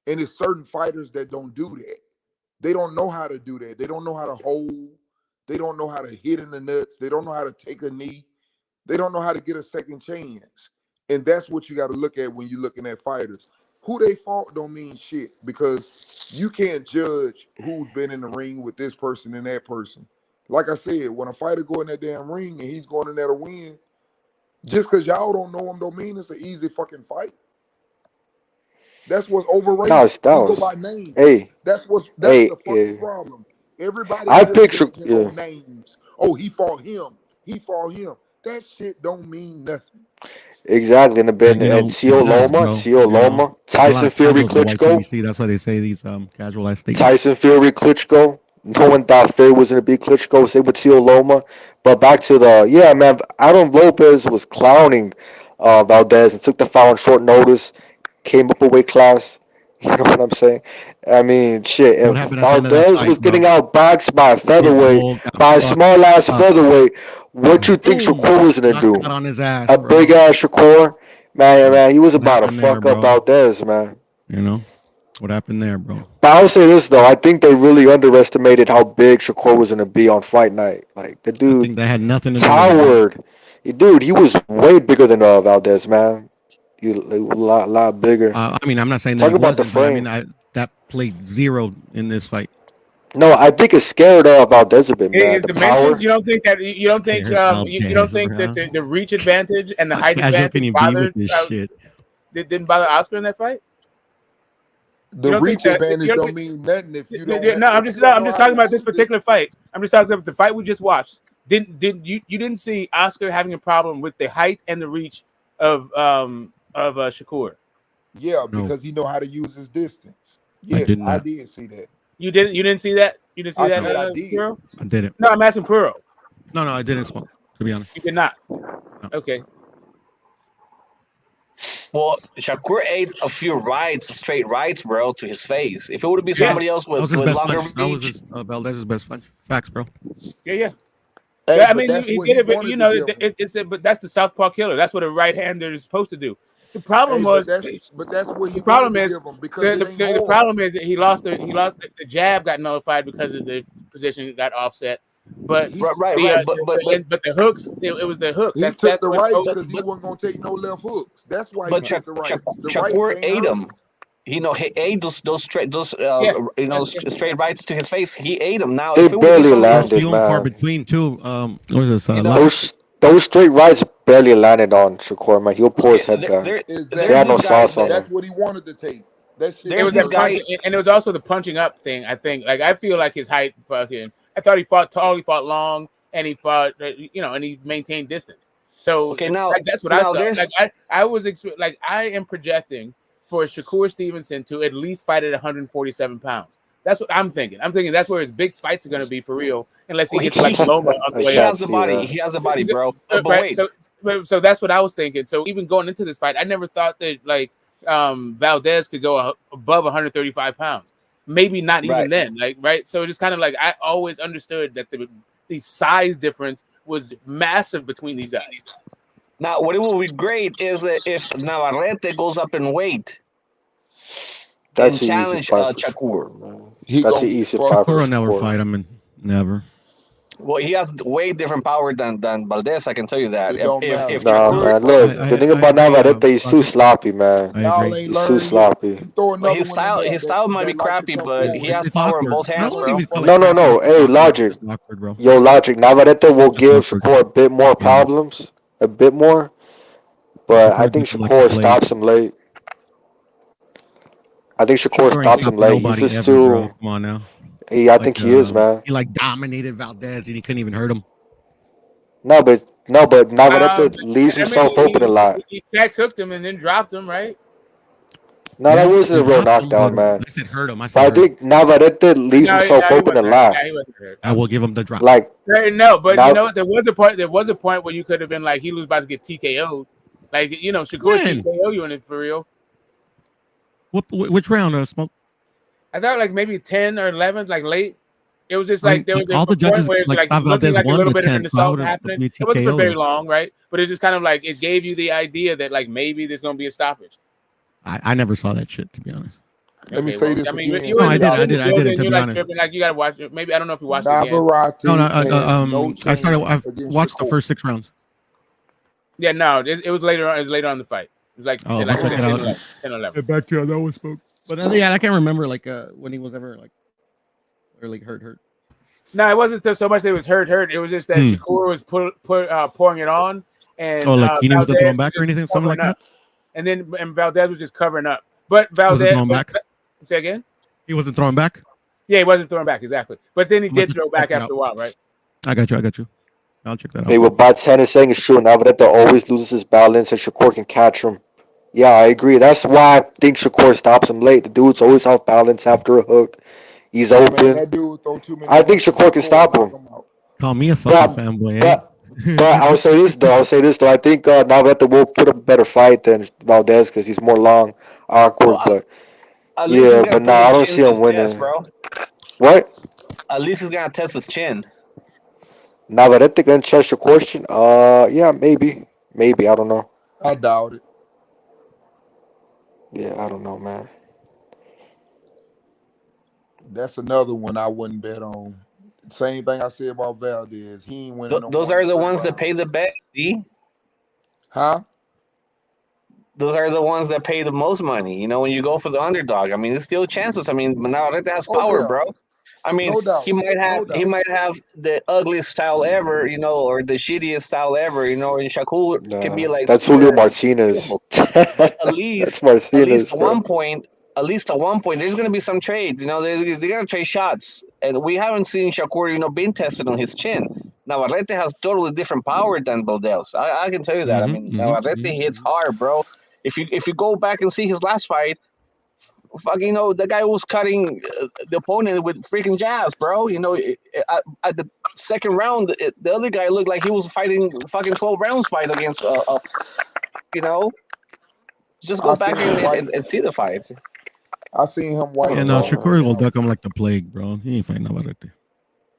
And it's certain fighters that don't do that. They don't know how to do that. They don't know how to hold. They don't know how to hit in the nuts. They don't know how to take a knee. They don't know how to get a second chance. And that's what you got to look at when you're looking at fighters. Who they fought don't mean shit, because you can't judge who's been in the ring with this person and that person. Like I said, when a fighter go in that damn ring and he's going in there to win, just because y'all don't know him don't mean it's an easy fucking fight. That's what's overrated. Go by names. Hey, that's the fucking problem. Everybody names. Oh, he fought him. That shit don't mean nothing. Exactly. And Tio Loma, Tyson Fury, Klitschko. That's why they say these casual ass things. Tyson Fury, Klitschko. No one thought Fury was going to be Klitschko. Same with Tio Loma. But back to Adam Lopez was clowning Valdez and took the foul on short notice. Came up a weight class. You know what I'm saying? I mean, shit. If Valdez was getting outboxed by a featherweight, by a small ass featherweight, what you think Shakur was gonna do? On his ass, a big ass Shakur, man, he was about to fuck up Valdez, man. You know what happened there, bro? But I'll say this though, I think they really underestimated how big Shakur was gonna be on fight night. Like the dude, I think that had nothing to do towered. Dude, he was way bigger than Valdez, man. A lot bigger. I mean, I'm not saying that. Talk about the frame. But I mean, that played zero in this fight. No, I think it's scared Valdez a bit, man. The power. You don't think that the reach advantage and the height advantage bothered? Didn't bother Oscar in that fight. The reach advantage don't mean nothing if you don't. No, I'm just talking about this particular fight. I'm just talking about the fight we just watched. You didn't see Oscar having a problem with the height and the reach of Shakur? Yeah, because he know how to use his distance. Yes, I did see that. You didn't see that? You didn't see that? I did. Puro? I didn't. No, I'm asking Puro. No, I didn't. To be honest, you did not. No. Okay. Well, Shakur ate a few straight rights, bro, to his face. If it would have been somebody else with longer reach, that was Valdez's best punch. Facts, bro. Yeah. Hey, I mean, he did it, but but that's the southpaw killer. That's what a right-hander is supposed to do. The problem was, but that's what he the problem wanted is to give him because it ain't the hard. problem is that he lost the jab got nullified because of the position got offset. But but the hooks, it was the hooks. He took the rights because he wasn't gonna take no left hooks. That's why he took the rights. The Shakur rights ate ain't him. You know, he ate those straight straight rights to his face. He ate them. Now, They if it would barely be landed, far man. between too. What is this? Those straight rights barely landed on Shakur, man. He'll pull his head back. They had no sauce on That's him. what he wanted to take. That shit. It was that punching, and it was also the punching up thing. I think, like, I feel like his height, fucking. I thought he fought tall, he fought long, and he fought, and he maintained distance. So now that's what I saw. Like I am projecting for Shakur Stevenson to at least fight at 147 pounds. That's what I'm thinking. I'm thinking that's where his big fights are going to be for real, unless he gets like Loma on the way. He has the body. He has the body, bro. But right. wait. So that's what I was thinking. So even going into this fight, I never thought that like Valdez could go above 135 pounds. Maybe not even then. Like right. So just kind of like I always understood that the size difference was massive between these guys. Now, what it will be great is that if Navarrete goes up in weight. That's and an easy challenge fight for Shakur. man. That's an easy fight for Shakur never Shakur. fight him, never. Well, he has way different power than Valdez. I can tell you that. Nah, man. Look, the thing about Navarrete, he's too sloppy, man. He's too sloppy. His style might be crappy, but he has power in both hands, bro. No. Hey, Logic. Yo, Logic. Navarrete will give Shakur a bit more problems, a bit more, but I think Shakur stops him late. I think Shakur stops him late. He's just too. Come on now. I think he is, man. He like dominated Valdez and he couldn't even hurt him. No, but Navarrete leaves himself open a lot. He back hooked him and then dropped him, right? No, that wasn't a real knockdown, man. I said hurt him. But I think Navarrete leaves himself open a lot. I will give him the drop. Like no, but you know what? There was a point where you could have been like he was about to get TKO'd. Like Shakur TKO you in it for real. Which round, Smoke? I thought like maybe 10 or 11, like late. It was just like there was all the judges where like looking like a little bit of an 10th, assault happening. It wasn't for very long, right? But it's just kind of like it gave you the idea that like maybe there's gonna be a stoppage. I never saw that shit, to be honest. Let me say this again. I did it, to be honest. Tripping, like you gotta watch it. Maybe I don't know if you watched it again. I watched the first 6 rounds. Yeah, no, it was later on. It was later on in the fight. It was like, like 10 or 11. Get back to that one, Smoke. But yeah, I can't remember like when he was ever like really hurt. No, it wasn't so much that it was hurt. It was just that Shakur was pouring it on, and he wasn't throwing back or anything, something like that. And then Valdez was just covering up. But Valdez wasn't throwing back. Say again. He wasn't throwing back. Yeah, he wasn't throwing back exactly. But then he did throw back after a while, right? I got you. I'll check that out. Hey, what Batan is saying is true. Navarrete always loses his balance, and Shakur can catch him. Yeah, I agree. That's why I think Shakur stops him late. The dude's always off balance after a hook. He's open. That dude throw too many I think Shakur can stop him. Call me a fucking fanboy. But I'll say this though. I think Navarrete will put up a better fight than Valdez because he's more long, awkward. But I don't see him winning. Chest, bro. What? At least he's gonna test his chin. Navarrete gonna test Shakur's chin? Yeah, maybe. I don't know. I doubt it. Yeah, I don't know, man. That's another one I wouldn't bet on. Same thing I said about Valdez. He ain't winning. Those are the ones that pay the bet, see? Huh? Those are the ones that pay the most money. When you go for the underdog. I mean, there's still chances. I mean, Navarrete has power, bro. I mean, he might have the ugliest style ever, or the shittiest style ever, and Shakur can be like that's Julio Martinez. But at least at one point, there's gonna be some trades. They're gonna trade shots, and we haven't seen Shakur, being tested on his chin. Navarrete has totally different power than Valdez. I can tell you that. I mean, Navarrete hits hard, bro. If you go back and see his last fight. Fucking, the guy was cutting the opponent with freaking jabs, bro. At the second round, the other guy looked like he was fighting fucking 12 rounds fight against, Just go back and see the fight. I seen him white. Yeah, no, Shakur will duck him like the plague, bro. He ain't fighting nobody.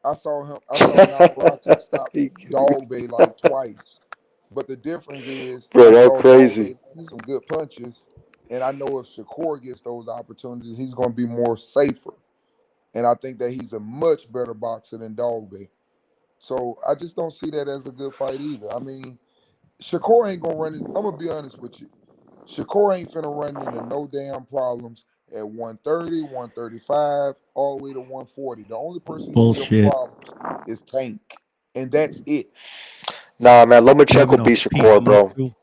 I saw Navarrete stop Dog Bay like twice. But the difference is, Bro, I that's saw crazy. Dolby some good punches, and I know if Shakur gets those opportunities, he's going to be more safer. And I think that he's a much better boxer than Dolby. So I just don't see that as a good fight either. I mean, Shakur ain't gonna run it. I'm gonna be honest with you. Shakur ain't finna run into no damn problems at 130, 135, all the way to 140. The only person who give him Bullshit. problems is Tank, and that's it. Nah, man, Having Lomachenko a beat piece Shakur, of milk bro. too.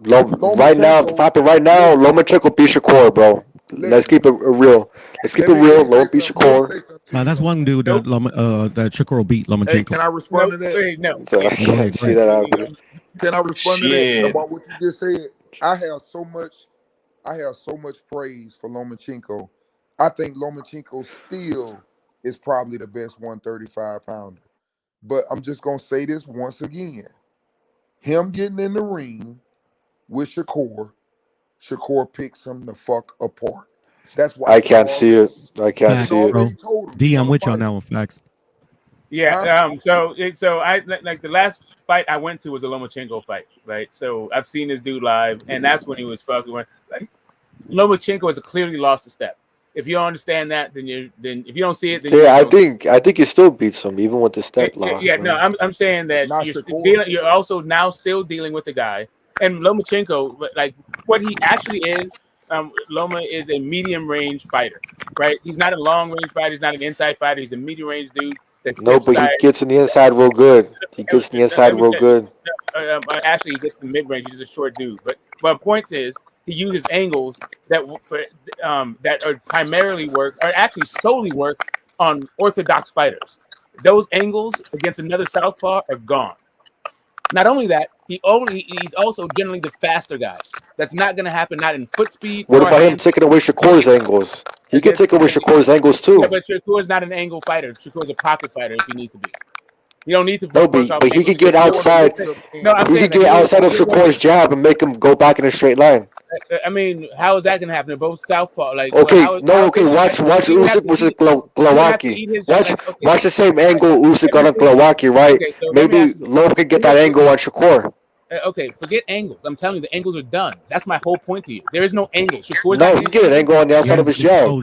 Right now, Lomachenko, popping right now, listen, Lomachenko beat Shakur, bro. Let's listen. keep it real. Let's keep it Let real. me say Loma beat something. Let me Shakur. say something to Man, you that's though. one dude that that Shakur beat Hey, Lomachenko. can I respond to that? Wait, no. So, I Go can't ahead, go see ahead. that happening. Can I respond to that Shit. about what you just said? I have so much praise for Lomachenko. I think Lomachenko still is probably the best 135 pounder. But I'm just gonna say this once again. Him getting in the ring with Shakur picks him the fuck apart. That's why I he can't see already it. I can't Facts, see it. bro. told him D, he's I'm gonna with you on fight. that one. Facts. Yeah. So I like the last fight I went to was a Lomachenko fight, right? So I've seen this dude live, and that's when he was fucking with. Like, Lomachenko has clearly lost a step. If you don't understand that, then if you don't see it, then you Yeah, just I don't. think he still beats him, even with the step loss, Yeah, no, man. I'm saying that Not you're still Shakur. dealing. You're also now still dealing with the guy, and Lomachenko, like what he actually is. Loma is a medium range fighter, right? He's not a long range fighter. He's not an inside fighter. He's a medium range dude that No, steps but he side. gets in the inside real good. He gets in the inside Let me real say, good. actually, he gets the mid range. He's just a short dude. But my point is, he uses angles that are primarily work, or actually solely work on orthodox fighters. Those angles against another southpaw are gone. Not only that, he's also generally the faster guy. That's not going to happen, not in foot speed What or about him hand taking away Shakur's angles? He can against. take away Shakur's angles Yeah, too. but Shakur's not an angle fighter. Shakur's a pocket fighter if he needs to be. You don't need to No, work off but he angles. can get Shakur the outside. lift up No, man. I'm He saying can that get outside of he'll work. Shakur's jab and make him go back in a straight line. I mean, how is that going to happen? They're both southpaw. Like, Okay, how no, is okay. it? Watch He would have Usyk to versus eat. He would have to Glowacki. eat his. Watch Like, okay, watch the same angle Usyk got on everything. Glowacki, right? Okay, so let me Maybe ask you this. Loma could get that angle on Shakur. Okay, forget angles. I'm telling you, the angles are done. That's my whole point to you. There is no angle. Shakur's No, not he getting get an angles. angle on the outside of his jab.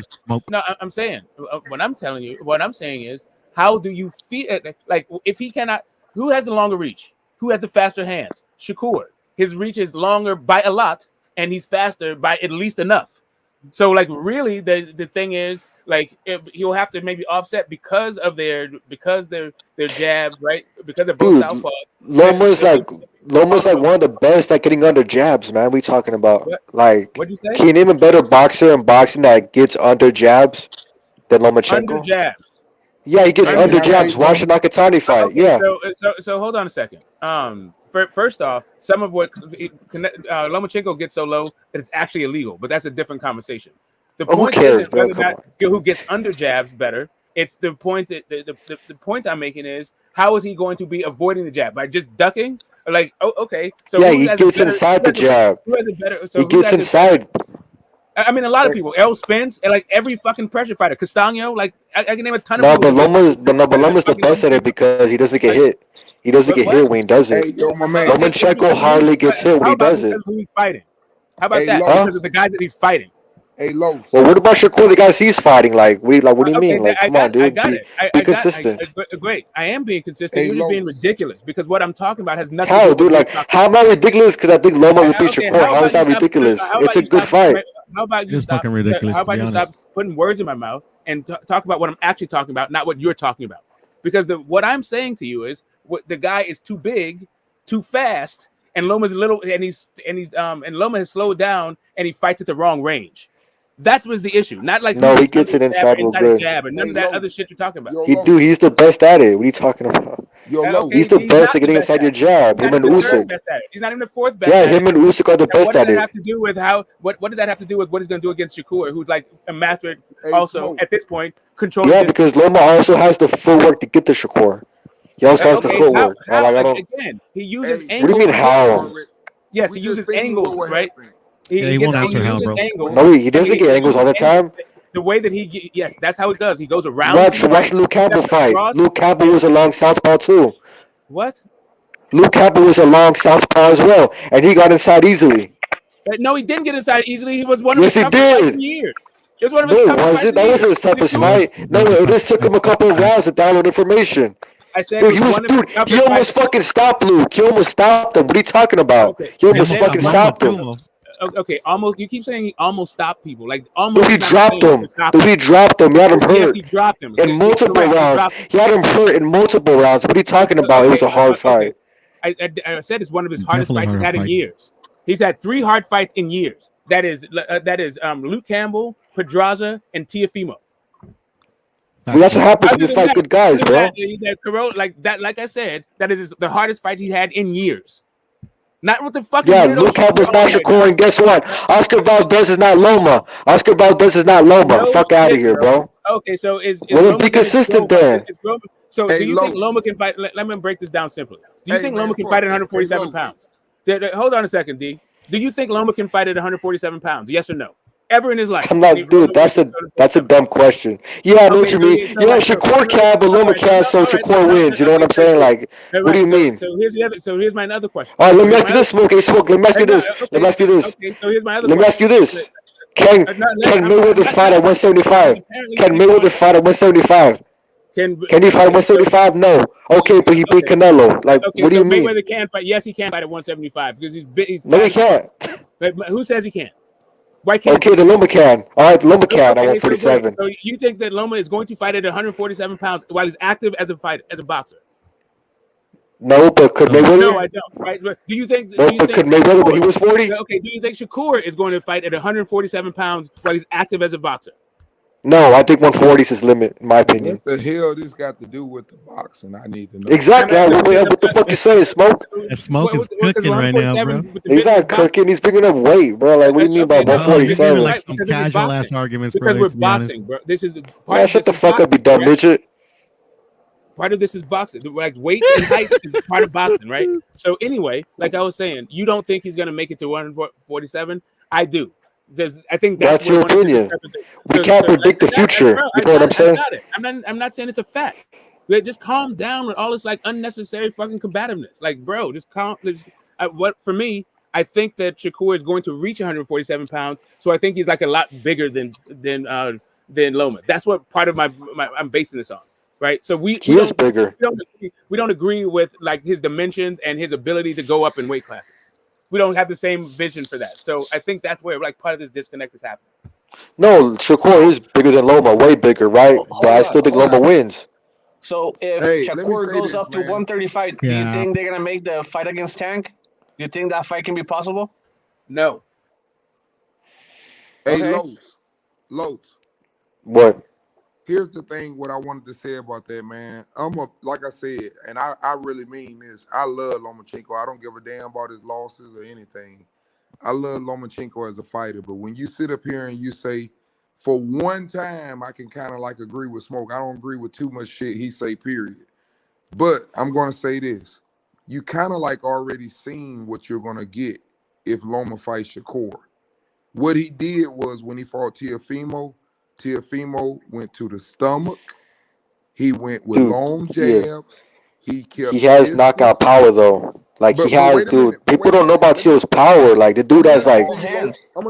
No, I'm saying what I'm telling you. What I'm saying is, how do you feel? Like, if he cannot, who has the longer reach? Who has the faster hands? Shakur. His reach is longer by a lot, and he's faster by at least enough. So, like, really, the thing is, like, he'll have to maybe offset because their jabs, right? Because they're both Dude, southpaw. Loma's like one of the best at getting under jabs, man. We talking about like, What'd you say? can you name a better boxer in boxing that gets under jabs than Under Lomachenko? jabs. Yeah, he gets under jabs. Watch the Nakatani fight. Okay, Yeah. so hold on a second. First off, some of what Lomachenko gets so low that it's actually illegal, but that's a different conversation. The Oh, who point cares, isn't bro? whether or Come not on. who gets under jabs better. It's the point that the point I'm making is, how is he going to be avoiding the jab by just ducking? Like, oh, okay, so Yeah, who he has a gets better? inside the jab. Who has a better? He So who gets has a better? inside. I mean, a lot of people. Errol Spence, and like every fucking pressure fighter. Castano, like I can name a ton of No, people but who get. Loma's the best at it because he doesn't get hit. He doesn't get hit when he does it. Hey, yo, my man. Okay, it's Lomachenko because hardly gets hit when how he about does because it. of who he's fighting? How about Hey, that? Los. Because of the guys that he's fighting. Hey, Los. Well, what about Shakur? The guys he's fighting, like, what do you Okay, mean? Like, I come on, dude, got it. be consistent. Great. I am being consistent. Hey, You're just being Los. ridiculous because what I'm talking about has nothing to do How, with what dude? you're Like, talking how am I ridiculous? Because I think Loma would beat Okay, Shakur. how How is about you that stop? ridiculous? How It's about a you good stop? fight. How about It you is stop? fucking ridiculous, How to be about you stop honest. putting words in my mouth and talk about what I'm actually talking about, not what you're talking about? Because what I'm saying to you is, the guy is too big, too fast, and Loma's little, and Loma has slowed down and he fights at the wrong range. That was the issue, not like who No, he gets under gets the it jab or inside real inside the good. jab or none Hey, of that Los. other shit you're talking about. Yo, Los. Dude, he's the best at it. What are you talking about? Yo, Los. Okay, He's the he's best not at the getting best inside at your it. jab. He's not Him and even the third Usyk. best at it. He's not even the fourth best Yeah, at it. him and Usyk are the And what best does at that it. have to do with what does that have to do with what he's going to do against Shakur, who's like a master Hey, also Smoke. at this point controlling Yeah, distance? because Loma also has the footwork to get to Shakur. He also has the Okay, footwork. how Like, I don't. again? He uses Hey, What do you angles mean to get. how? Yes, we he just uses seen angles, what right? happened. Yeah, he won't He answer how, uses bro. angles. No, he and doesn't get angles all the time. The way that yes, that's how it does. He goes around to Watch the right, Luke Campbell steps fight. across, Luke Campbell and was a long southpaw too. what? Luke Campbell was a long southpaw as well, and he got inside easily. No, he didn't get inside easily. He was one of Yes, his he toughest fights in did. years. It was one of his No, toughest was fights it? in That years. wasn't his toughest It fight. No, it just took him a couple of rounds to download information. I said Dude, it was one of his he toughest almost fights. fucking stopped Luke. He almost stopped him. What are you talking about? Okay, He almost fucking stopped him. Okay, almost. You keep saying he almost stopped people. Like Dude, almost. he Is not dropped the same him. as stop Dude, him. he dropped him. He had him Yes, hurt he dropped him in multiple correct, he rounds. dropped him. He had him hurt in multiple rounds. What are you talking about? It was a hard fight. I said it's one of his hardest fights he's had in years. He's had 3 hard fights in years. That is Luke Campbell, Pedraza, and Teofimo. Well, that's what happens when you fight good guys, bro. Like I said, that is the hardest fight he had in years. Not with the fucking Luke Campbell's not Shakur, and guess what? Oscar Valdez is not Loma. Oscar Valdez is not Loma. Fuck out of here, bro. Okay, so is well, Loma be consistent then. So do you think Loma can fight? Let me break this down simply. Do you think Loma can fight at 147 pounds? Hold on a second, D. Do you think Loma can fight at 147 pounds? Yes or no? Ever in his life? I'm not, dude. That's a dumb question. Yeah, I know what you mean. Shakur can, but Loma can, so Shakur wins. You know what I'm saying? Like, what do you mean? So here's my other question. All right, let me ask you this, Smoke. Hey, Smoke. Let me ask you this. Let me ask you this. Okay, so here's my other Let me ask you this. Can Mayweather fight at 175? Can Mayweather fight at 175? Can he fight at 175? No. Okay, but he beat Canelo. Like, what do you mean? Mayweather can fight. Yes, he can fight at 175 because he's no, he can't. But who says he can't? Why can't? Okay, the Loma can. All right, Loma can at 147. So you think that Loma is going to fight at 147 pounds while he's active as a boxer? No, but could Mayweather? No, I don't. Right? Do you think? No, but could Mayweather when he was 40? Okay. Do you think Shakur is going to fight at 147 pounds while he's active as a boxer? No, I think 140 is his limit, in my opinion. What the hell this got to do with the boxing? I need to know. Exactly. What the fuck you saying, Smoke? That Smoke is cooking right now, bro. He's not cooking. He's bringing up weight, bro. Like, what do you mean by 147? Like some casual ass arguments, bro. Because we're boxing, bro. This is shut the fuck up, you dumb midget. Part of this is boxing. Like weight and height is part of boxing, right? So anyway, like I was saying, you don't think he's gonna make it to 147? I do. I think that's your opinion. We can't predict the future. You know what I'm saying? I'm not saying it's a fact. Just calm down with all this like unnecessary fucking combativeness. Like, bro, just calm. What for me? I think that Shakur is going to reach 147 pounds. So I think he's like a lot bigger than Loma. That's what part of my I'm basing this on. Right, so he is bigger. We don't agree with like his dimensions and his ability to go up in weight classes. We don't have the same vision for that. So I think that's where like part of this disconnect is happening. No, Shakur is bigger than Loma, way bigger, right? But I still think Loma wins. So if Shakur goes up to 135, do you think they're gonna make the fight against Tank? Do you think that fight can be possible? No. Hey, Lowe's. What? Here's the thing, what I wanted to say about that, man. Like I said, and I really mean this. I love Lomachenko. I don't give a damn about his losses or anything. I love Lomachenko as a fighter. But when you sit up here and you say, for one time, I can kind of like agree with Smoke. I don't agree with too much shit he say, period. But I'm going to say this. You kind of like already seen what you're going to get if Loma fights Shakur. What he did was when he fought Teofimo went to the stomach. He went with long jabs. Yeah. He has knockout power though. Like he has, dude. People don't know about Teal's power. Like the dude has like,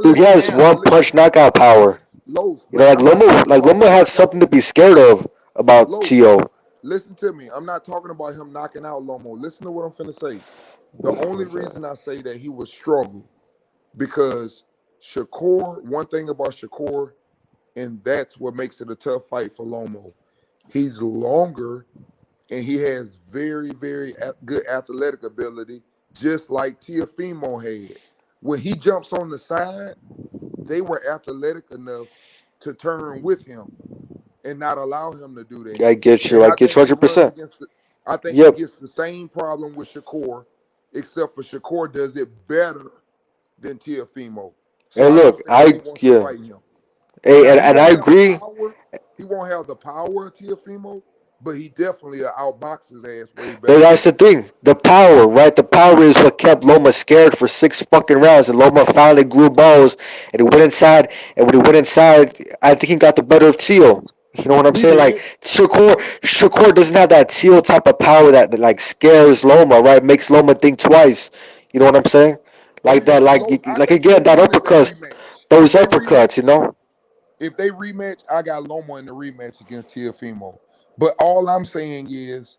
dude, he has one punch knockout power. You know, like Loma had something to be scared of about Teal. Listen to me. I'm not talking about him knocking out Lomo. Listen to what I'm finna say. The only reason I say that he was struggle because Shakur. One thing about Shakur. And that's what makes it a tough fight for Lomo. He's longer, and he has very, very good athletic ability, just like Teofimo had. When he jumps on the side, they were athletic enough to turn with him and not allow him to do that. I get you. I get you 100%. I think he gets the same problem with Shakur, except for Shakur does it better than Teofimo. So hey, look, Hey, and I agree. He won't have the power of Teofimo, but he definitely outbox his ass way better. But that's the thing. The power, right? The power is what kept Loma scared for 6 fucking rounds. And Loma finally grew balls and he went inside. And when he went inside, I think he got the better of Teal. You know what I'm saying? Like Shakur doesn't have that Teal type of power that like scares Loma, right? Makes Loma think twice. You know what I'm saying? Like that, like again, that uppercuts, those uppercuts, you know. If they rematch, I got Loma in the rematch against Teofimo. But all I'm saying is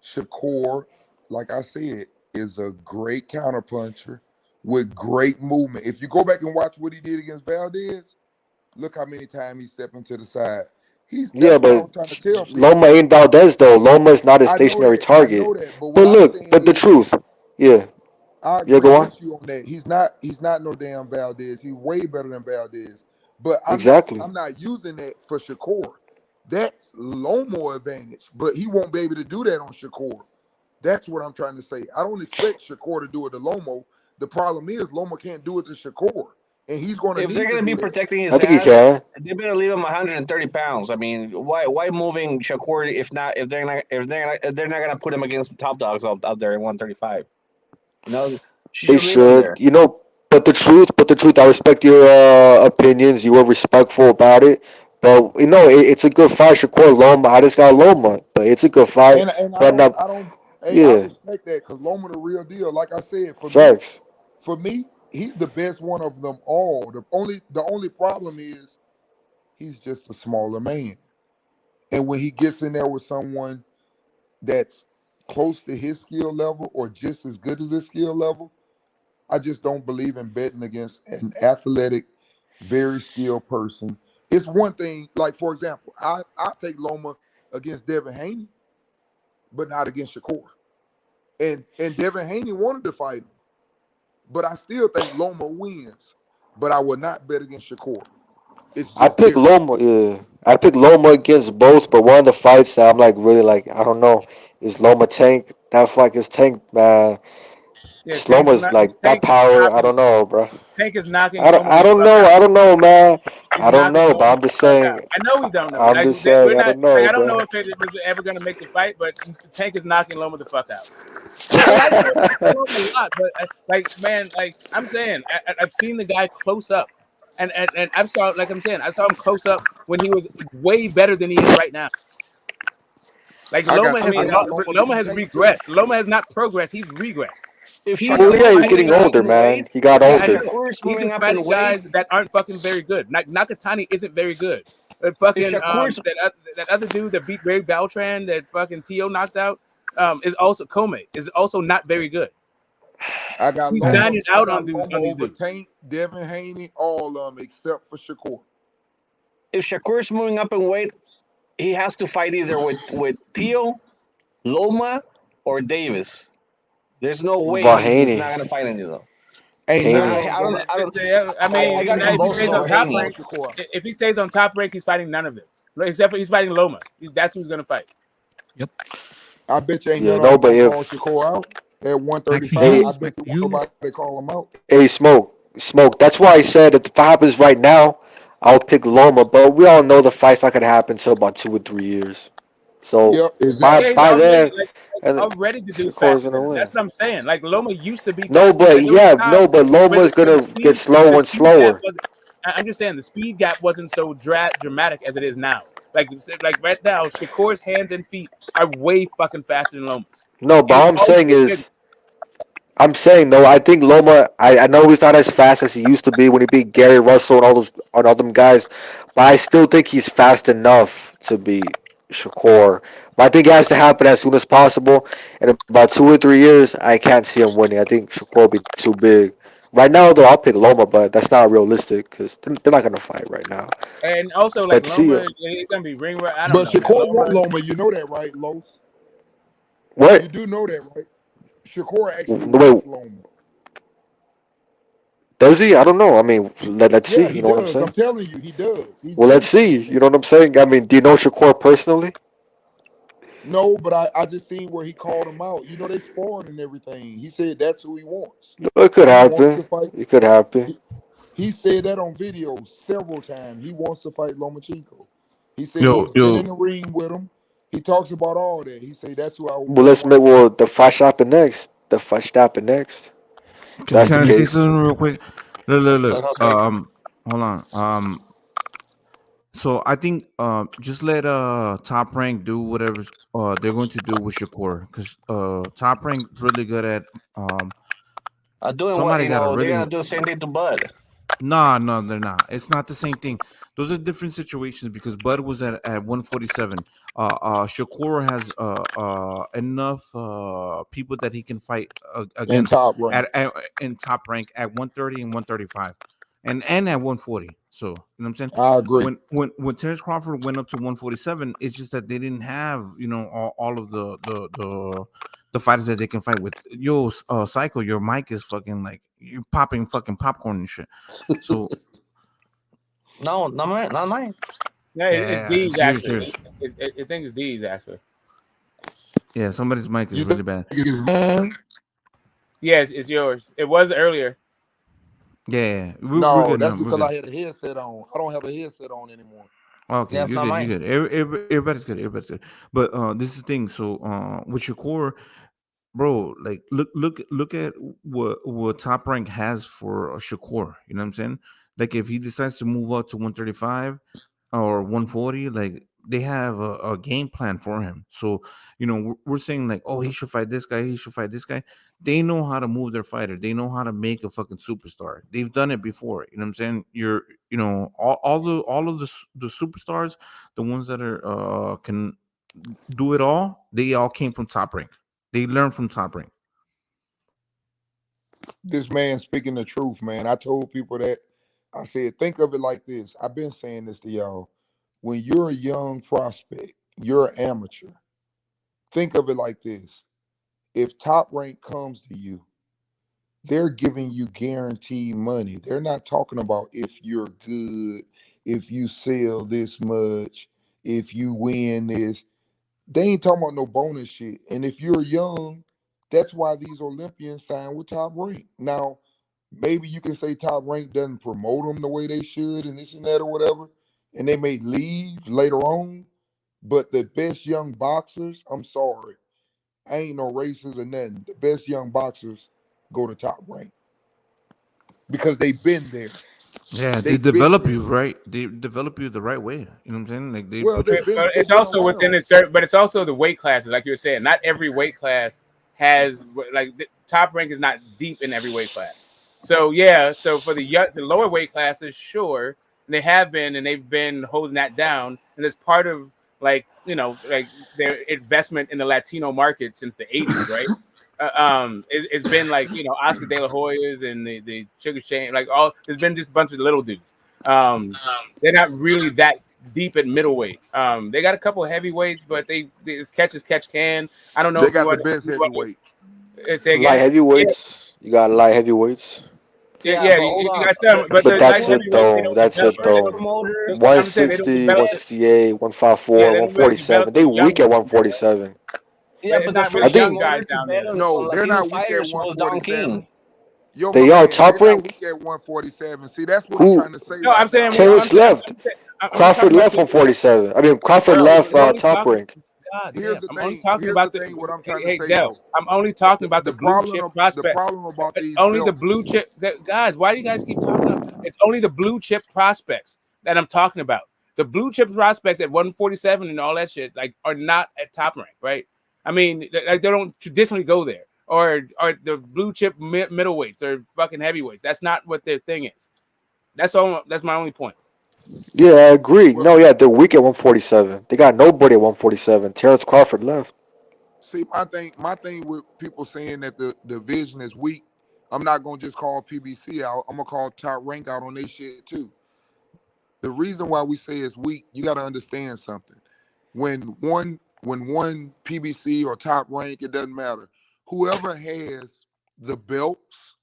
Shakur, like I said, is a great counterpuncher with great movement. If you go back and watch what he did against Valdez, look how many times he stepped into the side. Yeah, That's what I'm but trying to tell people. Loma ain't Valdez though. Loma is not a stationary target. I know that. But But what I'm look, saying but the is, truth, yeah, I yeah, agree go on. with you on that. He's not no damn Valdez. He's way better than Valdez. But I'm Exactly. not using that for Shakur. That's Loma advantage, but he won't be able to do that on Shakur. That's what I'm trying to say. I don't expect Shakur to do it to Lomo. The problem is Loma can't do it to Shakur, and he's going to If need they're to going to do be that. protecting his I think he ass, can. they better leave him 130 pounds. I mean, why moving Shakur if they're not going to put him against the top dogs out there at 135? You know, she They should leave him should, there. you know. But the truth, I respect your opinions. You were respectful about it. But you know, it's a good fight. Shakur Loma, I just got Loma, but it's a good fight. And But now, I don't hey, I yeah, respect that because Loma the real deal. Like I said, facts. for me, he's the best one of them all. The only problem is he's just a smaller man. And when he gets in there with someone that's close to his skill level or just as good as his skill level, I just don't believe in betting against an athletic, very skilled person. It's one thing, like for example, I take Loma against Devin Haney, but not against Shakur. And Devin Haney wanted to fight him, but I still think Loma wins. But I would not bet against Shakur. It's I just pick different. Loma. Yeah, I pick Loma against both. But one of the fights that I'm like really like, I don't know, is Loma Tank. That fight is Tank, man. Yeah, Loma's like that power. I don't know, bro. Tank is knocking Loma I the don't fuck know. out. I don't know, man. He's I don't knocking know, but Loma I'm the just fuck out. saying. I know we don't know. I'm Like just saying. we're I not. don't Like know, I don't bro. know if it was ever gonna make the fight, but Tank is knocking Loma the fuck out. I like Loma a lot, but like man, like I'm saying, I've seen the guy close up, and I saw, like I'm saying, I saw him close up when he was way better than he is right now. Like Loma has Loma regressed. Loma has not progressed. He's regressed. If He's Well, yeah, he's fighting getting guys. older, man. He got Yeah, I older. know. Shakur's He's moving just up in fighting weight, guys that aren't fucking very good. Nakatani isn't very good. That if fucking Shakur's that other dude that beat Ray Beltran that fucking Tio knocked out is also Kome is also not very good. I got He's Loma. dining I out got on Loma these over dudes. Tank, Devin Haney, all of them except for Shakur. if Shakur's moving up in weight, he has to fight either with Tio, Loma, or Davis. There's no way he's not Vahaney. gonna fight any of them. Ain't none of Haney. them I gonna. don't. I mean, I got now if he stays Kambosos on or top Haney. rank, if he stays on top rank, he's fighting none of them. Except for he's fighting Loma. That's who's gonna fight. Yep. I bet you ain't Yeah, none of no, them but gonna call if Shakur out at 135. hey, I bet you won't nobody call him out. hey, smoke. That's why I said if the fight happens right now, I'll pick Loma. But we all know the fight's not gonna happen until about 2 or 3 years. So Yep, Yeah, he's by then, like and already the dude's Shakur's faster gonna than him. win. That's what I'm saying. Like Loma used to be No, faster. but Like there was yeah, a time but Loma's where the gonna get speed slower and gap slower. wasn't. I'm just saying the speed gap wasn't so dramatic as it is now. Like right now, Shakur's hands and feet are way fucking faster than Loma's. No, but And all he's I'm also saying bigger. is, I'm saying though, I think Loma. I know he's not as fast as he used to be when he beat Gary Russell and all them guys, but I still think he's fast enough to beat Shakur. But I think it has to happen as soon as possible. In about 2 or 3 years, I can't see him winning. I think Shakur will be too big. Right now, though, I'll pick Loma, but that's not realistic because they're not gonna fight right now. And also like But see, Loma, he's gonna be ring. I don't But know, man. Shakur Loma. want Loma. You know that, right, Los? You what? do know that, right? Shakur actually Wait, wants Loma. does he? I don't know. I mean, let's see. Yeah, You he know what I'm does. I'm saying? telling you, he does. He's Well, been let's see. saying You that. know what I'm saying? I mean, do you know Shakur personally? No, but I just seen where he called him out. You know, they sparred and everything. He said that's who he wants. It could He wants happen. to fight. It could happen. He said that on video several times. He wants to fight Lomachenko. He said Yo, he's been yo, in the ring with him. He talks about all that. He said that's who I Well, really let's want make to fight. the fight happen next. The fight happen next. If that's the Can I say case. something real quick? Look. So, Jose, Hold on. So I think just let Top Rank do whatever they're going to do with Shakur, because Top Rank really good at doing what? somebody got to They're really gonna do the same thing to Bud. no, they're not. It's not the same thing. Those are different situations because Bud was at 147. Shakur has enough people that he can fight in against top rank. in Top Rank at 130 and 135, and at 140. So you know what I'm saying. I agree. When Terence Crawford went up to 147, it's just that they didn't have all of the fighters that they can fight with. Yo, Psycho, your mic is fucking like you're popping fucking popcorn and shit. So No, not mine. No, it's D's serious, actually. serious. I think it's D's actually. Yeah, somebody's mic is You really bad. Yes, it's yours. It was earlier. Yeah, No, we're good that's now. We're because good. I had a headset on. I don't have a headset on anymore. Okay, Yeah, it's you're not good. mine. You're good. Everybody's good. Everybody's good. But this is the thing. So with Shakur, bro, like look at what Top Rank has for Shakur. You know what I'm saying? Like if he decides to move up to 135 or 140, like they have a game plan for him. So we're saying like, oh, he should fight this guy. He should fight this guy. They know how to move their fighter. They know how to make a fucking superstar. They've done it before. You know what I'm saying? All of the superstars, the ones that are can do it all. They all came from Top Rank. They learned from Top Rank. This man speaking the truth, man. I told people that. I said, think of it like this. I've been saying this to y'all. When you're a young prospect, you're an amateur. Think of it like this. If Top Rank comes to you, they're giving you guaranteed money. They're not talking about if you're good, if you sell this much, if you win this. They ain't talking about no bonus shit. And if you're young, that's why these Olympians sign with Top Rank. Now, maybe you can say Top Rank doesn't promote them the way they should and this and that or whatever, and they may leave later on. But the best young boxers, I'm sorry, I ain't no racist or nothing. The best young boxers go to Top Rank because they've been there. Yeah, they develop you right. They develop you the right way. You know what I'm saying? Like they put you. But it's also within a certain. But it's also the weight classes, like you were saying. Not every weight class has like the Top Rank is not deep in every weight class. So yeah, so for the lower weight classes, sure, they have been and they've been holding that down, and it's part of like their investment in the Latino market since the 80s, right? It's been like Oscar De La Hoya's and the Sugar Shane, like all. There's been just a bunch of little dudes. They're not really that deep at middleweight. They got a couple of heavyweights, but it's catch as catch can. I don't know. They got the best heavyweight. Light heavyweights. You got light heavyweights. Yeah, you got some, but that's it though. That's it though. 160, 168, 154, 147. They weak at 147. Yeah, but the first young guys down there. No, they're not weak at 147. They are Top Rank. Weak at 147. See, that's what I'm trying to say. No, I'm saying Terrence left. Crawford left 147. I mean, Crawford left Top Rank. Here's the I'm thing. only talking about what I'm trying to to say. Del, I'm only talking about the blue chip prospects. The problem about these only the blue chip guys. Why do you guys keep talking about? It's only the blue chip prospects that I'm talking about. The blue chip prospects at 147 and all that shit like are not at Top Rank, right? I mean, like they don't traditionally go there, or the blue chip middleweights or fucking heavyweights. That's not what their thing is. That's all. That's my only point. Yeah, I agree. No, yeah, they're weak at 147. They got nobody at 147. Terence Crawford left. See, my thing with people saying that the division is weak, I'm not gonna just call PBC out. I'm gonna call Top Rank out on their shit too. The reason why we say it's weak, you got to understand something. When one PBC or Top Rank, it doesn't matter. Whoever has the belts,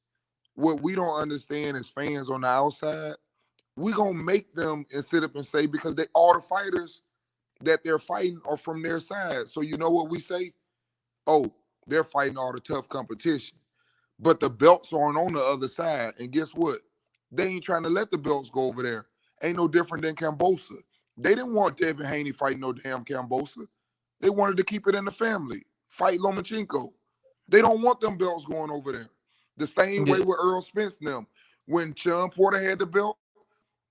what we don't understand as fans on the outside, we gonna make them and sit up and say because all the fighters that they're fighting are from their side. So you know what we say? Oh, they're fighting all the tough competition. But the belts aren't on the other side. And guess what? They ain't trying to let the belts go over there. Ain't no different than Kambosos. They didn't want Devin Haney fighting no damn Kambosos. They wanted to keep it in the family. Fight Lomachenko. They don't want them belts going over there. The same way with Errol Spence and them. When Sean Porter had the belt,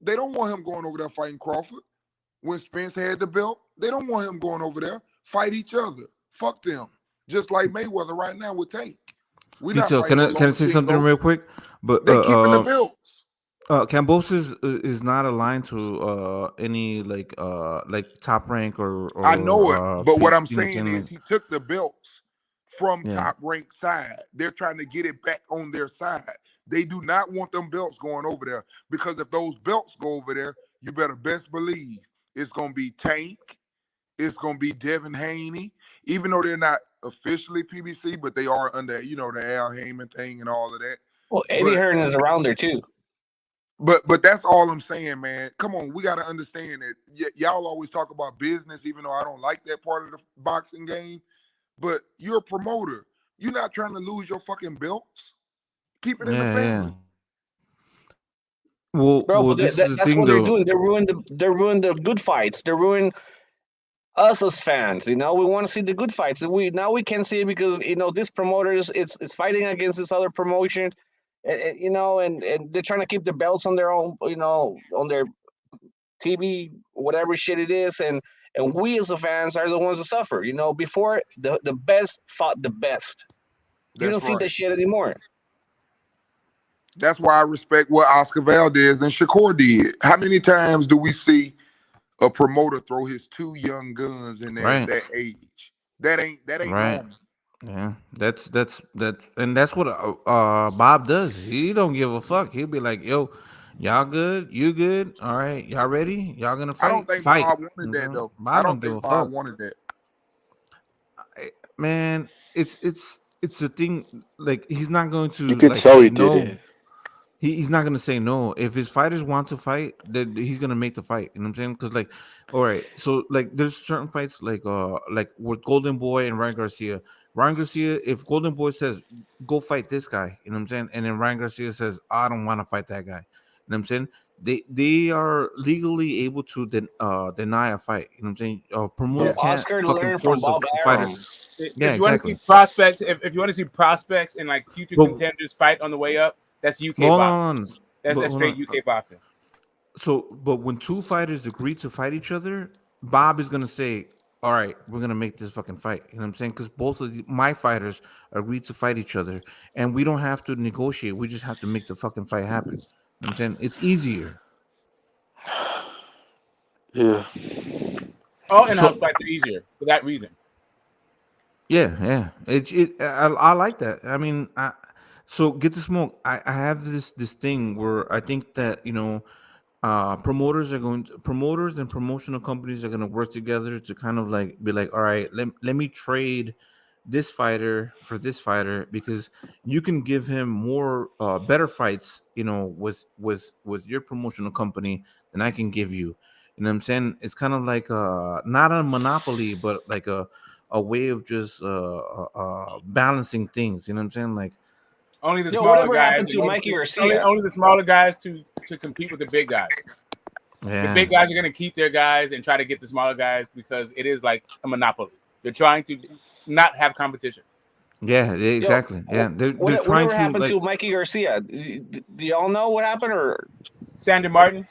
they don't want him going over there fighting Crawford. when Spence had the belt. They don't want him going over there. Fight each other. Fuck them. Just like Mayweather right now with Tank. We not Detail. fighting Can I say something real quick? But they keeping the belts. Kambosos is not aligned to any like Top Rank or I know it, but what I'm saying is he took the belts from Top Rank side. They're trying to get it back on their side. They do not want them belts going over there, because if those belts go over there, you better best believe it's gonna be Tank, it's gonna be Devin Haney, even though they're not officially PBC, but they are under, the Al Heyman thing and all of that. Well, Eddie Hearn is around there too. But that's all I'm saying, man. Come on, we got to understand that y'all always talk about business, even though I don't like that part of the boxing game. But you're a promoter. You're not trying to lose your fucking belts. Keep it in the family. Well, that's what they're doing. They're ruining the good fights. They're ruining us as fans. We want to see the good fights. We can't see it because this promoter is fighting against this other promotion. And they're trying to keep the belts on their own, on their TV, whatever shit it is, and we as the fans are the ones that suffer. Before the best fought the best. You don't see that shit anymore. That's why I respect what Oscar Valdez and Shakur did. How many times do we see a promoter throw his two young guns in there at that age? That ain't normal. Yeah, that's and that's what Bob does. He don't give a fuck. He'll be like, "Yo, y'all good? You good? All right, y'all ready? Y'all gonna fight?" I don't think Bob wanted that though. I don't think Bob wanted that. Man, it's the thing. Like, he's not going to. You could tell he did it. He's not gonna say no. If his fighters want to fight, then he's gonna make the fight. You know what I'm saying? Because all right, so there's certain fights like with Golden Boy and Ryan Garcia. Ryan Garcia, if Golden Boy says go fight this guy, you know what I'm saying, and then Ryan Garcia says I don't want to fight that guy, you know what I'm saying? They are legally able to deny a fight. You know what I'm saying? Promoter can't fucking force a fighter. If you want to see prospects, if you want to see prospects and future contenders fight on the way up. That's UK boxing. That's straight UK boxing. So, but when two fighters agree to fight each other, Bob is gonna say, "All right, we're gonna make this fucking fight." You know what I'm saying? Because both of my fighters agreed to fight each other, and we don't have to negotiate. We just have to make the fucking fight happen. You know what I'm saying? It's easier. Yeah. All in-house fights are easier for that reason. Yeah. I like that. I mean, So get the smoke. I have this thing where I think that promoters and promotional companies are gonna work together to kind of be like, all right, let me trade this fighter for this fighter because you can give him more better fights, with your promotional company than I can give you. You know what I'm saying? It's kind of like not a monopoly, but like a way of just balancing things. You know what I'm saying? Like. Only the smaller guys. Only the smaller guys to compete with the big guys. Yeah. The big guys are going to keep their guys and try to get the smaller guys because it is like a monopoly. They're trying to not have competition. Yeah, exactly. They're trying whatever happened to Mikey Garcia? Do y'all know what happened? Or Sandy Martin?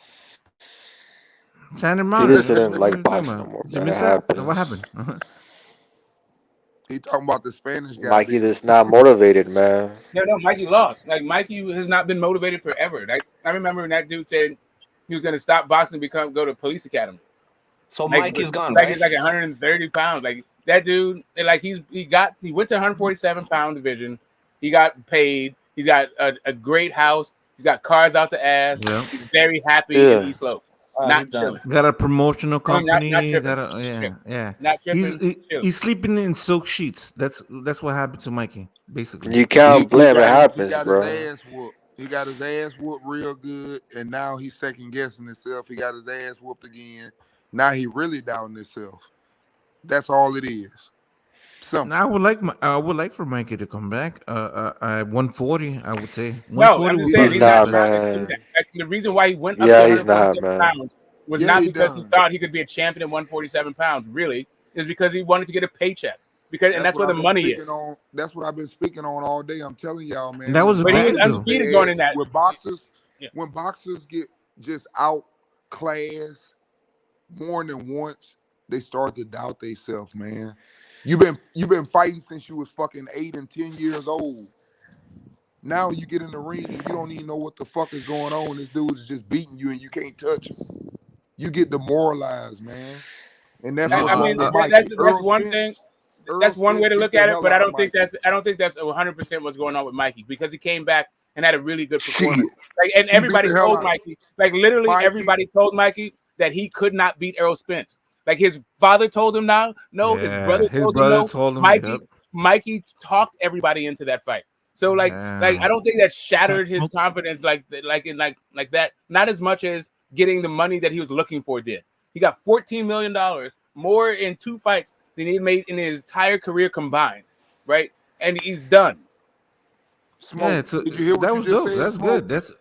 Sandy Martin. He just didn't like boxing no more. What happened? He talking about the Spanish guy. Mikey is not motivated, man. No, Mikey lost. Mikey has not been motivated forever. I remember when that dude said he was going to stop boxing and go to police academy. So Mikey's gone, right? He's 130 pounds. That dude, he went to 147 pound division. He got paid. He's got a great house. He's got cars out the ass. Yeah. He's very happy in East Slope. Not chilling. Got a promotional company. Not yeah. Not tripping. He's sleeping in silk sheets. That's what happened to Mikey, basically. You can't blame it happens, bro. He got his ass whooped real good, and now he's second guessing himself. He got his ass whooped again. Now he really doubting himself. That's all it is. I would like for Mikey to come back. 140, I would say. 140. No, I'm just saying he's not, man. The reason why he went up to he's not, man. Pounds was not because he thought he could be a champion at 147 pounds. Really, is because he wanted to get a paycheck. That's where the money is. That's what I've been speaking on all day. I'm telling y'all, man. That was undefeated going in that. When boxers get just outclassed more than once, they start to doubt themselves, man. You've been fighting since you was fucking 8 and 10 years old. Now you get in the ring and you don't even know what the fuck is going on. This dude is just beating you and you can't touch him. You get demoralized, man. And that's what's wrong with Mikey. That's one thing. That's one way to look at it, but I don't think that's 100% what's going on with Mikey, because he came back and had a really good performance. Like, and everybody told Mikey, like literally everybody told Mikey that he could not beat Errol Spence. Like his father told him his brother told him Mikey talked everybody into that fight. So like I don't think that shattered his confidence like that. Not as much as getting the money that he was looking for did. He got $14 million more in 2 fights than he made in his entire career combined, right? And he's done. Yeah, that was dope. That's good. That's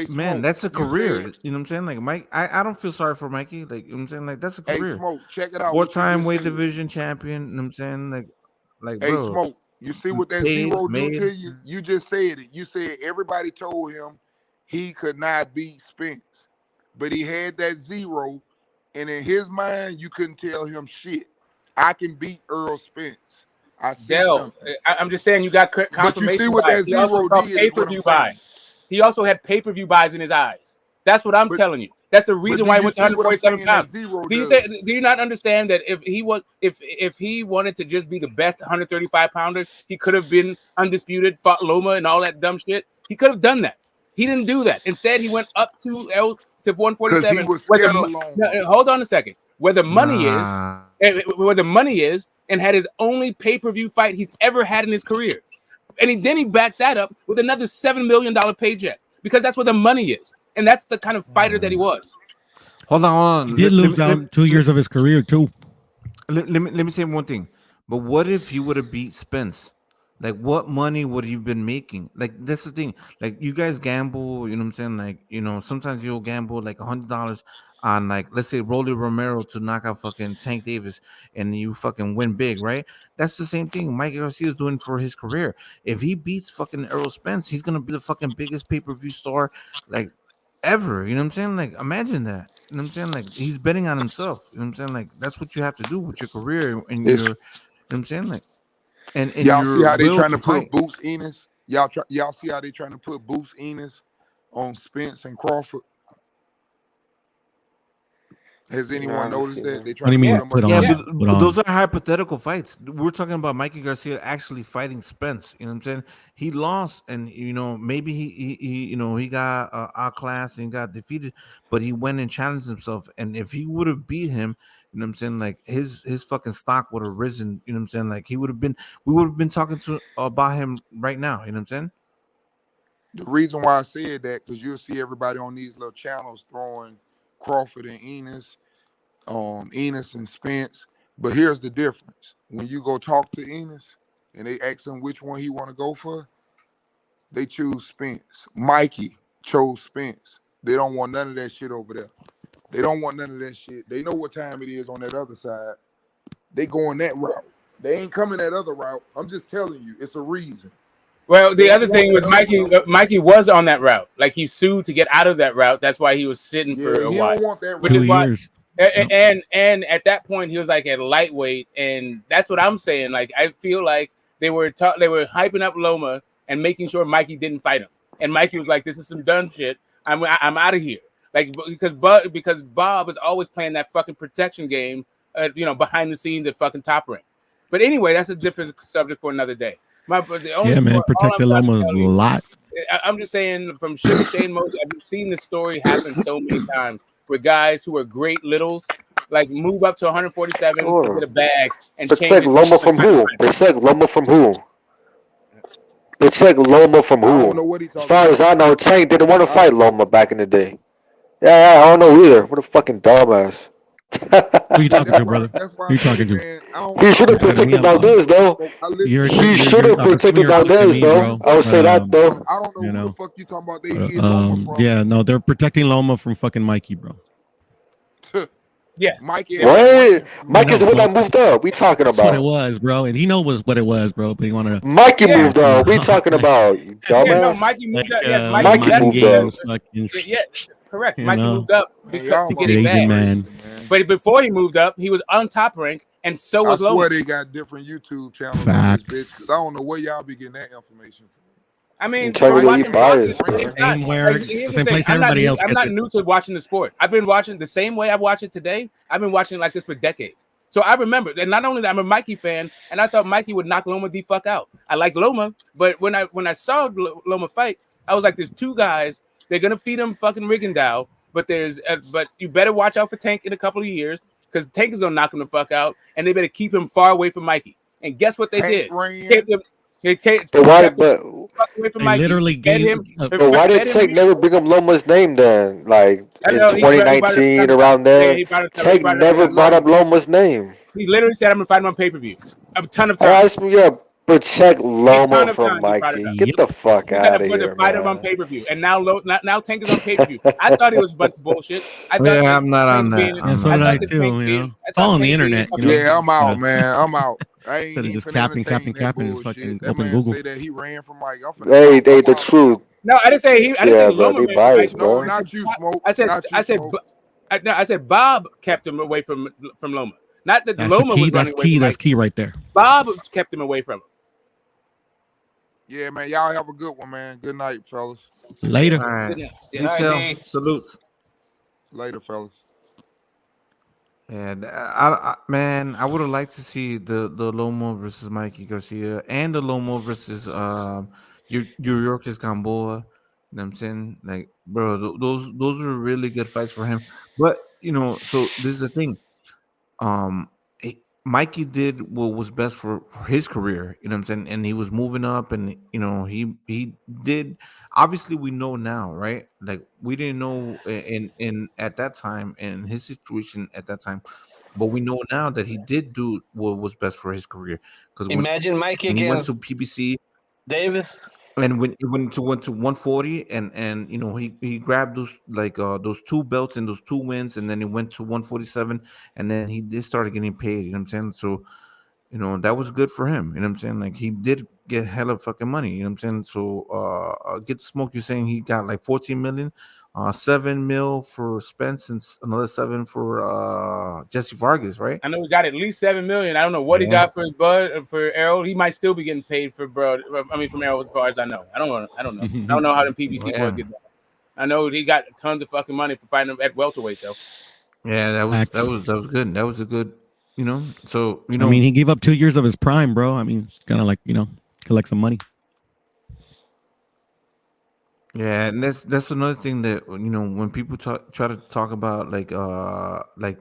man, that's a career. You know what I'm saying? Like Mike, I don't feel sorry for Mikey. Like, you know what I'm saying? Like that's a career. Hey, Smoke, check it out. 4-time weight division champion. You know what I'm saying? Like hey, bro. Smoke, you see what that zero do to you? You just said it. You said everybody told him he could not beat Spence, but he had that zero, and in his mind, you couldn't tell him shit. I can beat Errol Spence. I'm just saying you got confirmation. But you see what that zero did? Pay-per-view buys. He also had pay-per-view buys in his eyes. That's what I'm telling you. That's the reason why he went to 147 pounds. Do you not understand that if he wanted to just be the best 135 pounder, he could have been undisputed, fought Loma and all that dumb shit. He could have done that. He didn't do that. Instead, he went up to 147. Hold on a second. Where the money is, and had his only pay-per-view fight he's ever had in his career. And then he backed that up with another $7 million paycheck, because that's where the money is. And that's the kind of fighter that he was. Hold on. He did lose out 2 years of his career, too. Let me say one thing. But what if you would have beat Spence? Like, what money would you have been making? Like, that's the thing. Like, you guys gamble, you know what I'm saying? Like, you know, sometimes you'll gamble like $100 on, like, let's say Rolly Romero to knock out fucking Tank Davis, and you fucking win big, right? That's the same thing Mike Garcia is doing for his career. If he beats fucking Errol Spence, he's gonna be the fucking biggest pay-per-view star, like, ever. You know what I'm saying? Like, imagine that. You know what I'm saying? Like, he's betting on himself. You know what I'm saying? Like, that's what you have to do with your career and your, you know what I'm saying? Like, and y'all see how they trying to put Boots Enos? Y'all see how they trying to put Boots Enos on Spence and Crawford? Has anyone noticed that? They trying to put him but those are hypothetical fights. We're talking about Mikey Garcia actually fighting Spence. You know what I'm saying? He lost, and you know, maybe he you know, he got outclassed and got defeated, but he went and challenged himself. And if he would have beat him, you know what I'm saying, like his fucking stock would have risen. You know what I'm saying? Like we would have been talking about him right now. You know what I'm saying? The reason why I said that, because you'll see everybody on these little channels throwing Crawford and Enos and Spence. But here's the difference. When you go talk to Enos and they ask him which one he want to go for, they choose Spence. Mikey chose Spence. They don't want none of that shit over there. They don't want none of that shit. They know what time it is on that other side. They going that route. They ain't coming that other route. I'm just telling you, it's a reason. Well, the other thing was Mikey was on that route. Like, he sued to get out of that route. That's why he was sitting for a while. Don't want that which is why, and at that point he was like at lightweight, and that's what I'm saying. Like, I feel like they were hyping up Loma and making sure Mikey didn't fight him. And Mikey was like, "This is some dumb shit. I'm out of here." Like, because Bob is always playing that fucking protection game, you know, behind the scenes at fucking Top Rank. But anyway, that's a different subject for another day. Protected Loma a lot. I'm just saying, from Shane Moses, I've seen this story happen so many times where guys who are great littles like move up to 147 to get a bag and change it. Loma from who? It's like Loma from who? It's like Loma from who? As far as I know, Tank didn't want to fight Loma back in the day. Yeah, I don't know either. What a fucking dumbass. Who are you talking to, brother? Who are you talking to? He should have protected Valdez, though. He should have protected Valdez, though. I would say that, though. I don't know who the fuck you talking about. They hid Loma from. Yeah, no, they're protecting Loma from fucking Mikey, bro. Yeah, Mikey. What? Mike is the one that moved up. We talking about. That's what it was, bro, and he knows what it was, bro. But he wanted to. Mikey moved up. We talking about, you dumbass. No, Mikey moved up. Yeah, Mikey moved up. Yeah, Correct. You Mikey know? moved up Man, because y'all to get Asian advanced. man. But before he moved up, he was on Top Rank, and so I was Loma. swear they got different YouTube channels on this bitch. Cause I don't know where y'all be getting that information from. I mean, tell we're you watching boxing at the The same time. same where, Like, the here's same the thing. place everybody else I'm gets not it. new to watching the sport. I've been watching the same way I watch it today. I've been watching like this for decades. So I remember, and not only that, I'm a Mikey fan, and I thought Mikey would knock Loma the fuck out. I like Loma, but when I saw Loma fight, I was like, there's two guys. They're gonna feed him fucking Rigondeaux, but but you better watch out for Tank in a couple of years because Tank is gonna knock him the fuck out, and they better keep him far away from Mikey. And guess what they Tank did? ran. But why? But Away from They Mikey. literally Fed gave. him. but why did Tank never bring up Loma's name then? Like I in know he brought it up. 2019, around Yeah, there, he brought it up. Tank never brought up Loma's name. He literally said, "I'm gonna fight him on pay-per-view." A ton of I times. asked him, yeah, protect A Loma ton of from times he brought it Mikey. up. Get the fuck He said, out "I'm of going to here, fight him on man. pay-per-view," and now Tank is on pay-per-view. I thought it was a bunch of bullshit. I thought Yeah, I'm not on Tank that. being, Yeah, so did I I thought the too. Tank You being, know, I it's all thought on the Tank being internet. You fucking. know, Yeah, I'm out, man. I'm out. I ain't instead of even just finna capping, entertain that just bullshit. fucking That open man Google. say that he ran from Mike. I'm finna Hey, talk. I'm the out. truth. No, I didn't say he. I didn't Yeah, say bro, Loma they ran from biased, Mikey. No, bro. not you, Smoke. I said Not you, Smoke. No, I said Bob kept him away from Loma. Not that That's a Loma key. was That's running away key. from That's Mikey. key right there. Bob kept him away from him. Yeah, man. Y'all have a good one, man. Good night, fellas. Later. All right. Good night, Detail. D. Salutes. Later, fellas. Yeah, man, I would have liked to see the Lomo versus Mikey Garcia and the Lomo versus your York's Gamboa. You know what I'm saying? Like, bro, those were really good fights for him. But so this is the thing. Mikey did what was best for his career, you know what I'm saying, and he was moving up, and he did. Obviously, we know now, right? Like we didn't know in at that time in his situation at that time, but we know now that he did do what was best for his career because Imagine Mikey when he went to against PBC. Davis. And when went to 140 and he grabbed those two belts and those two wins, and then he went to 147, and then he did started getting paid, you know what I'm saying? So that was good for him, you know what I'm saying? Like he did get hella fucking money, you know what I'm saying? So Get Smoke, you're saying he got like 14 million, 7 mil for Spence and another 7 for Jesse Vargas, right? I know he got at least 7 million. I don't know what he got for his for Errol. He might still be getting paid for from Errol as far as I know. I don't know. I don't know how the PBC boys get that. I know he got tons of fucking money for fighting him at welterweight though. Yeah, that was good. That was a good, So I mean, he gave up 2 years of his prime, bro. I mean, it's kind of like collect some money. Yeah, and that's another thing that when people try to talk about like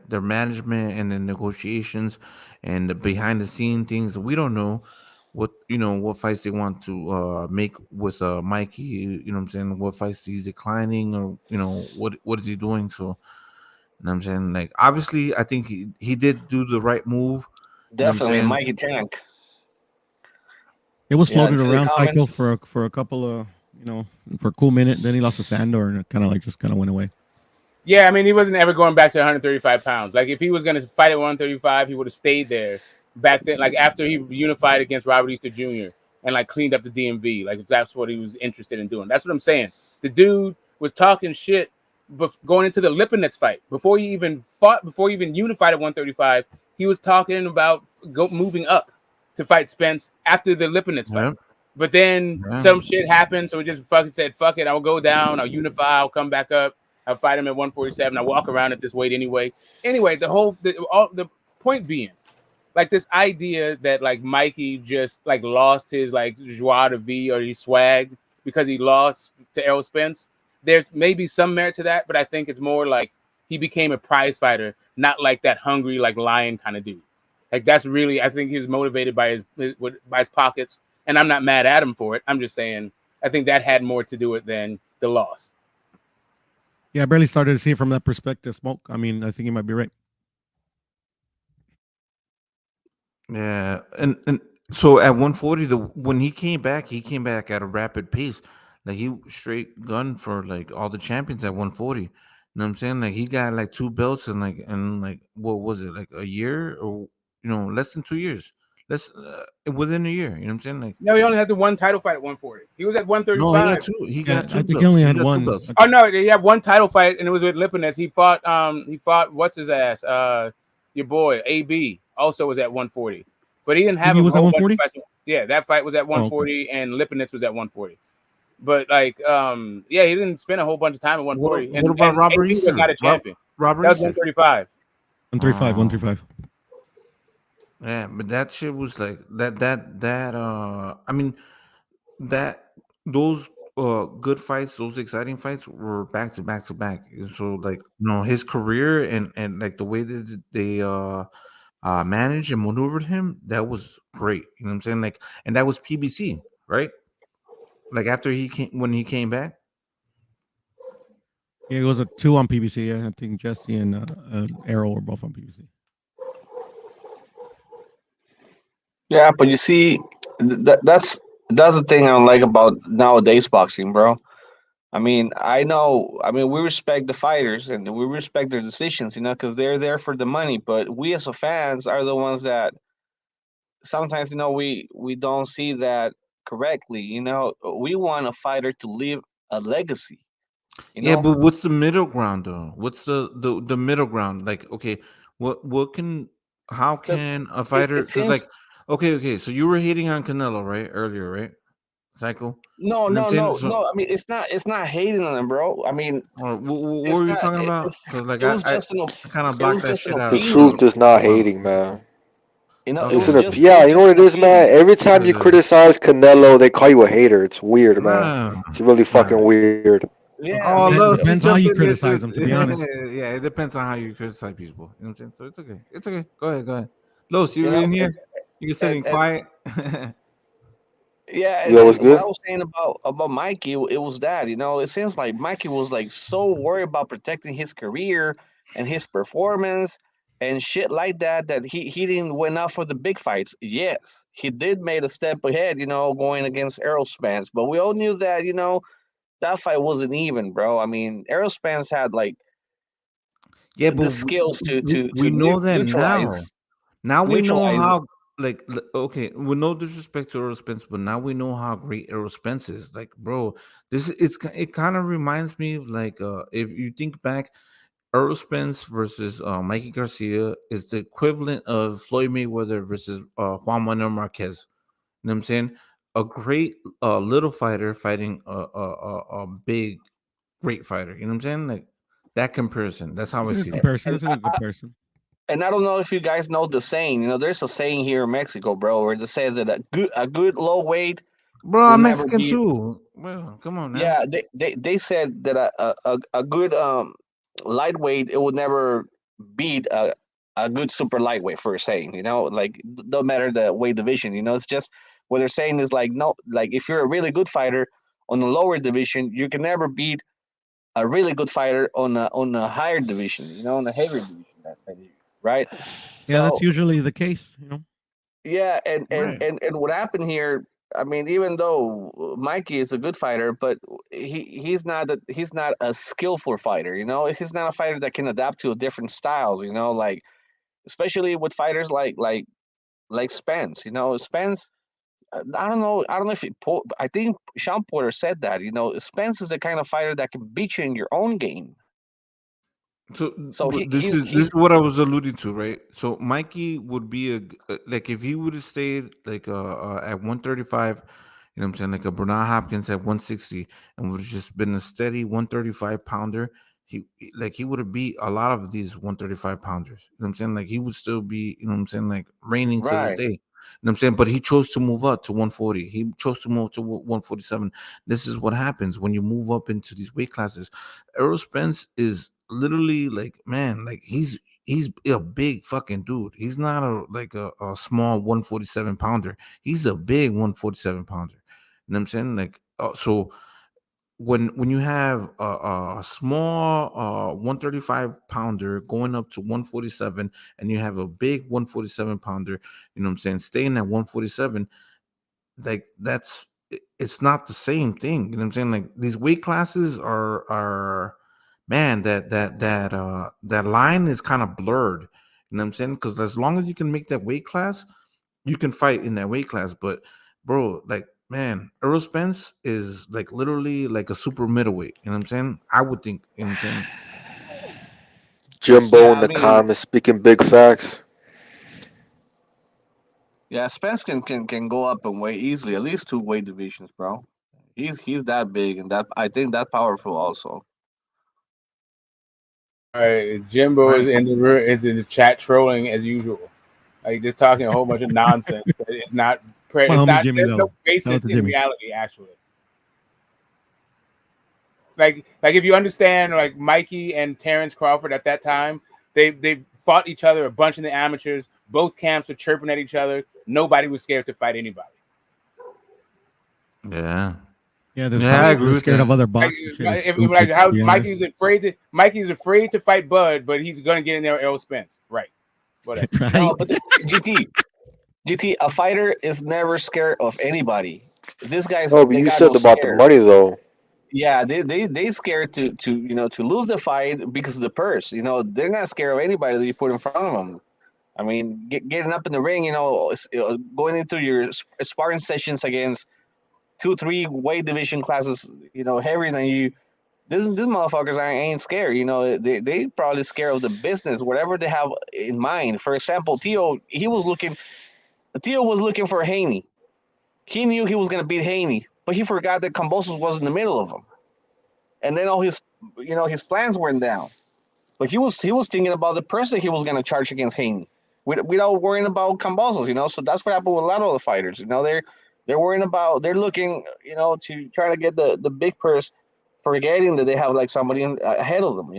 their management and the negotiations and the behind the scene things, we don't know what fights they want to make with Mikey. You know what I'm saying? What fights he's declining, or what is he doing? So, you know what I'm saying? Like obviously, I think he did do the right move. Definitely, Mikey Tank. It was floated see the around Psycho comments? for a couple of for a cool minute. Then he lost to Sandor, and it kind of went away. Yeah, I mean, he wasn't ever going back to 135 pounds. Like if he was going to fight at 135, he would have stayed there back then. Like after he unified against Robert Easter Jr. and like cleaned up the DMV. Like if that's what he was interested in doing. That's what I'm saying. The dude was talking shit going into the Lipinets fight before he even fought, before he even unified at 135. He was talking about moving up to fight Spence after the Lipinets fight. But then some shit happened, so he just fucking said, "Fuck it, I'll go down, I'll unify, I'll come back up, I'll fight him at 147. I'll walk around at this weight anyway." Anyway, the point being, like this idea that like Mikey just like lost his like joie de vivre or his swag because he lost to Errol Spence. There's maybe some merit to that, but I think it's more like he became a prize fighter, not like that hungry like lion kind of dude. Like that's really, I think he was motivated by his pockets. And I'm not mad at him for it. I'm just saying, I think that had more to do with it than the loss. Yeah, I barely started to see it from that perspective, Smoke. I mean, I think you might be right. Yeah, and so at 140, when he came back at a rapid pace. Like he straight gun for like all the champions at 140. You know what I'm saying? Like he got like 2 belts and like what was it, like a year or less than 2 years, Let's within a year. You know what I'm saying? Like, no, he only had the one title fight at 140. He was at 135. no, he got two. He got two. I think belts. he only had got one. Two belts. Oh no, he had one title fight, and it was with Lipinets. He fought what's his ass? Your boy AB also was at 140, but he didn't have. He was at 140. Yeah, that fight was at 140, and Lipinets was at 140. But like, yeah, he didn't spend a whole bunch of time at 140. What about Robert AB Easter? was not a champion. Robert That was Easter. 135. 135. Yeah, but that shit was like that. I mean, that those good fights, those exciting fights were back to back to back. And so like, his career and like the way that they managed and maneuvered him, that was great. You know what I'm saying? Like, and that was PBC, right? Like after when he came back. Yeah, it was a 2 on PBC. Yeah, I think Jesse and Errol were both on PBC. Yeah, but you see, that's the thing I don't like about nowadays boxing, bro. I mean, we respect the fighters and we respect their decisions, because they're there for the money. But we as a fans are the ones that sometimes, we don't see that correctly. We want a fighter to leave a legacy. Yeah, but what's the middle ground though? What's the middle ground? Like, okay, how can a fighter? Because like, okay, so you were hating on Canelo, right, earlier, right? Psycho. No. I mean, it's not hating on him, bro. I mean, what were you talking about? Because like, it was I kind of blocked that shit out. The truth is not hating, man. It's you know what it is, man. Every time you criticize Canelo, they call you a hater. It's weird, man. It's really fucking weird. Yeah, it depends how you criticize them. To be honest, yeah, it depends on how you criticize people. You know what I'm saying? So it's okay. It's okay. Go ahead. Los, you in here? You're sitting quiet. Yeah, what's good? what I was saying about Mikey, it was that, it seems like Mikey was like so worried about protecting his career and his performance and shit like that he didn't win out for the big fights. Yes, he did made a step ahead, going against Errol Spence, but we all knew that, that fight wasn't even, bro. I mean, Errol Spence had like the skills to know that neutralize. Now we know how. Like, okay, with no disrespect to Errol Spence, but now we know how great Errol Spence is. Like, bro, it kind of reminds me of like if you think back, Errol Spence versus Mikey Garcia is the equivalent of Floyd Mayweather versus Juan Manuel Marquez. You know what I'm saying? A great little fighter fighting a big great fighter. You know what I'm saying? Like that comparison. That's how I see it. That's a good comparison. And I don't know if you guys know the saying. There's a saying here in Mexico, bro, where they say that a good low weight. Bro, I'm Mexican too. Well, come on now. Yeah, they said that a good lightweight, it would never beat a good super lightweight for saying. Like no matter the weight division. It's just what they're saying is like no, like if you're a really good fighter on the lower division, you can never beat a really good fighter on a higher division. On the heavier division. Right. Yeah, that's usually the case, Yeah, and what happened here? I mean, even though Mikey is a good fighter, but he's not a skillful fighter. He's not a fighter that can adapt to different styles. Like especially with fighters like Spence. Spence. I don't know if I think Sean Porter said that. Spence is the kind of fighter that can beat you in your own game. So this is what I was alluding to, right? So Mikey would be like if he would have stayed like at 135, you know what I'm saying, like a Bernard Hopkins at 160, and would have just been a steady 135 pounder. He would have beat a lot of these 135 pounders. You know what I'm saying? Like he would still be, you know what I'm saying, like reigning to this day. You know what I'm saying? But he chose to move up to 140. He chose to move to 147. This is what happens when you move up into these weight classes. Errol Spence is literally like, man, like he's a big fucking dude. He's not a small 147 pounder. He's a big 147 pounder. You know what I'm saying? Like so when you have a small 135 pounder going up to 147 and you have a big 147 pounder, you know what I'm saying, staying at 147, like it's not the same thing. You know what I'm saying? Like these weight classes are man, that line is kind of blurred. You know what I'm saying? Because as long as you can make that weight class, you can fight in that weight class, but bro, like man, Errol Spence is like literally like a super middleweight. You know what I'm saying? I would think. You know what I'm saying? Jimbo Yeah, in I the mean, comments speaking big facts. yeah, Spence can go up and weight easily, at least 2 weight divisions, bro. He's that big and that I think that powerful also. All right, Jimbo is in the room, is in the chat trolling as usual, like just talking a whole bunch of nonsense. It's not, My homie Jimmy, there's no though. Shout out basis to in Jimmy. reality, actually. Like if you understand, like Mikey and Terence Crawford at that time, they fought each other a bunch in the amateurs. Both camps were chirping at each other. Nobody was scared to fight anybody. Yeah. Yeah, there's I probably agree with scared that. of other Like, boxing shit. Is stupid, like how to be honest. Mikey's afraid to fight Bud, but he's gonna get in there with Errol Spence, right? Whatever. Right? No, but GT, a fighter is never scared of anybody. This guy's No, but they you got no said about the scare. money though. Yeah, they scared to lose the fight because of the purse. They're not scared of anybody that you put in front of them. I mean, getting up in the ring, going into your sparring sessions against 2, 3 weight division classes, heavier than you. These motherfuckers ain't scared. They probably scared of the business, whatever they have in mind. For example, Tio was looking for Haney. He knew he was gonna beat Haney, but he forgot that Kambosos was in the middle of him. And then all his plans went down. But he was thinking about the person he was gonna charge against Haney, without worrying about Kambosos. So that's what happened with a lot of the fighters. They're worrying about they're looking to try to get the big purse, forgetting that they have like somebody ahead of them.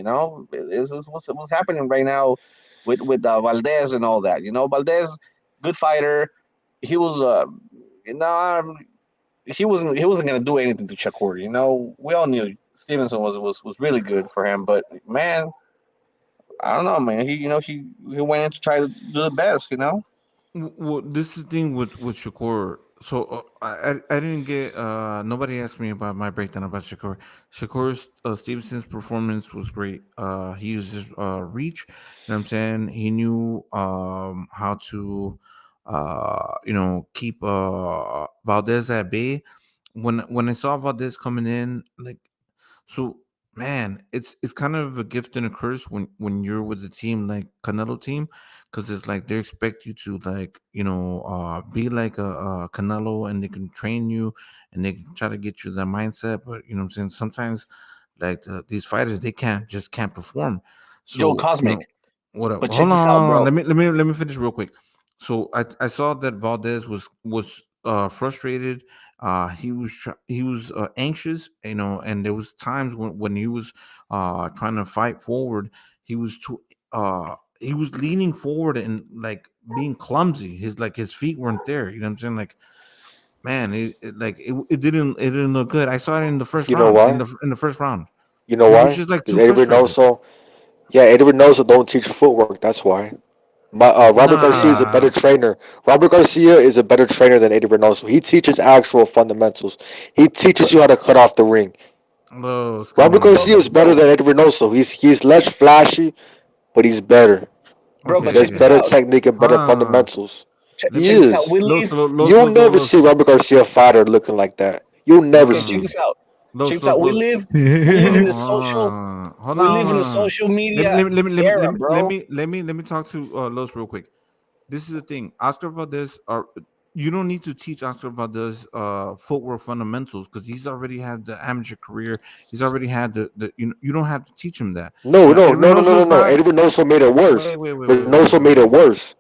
This is what's happening right now with Valdez and all that. Valdez, good fighter. He was he wasn't gonna do anything to Shakur. We all knew Stevenson was really good for him, but man, I don't know, man. He went in to try to do the best. Well, this is the thing with Shakur. So I didn't get nobody asked me about my breakdown about Shakur. Shakur's Stevenson's performance was great. He used his reach. You know what I'm saying? He knew how to keep Valdez at bay. When I saw Valdez coming in, like, so man, it's kind of a gift and a curse when you're with a team like Canelo team, because it's like they expect you to, like, be like a Canelo, and they can train you and they can try to get you that mindset. But you know what I'm saying, sometimes like these fighters, they can't perform. Yo, So Cosmic. whatever. But check Hold this out, on. bro. Let me finish real quick. So I saw that Valdez was frustrated. He was anxious, and there was times when he was trying to fight forward. He was too he was leaning forward and like being clumsy. His feet weren't there. You know what I'm saying? Like, man, it didn't look good. I saw it in the first You know round. why? In the first round, You know he was why? just like Because too Eddie frustrated. Reynoso, yeah, Eddie Reynoso don't teach footwork. That's why. Robert Garcia is a better Nah, trainer. Robert Garcia is a better trainer than Eddie Reynoso. He teaches actual fundamentals. He teaches you how to cut off the ring. Los, come Robert on, Garcia man. is better than Eddie Reynoso. He's less flashy, but he's better. Bro, He but Okay, has check this okay. better out. technique and Hold better on. fundamentals. Check, He Let, check this out. is. We Los, live. Los, Los, You'll Los, Los, never Los. see Robert Garcia fighter looking like that. You'll never Okay, check see Uh, it. this out. Check Los, this out. Los, We Los. live. We live in the Hold social. on. Hold We on. live Hold in the on. social Let me media let me let me let me era, let me let bro. me let me, let me talk to Los real quick. This is the thing. Oscar Valdez are you don't need to teach Oscar Valdez footwork fundamentals, because he's already had the amateur career. He's already had the you don't have to teach him that. No, no, Eddie no, no, no, no, Reynoso's no. not. Eddie Reynoso made it worse. Reynoso Wait. made it worse.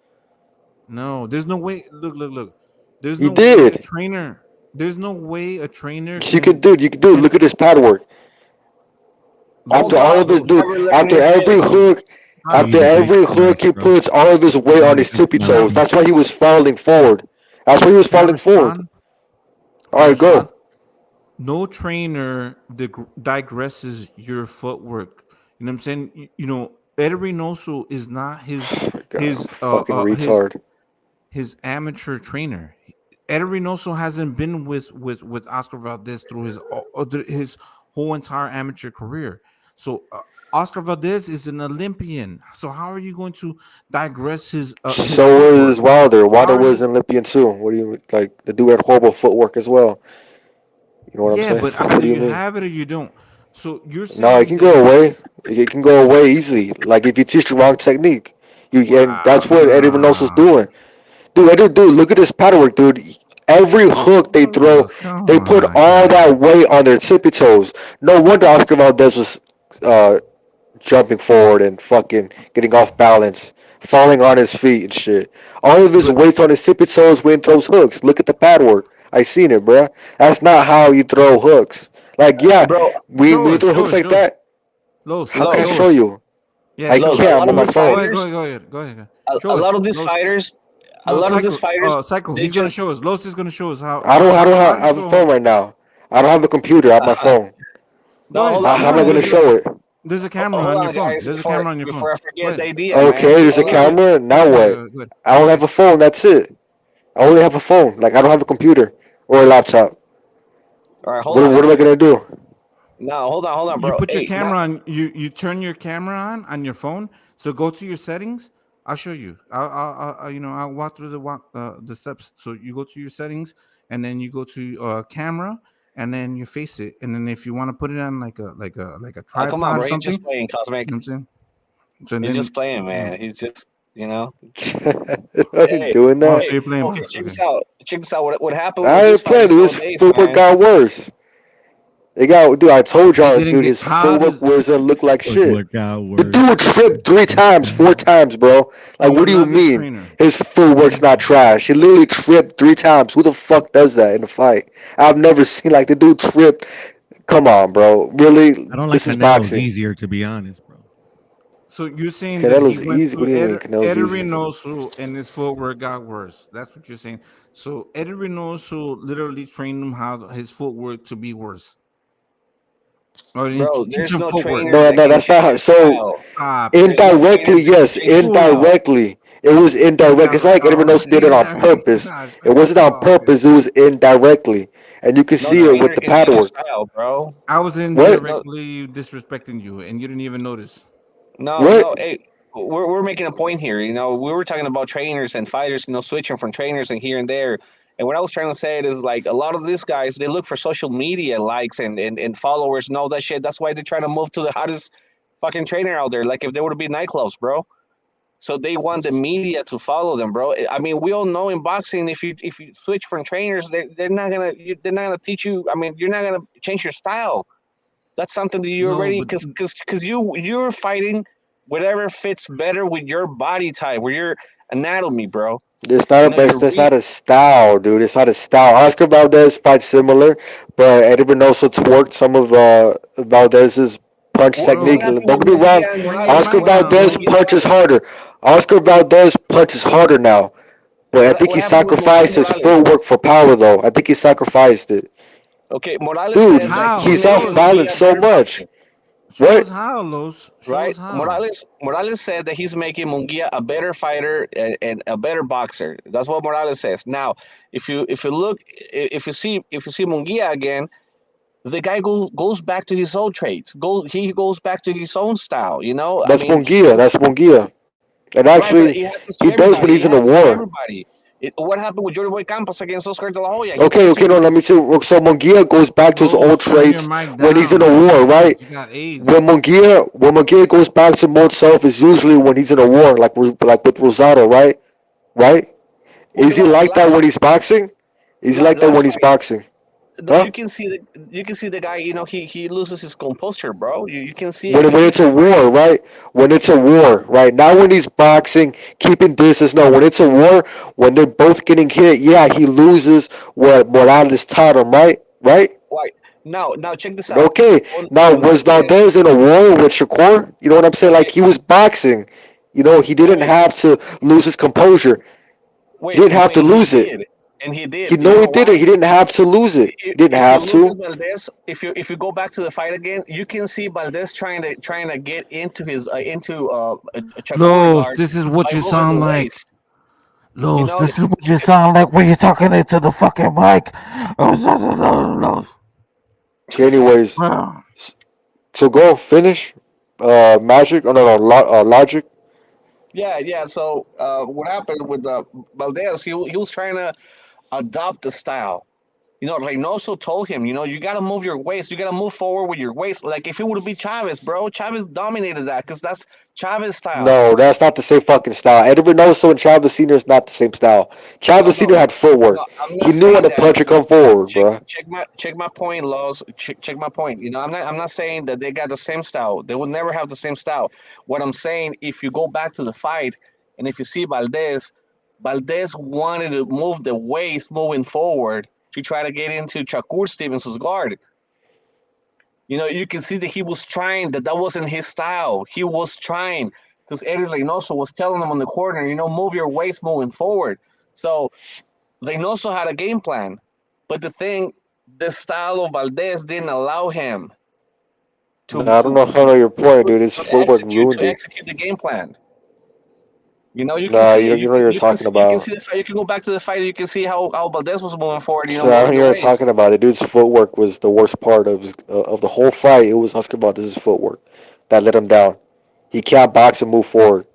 No, there's no way. Look. There's He no way a did. trainer. There's no way a trainer You can can do it. You can do it. can Look at his pad work. Old After Los all dog of this, will Los. dude, never learn after his every medicine. hook, after Jesus every H. hook, Christ, he bro. puts all of his weight on his Jesus H. tippy Christ, toes. man. That's why he was falling forward. That's why he was Can I falling forward. respond? All Can I right, respond? go. No trainer digresses your footwork. You know what I'm saying? Eddie Reynoso is not God, I'm fucking retard. his amateur trainer. Eddie Reynoso hasn't been with Oscar Valdez through his whole entire amateur career. So Oscar Valdez is an Olympian. So how are you going to digress his So is Wilder. Wilder How are was you? an Olympian too. What do you like? The dude had horrible footwork as well. You know what I'm Yeah, saying? but What either do you you mean? have it or you don't. So you're No, it saying can that go away. It can go away easily. Like if you teach the wrong technique, and wow, that's what Eddie Reynoso's doing. Dude, look at this paddle work, dude. Every hook they throw, come they put on, all guys. that weight on their tippy toes. No wonder Oscar Valdez was uh, jumping forward and fucking getting off balance, falling on his feet and shit. All of his But weight's on his tippy toes when he throws hooks. Look at the pad work. I seen it, bruh. That's not how you throw hooks. Like, yeah, Bro, we throw hooks like show us. that. Los, How can I Los, show show us. you? Yeah, I show us. A can't. I'm lot on of my these phone. fighters, Go ahead. a Show lot us. of these Los, fighters, a no, lot of these fighters, Psycho. they He's gonna just show us. Los is gonna show us I don't how have, do I you have a throw phone hooks. right now. I don't have a computer. I have my phone. Go ahead. How am I No, gonna show it? there's a camera hold on your on, phone. guys, There's a camera on your phone. before I Go forget the ahead. idea, man. Okay, there's a Hold on. camera. Now what? Go ahead. I only have a phone. That's it. I only have a phone. Like I don't have a computer or a laptop. All right, hold What on. am I gonna do? No, hold on, You bro. put your Hey, now, camera on. You turn your camera on your phone. So go to your settings. I'll show you. I'll walk through the steps. So you go to your settings, and then you go to camera, and then you face it, and then if you want to put it on like a oh, come on, tripod or bro. He's something, just playing, Cosmic. you know what I'm saying. So He's then just playing, you know. man. He's just, you know. I ain't Hey, doing Oh, that. so you're playing okay, box. check Okay. this out. Check this out. What happened with I these ain't playing. fighters Dude, his nowadays, footwork man? got worse. Dude, I told It y'all, didn't dude, get. his How footwork does doesn't look like shit. Footwork out The worse. dude tripped 3 times, 4 times, bro. Like, from what do you another mean? trainer? His footwork's not trash. He literally tripped 3 times. Who the fuck does that in a fight? I've never seen like the dude tripped. Come on, bro. Really? I don't like This is Canelo's boxing. easier, to be honest, bro. So you're saying that he Canelo's went easy. What through do you mean Canelo's Eddie easy? Reynoso and his footwork got worse. That's what you're saying. So Eddie Reynoso literally trained him how his footwork to be worse. Or did Bro, he teach there's him no footwork? trainer No, that no, can that's not change how. your So style. Stop it. There's no trainer indirectly, that can yes, change your Who? style. indirectly. It was indirect. It's like Eddie Reynoso did it on purpose. Gosh, It wasn't on stop it. purpose. It was indirectly, and you can No see it with trainer the can change pad your work. style, bro. I was What? There's no, indirectly disrespecting you, and you didn't even notice. no, What? no. Hey, we're making a point here. You know, we were talking about trainers and fighters. You know, switching from trainers and here and there. And what I was trying to say is like a lot of these guys, they look for social media likes and followers and all that shit. That's why they're trying to move to the hottest fucking trainer out there. Like if they were to be nightclubs, bro. So they want the media to follow them, bro. I mean, we all know in boxing, if you switch from trainers, they're not gonna teach you. I mean, you're not gonna change your style. That's something that you No, already but because you're fighting whatever fits better with your body type, with your anatomy, bro. It's not You a know, best. your That's reach. not a style, dude. It's not a style. Oscar Valdez fights similar, but Eddie Reynoso twerked some of Valdez's punch What technique. bro, Don't happened with get me wrong. Munguia and turn your Morales? Oscar What mic happened down, with Valdez Los. Munguia and punches Morales? harder. Oscar Valdez punches harder now, but I think What he happened with Munguia and sacrificed his Morales? footwork for power, though. I think he sacrificed it, Okay, Morales dude. said that How? he's He's Show making off us. balance Munguia a so better much. boxer. Show us What? how, Los. Show Right? us how. Morales said that he's making Munguia a better fighter and a better boxer. That's what Morales says. Now, if you look if you see Munguia again, the guy goes back to his old traits. He goes back to his own style. You know, I That's mean, Munguia. That's Munguia. And right, but actually, it happens he to does when everybody. he's It in a happens to war. everybody. What happened with Jordi Boy Campos against Oscar De La Hoya? He Okay, continued. no, let me see. So Munguia goes back to his old Los, turn your traits mic when he's in down, a war, Los. right? You got AIDS. When Munguia goes back to old self is usually when he's in a war, like with Rosado, right? Right? Well, Is he like that when he's boxing? Is he like that last when he's fight, boxing? no, Huh? you can see the guy. You know, he loses his composure, bro. You can see it When because it's he's a fighting. war, right? When it's a war, right? Not when he's boxing, keeping distance. No, when it's a war, when they're both getting hit, yeah, he loses what Morales taught him, right? Right? Right now, check this out. Okay, now When was Martinez, Valdez in a war with Shakur? You know what I'm saying? Like he was boxing. You know, he didn't wait, have to lose his composure. He didn't have to and he lose it. did, and he He did. Do you no, know he didn't. why? He didn't have to lose it. He didn't If you have look at to. Valdez, if you go back to the fight again, you can see Valdez trying to get into his into a Chakura Los, guard this is what by you moving the sound like. waist. You Los, know, this is what you sound like when you're talking into the fucking mic. Los. Okay, anyways, Wow. so go finish. Magic? Oh no, Logic. Yeah. So what happened with Valdez? He was trying to adopt the style. Reynoso told him, you got to move your waist. You got to move forward with your waist. Like if it would be Chavez, bro, Chavez dominated that because that's Chavez style. No, that's not the same fucking style. Eddie Reynoso and Chavez Senior is not the same style. No, Chavez Senior had no, footwork. I'm He not knew when saying to that. punch and come forward, bro. Check my point, Laws. Check my point. I'm not saying that they got the same style. They will never have the same style. What I'm saying, if you go back to the fight, and if you see Valdez wanted to move the waist moving forward to try to get into Shakur Stevenson's guard. You can see that he was trying, that wasn't his style. He was trying because Eddie Reynoso was telling him on the corner, move your waist moving forward. So Reynoso had a game plan. But the style of Valdez didn't allow him No, I don't know if I know your point, dude. His footwork to ruined it. execute the game plan. You can Nah, see you know what you're talking you can about. see the fight. You can go back to the fight. You can see how Valdez was moving forward. So I Moving don't the know what waist. you're talking about. The dude's footwork was the worst part of the whole fight. It was Husker Valdez's footwork that let him down. He can't box and move forward.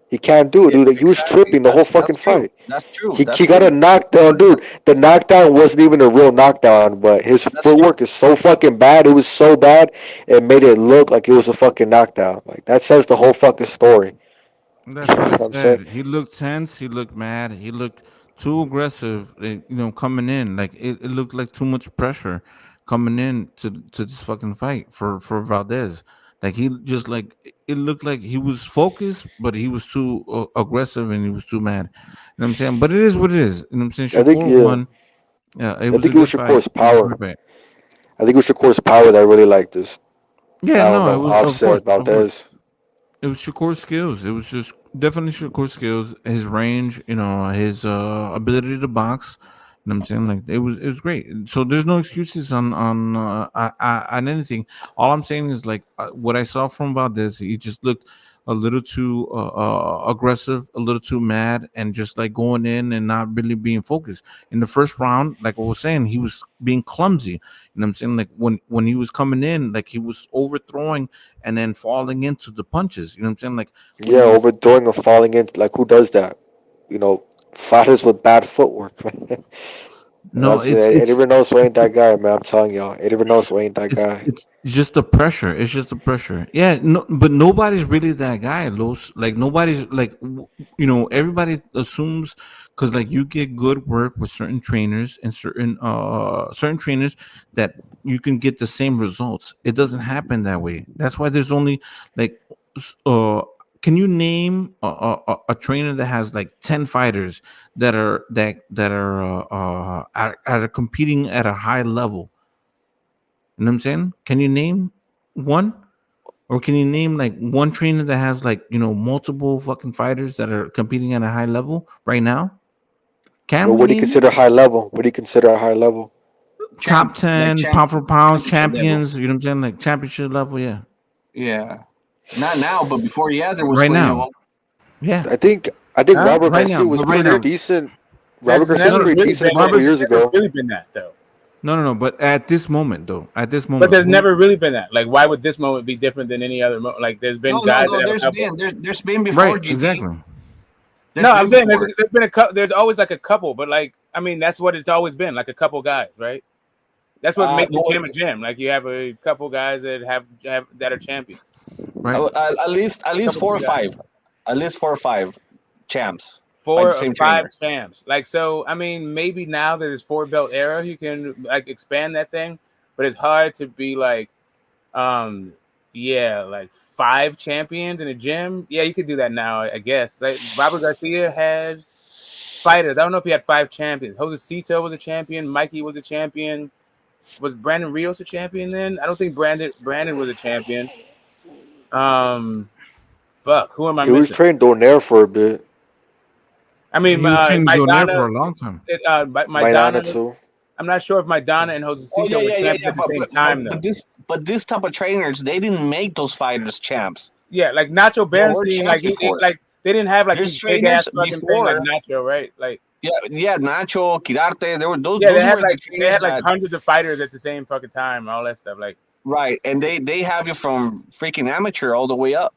He can't do it, dude. He was tripping the whole fucking fight. That's true. He got a knockdown, dude. The knockdown wasn't even a real knockdown, but his footwork is so fucking bad. It was so bad, it made it look like it was a fucking knockdown. Like that says the whole fucking story. That's what I You know what I'm saying? said. He looked tense. He looked mad. He looked too aggressive. Coming in like it looked like too much pressure coming in to this fucking fight for Valdez. Like he just like it looked like he was focused, but he was too aggressive and he was too mad. You know what I'm saying? But it is what it is. You know what I'm saying? I think Shakur yeah. won. Yeah, it I was a think it was good fight. Shakur's It was a power. good fight. I think it was Shakur's power that really like this. Yeah, I don't no, it know, was of course, offset of course. Valdez. It was Shakur's skills. It was just definitely Shakur's skills, his range, his ability to box. You know what I'm saying? Like it was great. So there's no excuses on anything. All I'm saying is like what I saw from Valdez, he just looked a little too aggressive, a little too mad, and just like going in and not really being focused. In the first round, like I was saying, he was being clumsy. You know what I'm saying? Like when he was coming in, like he was overthrowing and then falling into the punches. You know what I'm saying? Like when Yeah, he was overthrowing or falling into like who does that? You know, fighters with bad footwork. no, That's it. Eddie Reynoso ain't that guy, man. I'm telling y'all, Eddie Reynoso ain't that guy. it's just the pressure. It's just the pressure. Yeah, no, but nobody's really that guy, Los. Like nobody's like everybody assumes because like you get good work with certain trainers and certain trainers that you can get the same results. It doesn't happen that way. That's why there's only like can you name a trainer that has like 10 fighters that are competing at a high level? You know what I'm saying? Can you name one? Or can you name like one trainer that has like, multiple fucking fighters that are competing at a high level right now? Can But we what do you name consider high level? What do you consider a high level? top 10 pound for pound championship level. champions? You know what I'm saying? Like championship level, yeah. Yeah. Not now, but before, there was Right plenty of now. them. Yeah. I think Robert Right Garcia now, was but right pretty now. decent. That's Robert Garcia was never pretty really decent a been. couple It's years never ago. really been that though. No. But at this moment, though, But there's never really been that. Like, why would this moment be different than any other moment? Like, there's been guys that have a couple. There's been before right, GP. exactly. No, I'm saying there's been a couple. There's always like a couple, but like, I mean, that's what it's always been, like a couple guys, right? That's what makes the gym a gym. Like, you have a couple guys that have that are champions. Right. At least 4 or 5. At least 4 or 5 champs. 4 or same 5 trainer. champs. Like, so, I mean, maybe now that it's 4 belt era, you can like expand that thing, but it's hard to be like, like 5 champions in a gym. Yeah, you could do that now, I guess. Like Robert Garcia had fighters. I don't know if he had 5 champions. Josecito was a champion. Mikey was a champion. Was Brandon Rios a champion then? I don't think Brandon was a champion. Fuck, who am I He missing? was trained Donaire for a bit. I mean, he was training Donaire Maidana for a long time. Maidana too. I'm not sure if Maidana and Josecito were champions at the same time though. But this type of trainers, they didn't make those fighters champs. Yeah, like Nacho Bernstein, like they didn't have like There's these big ass fucking before, thing like Nacho, right? Like Nacho, Quirarte, there were those. Yeah, those they had were like the trainers hundreds of fighters at the same fucking time and all that stuff. Like Right, and they have you from freaking amateur all the way up.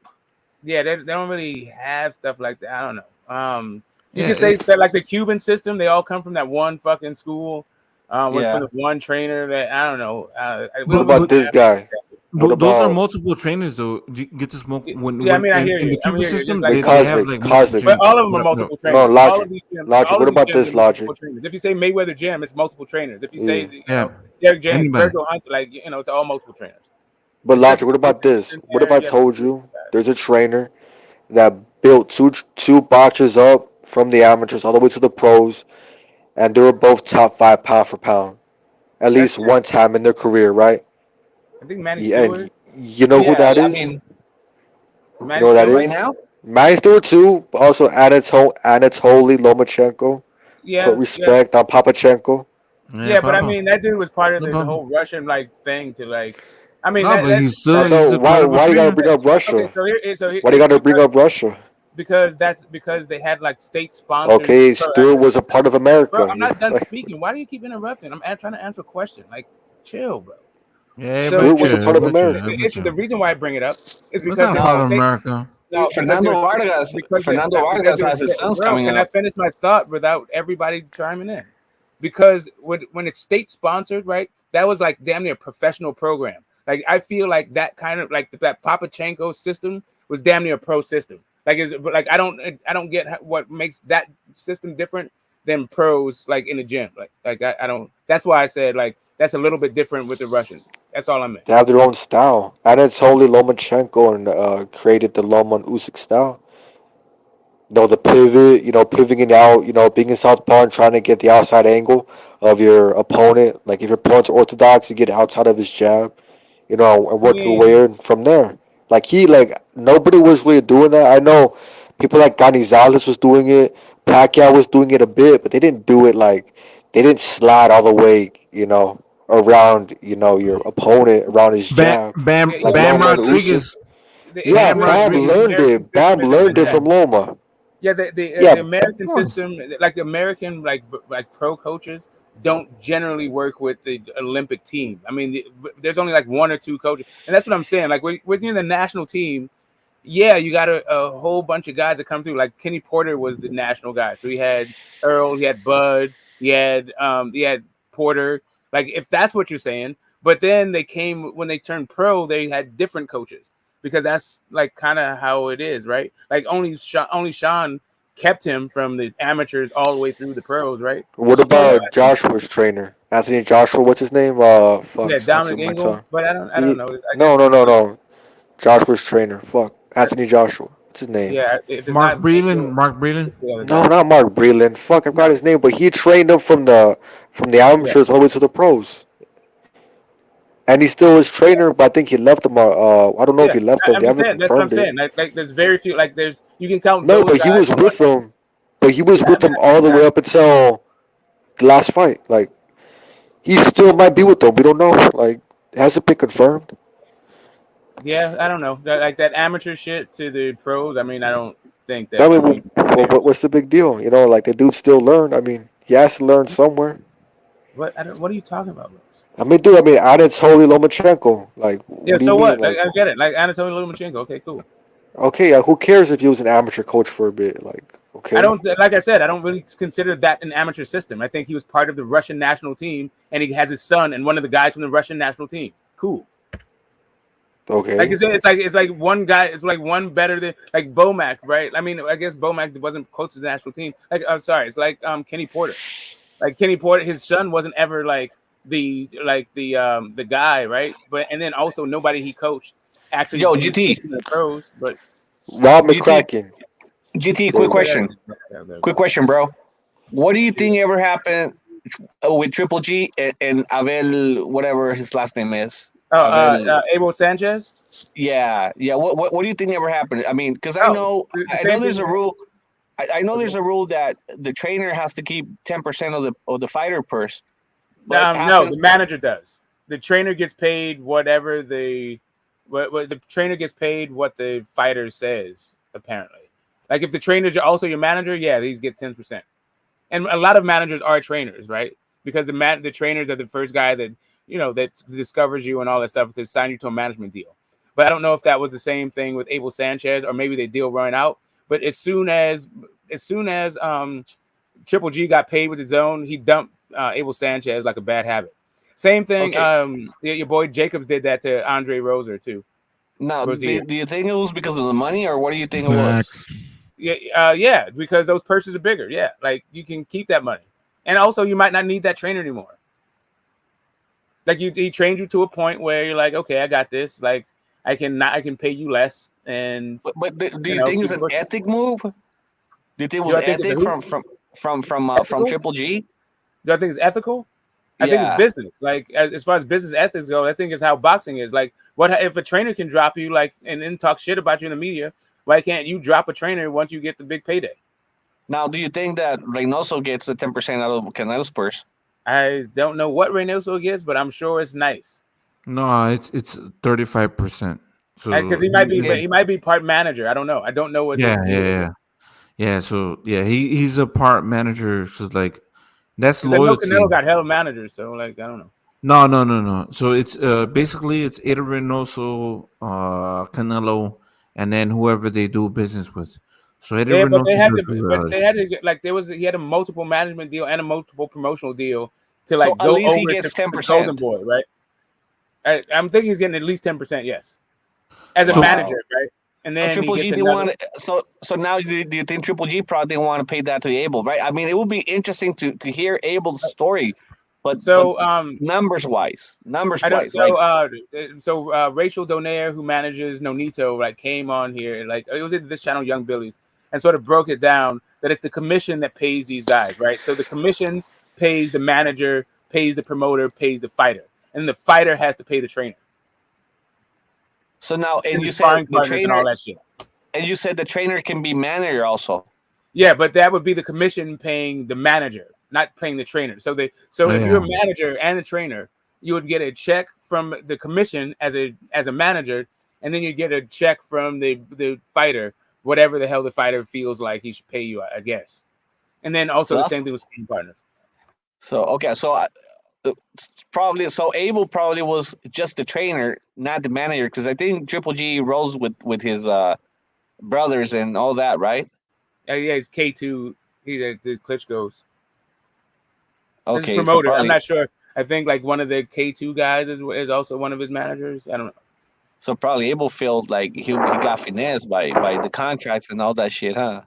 Yeah, they don't really have stuff like that. I don't know. You Yeah, can say it's that like the Cuban system, they all come from that one fucking school, from Yeah. the one trainer. That I don't know. We What don't about this guy? What those are about multiple trainers though. You get to smoke Yeah, I mean, I when hear in you. the I mean, Cuban you're just system like the they have Cosmic? like multiple Cosmic. but trainers. all of them are What up, multiple No, trainers. All of Logic. these gyms, Logic. all What of these about gyms this are multiple Logic? trainers. If you say Mayweather Gym, it's multiple trainers. If you say Yeah. Yeah, Derek James, anybody. Virgil Hunter, like it's all multiple trainers. But Logic, what about Pacific this? in What if there, I you have told you there's a trainer that built two boxers up from the amateurs all the way to the pros, and they were both top 5 pound for pound at that's least one time in their career, right? I think Manny Yeah, and Stewart. you know who Yeah, that I is? mean, You know Manny who that Stewart. right is? now, Manny Stewart too, but also Anatoly Lomachenko. Put Yeah, yeah, respect on Papachenko. Yeah, yeah. But I Papa. mean, that dude was part of No the Papa. whole Russian like thing to like. I mean, No, but he's still I that's know he's a part of a why do you gotta trainer. bring up okay. Russia? Why do you Here's gotta bring up Russia? because they had like state sponsored. Okay, Stewart was a part of Bro, America, I'm you know. not done Like speaking. Why do you keep interrupting? I'm trying to answer a question. Like, chill, bro. Yeah, So Stewart was a part of the America. issue, the reason why I bring it up is That's because not there's a part of no, state. America. No, Fernando Vargas. Fernando because Vargas there has was his sons bro. coming Can I up. finish my thought without everybody chiming in? Because when it's state sponsored, right? That was like damn near a professional program. Like I feel like that kind of like that Papachenko system was damn near a pro system. Like I don't get what makes that system different than pros like in the gym. Like I don't. That's why I said like that's a little bit different with the Russians. That's all I meant. They have their own style. Anatoly Lomachenko and created the Lomon Usyk style. The pivot, pivoting out, being in southpaw and trying to get the outside angle of your opponent. Like if your opponent's orthodox, you get outside of his jab, and I work your mean, way in from there. Like nobody was really doing that. I know people like Canizales was doing it, Pacquiao was doing it a bit, but they didn't do it like they didn't slide all the way, around, your opponent around his jab like yeah, Bam Loma and Usyk. Rodriguez. Yeah, Bam Bam Rodriguez. learned American it. system Bam isn't learned like it that. from Loma. Yeah, Yeah, the American system, like the American like pro coaches, don't generally work with the Olympic team. I mean, there's only like one or two coaches, and that's what I'm saying. Like within the national team, yeah, you got a whole bunch of guys that come through. Like Kenny Porter was the national guy, so he had Earl, he had Bud, he had Porter. Like if that's what you're saying, but then they came when they turned pro, they had different coaches because that's like kind of how it is, right? Like only Sean kept him from the amateurs all the way through the pros, right? What So about Joshua's trainer? Anthony Joshua, what's his name? Fuck, yeah, it's on Dominic tip of my Ingle, tongue. but I don't know. I guess No, no, no, no. Joshua's trainer. Fuck. Anthony Joshua. What's his name? yeah, if it's Mark not Breland. Ingle, Mark Breland. it's the other No, guy. not Mark Breland. Fuck, I've got his name, but he trained him from the Yeah. amateurs all the way to the pros. And he's still his trainer, but I think he left them. I don't know if Yeah, he left them. I'm They just haven't saying. That's what I'm confirmed it. saying. Like there's very few. Like you can count No, those but he guys was on one with hand. them. But he was Yeah, with them all the way up until the last fight. Like he still might be with them. We don't know. Like it hasn't been confirmed. yeah, I don't know. Like that amateur shit to the pros. I mean, I don't think I that. I mean, mean, there's what's the big deal? Like the dude still learned. I mean, he has to learn somewhere. what? What are you talking about, bro? I mean, dude. I mean, Anatoly Lomachenko. Like, Yeah, what do you so mean? what? Like, Like, I get it. Like Anatoly Lomachenko. Okay, cool. okay, who cares if he was an amateur coach for a bit? Like, I okay. don't like I said. I don't really consider that an amateur system. I think he was part of the Russian national team, and he has his son and one of the guys from the Russian national team. Cool. Like Okay. it's like one guy. It's like one better than like Bomac, right? I mean, I guess Bomac wasn't coach of the national team. Like I'm sorry, it's like Kenny Porter. Like Kenny Porter, his son wasn't ever like the guy, right? But and then also nobody he coached actually Yo, ended up GT, coaching the pros. But Rob GT, McCracken. GT. There Quick we go. question. Quick question, bro. What do you think ever happened with Triple G and Abel, whatever his last name is? Abel. Abel Sanchez. Yeah, yeah. What do you think ever happened? I mean, because Oh, the I know same there's thing. a rule. I know there's a rule that the trainer has to keep 10% of the fighter purse. But No, the manager does. The trainer gets paid whatever what the trainer gets paid what the fighter says. Apparently, like if the trainer's also your manager, yeah, these get 10%. And a lot of managers are trainers, right? Because the trainers are the first guy that that discovers you and all that stuff to sign you to a management deal. But I don't know if that was the same thing with Abel Sanchez, or maybe the deal running out. But as soon as Triple G got paid with his own, he dumped Abel Sanchez like a bad habit. Same thing. Okay. Your boy Jacobs did that to Andre Roser too. Now, do you think it was because of the money, or what do you think it was? Yeah, because those purses are bigger. Yeah, like you can keep that money, and also you might not need that trainer anymore. Like he trained you to a point where you're like, okay, I got this. Like I can pay you less. And but do you think it's an ethic move? Do you think it was ethic from Triple G? Do I think it's ethical? I think it's business. Like as far as business ethics go, I think it's how boxing is. Like, what if a trainer can drop you and then talk shit about you in the media? Why can't you drop a trainer once you get the big payday? Now, do you think that Reynoso gets the 10% out of Canelo's purse? I don't know what Reynoso gets, but I'm sure it's nice. No, it's 35%. So because he might be part manager. I don't know. I don't know what. Yeah. So he's a part manager. So like that's loyalty. Canelo got hella managers, so like I don't know. No. So it's basically it's Eddie Reynoso, Canelo, and then whoever they do business with. So Eddie Reynoso, but they had to get, like he had a multiple management deal and a multiple promotional deal to like go at least over he gets 10%. Golden Boy, right? I'm thinking he's getting at least 10%, yes, as a manager, right? And then Triple G didn't want to. So now do you think Triple G probably didn't want to pay that to Abel, right? I mean, it would be interesting to hear Abel's story, but numbers wise, so Rachel Donaire, who manages Nonito, like came on here, like it was in this channel, Young Billy's, and sort of broke it down that it's the commission that pays these guys, right? So the commission pays the manager, pays the promoter, pays the fighter, and the fighter has to pay the trainer. So now, and you said the trainer, and all that shit. And you said the trainer can be manager also. Yeah, but that would be the commission paying the manager, not paying the trainer. So if you're a manager and a trainer, you would get a check from the commission as a manager, and then you get a check from the fighter, whatever the hell the fighter feels like he should pay you, I guess. And then also the same thing with sparring partners. So Abel probably was just the trainer, not the manager, because I think Triple G rolls with his brothers and all that, right? Yeah, he's K2. He's the Klitschko's. Okay, promoter. I'm not sure. I think like one of the K2 guys is also one of his managers. I don't know. So probably Abel felt like he got finessed by the contracts and all that shit, huh?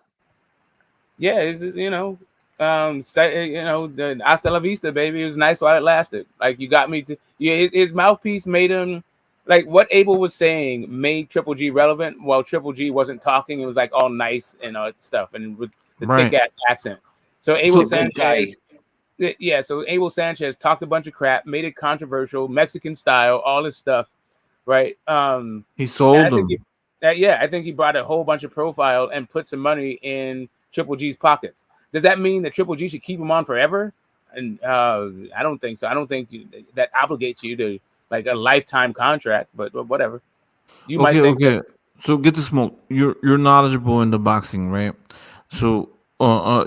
Yeah, the hasta la vista, baby. It was nice while it lasted. Like you got me to. Yeah, his mouthpiece made him. Like what Abel was saying made Triple G relevant, while Triple G wasn't talking. It was like all nice and stuff, and with the thick ass accent. So Abel Sanchez. Yeah, so Abel Sanchez talked a bunch of crap, made it controversial, Mexican style, all this stuff, right? He sold them. I think he brought a whole bunch of profile and put some money in Triple G's pockets. Does that mean that Triple G should keep him on forever? And I don't think so. I don't think that obligates you to like a lifetime contract, but whatever. You might think that. So get the smoke. You're knowledgeable in the boxing, right? So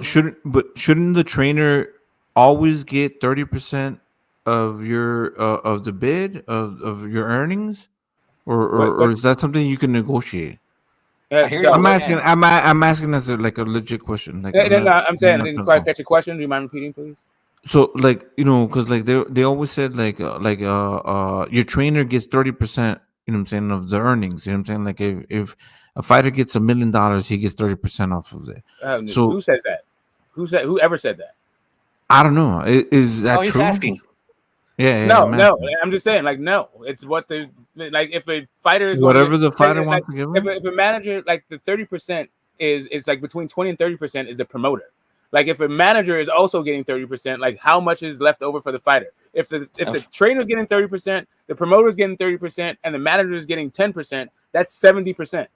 shouldn't the trainer always get 30% of your of the bid of your earnings, or is that something you can negotiate? I'm asking as a legit question. Like, I'm saying I didn't quite catch your question. Do you mind repeating, please? So because like they always said your trainer gets 30%. You know what I'm saying, of the earnings. You know what I'm saying, like if a fighter gets $1 million, he gets 30% off of it. So who says that? Whoever said that? I don't know. Is that true? He's asking. Yeah. No. I'm just saying, like, no. It's what if a fighter is whatever the fighter wants to give him. If a manager, like the 30% is like between 20 and 30% is the promoter. Like if a manager is also getting 30%, like how much is left over for the fighter? If the trainer is getting 30%, the promoter is getting 30%, and the manager is getting 10%, that's 70%.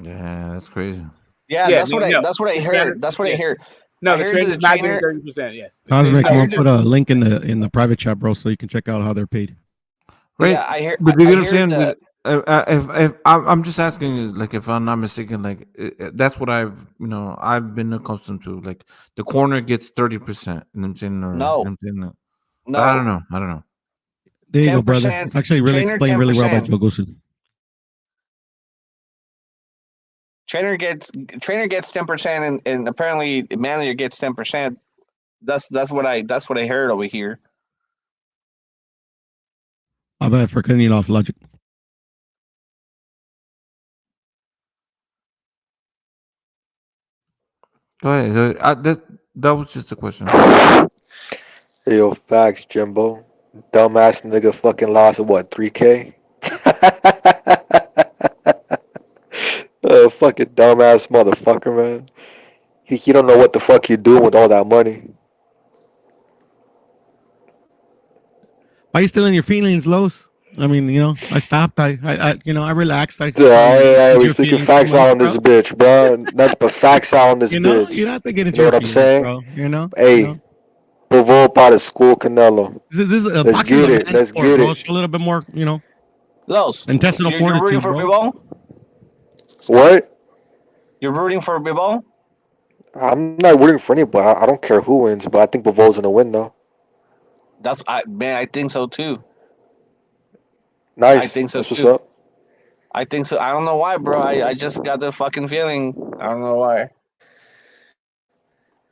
Yeah, that's crazy. Yeah, that's what I heard. That's what I heard. No, the trainer's not getting 30%. Yes. Cosmic, I'm gonna put a link in the private chat, bro, so you can check out how they're paid. Right. Yeah, I hear. But you know what I'm saying? If I'm just asking, like, if I'm not mistaken, like that's what I've been accustomed to. Like the corner gets 30%. You know what I'm saying? No. You know what I'm saying? No, I don't know. I don't know. There you go, brother. It's actually really explained really well by Joe Goosen. Trainer gets 10%, and apparently manager gets 10%. That's what I heard over here. My bad for cutting you off, Logic. Go ahead. That was just a question. Hey, yo, facts, Jimbo. Dumbass nigga fucking lost what, 3K? Fucking dumbass motherfucker, man. He don't know what the fuck he doing with all that money. Why are you still in your feelings, Los? I mean, I stopped. I relaxed. I We freaking facts out on this bitch, bro. Nothing but facts out on this bitch. You don't have to get into You know your what I'm feelings, saying? bro. Hey, Bivol about to school Canelo. Let's get it. Let's get it. Show a little bit more, Los, intestinal you're rooting fortitude, for bro. Bivol? What? You're rooting for Bivol? I'm not rooting for anybody. I don't care who wins, but I think Bivol's gonna win though. I think so too. Nice. I think so That's what's too. up. I think so. I don't know why, bro. I just got the fucking feeling. I don't know why.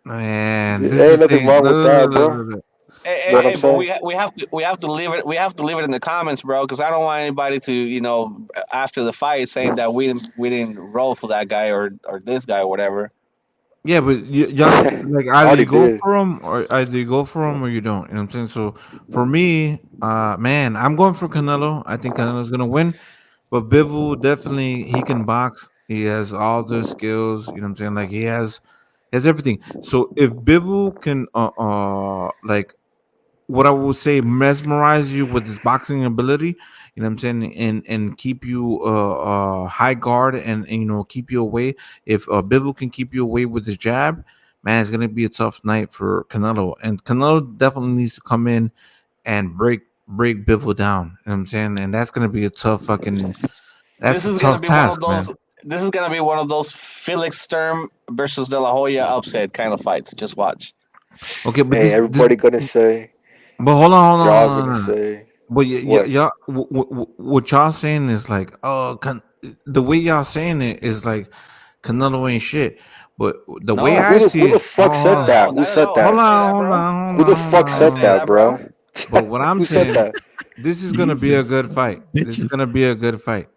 Man, There ain't nothing wrong with that, bro. Hey, but we have to leave it in the comments, bro, because I don't want anybody to after the fight saying that we didn't roll for that guy or this guy or whatever. Yeah, but y'all like either you go for him or you don't. You know what I'm saying? So for me, man, I'm going for Canelo. I think Canelo's gonna win, but Bivol definitely he can box. He has all the skills. You know what I'm saying? Like he has everything. So if Bivol can like what I would say mesmerize you with his boxing ability, you know what I'm saying, and keep you high guard and keep you away. If Bivol can keep you away with his jab, man, it's gonna be a tough night for Canelo. And Canelo definitely needs to come in and break Bivol down. You know what I'm saying? And that's gonna be a tough fucking This is tough task, man. This is gonna be one of those Felix Sturm versus De La Hoya upset kind of fights. Just watch. Okay, but everybody gonna say. But hold on. Y'all gonna say. But y'all, what y'all saying is like, the way y'all saying it is like Canelo ain't shit. But the way I see it, who the fuck said that? Who said that? Hold on. Who the fuck said that, bro? But what I'm saying, that? This is gonna be a good fight. This is gonna be a good fight.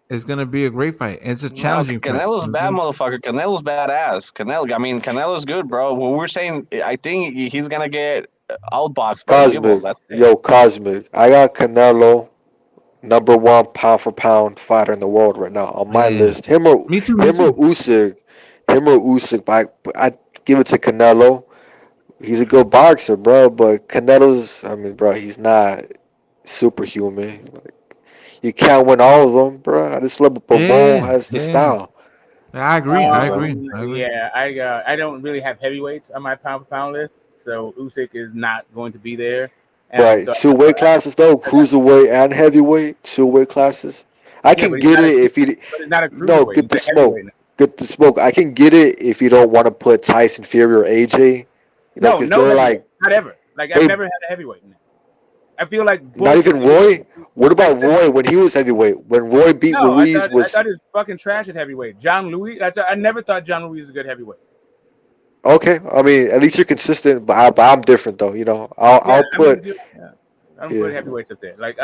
It's gonna be a great fight. It's a challenging fight. Canelo's bad, motherfucker. Canelo's badass. Canelo's good, bro. What we're saying, I think he's gonna get outboxed by Bivol. That's it. Yo, Cosmic. I got Canelo, #1 pound for pound fighter in the world right now on my list. Him or Usyk. But I give it to Canelo. He's a good boxer, bro. But Canelo's, bro, he's not superhuman. Like, you can't win all of them, bro. I just love Bivol has the style. I agree. Yeah, I don't really have heavyweights on my pound for pound list, so Usyk is not going to be there. Right, so 2 weight classes though, cruiserweight and heavyweight, 2 weight classes. I can get it if you. But it's not a cruiserweight. Get the smoke. Get the smoke. I can get it if you don't want to put Tyson Fury or AJ. No, like not ever. Like I've never had a heavyweight. I feel like not even Roy. What about Roy when he was heavyweight? When Roy beat Ruiz I thought he was fucking trash at heavyweight. John Louis. I never thought John Louis was a good heavyweight. Okay, at least you're consistent. But I'm different though. I'll put. I'm putting heavyweights up there. Like,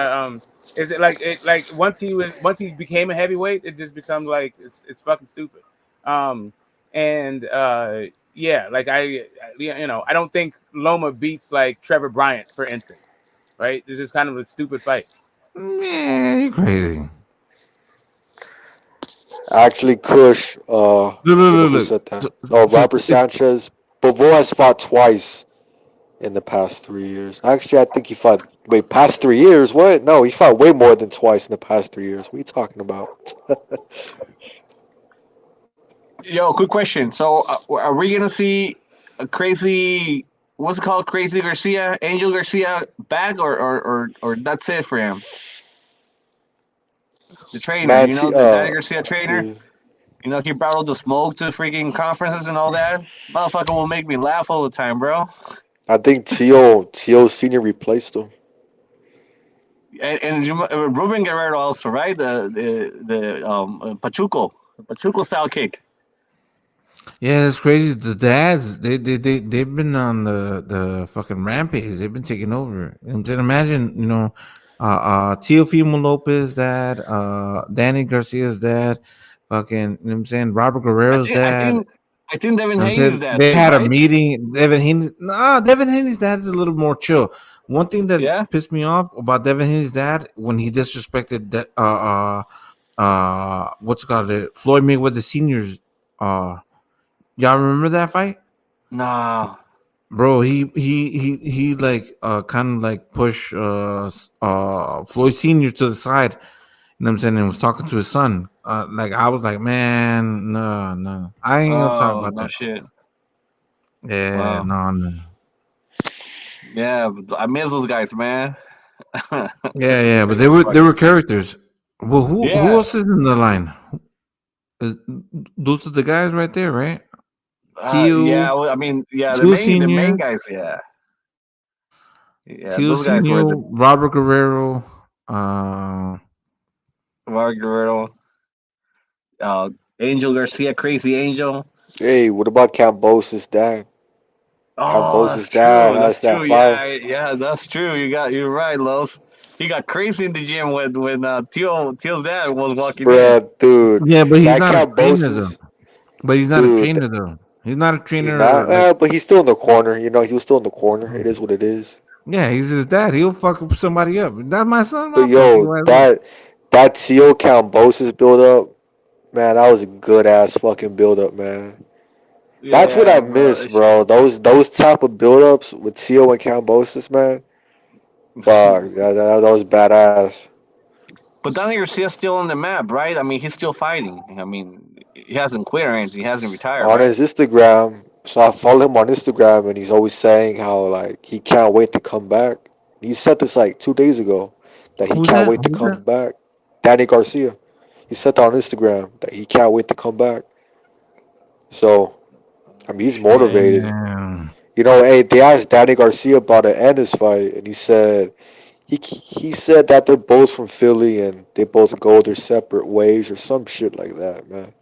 is it like once he became a heavyweight, it just becomes like it's fucking stupid. Like I don't think Loma beats like Trevor Bryant, for instance. Right? This is kind of a stupid fight. Man, you crazy. Actually, Kush. Who said that? Robert Sanchez. Bivol has fought twice in the past 3 years. Actually, I think he fought. Wait, past 3 years? What? No, he fought way more than twice in the past 3 years. What are you talking about? Yo, quick question. So, are we gonna see a crazy? What's it called? Crazy Garcia, Angel Garcia back, or that's it for him? The trainer, the Danny Garcia trainer. Yeah. He brought all the smoke to freaking conferences and all that. Motherfucker will make me laugh all the time, bro. I think Tio Senior replaced him. And Ruben Guerrero also, right? The Pachuco style kick. Yeah, it's crazy. The dads, they've been on the fucking rampage. They've been taking over. You know what I'm saying? Imagine, Teofimo Lopez dad, Danny Garcia's dad, fucking, you know what I'm saying? Robert Guerrero's dad. I think Devin You know what I'm Haney's saying? dad They too, had a right? meeting. Devin Haney's dad is a little more chill. One thing that pissed me off about Devin Haney's dad when he disrespected what's it called, Floyd Mayweather Senior's. Y'all remember that fight? No. Bro, he like kind of like push Floyd Senior to the side. You know what I'm saying? And was talking to his son. Like I was like, man, no, I ain't gonna talk about No that. shit. Yeah, Wow. no. Yeah, I miss those guys, man. Yeah, but they were characters. Well, who else is in the line? Those are the guys right there, right? Yeah, well, I mean, yeah, the main guys, yeah, Tio those guys were Senior, Robert Guerrero, Robert Guerrero, Angel Garcia, Crazy Angel. Hey, what about Kambosos' dad? Oh, that's dad true. has That's that true. fire. Yeah, that's true. You're right, Los. He got crazy in the gym when Tio's dad was walking in. Bruh, dude. yeah, but he's That not a trainer though. Kambosos, But he's not a dude. trainer though. He's not a He's trainer. not, Like, but he's still in the corner. You know, he was still in the corner. It is what it is. yeah, he's his dad. He'll fuck somebody up. That's my son. But I'll fuck you yo, right up. that Tio Kambosos build up, man, that was a good ass fucking build up, man. That's what I Yeah, miss, bro. Those type of build ups with Tio and Kambosos, man. Fuck, that was badass. but Danny Garcia's still on the map, right? I mean, he's still fighting. I mean, he hasn't quit or anything. He hasn't retired, On right? his Instagram, so I follow him on Instagram, and he's always saying how like he can't wait to come back. He said this like 2 days ago that he Who's can't that? wait to come back. Danny Garcia, he said that on Instagram that he can't wait to come back. So I mean, he's motivated. Damn. You know, hey, they asked Danny Garcia about an Ennis fight, and he said he said that they're both from Philly and they both go their separate ways or some shit like that, man.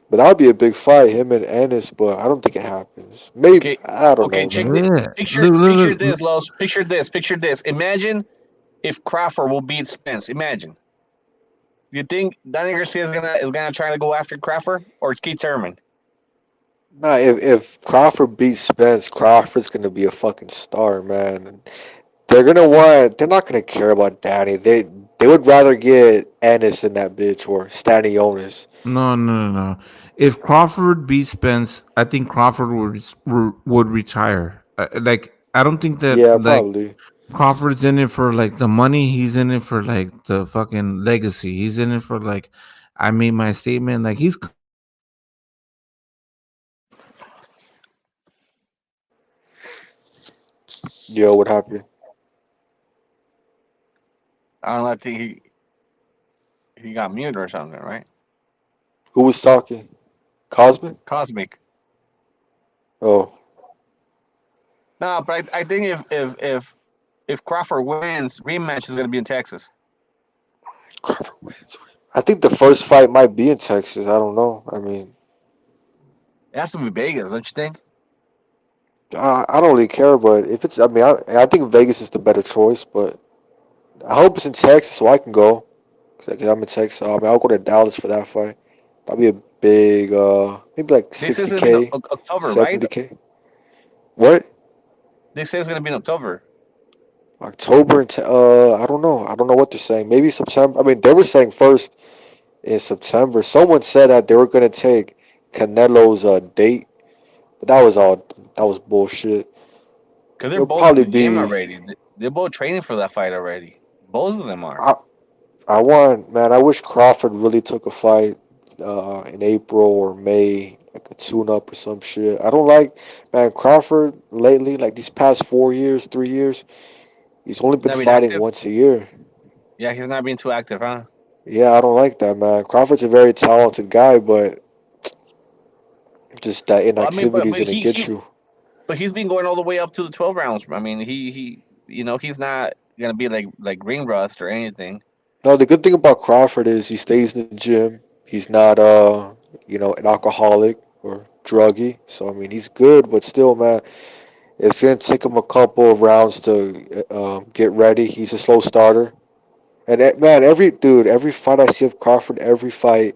But that would be a big fight, him and Ennis, but I don't think it happens. Maybe I don't know, Check man. the picture this, Los. Picture this. Imagine if Crawford will beat Spence. Imagine. You think Danny Garcia is gonna try to go after Crawford or Keith Thurman? Nah, if Crawford beats Spence, Crawford's gonna be a fucking star, man. They're not gonna care about Danny. They would rather get Ennis in that bitch or Stanionis. No. If Crawford beats Spence, I think Crawford would retire. Like I don't think that Yeah, like probably. Crawford's in it for like the money. He's in it for like the fucking legacy. He's in it for like I made my statement. Like he's Yo, what happened? I don't know. I think he got muted or something, right? Who was talking? Cosmic? Cosmic. Oh. No, but I think if Crawford wins, rematch is gonna be in Texas. Crawford wins. I think the first fight might be in Texas. I don't know. I mean, It has to be Vegas, don't you think? I don't really care, but if it's, I mean, I think Vegas is the better choice, but I hope it's in Texas so I can go. Cause I'm in Texas. I mean, I'll go to Dallas for that fight. That'd be a big, maybe like They say it's gonna be in 60K, October, right? 70K. What? They say it's gonna be in October. October and I don't know. I don't know what they're saying. Maybe September. I mean, they were saying first in September. Someone said that they were gonna take Canelo's date, but that was bullshit. Because they're It'll both in probably the gym be. already. They're both training for that fight already. Both of them are. Man. I wish Crawford really took a fight in April or May, like a tune-up or some shit. I don't like, man, Crawford lately, like these past 4 years, 3 years. He's only He's been not being fighting active. once a year. Yeah, he's not being too active, huh? Yeah, I don't like that, man. Crawford's a very talented guy, but just that Well, I mean, inactivity is gonna get you. But he's been going all the way up to the 12 rounds. I mean, he he's not gonna be like Green Rust or anything. No, the good thing about Crawford is he stays in the gym. He's not an alcoholic or druggy. So I mean, he's good, but still, man, it's gonna take him a couple of rounds to get ready. He's a slow starter, and man, every fight I see of Crawford, every fight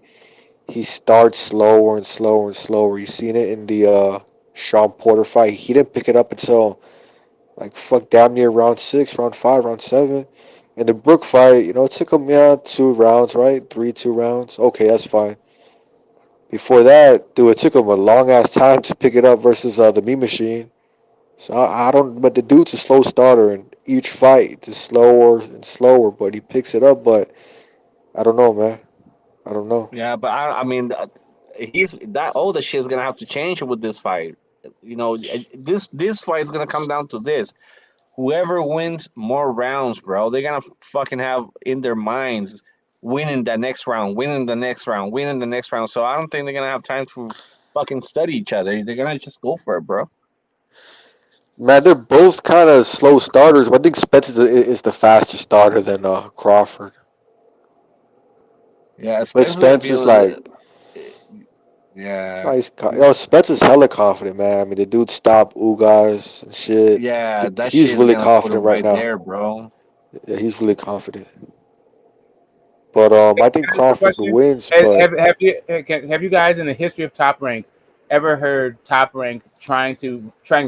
he starts slower and slower and slower. You seen it in the Sean Porter fight. He didn't pick it up until like damn near round 6, round 5, round 7. In the Brook fight, it took him 2 rounds, right? 2 rounds. Okay, that's fine. Before that, dude, it took him a long ass time to pick it up versus the Meat Machine. So I don't, but the dude's a slow starter, and each fight is slower and slower, but he picks it up. But I don't know, man. I don't know. Yeah, but I mean, he's that all the shit's gonna have to change with this fight. This fight is gonna come down to this. Whoever wins more rounds, bro, they're gonna fucking have in their minds winning the next round, winning the next round, winning the next round. So I don't think they're gonna have time to fucking study each other. They're gonna just go for it, bro. Man, they're both kind of slow starters, but I think Spence is the faster starter than Crawford. Yeah, But Spence is like, yeah, Spence is hella confident, man. I mean, the dude stopped Ugas and shit. yeah, that He's shit's really gonna put confident him right right now. there, bro. Yeah, he's really confident. But I think Can I ask a Crawford question? wins. But Have you guys in the history of Top Rank ever heard Top Rank trying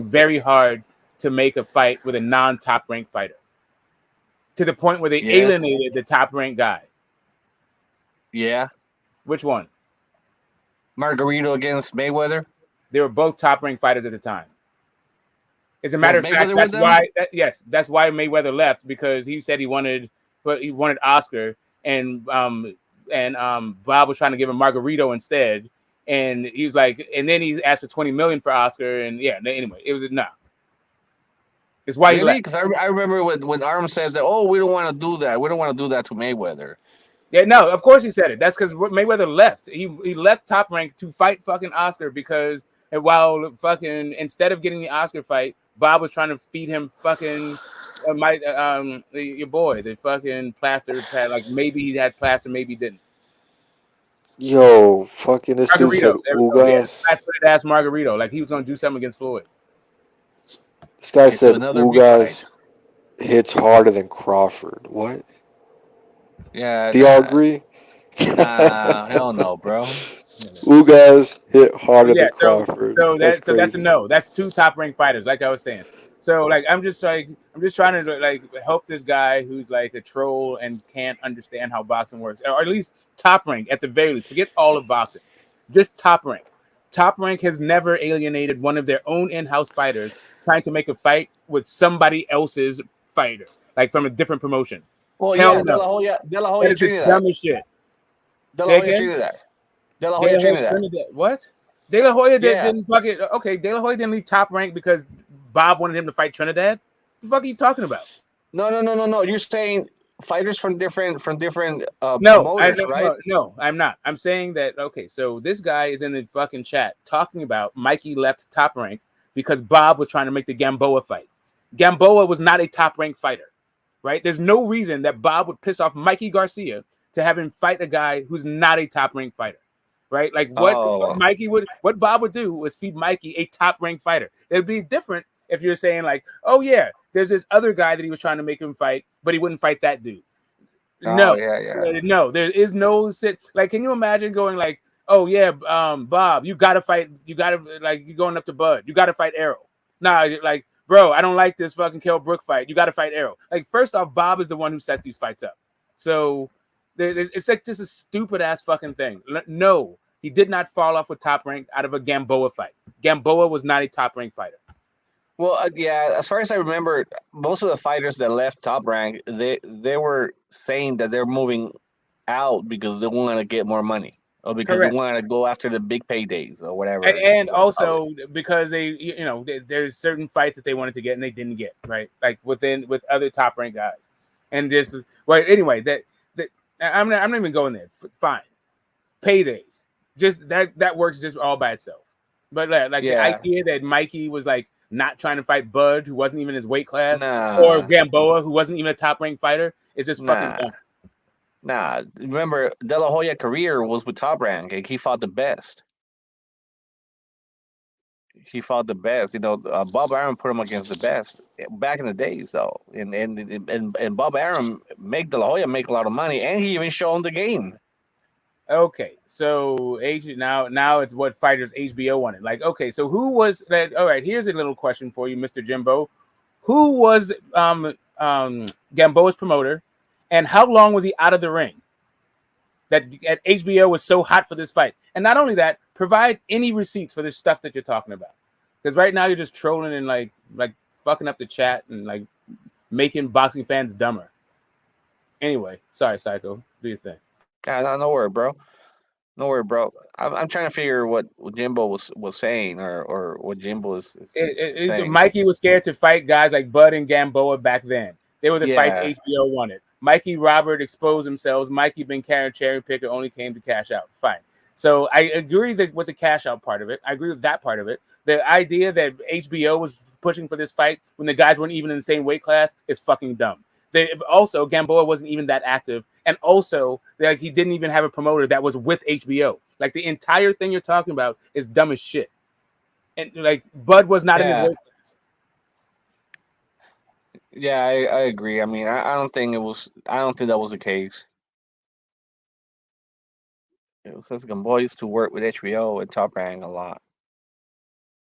very hard to make a fight with a non-Top Rank fighter to the point where they Yes. alienated the Top Rank guy? Yeah, Which one? Margarito against Mayweather. They were both Top Rank fighters at the time. As a matter of fact, Mayweather with them? that's why Mayweather left, because he said he wanted Oscar, and Bob was trying to give him Margarito instead, and he's like, and then he asked for $20 million for Oscar, and anyway, it was enough. It's why he Really? left. Because I remember when Arm said that, oh, we don't want to do that. We don't want to do that to Mayweather. Yeah, no, of course he said it. That's because Mayweather left. He left Top Rank to fight fucking Oscar because while fucking instead of getting the Oscar fight, Bob was trying to feed him fucking your boy, the fucking plaster pad. Like maybe he had plaster, maybe he didn't. yo, fucking this dude said Margarito, there we go. Yeah, Ugas. flat-footed ass Margarito, like he was gonna do something against Floyd. This guy Okay, so said another Ugas hits harder than Crawford. What? Yeah. Do y'all agree? Hell no, bro. Ugas hit harder Yeah, than Crawford. that's crazy. a no. That's 2 top-ranked fighters, like I was saying. So like I'm just trying to like help this guy who's like a troll and can't understand how boxing works, or at least Top Rank at the very least. Forget all of boxing, just Top Rank. Top Rank has never alienated one of their own in-house fighters trying to make a fight with somebody else's fighter, like from a different promotion. Well, Hell yeah, no. De La Hoya That is the Trinidad. dumbest shit. De La Say Hoya again? Trinidad. De La De Hoya La Hoya Trinidad. Trinidad. What? De La Hoya Yeah. didn't fucking okay. De La Hoya didn't leave Top Rank because Bob wanted him to fight Trinidad. What the fuck are you talking about? No. You're saying fighters from different No, promoters, right? no, I'm not. I'm saying that okay. So this guy is in the fucking chat talking about Mikey left Top Rank because Bob was trying to make the Gamboa fight. Gamboa was not a Top Rank fighter, right? There's no reason that Bob would piss off Mikey Garcia to have him fight a guy who's not a Top Rank fighter. Right, like what Bob would do was feed Mikey a Top-ranked fighter. It'd be different if you're saying like, oh yeah, there's this other guy that he was trying to make him fight, but he wouldn't fight that dude. No, there is no sit. Like, can you imagine going like, oh yeah, Bob, you gotta fight, like you're going up to Bud, you gotta fight Errol. Nah, like, bro, I don't like this fucking Kell Brook fight. You gotta fight Errol. Like, first off, Bob is the one who sets these fights up, so. It's like just a stupid ass fucking thing. No, he did not fall off with Top Rank out of a Gamboa fight. Gamboa was not a Top Rank fighter. Well, yeah. As far as I remember, most of the fighters that left Top Rank, they were saying that they're moving out because they want to get more money, or because Correct. they want to go after the big paydays or whatever. And also because they, there's certain fights that they wanted to get and they didn't get, right? Like with other Top Rank guys, and just anyway that. I'm not even going there. Fine, paydays, just that works just all by itself. But like the idea that Mikey was like, not trying to fight Bud, who wasn't even his weight class, Nah. or Gamboa, who wasn't even a top-ranked fighter. It's just fucking dumb. Nah. Remember, De La Hoya career was with Top Rank, and he fought the best. He fought the best. Bob Arum put him against the best back in the days, though. And Bob Arum make De La Hoya make a lot of money, and he even showed him the game. Okay, so now it's what fighters HBO wanted. Like, okay, so who was that? All right, here's a little question for you, Mr. Jimbo. Who was Gamboa's promoter, and how long was he out of the ring? That HBO was so hot for this fight, and not only that, provide any receipts for this stuff that you're talking about. Because right now you're just trolling and like fucking up the chat and like making boxing fans dumber. Anyway, sorry, Psycho. Do your thing. No worry, bro. No worry, bro. I'm trying to figure what Jimbo was saying or what Jimbo is saying. Mikey was scared to fight guys like Bud and Gamboa back then. They were the fights HBO wanted. Mikey Robert exposed themselves. Mikey been carrying cherry picker, only came to cash out. Fine. So I agree with the cash out part of it. I agree with that part of it. The idea that HBO was pushing for this fight when the guys weren't even in the same weight class is fucking dumb. Also, Gamboa wasn't even that active, and also he didn't even have a promoter that was with HBO. Like the entire thing you're talking about is dumb as shit. And like Bud was not in his weight class. Yeah, I agree. I mean, I don't think that was the case. It says Gamboa used to work with HBO and Top Rank a lot.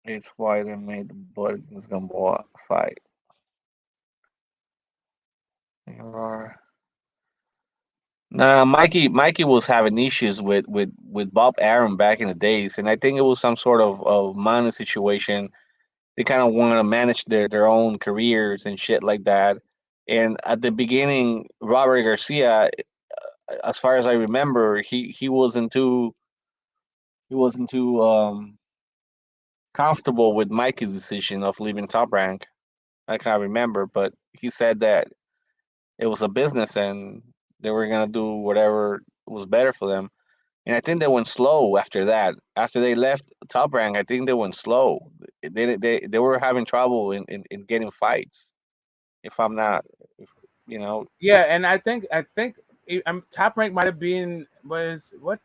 It's why they made the Bud against Gamboa fight. Nah, Mikey was having issues with Bob Arum back in the days, and I think it was some sort of money situation. They kind of wanted to manage their own careers and shit like that. And at the beginning, Robert Garcia, as far as I remember, he wasn't too comfortable with Mikey's decision of leaving Top Rank. I can't remember, but he said that it was a business and they were gonna do whatever was better for them. And I think they went slow after that. After they left Top Rank, I think they went slow. They were having trouble in getting fights. If I'm not, Yeah, and I think Top Rank might have been where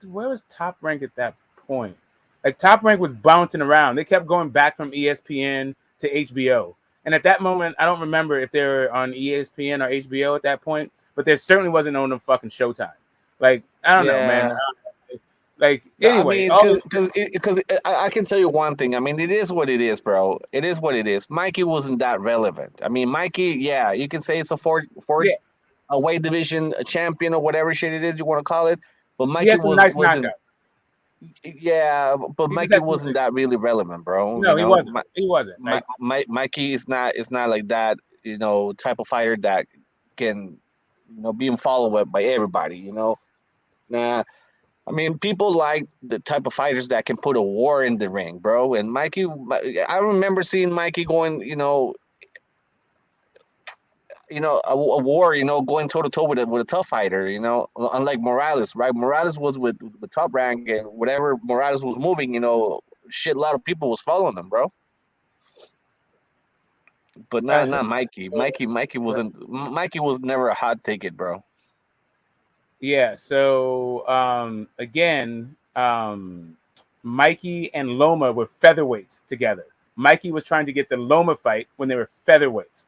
was Top Rank at that point? Like Top Rank was bouncing around. They kept going back from ESPN to HBO. And at that moment, I don't remember if they were on ESPN or HBO at that point, but there certainly wasn't on the fucking Showtime. Like, I don't know, man. Like, anyway. I mean, because I can tell you one thing. I mean, it is what it is, bro. It is what it is. Mikey wasn't that relevant. I mean, Mikey, yeah, you can say it's a a weight division, a champion or whatever shit it is you want to call it. But Mikey wasn't. Yeah, but Mikey wasn't that really relevant, bro. No, he wasn't. He wasn't. Mikey is not like that, type of fighter that can, be followed by everybody, Nah, I mean, people like the type of fighters that can put a war in the ring, bro. And Mikey, I remember seeing Mikey going, a war, going toe to toe with a tough fighter, unlike Morales, right? Morales was with Top Rank, and whatever Morales was moving, a lot of people was following him, bro. But not Mikey. Mikey was never a hot ticket, bro. Yeah. So again, Mikey and Loma were featherweights together. Mikey was trying to get the Loma fight when they were featherweights.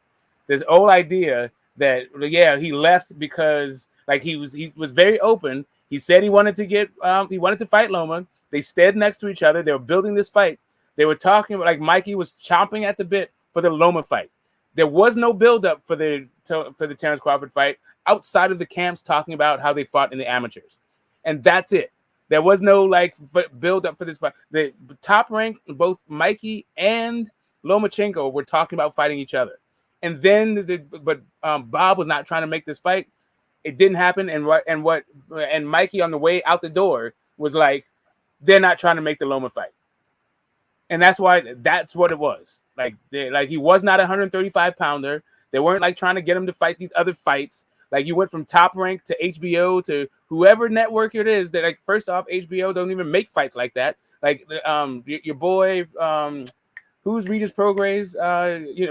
This old idea that he left because he was very open. He said he wanted to fight Loma. They stayed next to each other. They were building this fight. They were talking about Mikey was chomping at the bit for the Loma fight. There was no buildup for the Terence Crawford fight outside of the camps talking about how they fought in the amateurs, and that's it. There was no build up for this fight. The Top Rank, both Mikey and Lomachenko were talking about fighting each other. And then, Bob was not trying to make this fight. It didn't happen. And Mikey on the way out the door was like, they're not trying to make the Loma fight. And that's what it was. He was not a 135 pounder. They weren't trying to get him to fight these other fights. You went from Top Rank to HBO to whoever network it is that first off, HBO don't even make fights like that. Your boy, who's Regis Prograis?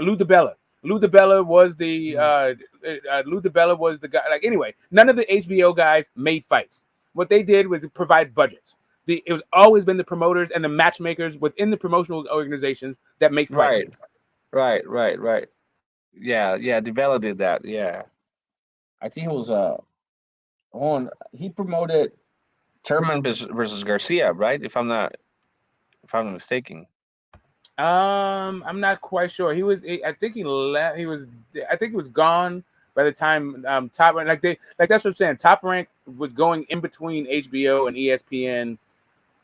Lou DiBella. Lou DiBella was the guy. Like anyway, none of the HBO guys made fights. What they did was provide budgets. It was always been the promoters and the matchmakers within the promotional organizations that make fights. Right. Yeah, DiBella did that. Yeah, I think he was he promoted Thurman versus Garcia, right? If I'm not mistaken. I'm not quite sure. I think he left. I think he was gone by the time Top Rank. That's what I'm saying. Top Rank was going in between HBO and ESPN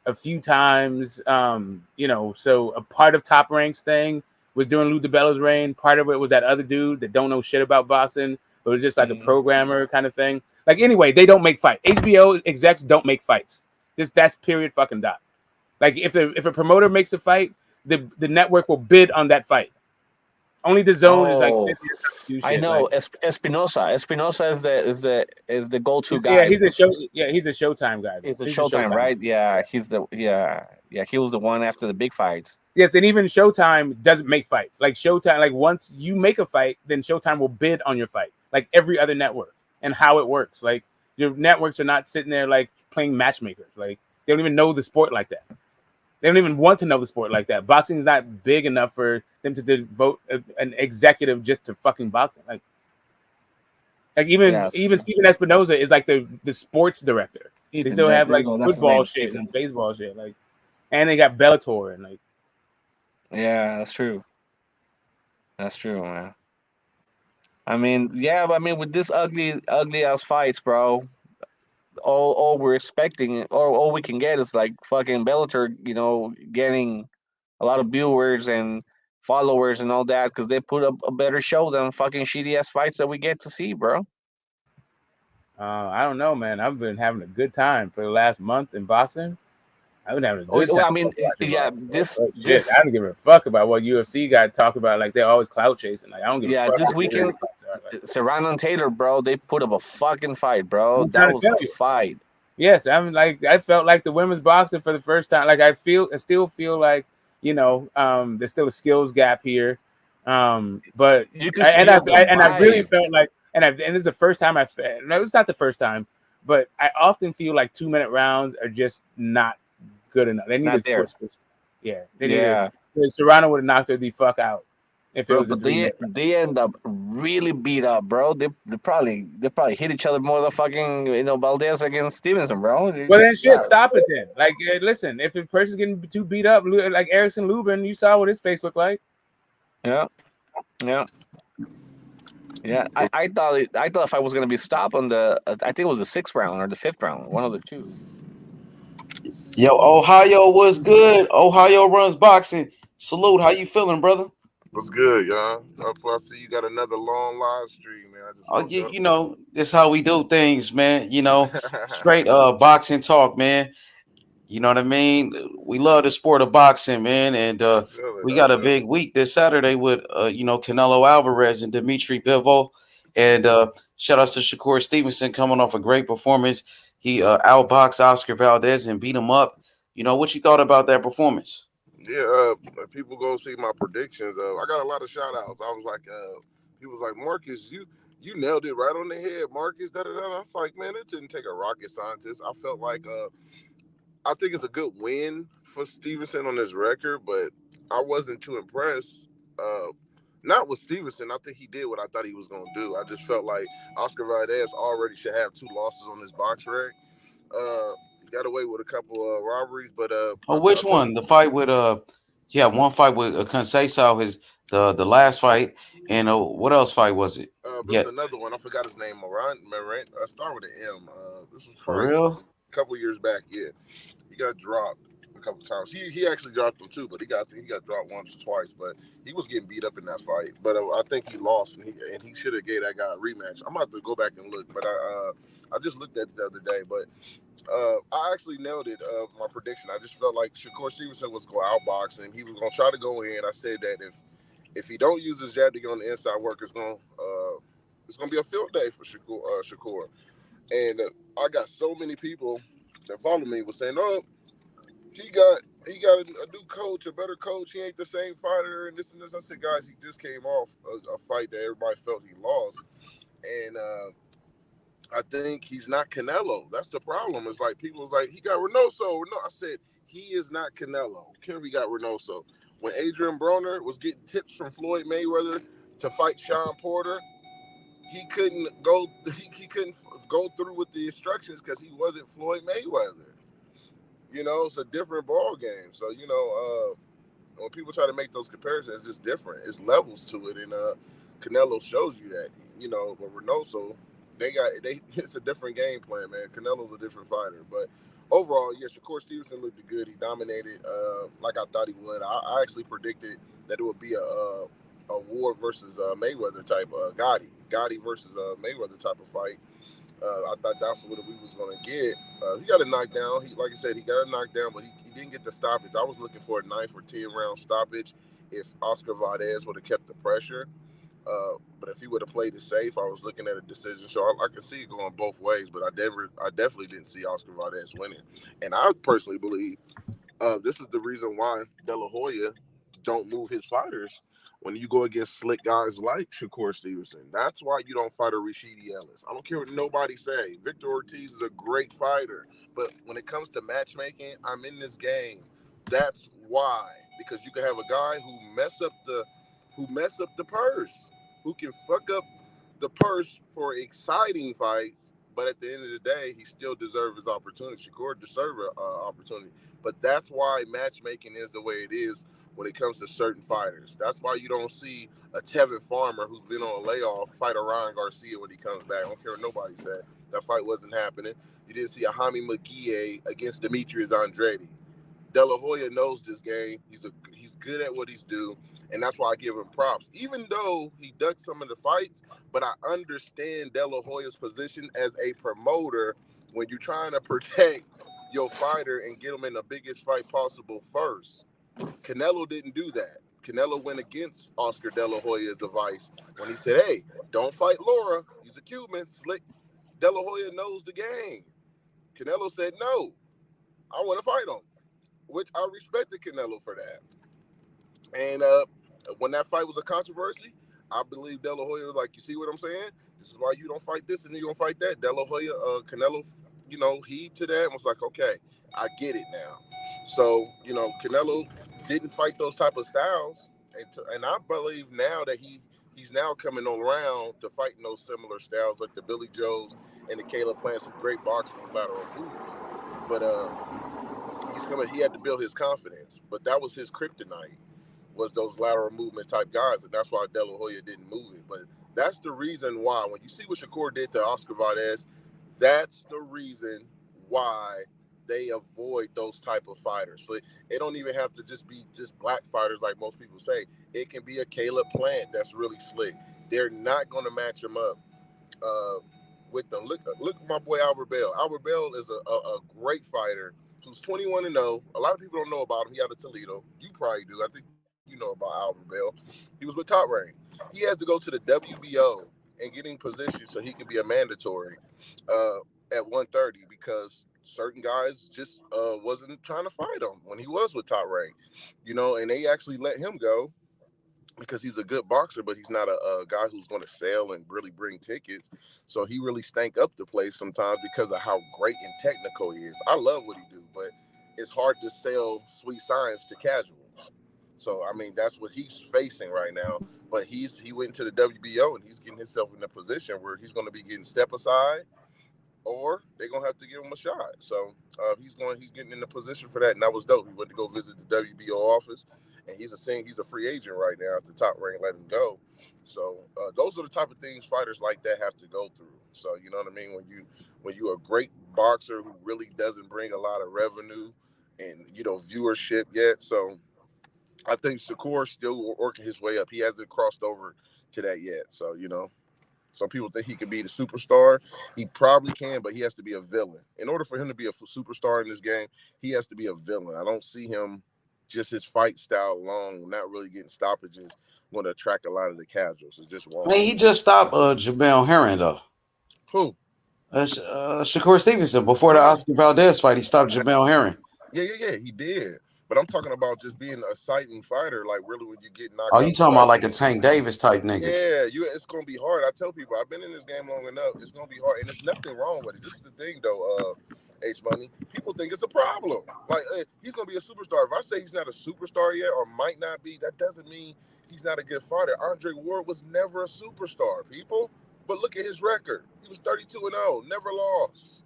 a few times. So a part of Top Rank's thing was during Lou DiBella's reign. Part of it was that other dude that don't know shit about boxing, but was just like a programmer kind of thing. Like anyway, they don't make fights. HBO execs don't make fights. That's period fucking dot. Like if a promoter makes a fight, the network will bid on that fight. Only the zone is like sitting there trying to do shit. I know Espinosa. Espinosa is the go-to guy. Yeah, he's a Showtime guy. He's a Showtime, right? Yeah, he was the one after the big fights. Yes, and even Showtime doesn't make fights. Like Showtime, like once you make a fight, then Showtime will bid on your fight, like every other network, and how it works. Like your networks are not sitting there like playing matchmakers. Like they don't even know the sport like that. They don't even want to know the sport like that. Boxing is not big enough for them to devote an executive just to fucking boxing. Like even Steven Espinosa is like the sports director. They still have like football shit and baseball shit. Like, and they got Bellator and like. Yeah, that's true. That's true, man. I mean, with this ugly ass fights, bro. All we're expecting, or all we can get is like fucking Bellator, getting a lot of viewers and followers and all that because they put up a better show than fucking shitty ass fights that we get to see, bro. I don't know, man. I've been having a good time for the last month in boxing. I've been having a good time. Well, I mean, this I don't give a fuck about what UFC got talked about. Like they're always clout chasing. Like I don't give a fuck. This weekend, Serrano and Taylor, bro, they put up a fucking fight, bro. That was a fight. Yes, I felt like the women's boxing for the first time. Like I still feel like there's still a skills gap here. But I really felt like, and this is the first time no, it's not the first time, but I often feel like 2-minute rounds are just not good enough. They need to switch this. Yeah, Serrano would have knocked her the fuck out if it was. But they end up really beat up, bro. They probably hit each other more than fucking Valdez against Stevenson, bro. Well then, shit, stop it then. Like, listen, if a person's getting too beat up, like Erickson Lubin, you saw what his face looked like. Yeah. I thought if I was gonna be stopped on I think it was the 6th round or the 5th round, one of the two. Yo, Ohio was good. Ohio runs boxing. Salute. How you feeling, brother? What's good, y'all? I see you got another long live stream, man. This how we do things, man. Straight boxing talk, man. You know what I mean? We love the sport of boxing, man, and we got a big week this Saturday with Canelo Alvarez and Dmitry Bivol, and shout out to Shakur Stevenson coming off a great performance. He outboxed Oscar Valdez and beat him up. What you thought about that performance? Yeah, people go see my predictions. I got a lot of shout outs. I was like, people was like, Marcus, you nailed it right on the head, Marcus. I was like, man, it didn't take a rocket scientist. I felt like I think it's a good win for Stevenson on his record, but I wasn't too impressed. Not with Stevenson. I think he did what I thought he was going to do. I just felt like Oscar Valdez already should have 2 losses on his box rec. He got away with a couple of robberies, but which one? The fight with one fight with Conceição, the last fight, and what else fight was it? There's another one. I forgot his name. Morant. I start with an M. This was for real. A couple years back. Yeah, he got dropped a couple times. He actually dropped him too, but he got dropped once or twice. But he was getting beat up in that fight. But I think he lost, and he should have gave that guy a rematch. I'm about to go back and look, but I just looked at it the other day. But I actually nailed it. My prediction. I just felt like Shakur Stevenson was going to outbox him. He was going to try to go in. I said that if he don't use his jab to get on the inside work, it's going to be a field day for Shakur. And I got so many people that follow me was saying, "Oh, he got he got a new coach, a better coach. He ain't the same fighter, and this and this. I said, guys, he just came off a fight that everybody felt he lost, and I think he's not Canelo. That's the problem. It's like people was like, he got Reynoso. No, I said he is not Canelo. I care if he got Reynoso. When Adrian Broner was getting tips from Floyd Mayweather to fight Sean Porter, he couldn't go. He couldn't go through with the instructions because he wasn't Floyd Mayweather. You know, it's a different ball game. So you know, when people try to make those comparisons, it's just different. It's levels to it, and Canelo shows you that. You know, but Reynoso, it's a different game plan, man. Canelo's a different fighter, but overall, yeah, Shakur Stevenson looked good. He dominated like I thought he would. I actually predicted that it would be a Ward versus Mayweather type, Gotti versus Mayweather type of fight. I thought that's what we was gonna get. He got a knockdown. Like I said, he got a knockdown, but he didn't get the stoppage. I was looking for a 9 or 10 round stoppage if Oscar Valdez would have kept the pressure. But if he would have played it safe, I was looking at a decision. So I could see it going both ways, but I definitely didn't see Oscar Valdez winning. And I personally believe this is the reason why De La Hoya don't move his fighters when you go against slick guys like Shakur Stevenson. That's why you don't fight a Rashidi Ellis. I don't care what nobody say. Victor Ortiz is a great fighter, but when it comes to matchmaking, I'm in this game. That's why, because you can have a guy who mess up the purse, who can fuck up the purse for exciting fights, but at the end of the day, he still deserves his opportunity. Shakur deserves an opportunity, but that's why matchmaking is the way it is when it comes to certain fighters. That's why you don't see a Tevin Farmer who's been on a layoff fight a Ryan Garcia when he comes back. I don't care what nobody said. That fight wasn't happening. You didn't see a Jaime McGee against Demetrius Andrade. De La Hoya knows this game. He's good at what he's doing, and that's why I give him props. Even though he ducked some of the fights, but I understand De La Hoya's position as a promoter when you're trying to protect your fighter and get him in the biggest fight possible first. Canelo didn't do that. Canelo went against Oscar De La Hoya's advice when he said, hey, don't fight Laura. He's a Cuban, slick. De La Hoya knows the game. Canelo said, no, I want to fight him, which I respected Canelo for that. And when that fight was a controversy, I believe De La Hoya was like, you see what I'm saying? This is why you don't fight this and you don't fight that. De La Hoya, Canelo, heaved to that and was like, okay, I get it now. So, Canelo didn't fight those type of styles. And I believe now that he's now coming around to fighting those similar styles like the Billy Joes and the Caleb Plants, some great boxing and lateral movement. But he had to build his confidence. But that was his kryptonite, was those lateral movement type guys. And that's why De La Hoya didn't move it. But that's the reason why. When you see what Shakur did to Oscar Valdez, that's the reason why they avoid those type of fighters. So it don't even have to just be just black fighters like most people say. It can be a Caleb Plant that's really slick. They're not going to match him up with them. Look at my boy Albert Bell. Albert Bell is a great fighter who's 21-0. A lot of people don't know about him. He out of Toledo. You probably do. I think you know about Albert Bell. He was with Top Rank. He has to go to the WBO and get in position so he can be a mandatory at 130 because certain guys just wasn't trying to fight him when he was with Top Rank, and they actually let him go because he's a good boxer, but he's not a guy who's going to sell and really bring tickets. So he really stank up the place sometimes because of how great and technical he is. I love what he do, but it's hard to sell sweet science to casuals. So, I mean, that's what he's facing right now. But he went to the WBO and he's getting himself in a position where he's going to be getting step aside, or they're gonna have to give him a shot. So he's getting in the position for that, and that was dope. He went to go visit the WBO office, and he's a free agent right now at the Top Rank. Let him go. So those are the type of things fighters like that have to go through. So you know what I mean? When you a great boxer who really doesn't bring a lot of revenue and viewership yet. So I think Shakur's still working his way up. He hasn't crossed over to that yet. So some people think he could be the superstar. He probably can, but he has to be a villain. In order for him to be a superstar in this game, he has to be a villain. I don't see him, just his fight style alone, not really getting stoppages, going to attract a lot of the casuals. It's just wrong. Man, he just stopped Jamel Herring, though. Who? Shakur Stevenson. Before the Oscar Valdez fight, he stopped Jamel Herring. Yeah, he did. But I'm talking about just being a exciting fighter, like really when you get knocked Oh, out. you talking about like a Tank Davis type nigga? Yeah, it's gonna be hard. I tell people I've been in this game long enough. It's gonna be hard, and there's nothing wrong with it. This is the thing, though. H Money. People think it's a problem. Like he's gonna be a superstar. If I say he's not a superstar yet, or might not be, that doesn't mean he's not a good fighter. Andre Ward was never a superstar, people. But look at his record. He was 32-0, never lost.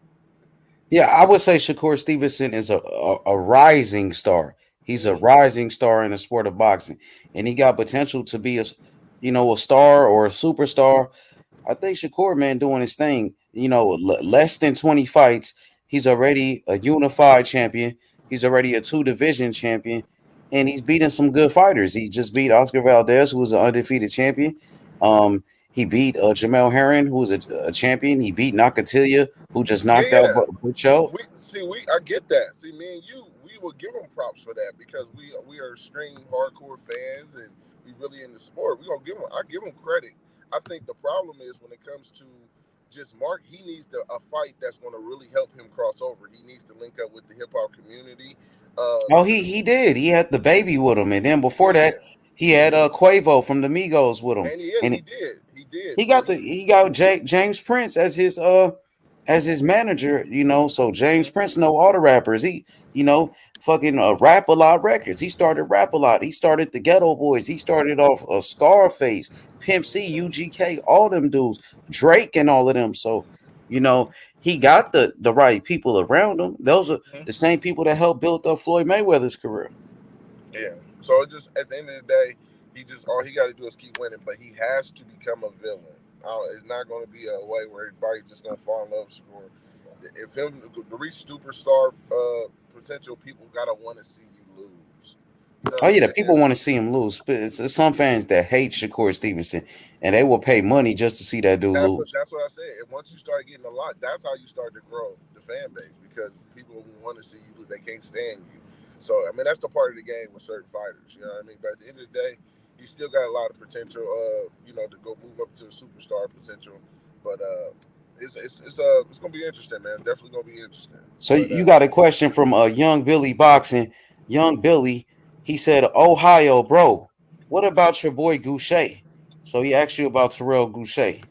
Yeah, I would say Shakur Stevenson is a rising star. He's a rising star in the sport of boxing, and he got potential to be a star or a superstar. I think Shakur, man, doing his thing. Less than 20 fights, he's already a unified champion. He's already a 2-division champion, and he's beating some good fighters. He just beat Oscar Valdez, who was an undefeated champion. He beat Jamel Herring, who was a champion. He beat Nakatilia, who just knocked out Butcho. I get that. See, me and you, we will give him props for that because we are extreme hardcore fans and we really in the sport. I give him credit. I think the problem is when it comes to just Mark, he needs a fight that's going to really help him cross over. He needs to link up with the hip hop community. He did. He had the baby with him, and then before that, he had Quavo from the Migos with him. And he did. He got James Prince as his manager. So James Prince know all the rappers. He fucking Rap a Lot Records. He started Rap a Lot. He started the Ghetto Boys. He started off Scarface, Pimp C, UGK, all them dudes, Drake, and all of them. So he got the right people around him. Those are the same people that helped build up Floyd Mayweather's career. Yeah. So it just at the end of the day, all he got to do is keep winning, but he has to become a villain. It's not going to be a way where everybody just going to fall in love with Shakur. If him to reach superstar potential, people got to want to see you lose. The people want to see him lose. But it's some fans that hate Shakur Stevenson, and they will pay money just to see that dude lose. That's what I said. And once you start getting a lot, that's how you start to grow the fan base because people want to see you lose. They can't stand you. So, I mean, that's the part of the game with certain fighters. You know what I mean? But at the end of the day, he still got a lot of potential, to go move up to a superstar potential. But it's gonna be interesting, man. Definitely gonna be interesting. So you got a question from Young Billy Boxing. Young Billy, he said, "Ohio, bro, what about your boy Goucher?" So he asked you about Terrell Goucher.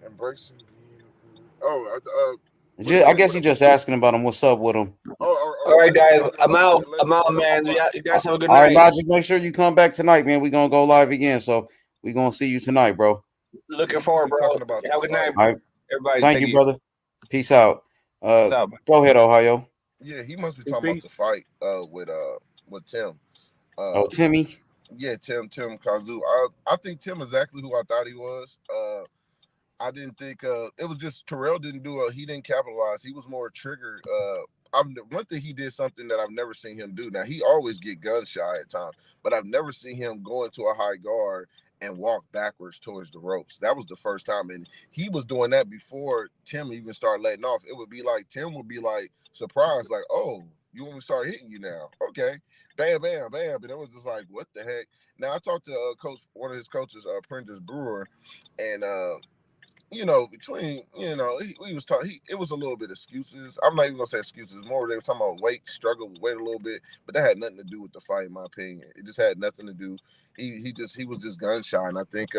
Embracing. I guess you're just asking about him. What's up with him? All right, guys. I'm out, man. You guys have a good night. All right, Logic. Make sure you come back tonight, man. We're gonna go live again, so we're gonna see you tonight, bro. Looking forward, bro. Have a good night, all right. everybody. Thank you, brother. Peace out. Go ahead, Ohio. Yeah, he must be talking about the fight with Tim. Timmy. Yeah, Tim Kazu. I think Tim exactly who I thought he was. I didn't think it was just Terrell he didn't capitalize. He was more triggered. One thing he did something that I've never seen him do. Now he always get gun shy at times, but I've never seen him go into a high guard and walk backwards towards the ropes. That was the first time, and he was doing that before Tim even started letting off. It would be like Tim would be like surprised, like, "Oh, you want me to start hitting you now? Okay." Bam, bam, bam. And it was just like, what the heck? Now I talked to one of his coaches, Prentice Brewer, and between we was talking. It was a little bit of excuses. I'm not even gonna say excuses. More they were talking about struggle with weight a little bit, but that had nothing to do with the fight, in my opinion. It just had nothing to do. He was just gun shy, and I think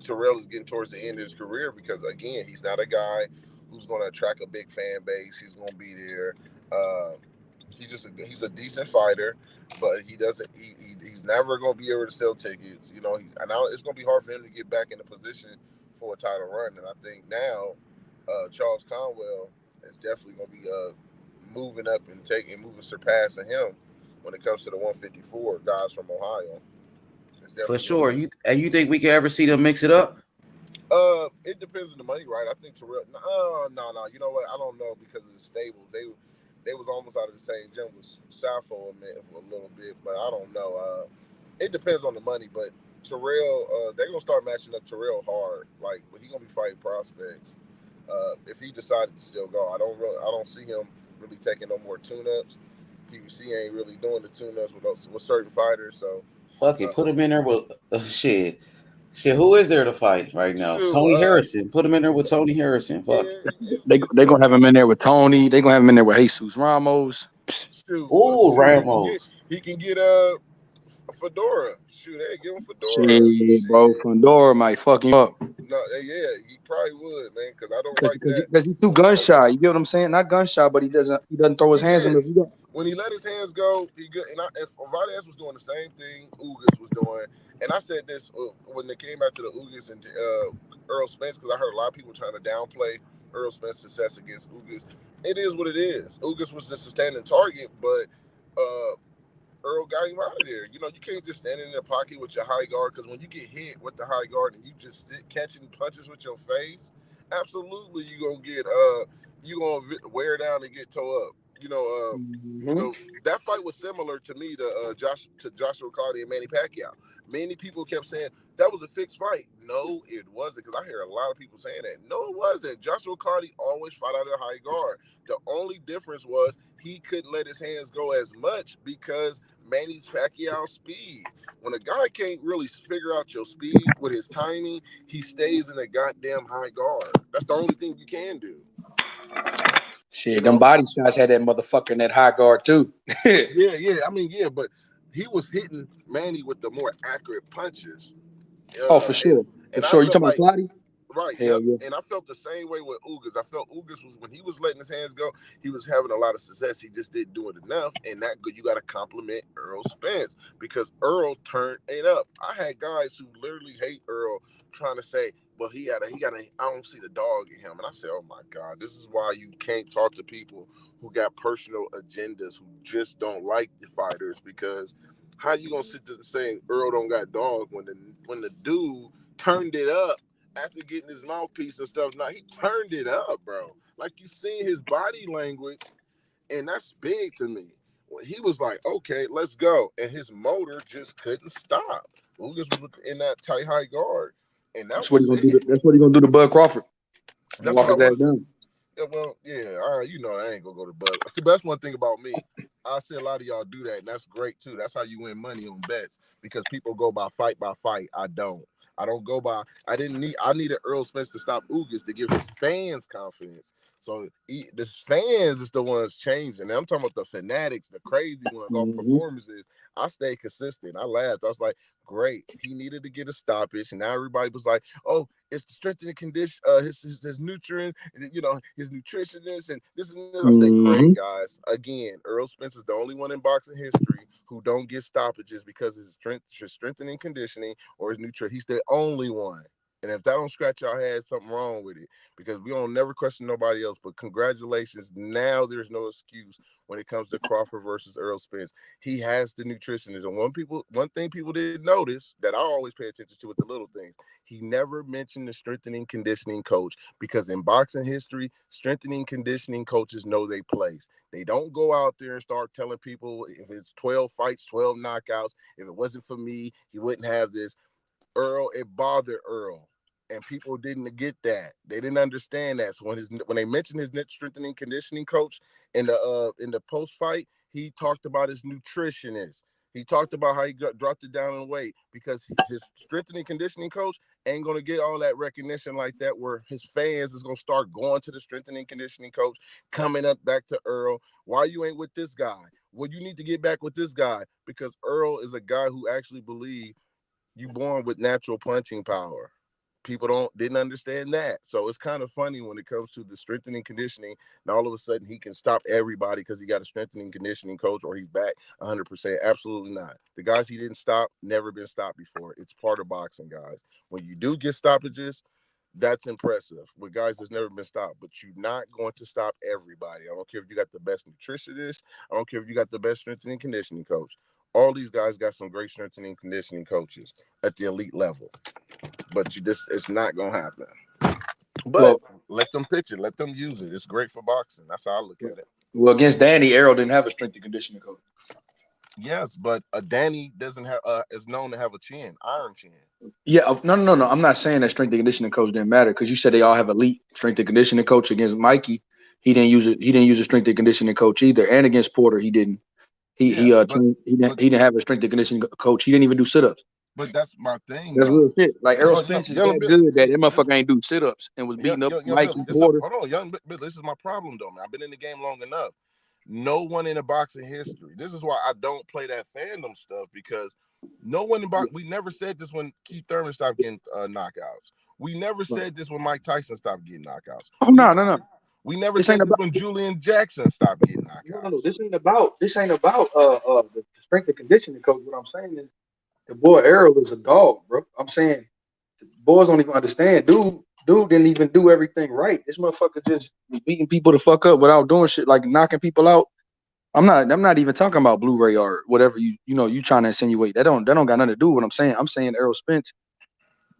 Terrell is getting towards the end of his career because again, he's not a guy who's going to attract a big fan base. He's going to be there. He's a decent fighter, but he's never going to be able to sell tickets. And now it's going to be hard for him to get back in a position for a title run. And I think now Charles Conwell is definitely going to be moving up and surpassing him when it comes to the 154 guys from Ohio. For sure. You think we can ever see them mix it up? It depends on the money, right? I think Terrell. No. You know what? I don't know because of the stable. They was almost out of the same gym with Safo for a little bit, but I don't know. It depends on the money, but Terrell, they're gonna start matching up Terrell hard. Like, but he gonna be fighting prospects. If he decided to still go, I don't see him really taking no more tune-ups. PBC ain't really doing the tune-ups with certain fighters, so. Fuck it, put him in there with shit. Who is there to fight right now? Tony Harrison. Put him in there with Tony Harrison. Fuck. They gonna have him in there with Tony. They gonna have him in there with Jesus Ramos. Shoot, Ramos. He can get a Fedora. Shoot, hey, give him Fedora. Shit, bro, Fedora might fuck him up. No, yeah, he probably would, man, because I don't like that. Because he's too gun shy. You get what I'm saying? Not gun shy, but he doesn't throw his hands in the video. When he let his hands go, he good. And Vargas was doing the same thing Ugas was doing. And I said this when they came out to the Ugas and Errol Spence, because I heard a lot of people trying to downplay Errol Spence's success against Ugas. It is what it is. Ugas was just a standing target, but Earl got him out of there. You know, you can't just stand in the pocket with your high guard, because when you get hit with the high guard and you just catching punches with your face, absolutely you're gonna get wear down and get toe up. You know, that fight was similar to me to Joshua Cody and Manny Pacquiao. Many people kept saying that was a fixed fight. No, it wasn't, because I hear a lot of people saying that. No, it wasn't. Joshua Cody always fought out of the high guard. The only difference was he couldn't let his hands go as much because Manny Pacquiao's speed. When a guy can't really figure out your speed with his timing, he stays in the goddamn high guard. That's the only thing you can do. Shit, them body shots had that motherfucker in that high guard too. Yeah. I mean, yeah, but he was hitting Manny with the more accurate punches. For sure. For sure. You talking about Clotty? Right. Yep. Yeah. And I felt the same way with Ugas. I felt Ugas was, when he was letting his hands go, he was having a lot of success. He just didn't do it enough. And that you got to compliment Errol Spence, because Earl turned it up. I had guys who literally hate Earl trying to say, well, I don't see the dog in him. And I said, oh my God, this is why you can't talk to people who got personal agendas, who just don't like the fighters, because how you gonna sit there saying Earl don't got dog when the dude turned it up after getting his mouthpiece and stuff? Now he turned it up, bro. Like, you seen his body language, and that's big to me. Well, he was like, okay, let's go. And his motor just couldn't stop. Ugas was in that tight high guard. And that's what he's gonna do. That's what he's gonna do to Bud Crawford. That's what I want. Yeah, well, yeah, you know, I ain't gonna go to Bud. See, but that's one thing about me. I see a lot of y'all do that, and that's great too. That's how you win money on bets, because people go by fight. I don't go by. I needed Errol Spence to stop Ugas to give his fans confidence. So the fans is the ones changing. And I'm talking about the fanatics, the crazy ones, off performances. I stayed consistent. I laughed. I was like, great. He needed to get a stoppage. And now everybody was like, oh, it's the strength and the condition, his nutrients, you know, his nutritionist, and this and this. I said, great, guys. Again, Errol Spence is the only one in boxing history who don't get stoppages because his strength and conditioning or his nutrition. He's the only one. And if that don't scratch your head, something wrong with it, because we don't never question nobody else. But congratulations. Now there's no excuse when it comes to Crawford versus Errol Spence. He has the nutritionist. And one thing people didn't notice that I always pay attention to with the little things, he never mentioned the strengthening conditioning coach, because in boxing history, strengthening conditioning coaches know their place. They don't go out there and start telling people if it's 12 fights, 12 knockouts, if it wasn't for me, he wouldn't have this. It bothered Earl. And people didn't get that. They didn't understand that. So when they mentioned his net strengthening conditioning coach in the post fight, he talked about his nutritionist. He talked about how he dropped it down in weight, because his strengthening conditioning coach ain't gonna get all that recognition like that, where his fans is gonna start going to the strengthening conditioning coach, coming up back to Earl. Why you ain't with this guy? Well, you need to get back with this guy, because Earl is a guy who actually believed you born with natural punching power. People didn't understand that. So it's kind of funny when it comes to the strengthening conditioning, and all of a sudden he can stop everybody because he got a strengthening conditioning coach, or he's back 100%. Absolutely not. The guys he didn't stop, never been stopped before. It's part of boxing, guys. When you do get stoppages, that's impressive. With guys that's never been stopped, but you're not going to stop everybody. I don't care if you got the best nutritionist. I don't care if you got the best strengthening conditioning coach. All these guys got some great strengthening conditioning coaches at the elite level. But it's not gonna happen. But let them pitch it, let them use it. It's great for boxing. That's how I look at it. Well, against Danny, Errol didn't have a strength and conditioning coach. Yes, but Danny doesn't have is known to have a chin, iron chin. Yeah, no. I'm not saying that strength and conditioning coach didn't matter, because you said they all have elite strength and conditioning coach. Against Mikey, he didn't use it. He didn't use a strength and conditioning coach either. And against Porter, he didn't. He didn't have a strength and conditioning coach. He didn't even do sit-ups. But that's my thing. That's real shit. Like Errol Spence is that good that motherfucker ain't do sit-ups and was beating up Mikey Porter. Hold on, this is my problem though, man. I've been in the game long enough. No one in the boxing history. This is why I don't play that fandom stuff, because no one in boxing. We never said this when Keith Thurman stopped getting knockouts. We never said this when Mike Tyson stopped getting knockouts. Oh, no. We never said this when Julian Jackson stopped getting knockouts. No. This ain't about the strength and conditioning coach. What I'm saying is the boy Errol is a dog, bro. I'm saying the boys don't even understand. Dude didn't even do everything right. This motherfucker just beating people the fuck up without doing shit, like knocking people out. I'm not even talking about Blu-ray or whatever you trying to insinuate. That don't got nothing to do with what I'm saying. I'm saying Errol Spence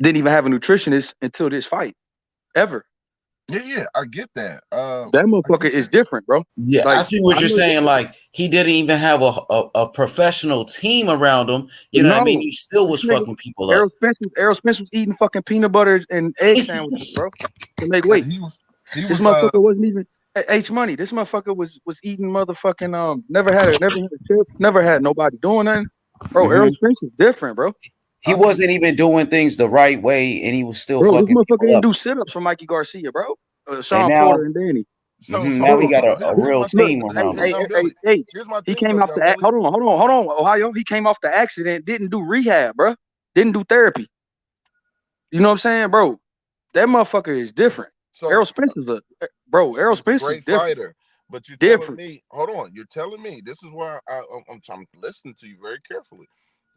didn't even have a nutritionist until this fight, ever. Yeah, I get that. That motherfucker is different, bro. Yeah, like, I see what you're saying. Like, he didn't even have a professional team around him. You know what I mean? He still was fucking people up. Errol Spence was eating fucking peanut butter and egg sandwiches, bro, to make weight. This motherfucker wasn't even H Money. This motherfucker was eating motherfucking never had a chip, never had nobody doing nothing. Bro, Errol Spence is different, bro. He wasn't even doing things the right way, and he was still Bro, this fucking motherfucker people didn't up. do sit-ups for Mikey Garcia, bro. Sean now- Porter and Danny. Now we got a real team around him. He came off the hold on, Ohio. He came off the accident, didn't do rehab, bro. Didn't do therapy. You know what I'm saying, bro? That motherfucker is different. Errol Spence is Errol Spence is great different. fighter. But you're telling me, hold on, you're telling me, this is why I'm listening to you very carefully.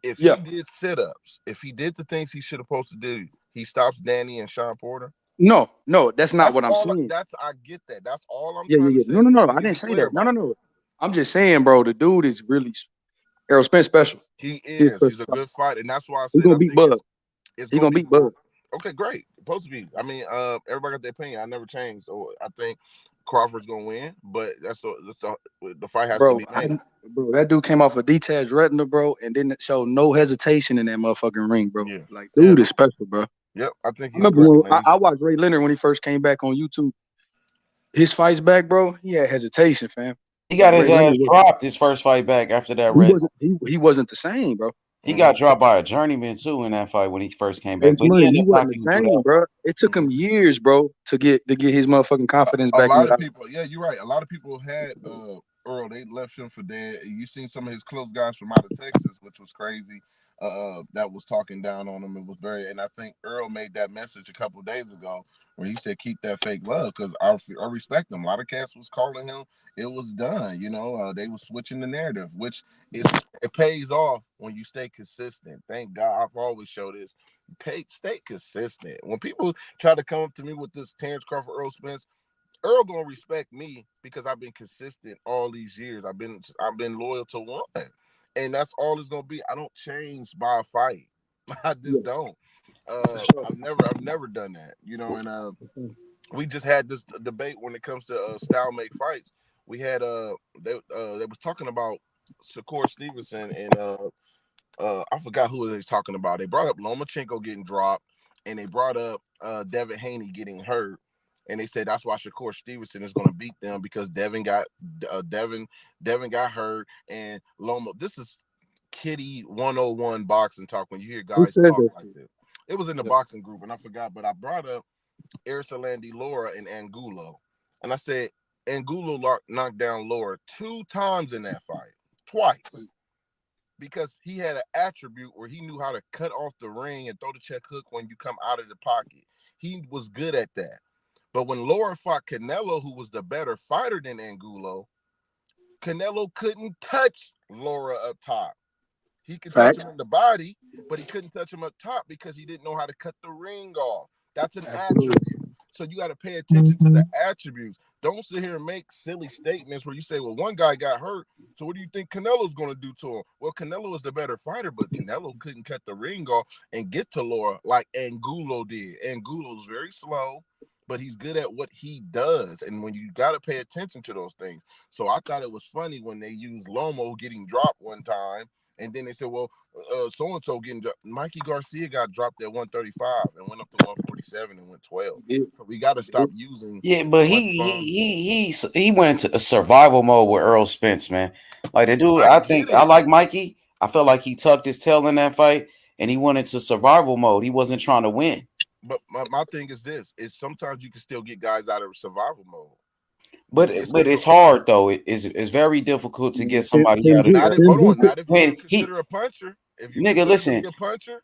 If he did sit-ups, if he did the things he should have supposed to do, he stops Danny and Sean Porter. No, that's not what I'm saying. I get that. That's all I'm trying to say. No. I didn't say that. No. I'm just saying, bro, the dude is really Errol Spence special. He is. He's a good fighter, and that's why I said he's gonna beat Bud. He's gonna beat Bud. Okay, great. Supposed to be. I mean, everybody got their opinion. I never changed. So I think Crawford's gonna win, but the fight has to be made. Bro, that dude came off a detached retina, bro, and didn't show no hesitation in that motherfucking ring, bro. Yeah. Like, dude is special, bro. Yep, I think I remember when I watched Ray Leonard when he first came back on YouTube. His fights back, bro, he had hesitation, fam. He got his ass dropped his first fight back after that. He wasn't the same, bro. He got dropped by a journeyman too in that fight when he first came back. But he wasn't the same, bro. It took him years, bro, to get his motherfucking confidence back. A lot of people, yeah, you're right. A lot of people had Earl. They left him for dead. You seen some of his close guys from out of Texas, which was crazy. That was talking down on him. It was and I think Earl made that message a couple of days ago where he said, keep that fake love, because I respect him. A lot of cats was calling him. It was done. You know, they were switching the narrative, which it pays off when you stay consistent. Thank God. I've always showed this. Stay consistent. When people try to come up to me with this Terence Crawford, Errol Spence, Earl gonna respect me because I've been consistent all these years. I've been loyal to one. And that's all it's gonna be. I don't change by a fight. I just don't. I've never done that. You know, and we just had this debate when it comes to style make fights. We had they was talking about Shakur Stevenson and I forgot who they was talking about. They brought up Lomachenko getting dropped, and they brought up Devin Haney getting hurt. And they said that's why Shakur Stevenson is going to beat them, because Devin got hurt, and Loma. This is Kitty 101 boxing talk. When you hear guys talk like this, it was in the boxing group, and I forgot. But I brought up Ersalandi Laura and Angulo, and I said Angulo knocked down Laura 2 times in that fight, twice, because he had an attribute where he knew how to cut off the ring and throw the check hook when you come out of the pocket. He was good at that. But when Laura fought Canelo, who was the better fighter than Angulo, Canelo couldn't touch Laura up top. He could touch him in the body, but he couldn't touch him up top because he didn't know how to cut the ring off. That's an attribute. So you got to pay attention to the attributes. Don't sit here and make silly statements where you say, well, one guy got hurt, so what do you think Canelo's going to do to him? Well, Canelo is the better fighter, but Canelo couldn't cut the ring off and get to Laura like Angulo did. Angulo's very slow, but he's good at what he does. And when you got to pay attention to those things. So I thought it was funny when they used Lomo getting dropped one time. And then they said, well, so-and-so getting dropped. Mikey Garcia got dropped at 135 and went up to 147 and went 12. So we got to stop using. Yeah, but he went to a survival mode with Errol Spence, man. Like the dude, I like Mikey. I felt like he tucked his tail in that fight, and he went into survival mode. He wasn't trying to win. But my thing is this: is sometimes you can still get guys out of survival mode. But it's hard though. It's very difficult to get somebody out of there. Not if you When consider a puncher. If you nigga, listen. a puncher.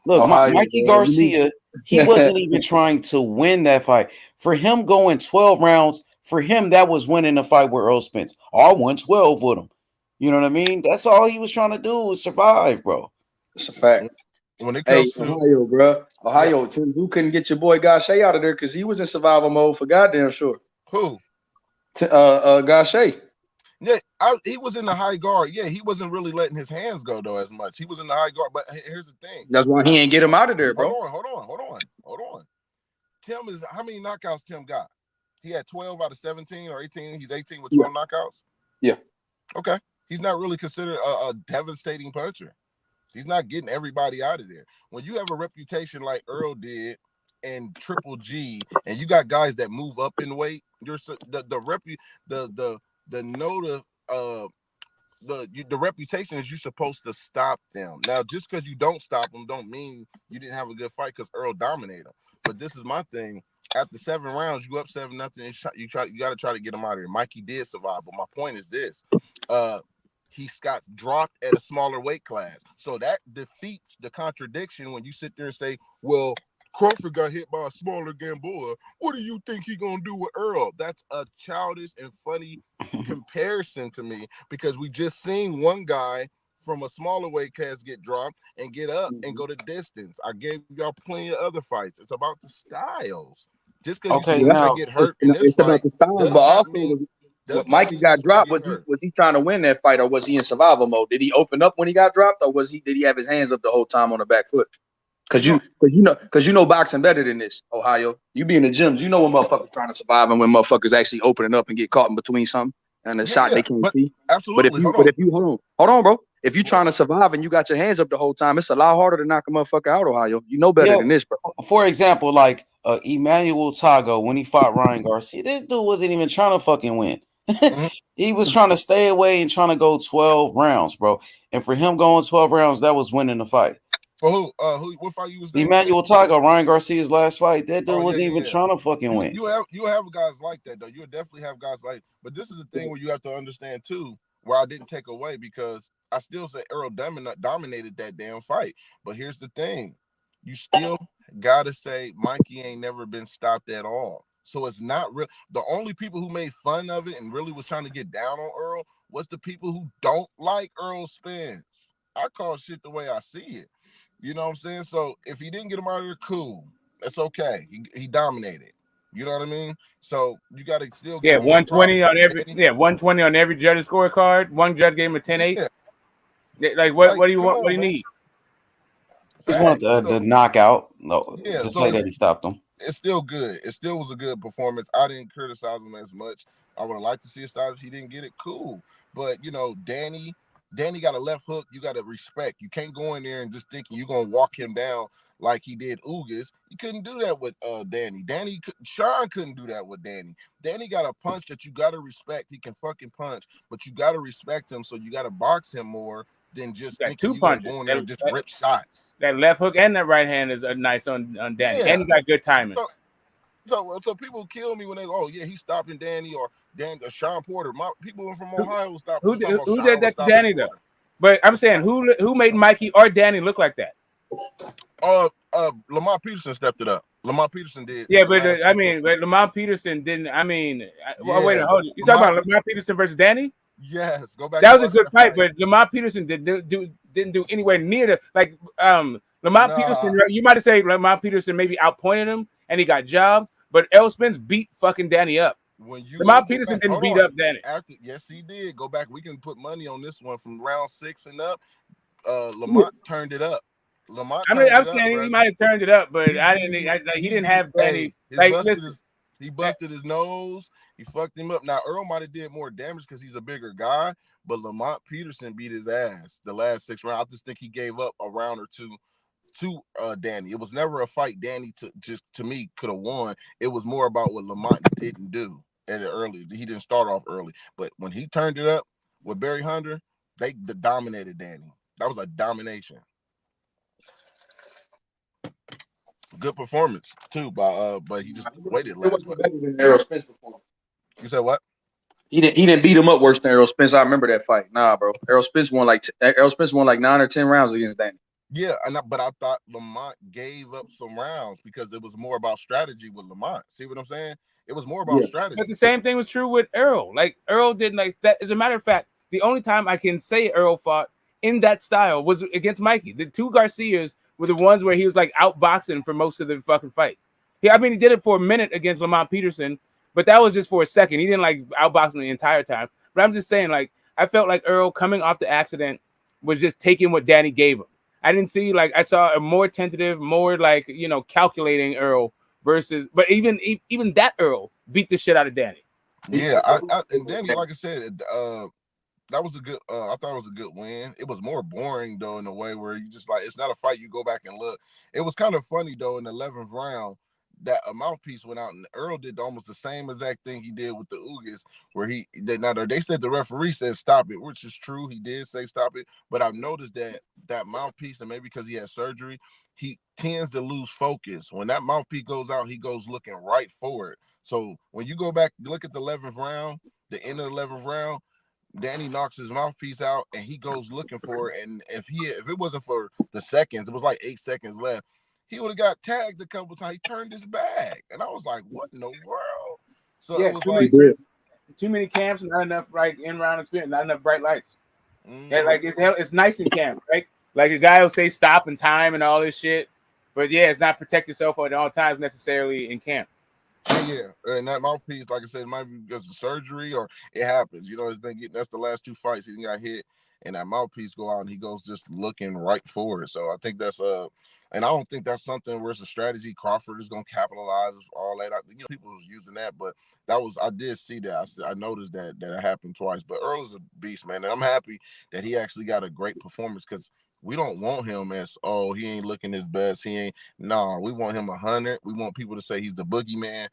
Look, Ohio, Mikey bro, Garcia, he wasn't even trying to win that fight. For him going 12 rounds, for him that was winning the fight with Errol Spence. I won 12 with him. You know what I mean? That's all he was trying to do was survive, bro. It's a fact. When it comes to Ohio, bro, Tim, you couldn't get your boy Gache out of there because he was in survival mode for goddamn sure. Who? Gache. Yeah, he was in the high guard. Yeah, he wasn't really letting his hands go though as much. He was in the high guard, but here's the thing. That's why he ain't get him out of there, bro. Hold on. Tim is how many knockouts Tim got? He had 12 out of 17 or 18. He's 18 with 12 knockouts. Yeah. Okay. He's not really considered a devastating puncher. He's not getting everybody out of there. When you have a reputation like Earl did and Triple G, and you got guys that move up in weight, you're the reputation is you're supposed to stop them. Now, just because you don't stop them, don't mean you didn't have a good fight because Earl dominated them. But this is my thing. After 7 rounds, you up 7-0. You got to try to get him out of here. Mikey did survive, but my point is this: he got dropped at a smaller weight class, so that defeats the contradiction when you sit there and say, "Well, Crawford got hit by a smaller Gamboa. What do you think he gonna do with Earl?" That's a childish and funny comparison to me because we just seen one guy from a smaller weight class get dropped and get up and go the distance. I gave y'all plenty of other fights. It's about the styles. Just because you see somebody get hurt in this fight, about the styles, but also Mikey got dropped. Was he trying to win that fight, or was he in survival mode? Did he open up when he got dropped, or did he have his hands up the whole time on the back foot? Because you know boxing better than this, Ohio. You be in the gyms, you know when motherfuckers trying to survive and when motherfuckers actually opening up and get caught in between something and the shot they can't see. Absolutely. But if you hold on, bro. If you trying to survive and you got your hands up the whole time, it's a lot harder to knock a motherfucker out, Ohio. You know better than this, bro. For example, like Emmanuel Tago when he fought Ryan Garcia, this dude wasn't even trying to fucking win. He was trying to stay away and trying to go 12 rounds, bro. And for him going 12 rounds, that was winning the fight. For who? What fight you was doing? Emmanuel Tago, Ryan Garcia's last fight. That dude wasn't even trying to fucking win. You have guys like that though. You'll definitely have guys like. But this is the thing where you have to understand too, where I didn't take away because I still say Errol dominated that damn fight. But here's the thing: you still gotta say Mikey ain't never been stopped at all. So it's not real. The only people who made fun of it and really was trying to get down on Earl was the people who don't like Errol Spence. I call shit the way I see it. You know what I'm saying? So if he didn't get him out of there, cool. That's okay. He dominated. You know what I mean? So you got to still get 120 on every 120 on every judge's scorecard. One judge gave him a 10-8. Yeah. Like what do you want? What do you need? Just want the knockout. No, to say that he stopped him. It's still good. It still was a good performance. I didn't criticize him as much. I would have liked to see a style if he didn't get it. Cool. But you know, Danny got a left hook. You got to respect. You can't go in there and just thinking you're gonna walk him down like he did Ugas. You couldn't do that with Danny. Sean couldn't do that with Danny. Danny got a punch that you got to respect. He can fucking punch, but you got to respect him. So you got to box him more than just thinking you gonna go in there and just rip shots. That left hook and that right hand is nice on Danny, and he got good timing. So people kill me when they go, oh yeah, he's stopping Danny or Sean Porter. My people from Ohio stop. Who did that to Danny though? But I'm saying who made Mikey or Danny look like that? Lamar Peterson stepped it up. Lamar Peterson did. Yeah, but Lamar Peterson didn't. I mean, wait, hold on. You talking about Lamar Peterson versus Danny? Yes, go back. That was a good fight, but Lamar Peterson didn't do anywhere near the Lamar Peterson. You might have said Lamar Peterson maybe outpointed him and he got jobbed, but Errol Spence beat fucking Danny up. Lamar Peterson didn't beat up Danny. Yes, he did. Go back. We can put money on this one from round 6 and up. Lamont turned it up. I'm saying he might have turned it up, but he didn't have Danny. He busted his nose. He fucked him up. Now Earl might have did more damage because he's a bigger guy, but Lamont Peterson beat his ass the last 6 rounds. I just think he gave up a round or two to Danny. It was never a fight Danny to me could have won. It was more about what Lamont didn't do at it early. He didn't start off early, but when he turned it up with Barry Hunter, they dominated Danny. That was a domination. Good performance too, but he just waited last. It wasn't better than Errol Spence performance. You said what? He didn't beat him up worse than Errol Spence. I remember that fight. Nah, bro. Errol Spence won like 9 or 10 rounds against Danny. Yeah, but I thought Lamont gave up some rounds because it was more about strategy with Lamont. See what I'm saying? It was more about strategy. But the same thing was true with Errol. Like Errol didn't like that. As a matter of fact, the only time I can say Errol fought in that style was against Mikey. The two Garcias were the ones where he was like outboxing for most of the fucking fight. He did it for a minute against Lamont Peterson, but that was just for a second. He didn't like outbox him the entire time. But I'm just saying, like, I felt like Errol coming off the accident was just taking what Danny gave him. I didn't see I saw a more tentative, more like, calculating Errol versus, but even that Errol beat the shit out of Danny. Yeah, and Danny, like I said, that was a good. I thought it was a good win. It was more boring though, in a way where you just like it's not a fight. You go back and look. It was kind of funny though in the 11th round that a mouthpiece went out and Earl did almost the same exact thing he did with the Ugas, where they said the referee said stop it, which is true. He did say stop it, but I've noticed that mouthpiece, and maybe because he had surgery, he tends to lose focus. When that mouthpiece goes out, he goes looking right for it. So when you go back, look at the 11th round, the end of the 11th round, Danny knocks his mouthpiece out and he goes looking for it. And if it wasn't for the seconds, it was like 8 seconds left, he would have got tagged a couple times. He turned his back. And I was like, what in the world? So yeah, it was like too many camps, not enough in-round experience, not enough bright lights. Yeah, like it's nice in camp, right? Like a guy will say stop and time and all this shit. But yeah, it's not protect yourself at all times necessarily in camp. Yeah, and that mouthpiece, like I said, it might be because of surgery or it happens. It's been getting. That's the last 2 fights he got hit, and that mouthpiece go out, and he goes just looking right for it. So I think that's and I don't think that's something where it's a strategy. Crawford is gonna capitalize all that. People was using that, but I did see that. I noticed that it happened twice. But Earl is a beast, man, and I'm happy that he actually got a great performance because we don't want him as he ain't looking his best. He ain't. No, we want him 100. We want people to say he's the boogeyman.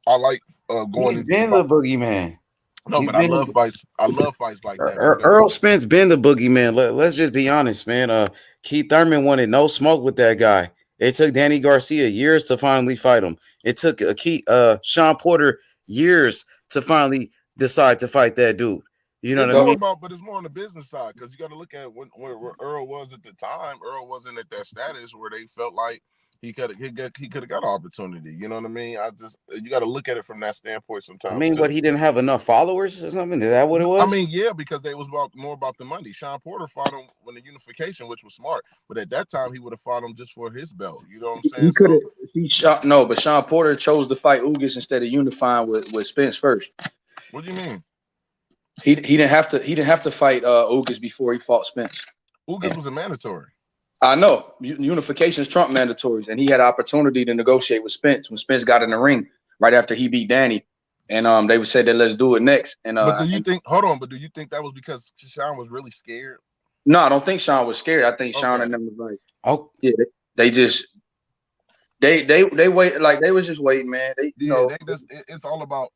I like going. He's been the boogeyman. No, but I love fights. I love fights like that. Errol Spence been the boogeyman. Let's just be honest, man. Keith Thurman wanted no smoke with that guy. It took Danny Garcia years to finally fight him. It took Sean Porter years to finally decide to fight that dude. You know what I mean? But it's more on the business side because you got to look at where Earl was at the time. Earl wasn't at that status where they felt like he could have got an opportunity. You know what I mean? You got to look at it from that standpoint sometimes. I mean, but he didn't have enough followers or something? Is that what it was? I mean, yeah, because they was more about the money. Sean Porter fought him when the unification, which was smart. But at that time, he would have fought him just for his belt. You know what I'm saying? He could have. But Sean Porter chose to fight Ugas instead of unifying with Spence first. What do you mean? He didn't have to fight Ugas before he fought Spence. Ugas was a mandatory. I know unifications trump mandatories, and he had an opportunity to negotiate with Spence when Spence got in the ring right after he beat Danny, and they would say that let's do it next. And but do you think? Hold on, but do you think that was because Sean was really scared? No, I don't think Sean was scared. I think Sean and them was like, yeah, they wait, like they was just waiting, man. It's all about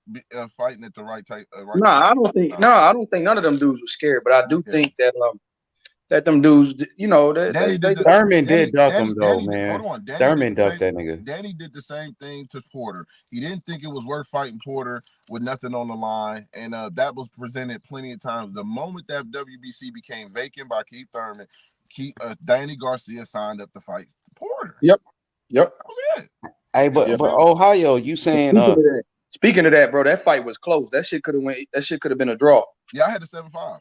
fighting at the right time. I don't think none of them dudes were scared, but I do think that them dudes, Thurman did duck him though, man. Thurman ducked that nigga. Danny did the same thing to Porter. He didn't think it was worth fighting Porter with nothing on the line, and that was presented plenty of times. The moment that WBC became vacant by Keith Thurman, Danny Garcia signed up to fight Porter. Yep. That was it. Hey, but Ohio, you saying? Speaking of that, bro, that fight was close. That shit could have went. That shit could have been a draw. Yeah, I had the 7-5.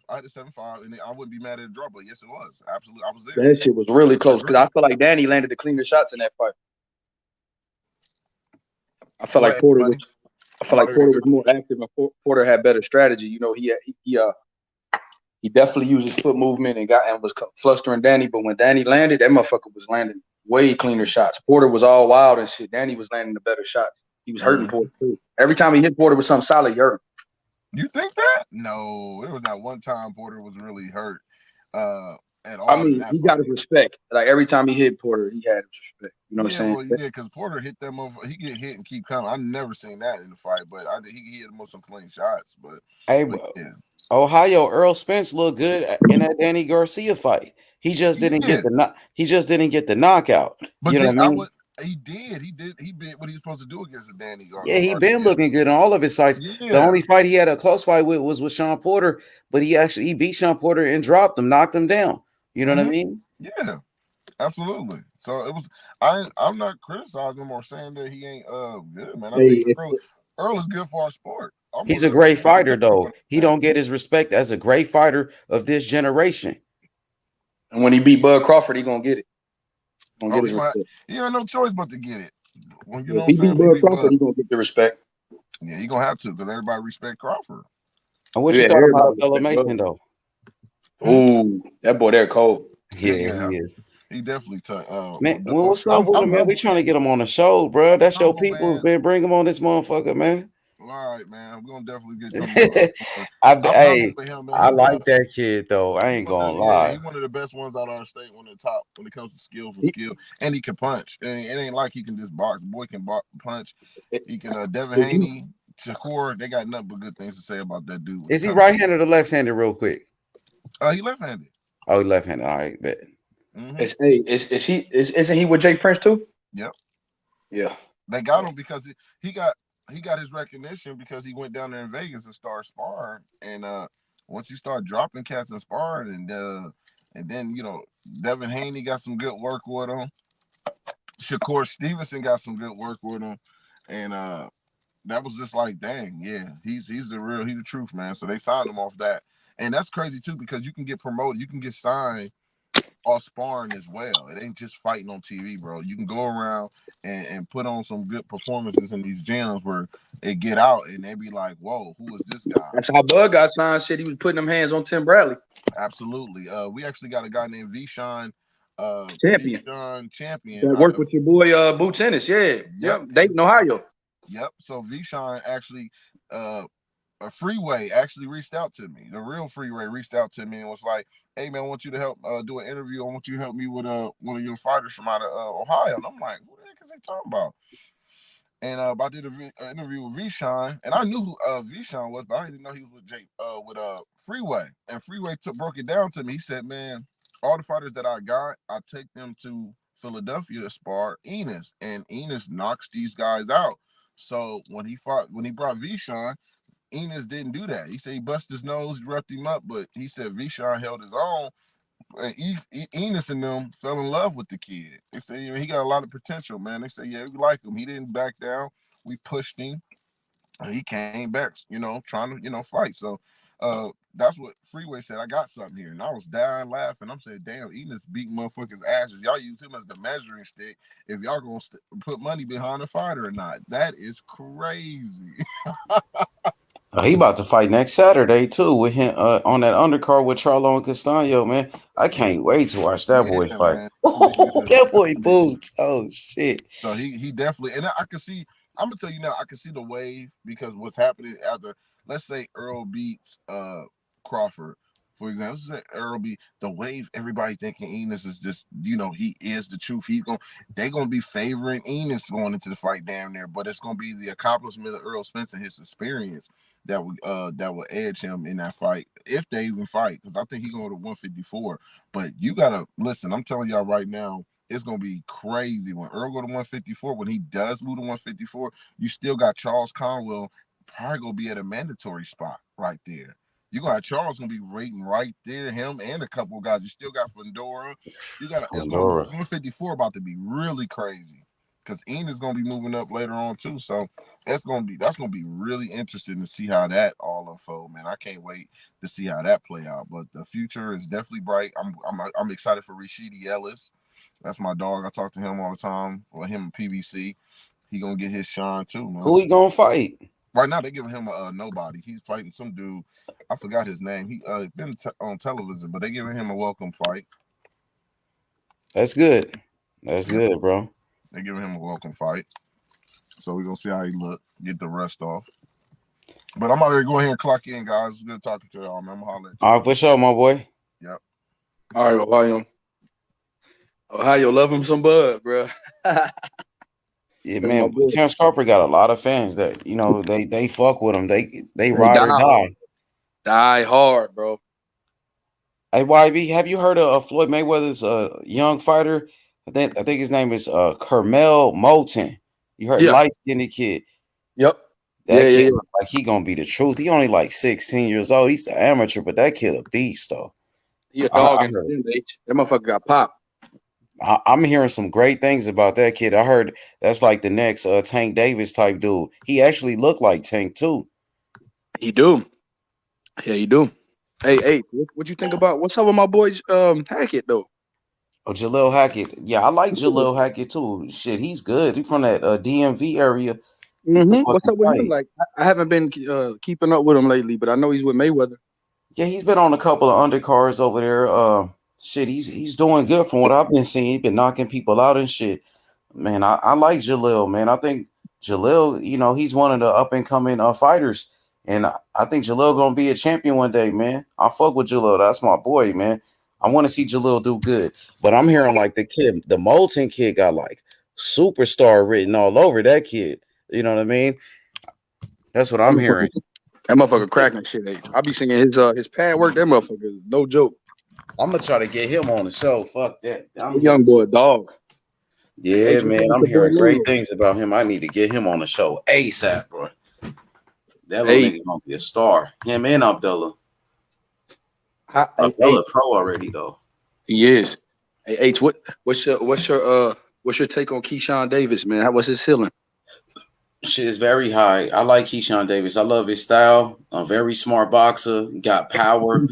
And I wouldn't be mad at a draw, but yes, it was. Absolutely, I was there. That shit was really close because I feel like Danny landed the cleaner shots in that fight. I felt like Porter was more active, and Porter had better strategy. He definitely used his foot movement and was flustering Danny. But when Danny landed, that motherfucker was landing way cleaner shots. Porter was all wild and shit. Danny was landing the better shots. He was hurting Porter too. Every time he hit Porter with something solid, he hurt him. You think that? No, there was not one time Porter was really hurt at all. I mean, he got his respect. Like every time he hit Porter, he had his respect. You know what I'm saying? Well, yeah, because Porter hit them over. He get hit and keep coming. I never seen that in the fight, but he hit him with some clean shots. But yeah. Ohio, Errol Spence looked good in that Danny Garcia fight. He just didn't get the knockout. But you know what I mean? He did. He did what he was supposed to do against Danny. Yeah, he been looking good in all of his fights. Yeah. The only fight he had a close fight with was with Sean Porter, but he beat Sean Porter and dropped him, knocked him down. You know what I mean? Yeah, absolutely. So it was. I'm not criticizing him or saying that he ain't good, man. I think Earl is good for our sport. He's a great fighter, though. He don't get his respect as a great fighter of this generation. And when he beat Bud Crawford, he gonna get it. He had no choice but to get it. When you know if he beat Bud Crawford, he gonna get the respect. Yeah, he gonna have to because everybody respect Crawford. And what you thought about Bella Mason, though? Ooh, that boy there cold. Yeah, he is. He definitely man, what's up with him, man? We trying to get him on the show, bro. That's your people, man. Bring him on this motherfucker, man. All right, man. We're gonna definitely get I like that kid, though. I ain't gonna lie. He's one of the best ones out of our state when the top when it comes to skill for skill, and he can punch. And it ain't like he can just box. The boy can punch. He can. Devin Haney, Shakur, they got nothing but good things to say about that dude. Is he right-handed or left-handed? Real quick. He left-handed. Oh, he left-handed. All right, bet. Isn't he with Jake Prince too? Yep. Yeah. They got him because he got his recognition because he went down there in Vegas and started sparring. And once he started dropping cats and sparring, and then Devin Haney got some good work with him. Shakur Stevenson got some good work with him, and that was just like, dang, yeah, he's the truth, man. So they signed him off that, and that's crazy too because you can get promoted, you can get signed off sparring as well. It ain't just fighting on TV, bro. You can go around and put on some good performances in these gyms where they get out and they be like, whoa, who is this guy? That's how Bud got signed. Said he was putting them hands on Tim Bradley. Absolutely. We actually got a guy named Vishon Champion. That worked with your boy Boots Ennis. Yeah. Yep. Dayton, Ohio. Yep. So Vishon actually a Freeway actually reached out to me. The real Freeway reached out to me and was like, hey man, I want you to help do an interview. I want you to help me with one of your fighters from out of Ohio. And I'm like, who the heck is he talking about? And I did an interview with Vishon, and I knew who Vishon was, but I didn't know he was with Freeway. And Freeway broke it down to me. He said, man, all the fighters that I got, I take them to Philadelphia to spar Enos, and Enos knocks these guys out. So when he brought Vishon, Enos didn't do that. He said he busted his nose, roughed him up, but he said Vishon held his own. And Enos and them fell in love with the kid. They said he got a lot of potential, man. They said, yeah, we like him. He didn't back down. We pushed him. And he came back, trying to, fight. So that's what Freeway said. I got something here. And I was dying laughing. I'm saying, damn, Enos beat motherfuckers' asses. Y'all use him as the measuring stick if y'all going to put money behind a fighter or not. That is crazy. He about to fight next Saturday too with him on that undercard with Charlo and Castano, man. I can't wait to watch that boy fight. That boy Boots. Oh shit. So he definitely, and I can see. I'm gonna tell you now. I can see the wave because what's happening after. Let's say Errol beats Crawford, for example. Let's say Errol beat the wave. Everybody thinking Enos is just he is the truth. They're gonna be favoring Enos going into the fight down there, but it's gonna be the accomplishment of Errol Spence and his experience that will edge him in that fight if they even fight, because I think he's going to 154. But you gotta listen. I'm telling y'all right now, it's gonna be crazy when Earl go to 154. When he does move to 154, you still got Charles Conwell probably gonna be at a mandatory spot right there. You got Charles gonna be rating right there, him and a couple of guys. You still got Fundora. You got 154 about to be really crazy. Because Ian is gonna be moving up later on too, so that's gonna be really interesting to see how that all unfold, man. I can't wait to see how that play out. But the future is definitely bright. I'm excited for Rashidi Ellis. That's my dog. I talk to him all the time. Well, him and PBC, he gonna get his shine too, man. Who he gonna fight? Right now they're giving him a nobody. He's fighting some dude. I forgot his name. He been on television, but they're giving him a welcome fight. That's good. That's good, bro. They're giving him a welcome fight. So we're going to see how he look, get the rest off. But I'm already going here and clock in, guys. It's good talking to y'all, man. I'm hollering. All right, for sure, my boy. Yep. All right, Ohio, love him some Bud, bro. Yeah, man. Terence Crawford got a lot of fans that, they fuck with him. They ride or die. Die hard, bro. Hey, YB, have you heard of Floyd Mayweather's young fighter I think his name is Carmel Moulton. You heard light skinned kid. Yep. That kid look like he gonna be the truth. He only like 16 years old. He's an amateur, but that kid a beast though. He a dog in the gym, that motherfucker got popped. I'm hearing some great things about that kid. I heard that's like the next Tank Davis type dude. He actually looked like Tank too. He do. Yeah, he do. Hey, what you think about what's up with my boy Hackett though? Oh, Jaleel Hackett. Yeah, I like Jaleel Hackett too. Shit, he's good. He's from that DMV area. What's up with him? Like, I haven't been keeping up with him lately, but I know he's with Mayweather. Yeah, he's been on a couple of undercards over there. Shit, he's doing good from what I've been seeing. He's been knocking people out and shit. Man, I like Jaleel, man. I think Jaleel, you know, he's one of the up and coming fighters. And I think Jaleel gonna be a champion one day, man. I fuck with Jaleel. That's my boy, man. I want to see Jaleel do good. But I'm hearing like the Moulton kid got like superstar written all over that kid. You know what I mean? That's what I'm hearing. That motherfucker cracking shit. I be singing his pad work. That motherfucker is no joke. I'm gonna try to get him on the show. Fuck that. I'm young boy, dog. Yeah, man. I'm hearing great things about him. I need to get him on the show ASAP, bro. That little nigga gonna be a star. Him and Abdullah. Abdullah pro already though. He is. Hey H, what's your take on Keyshawn Davis, man? What's his ceiling? Shit is very high. I like Keyshawn Davis. I love his style. A very smart boxer. Got power.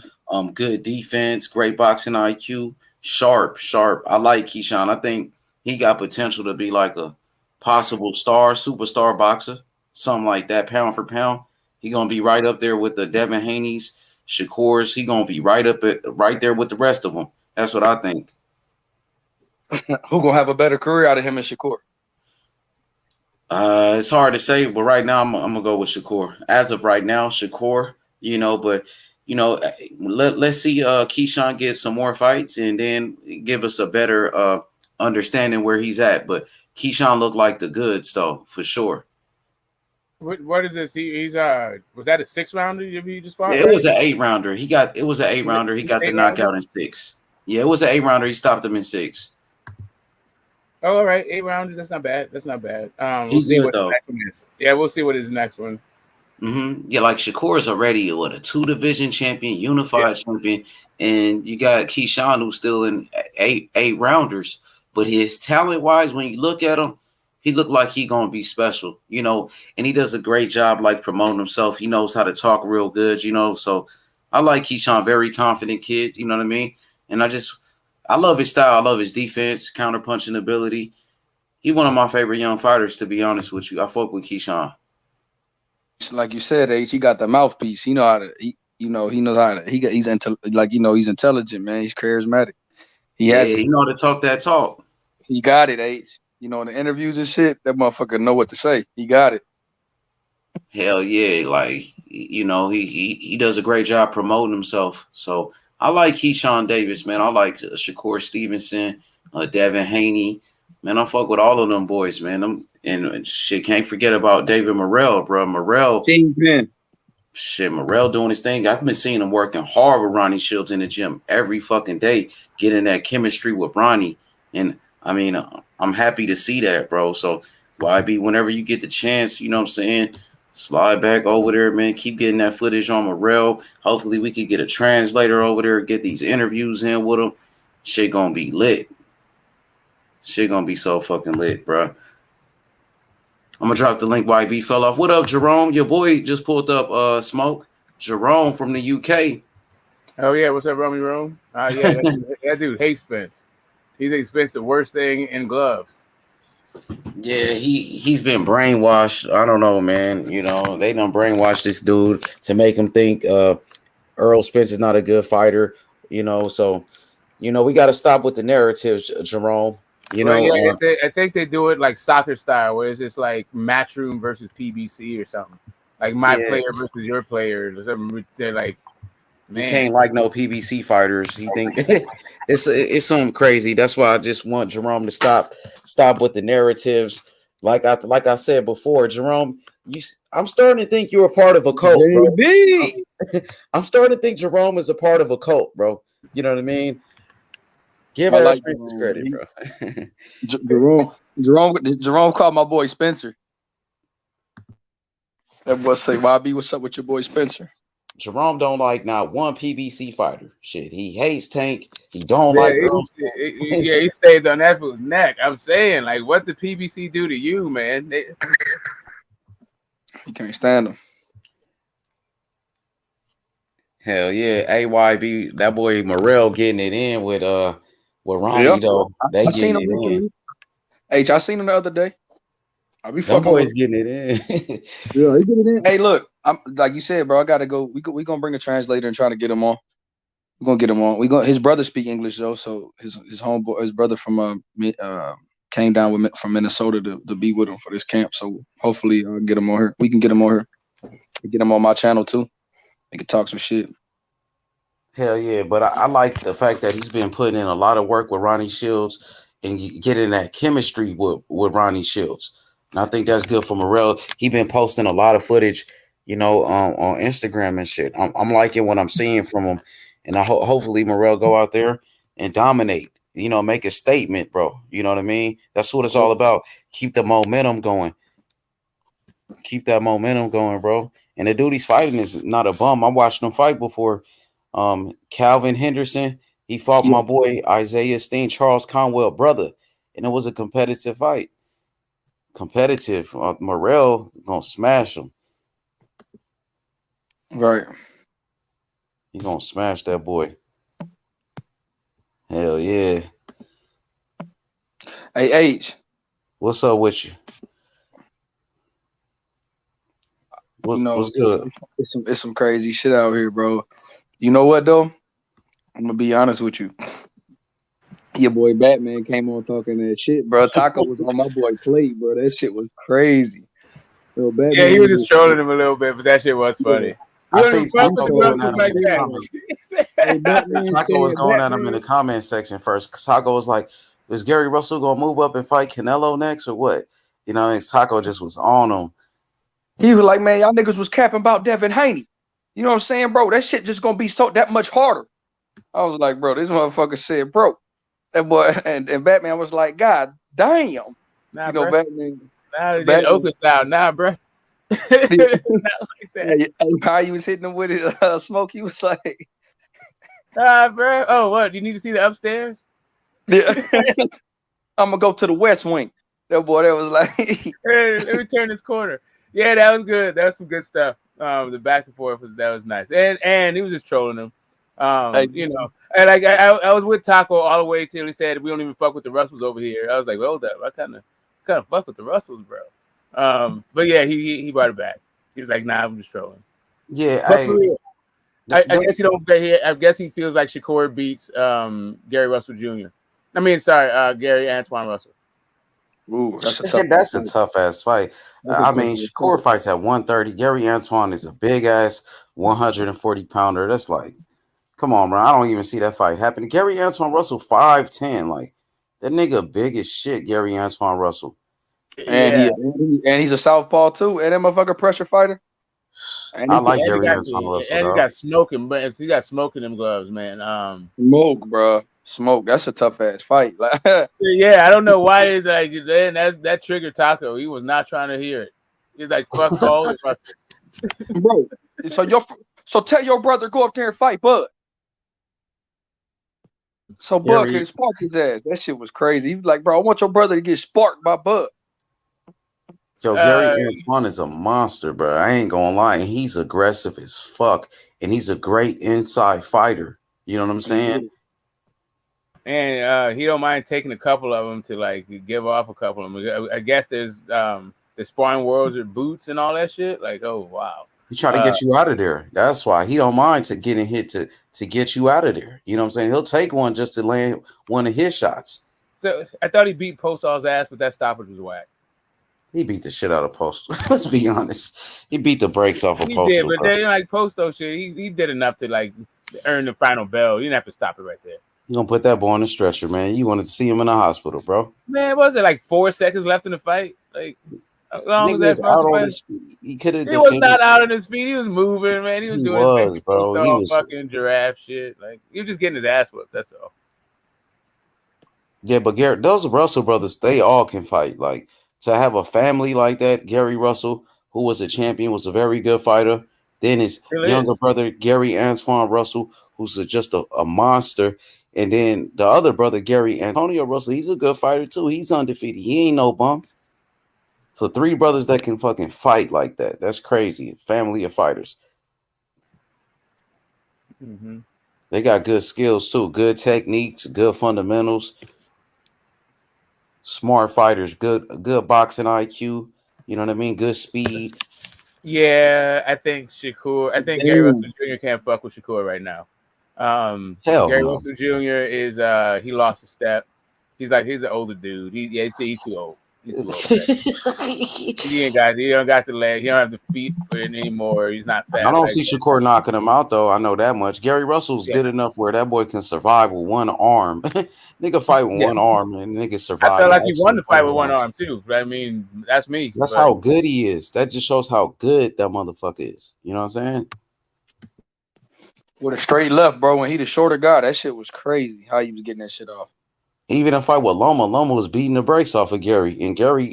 Good defense. Great boxing IQ. Sharp. I like Keyshawn. I think he got potential to be like a possible superstar boxer. Something like that, pound for pound. He gonna be right up there with the Devin Haney's, Shakur's. He gonna be right there with the rest of them. That's what I think. Who gonna have a better career out of him and Shakur? It's hard to say, but right now I'm gonna go with Shakur. As of right now, Shakur. You know, but you know, let's see Keyshawn get some more fights and then give us a better understanding where he's at. But Keyshawn looked like the goods though, for sure. What is this? He's was that a 6-rounder you just fought? Yeah, it was an 8-rounder. It was an 8-rounder. He got the knockout in 6. Yeah, it was an 8-rounder. He stopped him in 6. Oh, all right, 8 rounders. That's not bad. We'll He's see good, what his though. next one is. Yeah, we'll see what his next one. Yeah, like Shakur is already a 2-division champion, unified champion, and you got Keyshawn who's still in 8 rounders. But his talent wise, when you look at him, he looked like he gonna be special, you know. And he does a great job like promoting himself. He knows how to talk real good, you know. So I like Keyshawn, very confident kid. You know what I mean? And I love his style. I love his defense, counter-punching ability. He one of my favorite young fighters, to be honest with you. I fuck with Keyshawn. Like you said, H, he got the mouthpiece. He know how to. He knows how to. He's intelligent, man. He's charismatic. He know how to talk that talk. He got it, H. You know, in the interviews and shit, that motherfucker know what to say. He got it. Hell yeah, like you know, he does a great job promoting himself. So I like Keyshawn Davis, man. I like Shakur Stevenson, Devin Haney. Man, I fuck with all of them boys, man. And shit, can't forget about David Morrell, bro. Morrell doing his thing. I've been seeing him working hard with Ronnie Shields in the gym every fucking day, getting that chemistry with Ronnie. And I mean, I'm happy to see that, bro. So YB, whenever you get the chance, you know what I'm saying, slide back over there, man. Keep getting that footage on Morrell. Hopefully we could get a translator over there, get these interviews in with him. Shit gonna be lit. Shit gonna be so fucking lit, bro. I'm gonna drop the link. YB fell off. What up, Jerome? Your boy just pulled up smoke. Jerome from the UK. Oh yeah, what's up, Romy Rome? Yeah, that dude hates Spence. He thinks Spence the worst thing in gloves. Yeah, he's been brainwashed. I don't know, man. You know, they done brainwashed this dude to make him think Errol Spence is not a good fighter. You know, so you know we got to stop with the narratives, Jerome. You know, yeah, I think they do it like soccer style, where it's just like Matchroom versus PBC or something, like my player versus your player or something. They're like, man, he can't like no PBC fighters. He think it's something crazy. That's why I just want Jerome to stop with the narratives. Like I said before, Jerome, I'm starting to think you're a part of a cult, bro. I'm starting to think Jerome is a part of a cult, bro. You know what I mean? Give I Errol like Spence his Jerome. credit, bro. Jerome called my boy Spencer. That boy say, YB, what's up with your boy Spencer? Jerome don't like not one PBC fighter. Shit, he hates Tank. He don't like Errol Spence. Yeah, he stays on that fool's neck. I'm saying, like, what the PBC do to you, man? He can't stand him. Hell yeah, AYB, that boy Morrell getting it in with Ronnie though. They I seen getting him it in. recently. I seen him the other day. I be Them fucking with boys getting it in. Yeah, he get it in. Hey, look, I'm like you said, bro. I gotta go. We gonna bring a translator and try to get him on. We're gonna get him on. His brother speak English though, so his homeboy, his brother from came down with from Minnesota to be with him for this camp. So hopefully I'll get him on here. We can get him on here. Get him on my channel too. We can talk some shit. Hell yeah, but I like the fact that he's been putting in a lot of work with Ronnie Shields and getting that chemistry with Ronnie Shields. And I think that's good for Morrell. He been posting a lot of footage, on Instagram and shit. I'm liking what I'm seeing from him. And I hopefully Morrell go out there and dominate, make a statement, bro. You know what I mean? That's what it's all about. Keep the momentum going. Keep that momentum going, bro. And the dude he's fighting is not a bum. I watched him fight before. Calvin Henderson, he fought my boy Isaiah Steen, Charles Conwell brother, and it was a competitive fight. Competitive. Morrell gonna smash him. Right. He gonna smash that boy. Hell yeah. Hey H, what's up with you? What's good? It's some crazy shit out here, bro. You know what though? I'm gonna be honest with you. Your boy Batman came on talking that shit, bro. Taco was on my boy plate, bro. That shit was crazy. So Batman, Yeah, he was just trolling him a little bit, but that shit was funny. I see Taco going at him in the comments. Taco was going at him in the comment section first. Taco was like, "Is Gary Russell gonna move up and fight Canelo next, or what?" And Taco just was on him. He was like, "Man, y'all niggas was capping about Devin Haney. You know what I'm saying, bro? That shit just gonna be that much harder." I was like, "Bro, this motherfucker said, bro." That boy and Batman was like, "God damn." Nah, bro. Batman. Nah, they did Oakland style. Nah, bro. Not like that. How he was hitting him with his smoke, he was like, "Nah, bro. Oh, what? You need to see the upstairs?" Yeah. I'm gonna go to the West Wing. That boy, that was like, "Hey, let me turn this corner." Yeah, that was good. That was some good stuff. The back and forth was nice, and he was just trolling him. And like I was with Taco all the way till he said we don't even fuck with the Russells over here. I was like, well, I kind of fuck with the Russells, bro. But yeah, he brought it back. He was like, nah, I'm just trolling. Yeah, but for real, I guess he don't. I guess he feels like Shakur beats Gary Russell Jr. Gary Antoine Russell. Ooh, that's a tough ass fight. I mean, Shakur fights at 130. Gary Antoine is a big ass 140 pounder. That's like, come on, bro. I don't even see that fight happening. Gary Antoine Russell 5'10". Like, that nigga big as shit, Gary Antoine Russell. And he's a southpaw too. And that motherfucker pressure fighter. I like Gary Antoine Russell. And he got smoking, but he got smoking them gloves, man. Smoke, bro. Smoke. That's a tough ass fight. Yeah, I don't know why it's like that triggered Taco. He was not trying to hear it. He's like, fuck all the fuckers. Bro. So tell your brother go up there and fight Bud. So Bud can spark his ass. That shit was crazy. He was like, bro, I want your brother to get sparked by Bud. Yo, Gary Antoine is a monster, bro. I ain't gonna lie. He's aggressive as fuck. And he's a great inside fighter. You know what I'm saying? And he don't mind taking a couple of them to like give off a couple of them. I guess there's the sparring worlds with boots and all that shit. Like, oh wow. He try to get you out of there. That's why he don't mind getting hit to get you out of there. You know what I'm saying? He'll take one just to land one of his shots. So I thought he beat Postall's ass, but that stoppage was whack. He beat the shit out of Postal. Let's be honest. He beat the brakes off of Postal. He did, but then like Postal shit, he did enough to like earn the final bell. You didn't have to stop it right there. You gonna put that boy on the stretcher, man. You wanted to see him in the hospital, bro. Man, was it like 4 seconds left in the fight? Like, how long was that? Out on his feet. He was not out on his feet. He was moving, man. He was doing bro. He was fucking giraffe shit. Like, he was just getting his ass whipped. That's all. Yeah, but those Russell brothers, they all can fight. Like to have a family like that, Gary Russell, who was a champion, was a very good fighter. Then his Really younger is. brother, Gary Antoine Russell, who's just a monster. And then the other brother, Gary Antonio Russell, he's a good fighter too. He's undefeated. He ain't no bum. So 3 brothers that can fucking fight like that. That's crazy. Family of fighters. Mm-hmm. They got good skills too. Good techniques, good fundamentals. Smart fighters, good boxing IQ. You know what I mean? Good speed. Yeah, I think Shakur. I think Gary Russell Jr. can't fuck with Shakur right now. Hell Gary no. Russell Jr. is he lost a step. He's an older dude. He's too old. He's too old. He don't got the leg. He don't have the feet for it anymore. He's not fast. I don't see Shakur knocking him out though. I know that much. Gary Russell's good enough where that boy can survive with one arm. Nigga fight with one arm and nigga survive. I felt like he won the fight with one arm too. But I mean, that's me. That's how good he is. That just shows how good that motherfucker is. You know what I'm saying? With a straight left, bro. When he the shorter guy, that shit was crazy. How he was getting that shit off. Even in a fight with Loma was beating the brakes off of Gary. And Gary,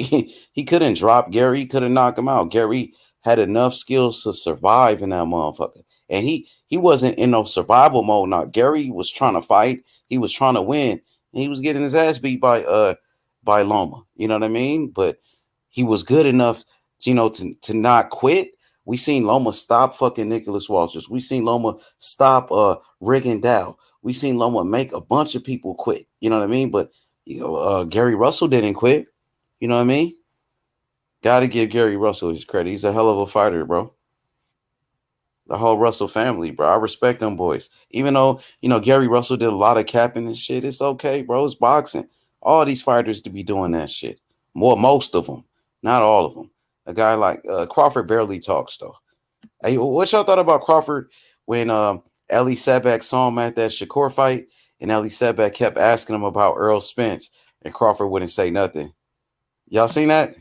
he couldn't drop Gary. He couldn't knock him out. Gary had enough skills to survive in that motherfucker. And he wasn't in no survival mode. Now, Gary was trying to fight. He was trying to win. And he was getting his ass beat by Loma. You know what I mean? But he was good enough, to not quit. We seen Loma stop fucking Nicholas Walters. We seen Loma stop Riggin Dow. We seen Loma make a bunch of people quit. You know what I mean? But Gary Russell didn't quit. You know what I mean? Got to give Gary Russell his credit. He's a hell of a fighter, bro. The whole Russell family, bro. I respect them boys. Even though, Gary Russell did a lot of capping and shit. It's okay, bro. It's boxing. All these fighters to be doing that shit. Most of them. Not all of them. A guy like Crawford barely talks, though. Hey, what y'all thought about Crawford when Ellie Sebek saw him at that Shakur fight, and Ellie Sebek kept asking him about Errol Spence, and Crawford wouldn't say nothing? Y'all seen that?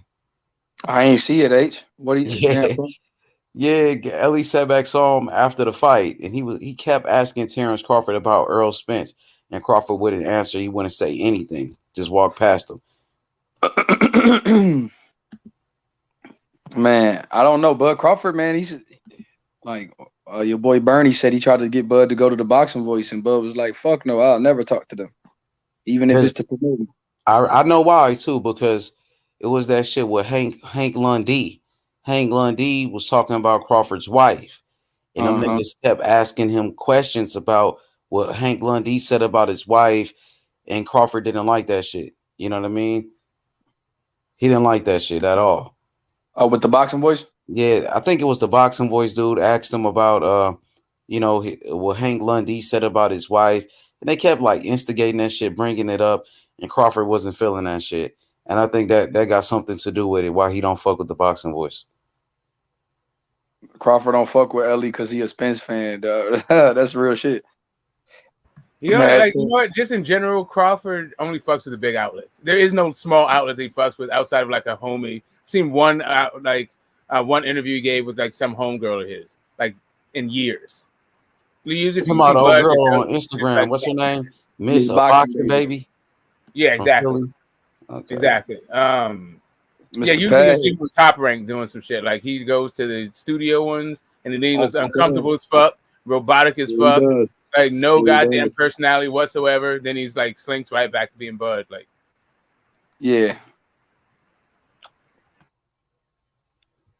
I ain't see it, H. What do you? Yeah, Ellie Sebek saw him after the fight, and he kept asking Terence Crawford about Errol Spence, and Crawford wouldn't answer. He wouldn't say anything. Just walk past him. Man, I don't know, Bud Crawford, man. He's like your boy Bernie said he tried to get Bud to go to the Boxing Voice, and Bud was like, "Fuck no, I'll never talk to them, even if it's to promote them." I know why too, because it was that shit with Hank Lundy. Hank Lundy was talking about Crawford's wife, and them niggas kept asking him questions about what Hank Lundy said about his wife, and Crawford didn't like that shit. You know what I mean? He didn't like that shit at all. Oh, with the Boxing Voice? Yeah, I think it was the Boxing Voice dude asked him about what Hank Lundy said about his wife, and they kept like instigating that shit, bringing it up, and Crawford wasn't feeling that shit. And I think that got something to do with it, why he don't fuck with the Boxing Voice. Crawford don't fuck with Ellie because he a Spence fan, dog. That's real shit. You know what? Just in general, Crawford only fucks with the big outlets. There is no small outlet he fucks with outside of like a homie. I've seen one one interview he gave with like some homegirl of his, like in years. Some old girl on Instagram. Like, what's her name? Miss Boxing Baby. Yeah, exactly. Okay. Exactly. Yeah, usually you see him on Top Rank doing some shit. Like he goes to the studio ones, and then he looks uncomfortable as fuck, robotic as fuck, like no goddamn personality whatsoever. Then he's like slinks right back to being Bud. Like, yeah.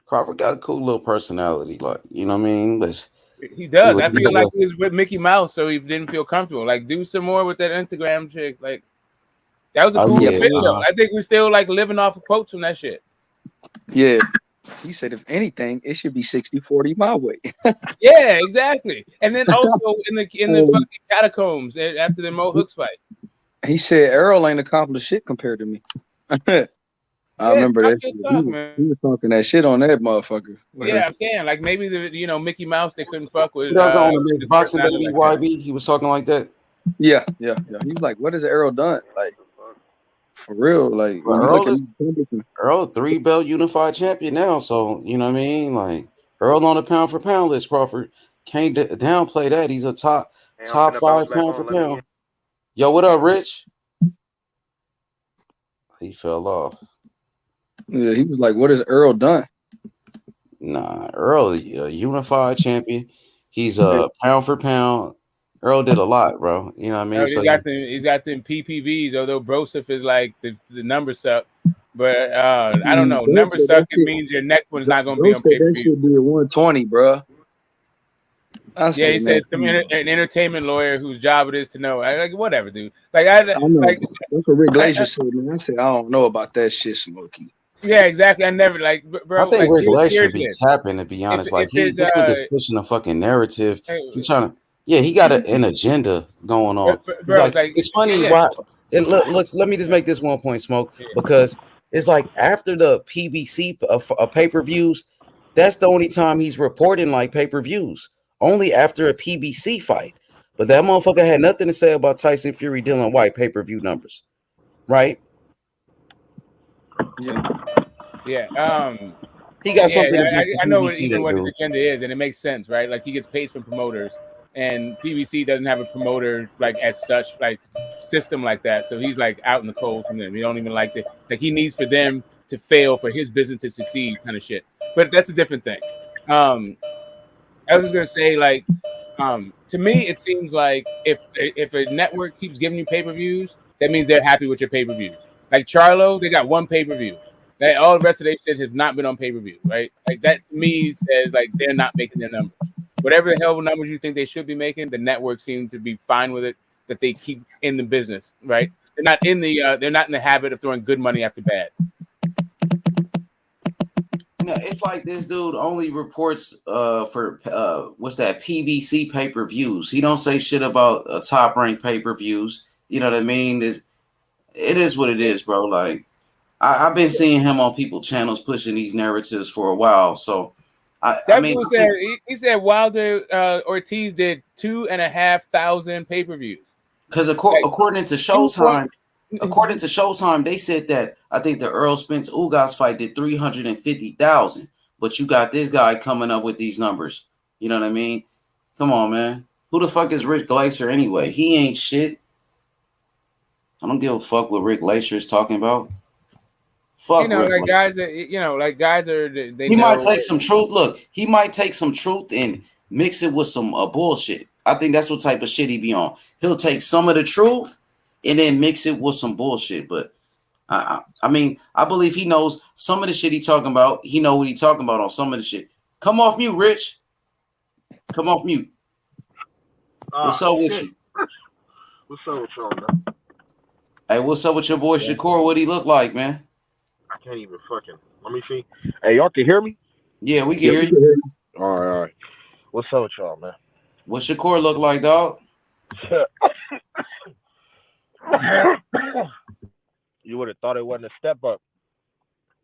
Crawford got a cool little personality, like, you know what I mean? But he does. I feel like he was with Mickey Mouse, so he didn't feel comfortable. Like, do some more with that Instagram chick. Like, that was a cool video. I think we're still like living off of quotes from that shit. Yeah. He said, if anything, it should be 60-40 my way. Yeah, exactly. And then also in the fucking catacombs after the Mo Hooks fight. He said Errol ain't accomplished shit compared to me. I remember that. He was talking that shit on that motherfucker. Yeah, I'm saying like maybe the Mickey Mouse they couldn't fuck with. That was on the Boxing Baby YB. He was talking like that. Yeah. He was like, "What has Errol done?" Like for real. Like Errol 3-belt unified champion now. So you know what I mean. Like Errol on a pound for pound list. Crawford can't downplay that. He's a top 5 pound for pound. Yo, what up, Rich? He fell off. Yeah, he was like, "What has Earl done?" Nah, Earl, a unified champion. He's a pound for pound. Earl did a lot, bro. You know what I mean? So He's got them PPVs, although Broseph is like the number suck. But I don't know. Number suck, it means your next one is not going to be on pay per That view. should be 120, bro. Yeah, he says an entertainment lawyer whose job it is to know. Like whatever, dude. Like I know. like That's what Rick Glacier said, man. I said, I don't know about that shit, Smokey. yeah, exactly. I never like, bro. I think like, Rick Glacier here's be this. capping, to be honest. Like this nigga's pushing a fucking narrative. Hey, He's trying to, yeah, he got an agenda going on. bro, It's funny why. And look, let me just make this one point, Smoke, because it's like after the PBC pay-per-views, that's the only time he's reporting like pay-per-views. Only after a PBC fight. But that motherfucker had nothing to say about Tyson Fury, Dylan White pay-per-view numbers, right? Yeah. He got something against I know PBC what his dude. agenda is, and it makes sense, right? Like he gets paid from promoters, and PBC doesn't have a promoter like as such, like system like that. So he's like out in the cold from them. He don't even like that. Like he needs for them to fail for his business to succeed, kind of shit. But that's a different thing. I was just gonna say, like, to me, it seems like if a network keeps giving you pay-per-views, that means they're happy with your pay-per-views. Like Charlo, they got one pay-per-view. All the rest of their shit has not been on pay-per-view, right? Like that to me says like they're not making their numbers. Whatever the hell numbers you think they should be making, the network seems to be fine with it. That they keep in the business, right? They're not in the habit of throwing good money after bad. No, it's like this dude only reports for what's that PBC pay-per-views. He don't say shit about top rank pay-per-views. You know what I mean? It is what it is, bro. Like I've been seeing him on people's channels pushing these narratives for a while. So He said Wilder Ortiz did 2,500 pay-per-views. Because according to Showtime, they said that I think the Errol Spence Ugas fight did 350,000, but you got this guy coming up with these numbers. You know what I mean? Come on, man. Who the fuck is Rick Glacier anyway? He ain't shit. I don't give a fuck what Rick Glacier is talking about. Fuck, guys are. He might take some truth. Look, he might take some truth and mix it with some bullshit. I think that's what type of shit he be on. He'll take some of the truth and then mix it with some bullshit. But I mean, I believe he knows some of the shit he talking about. He know what he talking about on some of the shit. Come off mute, Rich. Come off mute. What's up with you? What's up with y'all, man? Hey, what's up with your boy Shakur? What he look like, man? I can't even fucking. Let me see. Hey, y'all can hear me? Yeah, we can hear you. All right. What's up with y'all, man? What Shakur look like, dog? You would have thought it wasn't a step up.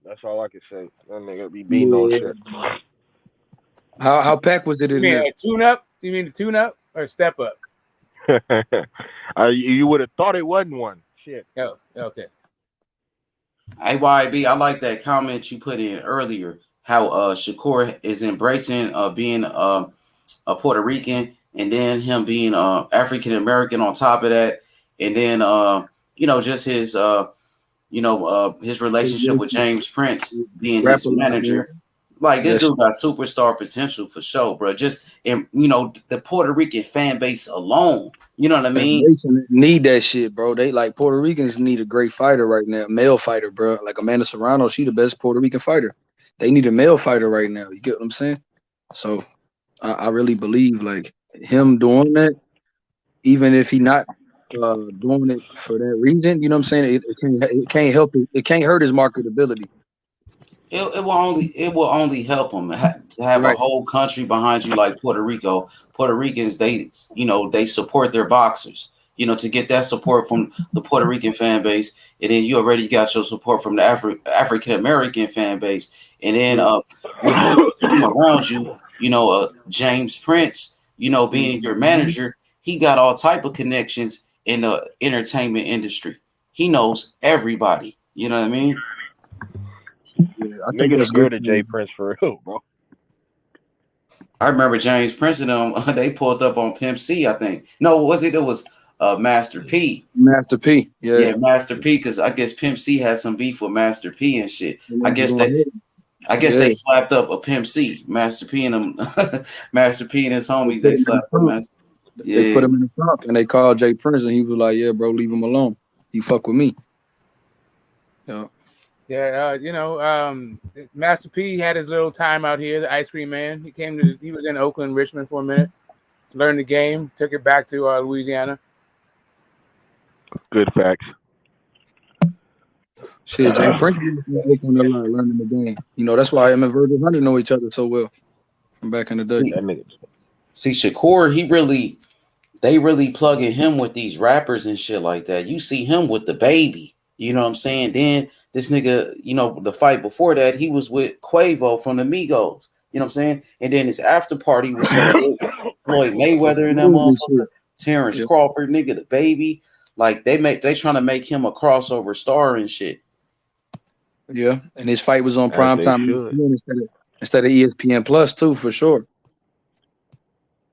That's all I can say. That nigga be beating on shit. How packed was it in there? A tune up? You mean the tune up or step up? You would have thought it wasn't one. Shit. Oh, okay. Hey, YB, I like that comment you put in earlier. How Shakur is embracing being a Puerto Rican, and then him being African American on top of that, and then just his his relationship with James Prince being his manager. Like this dude got superstar potential for sure, bro. Just in the Puerto Rican fan base alone. You know what I mean? Need that shit, bro. They like Puerto Ricans need a great fighter right now, male fighter, bro. Like Amanda Serrano, she the best Puerto Rican fighter. They need a male fighter right now. You get what I'm saying? So I really believe like him doing that, even if he not doing it for that reason. You know what I'm saying? It can't help it. It can't hurt his marketability. It will only help him to have a whole country behind you like Puerto Rico. Puerto Ricans, they support their boxers, to get that support from the Puerto Rican fan base. And then you already got your support from the African American fan base. And then with the team around you, James Prince, being your manager, he got all type of connections in the entertainment industry. He knows everybody. You know what I mean? Yeah, I think it's good at Jay Prince for real, bro. I remember James Prince and them. They pulled up on Pimp C. I think. No, was it? It was Master P. Master P. Yeah, Master P. Because I guess Pimp C has some beef with Master P and shit. I guess they slapped up a Pimp C, Master P and them, Master P and his homies. They slapped him. They put him in the trunk and they called Jay Prince and he was like, "Yeah, bro, leave him alone. You fuck with me." Yeah. Yeah, Master P had his little time out here, the ice cream man. He was in Oakland, Richmond for a minute, learned the game, took it back to Louisiana. Good facts. Shit, Jay Prince was in Oakland learning the game. That's why him and Virgil Hunter know each other so well from back in the day. See, Shakur, they really plugging him with these rappers and shit like that. You see him with the baby. You know what I'm saying? Then this nigga, the fight before that, he was with Quavo from the Migos. You know what I'm saying? And then his after party was so good. Floyd Mayweather and that motherfucker. Terence Crawford, nigga, the baby. Like they trying to make him a crossover star and shit. Yeah, and his fight was on primetime instead of ESPN Plus too, for sure.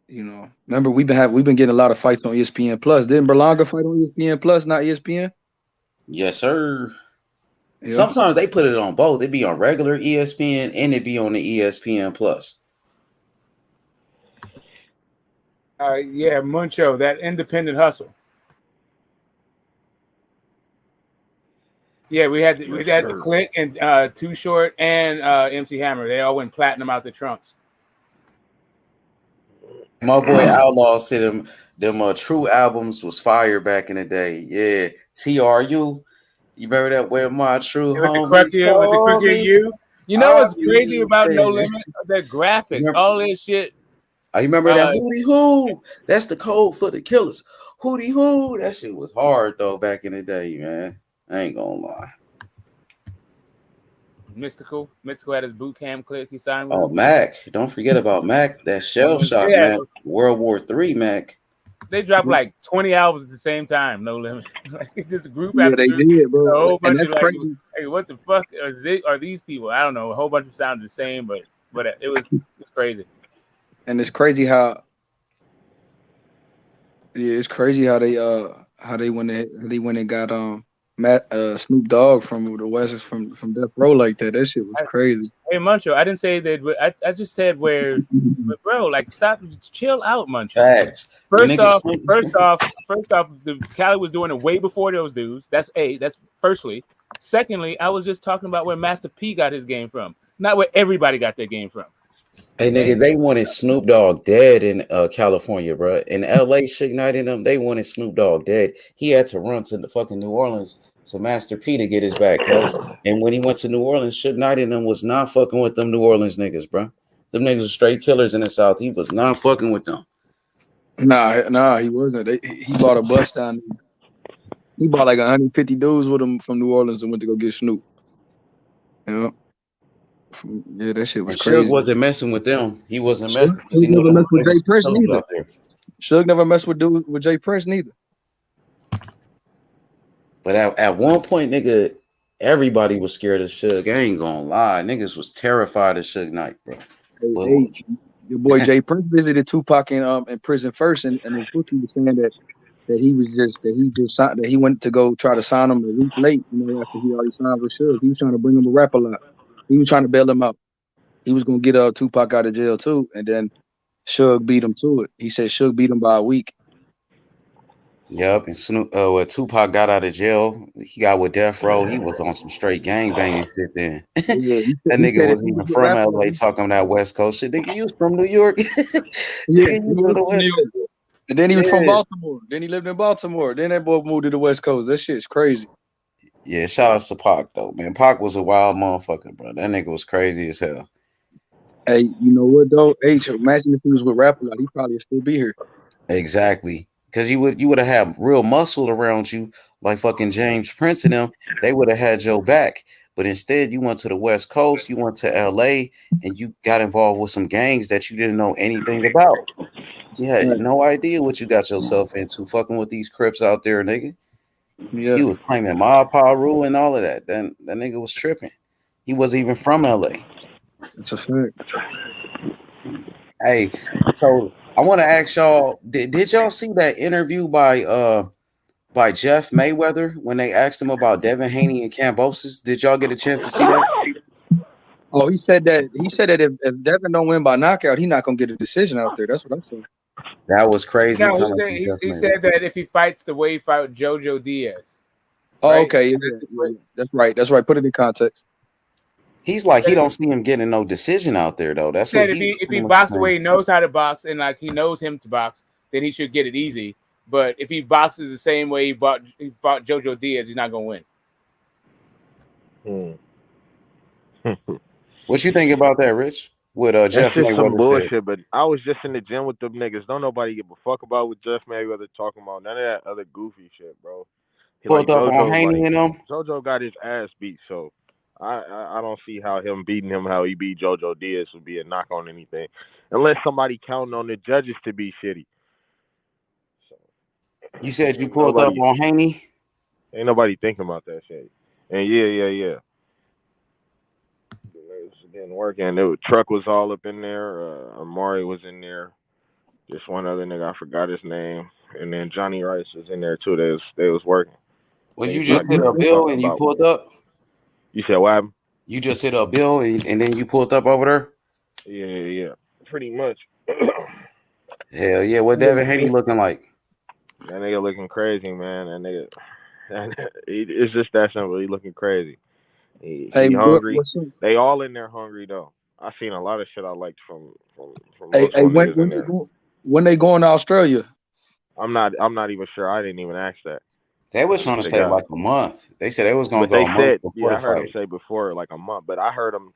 Remember we've been getting a lot of fights on ESPN Plus. Didn't Berlanga fight on ESPN Plus, not ESPN? Yes, sir. Yeah. Sometimes they put it on both. It be on regular ESPN and it be on the ESPN Plus. Yeah, Muncho, that independent hustle. Yeah, we had the Click and Too Short and MC Hammer. They all went platinum out the trunks. My boy Outlaw said them True albums was fire back in the day. Yeah, TRU. You remember that? Where my true homies call me? You know what's crazy about No Limit? The graphics, all this shit. I remember that hootie hoo. That's the code for the killers. Hootie hoo. That shit was hard though back in the day, man. I ain't gonna lie. Mystical had his boot camp click. He signed with. Oh, Mac! Don't forget about Mac. That Shell Shock, man. World War III, Mac. They dropped like 20 albums at the same time. No Limit. Like it's just group after group. They did, bro. A whole bunch and that's of crazy. Hey, what the fuck are these people? I don't know. A whole bunch of sound the same, but it was crazy. And it's crazy how. Yeah, it's crazy how they went and got Snoop Dogg from the West from Death Row like that. That shit was crazy. Hey Muncho, I didn't say that. I just said where, bro. Like, stop, chill out, Muncho. Facts. First off, the Cali was doing it way before those dudes. That's firstly. Secondly, I was just talking about where Master P got his game from, not where everybody got their game from. Hey, nigga, they wanted Snoop Dogg dead in California, bro. In LA, Suge Knight and them, they wanted Snoop Dogg dead. He had to run to the fucking New Orleans to Master P to get his back, bro. And when he went to New Orleans, Suge Knight and them was not fucking with them New Orleans niggas, bro. Them niggas were straight killers in the South. He was not fucking with them. Nah, he wasn't. He bought a bus down there. He bought like 150 dudes with him from New Orleans and went to go get Snoop. Yeah. Yeah, that shit was crazy. Suge wasn't messing with them. He wasn't messing. He never messed with Jay Prince neither. Suge never messed with Jay Prince neither. But at one point, nigga, everybody was scared of Suge. I ain't gonna lie. Niggas was terrified of Suge Knight, bro. Hey, your boy Jay Prince visited Tupac in prison first, and his bookie was saying that he went to go try to sign him a week late, after he already signed with Suge. He was trying to bring him a rap a lot. He was trying to bail him out. He was gonna get Tupac out of jail too, and then Suge beat him to it. He said Suge beat him by a week. Yep, and when Tupac got out of jail, he got with Death Row. He was on some straight gang banging shit then. Yeah, that nigga wasn't even from LA talking that West Coast shit. Nigga, you was from New York. Yeah, and then he was from Baltimore. Then he lived in Baltimore. Then that boy moved to the West Coast. That shit's crazy. Yeah, shout out to Pac though, man. Pac was a wild motherfucker, bro. That nigga was crazy as hell. Hey, you know what though? Imagine if he was with Rap a lot, he probably would still be here. Exactly. Because you would have had real muscle around you, like fucking James Prince and them. They would have had your back. But instead, you went to the West Coast, you went to LA, and you got involved with some gangs that you didn't know anything about. You had no idea what you got yourself into, fucking with these Crips out there, nigga. Yeah. He was claiming mob power rule and all of that. Then that nigga was tripping. He wasn't even from LA. It's a fact. Hey, so I want to ask y'all: did y'all see that interview by Jeff Mayweather when they asked him about Devin Haney and Kambosos? Did y'all get a chance to see that? Oh, he said that if Devin don't win by knockout, he's not gonna get a decision out there. That's what I said. That was crazy. No, he said that if he fights the way he fought Jojo Diaz. Oh, right? okay, yeah, that's right. That's right. Put it in context. He's like he don't see him getting no decision out there though. That's what if he boxes the way he knows how to box and like he knows him to box, then he should get it easy. But if he boxes the same way he fought Jojo Diaz, he's not gonna win. What you think about that, Rich? With Jeff Mayweather some bullshit, said. but I was just in the gym with them niggas. Don't nobody give a fuck about what Jeff Mayweather talking about. None of that other goofy shit, bro. Pulled up on Haney and them. JoJo got his ass beat, so I don't see how him beating him how he beat Jojo Diaz would be a knock on anything, unless somebody counting on the judges to be shitty. So, you said you pulled up on Haney? Ain't nobody thinking about that shit. And yeah. Didn't work, and the truck was all up in there. Amari was in there. Just one other nigga, I forgot his name, and then Johnny Rice was in there too. They was working. Well, you just hit a bill and you pulled up. You said what happened? You just hit a bill and then you pulled up over there. Yeah, pretty much. Hell yeah, what Devin Haney looking like? That nigga looking crazy, man. That nigga, it's just that simple. He looking crazy. He hungry. They all in there hungry though. I seen a lot of shit I liked from most niggas in there. When they going to Australia? I'm not even sure. I didn't even ask that. They was trying to say like a month. They said they was gonna go a month before the fight. I heard them say before like a month, but I heard them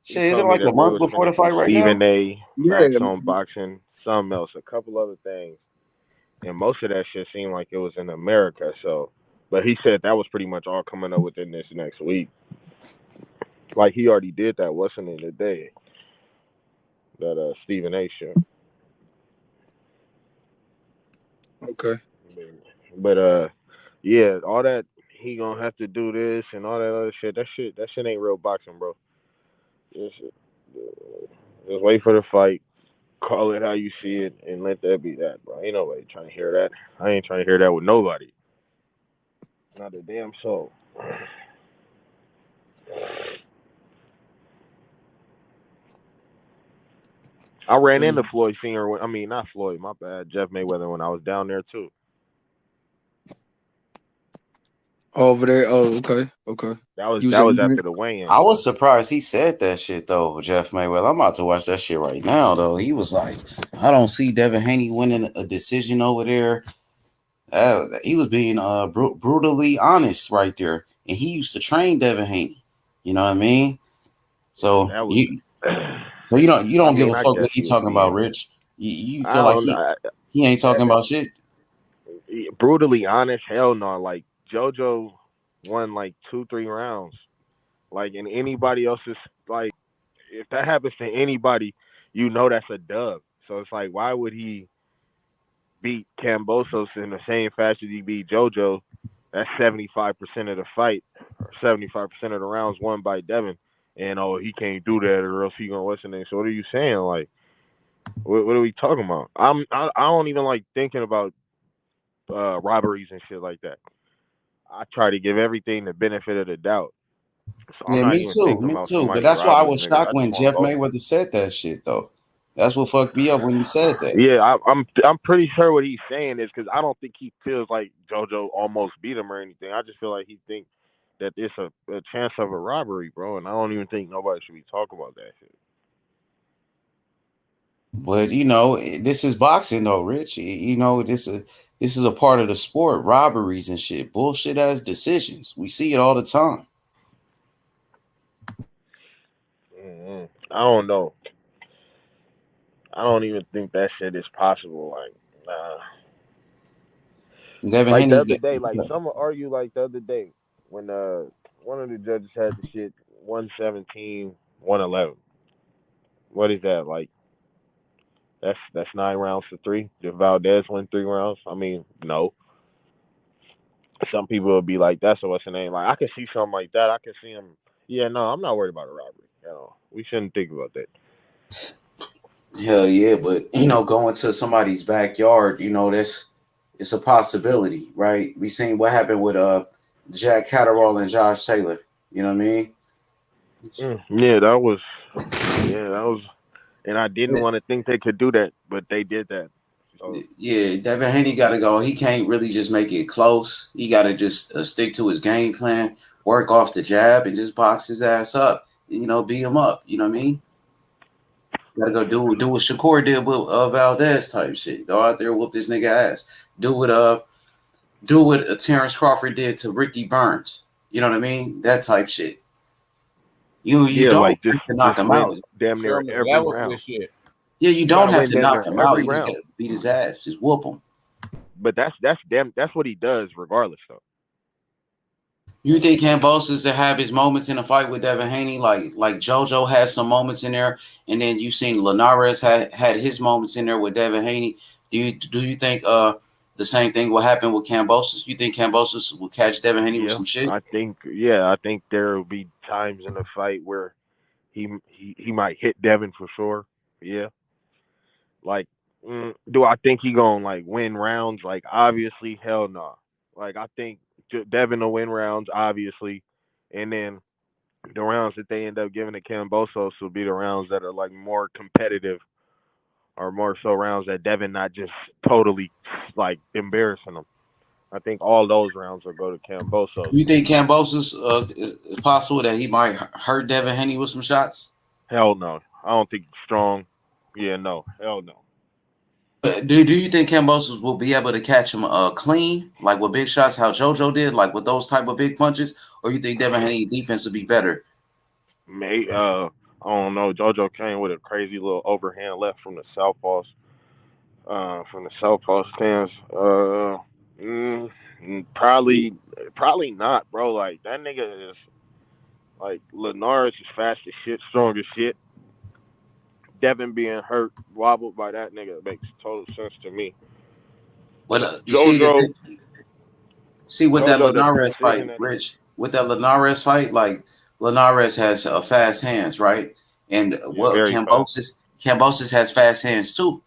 shit, is it like a month before the fight right now? Stephen A. Facts on boxing, something else, a couple other things, and most of that shit seemed like it was in America. So. But he said that was pretty much all coming up within this next week. Like he already did that, wasn't it, today? That Stephen A. show. Okay. But yeah, all that he gonna have to do this and all that other shit. That shit ain't real boxing, bro. Just wait for the fight, call it how you see it, and let that be that, bro. Ain't nobody trying to hear that. I ain't trying to hear that with nobody. Not a damn soul. I ran into Floyd Senior. I mean, not Floyd. My bad. Jeff Mayweather when I was down there too. Over there. Oh, okay. That was after the weigh-in. I was surprised he said that shit though, Jeff Mayweather. I'm about to watch that shit right now though. He was like, I don't see Devin Haney winning a decision over there. He was being brutally honest right there, and he used to train Devin Haney. You know what I mean? So you don't give a fuck what he talking about, Rich. You feel like he ain't talking about shit. Brutally honest, hell no. Like JoJo won like 2-3 rounds. Like, and anybody else's, like, if that happens to anybody, you know that's a dub. So it's like, why would he beat Kambosos in the same fashion he beat JoJo? That's 75% of the fight, or 75% of the rounds won by Devin. And he can't do that, or else he gonna listen. So what are you saying? Like, what are we talking about? I don't even like thinking about robberies and shit like that. I try to give everything the benefit of the doubt. So yeah, me too. But that's why I was shocked when Jeff Mayweather said that shit, though. That's what fucked me up when he said that. Yeah, I'm pretty sure what he's saying is because I don't think he feels like JoJo almost beat him or anything. I just feel like he thinks that it's a chance of a robbery, bro. And I don't even think nobody should be talking about that shit. But this is boxing, though, Rich. This is a part of the sport. Robberies and shit, bullshit ass decisions. We see it all the time. I don't know. I don't even think that shit is possible. Like, Devin like Haney, the other day, like someone argued like the other day when one of the judges had the shit 117, 111. What is that like? That's 9 rounds to 3. Did Valdez win 3 rounds? I mean, no. Some people will be like, that's what's the name. Like, I can see something like that. I can see him. Yeah, no, I'm not worried about a robbery. We shouldn't think about that. Hell yeah, but going to somebody's backyard, it's a possibility, right? We seen what happened with Jack Catterall and Josh Taylor. You know what I mean? Yeah, that was. Yeah, that was. And I didn't want to think they could do that, but they did that. So Yeah, Devin Haney got to go. He can't really just make it close. He got to just stick to his game plan, work off the jab, and just box his ass up. Beat him up. You know what I mean? Got to go do what Shakur did with Valdez type shit. Go out there, whoop this nigga ass. Do what Terence Crawford did to Ricky Burns. You know what I mean? That type shit. You yeah, don't like have to knock just him win out. damn Show near him his every levels of round. this shit. Yeah, you You don't gotta have win to damn knock near him out. every You just got round. to beat his ass. Just whoop him. But that's what he does regardless though. You think Kambosos to have his moments in a fight with Devin Haney, like JoJo had some moments in there, and then you seen Linares had his moments in there with Devin Haney. Do you think the same thing will happen with Kambosos? You think Kambosos will catch Devin Haney with Yeah, some shit? I think there will be times in the fight where he might hit Devin for sure. Yeah, like do I think he gonna like win rounds? Like obviously, hell no. Like I think Devin will win rounds obviously, and then the rounds that they end up giving to Kambosos will be the rounds that are like more competitive or more so rounds that Devin not just totally like embarrassing him. I think all those rounds will go to Kambosos. You think Kambosos it's possible that he might hurt Devin Haney with some shots? Hell no. I don't think he's strong. Yeah, no. Hell no. Do you think Kambosos will be able to catch him clean, like with big shots, how JoJo did, like with those type of big punches, or you think Devin Haney defense will be better? I don't know. JoJo came with a crazy little overhand left from the southpaw stance. Probably not, bro. Like that nigga is like Linares is fast as shit, strong as shit. Devin being hurt, wobbled by that nigga makes total sense to me. Well, you see that. JoJo, See with that JoJo, the Linares precision fight, that he, Rich. With that Linares fight, like Linares has fast hands, right? And yeah, what very fast. Kambosos has fast hands too.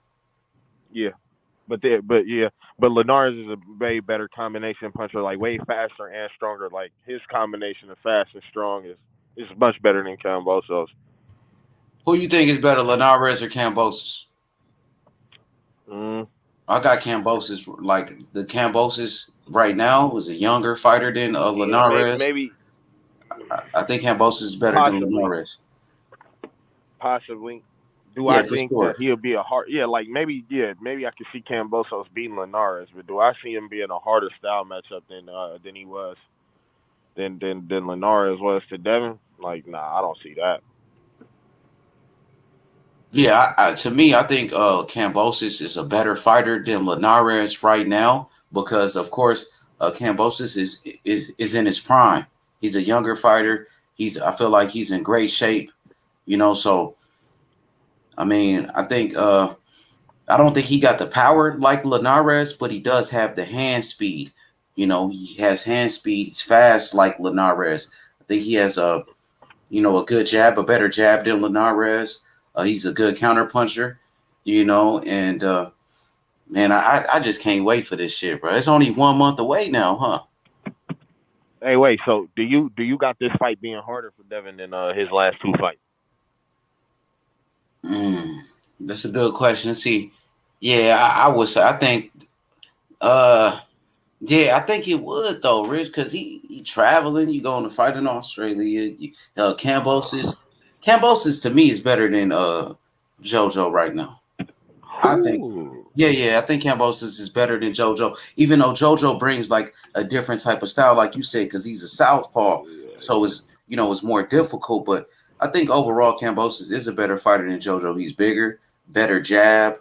Yeah, but Linares is a way better combination puncher, like way faster and stronger. Like his combination of fast and strong is much better than Kambosos. Who you think is better, Linares or Kambosos? Mm, I got Kambosos. Like the Kambosos right now is a younger fighter than yeah, Linares. maybe I think Kambosos is better than possibly, Linares. possibly. Do I Yeah, for think sure. that he'll be a hard? Maybe I could see Kambosos beating Linares, but do I see him being a harder style matchup than he was than Linares was to Devin? Like, nah, I don't see that. Yeah, to me, I think Kambosos is a better fighter than Linares right now because, of course, Kambosos is in his prime. He's a younger fighter. I feel like he's in great shape. So I mean, I don't think he got the power like Linares, but he does have the hand speed. He has hand speed. He's fast like Linares. I think he has a good jab, a better jab than Linares. He's a good counter puncher, and man, I just can't wait for this shit, bro. It's only 1 month away now, huh? Hey, wait. So do you got this fight being harder for Devin than his last two fights? That's a good question. Let's see. Yeah, I would say I think uh yeah, I think it would though, Rich, because he traveling. You going to fight in Australia. Cambosis to me is better than JoJo right now. I think. Ooh. Yeah. I think Cambosis is better than JoJo, even though JoJo brings like a different type of style, like you said, because he's a southpaw, so it's more difficult. But I think overall, Cambosis is a better fighter than JoJo. He's bigger, better jab,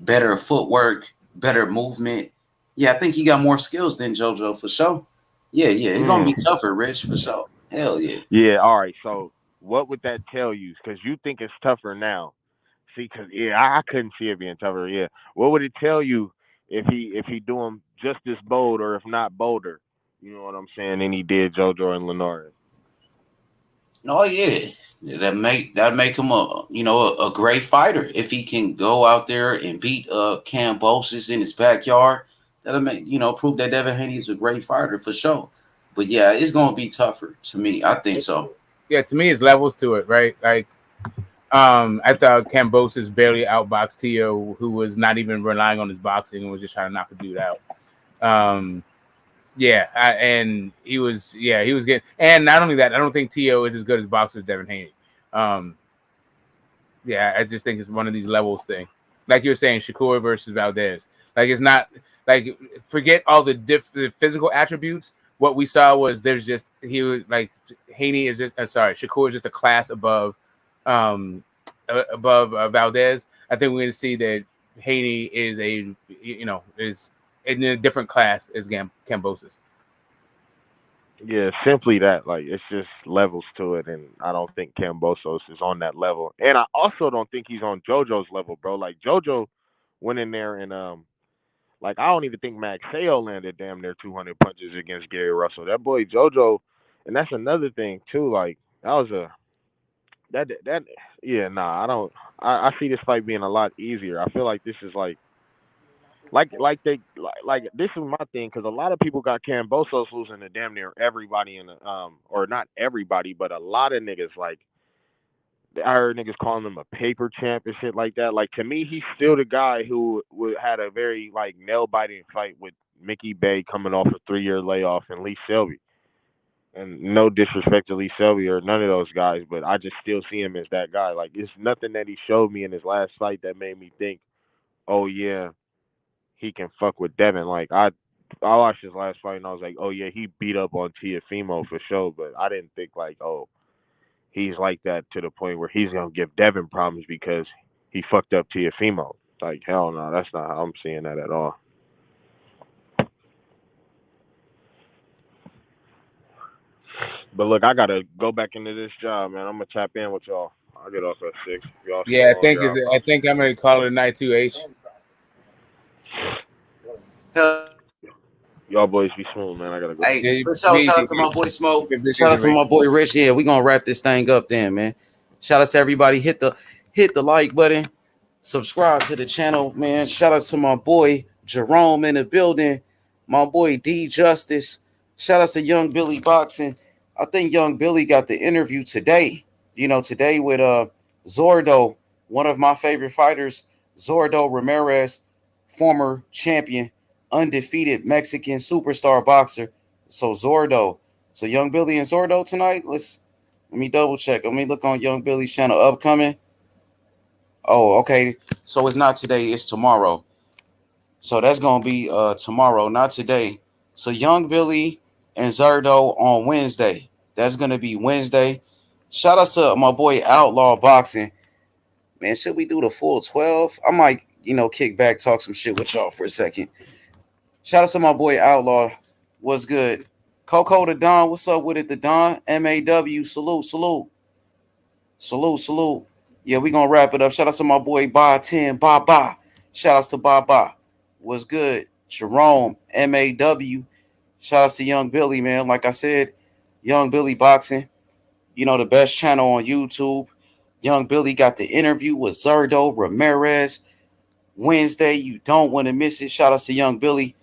better footwork, better movement. Yeah, I think he got more skills than JoJo for sure. Yeah, it's gonna be Mm. tougher, Rich, for sure. Hell yeah. Yeah. All right. So what would that tell you? Because you think it's tougher now. See, because I couldn't see it being tougher. Yeah. What would it tell you if he do him just as bold or if not bolder? You know what I'm saying? Than he did JoJo and Linares. Oh yeah, that make him a great fighter if he can go out there and beat Kambosos in his backyard. That'll make prove that Devin Haney is a great fighter for sure. But yeah, it's gonna be tougher to me. I think so. Yeah, to me, it's levels to it, right? Like, I thought Kambosos barely outboxed Tio, who was not even relying on his boxing and was just trying to knock a dude out. And he was getting, and not only that, I don't think Tio is as good as boxer as Devin Haney. I just think it's one of these levels thing. Like you were saying, Shakur versus Valdez. Like, it's not like, forget all the physical attributes. What we saw was he was like, Haney is just Shakur is just a class above Valdez. I think we're going to see that Haney is is in a different class as Kambosos. Yeah, simply that. Like, it's just levels to it, and I don't think Kambosos is on that level. And I also don't think he's on JoJo's level, bro. Like, JoJo went in there and like, I don't even think Max Sale landed damn near 200 punches against Gary Russell. That boy JoJo, and that's another thing too. Like, that was that yeah, nah, I don't. I see this fight being a lot easier. I feel like this is like this is my thing, because a lot of people got Kambosos losing to damn near everybody in the or not everybody, but a lot of niggas. Like, I heard niggas calling him a paper champ and shit like that. Like, to me, he's still the guy who had a very like nail biting fight with Mickey Bay coming off a 3-year layoff, and Lee Selby. And no disrespect to Lee Selby or none of those guys, but I just still see him as that guy. Like, it's nothing that he showed me in his last fight that made me think, oh yeah, he can fuck with Devin. Like, I watched his last fight and I was like, oh yeah, he beat up on Tiafimo for sure, but I didn't think like, oh, he's like that to the point where he's gonna give Devin problems because he fucked up Tiafimo. Like, hell no, that's not how I'm seeing that at all. But look, I gotta go back into this job, man. I'm gonna tap in with y'all. I'll get off at 6. Y'all I think I'm gonna call it a night too, H. Y'all boys be smooth, man. I gotta go. Hey, for sure. Shout out to my boy Smoke. Shout out to my boy Rich. Yeah, we gonna wrap this thing up then, man. Shout out to everybody. Hit the like button. Subscribe to the channel, man. Shout out to my boy Jerome in the building. My boy D Justice. Shout out to Young Billy Boxing. I think Young Billy got the interview today. Today with Zordo, one of my favorite fighters, Zordo Ramirez, former champion, undefeated Mexican superstar boxer. So Zordo. So Young Billy and Zordo tonight. Let me double check. Let me look on Young Billy's channel. Upcoming. Oh, okay. So it's not today, it's tomorrow. So that's gonna be tomorrow, not today. So Young Billy and Zordo on Wednesday. That's gonna be Wednesday. Shout out to my boy Outlaw Boxing. Man, should we do the full 12? I might, kick back, talk some shit with y'all for a second. Shout out to my boy Outlaw. What's good? Coco the Don. What's up with it? The Don. MAW. Salute, salute. Salute, salute. Yeah, we gonna wrap it up. Shout out to my boy Ba 10. Ba. Shout outs to Ba. What's good? Jerome. MAW. Shout out to Young Billy, man. Like I said, Young Billy Boxing. The best channel on YouTube. Young Billy got the interview with Zordo Ramirez Wednesday. You don't want to miss it. Shout out to Young Billy.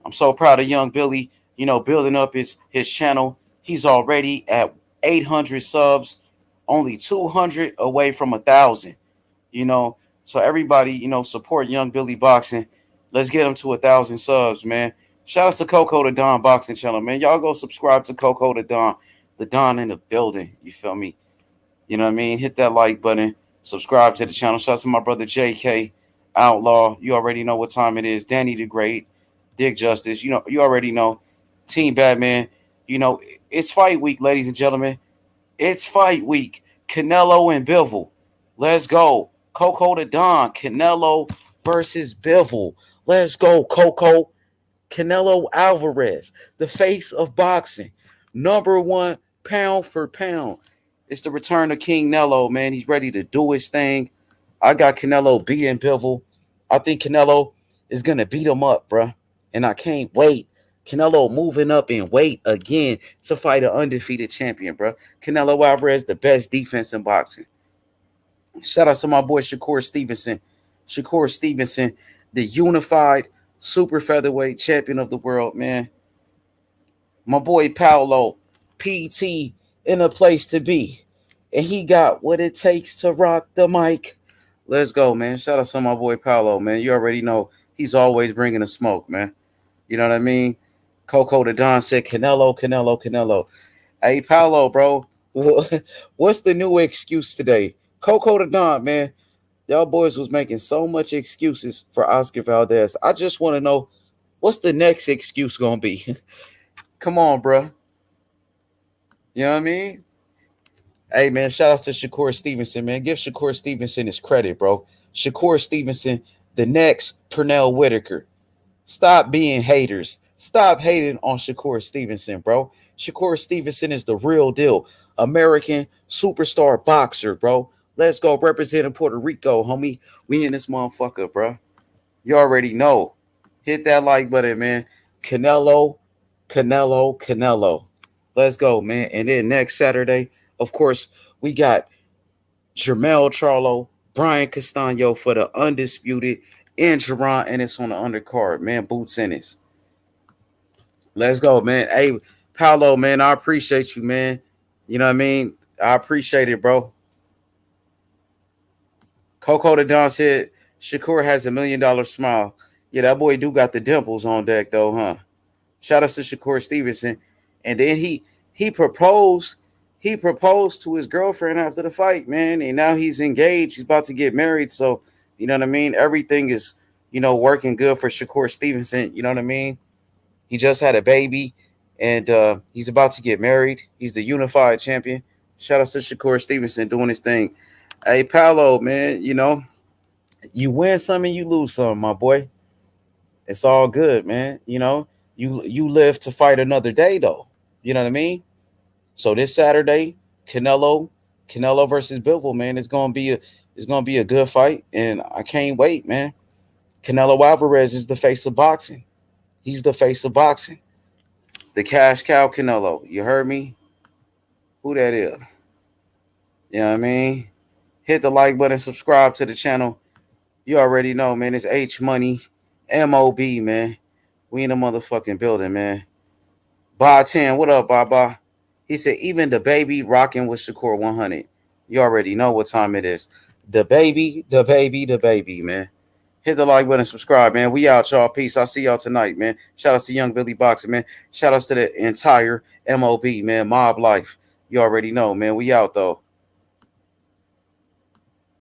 I'm so proud of Young Billy, building up his channel. He's already at 800 subs, only 200 away from 1,000, So everybody, support Young Billy Boxing. Let's get him to 1,000 subs, man. Shout out to Coco the Don Boxing channel, man. Y'all go subscribe to Coco the Don in the building. You feel me? You know what I mean? Hit that like button. Subscribe to the channel. Shout out to my brother JK Outlaw. You already know what time it is. Danny the Great. Dick Justice. You already know. Team Batman. It's fight week, ladies and gentlemen. It's fight week. Canelo and Bivol. Let's go. Coco the Don. Canelo versus Bivol. Let's go, Coco. Canelo Alvarez, the face of boxing. Number 1 pound for pound. It's the return of King Nello, man. He's ready to do his thing. I got Canelo beating Bivol. I think Canelo is going to beat him up, bruh. And I can't wait Canelo moving up in weight again to fight an undefeated champion, bro. Canelo Alvarez, the best defense in boxing. Shout out to my boy Shakur Stevenson. Shakur Stevenson, the unified super featherweight champion of the world, man. My boy Paolo, PT, in a place to be. And he got what it takes to rock the mic. Let's go, man. Shout out to my boy Paolo, man. You already know he's always bringing the smoke, man. You know what I mean? Coco the Don said, Canelo, Canelo, Canelo. Hey, Paolo, bro, what's the new excuse today? Coco the Don, man. Y'all boys was making so much excuses for Oscar Valdez. I just want to know, what's the next excuse going to be? Come on, bro. You know what I mean? Hey, man, shout out to Shakur Stevenson, man. Give Shakur Stevenson his credit, bro. Shakur Stevenson, the next Pernell Whitaker. Stop being haters. Stop hating on Shakur Stevenson, bro. Shakur Stevenson is the real deal. American superstar boxer, bro. Let's go representing Puerto Rico, homie. We in this motherfucker, bro. You already know. Hit that like button, man. Canelo, Canelo, Canelo. Let's go, man. And then next Saturday, of course, we got Jermell Charlo, Brian Castano for the undisputed in Jerron, and it's on the undercard, man. Boots in it. Let's go, man. Hey, Paolo, man, I appreciate you, man. You know what I mean? I appreciate it, bro. Coco the Don said Shakur has $1 million smile. Yeah, that boy do got the dimples on deck, though, huh? Shout out to Shakur Stevenson. And then he proposed. He proposed to his girlfriend after the fight, man. And now he's engaged. He's about to get married. So, you know what I mean? Everything is, working good for Shakur Stevenson. You know what I mean? He just had a baby, and he's about to get married. He's the unified champion. Shout out to Shakur Stevenson doing his thing. Hey, Paolo, man, you win some and you lose some, my boy. It's all good, man. You live to fight another day, though. You know what I mean? So this Saturday, Canelo versus Bivol, man, it's gonna be a good fight, and I can't wait, man. Canelo Alvarez is the face of boxing. He's the face of boxing. The cash cow Canelo. You heard me? Who that is? You know what I mean? Hit the like button, subscribe to the channel. You already know, man. It's H Money, MOB, man. We in the motherfucking building, man. Ba 10, what up, Baba? He said, even the baby rocking with Shakur 100. You already know what time it is. The baby, man. Hit the like button, subscribe, man. We out, y'all. Peace. I'll see y'all tonight, man. Shout out to Young Billy Boxing, man. Shout out to the entire MOB, man. Mob Life. You already know, man. We out, though.